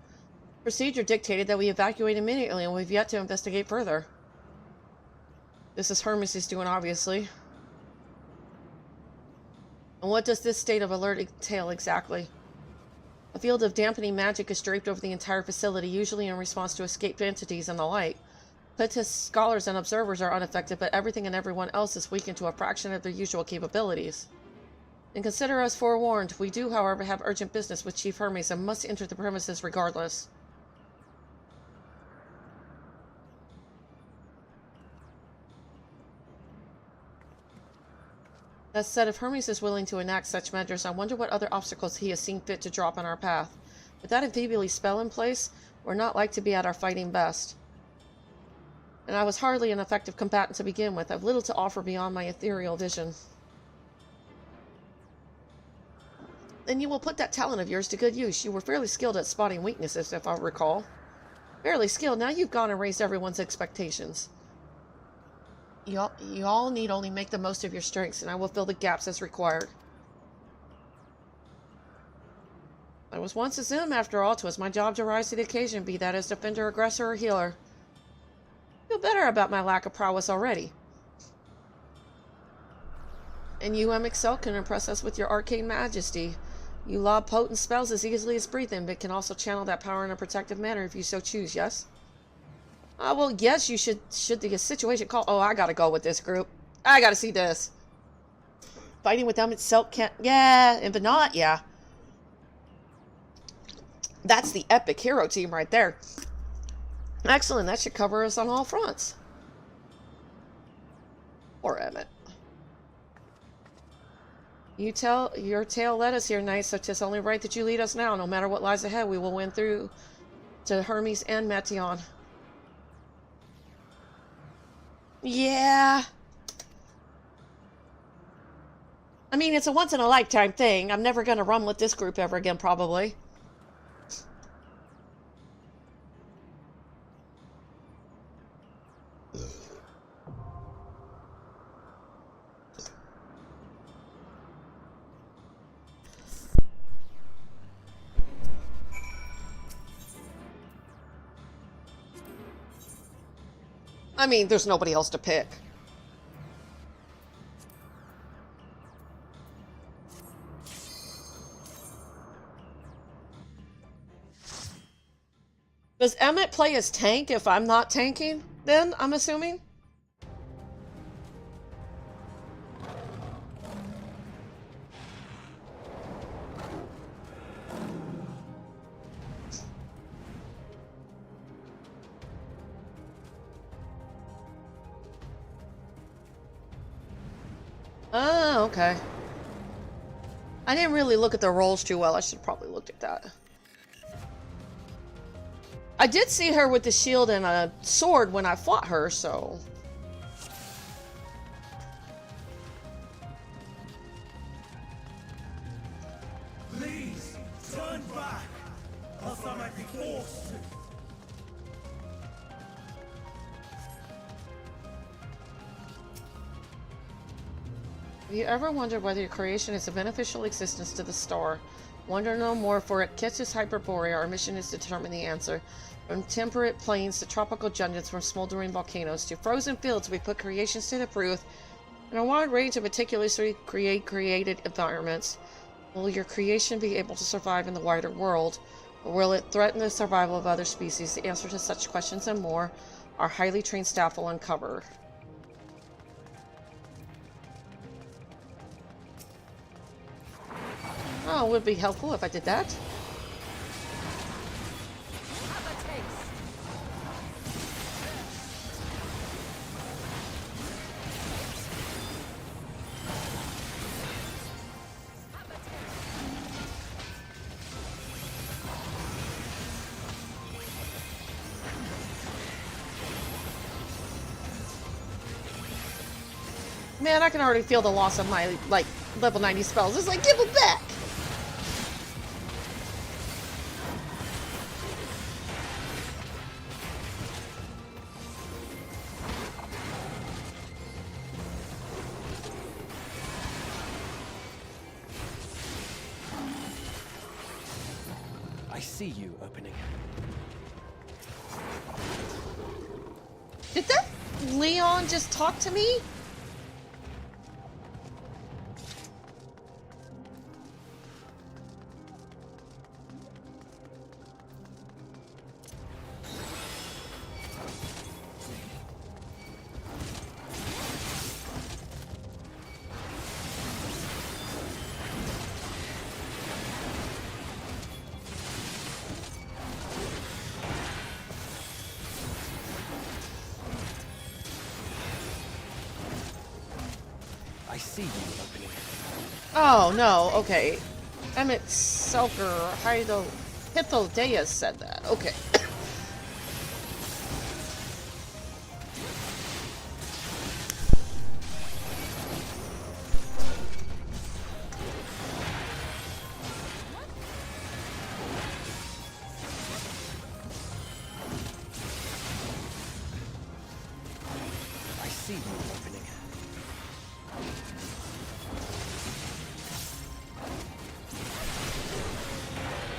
Procedure dictated that we evacuate immediately, and we've yet to investigate further. This is Hermes' doing, obviously. And what does this state of alert entail exactly? A field of dampening magic is draped over the entire facility, usually in response to escaped entities and the like. Kittis scholars and observers are unaffected, but everything and everyone else is weakened to a fraction of their usual capabilities. And consider us forewarned. We do, however, have urgent business with Chief Hermes and must enter the premises regardless. That said, if Hermes is willing to enact such measures, I wonder what other obstacles he has seen fit to drop in our path. With that Amphibially spell in place, we're not like to be at our fighting best. And I was hardly an effective combatant to begin with. I've little to offer beyond my ethereal vision. Then you will put that talent of yours to good use. You were fairly skilled at spotting weaknesses, if I recall. Fairly skilled. Now you've gone and raised everyone's expectations. You all need only make the most of your strengths, and I will fill the gaps as required. I was once a Zim, after all. 'Twas my job to rise to the occasion, be that as defender, aggressor, or healer. I feel better about my lack of prowess already. And you, MXL, can impress us with your arcane majesty. You lob potent spells as easily as breathing, but can also channel that power in a protective manner if you so choose, yes? Well, yes, you should the situation call. Oh, I gotta go with this group. I gotta see this. Fighting with them itself can't. Yeah, and but not, yeah. That's the epic hero team right there. Excellent, that should cover us on all fronts. Poor Emmett. Your tale led us here, knight, so 'tis only right that you lead us now. No matter what lies ahead, we will win through to Hermes and Metion. Yeah. I mean, it's a once-in-a-lifetime thing. I'm never going to run with this group ever again, probably. I mean, there's nobody else to pick. Does Emmett play as tank if I'm not tanking, then, I'm assuming? Oh, okay. I didn't really look at the roles too well. I should have probably looked at that. I did see her with the shield and a sword when I fought her, so... Please, turn back, else I might be forced to. Have you ever wondered whether your creation is a beneficial existence to the star? Wonder no more, for it catches Hyperborea. Our mission is to determine the answer. From temperate plains to tropical dungeons, from smoldering volcanoes to frozen fields, we put creations to the proof in a wide range of meticulously created environments. Will your creation be able to survive in the wider world, or will it threaten the survival of other species? The answer to such questions and more, our highly trained staff will uncover. Oh, it would be helpful if I did that. Man, I can already feel the loss of my, like, level 90 spells. It's like, give them back! I see you opening. Did that Leon just talk to me? I see you opening. Oh, no, okay. Emmett Selker, Hythodeus said that. Okay. I see you opening.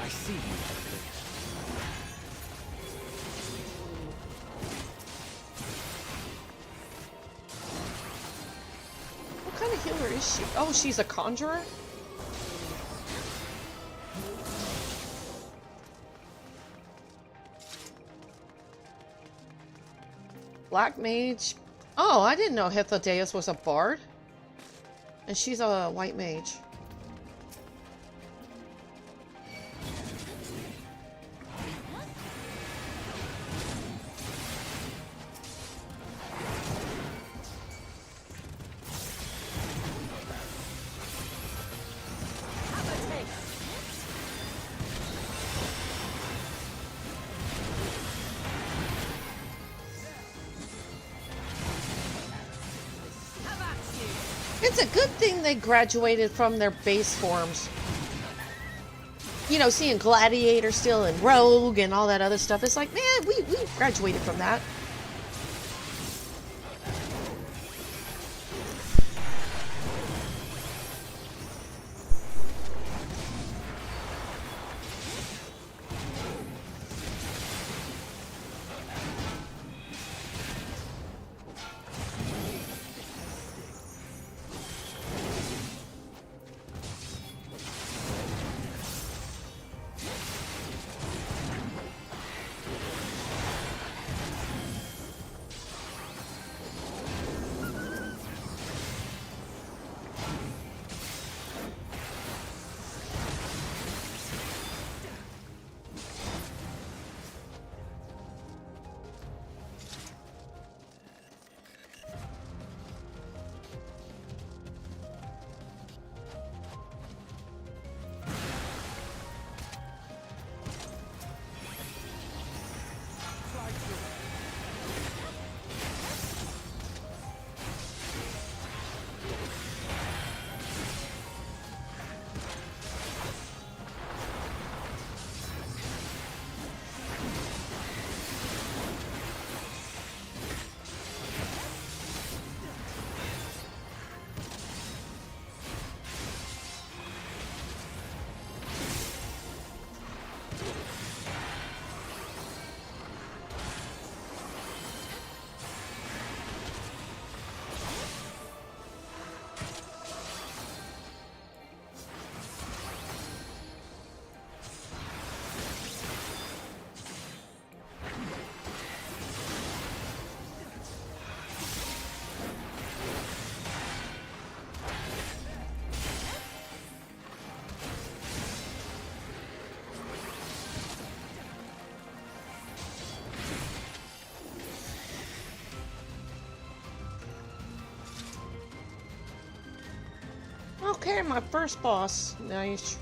I see you opening. What kind of healer is she? Oh, she's a conjurer? Black mage. Oh, I didn't know Hythodeus was a bard. And she's a white mage. It's a good thing they graduated from their base forms. You know, seeing Gladiator still and Rogue and all that other stuff. It's like, man, we graduated from that. Okay, my first boss. Nice.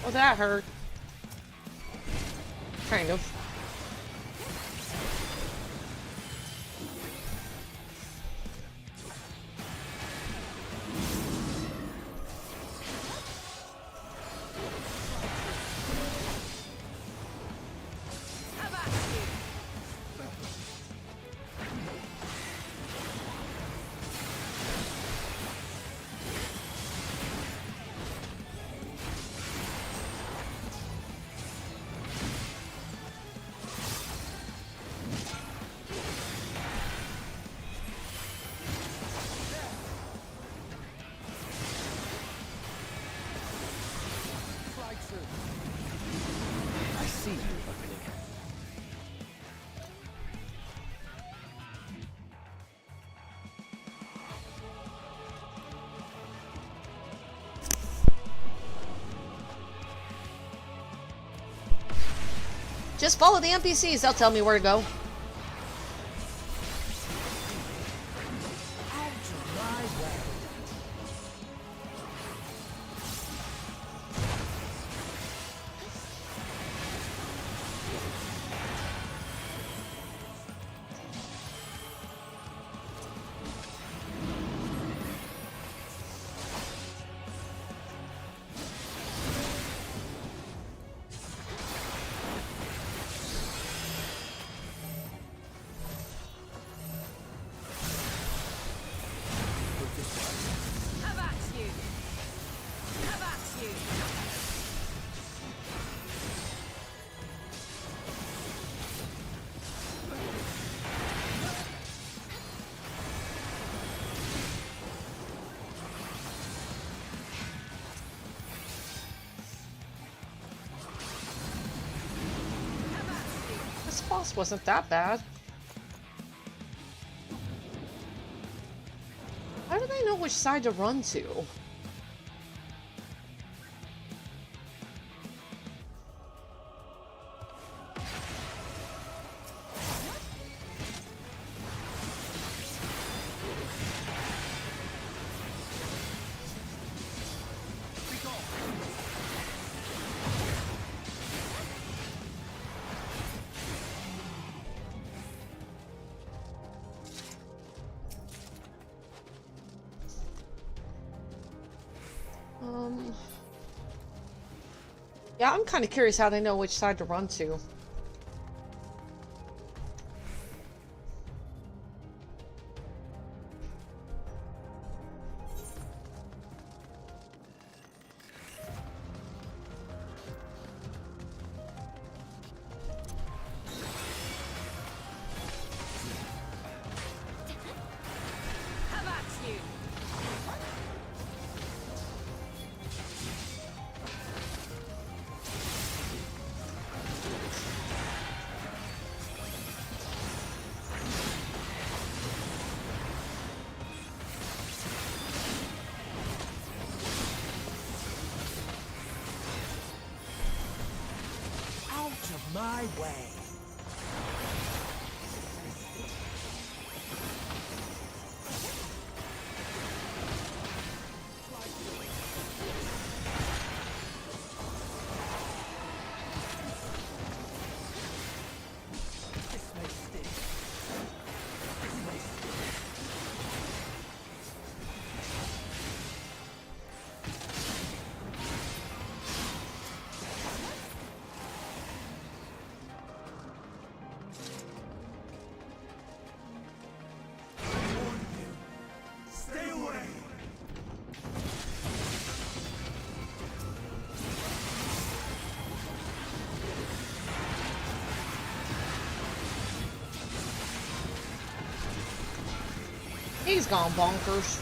Oh, that hurt. Kind of. see you opening. Just follow the NPCs, they'll tell me where to go. This boss wasn't that bad. How do they know which side to run to? Yeah, I'm kind of curious how they know which side to run to. My way. He's gone bonkers.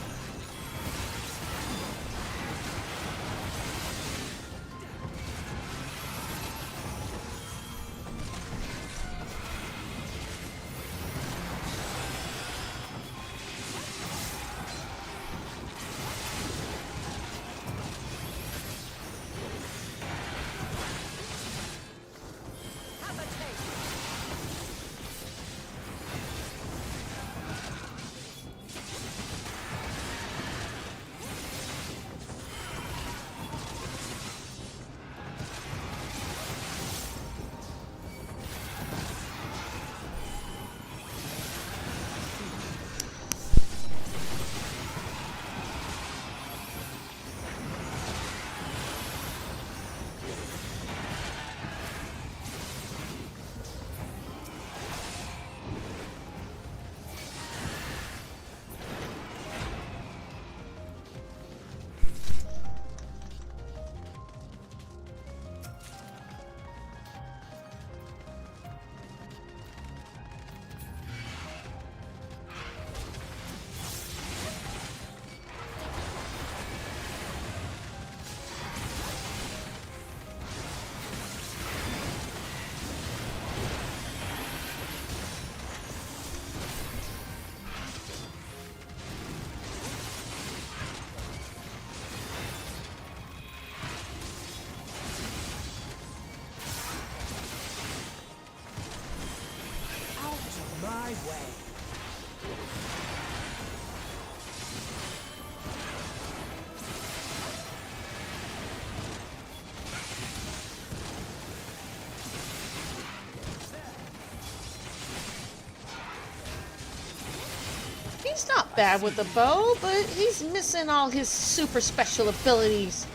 bad with the bow, but he's missing all his super special abilities.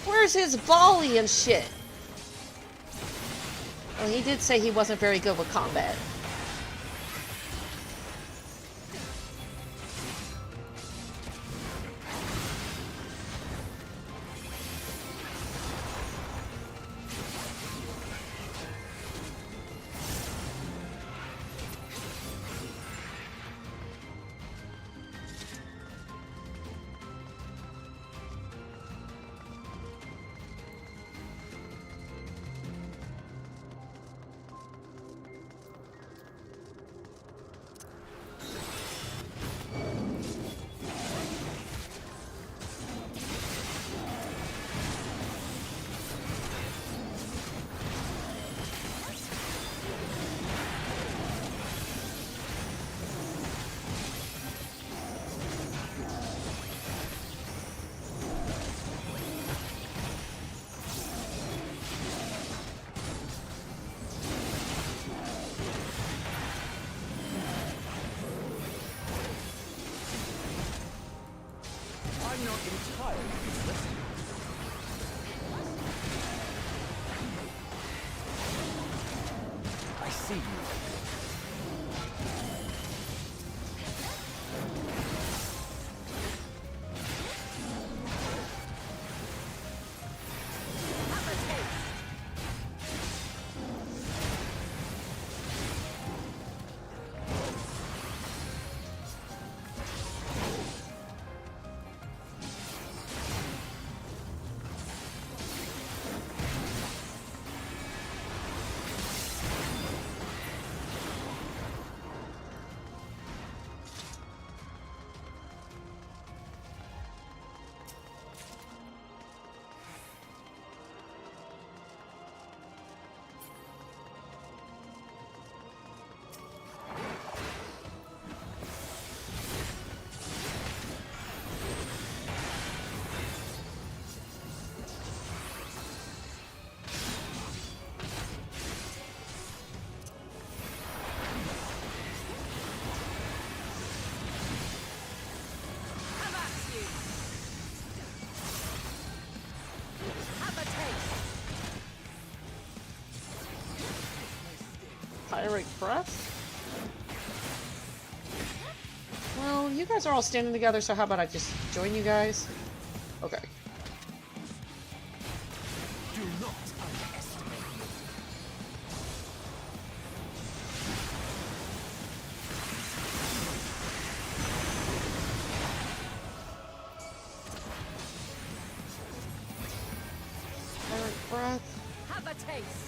Where's his volley and shit? Well, he did say he wasn't very good with combat. I'm not entirely useless. I see you. Pirate breath? Well, you guys are all standing together, so how about I just join you guys? Okay. Do not underestimate me. Pirate breath. Have a taste.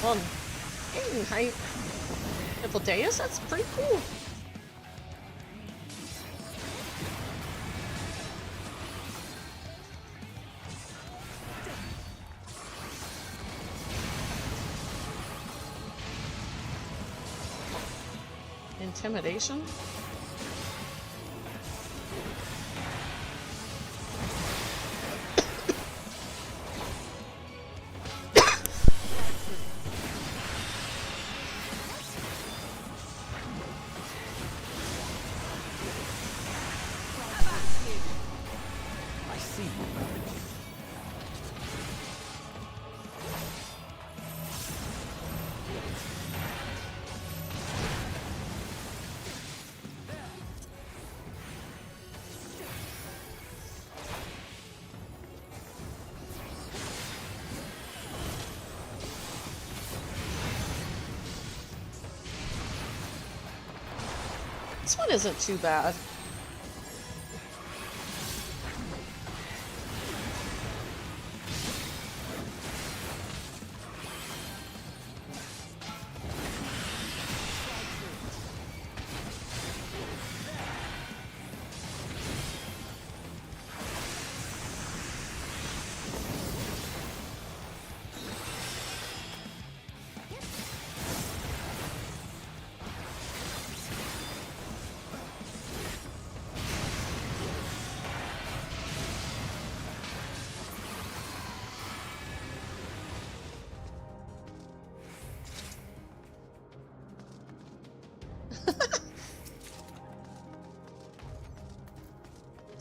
Well, hey, height. Triple Deus, that's pretty cool. Intimidation? I see you. This one isn't too bad.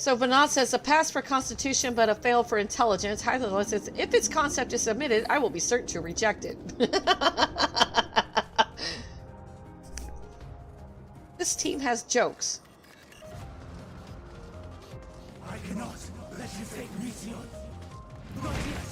So Vinod says, a pass for constitution, but a fail for intelligence. Hyla says, if its concept is submitted, I will be certain to reject it. This team has jokes. I cannot let you take Mission. Not yet.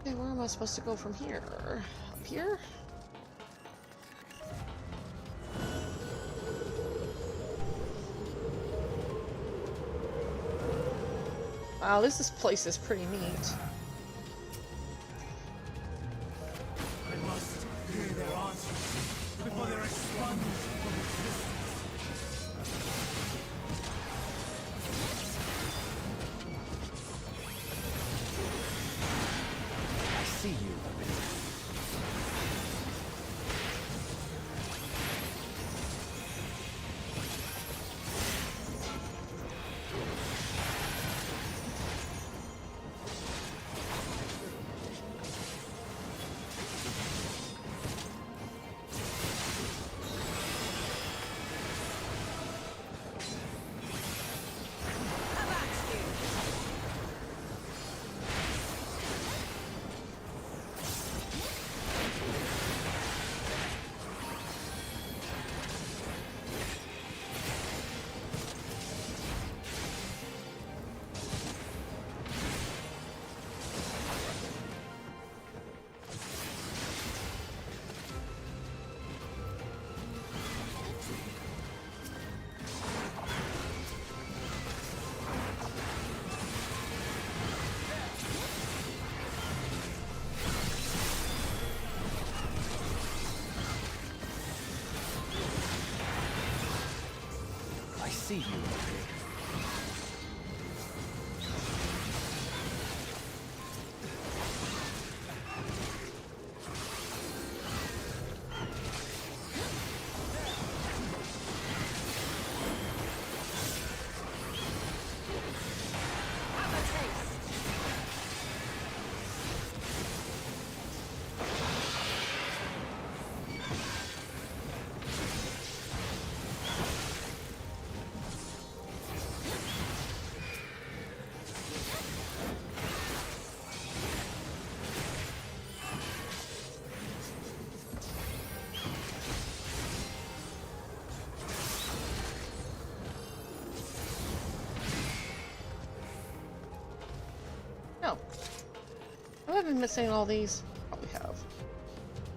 Okay, where am I supposed to go from here? Up here? Wow, this place is pretty neat. I must hear their answers before they're expunged from existence. I see you. I see you. Oh. Have I been missing all these? Probably have.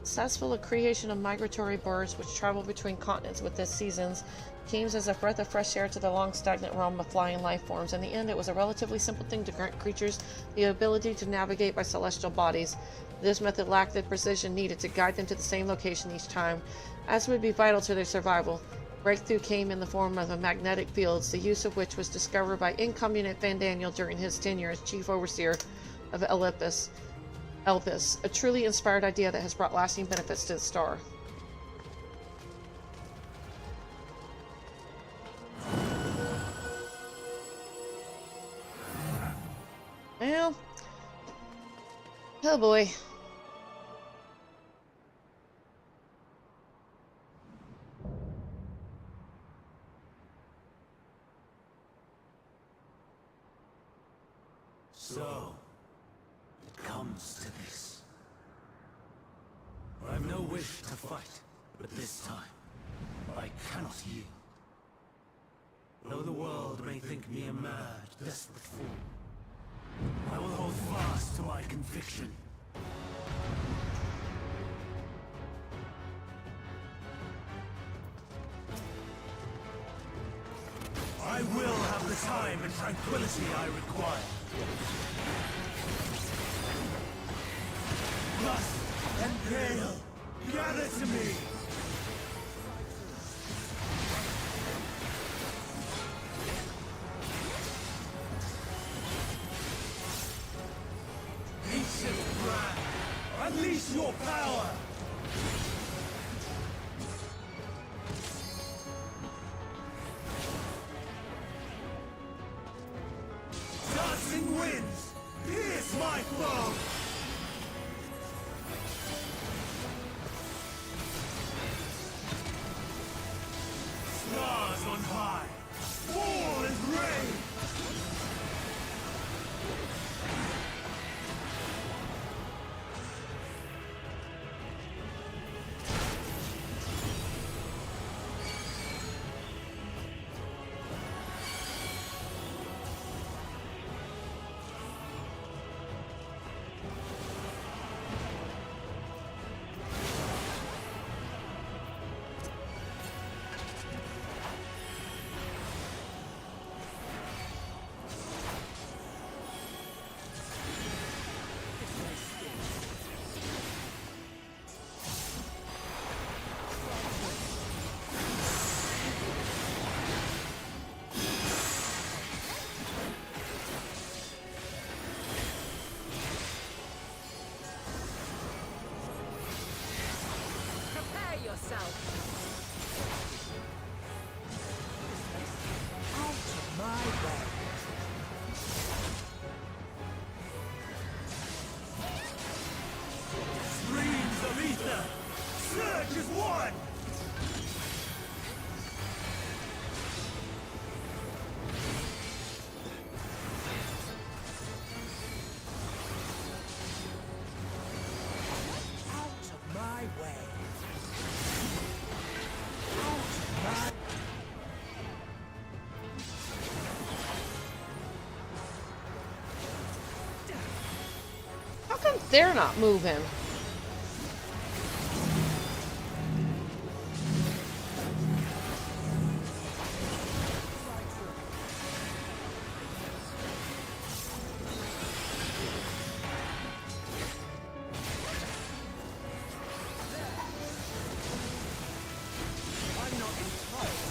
Successful creation of migratory birds which travel between continents with their seasons came as a breath of fresh air to the long stagnant realm of flying life forms. In the end, it was a relatively simple thing to grant creatures the ability to navigate by celestial bodies. This method lacked the precision needed to guide them to the same location each time, as would be vital to their survival. Breakthrough came in the form of a magnetic fields, the use of which was discovered by Incumbent Van Daniel during his tenure as chief overseer of Elpis, a truly inspired idea that has brought lasting benefits to the star. Well, oh boy. So, it comes to this. I've no wish to fight, but this time, I cannot yield. Though the world may think me a mad, desperate fool, I will hold fast to my conviction. I will have the time and tranquility I require. Lust and gale, gather to me! Ancient brand, unleash your power! Dancing winds, pierce my foe! Stars on high, fall and rain! How come they're not moving?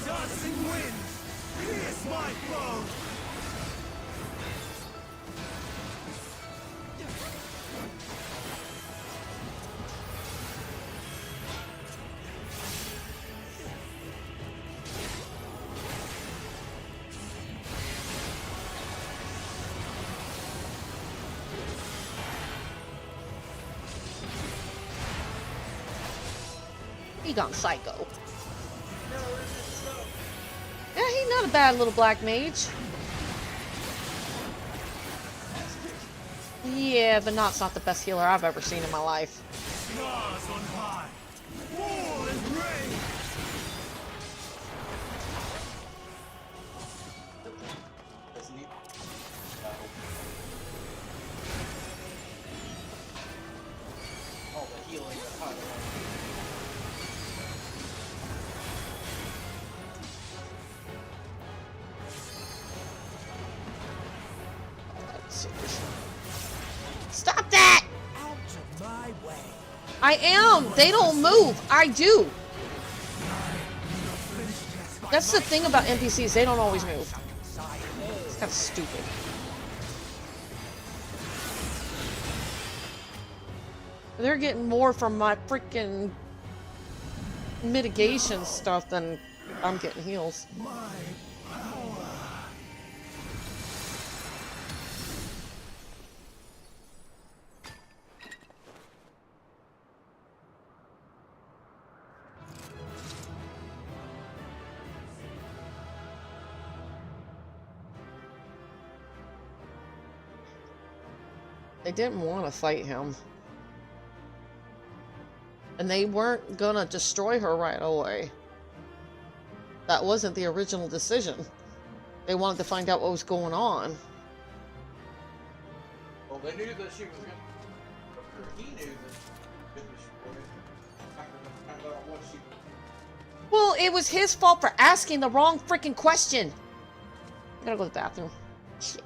Dancing winds, pierce my foe! He gone psycho. Yeah, he's not a bad little black mage. Yeah, but Not's not the best healer I've ever seen in my life. Stars on high, fall and rain! Stop that! Out of my way. I am. They don't move. I do. That's the thing about NPCs. They don't always move. It's kind of stupid. They're getting more from my freaking mitigation stuff than I'm getting heals. They didn't want to fight him. And they weren't gonna destroy her right away. That wasn't the original decision. They wanted to find out what was going on. Well, they knew that she was gonna, or he knew that it was recorded. After they found out what she. Well, it was his fault for asking the wrong freaking question. I gotta go to the bathroom. Shit.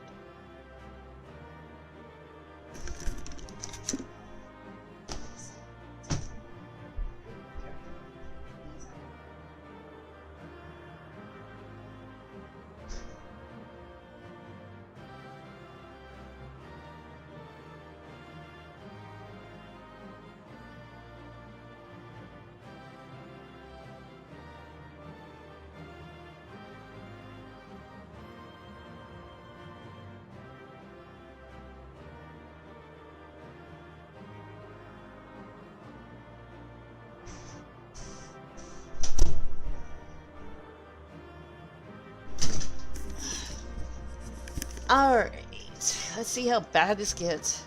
Alright, let's see how bad this gets.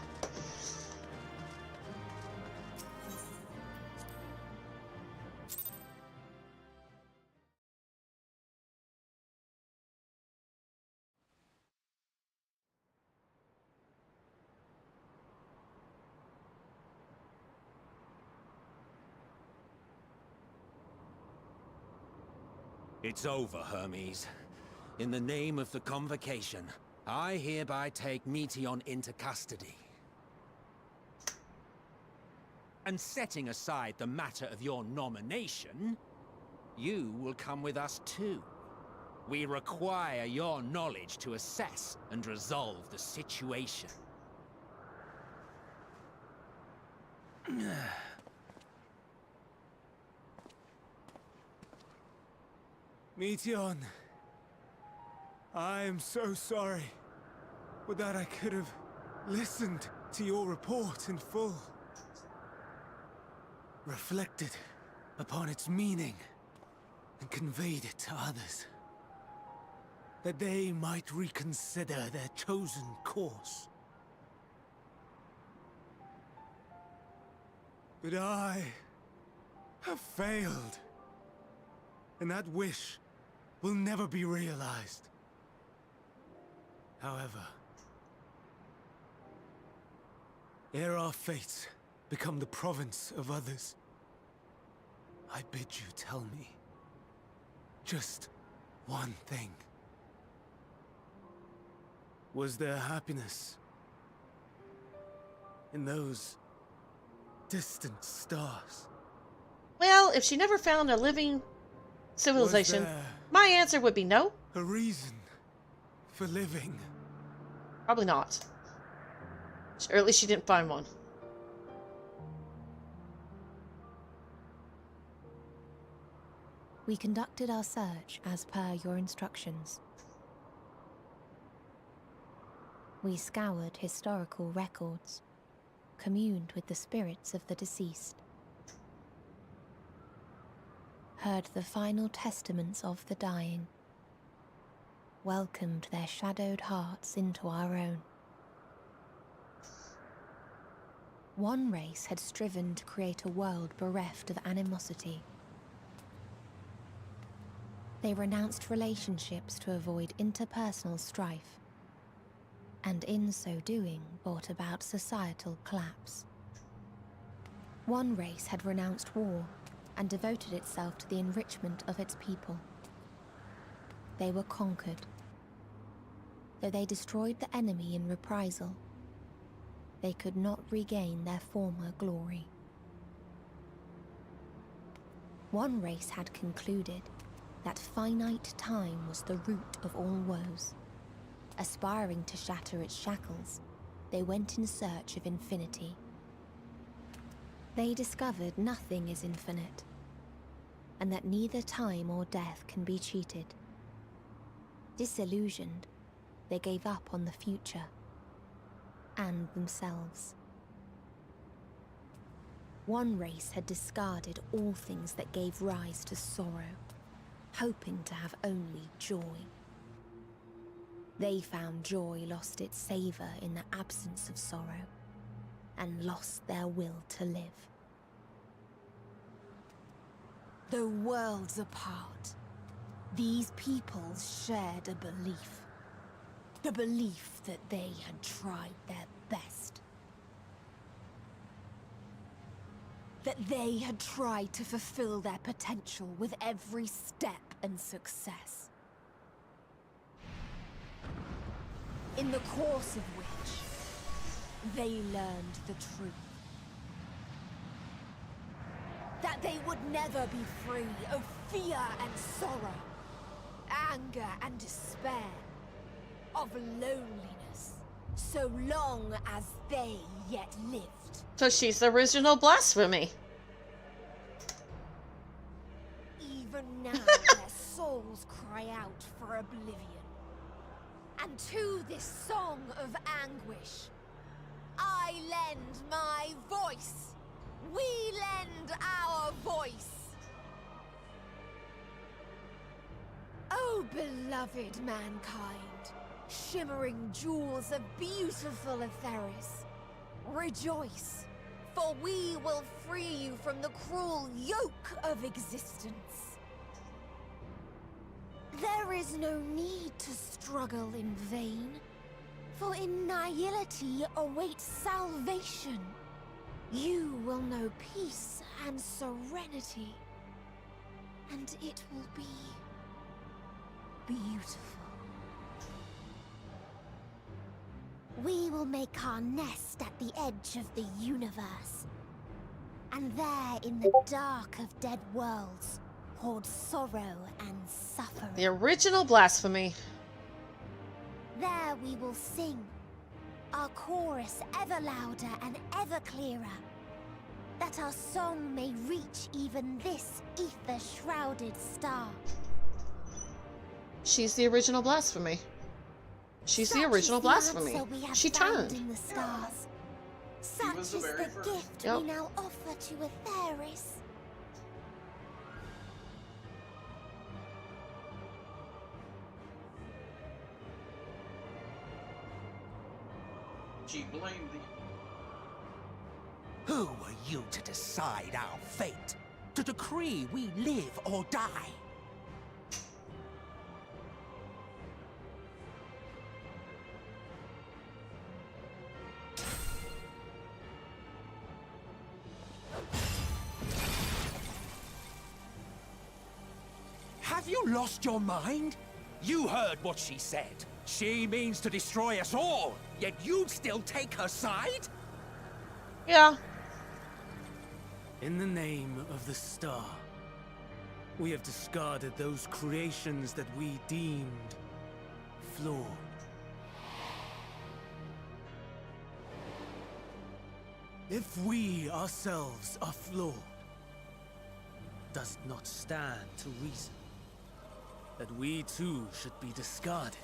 It's over, Hermes. In the name of the Convocation, I hereby take Meteion into custody. And setting aside the matter of your nomination, you will come with us too. We require your knowledge to assess and resolve the situation. Meteion, I am so sorry. Would that I could have listened to your report in full. Reflected upon its meaning and conveyed it to others. That they might reconsider their chosen course. But I have failed. And that wish will never be realized. However, ere our fates become the province of others, I bid you tell me just one thing. Was there happiness in those distant stars? Well, if she never found a living civilization, my answer would be no. A reason for living? Probably not. Or at least she didn't find one. We conducted our search as per your instructions. We scoured historical records, communed with the spirits of the deceased, heard the final testaments of the dying, welcomed their shadowed hearts into our own. One race had striven to create a world bereft of animosity. They renounced relationships to avoid interpersonal strife, and in so doing brought about societal collapse. One race had renounced war and devoted itself to the enrichment of its people. They were conquered. Though they destroyed the enemy in reprisal, they could not regain their former glory. One race had concluded that finite time was the root of all woes. Aspiring to shatter its shackles, they went in search of infinity. They discovered nothing is infinite, and that neither time or death can be cheated. Disillusioned, they gave up on the future and themselves. One race had discarded all things that gave rise to sorrow, hoping to have only joy. They found joy lost its savor in the absence of sorrow, and lost their will to live. Though worlds apart, these peoples shared a belief. The belief that they had tried their best. That they had tried to fulfill their potential with every step and success. In the course of which, they learned the truth. That they would never be free of fear and sorrow, anger and despair, of loneliness, so long as they yet lived. So she's the original blasphemy. Even now their souls cry out for oblivion. And to this song of anguish, I lend my voice. We lend our voice. Oh, beloved mankind, shimmering jewels of beautiful Etheris, rejoice, for we will free you from the cruel yoke of existence. There is no need to struggle in vain, for in nihility awaits salvation. You will know peace and serenity, and it will be beautiful. We will make our nest at the edge of the universe, and there in the dark of dead worlds hoard sorrow and suffering. The original blasphemy. There we will sing, our chorus ever louder and ever clearer, that our song may reach even this ether-shrouded star. She's the original blasphemy. She's the original blasphemy. She turned. In the stars. Such is the gift we now offer to Etheris. She blamed the... Who are you to decide our fate? To decree we live or die? Have you lost your mind? You heard what she said. She means to destroy us all, yet you'd still take her side? Yeah. In the name of the star, we have discarded those creations that we deemed flawed. If we ourselves are flawed, does not stand to reason that we too should be discarded.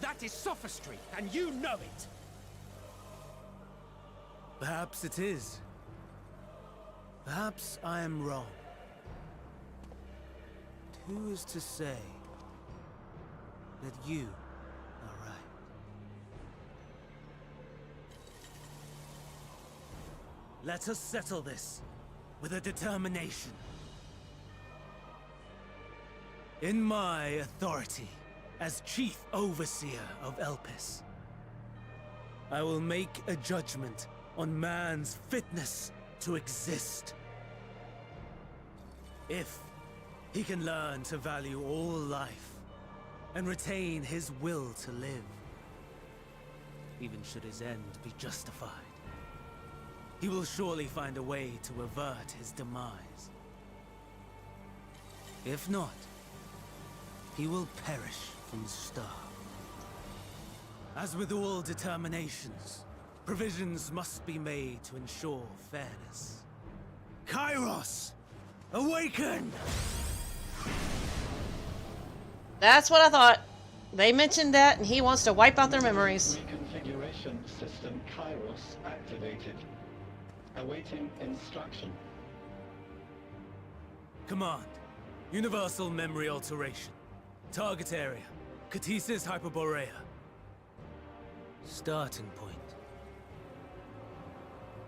That is sophistry, and you know it! Perhaps it is. Perhaps I am wrong. But who is to say that you are right? Let us settle this with a determination. In my authority as Chief Overseer of Elpis, I will make a judgment on man's fitness to exist. If he can learn to value all life and retain his will to live, even should his end be justified. He will surely find a way to avert his demise. If not, he will perish from the start. As with all determinations, provisions must be made to ensure fairness. Kairos, awaken! That's what I thought. They mentioned that, and he wants to wipe out their memories. Reconfiguration system Kairos activated. Awaiting instruction. Command. Universal memory alteration. Target area. Catesis Hyperborea. Starting point.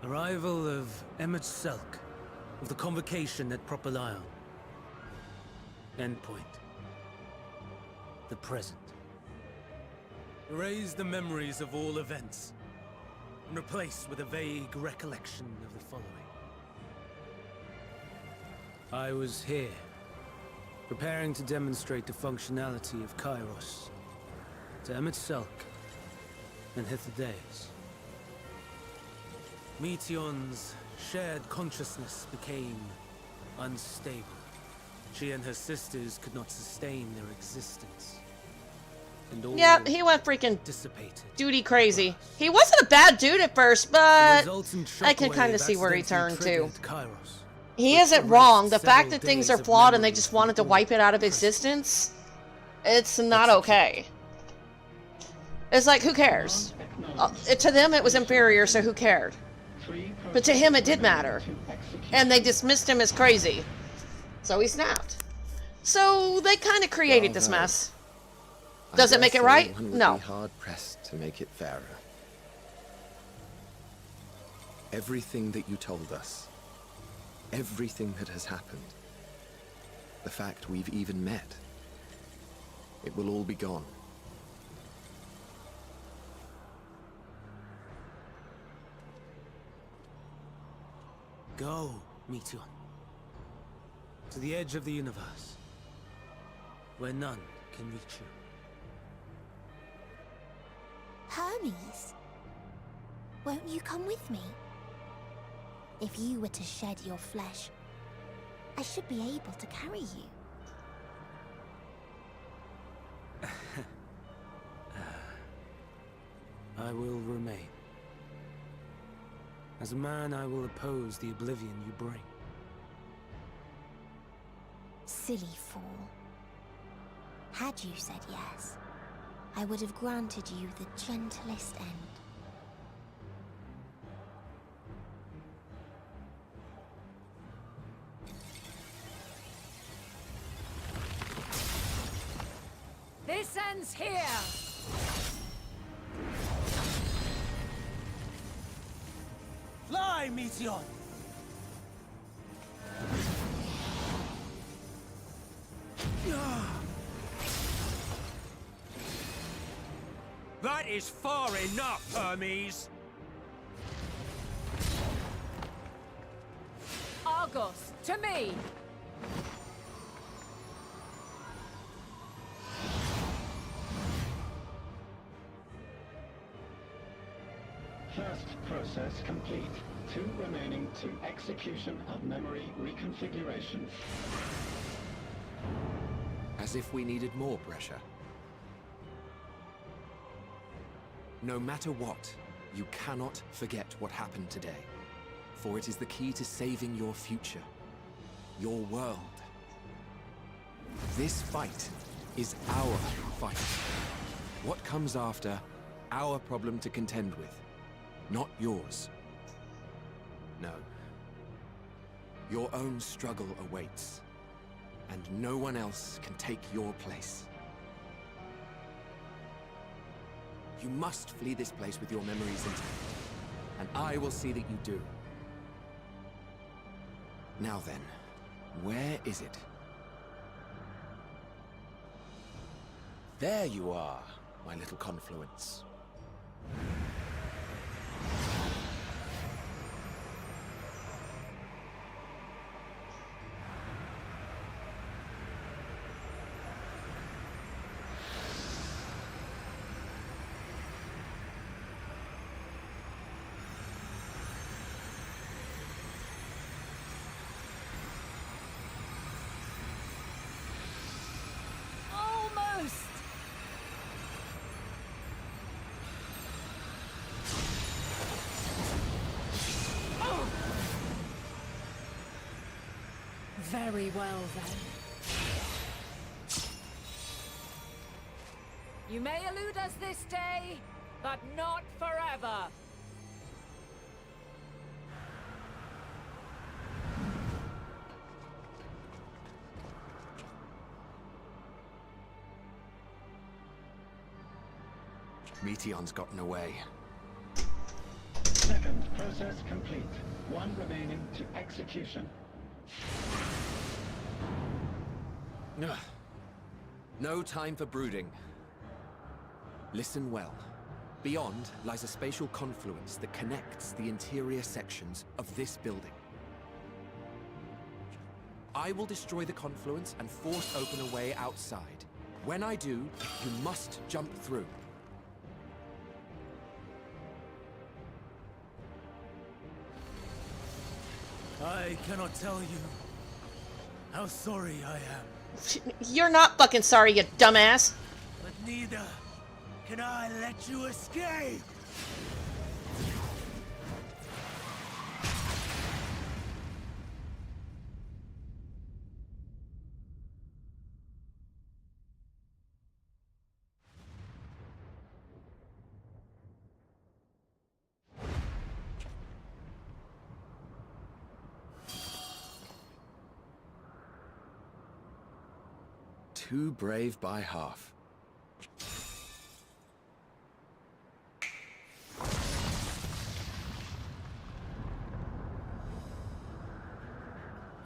Arrival of Emmett Selk of the Convocation at Propylion. Endpoint. The present. Erase the memories of all events and replace with a vague recollection of the following. I was here, preparing to demonstrate the functionality of Kairos to Emmett Selk and Hitherdays. Meteon's shared consciousness became unstable. She and her sisters could not sustain their existence. And all Yeah, he went freaking dissipated. duty crazy. He wasn't a bad dude at first, but I can kind of see where he turned to. He isn't wrong. The fact that things are flawed and they just wanted to wipe it out of existence, it's not okay. It's like, who cares? To them it was inferior, so who cared? But to him it did matter. And they dismissed him as crazy. So he snapped. So they kind of created this mess. Does it make it right? No. Hard pressed to make it fairer. Everything that you told us, everything that has happened, the fact we've even met, it will all be gone. Go, Meteon. To the edge of the universe, where none can reach you. Hermes, won't you come with me? If you were to shed your flesh, I should be able to carry you. I will remain. As a man, I will oppose the oblivion you bring. Silly fool. Had you said yes, I would have granted you the gentlest end. This ends here! Fly, Meteon! That is far enough, Hermes! Argos, to me! First process complete. 2 remaining to execution of memory reconfiguration. As if we needed more pressure. No matter what, you cannot forget what happened today. For it is the key to saving your future. Your world. This fight is our fight. What comes after, our problem to contend with. Not yours. No. Your own struggle awaits. And no one else can take your place. You must flee this place with your memories intact. And I will see that you do. Now then, where is it? There you are, my little confluence. Very well, then. You may elude us this day, but not forever. Meteon's gotten away. Second process complete. One remaining to execution. Ugh. No time for brooding. Listen well. Beyond lies a spatial confluence that connects the interior sections of this building. I will destroy the confluence and force open a way outside. When I do, you must jump through. I cannot tell you how sorry I am. You're not fucking sorry, you dumbass. But neither can I let you escape! Too brave by half.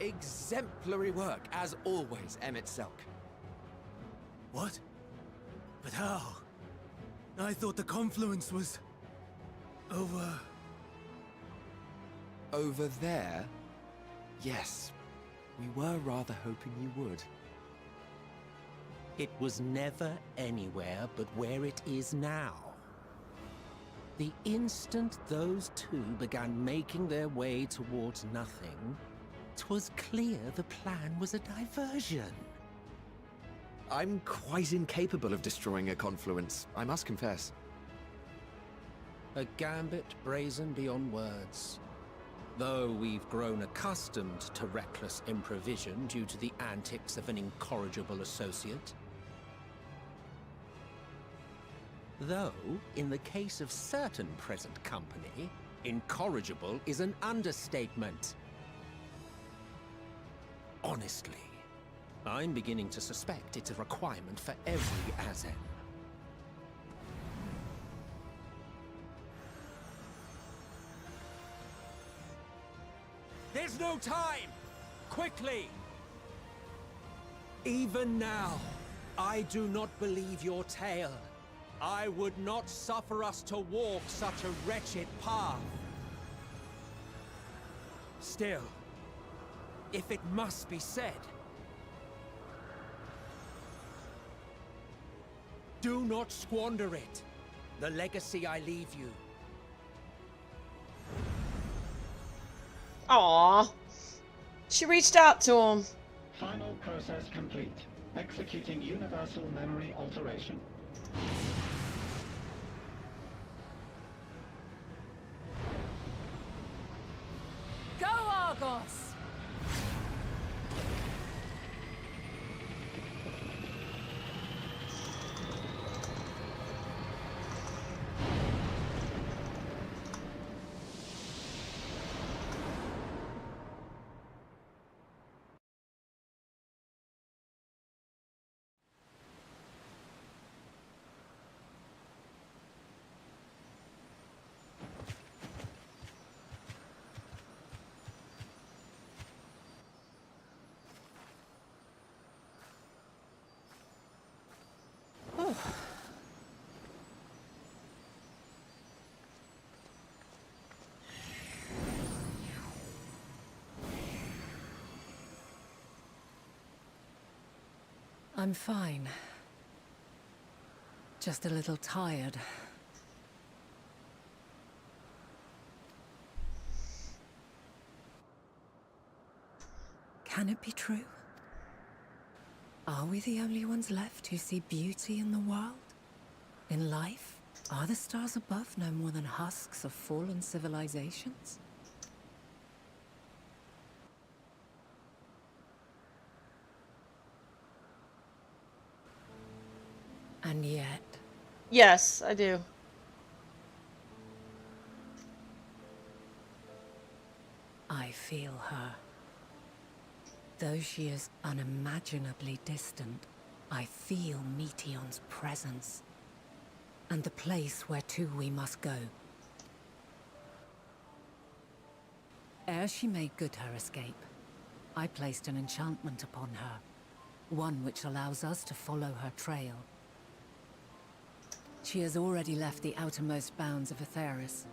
Exemplary work, as always, Emmett Selk. What? But how? I thought the confluence was... over... Over there? Yes. We were rather hoping you would. It was never anywhere but where it is now. The instant those two began making their way towards nothing, 'twas clear the plan was a diversion. I'm quite incapable of destroying a confluence, I must confess. A gambit brazen beyond words. Though we've grown accustomed to reckless improvision due to the antics of an incorrigible associate. Though, in the case of certain present company, incorrigible is an understatement. Honestly, I'm beginning to suspect it's a requirement for every Azen. There's no time! Quickly! Even now, I do not believe your tale. I would not suffer us to walk such a wretched path. Still, if it must be said, do not squander it. The legacy I leave you. Aww. She reached out to him. Final process complete. Executing universal memory alteration. Go, Argos! I'm fine. Just a little tired. Can it be true? Are we the only ones left who see beauty in the world? In life? Are the stars above no more than husks of fallen civilizations? And yet... Yes, I do. I feel her. Though she is unimaginably distant, I feel Meteon's presence. And the place where to we must go. Ere she made good her escape, I placed an enchantment upon her. One which allows us to follow her trail. She has already left the outermost bounds of Aetheris,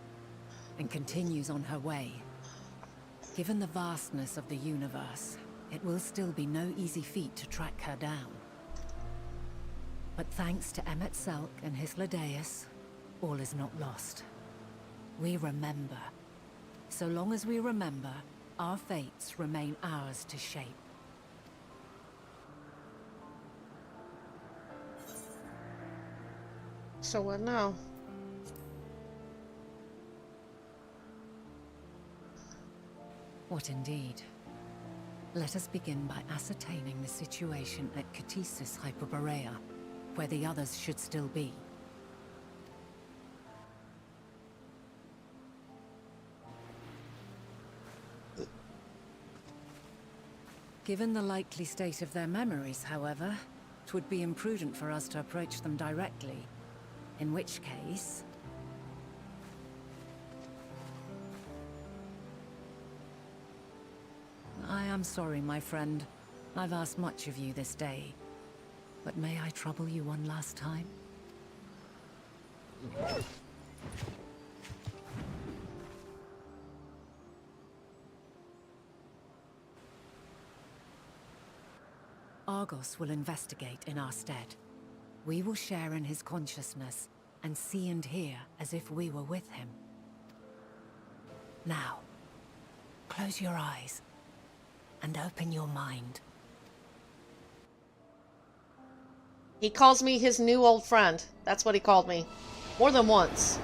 and continues on her way. Given the vastness of the universe, it will still be no easy feat to track her down. But thanks to Emmet Selk and Hythlodaeus, all is not lost. We remember. So long as we remember, our fates remain ours to shape. So what now? What indeed? Let us begin by ascertaining the situation at Catesis Hyperborea, where the others should still be. Given the likely state of their memories, however, it would be imprudent for us to approach them directly. In which case... I am sorry, my friend. I've asked much of you this day. But may I trouble you one last time? Argos will investigate in our stead. We will share in his consciousness and see and hear as if we were with him. Now, close your eyes and open your mind. He calls me his new old friend. That's what he called me. More than once.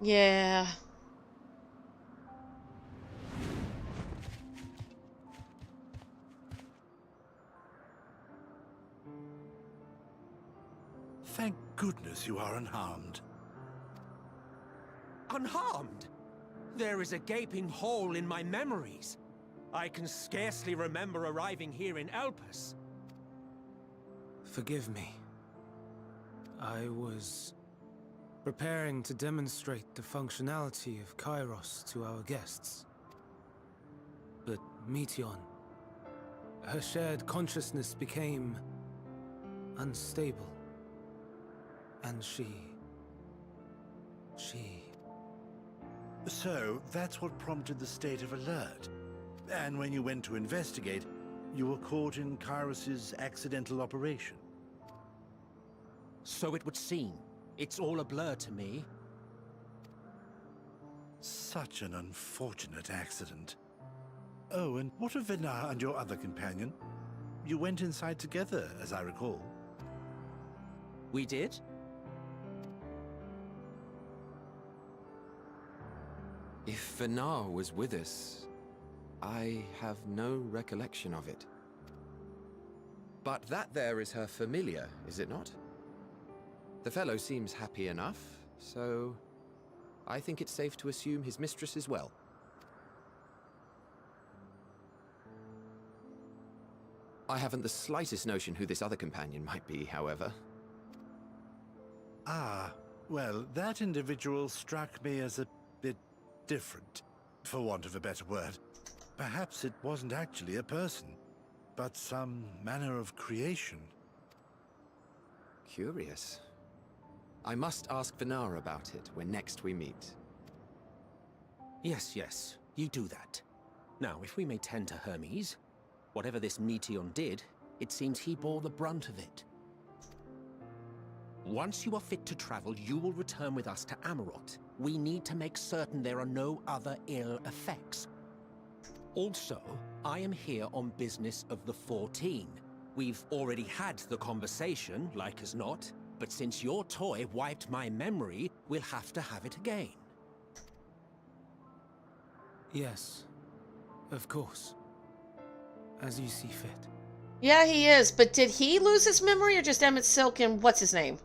Yeah. Thank goodness you are unharmed. Unharmed? There is a gaping hole in my memories. I can scarcely remember arriving here in Elpis. Forgive me. I was preparing to demonstrate the functionality of Kairos to our guests. But Meteon, her shared consciousness became unstable. And she... So, that's what prompted the state of alert. And when you went to investigate, you were caught in Kairos's accidental operation. So it would seem. It's all a blur to me. Such an unfortunate accident. Oh, and what of Venar and your other companion? You went inside together, as I recall. We did? If Venar was with us, I have no recollection of it. But that there is her familiar, is it not? The fellow seems happy enough, so I think it's safe to assume his mistress as well. I haven't the slightest notion who this other companion might be, however. Ah, well, that individual struck me as a bit different, for want of a better word. Perhaps it wasn't actually a person, but some manner of creation. Curious. I must ask Venar about it when next we meet. Yes, yes, you do that. Now, if we may tend to Hermes, whatever this Meteon did, it seems he bore the brunt of it. Once you are fit to travel, you will return with us to Amarot. We need to make certain there are no other ill effects. Also, I am here on business of the 14. We've already had the conversation, like as not, but since your toy wiped my memory, we'll have to have it again. Yes, of course. As you see fit. Yeah, he is, but did he lose his memory or just Emmett Silk and what's his name?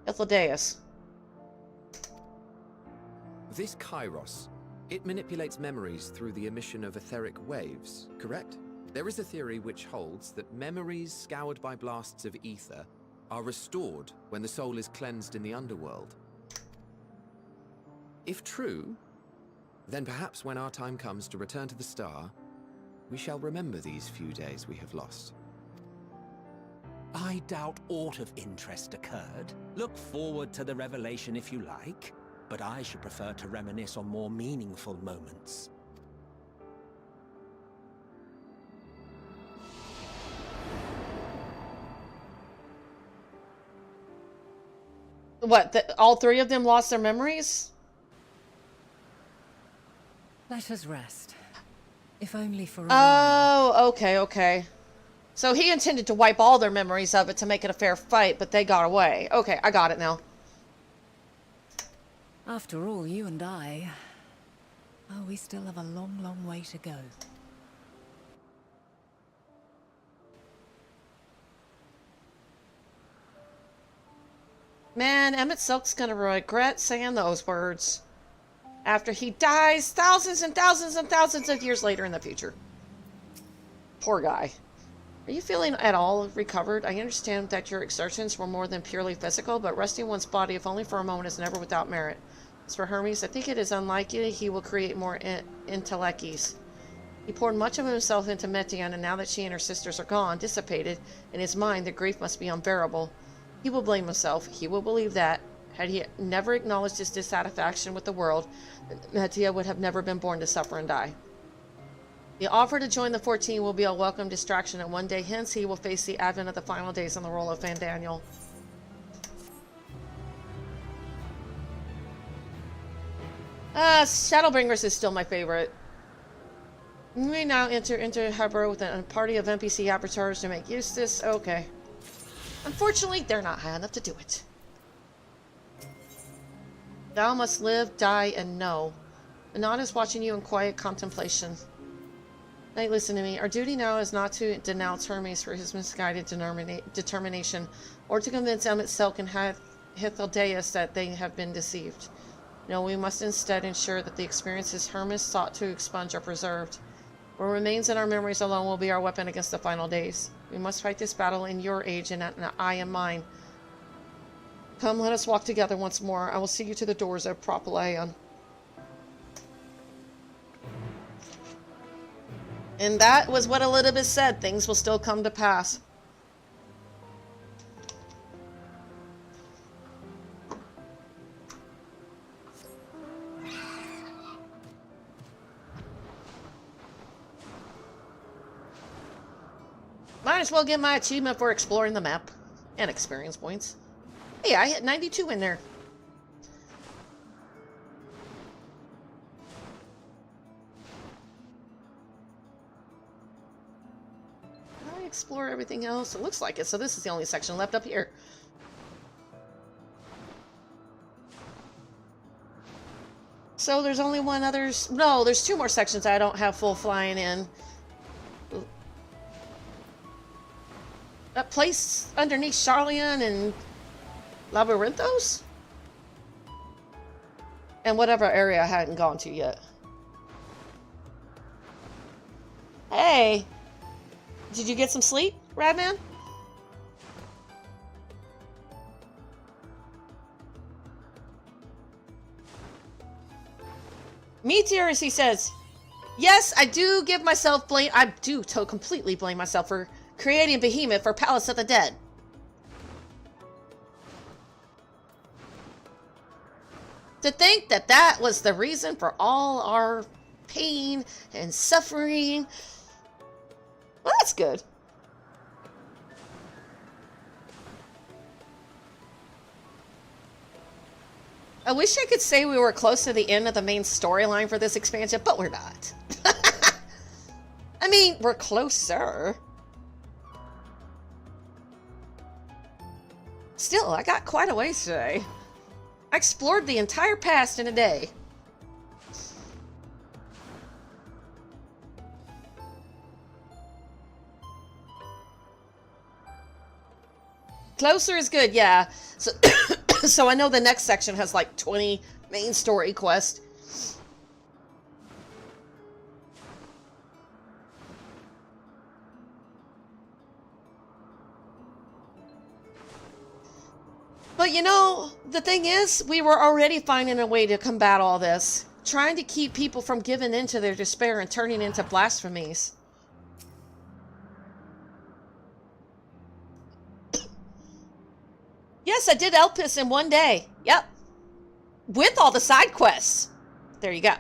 Ethyldeus. This Kairos, it manipulates memories through the emission of etheric waves, correct? There is a theory which holds that memories scoured by blasts of ether are restored when the soul is cleansed in the underworld. If true, then perhaps when our time comes to return to the star, we shall remember these few days we have lost. I doubt aught of interest occurred. Look forward to the revelation if you like, but I should prefer to reminisce on more meaningful moments. What, all three of them lost their memories? Let us rest. If only for a while. Oh, okay. So he intended to wipe all their memories of it to make it a fair fight, but they got away. Okay, I got it now. After all, you and I... Oh, we still have a long, long way to go. Man, Emmett Silk's gonna regret saying those words after he dies thousands and thousands and thousands of years later in the future. Poor guy. Are you feeling at all recovered? I understand that your exertions were more than purely physical, but resting one's body, if only for a moment, is never without merit. As for Hermes, I think it is unlikely he will create more intellecties. He poured much of himself into Metian, and now that she and her sisters are gone, dissipated, in his mind the grief must be unbearable. He will blame himself. He will believe that, had he never acknowledged his dissatisfaction with the world, Metia would have never been born to suffer and die. The offer to join the 14 will be a welcome distraction, and one day hence he will face the advent of the final days on the role of Fandaniel. Shadowbringers is still my favorite. We now enter into Hebra with a party of NPC avatars to make use of this. Okay. Unfortunately, they're not high enough to do it. Thou must live, die, and know. Anon is watching you in quiet contemplation. Knight, listen to me. Our duty now is not to denounce Hermes for his misguided determination, or to convince Emmett Silk and Ethyldeus that they have been deceived. No, we must instead ensure that the experiences Hermes sought to expunge are preserved. What remains in our memories alone will be our weapon against the final days. We must fight this battle in your age and I in mine. Come, let us walk together once more. I will see you to the doors of Propylaeon. And that was what Elizabeth said. Things will still come to pass. Might as well get my achievement for exploring the map. And experience points. Hey, I hit 92 in there. Did I explore everything else? It looks like it, so this is the only section left up here. So there's only one other... No, there's two more sections I don't have full flying in. That place underneath Charlian and Labyrinthos? And whatever area I hadn't gone to yet. Hey! Did you get some sleep, Radman? Meteors, he says. Yes, I do give myself blame. I do completely blame myself for creating Behemoth for Palace of the Dead. To think that that was the reason for all our pain and suffering. Well, that's good. I wish I could say we were close to the end of the main storyline for this expansion, but we're not. I mean, we're closer. Still, I got quite a ways today. I explored the entire past in a day. Closer is good, yeah. So, so I know the next section has like 20 main story quests. But you know, the thing is, we were already finding a way to combat all this. Trying to keep people from giving in to their despair and turning into blasphemies. Yes, I did Elpis in one day. Yep. With all the side quests. There you go.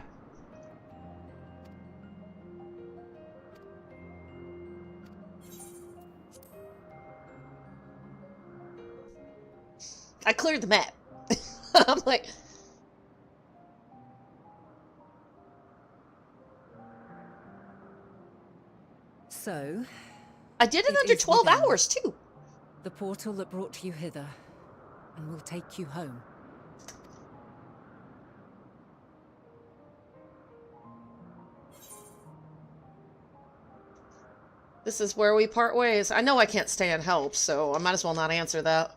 I cleared the map. I'm like... So... I did it under 12 hours, too. The portal that brought you hither, and will take you home. This is where we part ways. I know I can't stay and help, so I might as well not answer that.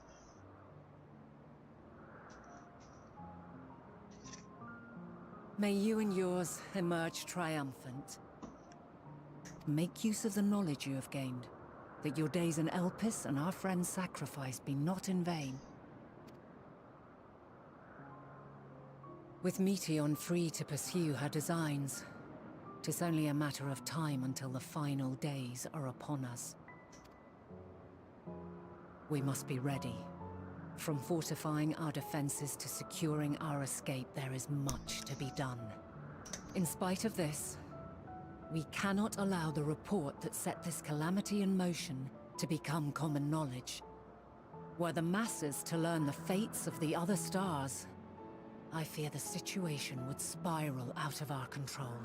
May you and yours emerge triumphant. Make use of the knowledge you have gained, that your days in Elpis and our friend's sacrifice be not in vain. With Meteon free to pursue her designs, 'tis only a matter of time until the final days are upon us. We must be ready. From fortifying our defenses to securing our escape, there is much to be done. In spite of this, we cannot allow the report that set this calamity in motion to become common knowledge. Were the masses to learn the fates of the other stars, I fear the situation would spiral out of our control.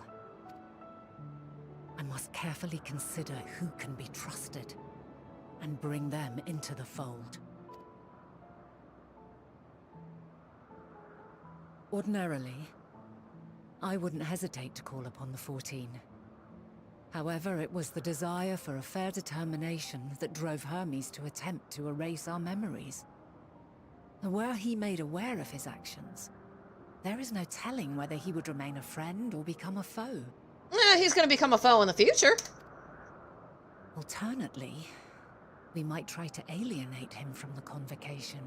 I must carefully consider who can be trusted and bring them into the fold. Ordinarily, I wouldn't hesitate to call upon the 14. However, it was the desire for a fair determination that drove Hermes to attempt to erase our memories. And were he made aware of his actions, there is no telling whether he would remain a friend or become a foe. He's going to become a foe in the future. Alternately, we might try to alienate him from the convocation.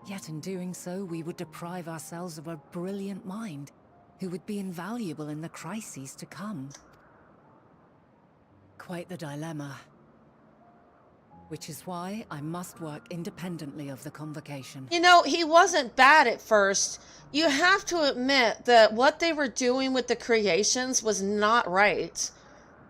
Yet in doing so, we would deprive ourselves of a brilliant mind who would be invaluable in the crises to come. Quite the dilemma. Which is why I must work independently of the convocation. You know, he wasn't bad at first. You have to admit that what they were doing with the creations was not right.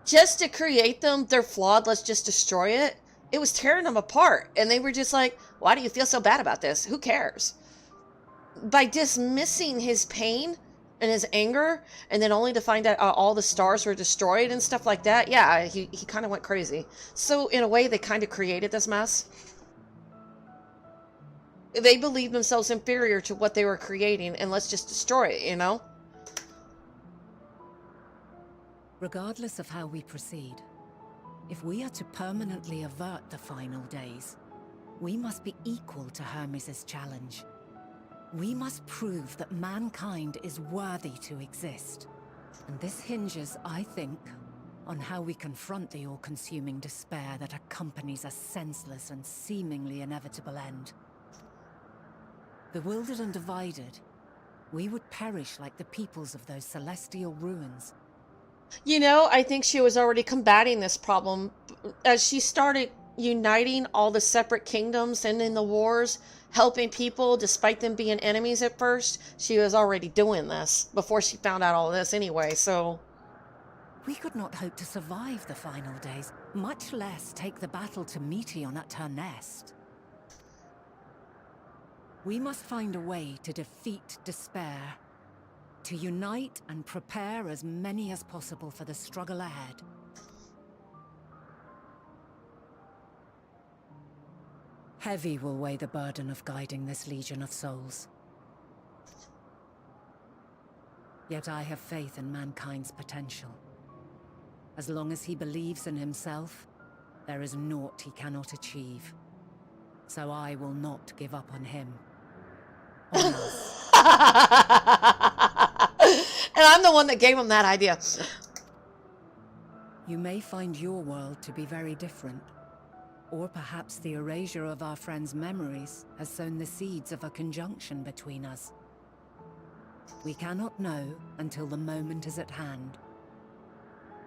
Just to create them, they're flawed, let's just destroy it. It was tearing them apart. And they were just like, why do you feel so bad about this? Who cares? By dismissing his pain and his anger, and then only to find out all the stars were destroyed and stuff like that, yeah, he kind of went crazy. So in a way, they kind of created this mess. They believed themselves inferior to what they were creating, and let's just destroy it, you know? Regardless of how we proceed, if we are to permanently avert the final days, we must be equal to Hermes' challenge. We must prove that mankind is worthy to exist. And this hinges, I think, on how we confront the all-consuming despair that accompanies a senseless and seemingly inevitable end. Bewildered and divided, we would perish like the peoples of those celestial ruins. You know, I think she was already combating this problem as she started uniting all the separate kingdoms and in the wars, helping people despite them being enemies at first. She was already doing this before she found out all this anyway, so... We could not hope to survive the final days, much less take the battle to Meteon at her nest. We must find a way to defeat despair, to unite and prepare as many as possible for the struggle ahead. Heavy will weigh the burden of guiding this legion of souls. Yet I have faith in mankind's potential. As long as he believes in himself, there is naught he cannot achieve. So I will not give up on him. Or us. And I'm the one that gave him that idea. You may find your world to be very different. Or perhaps the erasure of our friends' memories has sown the seeds of a conjunction between us. We cannot know until the moment is at hand.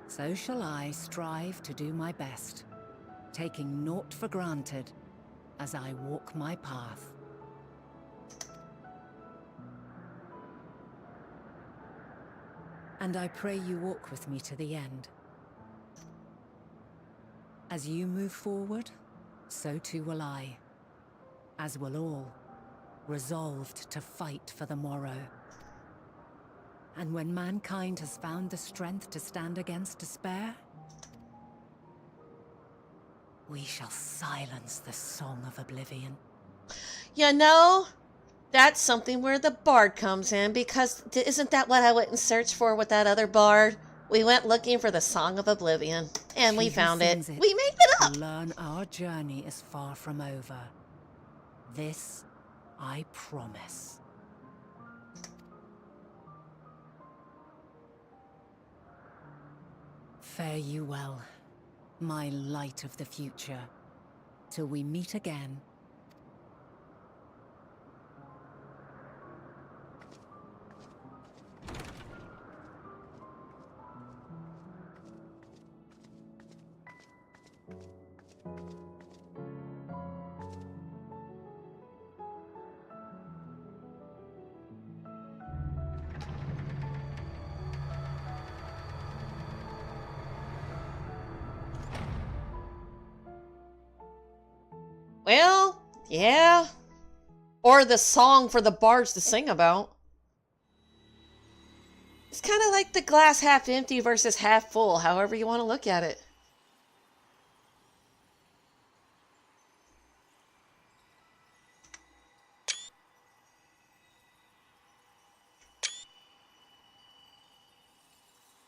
So shall I strive to do my best, taking naught for granted as I walk my path. And I pray you walk with me to the end. As you move forward, so too will I, as will all, resolved to fight for the morrow. And when mankind has found the strength to stand against despair, we shall silence the song of oblivion. You know, that's something where the bard comes in, because isn't that what I went and searched for with that other bard? We went looking for the Song of Oblivion, and we found it. We made it up! Learn our journey is far from over. This I promise. Fare you well, my light of the future, till we meet again. Well, yeah. Or the song for the bards to sing about. It's kind of like the glass half empty versus half full, however you want to look at it.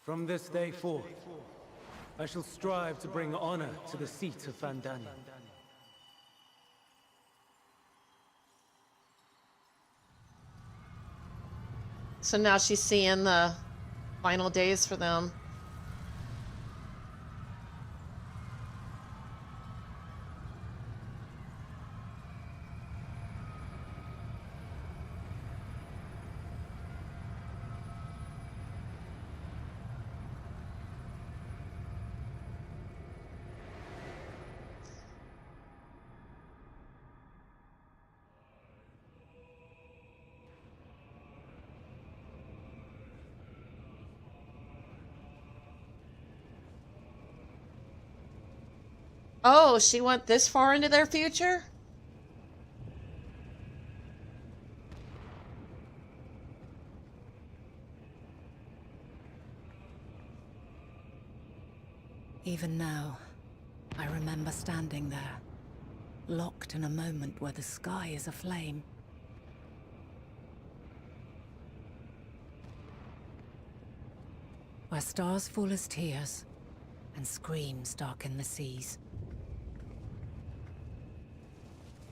From this day forth, I shall strive to bring honor to the seat of Vandania. So now she's seeing the final days for them. Oh, she went this far into their future? Even now, I remember standing there, locked in a moment where the sky is aflame. Where stars fall as tears, and screams darken the seas.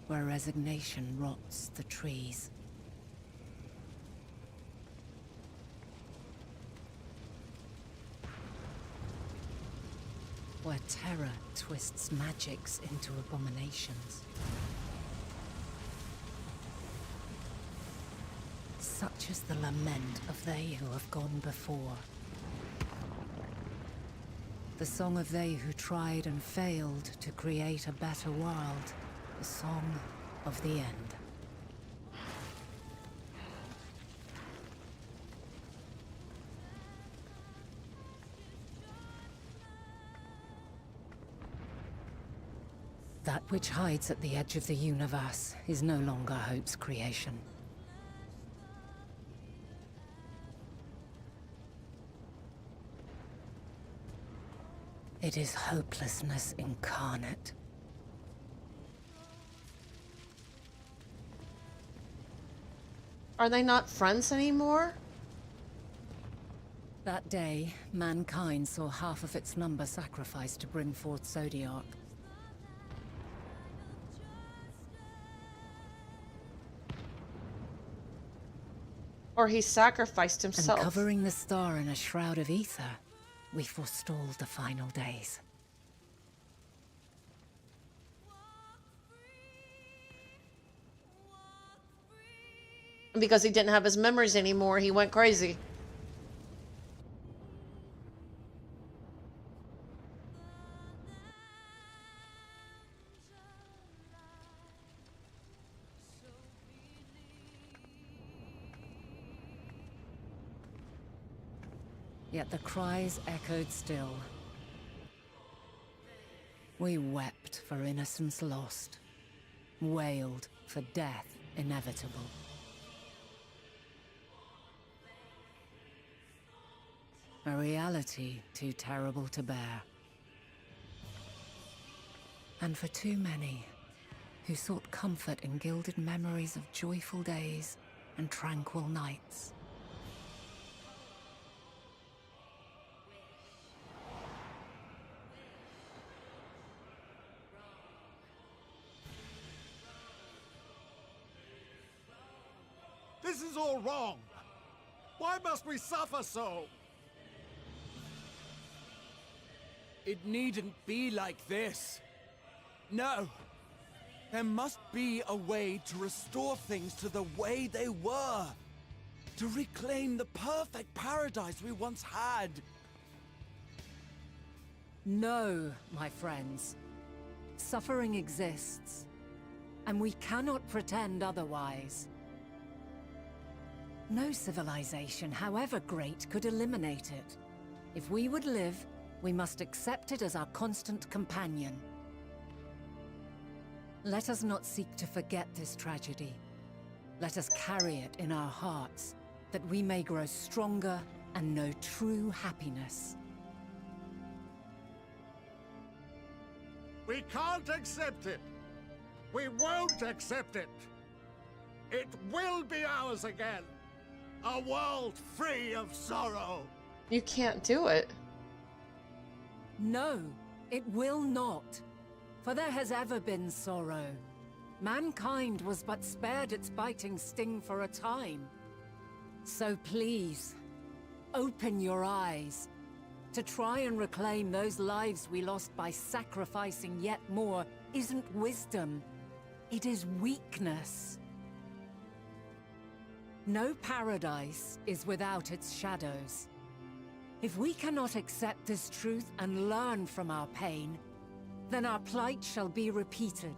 Where resignation rots the trees. Where terror twists magics into abominations. Such is the lament of they who have gone before. The song of they who tried and failed to create a better world. The song of the end. That which hides at the edge of the universe is no longer Hope's creation. It is hopelessness incarnate. Are they not friends anymore? That day, mankind saw half of its number sacrificed to bring forth Zodiark. Or he sacrificed himself. And covering the star in a shroud of ether, we forestalled the final days. Because he didn't have his memories anymore, he went crazy. Yet the cries echoed still. We wept for innocence lost, wailed for death inevitable. A reality too terrible to bear. And for too many who sought comfort in gilded memories of joyful days and tranquil nights. This is all wrong. Why must we suffer so? It needn't be like this. No. There must be a way to restore things to the way they were. To reclaim the perfect paradise we once had. No, my friends. Suffering exists, and we cannot pretend otherwise. No civilization, however great, could eliminate it. If we would live, we must accept it as our constant companion. Let us not seek to forget this tragedy. Let us carry it in our hearts, that we may grow stronger and know true happiness. We can't accept it. We won't accept it. It will be ours again. A world free of sorrow. You can't do it. No, it will not. For there has ever been sorrow. Mankind was but spared its biting sting for a time. So please, open your eyes. To try and reclaim those lives we lost by sacrificing yet more isn't wisdom. It is weakness. No paradise is without its shadows. If we cannot accept this truth and learn from our pain, then our plight shall be repeated.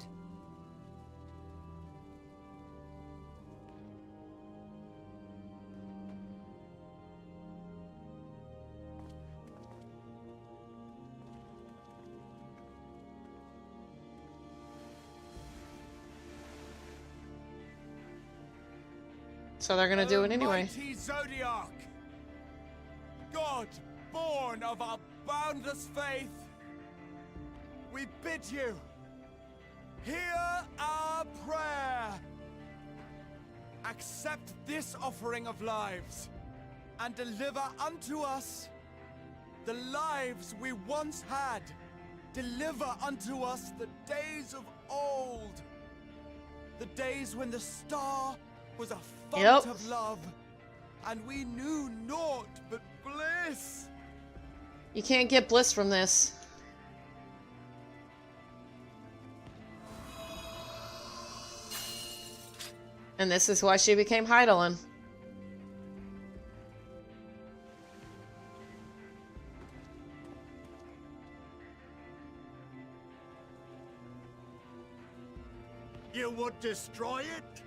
So they're gonna do it anyway. Mighty Zodiac, God born of our boundless faith, we bid you, hear our prayer. Accept this offering of lives, and deliver unto us the lives we once had. Deliver unto us the days of old, the days when the star was a font of love, and we knew naught but bliss. You can't get bliss from this. And this is why she became Heidelin. You would destroy it?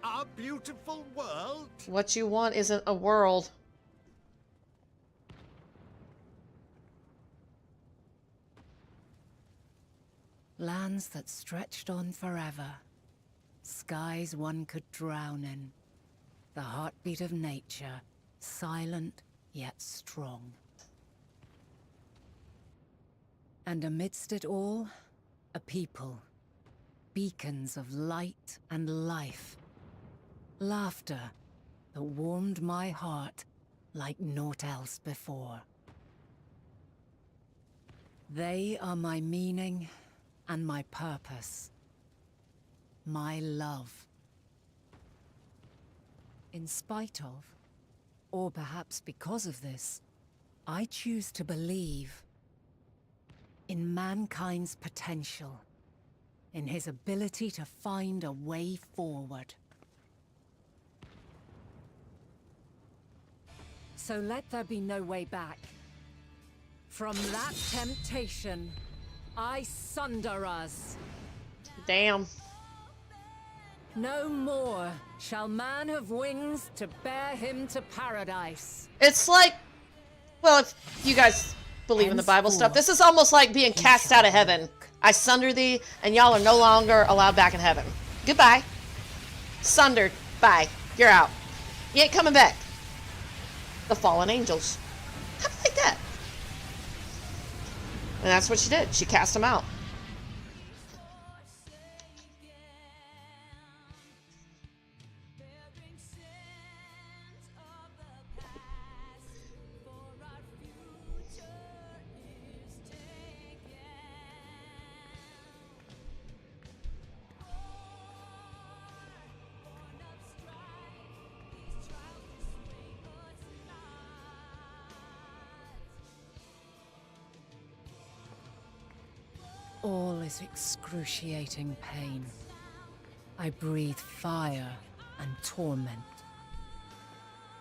Our beautiful world? What you want isn't a world. Lands that stretched on forever. Skies one could drown in. The heartbeat of nature, silent yet strong. And amidst it all, a people. Beacons of light and life. Laughter that warmed my heart like naught else before. They are my meaning and my purpose. My love. In spite of, or perhaps because of this, I choose to believe in mankind's potential, in his ability to find a way forward. So let there be no way back. From that temptation, I sunder us. Damn. No more shall man have wings to bear him to paradise. It's like, well, if you guys believe in the Bible stuff, this is almost like being cast out of heaven. I sunder thee, and y'all are no longer allowed back in heaven. Goodbye. Sundered. Bye. You're out. You ain't coming back. The fallen angels. How do you like that? And that's what she did. She cast them out. All is excruciating pain. I breathe fire and torment.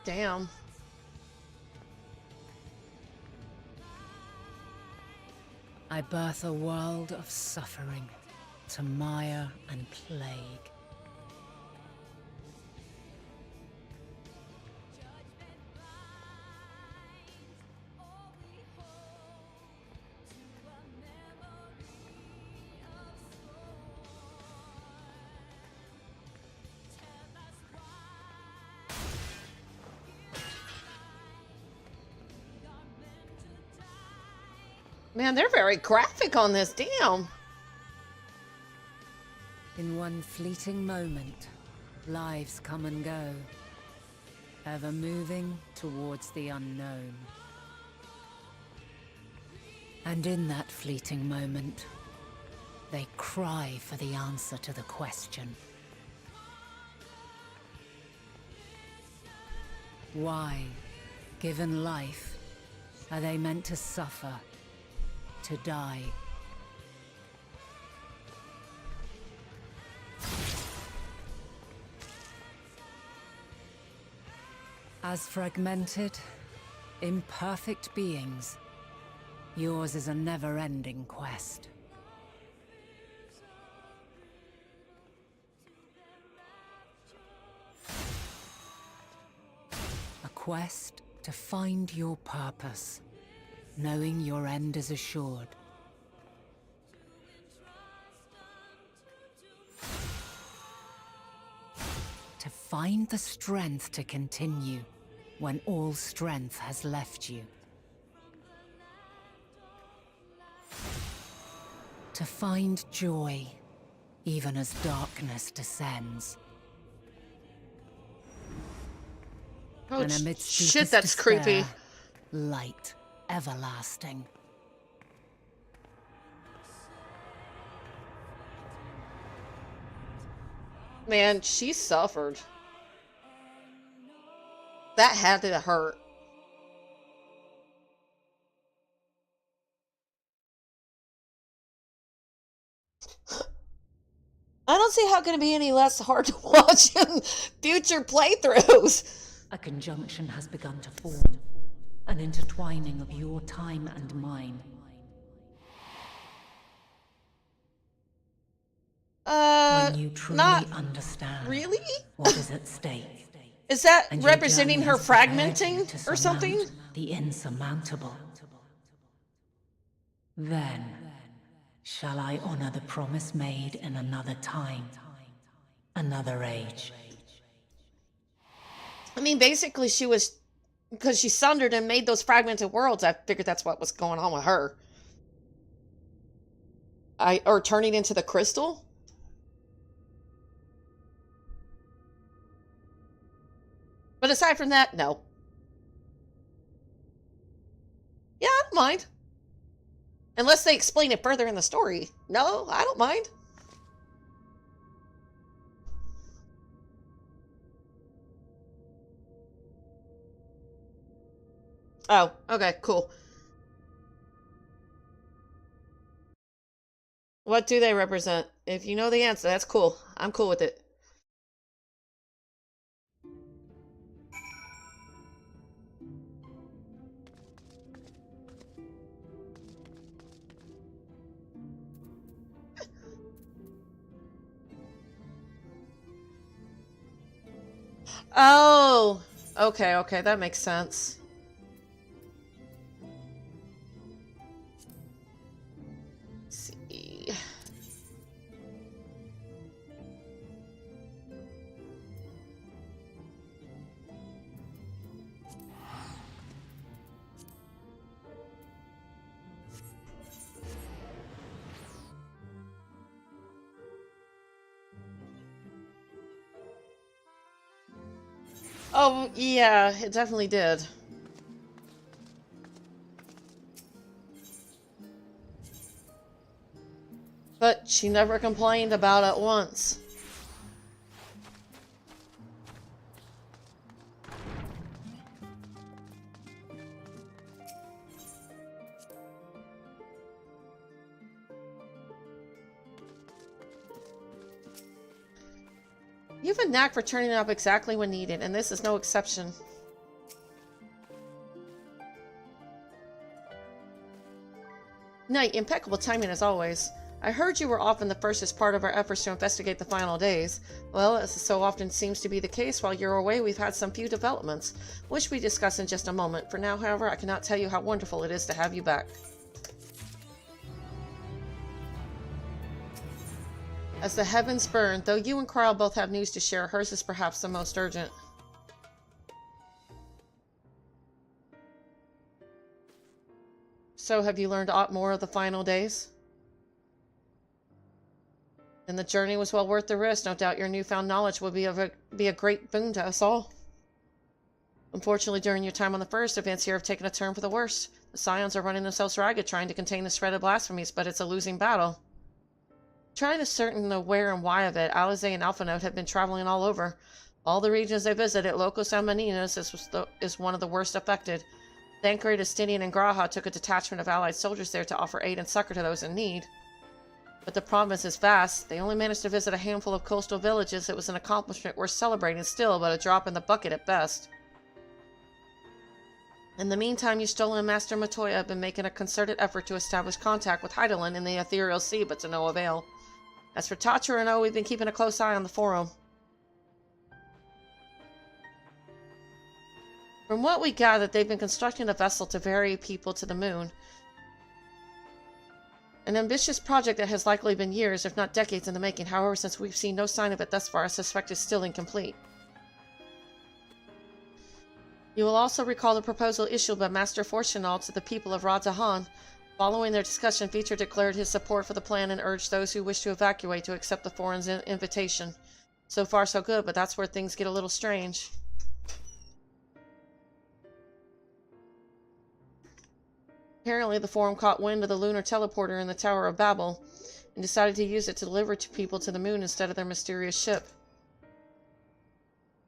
Damn. I birth a world of suffering to mire and plague. Man, they're very graphic on this. Damn. In one fleeting moment, lives come and go, ever moving towards the unknown. And in that fleeting moment, they cry for the answer to the question. Why, given life, are they meant to suffer, to die? As fragmented, imperfect beings, yours is a never-ending quest. A quest to find your purpose, knowing your end is assured. To find the strength to continue when all strength has left you. To find joy even as darkness descends. Oh, And amidst shit, deepest that's despair, creepy. light everlasting. Man, she suffered. That had to hurt. I don't see how it can be any less hard to watch in future playthroughs. A conjunction has begun to form, an intertwining of your time and mine. When you truly not understand really? what is at stake. Is that And your representing journey her has prepared you fragmenting to or something? surmount the insurmountable. Then shall I honor the promise made in another time, another age. I mean, basically she was, because she sundered and made those fragmented worlds, I figured that's what was going on with her. Or turning into the crystal? But aside from that, no. Yeah, I don't mind. Unless they explain it further in the story. No, I don't mind. Oh, okay, cool. What do they represent? If you know the answer, that's cool. I'm cool with it. Oh, okay, okay, that makes sense. Let's see. Oh, yeah, it definitely did. But she never complained about it once. You have a knack for turning up exactly when needed, and this is no exception. Knight, impeccable timing as always. I heard you were often the first as part of our efforts to investigate the final days. Well, as so often seems to be the case, while you're away, we've had some few developments, which we discuss in just a moment. For now, however, I cannot tell you how wonderful it is to have you back. As the heavens burn, though you and Carl both have news to share, hers is perhaps the most urgent. So, have you learned aught more of the final days? Then the journey was well worth the risk. No doubt your newfound knowledge will be a great boon to us all. Unfortunately, during your time on the first, events here have taken a turn for the worse. The Scions are running themselves ragged trying to contain the spread of blasphemies, but it's a losing battle. Trying to ascertain the where and why of it, Alize and Alphanote have been traveling all over. All the regions they visited, Locos and Maninos is one of the worst affected. Thancred, Estinian, and Graha took a detachment of allied soldiers there to offer aid and succor to those in need. But the province is vast. They only managed to visit a handful of coastal villages. It was an accomplishment worth celebrating still, but a drop in the bucket at best. In the meantime, Y'Stola and Master Matoya have been making a concerted effort to establish contact with Hydaelyn in the Ethereal Sea, but to no avail. As for Tatcher and O, we've been keeping a close eye on the Forum. From what we gathered, they've been constructing a vessel to ferry people to the moon. An ambitious project that has likely been years, if not decades in the making. However, since we've seen no sign of it thus far, I suspect it's still incomplete. You will also recall the proposal issued by Master Fortunal to the people of Radzahan. Following their discussion, Feature declared his support for the plan and urged those who wish to evacuate to accept the Foreign's invitation. So far, so good, but that's where things get a little strange. Apparently, the Forum caught wind of the lunar teleporter in the Tower of Babel and decided to use it to deliver people to the moon instead of their mysterious ship.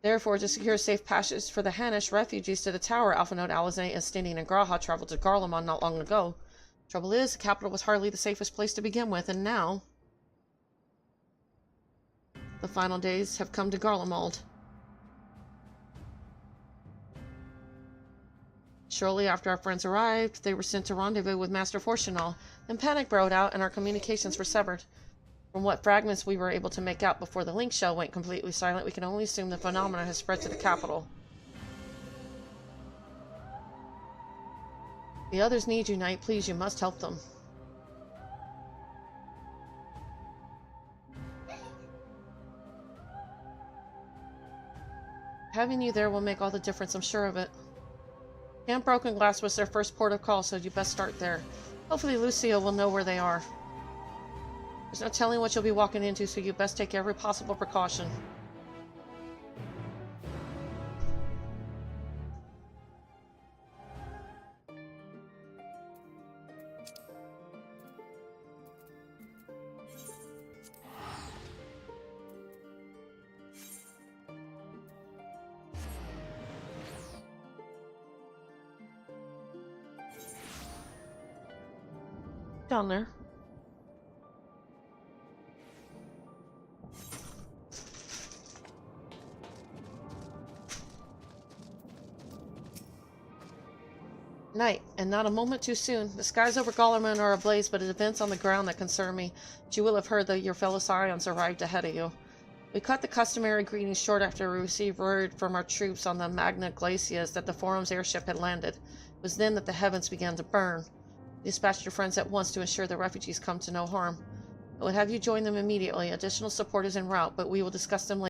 Therefore, to secure safe passage for the Hanish refugees to the tower, Alphanote, Alize, Estinian, and Graha traveled to Garlemald not long ago. Trouble is, the capital was hardly the safest place to begin with, and now the final days have come to Garlemald. Shortly after our friends arrived, they were sent to rendezvous with Master Fortunal. Then panic broke out and our communications were severed. From what fragments we were able to make out before the link shell went completely silent, we can only assume the phenomena has spread to the capital. The others need you, Knight. Please, you must help them. Having you there will make all the difference, I'm sure of it. Camp Broken Glass was their first port of call, so you best start there. Hopefully Lucio will know where they are. There's no telling what you'll be walking into, so you best take every possible precaution. Down there. Night, and not a moment too soon. The skies over Gollerman are ablaze, but events on the ground that concern me. But you will have heard that your fellow Scions arrived ahead of you. We cut the customary greetings short after we received word from our troops on the Magna Glacias that the Forum's airship had landed. It was then that the heavens began to burn. Dispatch your friends at once to ensure the refugees come to no harm. I would have you join them immediately. Additional support is en route, but we will discuss them later.